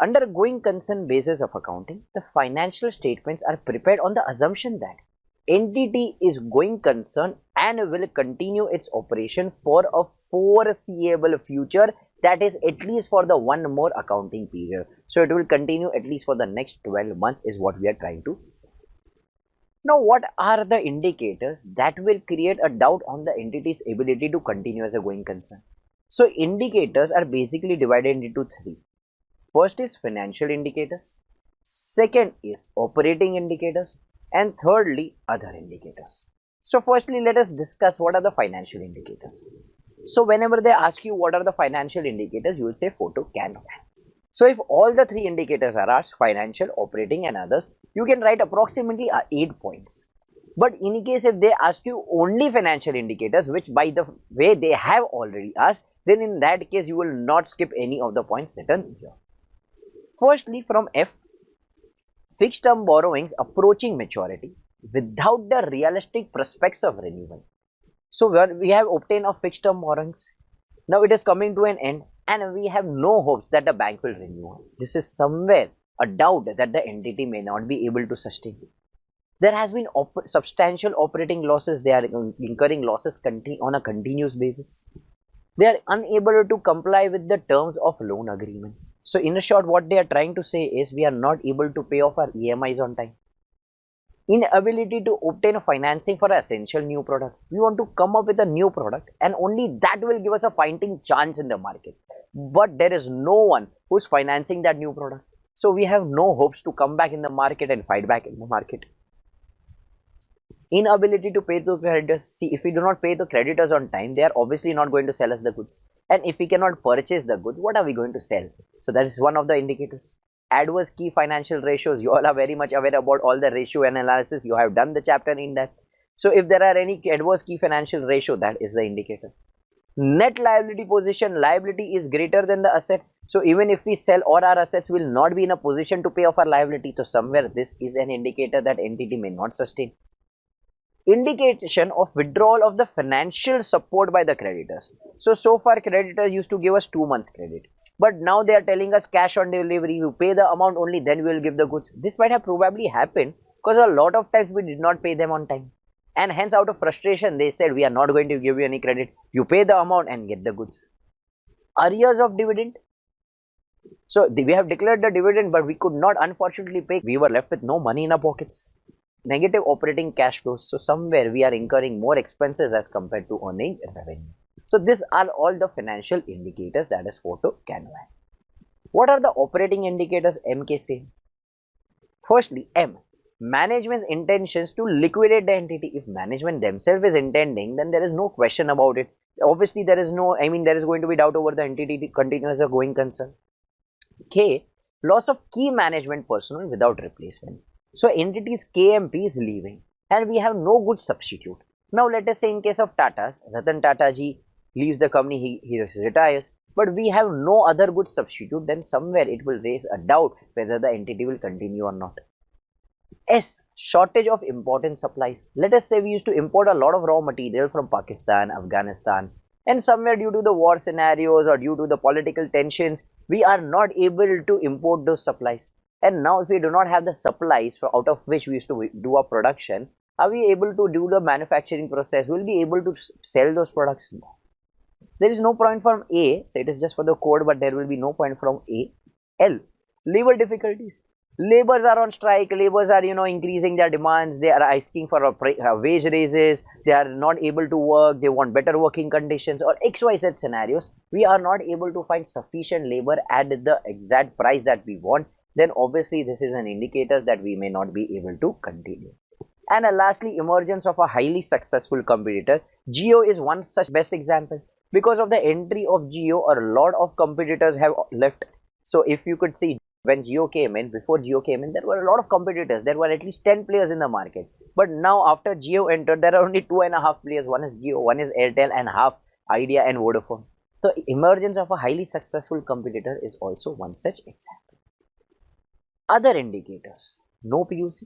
Under going concern basis of accounting, the financial statements are prepared on the assumption that entity is going concern and will continue its operation for a foreseeable future, that is at least for the one more accounting period. So it will continue at least for the next 12 months is what we are trying to say. Now what are the indicators that will create a doubt on the entity's ability to continue as a going concern? So indicators are basically divided into 3. First is financial indicators, second is operating indicators, and thirdly other indicators. So firstly let us discuss what are the financial indicators. So whenever they ask you what are the financial indicators, you will say photo can. So if all the 3 indicators are asked, financial, operating and others, you can write approximately 8 points. But in case if they ask you only financial indicators, which by the way they have already asked, then in that case you will not skip any of the points written here. Firstly, from F, fixed term borrowings approaching maturity without the realistic prospects of renewal. So where we have obtained a fixed term borrowings, now it is coming to an end and we have no hopes that the bank will renew. This is somewhere a doubt that the entity may not be able to sustain. There has been substantial operating losses. They are incurring losses on a continuous basis. They are unable to comply with the terms of loan agreement. So in a short, what they are trying to say is we are not able to pay off our EMIs on time. Inability to obtain financing for an essential new product. We want to come up with a new product and only that will give us a fighting chance in the market. But there is no one who is financing that new product. So we have no hopes to come back in the market and fight back in the market. Inability to pay the creditors. See, if we do not pay the creditors on time, they are obviously not going to sell us the goods. And if we cannot purchase the goods, what are we going to sell? So that is one of the indicators. Adverse key financial ratios. You all are very much aware about all the ratio analysis. You have done the chapter in that. So if there are any adverse key financial ratio, that is the indicator. Net liability position. Liability is greater than the asset. So even if we sell all our assets, we will not be in a position to pay off our liability. So somewhere this is an indicator that entity may not sustain. Indication of withdrawal of the financial support by the creditors. So far creditors used to give us 2 months credit, but now they are telling us cash on delivery, you pay the amount only, then we will give the goods. This might have probably happened because a lot of times we did not pay them on time, and hence out of frustration they said we are not going to give you any credit, you pay the amount and get the goods. Arrears of dividend. So we have declared the dividend, but we could not unfortunately pay. We were left with no money in our pockets. Negative operating cash flows. So somewhere we are incurring more expenses as compared to earning revenue. So these are all the financial indicators, that is photo can. What are the operating indicators MK say? Firstly, M, management's intentions to liquidate the entity. If management themselves is intending, then there is no question about it. Obviously there is no, there is going to be doubt over the entity to continue as a going concern. K, loss of key management personnel without replacement. So entity's KMP is leaving and we have no good substitute. Now let us say in case of Tata's, Ratan Tata ji leaves the company, he retires, but we have no other good substitute, then somewhere it will raise a doubt whether the entity will continue or not. S, shortage of important supplies. Let us say we used to import a lot of raw material from Pakistan, Afghanistan, and somewhere due to the war scenarios or due to the political tensions, we are not able to import those supplies. And now if we do not have the supplies out of which we used to do our production, Are we able to do the manufacturing process? Will be able to sell those products? No. There is no point from A, so it is just for the code, but there will be no point from A. L, labor difficulties. Laborers are on strike, laborers are, increasing their demands, they are asking for wage raises, they are not able to work, they want better working conditions, or XYZ scenarios. We are not able to find sufficient labor at the exact price that we want, then obviously this is an indicator that we may not be able to continue. And lastly, emergence of a highly successful competitor. Geo is one such best example. Because of the entry of Geo, a lot of competitors have left. So if you could see, when Geo came in, before Geo came in, there were a lot of competitors. There were at least 10 players in the market. But now after Geo entered, there are only 2.5 players. One is Geo, one is Airtel, and half Idea and Vodafone. So emergence of a highly successful competitor is also one such example. Other indicators. No PUC.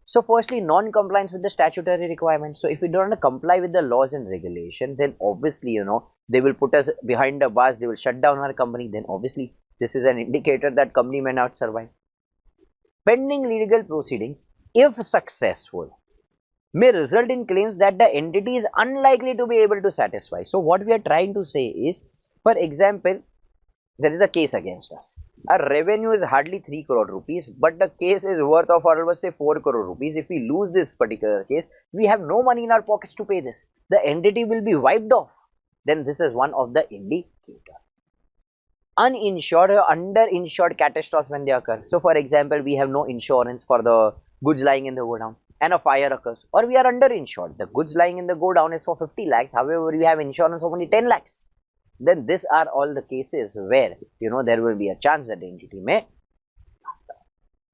So firstly, non-compliance with the statutory requirements. So if we don't comply with the laws and regulation, then obviously, they will put us behind the bars, they will shut down our company. Then obviously, this is an indicator that company may not survive. Pending legal proceedings, if successful, may result in claims that the entity is unlikely to be able to satisfy. So what we are trying to say is, for example, there is a case against us. Our revenue is hardly 3 crore rupees, but the case is worth of almost say 4 crore rupees. If we lose this particular case, we have no money in our pockets to pay this. The entity will be wiped off. Then this is one of the indicator. Uninsured or underinsured catastrophes when they occur. So for example, we have no insurance for the goods lying in the godown and a fire occurs, or we are underinsured. The goods lying in the godown is for 50 lakhs. However, we have insurance of only 10 lakhs. Then these are all the cases where there will be a chance that the entity may.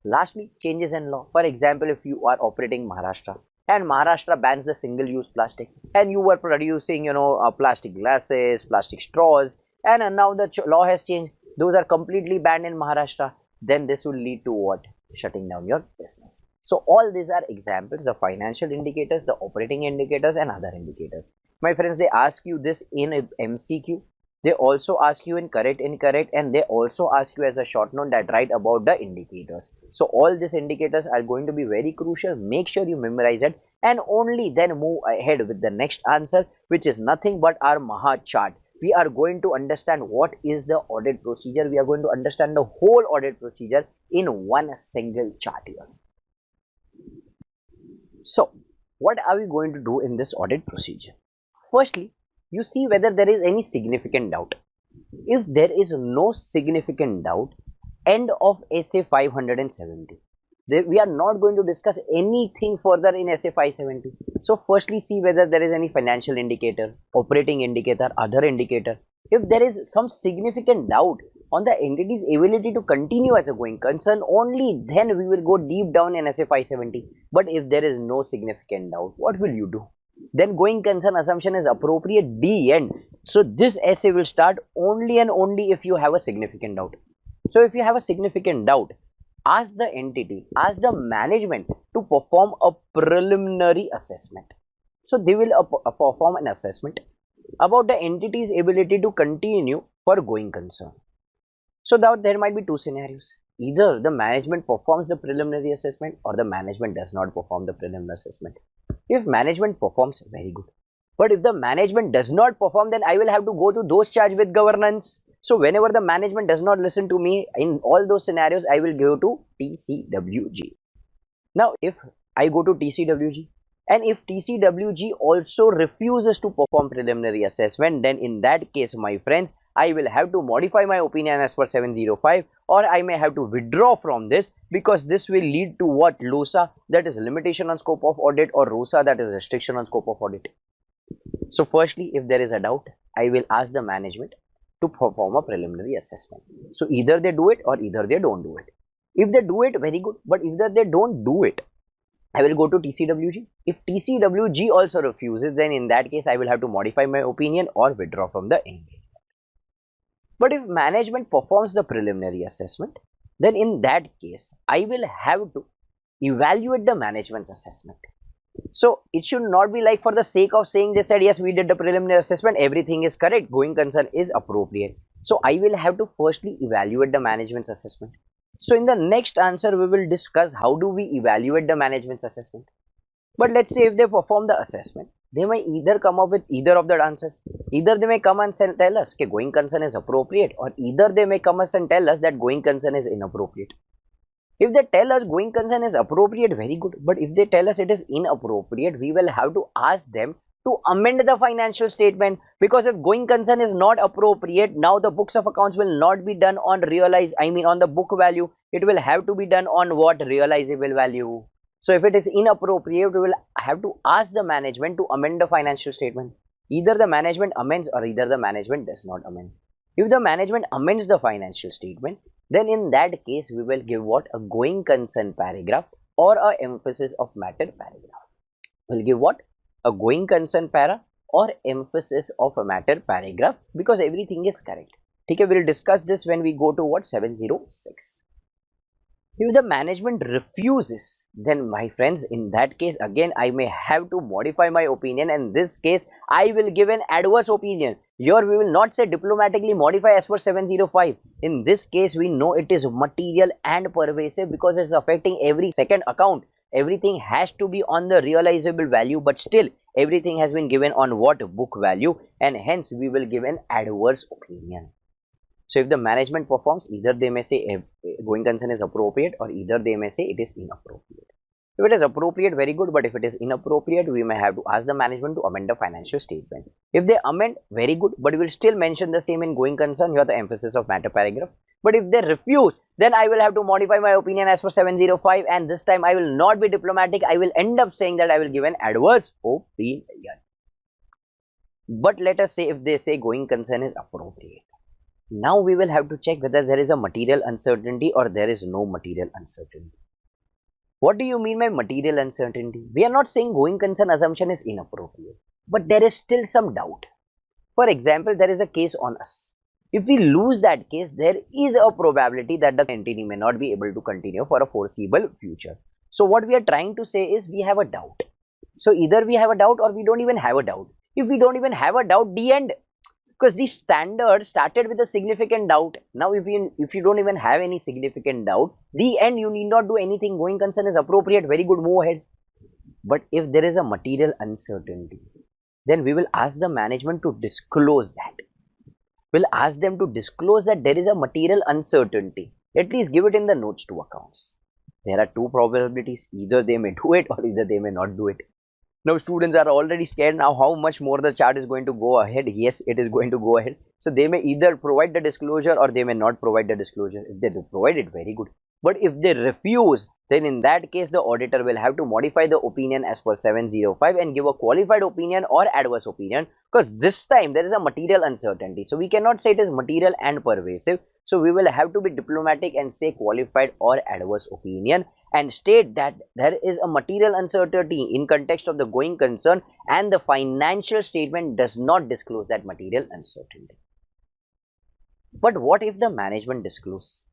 Lastly, changes in law. For example, if you are operating Maharashtra and Maharashtra bans the single-use plastic, and you were producing plastic glasses, plastic straws, and now the law has changed, those are completely banned in Maharashtra, then this will lead to what? Shutting down your business. So all these are examples, the financial indicators, the operating indicators, and other indicators. My friends, they ask you this in a MCQ. They also ask you in correct, incorrect, and they also ask you as a short note that write about the indicators. So all these indicators are going to be very crucial. Make sure you memorize it and only then move ahead with the next answer, which is nothing but our Maha chart. We are going to understand what is the audit procedure. We are going to understand the whole audit procedure in one single chart here. So what are we going to do in this audit procedure? Firstly, you see whether there is any significant doubt. If there is no significant doubt, end of essay 570. We are not going to discuss anything further in essay 570. So firstly, see whether there is any financial indicator, operating indicator, other indicator. If there is some significant doubt on the entity's ability to continue as a going concern, only then we will go deep down in essay 570. But if there is no significant doubt, what will you do? Then going concern assumption is appropriate, D end. So this essay will start only and only if you have a significant doubt. So if you have a significant doubt, ask the entity, ask the management to perform a preliminary assessment. So they will perform an assessment about the entity's ability to continue for going concern. So now there might be two scenarios. Either the management performs the preliminary assessment or the management does not perform the preliminary assessment. If management performs, very good. But if the management does not perform, then I will have to go to those charged with governance. So whenever the management does not listen to me, in all those scenarios, I will go to TCWG. Now, if I go to TCWG, and if TCWG also refuses to perform preliminary assessment, then in that case, my friends, I will have to modify my opinion as per 705, or I may have to withdraw from this, because this will lead to what? LOSA, that is limitation on scope of audit, or ROSA, that is restriction on scope of audit. So firstly, if there is a doubt, I will ask the management to perform a preliminary assessment. So either they do it or either they don't do it. If they do it, very good. But if they don't do it, I will go to TCWG. If TCWG also refuses, then in that case, I will have to modify my opinion or withdraw from the engagement. But if management performs the preliminary assessment, then in that case, I will have to evaluate the management's assessment. So it should not be like for the sake of saying they said, yes, we did the preliminary assessment, everything is correct, going concern is appropriate. So I will have to firstly evaluate the management's assessment. So in the next answer, we will discuss how do we evaluate the management's assessment. But let's say if they perform the assessment, they may either come up with either of the answers. Either they may come and tell us that going concern is appropriate, or either they may come and tell us that going concern is inappropriate. If they tell us going concern is appropriate, very good. But if they tell us it is inappropriate, we will have to ask them to amend the financial statement, because if going concern is not appropriate, now the books of accounts will not be done on on the book value. It will have to be done on what? Realizable value. So if it is inappropriate, we will have to ask the management to amend the financial statement. Either the management amends or either the management does not amend. If the management amends the financial statement, then in that case we will give what? A going concern paragraph or a emphasis of matter paragraph. We'll give what? A going concern para or emphasis of a matter paragraph, because everything is correct. Okay, we'll discuss this when we go to what? 706. If the management refuses, then my friends, in that case again I may have to modify my opinion, and in this case I will give an adverse opinion. Here we will not say diplomatically modify as per 705. In this case we know it is material and pervasive, because it is affecting every second account. Everything has to be on the realizable value, but still everything has been given on what? Book value, and hence we will give an adverse opinion. So if the management performs, either they may say going concern is appropriate, or either they may say it is inappropriate. If it is appropriate, very good, but if it is inappropriate, we may have to ask the management to amend the financial statement. If they amend, very good, but we will still mention the same in going concern, here the emphasis of matter paragraph. But if they refuse, then I will have to modify my opinion as per 705, and this time I will not be diplomatic. I will end up saying that I will give an adverse opinion. But let us say if they say going concern is appropriate. Now we will have to check whether there is a material uncertainty or there is no material uncertainty. What do you mean by material uncertainty? We are not saying going concern assumption is inappropriate, but there is still some doubt. For example, there is a case on us. If we lose that case, there is a probability that the entity may not be able to continue for a foreseeable future. So what we are trying to say is we have a doubt. So either we have a doubt or we don't even have a doubt. If we don't even have a doubt, the end. Because the standard started with a significant doubt. Now if you don't even have any significant doubt, the end, you need not do anything. Going concern is appropriate, very good, move ahead. But if there is a material uncertainty, then we will ask the management to disclose that. We'll ask them to disclose that there is a material uncertainty. At least give it in the notes to accounts. There are two probabilities. Either they may do it or either they may not do it. Now students are already scared now how much more the chart is going to go ahead. Yes, it is going to go ahead. So they may either provide the disclosure or they may not provide the disclosure. If they provide it, very good. But if they refuse, then in that case the auditor will have to modify the opinion as per 705 and give a qualified opinion or adverse opinion, because this time there is a material uncertainty. So we cannot say it is material and pervasive. So we will have to be diplomatic and say qualified or adverse opinion, and state that there is a material uncertainty in context of the going concern and the financial statement does not disclose that material uncertainty. But what if the management disclose?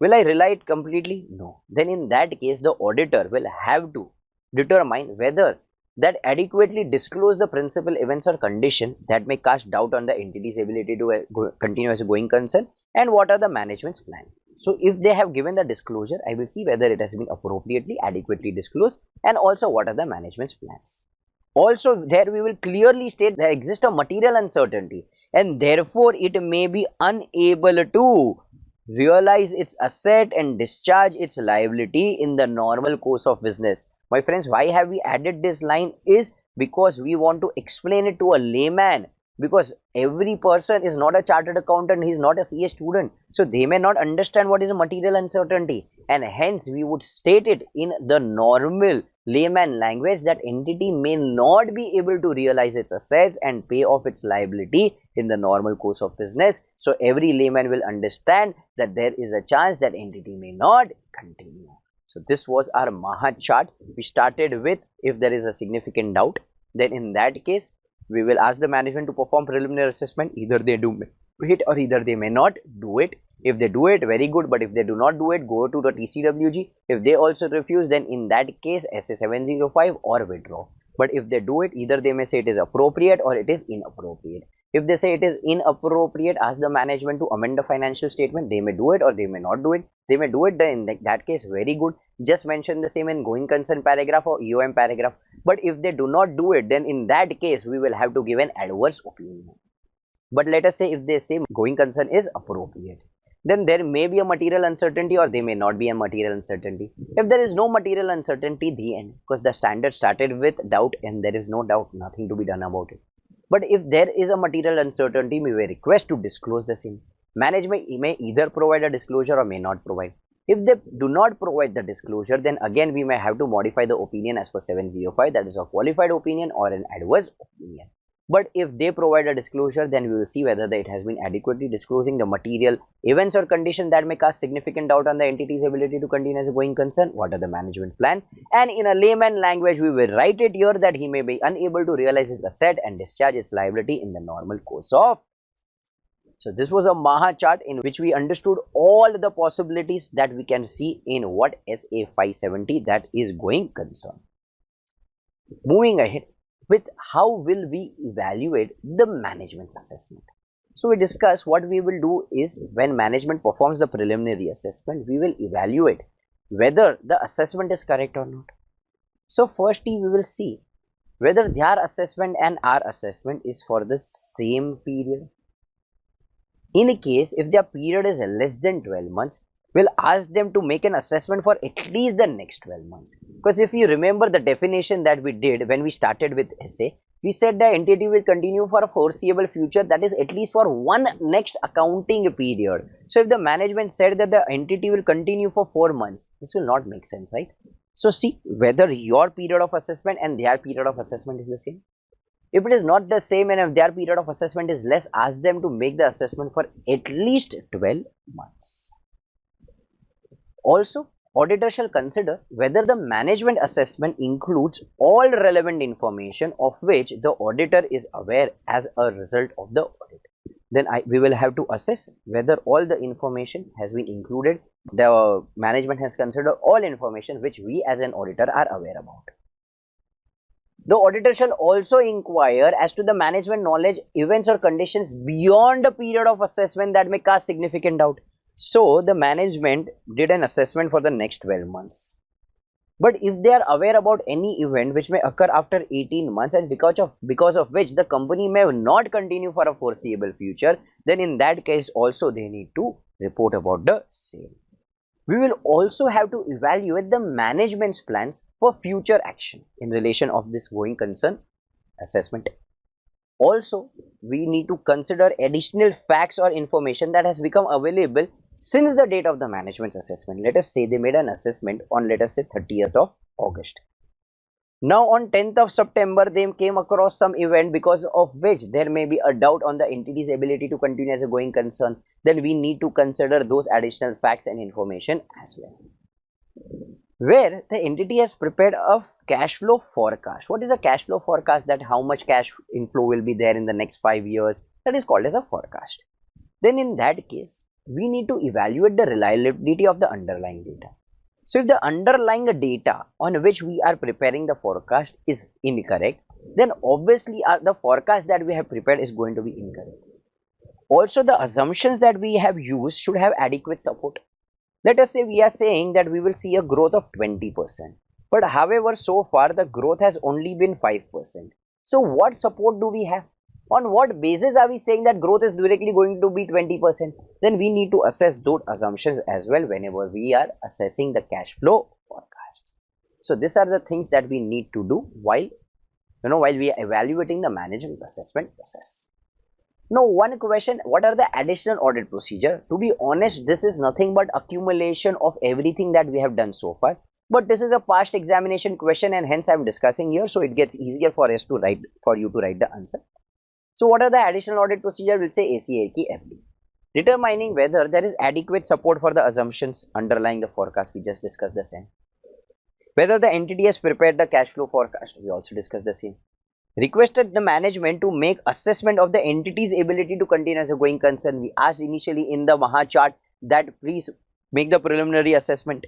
Will I rely it completely? No. Then in that case the auditor will have to determine whether that adequately disclose the principal events or condition that may cast doubt on the entity's ability to continue as a going concern, and what are the management's plan. So if they have given the disclosure, I will see whether it has been appropriately, adequately disclosed, and also what are the management's plans. Also there we will clearly state there exists a material uncertainty and therefore it may be unable to realize its asset and discharge its liability in the normal course of business. My friends, why have we added this line is because we want to explain it to a layman, because every person is not a chartered accountant, he is not a CA student, so they may not understand what is a material uncertainty, and hence we would state it in the normal layman language that entity may not be able to realize its assets and pay off its liability in the normal course of business. So every layman will understand that there is a chance that entity may not continue. So this was our Maha chart. We started with if there is a significant doubt, then in that case we will ask the management to perform preliminary assessment. Either they do it or either they may not do it. If they do it, very good, but if they do not do it, go to the TCWG. If they also refuse, then in that case SA 705 or withdraw. But if they do it, either they may say it is appropriate or it is inappropriate. If they say it is inappropriate, ask the management to amend the financial statement. They may do it or they may not do it. They may do it, then in that case, very good. Just mention the same in going concern paragraph or EOM paragraph. But if they do not do it, then in that case, we will have to give an adverse opinion. But let us say if they say going concern is appropriate, then there may be a material uncertainty or there may not be a material uncertainty. If there is no material uncertainty, the end, because the standard started with doubt and there is no doubt, nothing to be done about it. But if there is a material uncertainty, we may request to disclose the same. Management may either provide a disclosure or may not provide. If they do not provide the disclosure, then again we may have to modify the opinion as per 705, that is a qualified opinion or an adverse opinion. But if they provide a disclosure, then we will see whether it has been adequately disclosing the material events or conditions that may cast significant doubt on the entity's ability to continue as a going concern, what are the management plan, and in a layman language we will write it here that he may be unable to realize his asset and discharge its liability in the normal course of. So this was a Maha chart in which we understood all the possibilities that we can see in what SA 570, that is going concern. Moving ahead with how will we evaluate the management's assessment. So we discuss what we will do is when management performs the preliminary assessment, we will evaluate whether the assessment is correct or not. So firstly, we will see whether their assessment and our assessment is for the same period. In a case, if their period is less than 12 months, we'll ask them to make an assessment for at least the next 12 months. Because if you remember the definition that we did when we started with SA, we said the entity will continue for a foreseeable future, that is at least for one next accounting period. So if the management said that the entity will continue for 4 months, this will not make sense, right? So see whether your period of assessment and their period of assessment is the same. If it is not the same and if their period of assessment is less, ask them to make the assessment for at least 12 months. Also, auditor shall consider whether the management assessment includes all relevant information of which the auditor is aware as a result of the audit. Then we will have to assess whether all the information has been included. The management has considered all information which we as an auditor are aware about. The auditor shall also inquire as to the management knowledge, events or conditions beyond the period of assessment that may cast significant doubt. So the management did an assessment for the next 12 months. But if they are aware about any event which may occur after 18 months and because of which the company may not continue for a foreseeable future, then in that case also they need to report about the same. We will also have to evaluate the management's plans for future action in relation of this going concern assessment. Also, we need to consider additional facts or information that has become available since the date of the management's assessment. Let us say they made an assessment on, let us say, 30th of August. Now on 10th of September, they came across some event because of which there may be a doubt on the entity's ability to continue as a going concern. Then we need to consider those additional facts and information as well. Where the entity has prepared a cash flow forecast. What is a cash flow forecast? That how much cash inflow will be there in the next 5 years. That is called as a forecast. Then in that case, we need to evaluate the reliability of the underlying data. So if the underlying data on which we are preparing the forecast is incorrect, then obviously the forecast that we have prepared is going to be incorrect. Also, the assumptions that we have used should have adequate support. Let us say we are saying that we will see a growth of 20%. But however, so far the growth has only been 5%. So what support do we have? On what basis are we saying that growth is directly going to be 20%? Then we need to assess those assumptions as well whenever we are assessing the cash flow forecast. So these are the things that we need to do while we are evaluating the management assessment process. Now one question, what are the additional audit procedure? To be honest, this is nothing but accumulation of everything that we have done so far. But this is a past examination question and hence I am discussing here, so it gets easier for us to write, for you to write the answer. So what are the additional audit procedure? We'll say ACA ki FD. Determining whether there is adequate support for the assumptions underlying the forecast, we just discussed the same. Whether the entity has prepared the cash flow forecast, we also discussed the same. Requested the management to make assessment of the entity's ability to continue as a going concern. We asked initially in the Maha chart that please make the preliminary assessment.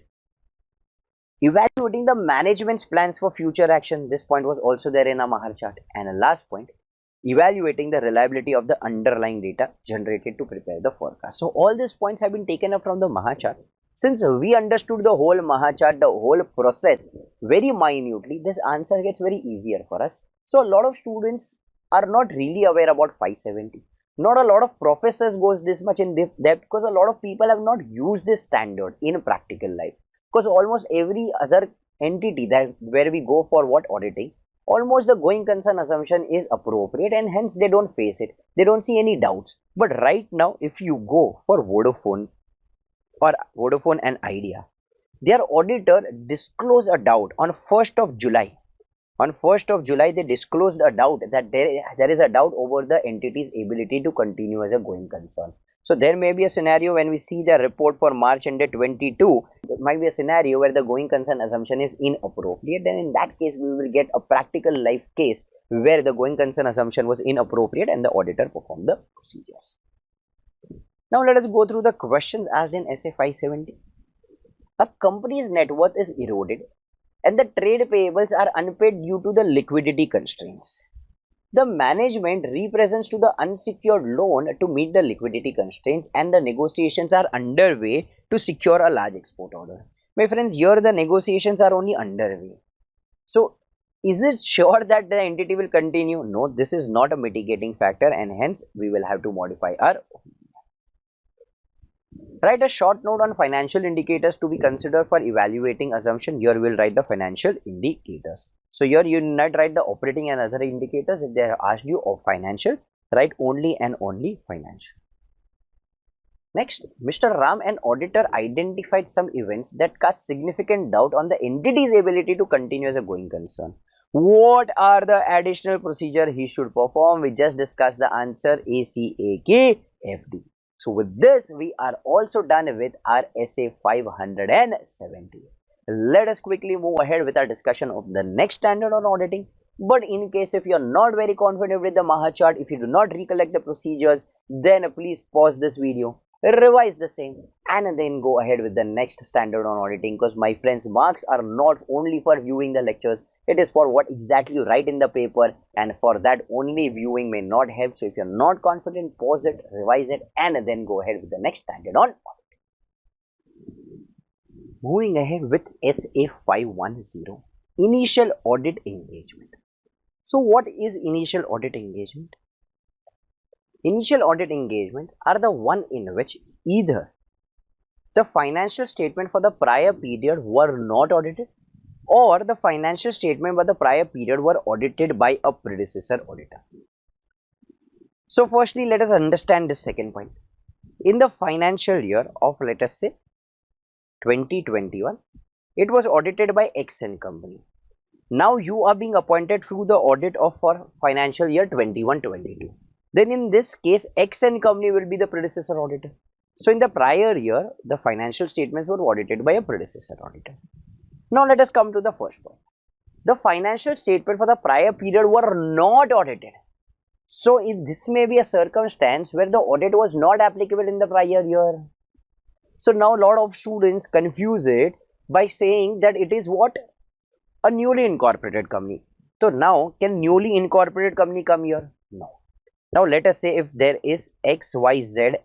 Evaluating the management's plans for future action. This point was also there in a Maha chart. And a last point, evaluating the reliability of the underlying data generated to prepare the forecast. So all these points have been taken up from the Mahachart. Since we understood the whole Mahachart, the whole process very minutely, this answer gets very easier for us. So a lot of students are not really aware about 570. Not a lot of professors goes this much in depth because a lot of people have not used this standard in practical life. Because almost every other entity that where we go for what auditing, almost the going concern assumption is appropriate and hence they don't face it. They don't see any doubts. But right now, if you go for Vodafone and Idea, their auditor disclosed a doubt on 1st of July. On 1st of July, they disclosed a doubt that there is a doubt over the entity's ability to continue as a going concern. So there may be a scenario when we see the report for March ended 22, there might be a scenario where the going concern assumption is inappropriate. Then in that case, we will get a practical life case where the going concern assumption was inappropriate and the auditor performed the procedures. Now let us go through the questions asked in SA 570. A company's net worth is eroded and the trade payables are unpaid due to the liquidity constraints. The management represents to the unsecured loan to meet the liquidity constraints and the negotiations are underway to secure a large export order. My friends, here the negotiations are only underway. So, is it sure that the entity will continue? No, this is not a mitigating factor and hence we will have to modify our. Write a short note on financial indicators to be considered for evaluating assumption. Here we will write the financial indicators. So here you not write the operating and other indicators. If they have asked you of financial, write only and only financial. Next, Mr. Ram, an auditor, identified some events that cast significant doubt on the entity's ability to continue as a going concern. What are the additional procedure he should perform? We just discussed the answer ACAKFD. So with this, we are also done with our SA 570. Let us quickly move ahead with our discussion of the next standard on auditing. But in case if you are not very confident with the Mahachart, if you do not recollect the procedures, then please pause this video, revise the same and then go ahead with the next standard on auditing, because my friends, marks are not only for viewing the lectures, it is for what exactly you write in the paper, and for that only viewing may not help. So if you're not confident, pause it, revise it and then go ahead with the next standard on auditing. Moving ahead with SA 510, initial audit engagement. So what is initial audit engagement? Initial audit engagement are the one in which either the financial statement for the prior period were not audited or the financial statement for the prior period were audited by a predecessor auditor. So firstly, let us understand this second point. In the financial year of, let us say, 2021, it was audited by X and company. Now you are being appointed through the audit of for financial year 21-22. Then in this case, X and company will be the predecessor auditor. So in the prior year, the financial statements were audited by a predecessor auditor. Now let us come to the first point. The financial statement for the prior period were not audited. So this may be a circumstance where the audit was not applicable in the prior year. So now a lot of students confuse it by saying that it is what? A newly incorporated company. So now can newly incorporated company come here? No. Now let us say if there is XYZ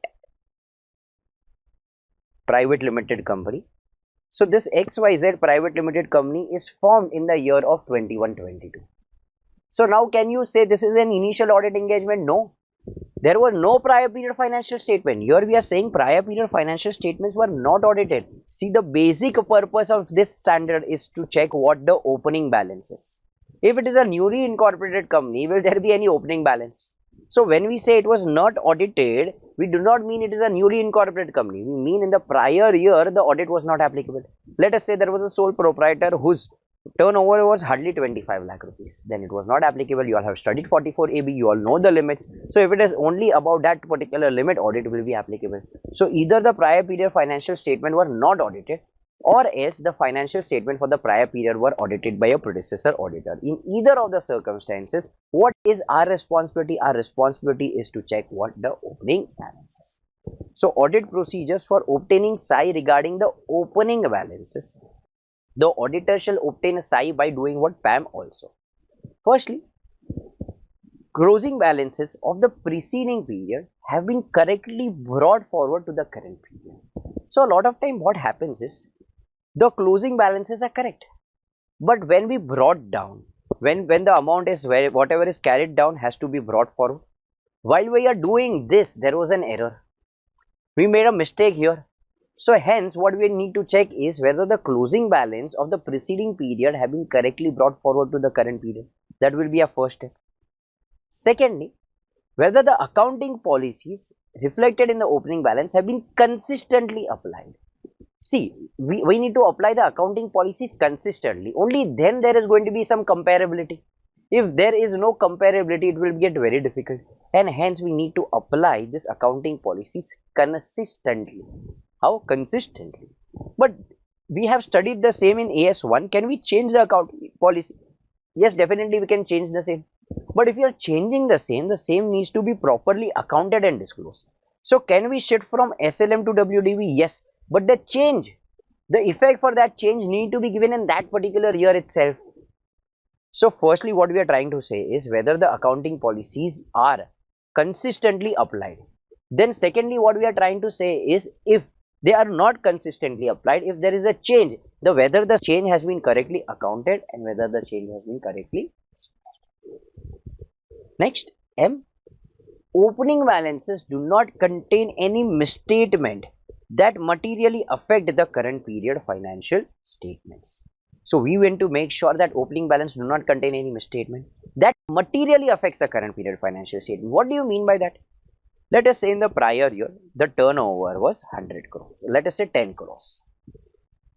private limited company. So this XYZ private limited company is formed in the year of 21-22. So now can you say this is an initial audit engagement? No. There was no prior period financial statement. Here we are saying prior period financial statements were not audited. See, the basic purpose of this standard is to check what the opening balance is. If it is a newly incorporated company, will there be any opening balance? So when we say it was not audited, we do not mean it is a newly incorporated company. We mean in the prior year, the audit was not applicable. Let us say there was a sole proprietor whose turnover was hardly 25 lakh rupees. Then it was not applicable. You all have studied 44AB. You all know the limits. So if it is only about that particular limit, audit will be applicable. So either the prior period financial statement were not audited, or else the financial statement for the prior period were audited by a predecessor auditor. In either of the circumstances, what is our responsibility? Our responsibility is to check what the opening balance is. So audit procedures for obtaining SAI regarding the opening balances. The auditor shall obtain SAI by doing what? PAM also. Firstly, closing balances of the preceding period have been correctly brought forward to the current period. So a lot of time what happens is the closing balances are correct, but when we brought down, when the amount is whatever is carried down has to be brought forward. While we are doing this, there was an error. We made a mistake here. So hence what we need to check is whether the closing balance of the preceding period have been correctly brought forward to the current period. That will be our first step. Secondly, whether the accounting policies reflected in the opening balance have been consistently applied. See, we need to apply the accounting policies consistently. Only then there is going to be some comparability. If there is no comparability, it will get very difficult. And hence we need to apply this accounting policies consistently. How? Consistently. But we have studied the same in AS1. Can we change the accounting policy? Yes, definitely we can change the same. But if you are changing the same needs to be properly accounted and disclosed. So can we shift from SLM to WDV? Yes. But the change, the effect for that change need to be given in that particular year itself. So firstly, what we are trying to say is whether the accounting policies are consistently applied. Then secondly, what we are trying to say is if they are not consistently applied, if there is a change, whether the change has been correctly accounted and whether the change has been correctly disclosed. Next, M. Opening balances do not contain any misstatement that materially affect the current period financial statements. So we want to make sure that opening balance do not contain any misstatement that materially affects the current period financial statement. What do you mean by that? Let us say in the prior year, the turnover was 100 crores. Let us say 10 crores.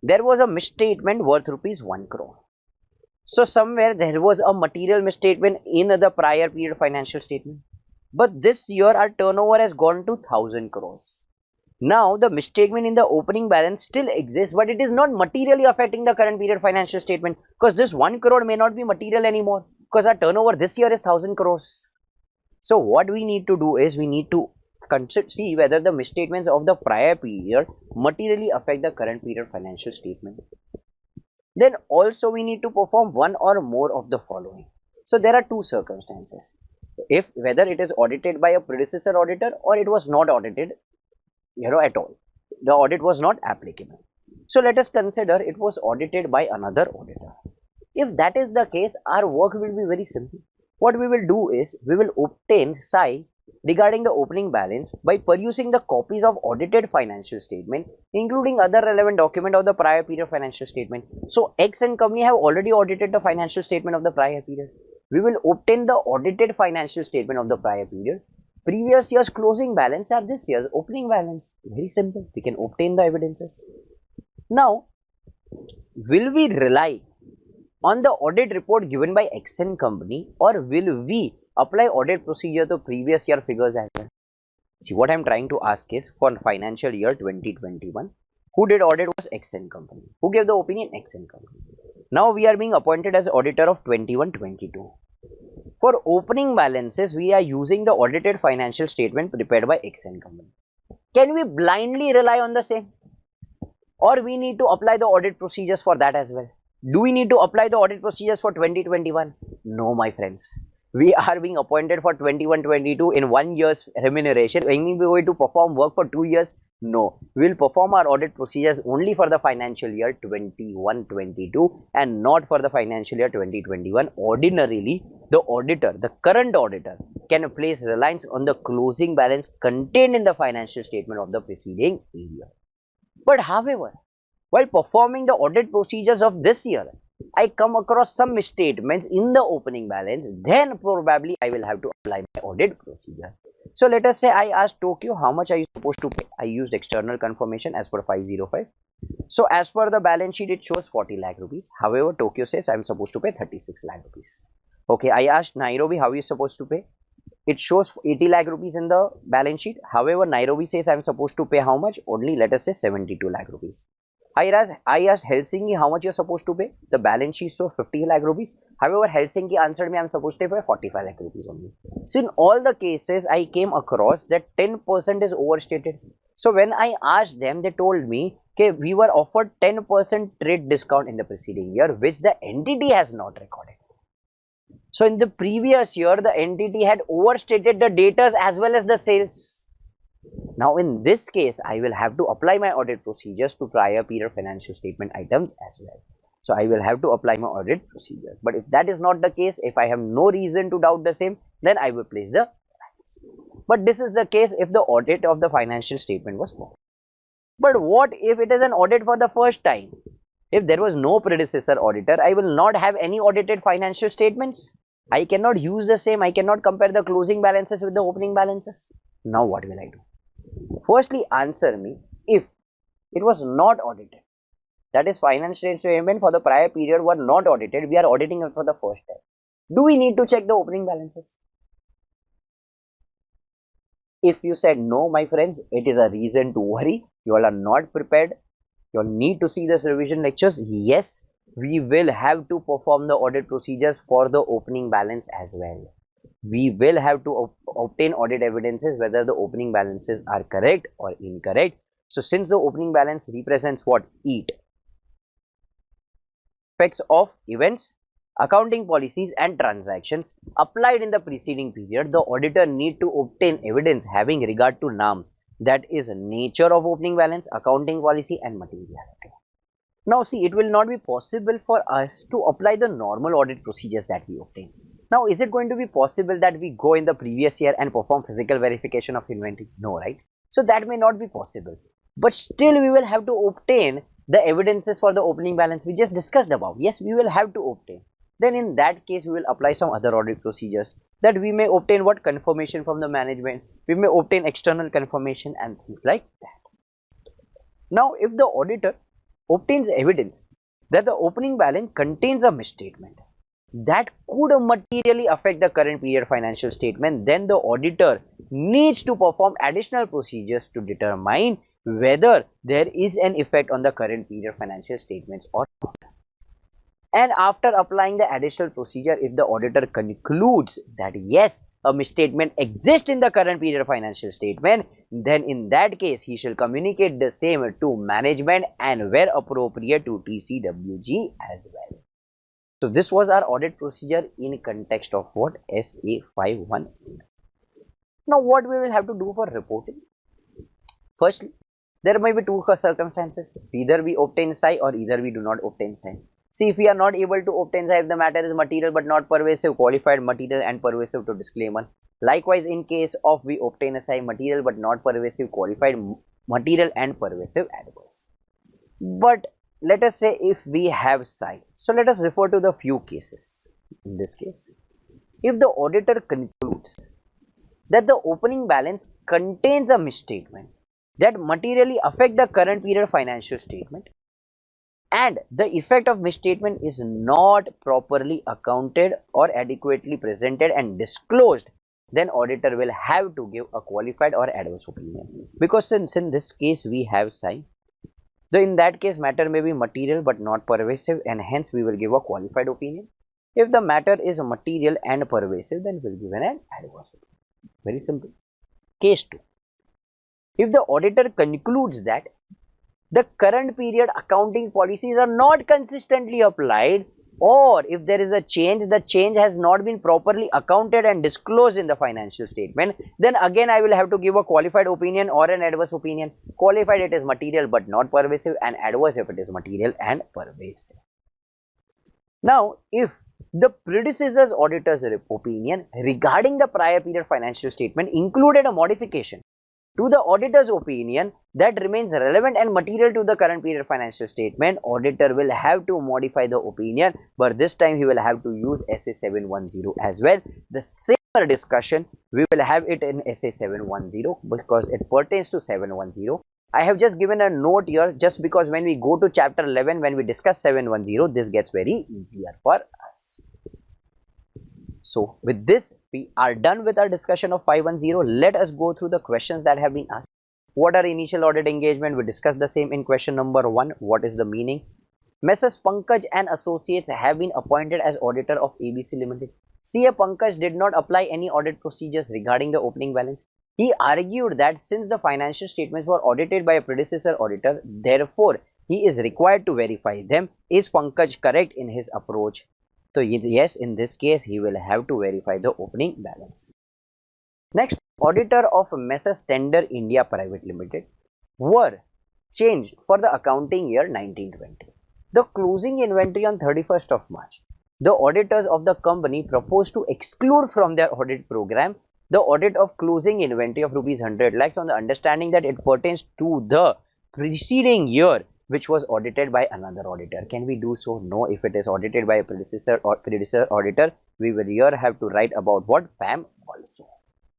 There was a misstatement worth rupees 1 crore. So somewhere there was a material misstatement in the prior period financial statement. But this year our turnover has gone to 1000 crores. Now the misstatement in the opening balance still exists, but it is not materially affecting the current period financial statement because this 1 crore may not be material anymore because our turnover this year is 1000 crores. So what we need to do is we need to see whether the misstatements of the prior period materially affect the current period financial statement. Then also we need to perform one or more of the following. So there are two circumstances. If whether it is audited by a predecessor auditor or it was not audited at all, the audit was not applicable. So let us consider it was audited by another auditor. If that is the case, our work will be very simple. What we will do is we will obtain psi regarding the opening balance by producing the copies of audited financial statement including other relevant document of the prior period financial statement. So X and company have already audited the financial statement of the prior period. We will obtain the audited financial statement of the prior period. Previous year's closing balance are this year's opening balance. Very simple. We can obtain the evidences. Now, will we rely on the audit report given by X and company or will we apply audit procedure to previous year figures as well? See, what I am trying to ask is for financial year 2021, who did audit was X and company. Who gave the opinion? X and company. Now we are being appointed as auditor of 21-22. For opening balances, we are using the audited financial statement prepared by X and company. Can we blindly rely on the same? Or we need to apply the audit procedures for that as well? Do we need to apply the audit procedures for 2021? No, my friends. We are being appointed for 21-22 in 1 year's remuneration. When we are going to perform work for 2 years? No. We will perform our audit procedures only for the financial year 21-22 and not for the financial year 2021. Ordinarily, the auditor, the current auditor, can place reliance on the closing balance contained in the financial statement of the preceding year. But however, while performing the audit procedures of this year, I come across some misstatements in the opening balance, then probably I will have to apply my audit procedure. So let us say I asked Tokyo how much are you supposed to pay. I used external confirmation as per 505. So as per the balance sheet, it shows 40 lakh rupees. However, Tokyo says I am supposed to pay 36 lakh rupees. Okay, I asked Nairobi how are you supposed to pay. It shows 80 lakh rupees in the balance sheet. However, Nairobi says I am supposed to pay how much? Only let us say 72 lakh rupees. I asked Helsinki how much you are supposed to pay. The balance sheet shows 50 lakh rupees. However, Helsinki answered me I am supposed to pay 45 lakh rupees only. So in all the cases, I came across that 10% is overstated. So when I asked them, they told me, okay, we were offered 10% trade discount in the preceding year, which the entity has not recorded. So in the previous year, the entity had overstated the debtors as well as the sales. Now in this case, I will have to apply my audit procedures to prior period financial statement items as well. So I will have to apply my audit procedure. But if that is not the case, if I have no reason to doubt the same, then I will place the balance. But this is the case if the audit of the financial statement was performed. But what if it is an audit for the first time? If there was no predecessor auditor, I will not have any audited financial statements. I cannot use the same. I cannot compare the closing balances with the opening balances. Now what will I do? Firstly, answer me if it was not audited. That is, financial statement for the prior period were not audited. We are auditing it for the first time. Do we need to check the opening balances? If you said no, my friends, it is a reason to worry. You all are not prepared. You all need to see this revision lectures. Yes, we will have to perform the audit procedures for the opening balance as well. We will have to obtain audit evidences whether the opening balances are correct or incorrect. So since the opening balance represents what? EAT, effects of events, accounting policies and transactions applied in the preceding period, the auditor need to obtain evidence having regard to NAM, that is nature of opening balance, accounting policy and materiality. Now see, it will not be possible for us to apply the normal audit procedures that we obtain. Now is it going to be possible that we go in the previous year and perform physical verification of inventory? No, right? So that may not be possible. But still we will have to obtain the evidences for the opening balance we just discussed about. Yes, we will have to obtain. Then in that case we will apply some other audit procedures that we may obtain what? Confirmation from the management, we may obtain external confirmation and things like that. Now if the auditor obtains evidence that the opening balance contains a misstatement that could materially affect the current period financial statement, then the auditor needs to perform additional procedures to determine whether there is an effect on the current period financial statements or not. And after applying the additional procedure, if the auditor concludes that yes, a misstatement exists in the current period financial statement, then in that case he shall communicate the same to management and where appropriate to TCWG as well. So this was our audit procedure in context of what? SA510. Now what we will have to do for reporting? Firstly, there may be two circumstances. Either we obtain psi or either we do not obtain psi. See, if we are not able to obtain psi, if the matter is material but not pervasive, qualified material and pervasive to disclaimer. Likewise, in case of we obtain a psi, material but not pervasive, qualified material and pervasive adverse. But let us say if we have psi. So let us refer to the few cases. In this case, if the auditor concludes that the opening balance contains a misstatement that materially affect the current period financial statement and the effect of misstatement is not properly accounted or adequately presented and disclosed, then auditor will have to give a qualified or adverse opinion. Because since in this case we have psi, then in that case matter may be material but not pervasive and hence we will give a qualified opinion. If the matter is material and pervasive, then we will give an adverse opinion. Very simple. Case 2. If the auditor concludes that the current period accounting policies are not consistently applied, or if there is a change, the change has not been properly accounted and disclosed in the financial statement, then again I will have to give a qualified opinion or an adverse opinion. Qualified, it is material but not pervasive, and adverse if it is material and pervasive. Now, if the predecessor's auditor's opinion regarding the prior period financial statement included a modification to the auditor's opinion that remains relevant and material to the current period financial statement, auditor will have to modify the opinion, but this time he will have to use SA710 as well. The same discussion we will have it in SA710 because it pertains to 710. I have just given a note here just because when we go to chapter 11, when we discuss 710, this gets very easier for us. So with this, we are done with our discussion of 510. Let us go through the questions that have been asked. What are initial audit engagement? We discussed the same in question number 1. What is the meaning? Messrs. Pankaj and Associates have been appointed as auditor of ABC Limited. CA Pankaj did not apply any audit procedures regarding the opening balance. He argued that since the financial statements were audited by a predecessor auditor, therefore he is required to verify them. Is Pankaj correct in his approach? So yes, in this case, he will have to verify the opening balance. Next, auditor of Messrs Tender India Private Limited were changed for the accounting year 1920. The closing inventory on 31st of March. The auditors of the company proposed to exclude from their audit program the audit of closing inventory of rupees 100 lakhs on the understanding that it pertains to the preceding year which was audited by another auditor. Can we do so? No. If it is audited by a predecessor auditor, we will here have to write about what? PAM also.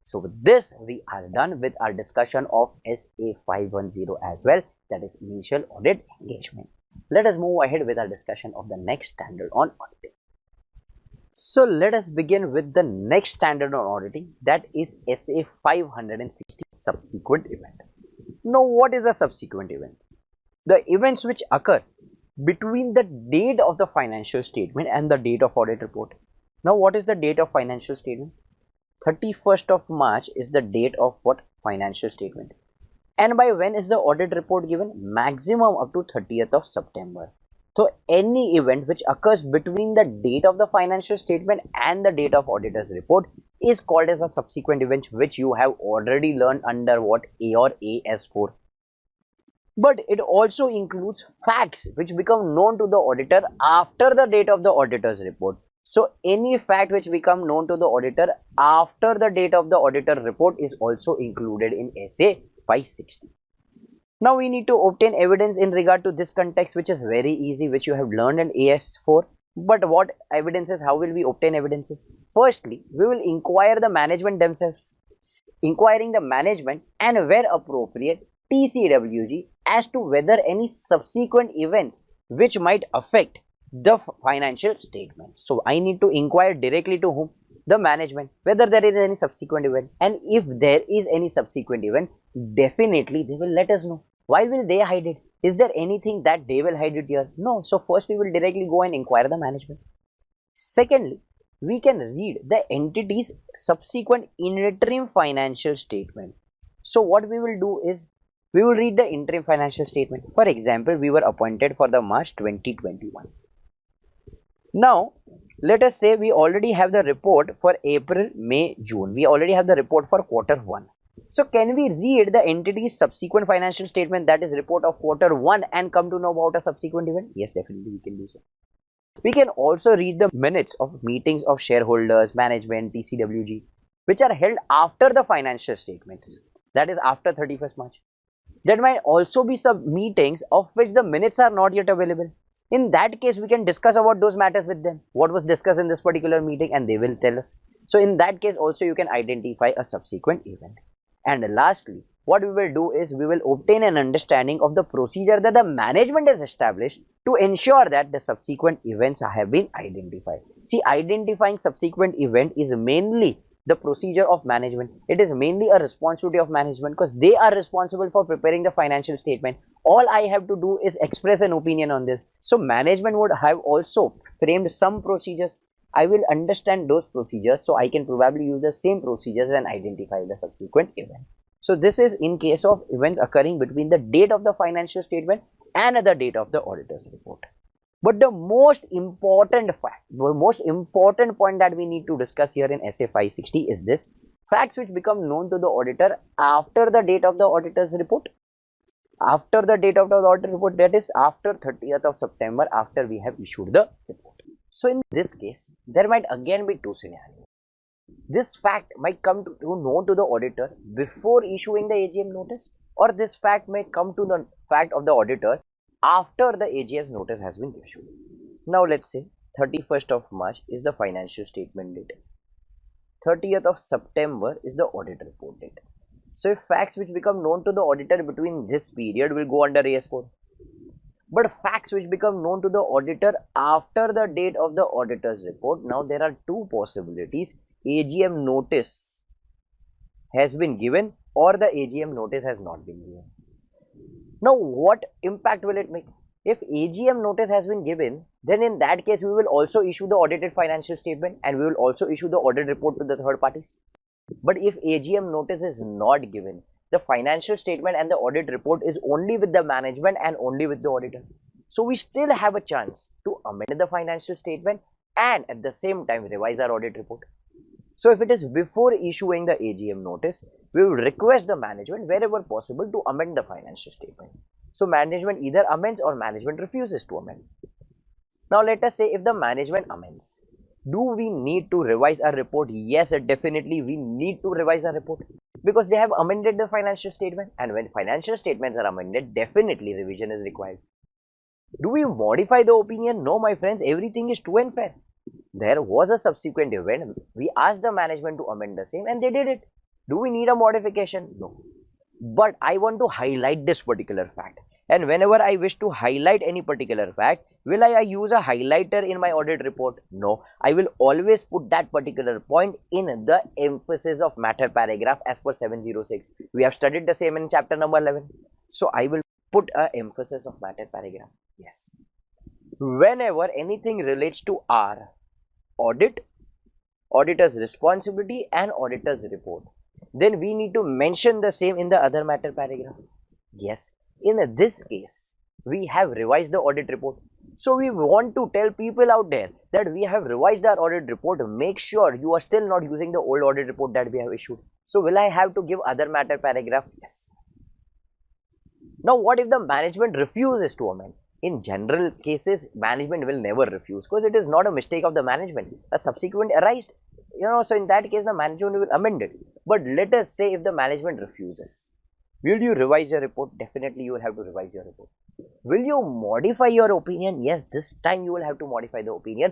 So with this, we are done with our discussion of SA 510 as well, that is initial audit engagement. Let us move ahead with our discussion of the next standard on auditing. So let us begin with the next standard on auditing, that is SA 560 subsequent event. Now what is a subsequent event? The events which occur between the date of the financial statement and the date of audit report. Now what is the date of financial statement? 31st of March is the date of what? Financial statement. And by when is the audit report given? Maximum up to 30th of September. So any event which occurs between the date of the financial statement and the date of auditor's report is called as a subsequent event, which you have already learned under what? A or AS4. But it also includes facts which become known to the auditor after the date of the auditor's report. So any fact which become known to the auditor after the date of the auditor report is also included in SA 560. Now we need to obtain evidence in regard to this context, which is very easy, which you have learned in AS4. But what evidences, how will we obtain evidences? Firstly, we will inquire the management themselves. Inquiring the management and where appropriate TCWG as to whether any subsequent events which might affect the financial statement. So I need to inquire directly to whom? The management, whether there is any subsequent event, and if there is any subsequent event, definitely they will let us know. Why will they hide it? Is there anything that they will hide it here? No. So first we will directly go and inquire the management. Secondly, we can read the entity's subsequent interim financial statement. So what we will do is we will read the interim financial statement. For example, we were appointed for the March 2021. Now let us say we already have the report for April, May, June. We already have the report for quarter 1. So can we read the entity's subsequent financial statement, that is report of quarter 1, and come to know about a subsequent event? Yes, definitely we can do so. We can also read the minutes of meetings of shareholders, management, TCWG, which are held after the financial statements, that is after 31st March. There might also be some meetings of which the minutes are not yet available. In that case, we can discuss about those matters with them. What was discussed in this particular meeting, and they will tell us. So in that case also you can identify a subsequent event. And lastly, what we will do is we will obtain an understanding of the procedure that the management has established to ensure that the subsequent events have been identified. See, identifying subsequent event is mainly the procedure of management. It is mainly a responsibility of management because they are responsible for preparing the financial statement. All I have to do is express an opinion on this. So management would have also framed some procedures. I will understand those procedures, so I can probably use the same procedures and identify the subsequent event. So this is in case of events occurring between the date of the financial statement and the date of the auditor's report. But the most important fact, the most important point that we need to discuss here in SA 560 is this: facts which become known to the auditor after the date of the auditor's report. After the date of the audit report, that is after 30th of September, after we have issued the report. So in this case, there might again be two scenarios. This fact might come to know to the auditor before issuing the AGM notice, or this fact may come to the fact of the auditor after the AGM's notice has been issued. Now let's say 31st of March is the financial statement date. 30th of September is the audit report date. So if facts which become known to the auditor between this period will go under AS4. But facts which become known to the auditor after the date of the auditor's report, now there are two possibilities: AGM notice has been given or the AGM notice has not been given. Now what impact will it make? If AGM notice has been given, then in that case we will also issue the audited financial statement and we will also issue the audit report to the third parties. But if AGM notice is not given, the financial statement and the audit report is only with the management and only with the auditor. So we still have a chance to amend the financial statement and at the same time revise our audit report. So if it is before issuing the AGM notice, we will request the management wherever possible to amend the financial statement. So management either amends or management refuses to amend. Now let us say if the management amends, do we need to revise our report? Yes, definitely we need to revise our report because they have amended the financial statement, and when financial statements are amended, definitely revision is required. Do we modify the opinion? No, my friends, everything is true and fair. There was a subsequent event. We asked the management to amend the same and they did it. Do we need a modification? No. But I want to highlight this particular fact. And whenever I wish to highlight any particular fact, will I use a highlighter in my audit report? No. I will always put that particular point in the emphasis of matter paragraph as per 706. We have studied the same in chapter number 11. So I will put a emphasis of matter paragraph. Yes. Whenever anything relates to our audit, auditor's responsibility and auditor's report, then we need to mention the same in the other matter paragraph. Yes, in this case, we have revised the audit report. So we want to tell people out there that we have revised our audit report. Make sure you are still not using the old audit report that we have issued. So will I have to give other matter paragraph? Yes. Now what if the management refuses to amend? In general cases, management will never refuse because it is not a mistake of the management. A subsequent arised, so in that case the management will amend it. But let us say if the management refuses, will you revise your report? Definitely you will have to revise your report. Will you modify your opinion? Yes, this time you will have to modify the opinion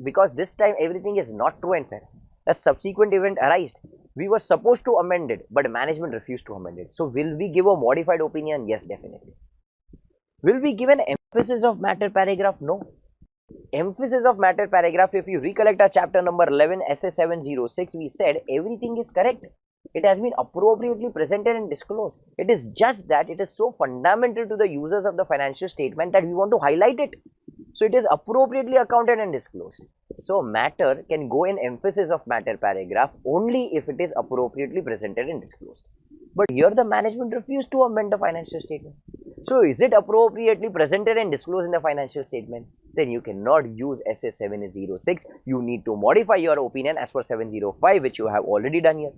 because this time everything is not true and fair. A subsequent event arised. We were supposed to amend it, but management refused to amend it. So will we give a modified opinion? Yes, definitely. Will we give an emphasis of matter paragraph? No. Emphasis of matter paragraph, if you recollect our chapter number 11, SA 706, we said everything is correct. It has been appropriately presented and disclosed. It is just that it is so fundamental to the users of the financial statement that we want to highlight it. So it is appropriately accounted and disclosed. So matter can go in emphasis of matter paragraph only if it is appropriately presented and disclosed. But here the management refused to amend the financial statement. So is it appropriately presented and disclosed in the financial statement? Then you cannot use SA 706. You need to modify your opinion as per 705, which you have already done here.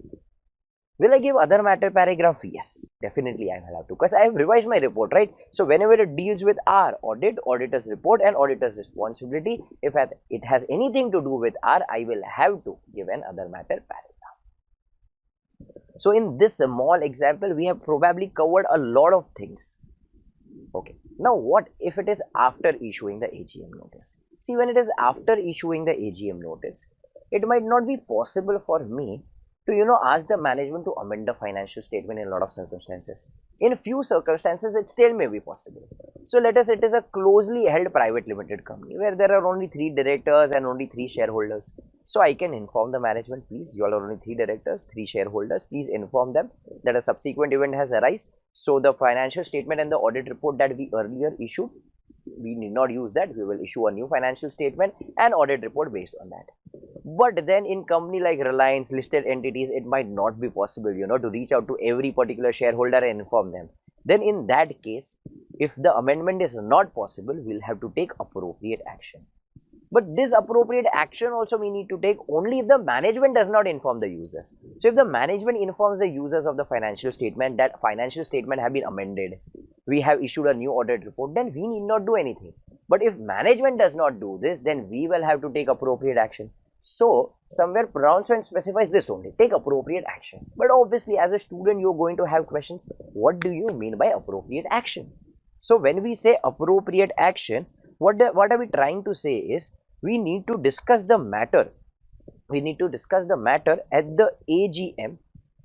Will I give other matter paragraph? Yes, definitely I will have to because I have revised my report, right? So whenever it deals with our audit, auditor's report and auditor's responsibility, if it has anything to do with our, I will have to give an other matter paragraph. So in this small example, we have probably covered a lot of things. Okay, now what if it is after issuing the AGM notice? See, when it is after issuing the AGM notice, it might not be possible for me to ask the management to amend the financial statement in a lot of circumstances. In few circumstances it still may be possible. So let us, it is a closely held private limited company where there are only 3 directors and only 3 shareholders. So I can inform the management, please, you all are only 3 directors, 3 shareholders, please inform them that a subsequent event has arisen. So the financial statement and the audit report that we earlier issued, we need not use that. We will issue a new financial statement and audit report based on that. But then in company like Reliance, listed entities, it might not be possible, to reach out to every particular shareholder and inform them. Then in that case, if the amendment is not possible, we'll have to take appropriate action. But this appropriate action also we need to take only if the management does not inform the users. So if the management informs the users of the financial statement that financial statement have been amended, we have issued a new audit report, then we need not do anything. But if management does not do this, then we will have to take appropriate action. So somewhere pronouncement specifies this only, take appropriate action. But obviously as a student you're going to have questions, what do you mean by appropriate action? So when we say appropriate action, what are we trying to say is we need to discuss the matter. We need to discuss the matter at the AGM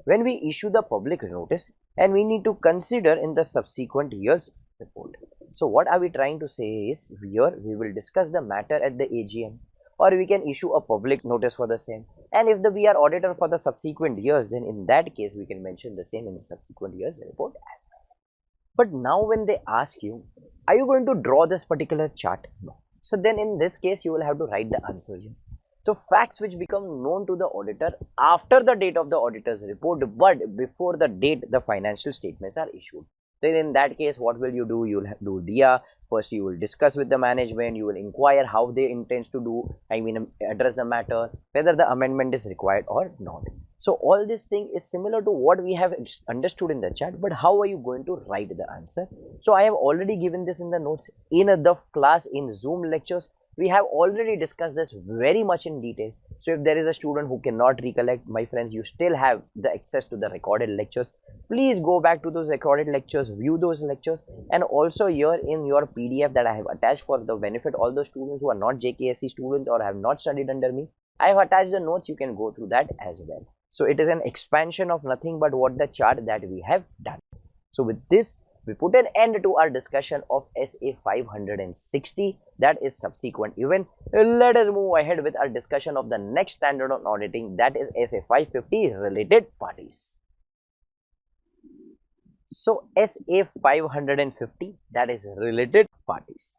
when we issue the public notice, and we need to consider in the subsequent year's report. So what are we trying to say is here we will discuss the matter at the AGM, or we can issue a public notice for the same. And if we are auditor for the subsequent years, then in that case we can mention the same in the subsequent year's report as well. But now when they ask you, are you going to draw this particular chart? No. So then in this case you will have to write the answer here. So facts which become known to the auditor after the date of the auditor's report but before the date the financial statements are issued. Then in that case, what will you do? You will do dia. First, you will discuss with the management. You will inquire how they intend to do. Address the matter, whether the amendment is required or not. So all this thing is similar to what we have understood in the chat. But how are you going to write the answer? So I have already given this in the notes in the class in Zoom lectures. We have already discussed this very much in detail. So if there is a student who cannot recollect, my friends, you still have the access to the recorded lectures. Please go back to those recorded lectures, view those lectures, and also here in your PDF that I have attached for the benefit all those students who are not JKSC students or have not studied under me, I have attached the notes. You can go through that as well. So it is an expansion of nothing but what the chart that we have done. So with this, we put an end to our discussion of SA 560, that is subsequent event. Let us move ahead with our discussion of the next standard on auditing, that is SA 550, related parties. So SA 550, that is related parties.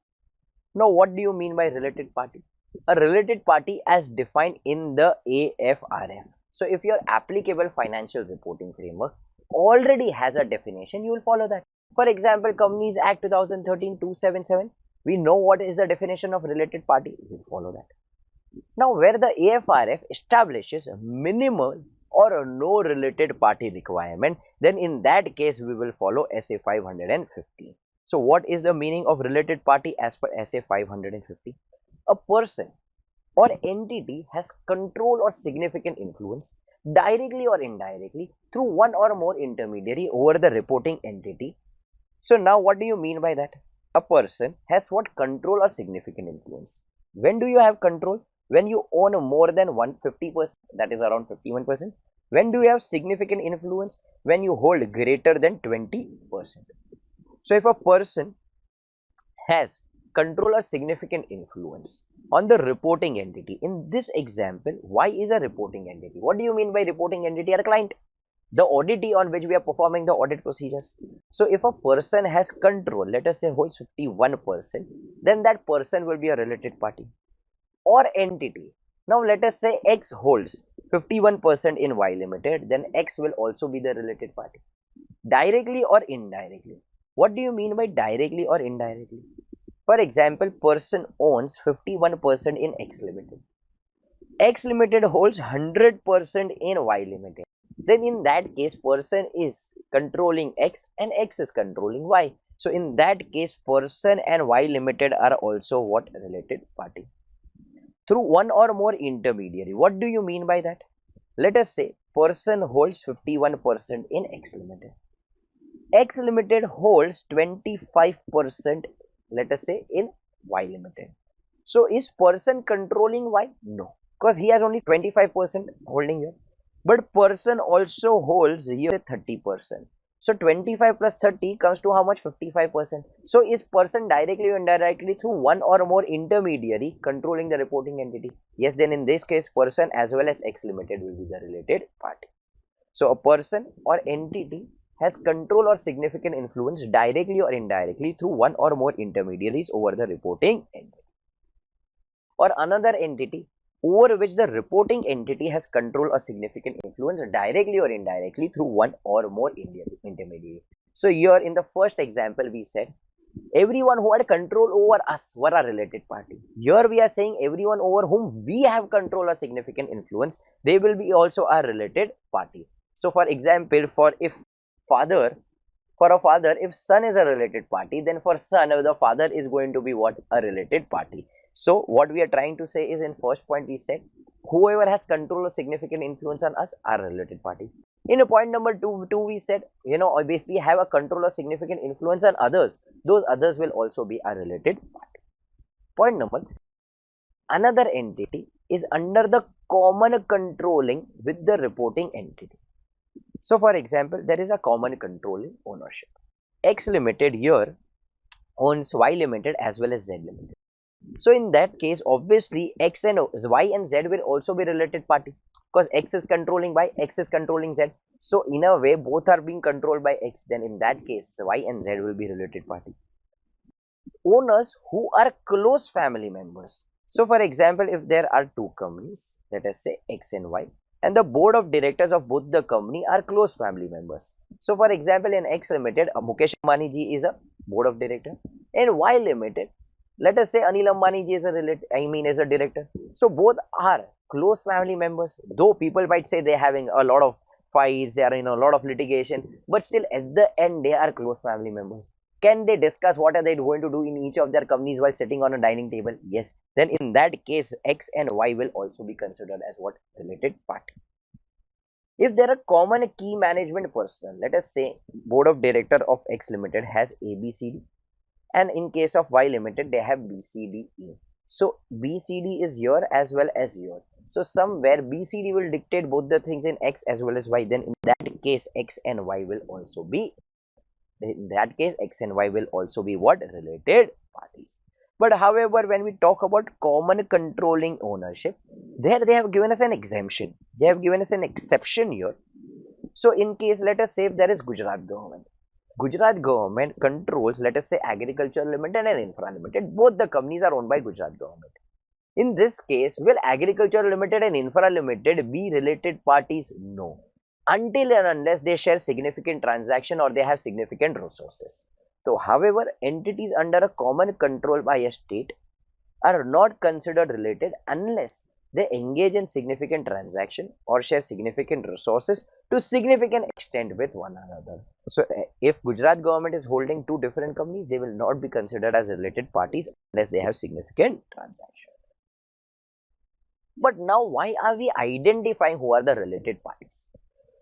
Now what do you mean by related party? A related party as defined in the AFRF. So if your applicable financial reporting framework already has a definition, you will follow that. For example, Companies Act 2013-277, we know what is the definition of related party. We will follow that. Now where the AFRF establishes minimal or no related party requirement, then in that case we will follow SA 550. So what is the meaning of related party as per SA 550? A person or entity has control or significant influence directly or indirectly through one or more intermediary over the reporting entity. So now what do you mean by that? A person has what? Control or significant influence. When do you have control? When you own more than 150%, that is around 51%. When do you have significant influence? When you hold greater than 20%. So if a person has control or significant influence on the reporting entity, in this example, why is a reporting entity? What do you mean by reporting entity? A client, the auditee on which we are performing the audit procedures. So if a person has control, let us say holds 51%, then that person will be a related party or entity. Now let us say X holds 51% in Y Limited, then X will also be the related party. Directly or indirectly? What do you mean by directly or indirectly? For example, person owns 51% in X Limited. X Limited holds 100% in Y Limited. Then in that case, person is controlling X and X is controlling Y. So in that case, person and Y Limited are also what? Related party. Through one or more intermediary. What do you mean by that? Let us say person holds 51% in X Limited. X Limited holds 25%, let us say, in Y Limited. So is person controlling Y? No, because he has only 25% holding here. But person also holds here 30%. So 25 plus 30 comes to how much? 55%. So is person directly or indirectly through one or more intermediary controlling the reporting entity? Yes, then in this case, person as well as X Limited will be the related party. So a person or entity has control or significant influence directly or indirectly through one or more intermediaries over the reporting entity. Or another entity over which the reporting entity has control or significant influence directly or indirectly through one or more intermediary. So here in the first example we said everyone who had control over us were a related party. Here we are saying everyone over whom we have control or significant influence, they will be also a related party. So for example, for a father, if son is a related party, then for son, the father is going to be what? A related party. So what we are trying to say is, in first point we said whoever has control or significant influence on us are a related party. In point number two we said, if we have a control or significant influence on others, those others will also be a related party. Point number, another entity is under the common controlling with the reporting entity. So for example, there is a common controlling ownership. X Limited here owns Y Limited as well as Z Limited. So in that case, obviously X and Y and Z will also be related party because X is controlling Y, X is controlling Z. So in a way, both are being controlled by X. Then in that case, Y and Z will be related party. Owners who are close family members. So for example, if there are two companies, let us say X and Y, and the board of directors of both the company are close family members. So for example, in X Limited, Mukesh Ambani ji is a board of director. In Y Limited, let us say Anil Ambani ji is a director. So both are close family members. Though people might say they're having a lot of fights, they are in a lot of litigation, but still at the end they are close family members. Can they discuss what are they going to do in each of their companies while sitting on a dining table? Yes. Then in that case, X and Y will also be considered as what? Related party. If there are common key management personnel, let us say board of director of X Limited has ABCD, and in case of Y Limited they have BCDE. So BCD is here as well as here. So somewhere BCD will dictate both the things in X as well as Y. Then in that case X and Y will also be what? Related parties. But however, when we talk about common controlling ownership, there they have given us an exemption. They have given us an exception here. So in case, let us say if there is Gujarat government. Gujarat government controls, let us say, Agriculture Limited and Infra Limited. Both the companies are owned by Gujarat government. In this case, will Agriculture Limited and Infra Limited be related parties? No. Until and unless they share significant transaction or they have significant resources. So, however, entities under a common control by a state are not considered related unless they engage in significant transaction or share significant resources to significant extent with one another. So, if Gujarat government is holding two different companies, they will not be considered as related parties unless they have significant transaction. But now, why are we identifying who are the related parties?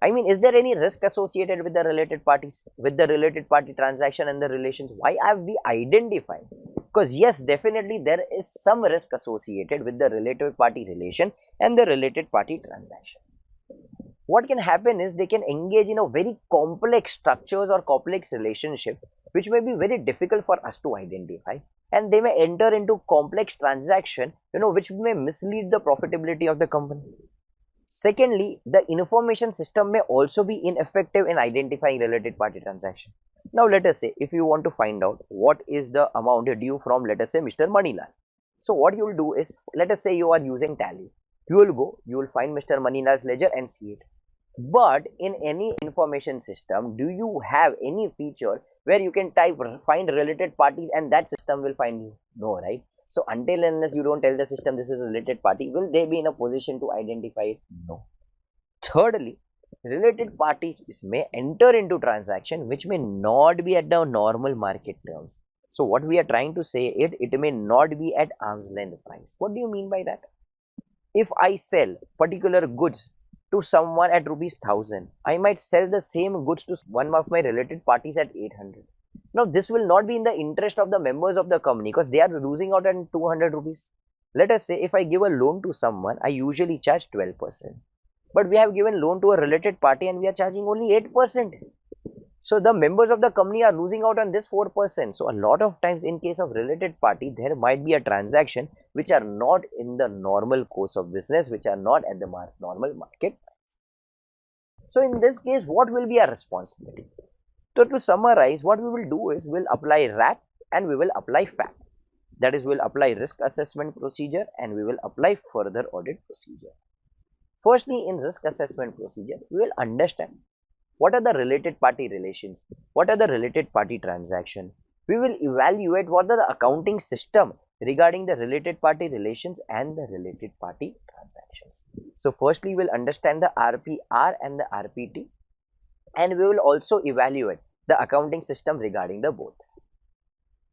I mean, is there any risk associated with the related parties, with the related party transaction and the relations? Why are we identifying? Because yes, definitely there is some risk associated with the related party relation and the related party transaction. What can happen is they can engage in a very complex structures or complex relationship, which may be very difficult for us to identify, and they may enter into complex transaction, which may mislead the profitability of the company. Secondly, the information system may also be ineffective in identifying related party transaction. Now, let us say if you want to find out what is the amount due from, let us say, Mr. Manilal. So, what you will do is, let us say you are using Tally. You will go, you will find Mr. Manilal's ledger and see it. But in any information system, do you have any feature where you can type find related parties and that system will find you? No, right? So until unless you don't tell the system this is a related party, will they be in a position to identify it? No. Thirdly, related parties may enter into transaction which may not be at the normal market terms. So what we are trying to say is it may not be at arm's length price. What do you mean by that? If I sell particular goods to someone at rupees 1000, I might sell the same goods to one of my related parties at 800. Now, this will not be in the interest of the members of the company because they are losing out on 200 rupees. Let us say if I give a loan to someone, I usually charge 12%. But we have given loan to a related party and we are charging only 8%. So, the members of the company are losing out on this 4%. So, a lot of times in case of related party, there might be a transaction which are not in the normal course of business, which are not at the normal market. So, in this case, what will be our responsibility? So to summarize, what we will do is we'll apply RAP and we will apply FAP. That is, we'll apply risk assessment procedure and we will apply further audit procedure. Firstly, in risk assessment procedure, we will understand what are the related party relations, what are the related party transaction. We will evaluate what are the accounting system regarding the related party relations and the related party transactions. So firstly, we'll understand the RPR and the RPT. And we will also evaluate the accounting system regarding the both.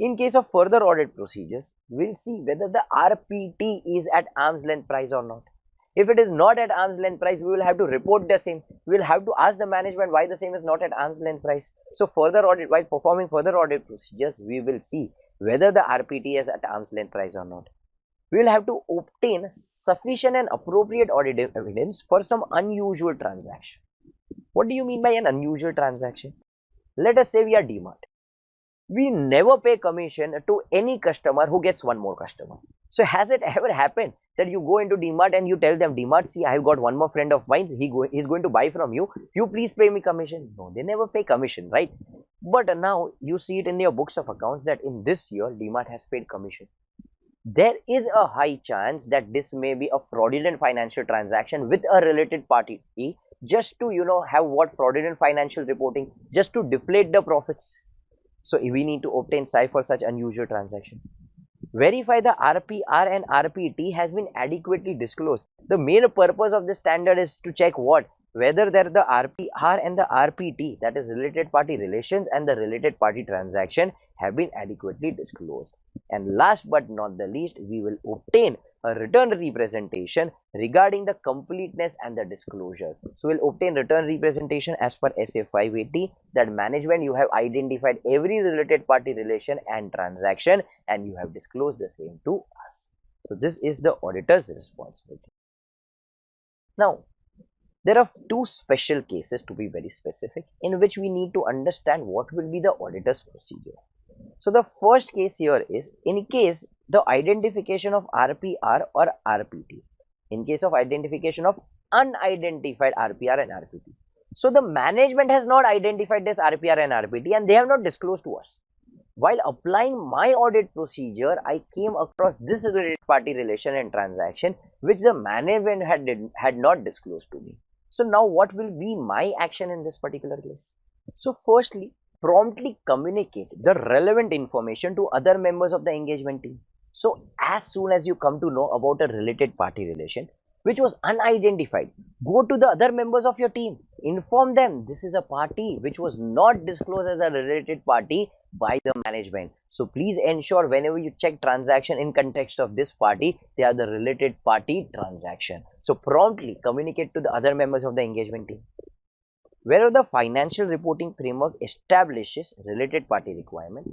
In case of further audit procedures, we'll see whether the RPT is at arm's length price or not. If it is not at arm's length price, we will have to report the same. We will have to ask the management why the same is not at arm's length price. So further audit, while performing further audit procedures, we will see whether the RPT is at arm's length price or not. We will have to obtain sufficient and appropriate audit evidence for some unusual transaction. What do you mean by an unusual transaction? Let us say we are DMart. We never pay commission to any customer who gets one more customer. So has it ever happened that you go into DMart and you tell them, DMart, see, I have got one more friend of mine, he's going to buy from you, you please pay me commission? No, they never pay commission, right? But now you see it in your books of accounts that in this year, DMart has paid commission. there is a high chance that this may be a fraudulent financial transaction with a related party, just to have what fraudulent financial reporting, just to deflate the profits. So we need to obtain SAI for such unusual transaction. Verify the RPR and RPT has been adequately disclosed. The main purpose of this standard is to check what? Whether there the RPR and the RPT, that is related party relations, and the related party transaction have been adequately disclosed. And last but not the least, we will obtain a return representation regarding the completeness and the disclosure. So we'll obtain return representation as per SA 580 that management, you have identified every related party relation and transaction and you have disclosed the same to us. So this is the auditor's responsibility. Now, there are two special cases, to be very specific, in which we need to understand what will be the auditor's procedure. So the first case here is in case the identification of RPR or RPT, in case of identification of unidentified RPR and RPT. So the management has not identified this RPR and RPT and they have not disclosed to us. While applying my audit procedure, I came across this related party relation and transaction which the management had not disclosed to me. So now what will be my action in this particular case? So firstly, promptly communicate the relevant information to other members of the engagement team. So as soon as you come to know about a related party relation which was unidentified, go to the other members of your team, inform them this is a party which was not disclosed as a related party by the management. So please ensure whenever you check transaction in context of this party, they are the related party transaction. So promptly communicate to the other members of the engagement team. Wherever the financial reporting framework establishes related party requirement,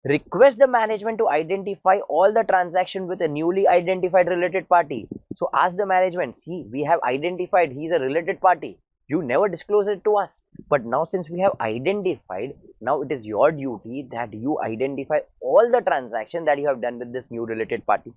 request the management to identify all the transactions with a newly identified related party. So ask the management, see, we have identified he's a related party. You never disclose it to us. But now since we have identified, now it is your duty that you identify all the transactions that you have done with this new related party.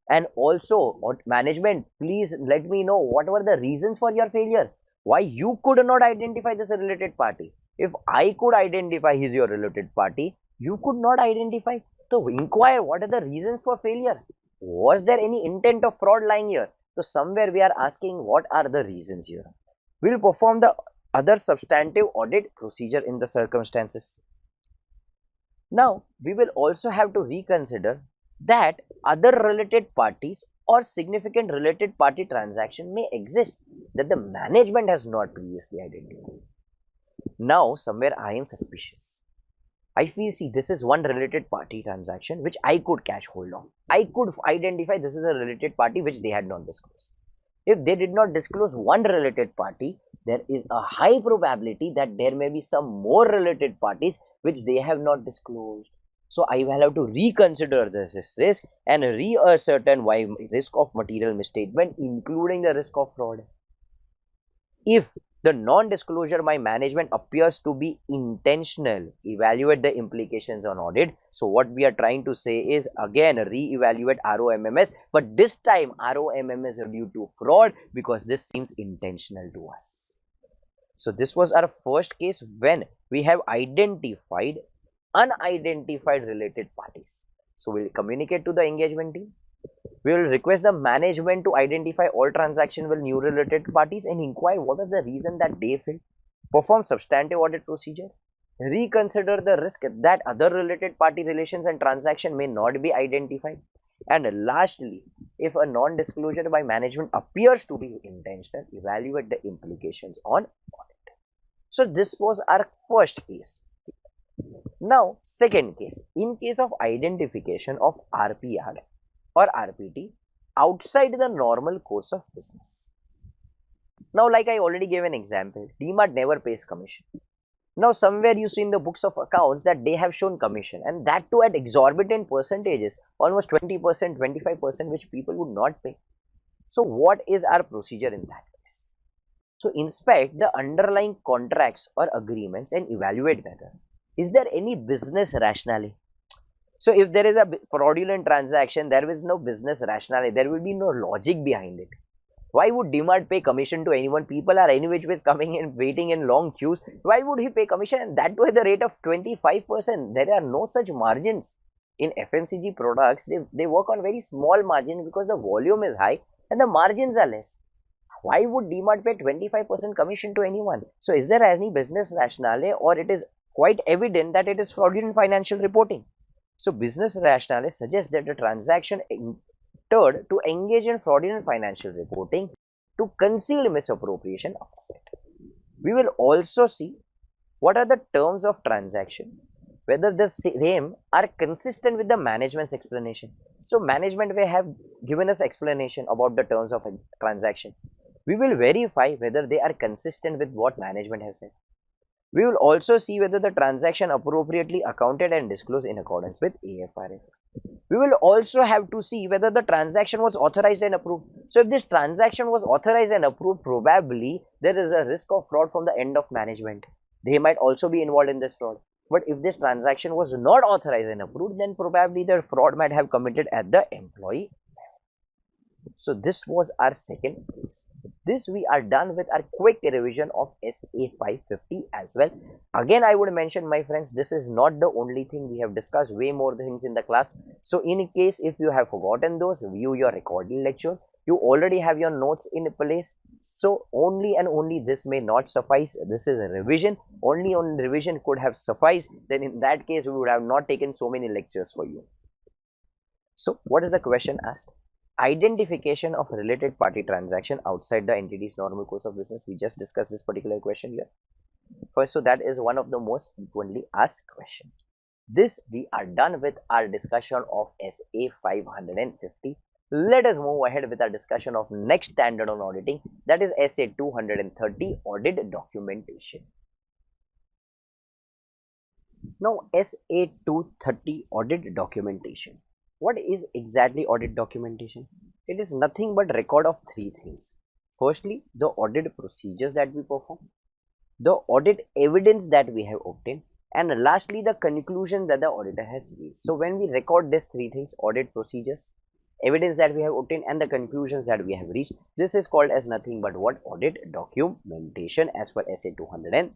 And also, management, please let me know what were the reasons for your failure. Why you could not identify this related party? If I could identify he's your related party, you could not identify. So inquire what are the reasons for failure. Was there any intent of fraud lying here? So somewhere we are asking what are the reasons here. We will perform the other substantive audit procedure in the circumstances. Now we will also have to reconsider that other related parties or significant related party transaction may exist that the management has not previously identified. Now somewhere I am suspicious. I feel, see, this is one related party transaction which I could catch hold of. I could identify this is a related party which they had not disclosed. If they did not disclose one related party, there is a high probability that there may be some more related parties which they have not disclosed. So I will have to reconsider this risk and reascertain why risk of material misstatement, including the risk of fraud. If the non-disclosure by management appears to be intentional, evaluate the implications on audit. So what we are trying to say is again re-evaluate ROMMS, but this time ROMMS are due to fraud because this seems intentional to us. So this was our first case when we have identified unidentified related parties. So we'll communicate to the engagement team. We will request the management to identify all transactions with new related parties and inquire what is the reason that they failed. Perform substantive audit procedure. Reconsider the risk that other related party relations and transaction may not be identified. And lastly, if a non-disclosure by management appears to be intentional, evaluate the implications on audit. So this was our first case. Now, second case, in case of identification of RPR or RPT outside the normal course of business. Now, like I already gave an example, DMart never pays commission. Now, somewhere you see in the books of accounts that they have shown commission, and that too at exorbitant percentages, almost 20%, 25%, which people would not pay. So, what is our procedure in that case? So, inspect the underlying contracts or agreements and evaluate whether is there any business rationale. So if there is a fraudulent transaction, there is no business rationale, there will be no logic behind it. Why would DMart pay commission to anyone? People are any which ways coming in, waiting in long queues. Why would he pay commission? And that too at the rate of 25%. There are no such margins. In FMCG products, they work on very small margin because the volume is high and the margins are less. Why would DMart pay 25% commission to anyone? So is there any business rationale, or it is quite evident that it is fraudulent financial reporting? So business rationale suggests that the transaction entered to engage in fraudulent financial reporting to conceal misappropriation of asset. We will also see what are the terms of transaction, whether the same are consistent with the management's explanation. So management may have given us explanation about the terms of a transaction. We will verify whether they are consistent with what management has said. We will also see whether the transaction appropriately accounted and disclosed in accordance with AFRF. We will also have to see whether the transaction was authorized and approved. So if this transaction was authorized and approved, probably there is a risk of fraud from the end of management. They might also be involved in this fraud. But if this transaction was not authorized and approved, then probably the fraud might have committed at the employee. So this was our second case. This we are done with our quick revision of SA 550 as well. Again, I would mention, my friends, this is not the only thing. We have discussed way more things in the class. So in case if you have forgotten those, view your recorded lecture. You already have your notes in place. So only and only this may not suffice. This is a revision. Only on revision could have sufficed. Then in that case, we would have not taken so many lectures for you. So what is the question asked? Identification of related party transaction outside the entity's normal course of business. We just discussed this particular question here. First, so that is one of the most frequently asked questions. This we are done with our discussion of SA 550. Let us move ahead with our discussion of next standard on auditing, that is SA 230, Audit Documentation. Now SA 230, Audit Documentation. What is exactly audit documentation? It is nothing but record of three things. Firstly, the audit procedures that we perform, the audit evidence that we have obtained, and lastly, the conclusion that the auditor has reached. So when we record these three things, audit procedures, evidence that we have obtained, and the conclusions that we have reached, this is called as nothing but what? Audit documentation as per SA 230.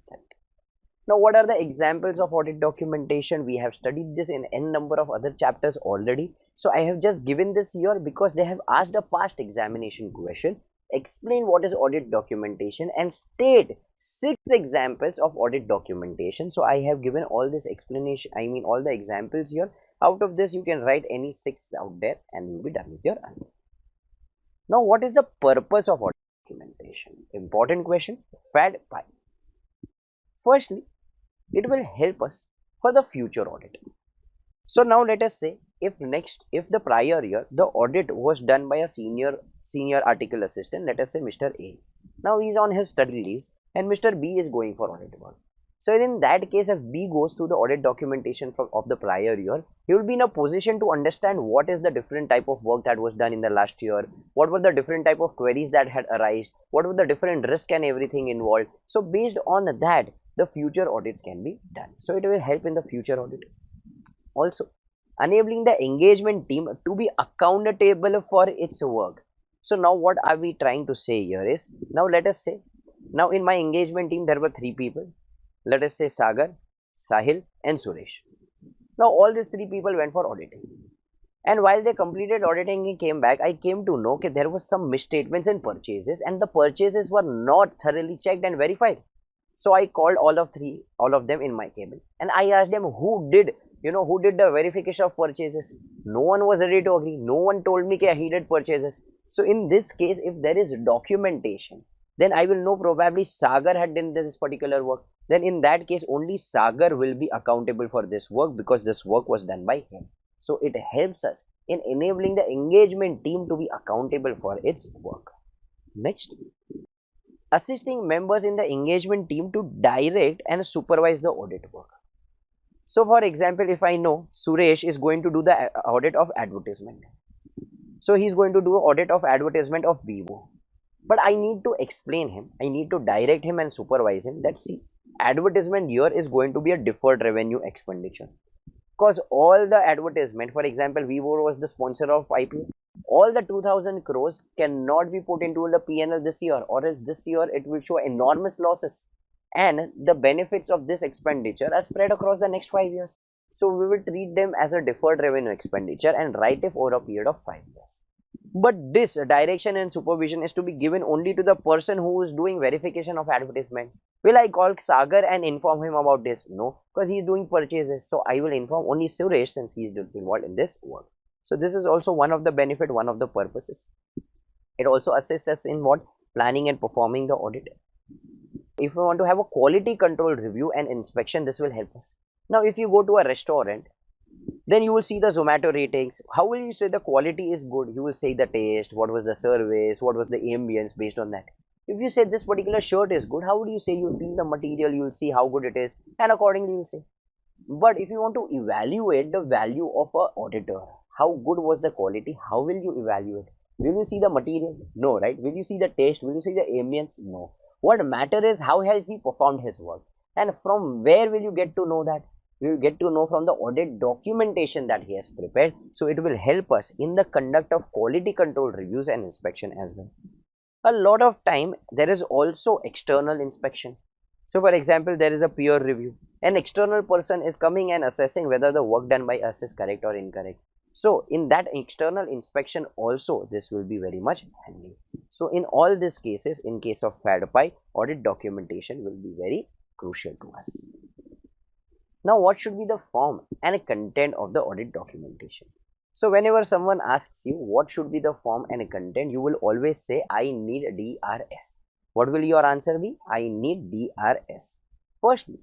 Now, what are the examples of audit documentation? We have studied this in n number of other chapters already. So I have just given this here because they have asked a past examination question. Explain what is audit documentation and state 6 examples of audit documentation. So I have given all this explanation, all the examples here. Out of this, you can write any 6 out there and you'll be done with your answer. Now, what is the purpose of audit documentation? Important question. Fad 5. Firstly, it will help us for the future audit. So now let us say if the prior year the audit was done by a senior article assistant, let us say Mr. A. Now he is on his study leaves and Mr. B is going for audit work. So in that case, if B goes through the audit documentation of the prior year, he will be in a position to understand what is the different type of work that was done in the last year, what were the different type of queries that had arisen, what were the different risk and everything involved. So based on that, the future audits can be done. So it will help in the future audit. Also, enabling the engagement team to be accountable for its work. So now what are we trying to say here is, now let us say, now in my engagement team there were 3 people. Let us say Sagar, Sahil and Suresh. Now all these 3 people went for auditing. And while they completed auditing and came back, I came to know that there was some misstatements in purchases and the purchases were not thoroughly checked and verified. So I called all of them in my cabin and I asked them who did the verification of purchases. No one was ready to agree. No one told me that he did purchases. So in this case, if there is documentation, then I will know probably Sagar had done this particular work. Then in that case, only Sagar will be accountable for this work because this work was done by him. So it helps us in enabling the engagement team to be accountable for its work. Next, assisting members in the engagement team to direct and supervise the audit work. So for example, if I know Suresh is going to do the audit of advertisement, so he is going to do audit of advertisement of Vivo, but I need to explain him, I need to direct him and supervise him that see, advertisement here is going to be a deferred revenue expenditure because all the advertisement, for example, Vivo was the sponsor of IPO, all the 2000 crores cannot be put into the P&L this year, or else this year it will show enormous losses and the benefits of this expenditure are spread across the next 5 years. So we will treat them as a deferred revenue expenditure and write it over a period of 5 years. But this direction and supervision is to be given only to the person who is doing verification of advertisement. Will I call Sagar and inform him about this? No, because he is doing purchases. So I will inform only Suresh since he is involved in this work. So this is also one of the benefit, one of the purposes. It also assists us in what? Planning and performing the audit. If we want to have a quality control review and inspection, this will help us. Now, if you go to a restaurant, then you will see the Zomato ratings. How will you say the quality is good? You will say the taste, what was the service, what was the ambience based on that. If you say this particular shirt is good, how would you say? You will feel the material, you will see how good it is, and accordingly you will say. But if you want to evaluate the value of a auditor, how good was the quality? How will you evaluate? Will you see the material? No, right? Will you see the taste? Will you see the ambience? No. What matter is how has he performed his work, and from where will you get to know that? We will get to know from the audit documentation that he has prepared. So it will help us in the conduct of quality control reviews and inspection as well. A lot of time there is also external inspection. So for example, there is a peer review. An external person is coming and assessing whether the work done by us is correct or incorrect. So in that external inspection also this will be very much handy. So in all these cases, in case of FADPI, audit documentation will be very crucial to us. Now what should be the form and content of the audit documentation? So whenever someone asks you what should be the form and content, you will always say I need DRS. What will your answer be? I need DRS. Firstly,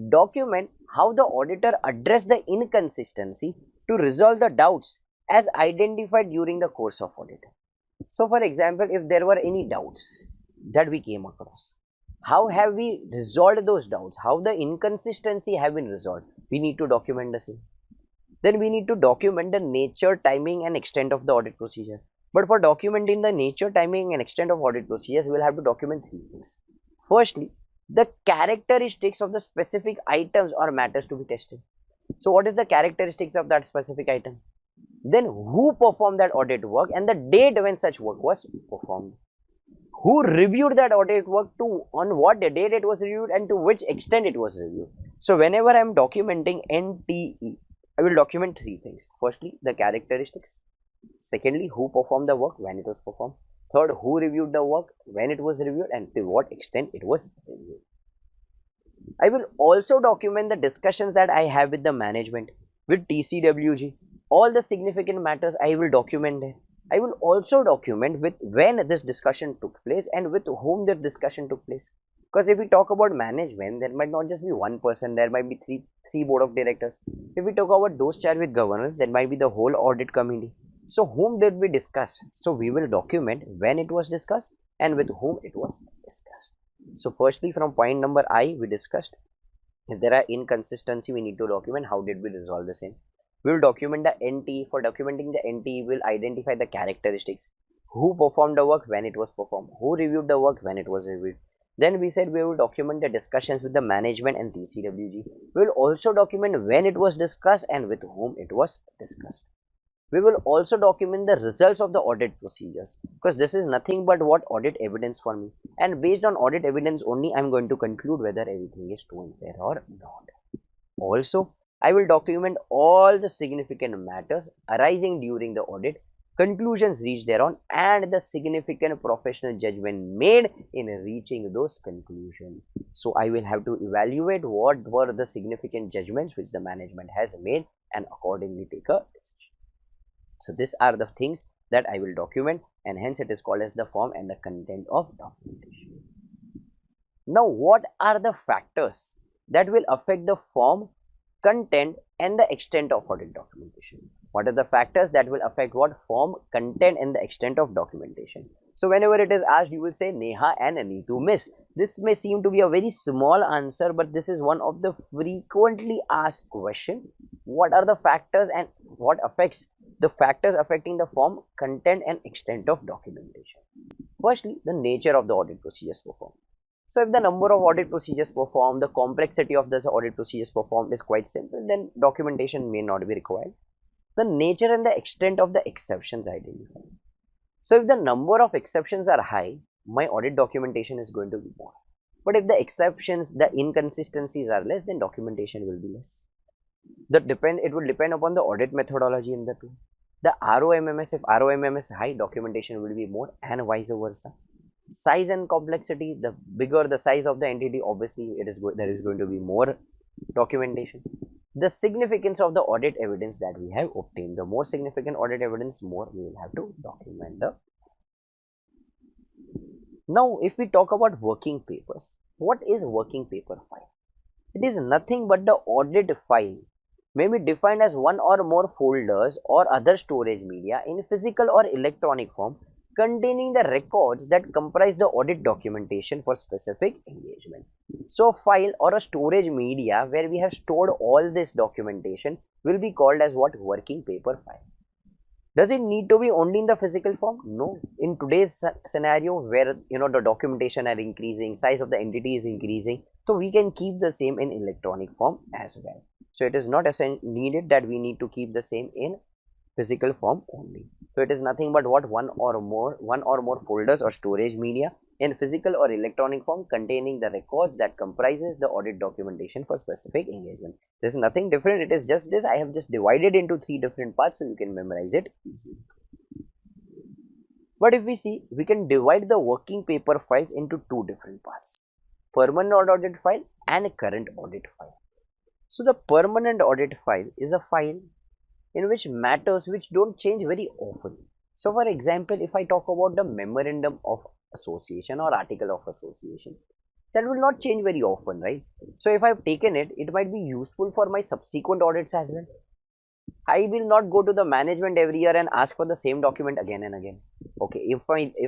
document how the auditor addressed the inconsistency to resolve the doubts as identified during the course of audit. So for example, if there were any doubts that we came across, how have we resolved those doubts? How the inconsistency have been resolved? We need to document the same. Then we need to document the nature, timing and extent of the audit procedure. But for documenting the nature, timing and extent of audit procedures, we will have to document three things. Firstly, the characteristics of the specific items or matters to be tested. So what is the characteristics of that specific item? Then who performed that audit work and the date when such work was performed. Who reviewed that audit work, to on what date it was reviewed and to which extent it was reviewed. So whenever I am documenting NTE, I will document three things. Firstly, the characteristics. Secondly, who performed the work, when it was performed. Third, who reviewed the work, when it was reviewed and to what extent it was reviewed. I will also document the discussions that I have with the management, with TCWG. All the significant matters I will document there. I will also document with when this discussion took place and with whom the discussion took place. Because if we talk about management, there might not just be one person, there might be three board of directors. If we talk about those charged with governance, there might be the whole audit committee. So whom did we discuss? So we will document when it was discussed and with whom it was discussed. So firstly, from point number I, we discussed if there are inconsistency, we need to document how did we resolve the same. We will document the NT. For documenting the NT, we will identify the characteristics. Who performed the work, when it was performed. Who reviewed the work, when it was reviewed. Then we said we will document the discussions with the management and TCWG. We will also document when it was discussed and with whom it was discussed. We will also document the results of the audit procedures, because this is nothing but what audit evidence for me. And based on audit evidence only, I am going to conclude whether everything is true and fair or not. Also, I will document all the significant matters arising during the audit, conclusions reached thereon, and the significant professional judgment made in reaching those conclusions. So I will have to evaluate what were the significant judgments which the management has made and accordingly take a decision. So these are the things that I will document, and hence it is called as the form and the content of documentation. Now, what are the factors that will affect the form, content and the extent of audit documentation? What are the factors that will affect what? Form, content and the extent of documentation. So whenever it is asked, you will say Neha and Neetu miss. This may seem to be a very small answer, but this is one of the frequently asked question. What are the factors and what affects the factors affecting the form, content and extent of documentation? Firstly, the nature of the audit procedures performed. So if the number of audit procedures performed, the complexity of this audit procedures performed is quite simple, then documentation may not be required. The nature and the extent of the exceptions identified. So if the number of exceptions are high, my audit documentation is going to be more. But if the exceptions, the inconsistencies are less, then documentation will be less. It will depend upon the audit methodology in the tool. The ROMMS, if ROMM is high, documentation will be more, and vice versa. Size and complexity, the bigger the size of the entity, obviously there is going to be more documentation. The significance of the audit evidence that we have obtained, the more significant audit evidence, more we will have to document the. Now if we talk about working papers, what is working paper file? It is nothing but the audit file may be defined as one or more folders or other storage media in physical or electronic form containing the records that comprise the audit documentation for specific engagement. So, a file or a storage media where we have stored all this documentation will be called as what? Working paper file. Does it need to be only in the physical form? No. In today's scenario where the documentation are increasing, size of the entity is increasing, so we can keep the same in electronic form as well. So it is not needed that we need to keep the same in physical form only. So it is nothing but what? One or more folders or storage media in physical or electronic form containing the records that comprises the audit documentation for specific engagement. There is nothing different. It is just this. I have just divided into 3 different parts so you can memorize it easily. But if we see, we can divide the working paper files into 2 different parts: permanent audit file and current audit file. So the permanent audit file is a file in which matters which don't change very often. So for example, if I talk about the memorandum of association or article of association, that will not change very often, right? So if I've taken it, it might be useful for my subsequent audits as well. I will not go to the management every year and ask for the same document again and again. Okay, if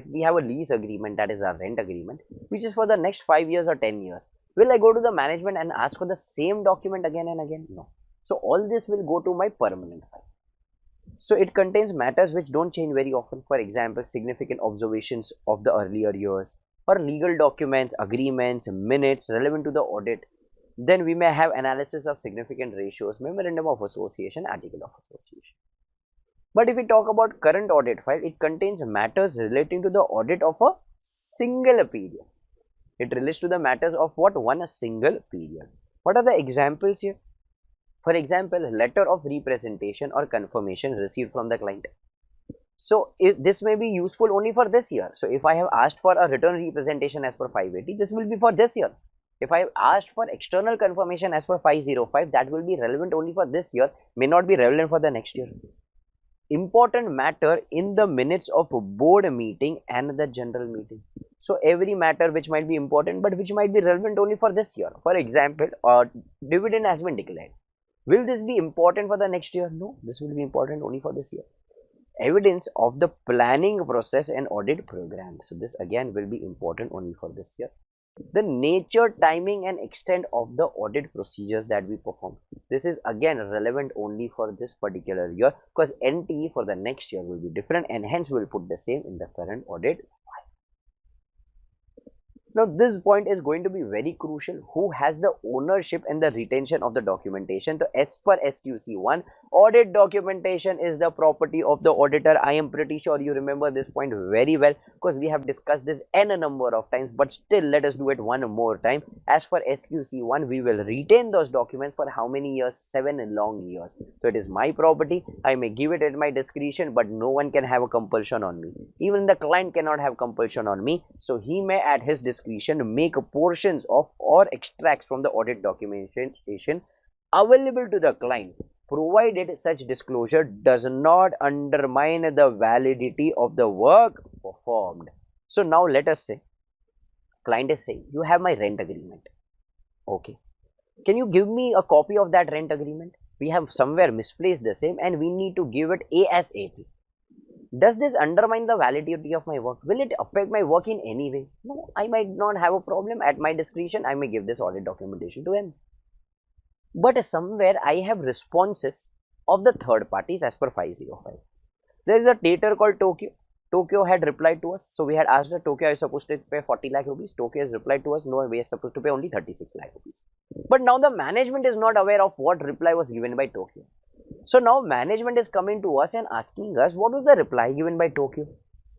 we have a lease agreement, that is our rent agreement, which is for the next 5 years or 10 years, will I go to the management and ask for the same document again and again? No. So all this will go to my permanent file. So it contains matters which don't change very often. For example, significant observations of the earlier years, or legal documents, agreements, minutes relevant to the audit. Then we may have analysis of significant ratios, memorandum of association, article of association. But if we talk about current audit file, it contains matters relating to the audit of a single period. It relates to the matters of what? One single period. What are the examples here? For example, letter of representation or confirmation received from the client. So this may be useful only for this year. So if I have asked for a written representation as per 580, this will be for this year. If I have asked for external confirmation as per 505, that will be relevant only for this year, may not be relevant for the next year. Important matter in the minutes of a board meeting and the general meeting. So every matter which might be important but which might be relevant only for this year. For example, dividend has been declared. Will this be important for the next year? No, this will be important only for this year. Evidence of the planning process and audit program. So this again will be important only for this year. The nature, timing and extent of the audit procedures that we perform. This is again relevant only for this particular year, because NTE for the next year will be different, and hence we'll put the same in the current audit. Now this point is going to be very crucial. Who has the ownership and the retention of the documentation? So as per SQC1, audit documentation is the property of the auditor. I am pretty sure you remember this point very well, because we have discussed this n number of times, but still let us do it one more time. As per SQC1, we will retain those documents for how many years? 7 long years. So it is my property. I may give it at my discretion, but no one can have a compulsion on me. Even the client cannot have compulsion on me. So he may at his discretion make portions of or extracts from the audit documentation available to the client, provided such disclosure does not undermine the validity of the work performed. So now let us say client is saying, you have my rent agreement. Okay, can you give me a copy of that rent agreement? We have somewhere misplaced the same and we need to give it ASAP. Does this undermine the validity of my work? Will it affect my work in any way? No, I might not have a problem. At my discretion, I may give this audit documentation to him. But somewhere I have responses of the third parties as per 505. There is a debtor called Tokyo. Tokyo had replied to us. So we had asked that Tokyo is supposed to pay 40 lakh rupees. Tokyo has replied to us, no, we are supposed to pay only 36 lakh rupees. But now the management is not aware of what reply was given by Tokyo. So now management is coming to us and asking us, what was the reply given by Tokyo?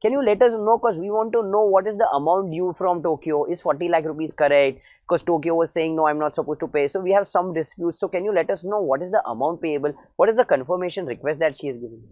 Can you let us know, because we want to know what is the amount due from Tokyo. Is 40 lakh rupees correct? Because Tokyo was saying no, I'm not supposed to pay. So we have some disputes. So can you let us know what is the amount payable? What is the confirmation request that she is giving?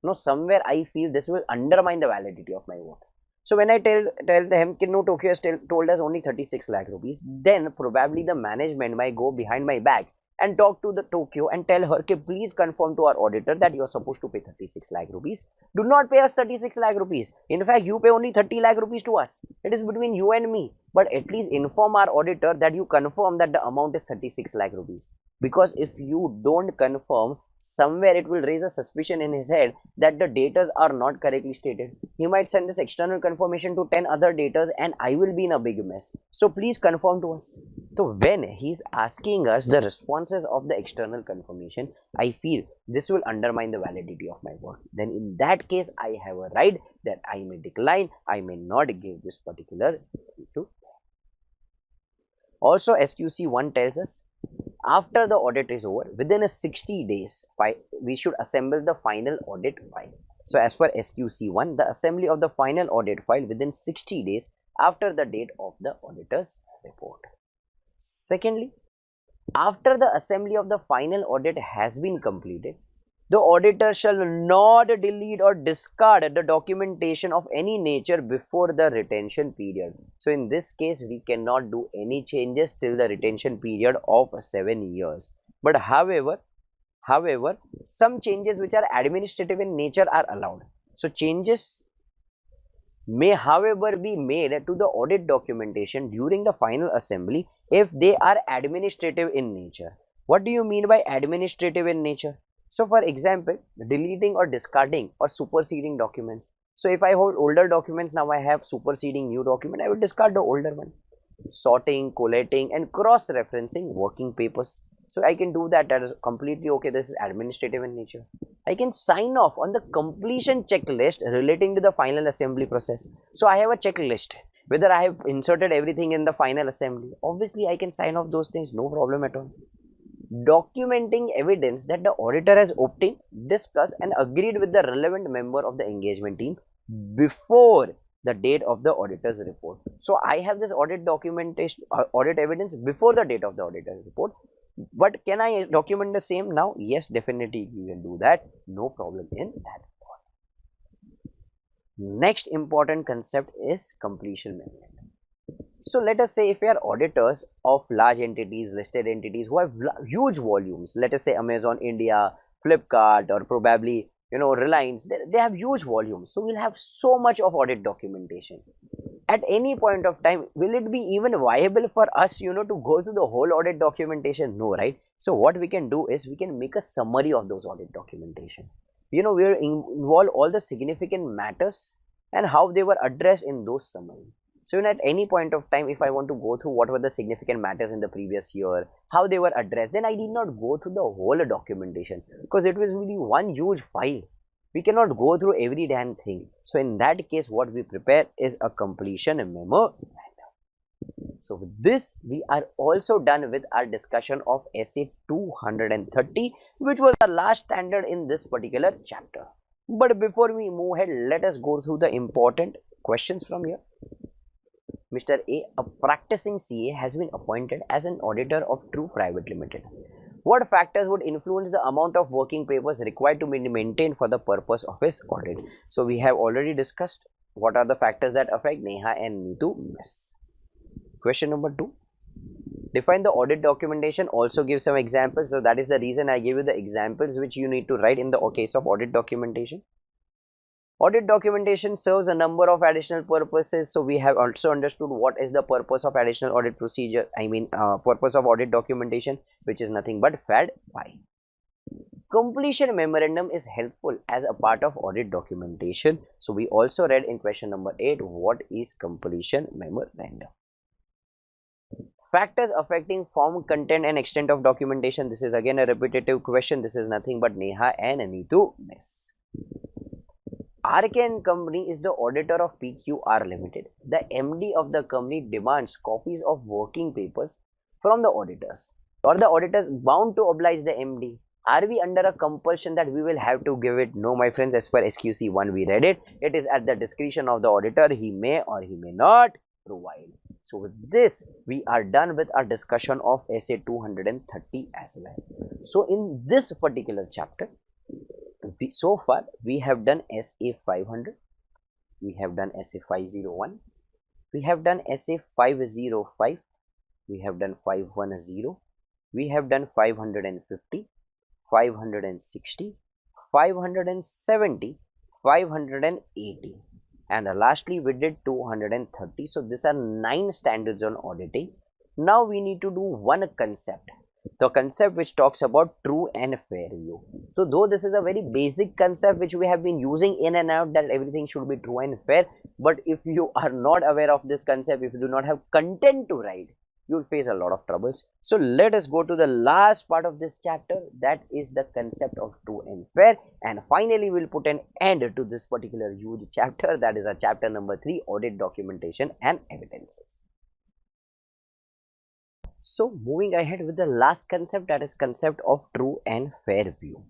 No, somewhere I feel this will undermine the validity of my vote. So when I tell them कि no, Tokyo has told us only 36 lakh rupees, then probably the management might go behind my back and talk to the Tokyo and tell her, okay, please confirm to our auditor that you are supposed to pay 36 lakh rupees. Do not pay us 36 lakh rupees. In fact, you pay only 30 lakh rupees to us. It is between you and me. But at least inform our auditor that you confirm that the amount is 36 lakh rupees. Because if you don't confirm, somewhere it will raise a suspicion in his head that the datas are not correctly stated. He might send this external confirmation to 10 other datas and I will be in a big mess. So please confirm to us. So when he's asking us the responses of the external confirmation, I feel this will undermine the validity of my work. Then in that case, I have a right that I may decline, I may not give this particular to. Also, SQC 1 tells us after the audit is over, within a 60 days, we should assemble the final audit file. So as per SQC 1, the assembly of the final audit file within 60 days after the date of the auditor's report. Secondly, after the assembly of the final audit has been completed, the auditor shall not delete or discard the documentation of any nature before the retention period. So in this case, we cannot do any changes till the retention period of 7 years. But however, some changes which are administrative in nature are allowed. So changes may however be made to the audit documentation during the final assembly if they are administrative in nature. What do you mean by administrative in nature? So for example, deleting or discarding or superseding documents. So if I hold older documents, now I have superseding new document, I will discard the older one. Sorting, collating and cross-referencing working papers. So I can do that. That is completely okay. This is administrative in nature. I can sign off on the completion checklist relating to the final assembly process. So I have a checklist. Whether I have inserted everything in the final assembly, obviously I can sign off those things, no problem at all. Documenting evidence that the auditor has obtained, discussed and agreed with the relevant member of the engagement team before the date of the auditor's report. So I have this audit documentation, audit evidence before the date of the auditor's report. But can I document the same now? Yes, definitely you can do that. No problem in that. Next important concept is completion memorandum. So let us say if we are auditors of large entities, listed entities who have huge volumes, let us say Amazon India, Flipkart or probably Reliance, they have huge volumes. So we'll have so much of audit documentation. At any point of time, will it be even viable for us, to go through the whole audit documentation? No, right? So what we can do is we can make a summary of those audit documentation. We will involve all the significant matters and how they were addressed in those summary. So at any point of time, if I want to go through what were the significant matters in the previous year, how they were addressed, then I need not go through the whole documentation because it was really one huge file. We cannot go through every damn thing. So in that case, what we prepare is a completion memo. So with this, we are also done with our discussion of essay 230, which was the last standard in this particular chapter. But before we move ahead, let us go through the important questions from here. Mr. A practicing CA, has been appointed as an auditor of True Private Limited. What factors would influence the amount of working papers required to be maintained for the purpose of his audit? So we have already discussed what are the factors that affect. Neha and Neetu miss. Question number 2. Define the audit documentation. Also give some examples. So that is the reason I give you the examples which you need to write in the case of audit documentation. Audit documentation serves a number of additional purposes. So we have also understood what is the purpose of additional audit procedure. Purpose of audit documentation, which is nothing but FAD 5. Completion memorandum is helpful as a part of audit documentation. So we also read in question number 8 what is completion memorandum. Factors affecting form, content and extent of documentation. This is again a repetitive question. This is nothing but Neha and Neetu miss. RK & Company is the auditor of PQR Limited. The MD of the company demands copies of working papers from the auditors, or the auditors bound to oblige the MD. Are we under a compulsion that we will have to give it? No, my friends, as per SQC1 we read it. It is at the discretion of the auditor. He may or he may not provide. So with this, we are done with our discussion of SA 230 as well. So in this particular chapter, so far we have done SA 500, we have done SA 501, we have done SA 505, we have done 510, we have done 550, 560, 570, 580, and lastly we did 230. So these are 9 standards on auditing. Now we need to do one concept, the concept which talks about true and fair view. So though this is a very basic concept which we have been using in and out, that everything should be true and fair, but if you are not aware of this concept, if you do not have content to write, you will face a lot of troubles. So let us go to the last part of this chapter, that is the concept of true and fair, and finally we'll put an end to this particular huge chapter, that is our chapter number 3, audit documentation and evidences. So moving ahead with the last concept, that is concept of true and fair view.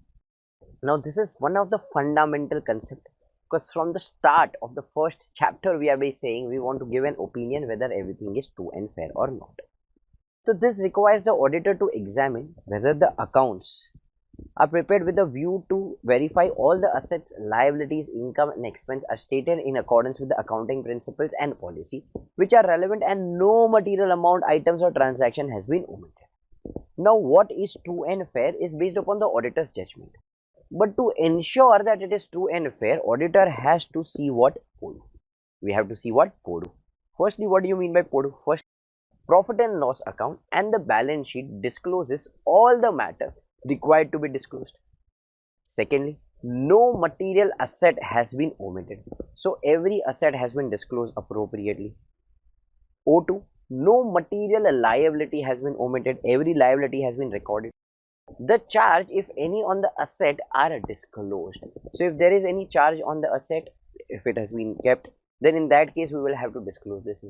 Now this is one of the fundamental concept, because from the start of the first chapter we have been saying we want to give an opinion whether everything is true and fair or not. So this requires the auditor to examine whether the accounts are prepared with a view to verify all the assets, liabilities, income and expense are stated in accordance with the accounting principles and policy which are relevant, and no material amount, items or transaction has been omitted. Now what is true and fair is based upon the auditor's judgment. But to ensure that it is true and fair, auditor has to see what PODU. We have to see what PODU. Firstly, what do you mean by PODU? First, profit and loss account and the balance sheet discloses all the matter required to be disclosed. Secondly, no material asset has been omitted. So every asset has been disclosed appropriately. O2, no material liability has been omitted. Every liability has been recorded. The charge, if any, on the asset are disclosed. So if there is any charge on the asset, if it has been kept, then in that case we will have to disclose this.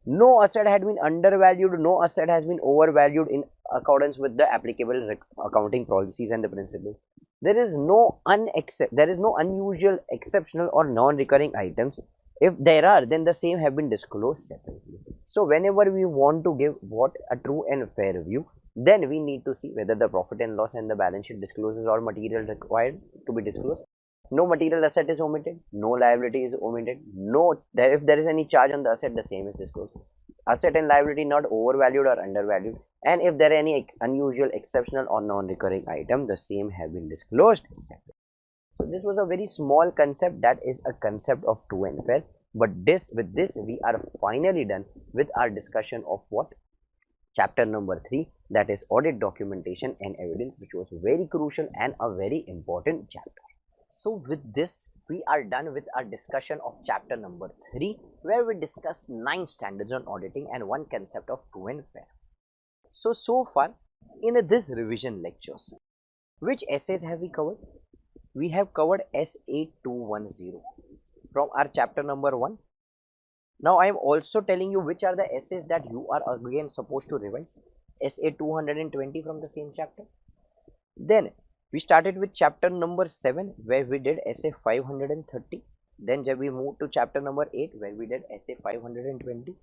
No asset had been undervalued, no asset has been overvalued in accordance with the applicable accounting policies and the principles. There is no unusual, exceptional or non-recurring items. If there are, then the same have been disclosed separately. So whenever we want to give what a true and fair view, then we need to see whether the profit and loss and the balance sheet discloses all material required to be disclosed. No material asset is omitted, no liability is omitted, if there is any charge on the asset, the same is disclosed. Asset and liability not overvalued or undervalued, and if there are any unusual, exceptional or non-recurring item, the same have been disclosed. So this was a very small concept, that is a concept of true and fair. But with this we are finally done with our discussion of what? Chapter number 3, that is audit documentation and evidence, which was very crucial and a very important chapter. So with this we are done with our discussion of chapter number 3, where we discussed 9 standards on auditing and one concept of true and fair. So far in this revision lectures, which essays have we covered? We have covered SA210 from our chapter number 1. Now I am also telling you which are the essays that you are again supposed to revise. SA220 from the same chapter. Then we started with chapter number 7, where we did SA 530. Then we moved to chapter number 8, where we did SA 520.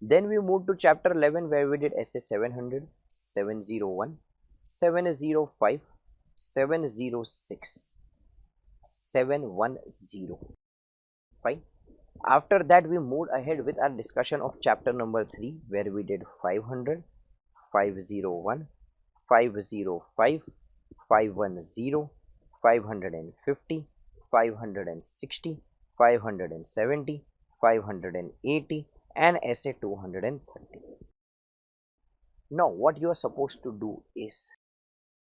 Then we moved to chapter 11, where we did SA 700, 701, 705, 706, 710. Fine. After that we moved ahead with our discussion of chapter number 3, where we did 500, 501, 505, 510, 550, 560, 570, 580 and SA 230. Now what you are supposed to do is,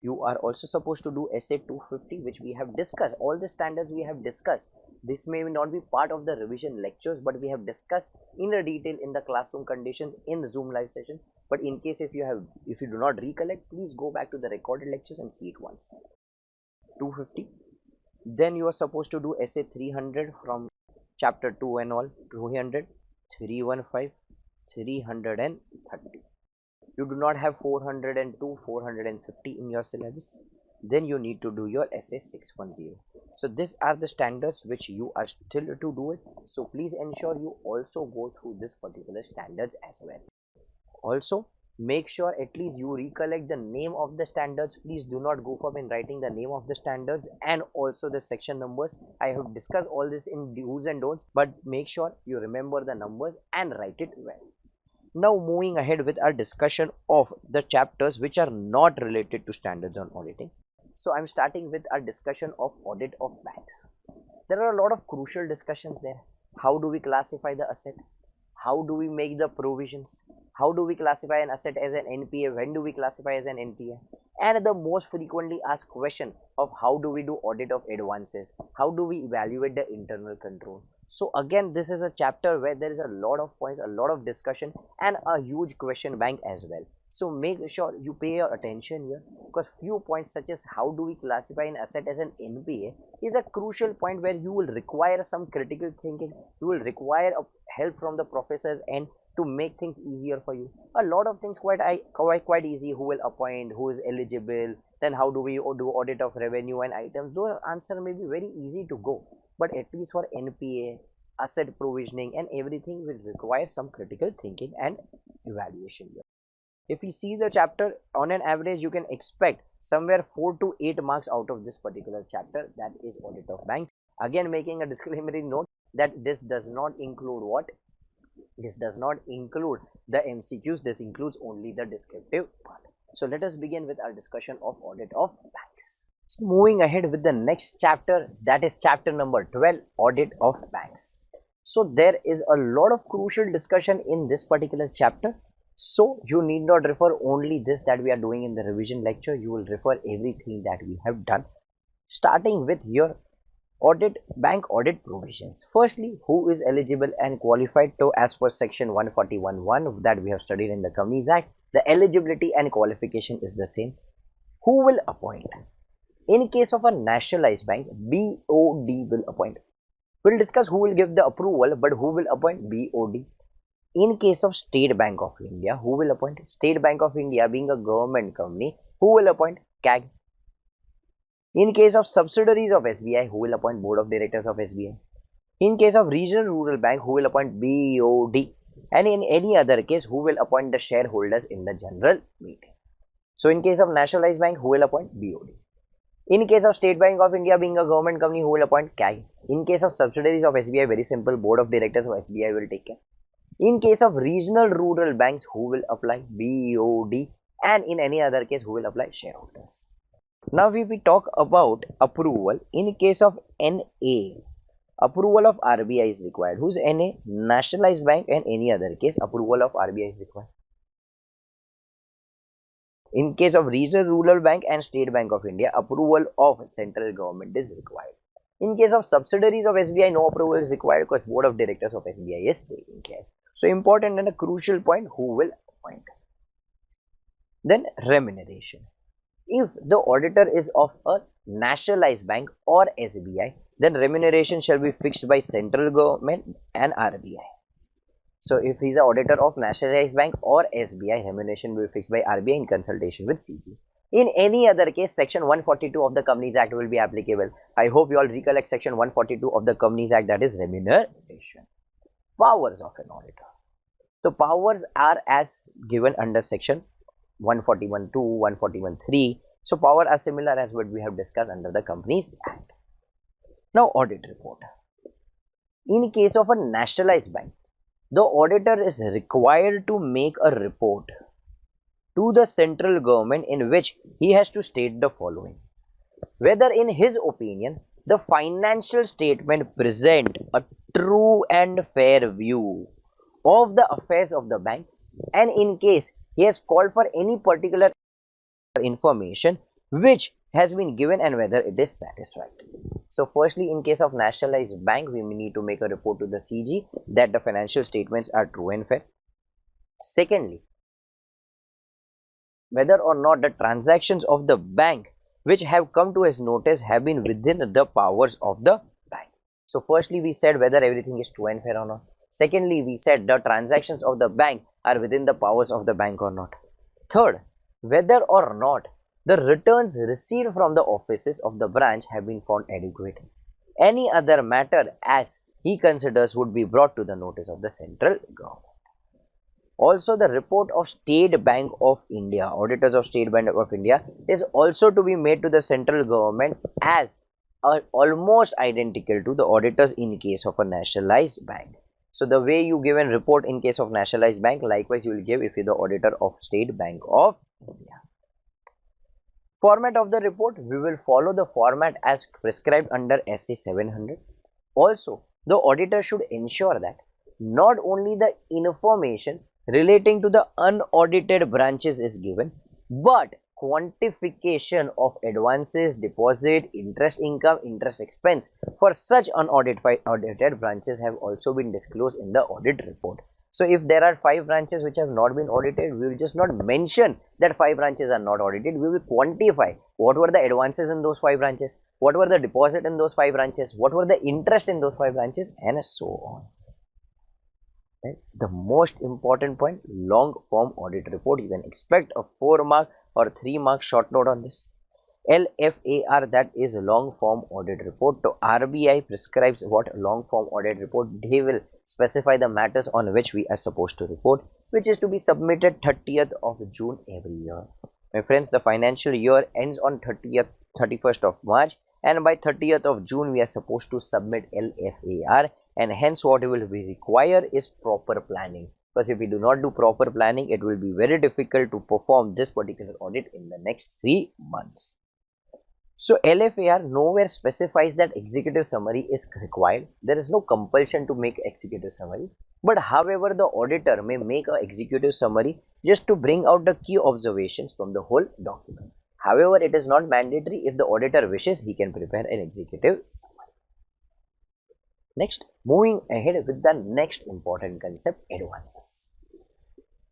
you are also supposed to do SA 250, which we have discussed. All the standards we have discussed. This may not be part of the revision lectures, but we have discussed in a detail in the classroom conditions in Zoom live session. But in case if you do not recollect, please go back to the recorded lectures and see it once. 250. Then you are supposed to do SA 300 from chapter 2 and all. 200, 315, 330. You do not have 402, 450 in your syllabus. then you need to do your SA 610. So these are the standards which you are still to do it. So please ensure you also go through this particular standards as well. Also, make sure at least you recollect the name of the standards. Please do not go for in writing the name of the standards and also the section numbers. I have discussed all this in do's and don'ts, but make sure you remember the numbers and write it well. Now moving ahead with our discussion of the chapters which are not related to standards on auditing. So I'm starting with our discussion of audit of banks. There are a lot of crucial discussions there. How do we classify the asset? How do we make the provisions? How do we classify an asset as an NPA? When do we classify as an NPA? And the most frequently asked question of how do we do audit of advances? How do we evaluate the internal control? So again, this is a chapter where there is a lot of points, a lot of discussion and a huge question bank as well. So make sure you pay your attention here, because few points such as how do we classify an asset as an NPA is a crucial point where you will require some critical thinking. You will require help from the professors and to make things easier for you. A lot of things quite easy. Who will appoint, who is eligible, then how do we do audit of revenue and items. Those answer may be very easy to go, but at least for NPA, asset provisioning and everything will require some critical thinking and evaluation here. If you see the chapter, on an average you can expect somewhere 4 to 8 marks out of this particular chapter, that is audit of banks. Again, making a disclaimer note that this does not include what? This does not include the MCQs. This includes only the descriptive part. So let us begin with our discussion of audit of banks. So moving ahead with the next chapter, that is chapter number 12, audit of banks. So there is a lot of crucial discussion in this particular chapter. So you need not refer only this that we are doing in the revision lecture. You will refer everything that we have done, starting with your bank audit provisions. Firstly, who is eligible and qualified to as per section 141(1) that we have studied in the Companies Act. The eligibility and qualification is the same. Who will appoint? In case of a nationalized bank, BOD will appoint. We'll discuss who will give the approval, but who will appoint? BOD. In case of State Bank of India, who will appoint? State Bank of India being a government company, who will appoint? CAG. In case of subsidiaries of SBI, who will appoint? Board of Directors of SBI. In case of Regional Rural Bank, who will appoint? BOD. And in any other case, who will appoint the shareholders in the general meeting? So in case of nationalized bank, who will appoint? BOD. In case of State Bank of India being a government company, who will appoint? CAG. In case of subsidiaries of SBI, very simple, Board of Directors of SBI will take care. In case of regional rural banks, who will apply? BOD. And in any other case, who will apply? Shareholders. Now if we talk about approval, in case of NA, approval of RBI is required. Who's NA? Nationalized bank, and any other case, approval of RBI is required. In case of Regional Rural Bank and State Bank of India, approval of central government is required. In case of subsidiaries of SBI, no approval is required because Board of Directors of SBI is taking care. So important and a crucial point, who will appoint. Then remuneration. If the auditor is of a nationalized bank or SBI, then remuneration shall be fixed by central government and RBI. So if he is an auditor of nationalized bank or SBI, remuneration will be fixed by RBI in consultation with CG. In any other case, section 142 of the Companies Act will be applicable. I hope you all recollect section 142 of the Companies Act, that is remuneration. Powers of an auditor. The powers are as given under section 141(2), 141(3). So power are similar as what we have discussed under the Companies Act. Now audit report. In case of a nationalized bank, the auditor is required to make a report to the central government in which he has to state the following: whether in his opinion the financial statement present a true and fair view of the affairs of the bank, and in case he has called for any particular information which has been given and whether it is satisfactory. So firstly, in case of nationalized bank, we need to make a report to the CG that the financial statements are true and fair. Secondly, whether or not the transactions of the bank which have come to his notice have been within the powers of the bank. So firstly, we said whether everything is true and fair or not. Secondly, we said the transactions of the bank are within the powers of the bank or not. Third, whether or not The returns received from the offices of the branch have been found adequate. Any other matter as he considers would be brought to the notice of the central government. Also, the report of State Bank of India, auditors of State Bank of India, is also to be made to the central government as almost identical to the auditors in case of a nationalized bank. So the way you give a report in case of nationalized bank, likewise you will give if you're the auditor of State Bank of India. Format of the report, we will follow the format as prescribed under SA 700. Also, the auditor should ensure that not only the information relating to the unaudited branches is given, but quantification of advances, deposit, interest income, interest expense for such unaudited branches have also been disclosed in the audit report. So if there are 5 branches which have not been audited, we will just not mention that 5 branches are not audited. We will quantify what were the advances in those 5 branches, what were the deposit in those 5 branches, what were the interest in those 5 branches, and so on. Right? The most important point, long form audit report. You can expect a 4 mark or 3 mark short note on this. LFAR, that is long form audit report. So RBI prescribes what long form audit report. They will specify the matters on which we are supposed to report, which is to be submitted 30th of June every year. My friends, the financial year ends on 31st of March, and by 30th of June we are supposed to submit LFAR, and hence what will be required is proper planning, because if we do not do proper planning, it will be very difficult to perform this particular audit in the next 3 months. So LFAR nowhere specifies that executive summary is required. There is no compulsion to make executive summary, but however the auditor may make an executive summary just to bring out the key observations from the whole document. However, it is not mandatory. If the auditor wishes, he can prepare an executive summary. Next, moving ahead with the next important concept, advances.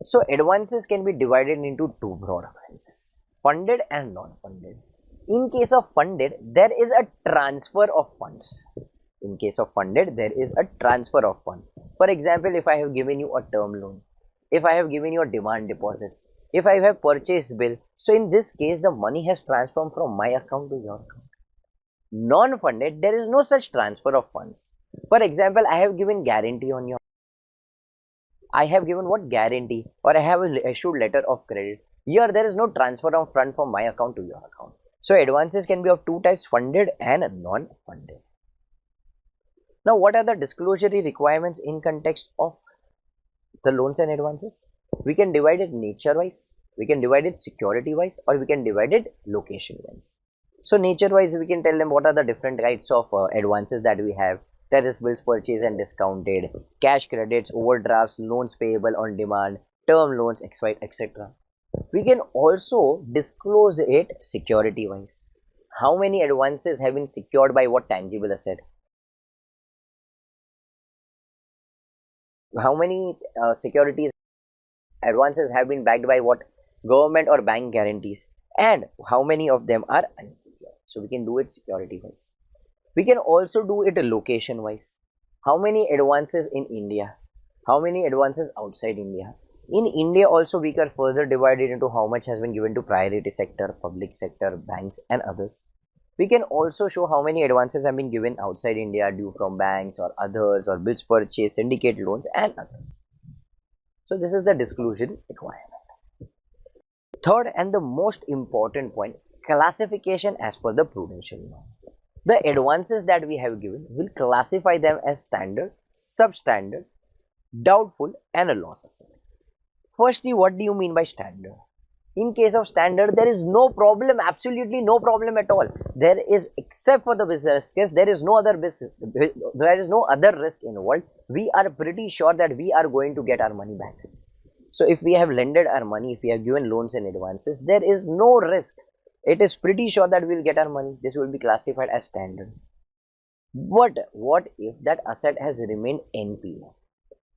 So advances can be divided into 2 broad classes, funded and non-funded. In case of funded, there is a transfer of funds. In case of funded, there is a transfer of funds. For example, if I have given you a term loan, if I have given you a demand deposits, if I have purchased bill, so in this case, the money has transferred from my account to your account. Non-funded, there is no such transfer of funds. For example, I have given guarantee on your, I have given what guarantee, or I have issued letter of credit. Here, there is no transfer of fund from my account to your account. So advances can be of 2 types, funded and non-funded. Now, what are the disclosure requirements in context of the loans and advances? We can divide it nature wise, we can divide it security wise, or we can divide it location wise. So nature wise, we can tell them what are the different types of advances that we have. That is bills purchased and discounted, cash credits, overdrafts, loans payable on demand, term loans, etc. We can also disclose it security wise. How many advances have been secured by what tangible asset? How many securities advances have been backed by what government or bank guarantees? And how many of them are unsecured? So we can do it security wise. We can also do it location wise. How many advances in India? How many advances outside India? In India also, we can further divide it into how much has been given to priority sector, public sector, banks and others. We can also show how many advances have been given outside India due from banks or others, or bills purchase, syndicate loans and others. So this is the disclosure requirement. Third and the most important point, classification as per the prudential law. The advances that we have given, will classify them as standard, substandard, doubtful and a loss asset. Firstly, what do you mean by standard? In case of standard, there is no problem, absolutely no problem at all. There is, except for the business case, there is no other risk involved. We are pretty sure that we are going to get our money back. So if we have lended our money, if we have given loans and advances, there is no risk. It is pretty sure that we will get our money. This will be classified as standard. But what if that asset has remained NPA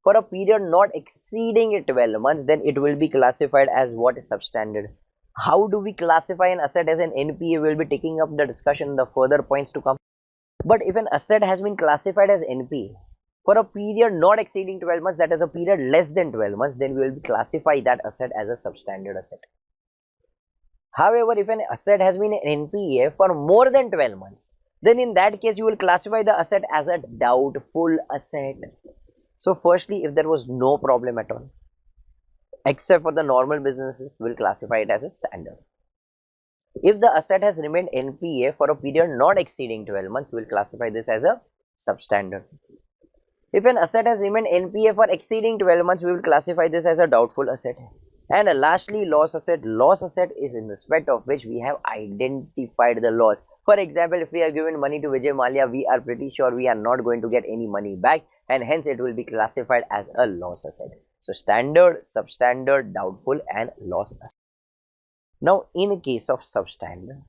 for a period not exceeding 12 months? Then it will be classified as what is substandard. How do we classify an asset as an NPA? We will be taking up the discussion in the further points to come. But if an asset has been classified as NPA for a period not exceeding 12 months, that is a period less than 12 months, then we will classify that asset as a substandard asset. However, if an asset has been in NPA for more than 12 months, then in that case you will classify the asset as a doubtful asset. So firstly, if there was no problem at all, except for the normal businesses, we will classify it as a standard. If the asset has remained NPA for a period not exceeding 12 months, we will classify this as a substandard. If an asset has remained NPA for exceeding 12 months, we will classify this as a doubtful asset. And lastly, loss asset. Loss asset is in respect of which we have identified the loss. For example, if we are given money to Vijay Mallya, we are pretty sure we are not going to get any money back, and hence it will be classified as a loss asset. So standard, substandard, doubtful and loss asset. Now in case of substandard,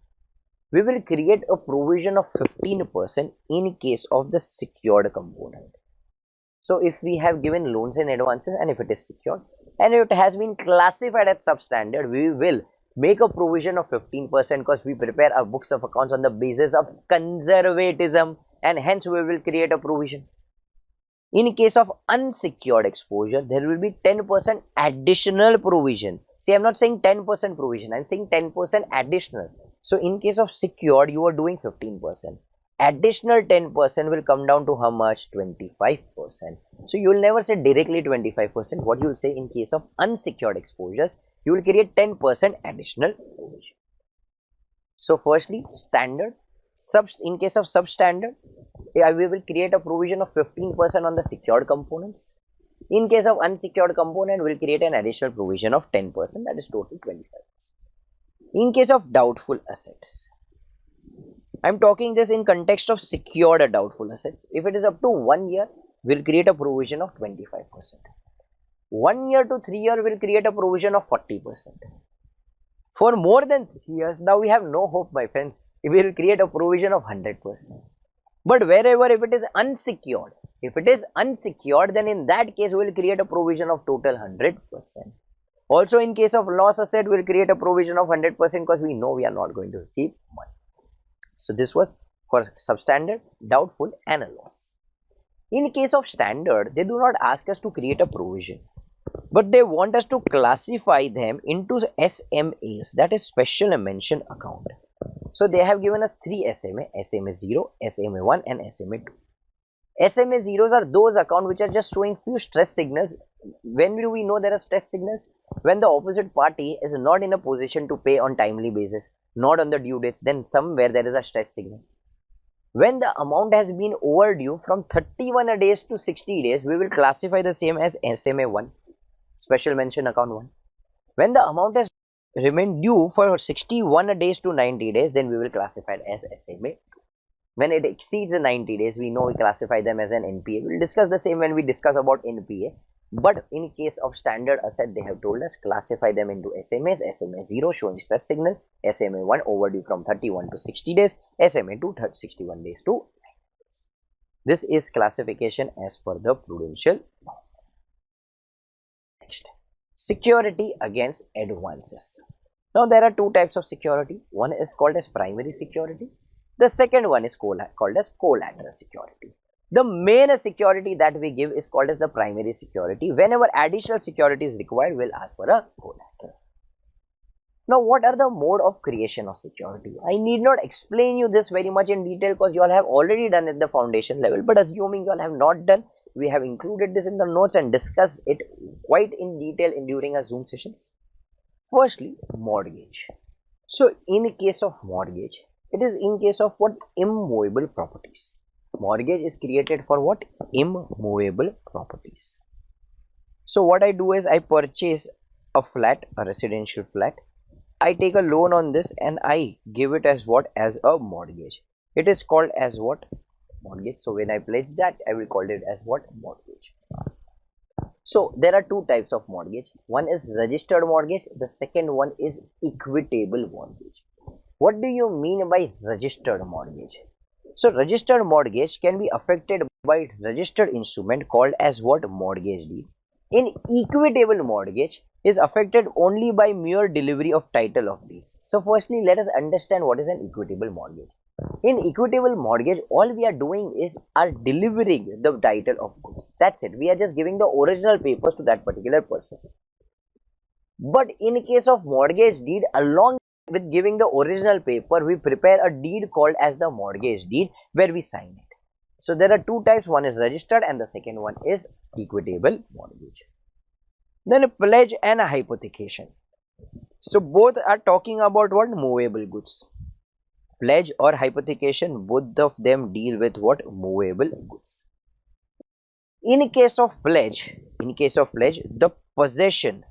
we will create a provision of 15% in case of the secured component. So if we have given loans and advances and if it is secured and it has been classified as substandard, we will make a provision of 15% because we prepare our books of accounts on the basis of conservatism, and hence we will create a provision. In case of unsecured exposure, there will be 10% additional provision. See, I'm not saying 10% provision, I'm saying 10% additional. So in case of secured, you are doing 15%. Additional 10% will come down to how much? 25%. So you will never say directly 25%. What you will say in case of unsecured exposures, you will create 10% additional provision. So firstly, standard. In case of substandard, we will create a provision of 15% on the secured components. In case of unsecured component, we will create an additional provision of 10%, that is total 25%. In case of doubtful assets, I am talking this in context of secured doubtful assets. If it is up to 1 year, we will create a provision of 25%. 1 year to 3 years, we will create a provision of 40%. For more than 3 years, now we have no hope, my friends. We will create a provision of 100%. But wherever if it is unsecured, then in that case we will create a provision of total 100%. Also in case of loss asset, we will create a provision of 100% because we know we are not going to receive money. So this was for substandard, doubtful and a loss. In case of standard, they do not ask us to create a provision, but they want us to classify them into SMAs, that is special mention account. So they have given us 3 SMA, SMA 0, SMA 1 and SMA 2. SMA 0s are those accounts which are just showing few stress signals. When do we know there are stress signals? When the opposite party is not in a position to pay on timely basis, not on the due dates, then somewhere there is a stress signal. When the amount has been overdue from 31 days to 60 days, we will classify the same as SMA 1, special mention account 1. When the amount has remained due for 61 days to 90 days, then we will classify it as SMA 2. When it exceeds 90 days, we know we classify them as an NPA. We will discuss the same when we discuss about NPA. But in case of standard asset, they have told us classify them into SMAs, SMA 0 showing stress signal, SMA 1 overdue from 31 to 60 days, SMA 2 61 days to 90 days. This is classification as per the prudential law. Next, security against advances. Now there are two types of security. One is called as primary security. The second one is called as collateral security. The main security that we give is called as the primary security. Whenever additional security is required, we will ask for a collateral. Now, what are the mode of creation of security? I need not explain you this very much in detail because you all have already done at the foundation level. But assuming you all have not done, we have included this in the notes and discussed it quite in detail during our Zoom sessions. Firstly, mortgage. So, in case of mortgage, it is in case of what? Immovable properties. Mortgage is created for what? Immovable properties. So what I do is I purchase a flat, a residential flat. I take a loan on this and I give it as what? As a mortgage. It is called as what? Mortgage. So when I pledge that, I will call it as what? Mortgage. So there are two types of mortgage. One is registered mortgage. The second one is equitable mortgage. What do you mean by registered mortgage? So registered mortgage can be affected by registered instrument called as what? Mortgage deed. In equitable mortgage is affected only by mere delivery of title of deeds. So firstly, let us understand what is an equitable mortgage. In equitable mortgage, all we are doing is delivering the title of goods. That's it. We are just giving the original papers to that particular person. But in case of mortgage deed, along with giving the original paper, we prepare a deed called as the mortgage deed where we sign it. So there are two types, one is registered and the second one is equitable mortgage. Then a pledge and a hypothecation. So both are talking about what? Movable goods. Pledge or hypothecation, both of them deal with what? Movable goods. In case of pledge, the possession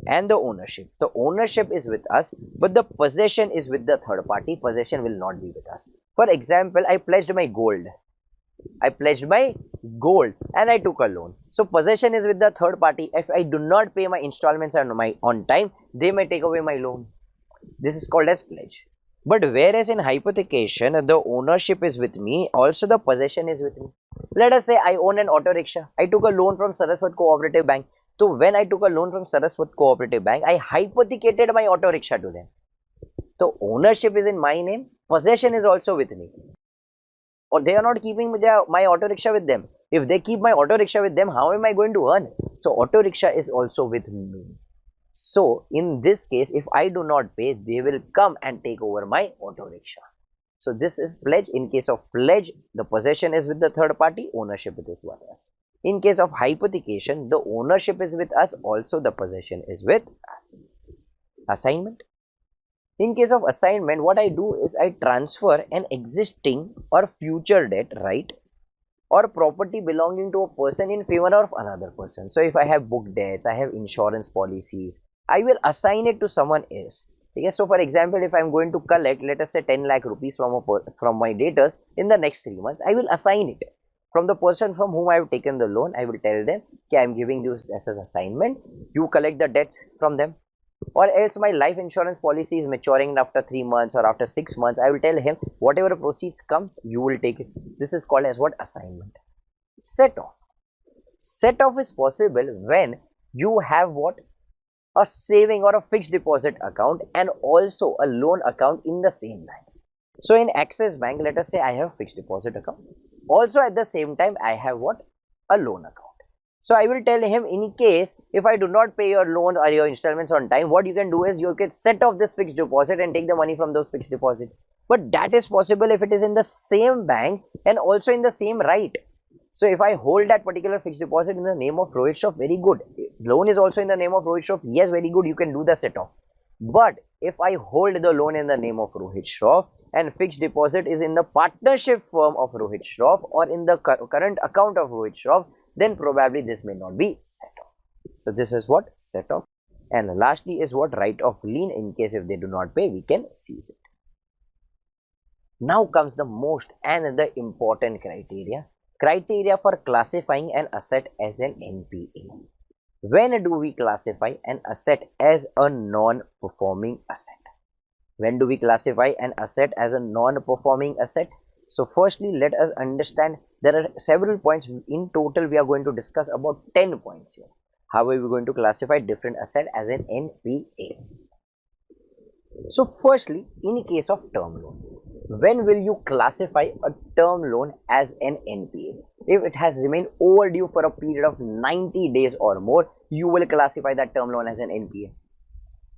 and the ownership. The ownership is with us, but the possession is with the third party. Possession will not be with us. For example, I pledged my gold. And I took a loan. So possession is with the third party. If I do not pay my installments on time, they may take away my loan. This is called as pledge. But whereas in hypothecation, the ownership is with me, also the possession is with me. Let us say I own an auto rickshaw. I took a loan from Saraswat Cooperative Bank. So when I took a loan from Saraswat Cooperative Bank, I hypothecated my auto rickshaw to them. So ownership is in my name, possession is also with me. Or they are not keeping my auto rickshaw with them. If they keep my auto rickshaw with them, how am I going to earn? So auto rickshaw is also with me. So in this case, if I do not pay, they will come and take over my auto rickshaw. So this is pledge. In case of pledge, the possession is with the third party, ownership is with us. In case of hypothecation, the ownership is with us, also the possession is with us. Assignment. In case of assignment, what I do is I transfer an existing or future debt, right, or property belonging to a person in favor of another person. So if I have book debts, I have insurance policies, I will assign it to someone else. Okay, so for example, if I am going to collect, let us say 10 lakh rupees from my debtors in the next 3 months, I will assign it from the person from whom I have taken the loan. I will tell them, okay, I am giving you as an assignment, you collect the debt from them. Or else my life insurance policy is maturing after 3 months or after 6 months, I will tell him, whatever proceeds comes, you will take it. This is called as what? Assignment. Set off. Set off is possible when you have what? A saving or a fixed deposit account and also a loan account in the same bank. So in Axis Bank, let us say I have fixed deposit account. Also at the same time, I have what? A loan account. So I will tell him, in case if I do not pay your loan or your installments on time, what you can do is you can set off this fixed deposit and take the money from those fixed deposit. But that is possible if it is in the same bank and also in the same right. So if I hold that particular fixed deposit in the name of Rohit Shroff, very good. Loan is also in the name of Rohit Shroff, yes, very good, you can do the set off. But if I hold the loan in the name of Rohit Shroff and fixed deposit is in the partnership firm of Rohit Shroff or in the current account of Rohit Shroff, then probably this may not be set off. So this is what? Set off. And lastly is what? Right of lien. In case if they do not pay, we can seize it. Now comes the most and the important criteria. Criteria for classifying an asset as an NPA. When do we classify an asset as a non-performing asset? When do we classify an asset as a non-performing asset? So firstly, let us understand there are several points. In total, we are going to discuss about 10 points here. How are we going to classify different asset as an NPA? So firstly, in case of term loan, when will you classify a term loan as an NPA? If it has remained overdue for a period of 90 days or more, you will classify that term loan as an NPA.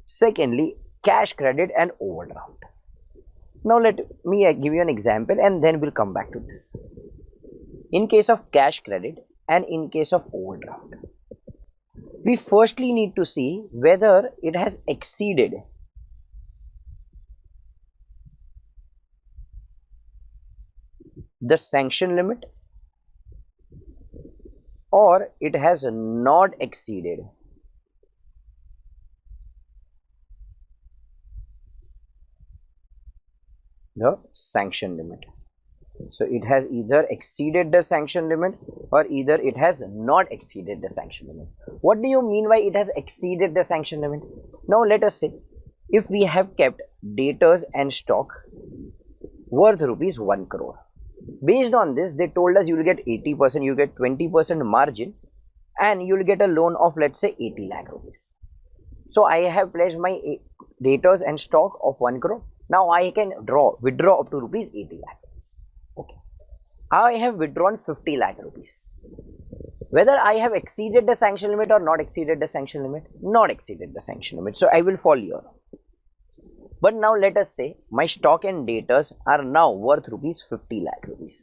Secondly, cash credit and overdraft. Now let me give you an example and then we'll come back to this. In case of cash credit and in case of overdraft, we firstly need to see whether it has exceeded the sanction limit or it has not exceeded the sanction limit. So it has either exceeded the sanction limit or either it has not exceeded the sanction limit. What do you mean by it has exceeded the sanction limit? Now let us say if we have kept debtors and stock worth rupees 1 crore. Based on this, they told us you will get 80%, you get 20% margin and you will get a loan of, let's say, 80 lakh rupees. So I have pledged my debtors and stock of 1 crore. Now I can withdraw up to rupees 80 lakh rupees. Okay. I have withdrawn 50 lakh rupees. Whether I have exceeded the sanction limit or not exceeded the sanction limit? Not exceeded the sanction limit. So I will fall here. But now let us say my stock and debtors are now worth rupees 50 lakh rupees.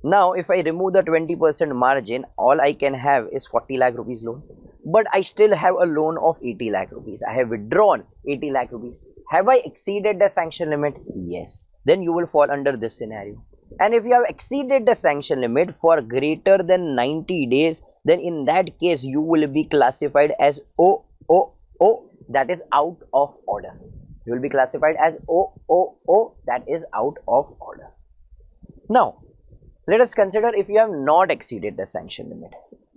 Now if I remove the 20% margin, all I can have is 40 lakh rupees loan. But I still have a loan of 80 lakh rupees. I have withdrawn 80 lakh rupees. Have I exceeded the sanction limit? Yes. Then you will fall under this scenario. And if you have exceeded the sanction limit for greater than 90 days, then in that case you will be classified as OOO, that is out of order. You will be classified as OOO, that is out of order. Now, let us consider if you have not exceeded the sanction limit.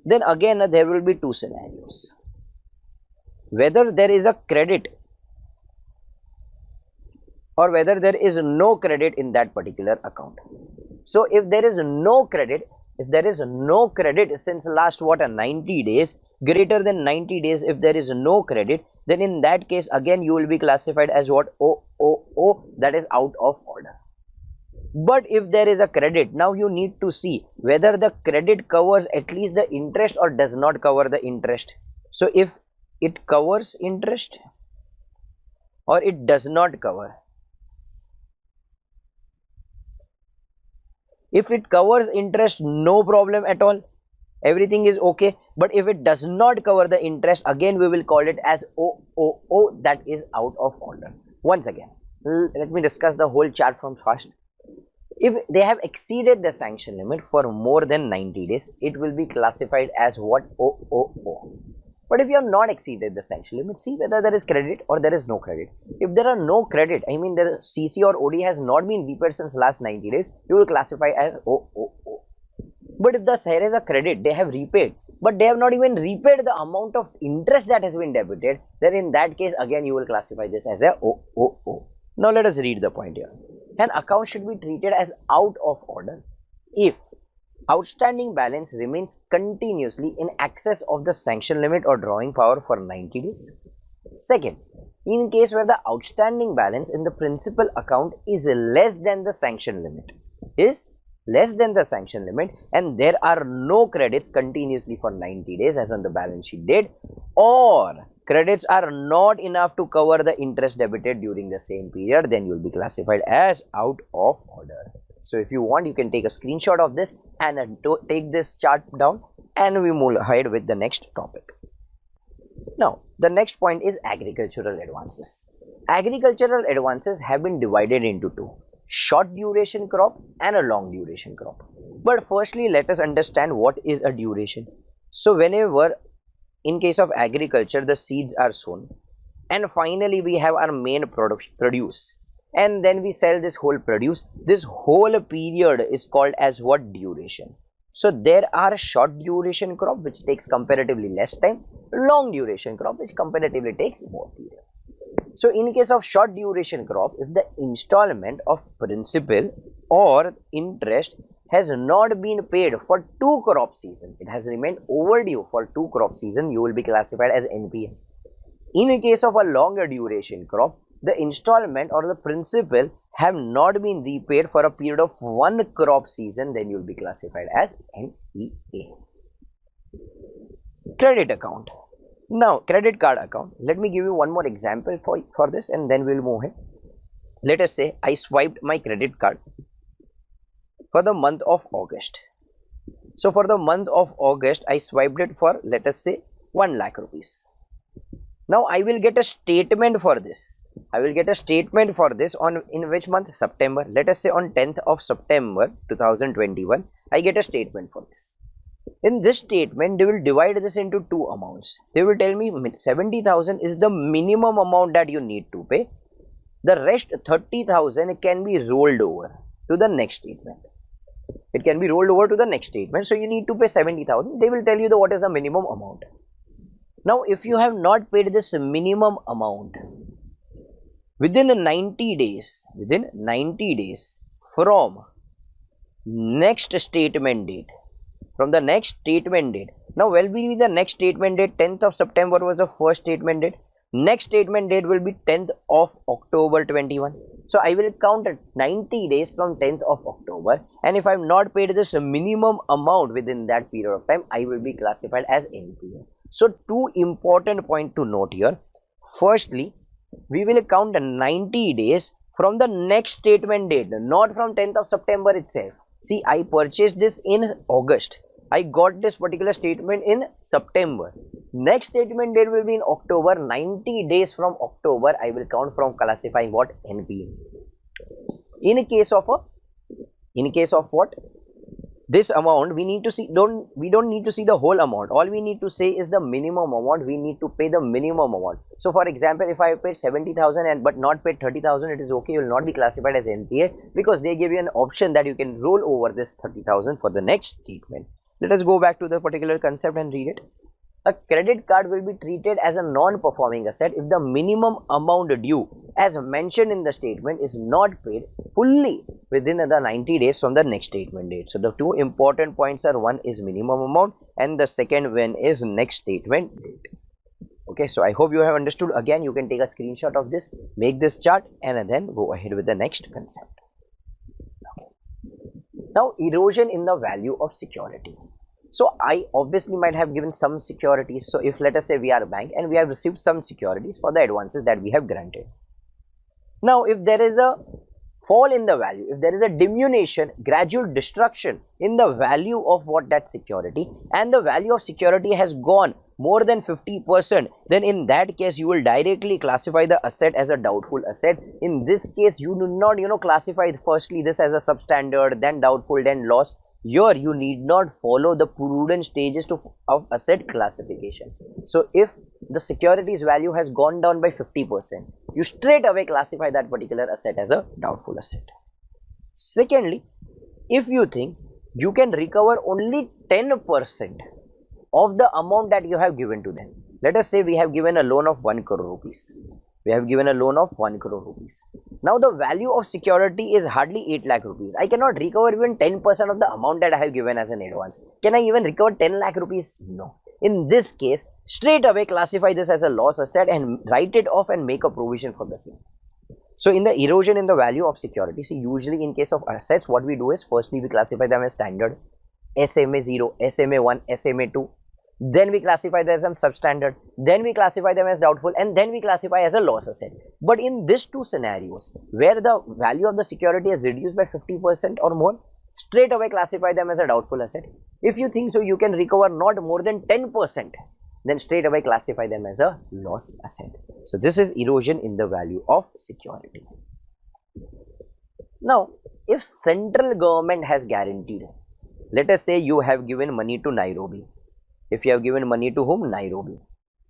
Then again there will be two scenarios. Whether there is a credit or whether there is no credit in that particular account. So if there is no credit, since last 90 days, greater than 90 days, if there is no credit, then in that case again you will be classified as what? OOO, that is out of order. But if there is a credit, now you need to see whether the credit covers at least the interest or does not cover the interest. So if it covers interest or it does not cover. If it covers interest, no problem at all, everything is okay. But if it does not cover the interest, again we will call it as OOO, that is out of order. Once again, let me discuss the whole chart from first. If they have exceeded the sanction limit for more than 90 days, it will be classified as what? OOO. But if you have not exceeded the sanction limit, see whether there is credit or there is no credit. If there are no credit, I mean the CC or OD has not been repaid since last 90 days, you will classify as OOO. But if there is a credit, they have repaid, but they have not even repaid the amount of interest that has been debited, then in that case again you will classify this as a OOO. Now let us read the point here. An account should be treated as out of order if outstanding balance remains continuously in excess of the sanction limit or drawing power for 90 days. Second, in case where the outstanding balance in the principal account is less than the sanction limit, and there are no credits continuously for 90 days as on the balance sheet date, or credits are not enough to cover the interest debited during the same period, then you will be classified as out of order. So if you want, you can take a screenshot of this and take this chart down, and we move ahead with the next topic. Now, the next point is agricultural advances. Agricultural advances have been divided into two: short duration crop and a long duration crop. But firstly, let us understand what is a duration. So whenever in case of agriculture the seeds are sown, and finally we have our main produce, and then we sell this whole produce, this whole period is called as what? Duration. So there are short duration crop which takes comparatively less time, long duration crop which comparatively takes more period. So in case of short duration crop, if the installment of principal or interest has not been paid for 2 crop season, it has remained overdue for 2 crop season, you will be classified as NPA. In case of a longer duration crop, the installment or the principal have not been repaid for a period of 1 crop season, then you will be classified as NPA. Credit account. Now, credit card account. Let me give you one more example for this, and then we will move ahead. Let us say I swiped my credit card for the month of August. So for the month of August, I swiped it for, let us say, 1 lakh rupees. Now I will get a statement for this. On in which month? September. Let us say on 10th of September 2021, I get a statement for this. In this statement, they will divide this into 2 amounts. They will tell me 70,000 is the minimum amount that you need to pay. The rest 30,000 can be rolled over to the next statement. It can be rolled over to the next statement. So you need to pay 70,000. They will tell you what is the minimum amount. Now, if you have not paid this minimum amount within 90 days from next statement date, now will be the next statement date. 10th of September was the first statement date. Next statement date will be 10th of October 21. So I will count 90 days from 10th of October, and if I have not paid this minimum amount within that period of time, I will be classified as NPA. So 2 important points to note here. Firstly, we will count 90 days from the next statement date, not from 10th of September itself. See, I purchased this in August. I got this particular statement in September. Next statement date will be in October. 90 days from October, I will count from classifying what? NPA. In case of what? This amount we need to see, we don't need to see the whole amount. All we need to say is the minimum amount. We need to pay the minimum amount. So for example, if I paid 70,000 and but not paid 30,000, it is okay. You will not be classified as NPA because they give you an option that you can roll over this 30,000 for the next statement. Let us go back to the particular concept and read it. A credit card will be treated as a non-performing asset if the minimum amount due as mentioned in the statement is not paid fully within the 90 days from the next statement date. So the two important points are, one is minimum amount and the second one is next statement date. Okay, so I hope you have understood. Again, you can take a screenshot of this, make this chart and then go ahead with the next concept. Okay. Now, erosion in the value of security. So I obviously might have given some securities. So if let us say we are a bank and we have received some securities for the advances that we have granted. Now if there is a fall in the value, if there is a diminution, gradual destruction in the value of what that security, and the value of security has gone more than 50%, then in that case you will directly classify the asset as a doubtful asset. In this case you do not classify firstly this as a substandard, then doubtful, then lost. Here you need not follow the prudent stages of asset classification. So if the securities value has gone down by 50%, you straight away classify that particular asset as a doubtful asset. Secondly, if you think you can recover only 10% of the amount that you have given to them, let us say we have given a loan of 1 crore rupees. We have given a loan of 1 crore rupees. Now the value of security is hardly 8 lakh rupees. I cannot recover even 10% of the amount that I have given as an advance. Can I even recover 10 lakh rupees? No. In this case, straight away classify this as a loss asset and write it off and make a provision for the same. So in the erosion in the value of security, see, usually in case of assets, what we do is firstly we classify them as standard, SMA 0, SMA 1, SMA 2. Then we classify them as substandard, then we classify them as doubtful, and then we classify as a loss asset. But in these two scenarios where the value of the security is reduced by 50% or more, straight away classify them as a doubtful asset. If you think so you can recover not more than 10%, then straight away classify them as a loss asset. So this is erosion in the value of security. Now if central government has guaranteed, let us say you have given money to Nairobi. If you have given money to whom? Nairobi.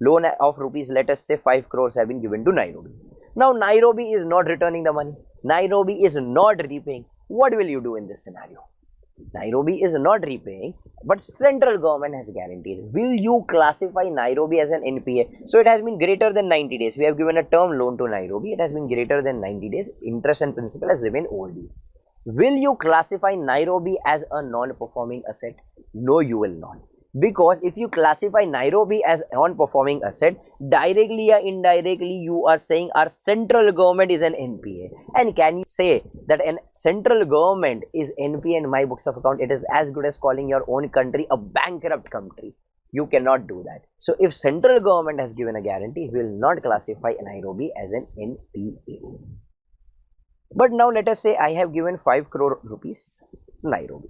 Loan of rupees, let us say 5 crores have been given to Nairobi. Now Nairobi is not returning the money. Nairobi is not repaying. What will you do in this scenario? Nairobi is not repaying, but central government has guaranteed. Will you classify Nairobi as an NPA? So it has been greater than 90 days. We have given a term loan to Nairobi. It has been greater than 90 days. Interest and principal has remained overdue. Will you classify Nairobi as a non-performing asset? No, you will not. Because if you classify Nairobi as a non-performing asset, directly or indirectly you are saying our central government is an NPA. And can you say that a central government is NPA in my books of account? It is as good as calling your own country a bankrupt country. You cannot do that. So if central government has given a guarantee, we will not classify Nairobi as an NPA. But now let us say I have given 5 crore rupees to Nairobi.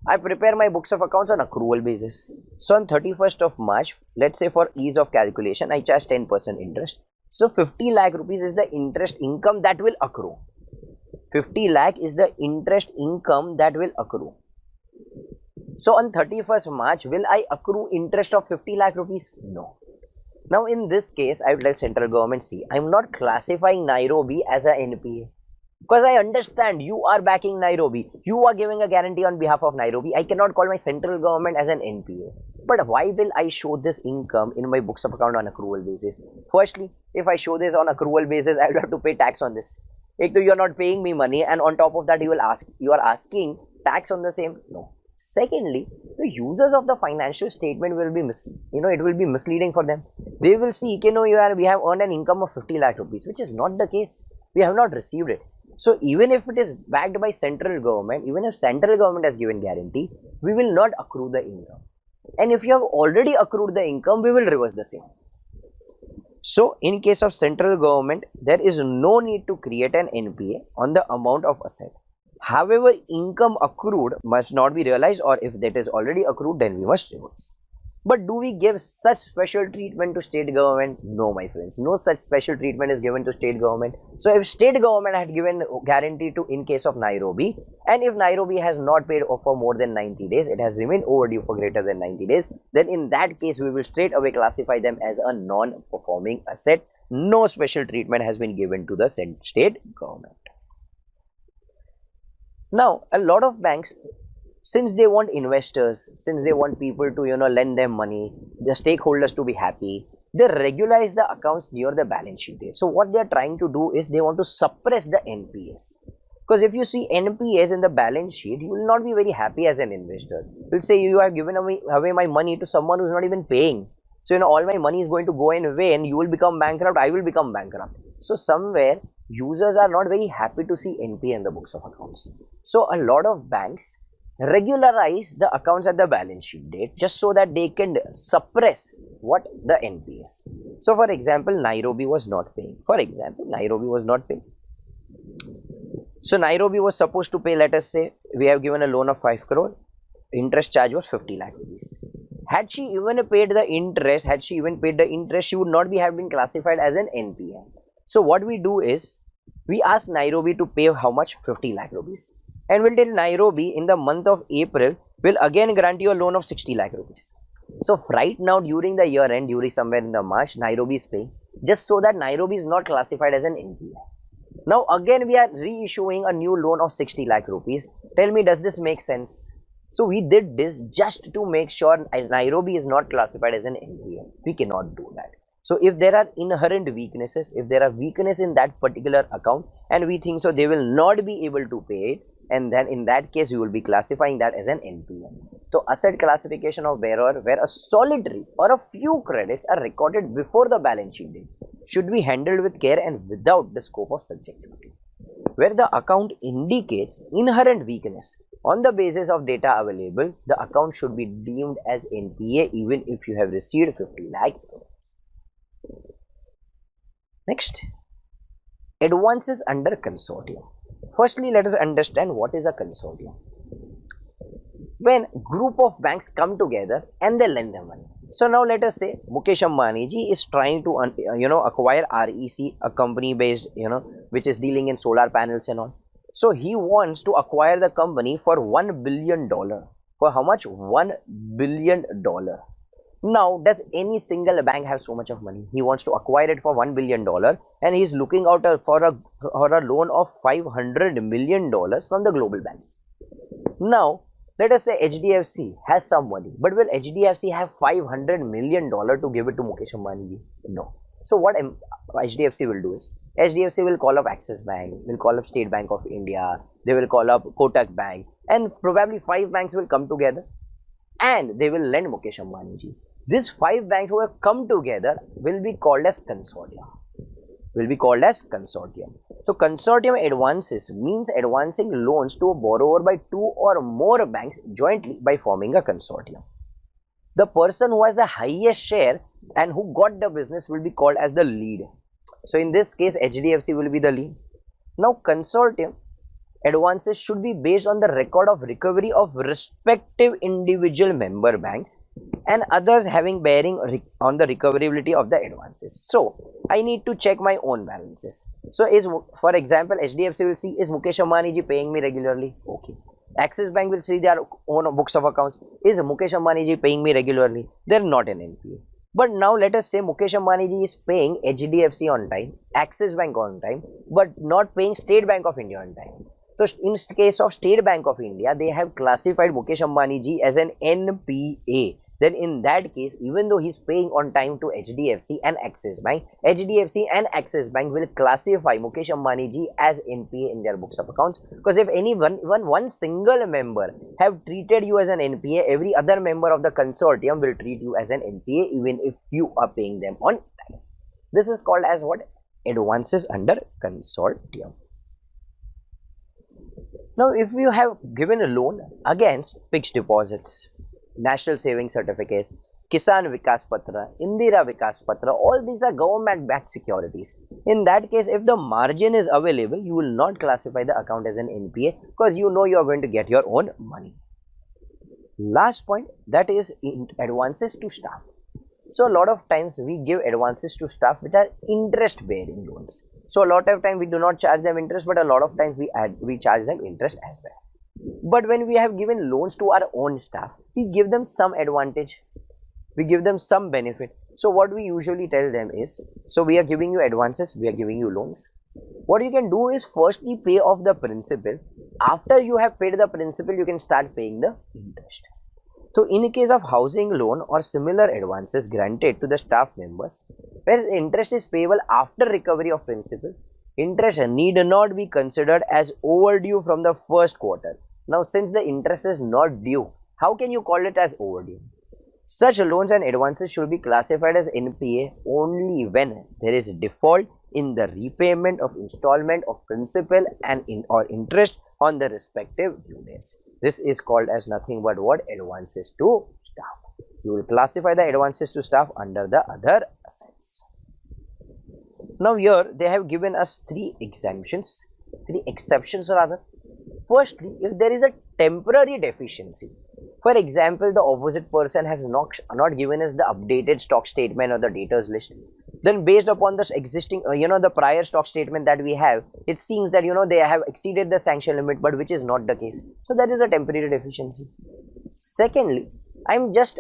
I prepare my books of accounts on accrual basis. So on 31st of March, let's say for ease of calculation, I charge 10% interest. So 50 lakh rupees is the interest income that will accrue. 50 lakh is the interest income that will accrue. So on 31st March, will I accrue interest of 50 lakh rupees? No. Now in this case, I would like central government, see, I am not classifying Nairobi as a NPA. Because I understand you are backing Nairobi, you are giving a guarantee on behalf of Nairobi. I cannot call my central government as an NPA. But why will I show this income in my books of account on accrual basis? Firstly, if I show this on accrual basis, I will have to pay tax on this. If you are not paying me money, and on top of that you are asking tax on the same. No. Secondly, the users of the financial statement will be it will be misleading for them. They will see, we have earned an income of 50 lakh rupees, which is not the case. We have not received it. So even if it is backed by central government, even if central government has given guarantee, we will not accrue the income. And if you have already accrued the income, we will reverse the same. So in case of central government, there is no need to create an NPA on the amount of asset. However, income accrued must not be realized, or if that is already accrued, then we must reverse. But do we give such special treatment to state government? No, my friends. No such special treatment is given to state government. So if state government had given guarantee to in case of Nairobi, and if Nairobi has not paid for more than 90 days, it has remained overdue for greater than 90 days, then in that case we will straight away classify them as a non-performing asset. No special treatment has been given to the state government. Now, a lot of banks, since they want investors, since they want people to lend them money, the stakeholders to be happy, they regularize the accounts near the balance sheet date. So what they are trying to do is they want to suppress the NPAs, because if you see NPAs in the balance sheet, you will not be very happy as an investor. You'll say you have given away my money to someone who's not even paying, so all my money is going to go in vain. You will become bankrupt, I will become bankrupt. So somewhere users are not very happy to see NPA in the books of accounts. So a lot of banks regularize the accounts at the balance sheet date just so that they can suppress what the NPAs. So for example, Nairobi was not paying. So Nairobi was supposed to pay, let us say we have given a loan of 5 crore, interest charge was 50 lakh rupees. Had she even paid the interest, she would not have been classified as an NPA. So what we do is, we ask Nairobi to pay how much? 50 lakh rupees. And we'll tell Nairobi in the month of April, will again grant you a loan of 60 lakh rupees. So right now during the year end, during somewhere in the March, Nairobi is paying, just so that Nairobi is not classified as an NPA. Now again we are reissuing a new loan of 60 lakh rupees. Tell me, does this make sense? So we did this just to make sure Nairobi is not classified as an NPA. We cannot do that. So if there are inherent weaknesses, if there are weaknesses in that particular account and we think so they will not be able to pay it, and then in that case you will be classifying that as an NPA. So asset classification of borrower where a solitary or a few credits are recorded before the balance sheet date should be handled with care and without the scope of subjectivity. Where the account indicates inherent weakness, on the basis of data available, the account should be deemed as NPA even if you have received 50 lakh. Next, advances under consortium. Firstly, let us understand what is a consortium. When group of banks come together and they lend them money. So now let us say Mukesh Ambani ji is trying to acquire REC, a company based which is dealing in solar panels and all. So he wants to acquire the company for $1 billion. For how much? $1 billion. Now, does any single bank have so much of money? He wants to acquire it for $1 billion and he is looking out for a loan of $500 million from the global banks. Now, let us say HDFC has some money, but will HDFC have $500 million to give it to Mukesh Ambani ji? No. So what HDFC will do is, HDFC will call up Axis Bank, will call up State Bank of India, they will call up Kotak Bank, and probably 5 banks will come together and they will lend Mukesh Ambani ji. These 5 banks who have come together will be called as consortium. So consortium advances means advancing loans to a borrower by 2 or more banks jointly by forming a consortium. The person who has the highest share and who got the business will be called as the lead. So in this case, HDFC will be the lead. Now consortium advances should be based on the record of recovery of respective individual member banks and others having bearing on the recoverability of the advances. So I need to check my own balances. So for example, HDFC will see, is Mukesh Ambani ji paying me regularly? Okay. Axis Bank will see their own books of accounts. Is Mukesh Ambani ji paying me regularly? They are not an NPA. But now let us say Mukesh Ambani ji is paying HDFC on time, Axis Bank on time, but not paying State Bank of India on time. So in case of State Bank of India, they have classified Mukesh Ambani ji as an NPA. Then in that case, even though he is paying on time to HDFC and Axis Bank, HDFC and Axis Bank will classify Mukesh Ambani ji as NPA in their books of accounts. Because if one single member have treated you as an NPA, every other member of the consortium will treat you as an NPA even if you are paying them on time. This is called as what? Advances under consortium. Now, if you have given a loan against fixed deposits, national savings certificates, Kisan Vikas Patra, Indira Vikas Patra, all these are government backed securities. In that case, if the margin is available, you will not classify the account as an NPA because you know you are going to get your own money. Last point, that is advances to staff. So a lot of times we give advances to staff which are interest bearing loans. So a lot of time we do not charge them interest, but a lot of times we charge them interest as well. But when we have given loans to our own staff, we give them some advantage, we give them some benefit. So what we usually tell them is, so we are giving you advances, we are giving you loans. What you can do is firstly pay off the principal. After you have paid the principal, you can start paying the interest. So in case of housing loan or similar advances granted to the staff members, where interest is payable after recovery of principal, interest need not be considered as overdue from the first quarter. Now since the interest is not due, how can you call it as overdue? Such loans and advances should be classified as NPA only when there is default in the repayment of installment of principal and or interest on the respective due dates. This is called as nothing but what? Advances to staff. You will classify the advances to staff under the other assets. Now here they have given us three exceptions rather. Firstly, if there is a temporary deficiency, for example, the opposite person has not given us the updated stock statement or the debtors list, then based upon this existing, the prior stock statement that we have, it seems that, they have exceeded the sanction limit, but which is not the case. So that is a temporary deficiency. Secondly, I'm just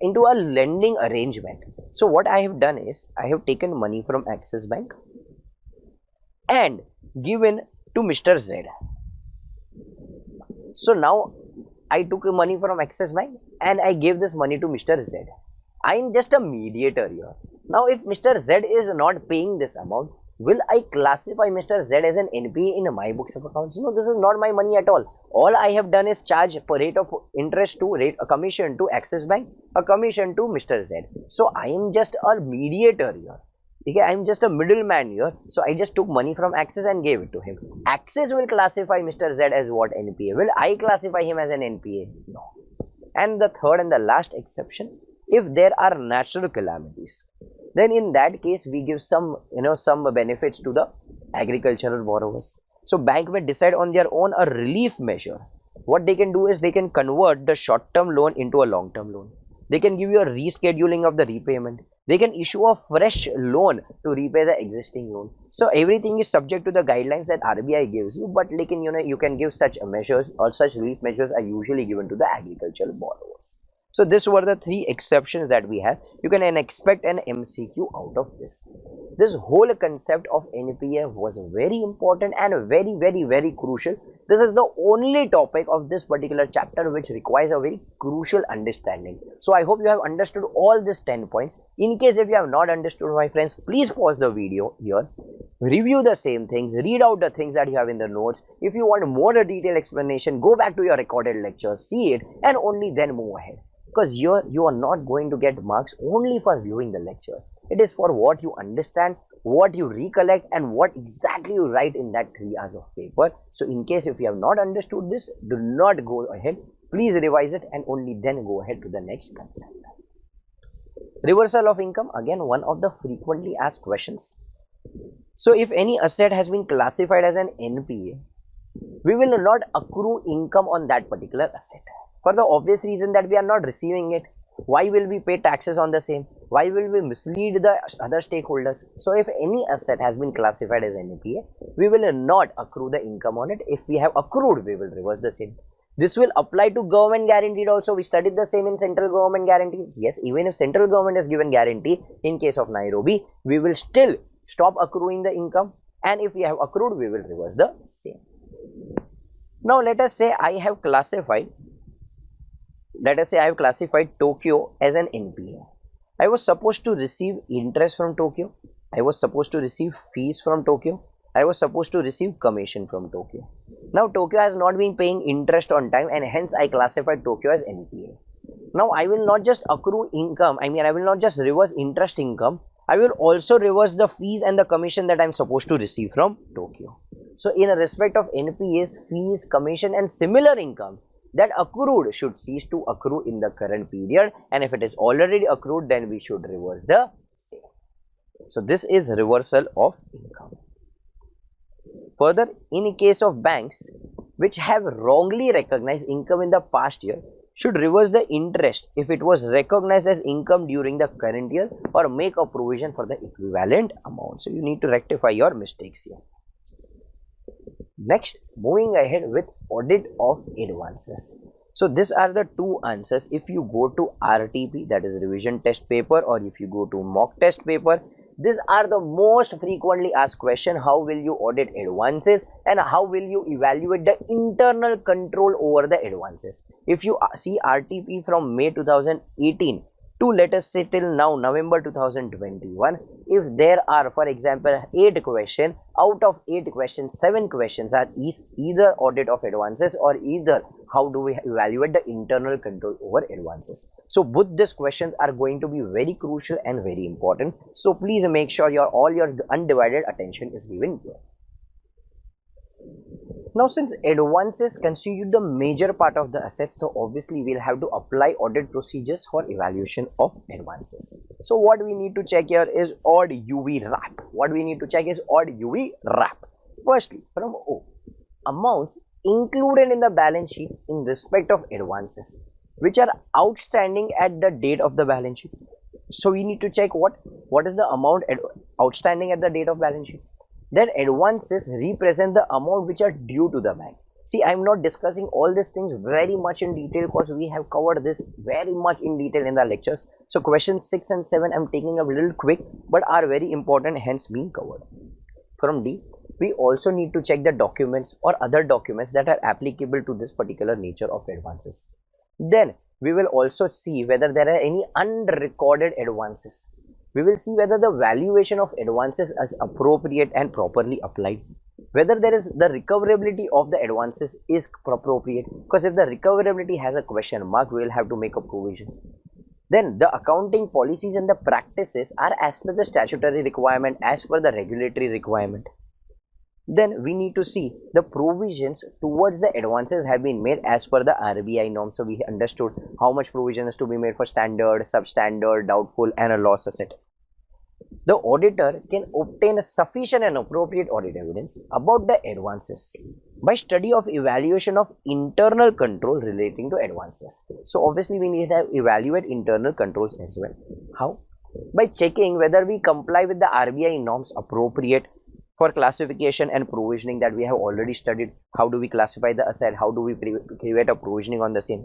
into a lending arrangement. So what I have done is, I have taken money from Axis Bank and given to Mr. Z. So now I took money from Axis Bank and I gave this money to Mr. Z. I am just a mediator here. Now if Mr. Z is not paying this amount, will I classify Mr. Z as an NPA in my books of accounts? No, this is not my money at all. All I have done is charge per rate of interest to a commission to Axis Bank, a commission to Mr. Z. So I am just a mediator here. Okay, I am just a middleman here. So I just took money from Axis and gave it to him. Axis will classify Mr. Z as what? NPA. Will I classify him as an NPA? No. And the third and the last exception, if there are natural calamities, then in that case we give some benefits to the agricultural borrowers. So bank may decide on their own a relief measure. What they can do is they can convert the short-term loan into a long-term loan. They can give you a rescheduling of the repayment. They can issue a fresh loan to repay the existing loan. So everything is subject to the guidelines that RBI gives you, but you can give such measures, or such relief measures are usually given to the agricultural borrowers. So these were the three exceptions that we have. You can expect an MCQ out of this. This whole concept of NPA was very important and very, very, very crucial. This is the only topic of this particular chapter which requires a very crucial understanding. So I hope you have understood all these 10 points. In case if you have not understood, my friends, please pause the video here. Review the same things, read out the things that you have in the notes. If you want more detailed explanation, go back to your recorded lectures, see it, and only then move ahead. Because here you are not going to get marks only for viewing the lecture. It is for what you understand, what you recollect, and what exactly you write in that 3 hours of paper. So in case if you have not understood this, do not go ahead. Please revise it and only then go ahead to the next concept. Reversal of income, again one of the frequently asked questions. So if any asset has been classified as an NPA, we will not accrue income on that particular asset. For the obvious reason that we are not receiving it. Why will we pay taxes on the same? Why will we mislead the other stakeholders? So if any asset has been classified as NPA, we will not accrue the income on it. If we have accrued, we will reverse the same. This will apply to government guaranteed also. We studied the same in central government guarantees. Yes, even if central government has given guarantee, in case of Nairobi, we will still stop accruing the income. And if we have accrued, we will reverse the same. Now let us say I have classified Tokyo as an NPA. I was supposed to receive interest from Tokyo. I was supposed to receive fees from Tokyo. I was supposed to receive commission from Tokyo. Now Tokyo has not been paying interest on time, and hence I classified Tokyo as NPA. Now I will not just accrue income, I will not just reverse interest income, I will also reverse the fees and the commission that I am supposed to receive from Tokyo. So in respect of NPAs, fees, commission and similar income, that accrued should cease to accrue in the current period, and if it is already accrued, then we should reverse the same. So this is reversal of income. Further, in case of banks which have wrongly recognized income in the past year, should reverse the interest if it was recognized as income during the current year, or make a provision for the equivalent amount. So you need to rectify your mistakes here. Next, moving ahead with audit of advances. So these are the two answers. If you go to RTP, that is revision test paper, or if you go to mock test paper, these are the most frequently asked question. How will you audit advances, and how will you evaluate the internal control over the advances? If you see RTP from May 2018 to, let us say, till now November 2021, if there are, for example, 8 questions, out of 8 questions, 7 questions are either audit of advances, or either how do we evaluate the internal control over advances. So both these questions are going to be very crucial and very important. So please make sure all your undivided attention is given here. Now, since advances constitute the major part of the assets, so obviously we'll have to apply audit procedures for evaluation of advances. So what we need to check here is odd UV wrap. What we need to check is odd UV wrap. Firstly, from O, amounts included in the balance sheet in respect of advances which are outstanding at the date of the balance sheet. So we need to check what is the amount outstanding at the date of balance sheet. Then advances represent the amount which are due to the bank. See, I am not discussing all these things very much in detail because we have covered this very much in detail in the lectures. So questions 6 and 7 I am taking a little quick, but are very important, hence being covered. From D, we also need to check the documents or other documents that are applicable to this particular nature of advances. Then we will also see whether there are any unrecorded advances. We will see whether the valuation of advances is appropriate and properly applied, whether there is the recoverability of the advances is appropriate, because if the recoverability has a question mark, we will have to make a provision. Then the accounting policies and the practices are as per the statutory requirement, as per the regulatory requirement. Then we need to see the provisions towards the advances have been made as per the RBI norm. So we understood how much provision is to be made for standard, substandard, doubtful and a loss asset. The auditor can obtain a sufficient and appropriate audit evidence about the advances by study of evaluation of internal control relating to advances. So obviously we need to evaluate internal controls as well. How? By checking whether we comply with the RBI norms appropriate for classification and provisioning that we have already studied. How do we classify the asset? How do we create a provisioning on the same?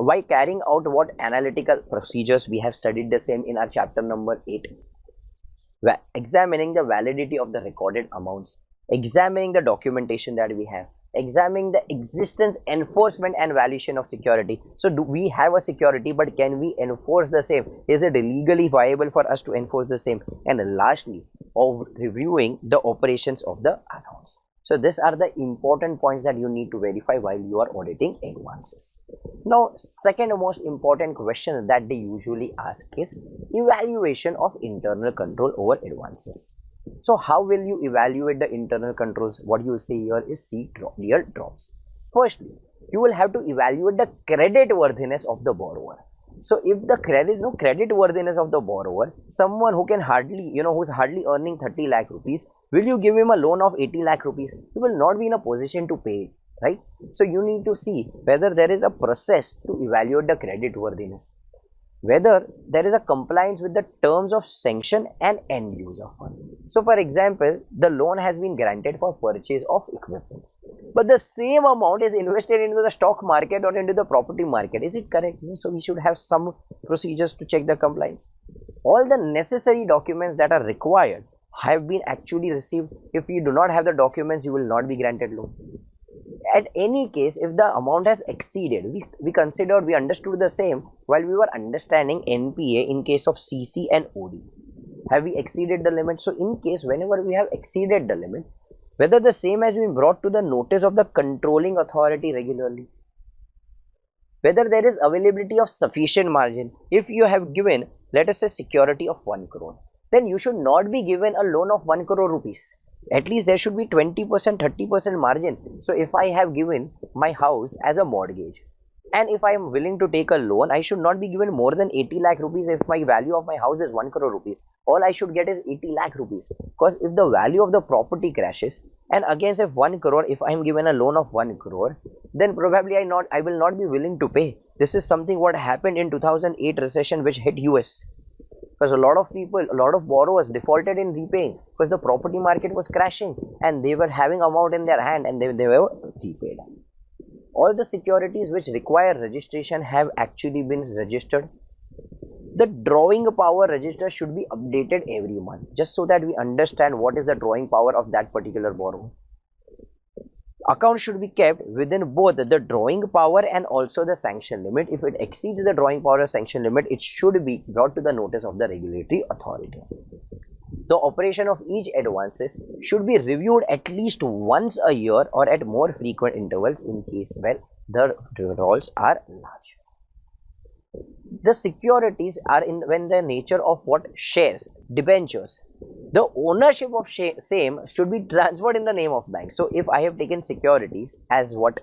By carrying out what analytical procedures, we have studied the same in our chapter number 8. Examining the validity of the recorded amounts, examining the documentation that we have, examining the existence, enforcement and valuation of security. So do we have a security, but can we enforce the same? Is it legally viable for us to enforce the same? And lastly, of reviewing the operations of the accounts. So these are the important points that you need to verify while you are auditing advances. Now, second most important question that they usually ask is evaluation of internal control over advances. So how will you evaluate the internal controls? What you say here is real drops. Firstly, you will have to evaluate the credit worthiness of the borrower. So if there is no credit worthiness of the borrower, someone who can hardly, who's hardly earning 30 lakh rupees, will you give him a loan of 80 lakh rupees? He will not be in a position to pay it, right? So you need to see whether there is a process to evaluate the credit worthiness, whether there is a compliance with the terms of sanction and end user fund. So for example, the loan has been granted for purchase of equipments, but the same amount is invested into the stock market or into the property market. Is it correct? So we should have some procedures to check the compliance. All the necessary documents that are required have been actually received. If you do not have the documents, you will not be granted loan. At any case, if the amount has exceeded, we understood the same while we were understanding NPA in case of CC and OD. Have we exceeded the limit? So in case whenever we have exceeded the limit, whether the same has been brought to the notice of the controlling authority regularly, whether there is availability of sufficient margin. If you have given, let us say, security of 1 crore, then you should not be given a loan of 1 crore rupees. At least there should be 20%, 30% margin. So if I have given my house as a mortgage, And if I am willing to take a loan, I should not be given more than 80 lakh rupees if my value of my house is 1 crore rupees. All I should get is 80 lakh rupees. Because if the value of the property crashes, and again if 1 crore, if I am given a loan of 1 crore, then probably I will not be willing to pay. This is something what happened in 2008 recession which hit US. Because a lot of people, a lot of borrowers defaulted in repaying because the property market was crashing and they were having amount in their hand and they were repaid. All the securities which require registration have actually been registered. The drawing power register should be updated every month just so that we understand what is the drawing power of that particular borrower. Account should be kept within both the drawing power and also the sanction limit. If it exceeds the drawing power or sanction limit, it should be brought to the notice of the regulatory authority. The operation of each advances should be reviewed at least once a year or at more frequent intervals in case where the withdrawals are large. The securities are in when the nature of what shares, debentures. The ownership of same should be transferred in the name of bank. So if I have taken securities as what,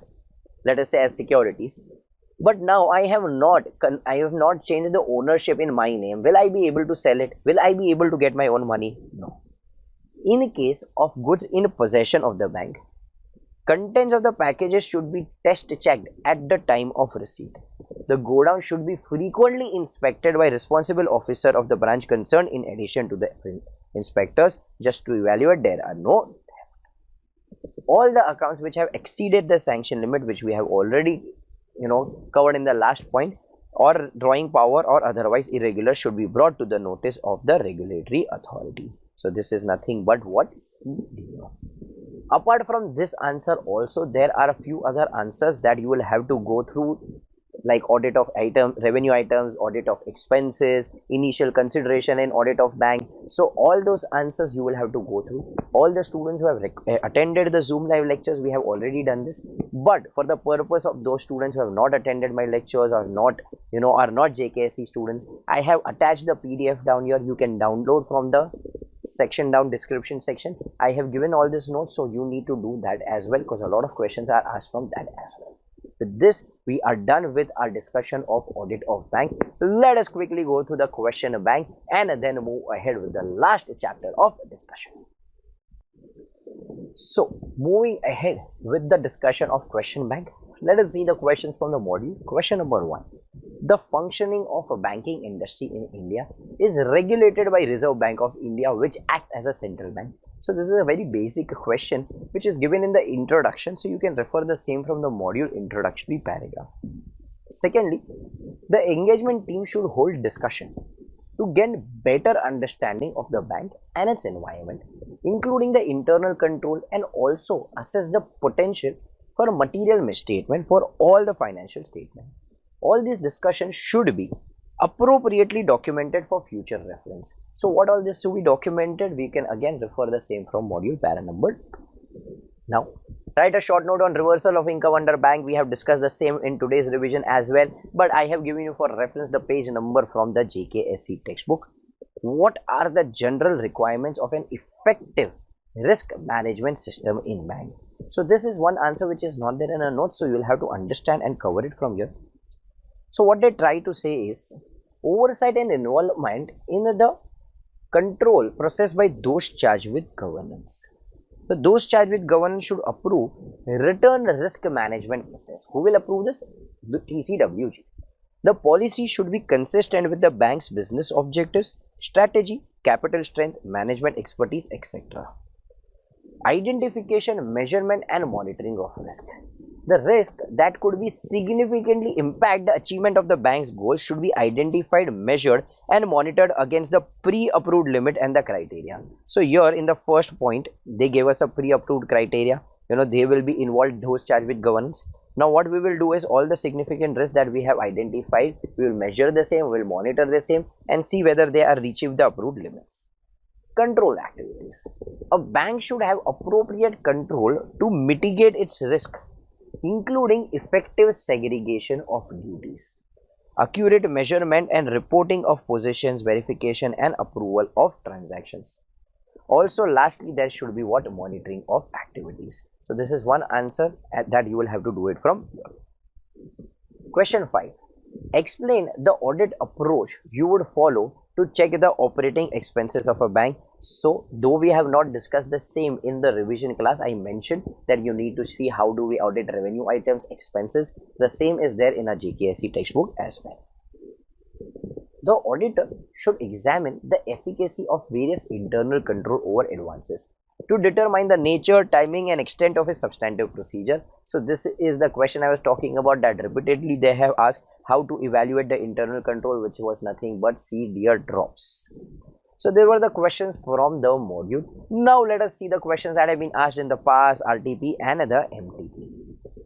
let us say as securities, but now I have not changed the ownership in my name, will I be able to sell it? Will I be able to get my own money? No. In case of goods in possession of the bank, contents of the packages should be test checked at the time of receipt. The godown should be frequently inspected by responsible officer of the branch concerned in addition to the inspectors just to evaluate there are no theft. All the accounts which have exceeded the sanction limit, which we have already covered in the last point, or drawing power or otherwise irregular, should be brought to the notice of the regulatory authority. So this is nothing but what CDO. Apart from this answer also there are a few other answers that you will have to go through, like audit of revenue items, audit of expenses, initial consideration and audit of bank. So all those answers you will have to go through. All the students who have attended the Zoom live lectures, we have already done this, but for the purpose of those students who have not attended my lectures or not are not JKSC students, I have attached the PDF down here. You can download from the section down, description section. I have given all this notes, so you need to do that as well because a lot of questions are asked from that as well. With this, we are done with our discussion of audit of bank. Let us quickly go through the question bank and then move ahead with the last chapter of discussion. So, moving ahead with the discussion of question bank, let us see the questions from the module. Question number 1. The functioning of a banking industry in India is regulated by Reserve Bank of India, which acts as a central bank. So this is a very basic question which is given in the introduction, so you can refer the same from the module introductory paragraph. Secondly, the engagement team should hold discussion to gain better understanding of the bank and its environment, including the internal control, and also assess the potential for material misstatement for all the financial statements. All these discussions should be appropriately documented for future reference. So what all this should be documented, we can again refer the same from module para number 2. Now write a short note on reversal of income under bank. We have discussed the same in today's revision as well, but I have given you for reference the page number from the JKSC textbook. What are the general requirements of an effective risk management system in bank? So this is one answer which is not there in a note, so you will have to understand and cover it from here. So what they try to say is oversight and involvement in the control process by those charged with governance. So those charged with governance should approve return risk management process. Who will approve this? The TCWG. The policy should be consistent with the bank's business objectives, strategy, capital strength, management expertise, etc. Identification, measurement and monitoring of risk. The risk that could be significantly impact the achievement of the bank's goals should be identified, measured and monitored against the pre-approved limit and the criteria. So here in the first point, they gave us a pre-approved criteria. They will be involved, those charged with governance. Now what we will do is all the significant risks that we have identified, we will measure the same, we will monitor the same and see whether they are reaching the approved limits. Control activities. A bank should have appropriate control to mitigate its risk, including effective segregation of duties, accurate measurement and reporting of positions, verification and approval of transactions. Also lastly, there should be what? Monitoring of activities. So this is one answer that you will have to do it from here. Question 5. Explain the audit approach you would follow to check the operating expenses of a bank. So, though we have not discussed the same in the revision class, I mentioned that you need to see how do we audit revenue items, expenses. The same is there in a JKSE textbook as well. The auditor should examine the efficacy of various internal control over advances to determine the nature, timing and extent of a substantive procedure. So this is the question I was talking about, that repeatedly they have asked how to evaluate the internal control, which was nothing but see dear drops. So there were the questions from the module. Now let us see the questions that have been asked in the past, RTP and the MTP.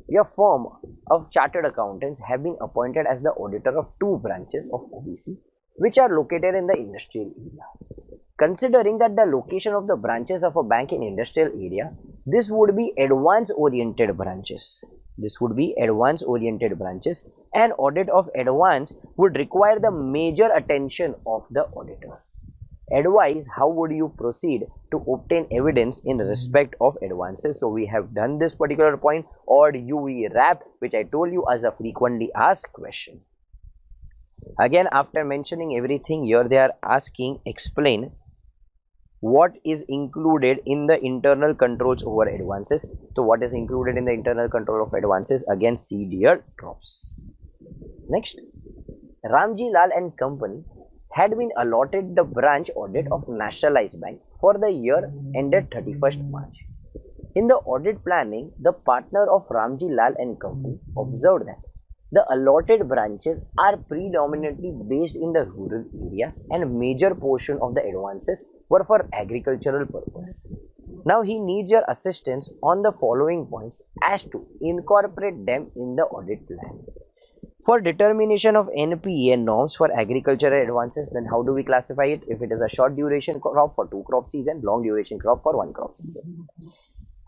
Your firm of chartered accountants have been appointed as the auditor of 2 branches of OBC which are located in the industrial area. Considering that the location of the branches of a bank in industrial area, this would be advance oriented branches. This would be advance oriented branches, and audit of advance would require the major attention of the auditors. Advise how would you proceed to obtain evidence in respect of advances. So we have done this particular point, or UV wrap, which I told you as a frequently asked question. Again, after mentioning everything here, they are asking explain what is included in the internal controls over advances. So what is included in the internal control of advances? Again, see dear drops. Next, Ramji Lal and Company had been allotted the branch audit of Nationalized Bank for the year ended 31st March. In the audit planning, the partner of Ramji Lal and Company observed that the allotted branches are predominantly based in the rural areas and major portion of the advances were for agricultural purpose. Now he needs your assistance on the following points as to incorporate them in the audit plan. For determination of NPA norms for agricultural advances, then how do we classify it? If it is a short duration crop for 2 crop season, long duration crop for 1 crop season.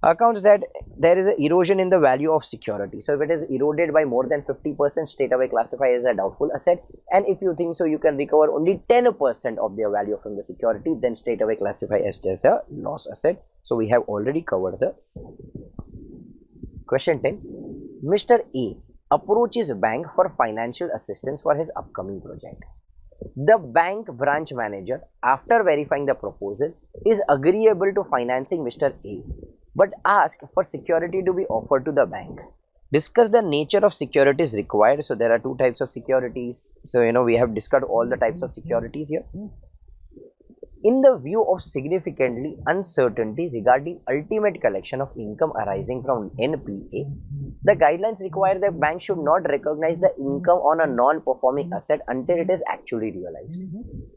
Accounts that there is an erosion in the value of security. So if it is eroded by more than 50%, straight away classify as a doubtful asset. And if you think so you can recover only 10% of their value from the security, then straight away classify as a loss asset. So we have already covered the same. Question 10. Mr. A approaches bank for financial assistance for his upcoming project. The bank branch manager, after verifying the proposal, is agreeable to financing Mr. A, but ask for security to be offered to the bank. Discuss the nature of securities required. So there are 2 types of securities. So we have discussed all the types of securities here. In the view of significantly uncertainty regarding ultimate collection of income arising from NPA, the guidelines require that bank should not recognize the income on a non-performing asset until it is actually realized.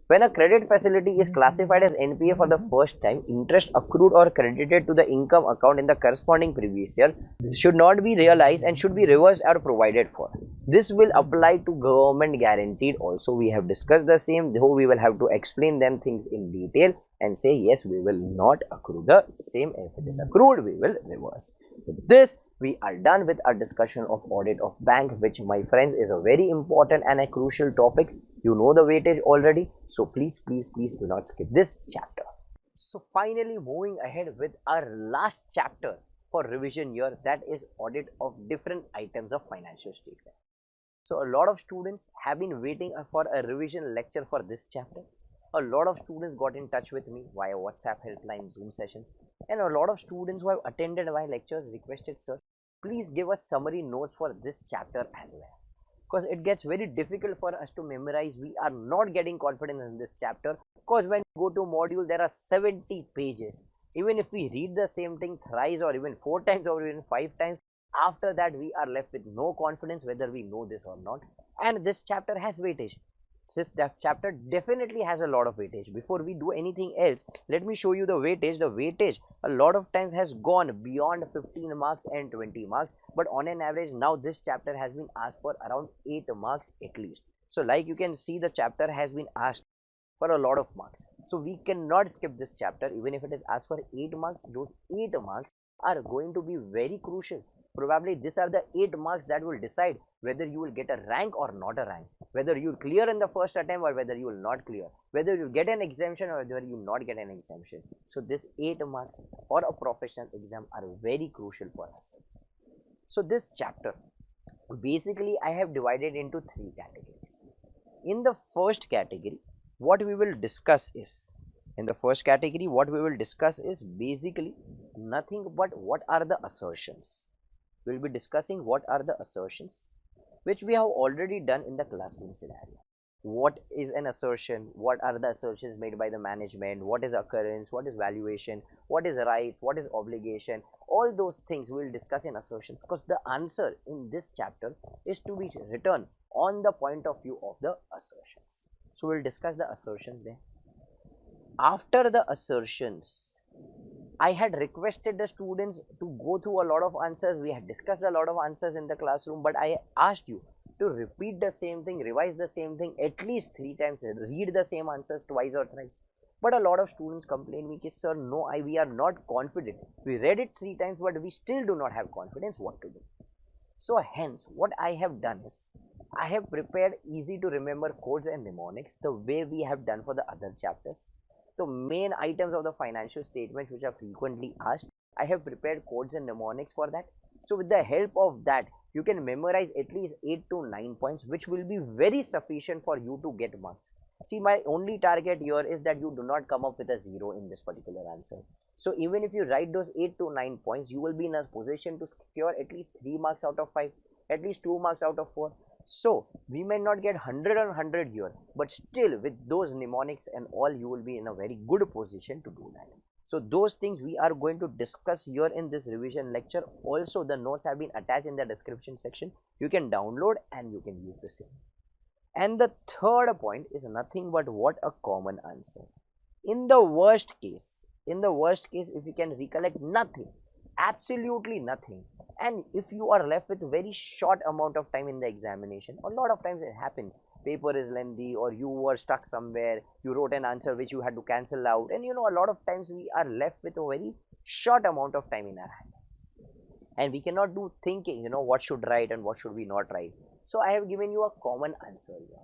When a credit facility is classified as NPA for the first time, interest accrued or credited to the income account in the corresponding previous year should not be realized and should be reversed or provided for. This will apply to government guaranteed also. We have discussed the same, though we will have to explain them things in detail and say yes, we will not accrue the same. If it is accrued, we will reverse. With this, we are done with our discussion of audit of bank, which, my friends, is a very important and a crucial topic. You know the weightage already, so please do not skip this chapter. So finally, moving ahead with our last chapter for revision year, that is audit of different items of financial statement. So a lot of students have been waiting for a revision lecture for this chapter. A lot of students got in touch with me via WhatsApp helpline, Zoom sessions, and a lot of students who have attended my lectures requested, sir, please give us summary notes for this chapter as well, because it gets very difficult for us to memorize. We are not getting confidence in this chapter, because when we go to module, there are 70 pages. Even if we read the same thing thrice or even 4 times or even 5 times, after that we are left with no confidence whether we know this or not. And this chapter has weightage. This chapter definitely has a lot of weightage. Before we do anything else, let me show you the weightage. The weightage a lot of times has gone beyond 15 marks and 20 marks, but on an average now this chapter has been asked for around 8 marks at least. So like you can see, the chapter has been asked for a lot of marks, so we cannot skip this chapter. Even if it is asked for 8 marks, those 8 marks are going to be very crucial. Probably these are the 8 marks that will decide whether you will get a rank or not a rank, whether you will clear in the first attempt or whether you will not clear, whether you get an exemption or whether you will not get an exemption. So this 8 marks for a professional exam are very crucial for us. So this chapter Basically, I have divided into three categories. In the first category, what we will discuss is, basically nothing but what are the assertions. We'll be discussing what are the assertions, which we have already done in the classroom scenario. What is an assertion? What are the assertions made by the management? What is occurrence? What is valuation? What is right? What is obligation? All those things we will discuss in assertions, because the answer in this chapter is to be written on the point of view of the assertions. So we'll discuss the assertions there. After the assertions, I had requested the students to go through a lot of answers. We had discussed a lot of answers in the classroom, but I asked you to repeat the same thing, revise the same thing at least 3 times, read the same answers twice or thrice. But a lot of students complain me, sir, no, we are not confident. We read it 3 times, but we still do not have confidence what to do. So hence, what I have done is, I have prepared easy to remember codes and mnemonics the way we have done for the other chapters. The main items of the financial statement which are frequently asked, I have prepared codes and mnemonics for that. So with the help of that, you can memorize at least 8 to 9 points, which will be very sufficient for you to get marks. See, my only target here is that you do not come up with a 0 in this particular answer. So even if you write those 8 to 9 points, you will be in a position to secure at least 3 marks out of 5, at least 2 marks out of 4. So we may not get 100 or 100 here, but still with those mnemonics and all, you will be in a very good position to do that. So those things we are going to discuss here in this revision lecture. Also, the notes have been attached in the description section. You can download and you can use the same. And the third point is nothing but what a common answer. In the worst case, if you can recollect nothing, absolutely nothing, and if you are left with very short amount of time in the examination, a lot of times it happens, paper is lengthy or you were stuck somewhere, you wrote an answer which you had to cancel out, and a lot of times we are left with a very short amount of time in our hand, and we cannot do thinking, what should write and what should we not write. So I have given you a common answer here.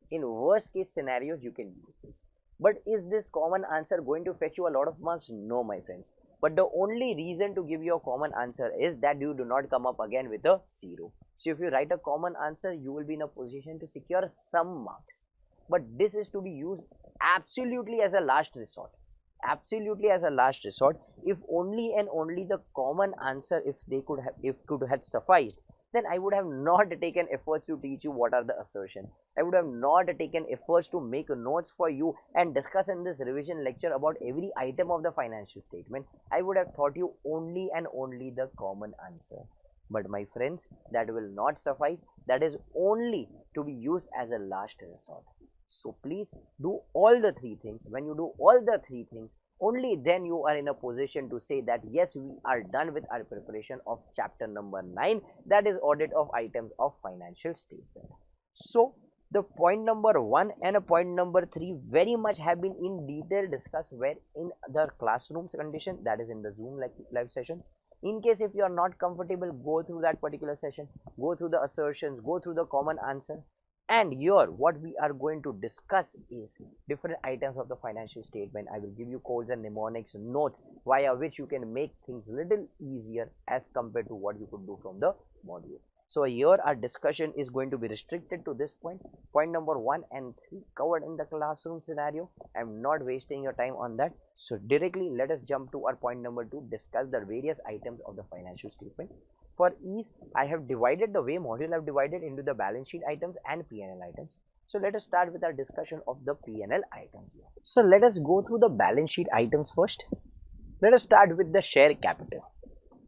In worst case scenarios, you can use this. But is this common answer going to fetch you a lot of marks? No, my friends. But the only reason to give you a common answer is that you do not come up again with a 0. So if you write a common answer, you will be in a position to secure some marks. But this is to be used absolutely as a last resort. Absolutely as a last resort. If only and only the common answer, if could have sufficed, then I would have not taken efforts to teach you what are the assertions. I would have not taken efforts to make notes for you and discuss in this revision lecture about every item of the financial statement. I would have taught you only and only the common answer. But my friends, that will not suffice. That is only to be used as a last resort. So please do all the 3 things. When you do all the 3 things, only then you are in a position to say that yes, we are done with our preparation of chapter number 9, that is audit of items of financial statement. So the point number 1 and a point number 3 very much have been in detail discussed where in the classrooms condition, that is in the Zoom live sessions. In case if you are not comfortable, go through that particular session, go through the assertions, go through the common answer. And here what we are going to discuss is different items of the financial statement. I will give you codes and mnemonics, notes via which you can make things little easier as compared to what you could do from the module. So here our discussion is going to be restricted to this point. Point number 1 and 3 covered in the classroom scenario. I am not wasting your time on that. So directly let us jump to our point number 2, discuss the various items of the financial statement. For ease, I have divided the way module have divided into the balance sheet items and P&L items. So let us start with our discussion of the P&L items here. So let us go through the balance sheet items first. Let us start with the share capital.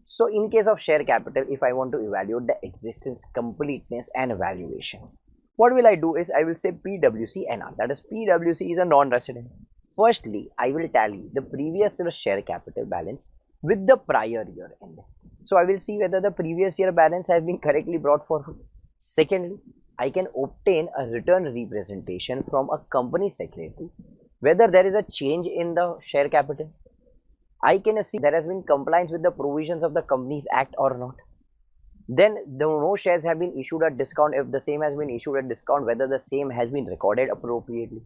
So in case of share capital, if I want to evaluate the existence, completeness and valuation, what will I do is I will say PWC NR, that is PWC is a non-resident. Firstly, I will tally the previous year share capital balance with the prior year end. So I will see whether the previous year balance has been correctly brought forward. Secondly, I can obtain a return representation from a company secretary whether there is a change in the share capital. I can see there has been compliance with the provisions of the Companies Act or not. Then no shares have been issued at discount. If the same has been issued at discount, whether the same has been recorded appropriately.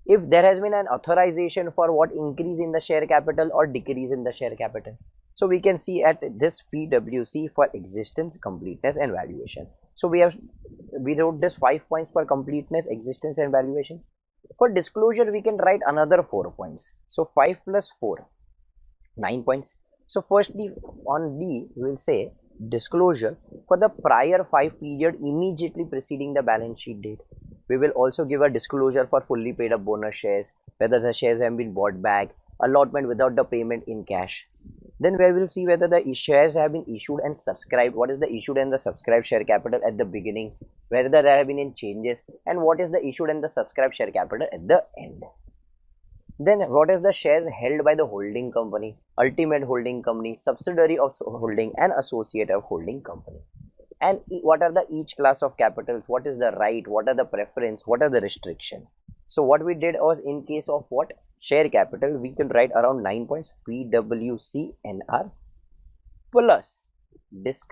If there has been an authorization for what increase in the share capital or decrease in the share capital. So we can see at this PWC for existence, completeness and valuation. So we wrote this 5 points for completeness, existence and valuation. For disclosure, we can write another 4 points. So 5 plus 4, 9 points. So firstly on D, we will say disclosure for the prior 5 period immediately preceding the balance sheet date. We will also give a disclosure for fully paid up bonus shares, whether the shares have been bought back, allotment without the payment in cash. Then we will see whether the shares have been issued and subscribed. What is the issued and the subscribed share capital at the beginning, whether there have been any changes, and what is the issued and the subscribed share capital at the end. Then what is the shares held by the holding company, ultimate holding company, subsidiary of holding and associate of holding company. And what are the each class of capitals, what is the right, what are the preference, what are the restriction. So what we did was, in case of what share capital, we can write around 9 points PWCNR plus disc.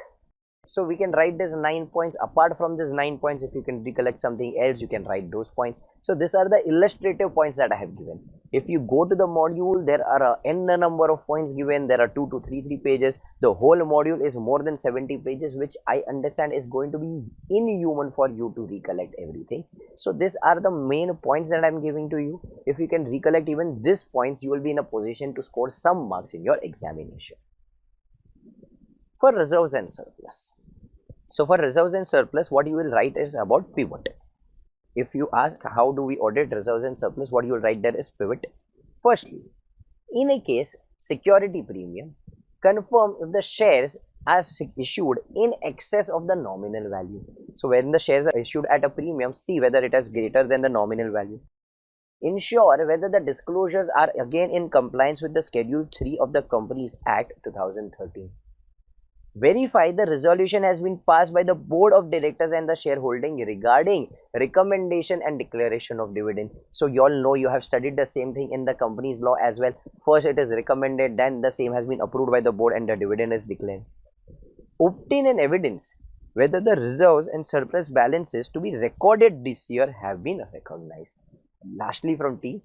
So we can write this 9 points. Apart from this 9 points, if you can recollect something else, you can write those points. So these are the illustrative points that I have given. If you go to the module, there are a n number of points given. There are 2 to 3 pages. The whole module is more than 70 pages, which I understand is going to be inhuman for you to recollect everything. So these are the main points that I am giving to you. If you can recollect even these points, you will be in a position to score some marks in your examination. For reserves and surplus. So for reserves and surplus, what you will write is about pivot. If you ask how do we audit reserves and surplus, what you will write there is pivot. Firstly, in a case security premium, confirm if the shares are issued in excess of the nominal value. So when the shares are issued at a premium, see whether it is greater than the nominal value. Ensure whether the disclosures are again in compliance with the Schedule 3 of the Companies Act 2013. Verify the resolution has been passed by the board of directors and the shareholding regarding recommendation and declaration of dividend. So you all know, you have studied the same thing in the company's law as well. First it is recommended, then the same has been approved by the board and the dividend is declared. Obtain an evidence whether the reserves and surplus balances to be recorded this year have been recognized. Lastly, from T,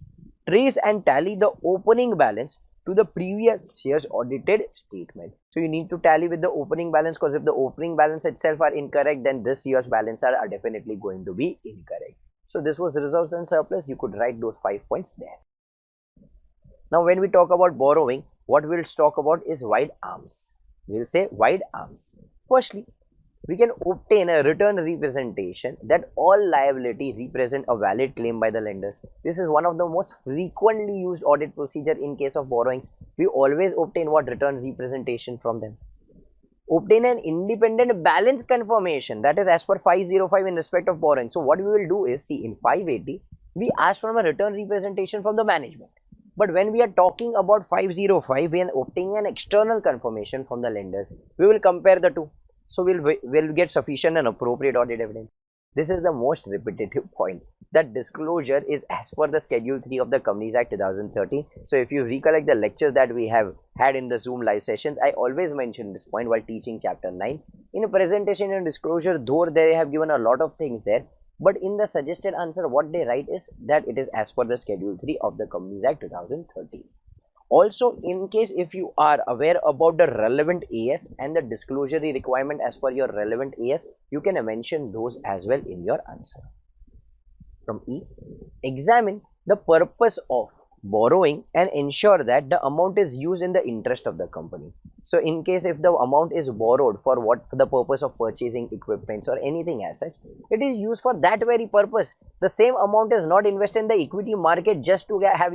trace and tally the opening balance to the previous year's audited statement. So you need to tally with the opening balance, because if the opening balance itself are incorrect, then this year's balance are definitely going to be incorrect. So this was reserves and surplus. You could write those 5 points there. Now when we talk about borrowing, what we'll talk about is wide arms. We'll say wide arms. Firstly, we can obtain a return representation that all liability represent a valid claim by the lenders. This is one of the most frequently used audit procedure in case of borrowings. We always obtain what return representation from them. Obtain an independent balance confirmation, that is as per 505 in respect of borrowing. So what we will do is, see, in 580 we ask for a return representation from the management, but when we are talking about 505, we are obtaining an external confirmation from the lenders. We will compare the two. So we'll get sufficient and appropriate audit evidence. This is the most repetitive point, that disclosure is as per the Schedule 3 of the Companies Act 2013. So if you recollect the lectures that we have had in the Zoom live sessions, I always mention this point while teaching chapter 9. In a presentation and disclosure, though they have given a lot of things there, but in the suggested answer, what they write is that it is as per the Schedule 3 of the Companies Act 2013. Also, in case if you are aware about the relevant AS and the disclosure requirement as per your relevant AS, you can mention those as well in your answer. From E, examine the purpose of borrowing and ensure that the amount is used in the interest of the company. So in case if the amount is borrowed for what, for the purpose of purchasing equipments or anything as such, it is used for that very purpose. The same amount is not invested in the equity market just to have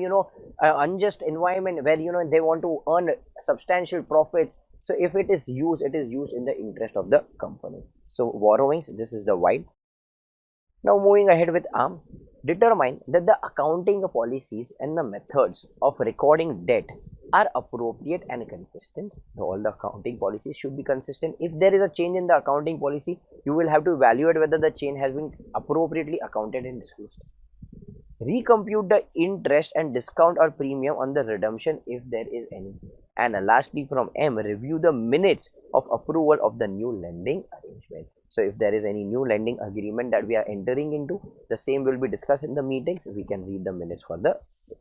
unjust environment where they want to earn substantial profits. So if it is used in the interest of the company. So borrowings, this is the wide. Now moving ahead with ARM, determine that the accounting policies and the methods of recording debt are appropriate and consistent. All the accounting policies should be consistent. If there is a change in the accounting policy, you will have to evaluate whether the change has been appropriately accounted and disclosed. Recompute the interest and discount or premium on the redemption if there is any. And lastly, from M, review the minutes of approval of the new lending arrangement. So if there is any new lending agreement that we are entering into, the same will be discussed in the meetings. We can read the minutes for the same.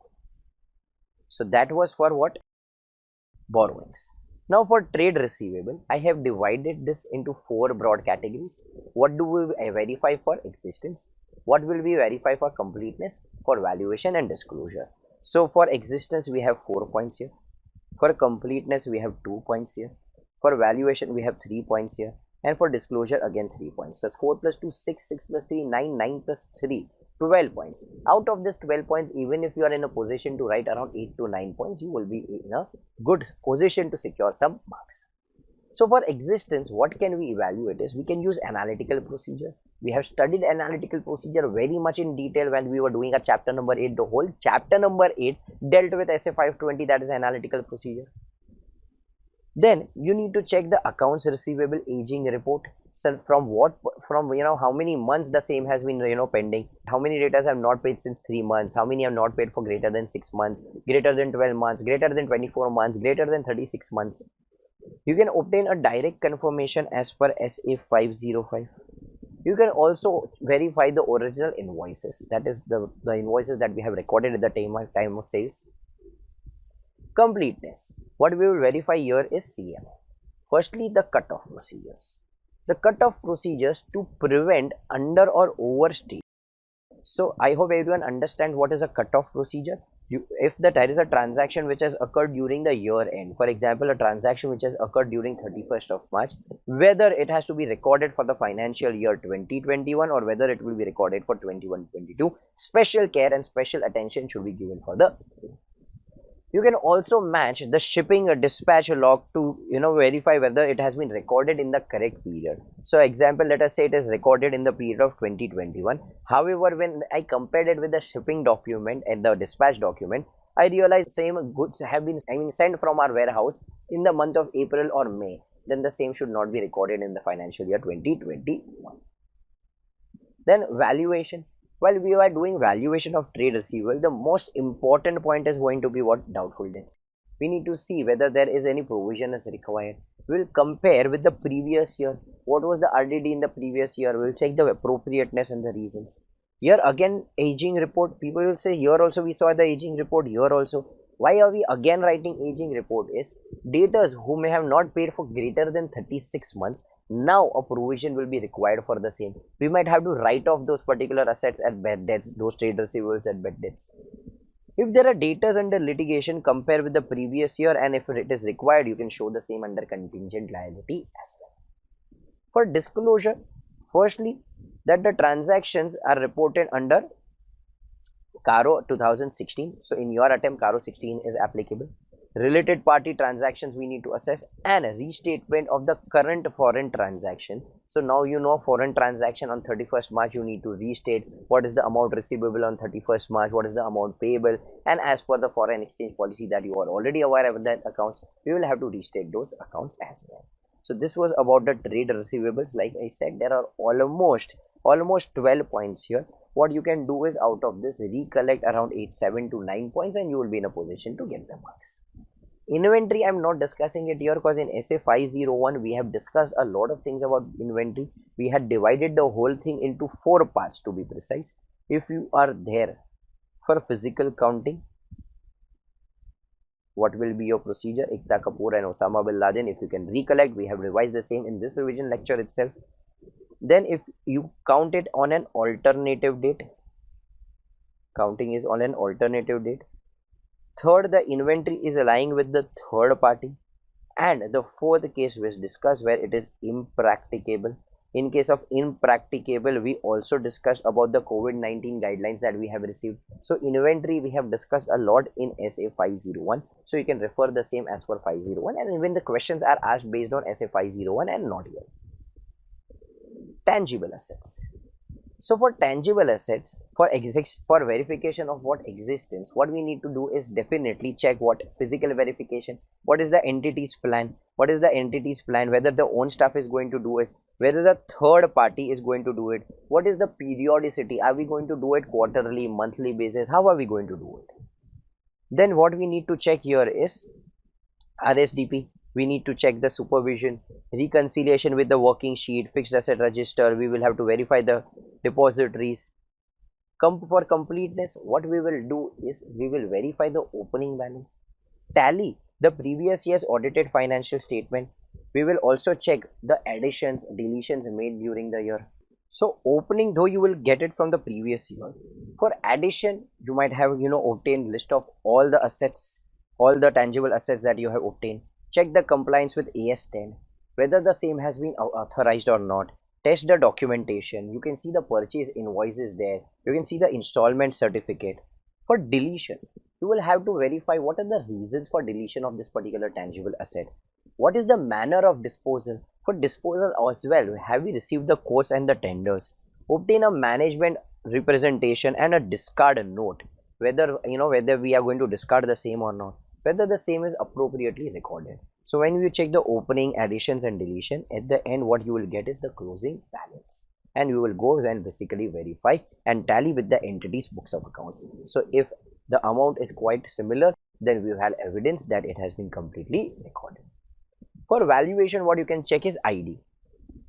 So that was for what? Borrowings. Now for trade receivable, I have divided this into four broad categories. What do we verify for existence? What will we verify for completeness, for valuation and disclosure? So for existence, we have 4 points here. For completeness, we have 2 points here. For valuation, we have 3 points here. And for disclosure, again 3 points. So 4 plus 2, 6, 6 plus 3, 9, 9 plus 3, 12 points. Out of this 12 points, even if you are in a position to write around 8 to 9 points, you will be in a good position to secure some marks. So for existence, what can we evaluate is we can use analytical procedure. We have studied analytical procedure very much in detail when we were doing a chapter number 8. The whole chapter number 8 dealt with SA 520, that is analytical procedure. Then you need to check the accounts receivable aging report. So from how many months the same has been pending, how many debtors have not paid since 3 months, how many have not paid for greater than 6 months, greater than 12 months, greater than 24 months, greater than 36 months. You can obtain a direct confirmation as per SA 505. You can also verify the original invoices, that is the invoices that we have recorded at the time of sales. Completeness. What we will verify here is CM. Firstly, the cutoff procedures. The cutoff procedures to prevent under or overstate. So I hope everyone understand what is a cutoff procedure. If there is a transaction which has occurred during the year end, for example a transaction which has occurred during 31st of March, whether it has to be recorded for the financial year 2021 or whether it will be recorded for 21-22, special care and special attention should be given for the same. You can also match the shipping dispatch log to verify whether it has been recorded in the correct period. So example, let us say it is recorded in the period of 2021. However, when I compared it with the shipping document and the dispatch document, I realized same goods have been sent from our warehouse in the month of April or May. Then the same should not be recorded in the financial year 2021. Then valuation. While we are doing valuation of trade receivable, the most important point is going to be what? Doubtful debts. We need to see whether there is any provision is required. We will compare with the previous year. What was the RDD in the previous year? We will check the appropriateness and the reasons. Here again, aging report. People will say here also we saw the aging report, here also. Why are we again writing aging report is debtors who may have not paid for greater than 36 months, now a provision will be required for the same. We might have to write off those particular assets at bad debts, those trade receivables at bad debts. If there are debtors under litigation, compare with the previous year, and if it is required, you can show the same under contingent liability as well. For disclosure, firstly, that the transactions are reported under CARO 2016. So in your attempt, CARO 16 is applicable. Related party transactions we need to assess, and a restatement of the current foreign transaction. So now foreign transaction on 31st March, you need to restate what is the amount receivable on 31st March, what is the amount payable, and as per the foreign exchange policy that you are already aware of that accounts, we will have to restate those accounts as well. So this was about the trade receivables. Like I said, there are almost 12 points here. What you can do is out of this recollect around 7 to 9 points and you will be in a position to get the marks. Inventory, I'm not discussing it here because in SA 501 we have discussed a lot of things about inventory. We had divided the whole thing into 4 parts to be precise. If you are there for physical counting, what will be your procedure? Ekta Kapoor and Osama bin Laden, if you can recollect, we have revised the same in this revision lecture itself. Then if you count it on an alternative date, counting is on an alternative date. Third, the inventory is lying with the third party. And the fourth case was discussed where it is impracticable. In case of impracticable, we also discussed about the COVID-19 guidelines that we have received. So inventory we have discussed a lot in SA 501. So you can refer the same as for 501, and even the questions are asked based on SA 501 and not here. Tangible assets. So for tangible assets, for verification of what existence, what we need to do is definitely check what physical verification, what is the entity's plan, whether the own staff is going to do it, whether the third party is going to do it, what is the periodicity, are we going to do it quarterly, monthly basis, how are we going to do it. Then what we need to check here is RSDP. We need to check the supervision, reconciliation with the working sheet, fixed asset register. We will have to verify the depositories. For completeness, what we will do is we will verify the opening balance, tally the previous year's audited financial statement. We will also check the additions, deletions made during the year. So opening, though you will get it from the previous year. For addition, you might have obtained list of all the assets, all the tangible assets that you have obtained. Check the compliance with AS10, whether the same has been authorized or not. Test the documentation. You can see the purchase invoices there. You can see the installment certificate. For deletion, you will have to verify what are the reasons for deletion of this particular tangible asset. What is the manner of disposal? For disposal as well, have we received the quotes and the tenders? Obtain a management representation and a discard note, whether whether we are going to discard the same or not, whether the same is appropriately recorded. So when you check the opening, additions and deletion, at the end what you will get is the closing balance, and you will go and basically verify and tally with the entity's books of accounts. So if the amount is quite similar, then we have evidence that it has been completely recorded. For valuation, what you can check is ID.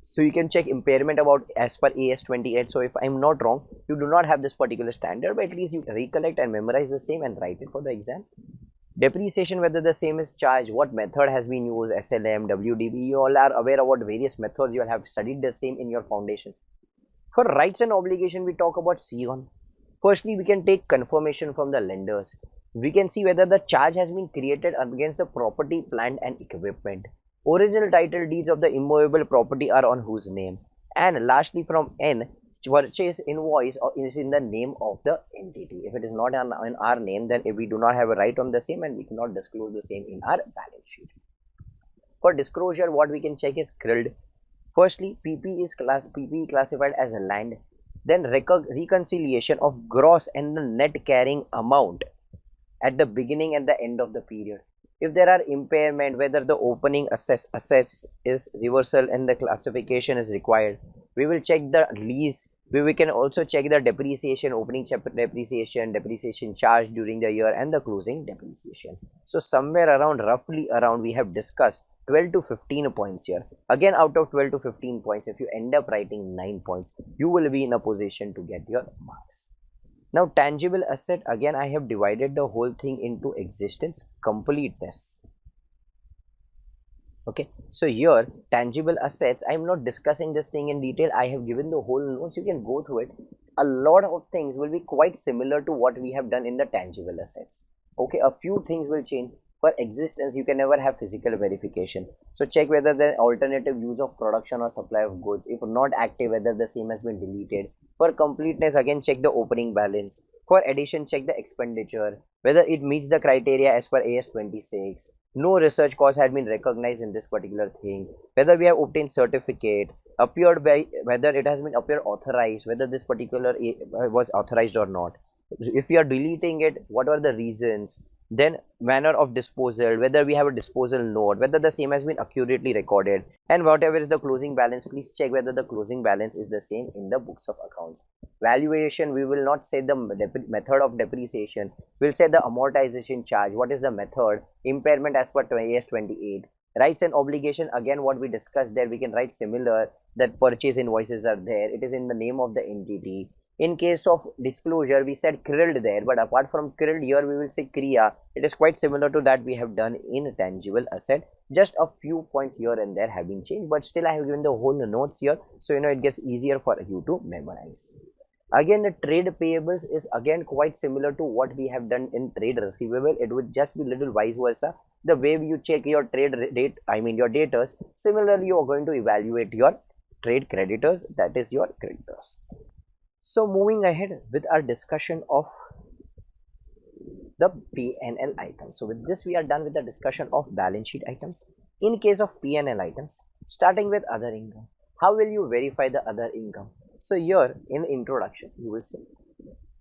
So you can check impairment about as per AS28. So if I'm not wrong, you do not have this particular standard, but at least you recollect and memorize the same and write it for the exam. Depreciation, whether the same is charged, what method has been used, SLM, WDB, you all are aware about various methods, you all have studied the same in your foundation. For rights and obligation, we talk about C1. Firstly, we can take confirmation from the lenders. We can see whether the charge has been created against the property, plant and equipment. Original title deeds of the immovable property are on whose name. And lastly, from N, purchase invoice is in the name of the entity. If it is not in our name, then if we do not have a right on the same, and we cannot disclose the same in our balance sheet. For disclosure, what we can check is CRILD. Firstly, PP classified as a land. Then reconciliation of gross and the net carrying amount at the beginning and the end of the period. If there are impairment, whether the opening assets is reversal and the classification is required, we will check the lease. We can also check the depreciation, opening depreciation charge during the year, and the closing depreciation. So somewhere around, roughly around, we have discussed 12 to 15 points here. Again, out of 12 to 15 points, if you end up writing 9 points, you will be in a position to get your marks. Now, tangible asset, again, I have divided the whole thing into existence, completeness. Okay, so here, tangible assets, I am not discussing this thing in detail. I have given the whole notes. You can go through it. A lot of things will be quite similar to what we have done in the tangible assets. Okay, a few things will change. For existence, you can never have physical verification. So check whether the alternative use of production or supply of goods, if not active, whether the same has been deleted. For completeness, again check the opening balance. For addition, check the expenditure, whether it meets the criteria as per AS26. No research cost had been recognized in this particular thing. Whether we have obtained certificate, appeared by, whether it has been appeared authorized, whether this particular was authorized or not. If we are deleting it, what are the reasons? Then manner of disposal, whether we have a disposal note, whether the same has been accurately recorded, and whatever is the closing balance, please check whether the closing balance is the same in the books of accounts. Valuation, we will not say the method of depreciation, we'll say the amortization charge, what is the method, impairment as per AS28. Rights and obligation, again what we discussed there, we can write similar, that purchase invoices are there, it is in the name of the entity. In case of disclosure, we said CRILD there, but apart from CRILD, here we will say KRIA. It is quite similar to that we have done in tangible asset. Just a few points here and there have been changed, but still I have given the whole notes here, so it gets easier for you to memorize. Again, the trade payables is again quite similar to what we have done in trade receivable. It would just be little vice versa. The way you check your trade date, your debtors, similarly you are going to evaluate your trade creditors, that is your creditors. So moving ahead with our discussion of the P&L items. So with this we are done with the discussion of balance sheet items. In case of P&L items, starting with other income, how will you verify the other income? So here in introduction you will say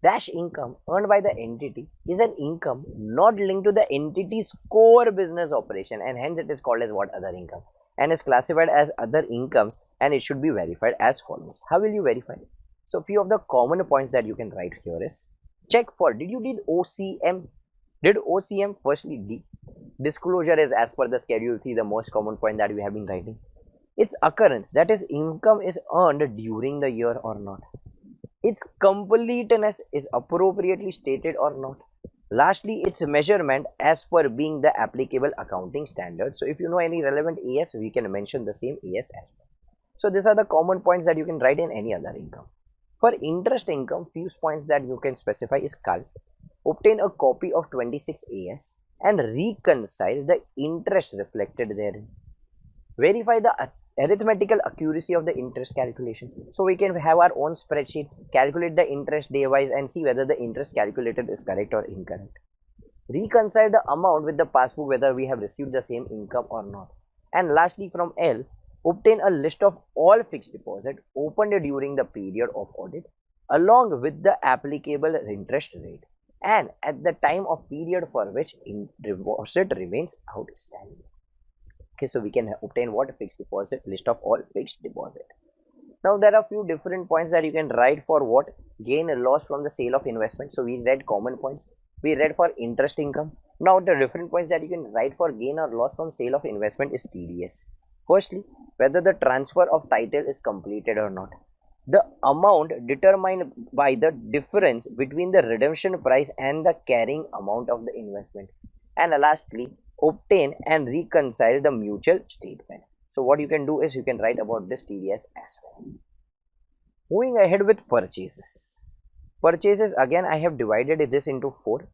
dash income earned by the entity is an income not linked to the entity's core business operation, and hence it is called as what? Other income, and is classified as other incomes, and it should be verified as follows. How will you verify it? So few of the common points that you can write here is, check for did OCM? Did OCM? Firstly, D. Disclosure is as per the schedule 3, the most common point that we have been writing. Its occurrence, that is income is earned during the year or not. Its completeness is appropriately stated or not. Lastly, its measurement as per being the applicable accounting standard. So if you know any relevant AS, we can mention the same AS as well. So these are the common points that you can write in any other income. For interest income, few points that you can specify is calc. Obtain a copy of 26 AS and reconcile the interest reflected therein. Verify the arithmetical accuracy of the interest calculation. So we can have our own spreadsheet, calculate the interest day wise and see whether the interest calculated is correct or incorrect. Reconcile the amount with the passbook whether we have received the same income or not. And lastly, from L, obtain a list of all fixed deposit opened during the period of audit along with the applicable interest rate and at the time of period for which deposit remains outstanding. Okay, so we can obtain what? Fixed deposit, list of all fixed deposit. Now there are few different points that you can write for what? Gain or loss from the sale of investment. So we read common points, we read for interest income. Now the different points that you can write for gain or loss from sale of investment is TDS. Firstly, whether the transfer of title is completed or not, the amount determined by the difference between the redemption price and the carrying amount of the investment, and lastly, obtain and reconcile the mutual statement. So what you can do is you can write about this TDS as well. Moving ahead with purchases. Purchases, again I have divided this into four: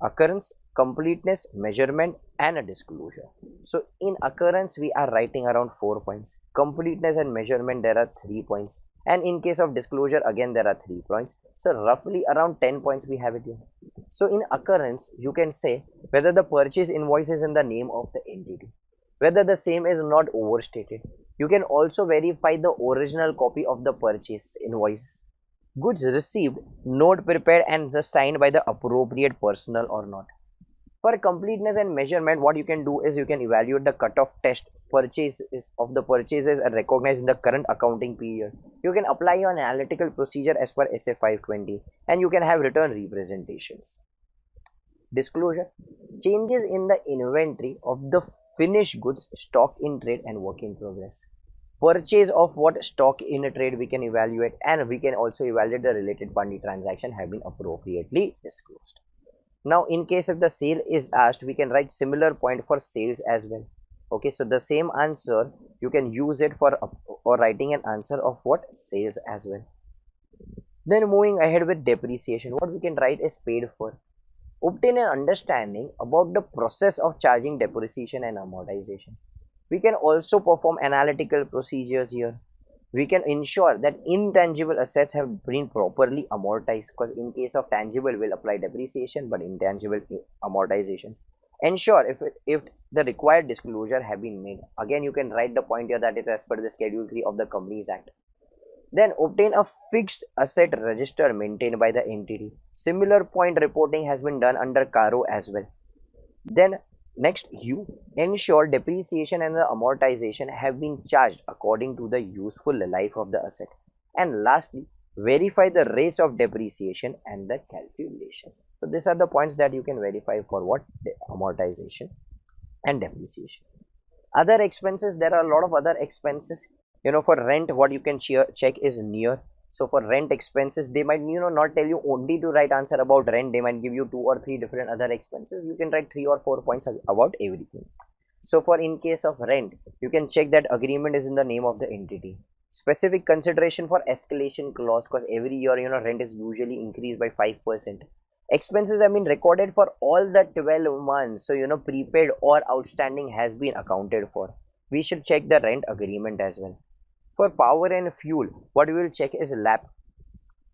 occurrence, completeness, measurement and a disclosure. So in occurrence we are writing around 4 points, completeness and measurement there are 3 points, and in case of disclosure again there are 3 points. So roughly around 10 points we have it here. So in occurrence you can say whether the purchase invoice is in the name of the entity, whether the same is not overstated. You can also verify the original copy of the purchase invoice, goods received, note prepared and just signed by the appropriate personnel or not. For completeness and measurement, what you can do is you can evaluate the cutoff test purchases of the purchases are recognized in the current accounting period. You can apply your analytical procedure as per SA 520 and you can have return representations. Disclosure: changes in the inventory of the finished goods, stock in trade and work in progress. Purchase of what? Stock in a trade we can evaluate, and we can also evaluate the related party transaction have been appropriately disclosed. Now in case if the sale is asked, we can write similar point for sales as well. Okay, so the same answer you can use it for writing an answer of what? Sales as well. Then moving ahead with depreciation, what we can write is paid for. Obtain an understanding about the process of charging depreciation and amortization. We can also perform analytical procedures here. We can ensure that intangible assets have been properly amortized, because in case of tangible we'll apply depreciation but intangible amortization. Ensure if the required disclosure have been made. Again you can write the point here that is as per the schedule 3 of the Companies Act. Then obtain a fixed asset register maintained by the entity. Similar point reporting has been done under CARO as well. Then next, you ensure depreciation and the amortization have been charged according to the useful life of the asset. And lastly, verify the rates of depreciation and the calculation. So these are the points that you can verify for what? The amortization and depreciation. Other expenses, there are a lot of other expenses. For rent, what you can check is near. So for rent expenses, they might not tell you only to write answer about rent. They might give you 2 or 3 different other expenses. You can write 3 or 4 points about everything. So for in case of rent, you can check that agreement is in the name of the entity. Specific consideration for escalation clause, because every year rent is usually increased by 5%. Expenses have been recorded for all the 12 months. So prepaid or outstanding has been accounted for. We should check the rent agreement as well. For power and fuel, what we will check is lap.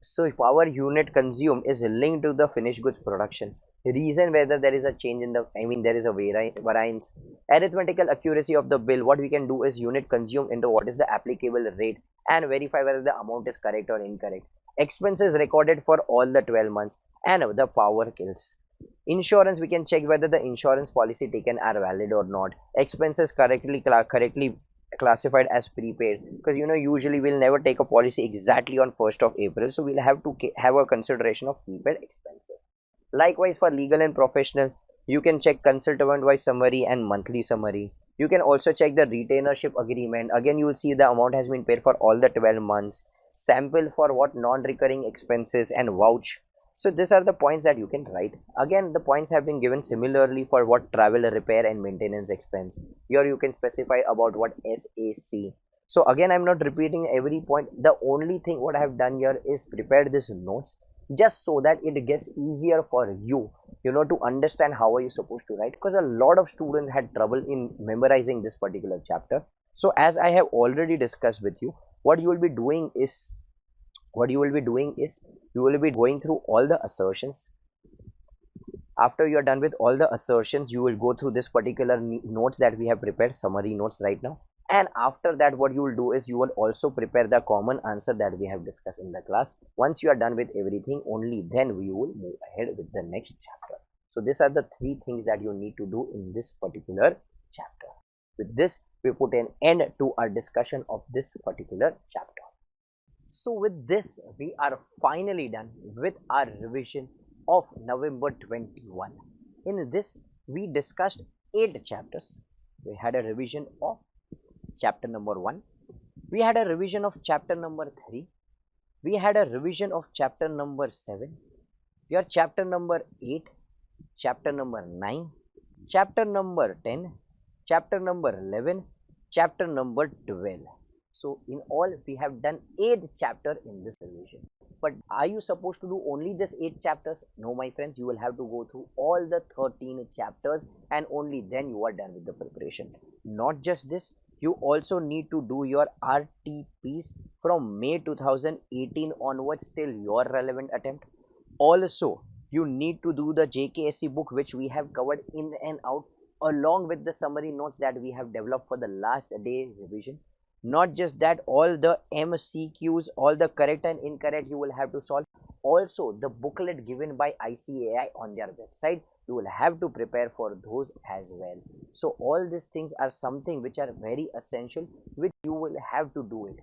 So if power unit consumed is linked to the finished goods production, reason whether there is a change in the, there is a variance. Arithmetical accuracy of the bill, what we can do is unit consumed into what is the applicable rate and verify whether the amount is correct or incorrect. Expenses recorded for all the 12 months and the power kills. Insurance, we can check whether the insurance policy taken are valid or not. Expenses correctly classified as prepaid, because usually we'll never take a policy exactly on 1st of April, so we'll have to have a consideration of prepaid expenses. Likewise for legal and professional, you can check consultant wise summary and monthly summary. You can also check the retainership agreement. Again you will see the amount has been paid for all the 12 months. Sample for what? Non-recurring expenses and vouch. So these are the points that you can write. Again, the points have been given similarly for what travel, repair and maintenance expense. Here you can specify about what SAC. So again, I'm not repeating every point. The only thing what I have done here is prepared this notes just so that it gets easier for you, to understand how are you supposed to write, because a lot of students had trouble in memorizing this particular chapter. So as I have already discussed with you, what you will be doing is you will be going through all the assertions. After you are done with all the assertions, you will go through this particular notes that we have prepared, summary notes right now. And after that, what you will do is you will also prepare the common answer that we have discussed in the class. Once you are done with everything, only then we will move ahead with the next chapter. So these are the three things that you need to do in this particular chapter. With this, we put an end to our discussion of this particular chapter. So with this, we are finally done with our revision of November 21. In this, we discussed 8 chapters. We had a revision of chapter number 1. We had a revision of chapter number 3. We had a revision of chapter number 7. Your chapter number 8, chapter number 9, chapter number 10, chapter number 11, chapter number 12. So in all, we have done 8 chapters in this revision. But are you supposed to do only this 8 chapters? No, my friends, you will have to go through all the 13 chapters and only then you are done with the preparation. Not just this, you also need to do your RTPs from May 2018 onwards till your relevant attempt. Also, you need to do the JKSE book, which we have covered in and out, along with the summary notes that we have developed for the last day revision. Not just that, all the MCQs, all the correct and incorrect you will have to solve. Also, the booklet given by ICAI on their website, you will have to prepare for those as well. So all these things are something which are very essential, which you will have to do it.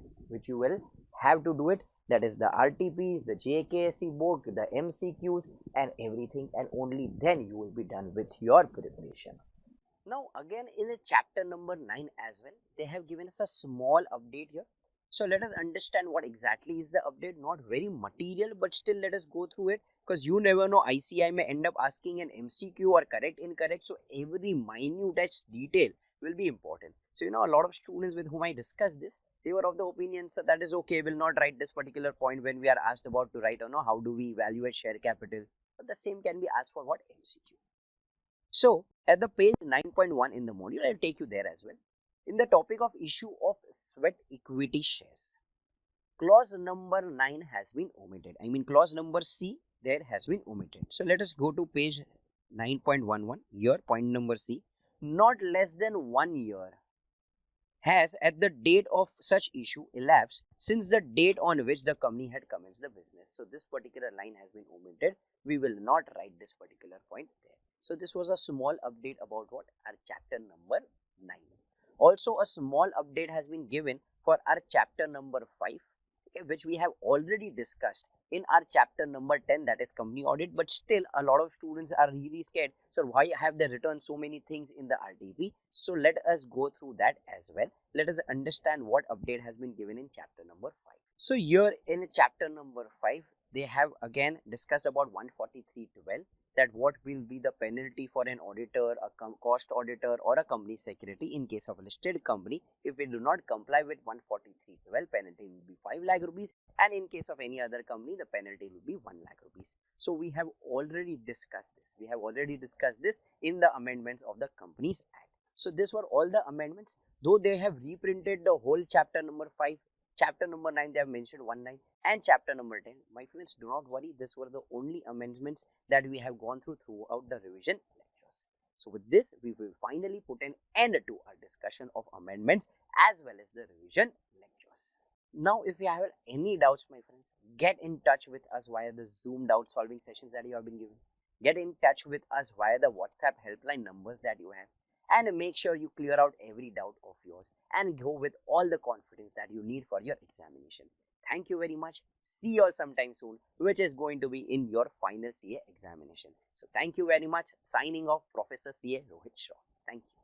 That is the RTPs, the JKSE book, the MCQs and everything, and only then you will be done with your preparation. Now again, in the chapter number 9 as well, they have given us a small update here. So let us understand what exactly is the update. Not very material, but still let us go through it, because you never know, ICI may end up asking an MCQ or correct incorrect. So every minute detail will be important. So a lot of students with whom I discussed this, they were of the opinion, so that is okay, will not write this particular point when we are asked about to write, how do we evaluate share capital. But the same can be asked for what, MCQ. So at the page 9.1 in the module, I'll take you there as well. In the topic of issue of sweat equity shares, clause number 9 has been omitted. I mean clause number C there has been omitted. So let us go to page 9.11. Here point number C, not less than 1 year has at the date of such issue elapsed since the date on which the company had commenced the business. So this particular line has been omitted. We will not write this particular point there. So this was a small update about what? Our chapter number 9. Also a small update has been given for our chapter number 5, okay, which we have already discussed in our chapter number 10, that is company audit. But still a lot of students are really scared. So why have they written so many things in the RTP? So let us go through that as well. Let us understand what update has been given in chapter number 5. So here in chapter number 5, they have again discussed about 143.12, that what will be the penalty for an auditor, a cost auditor or a company secretary in case of a listed company if we do not comply with 143.12. Penalty will be 5 lakh rupees, and in case of any other company the penalty will be 1 lakh rupees. So we have already discussed this in the amendments of the Companies Act. So these were all the amendments, though they have reprinted the whole chapter number 5. Chapter number 9 they have mentioned 1.9, and chapter number 10. My friends, do not worry, these were the only amendments that we have gone throughout the revision lectures. So with this, we will finally put an end to our discussion of amendments as well as the revision lectures. Now if you have any doubts, my friends, get in touch with us via the Zoom doubt solving sessions that you have been given. Get in touch with us via the WhatsApp helpline numbers that you have, and make sure you clear out every doubt of yours and go with all the confidence that you need for your examination. Thank you very much. See you all sometime soon, which is going to be in your final CA examination. So thank you very much. Signing off, Professor CA Rohit Shaw. Thank you.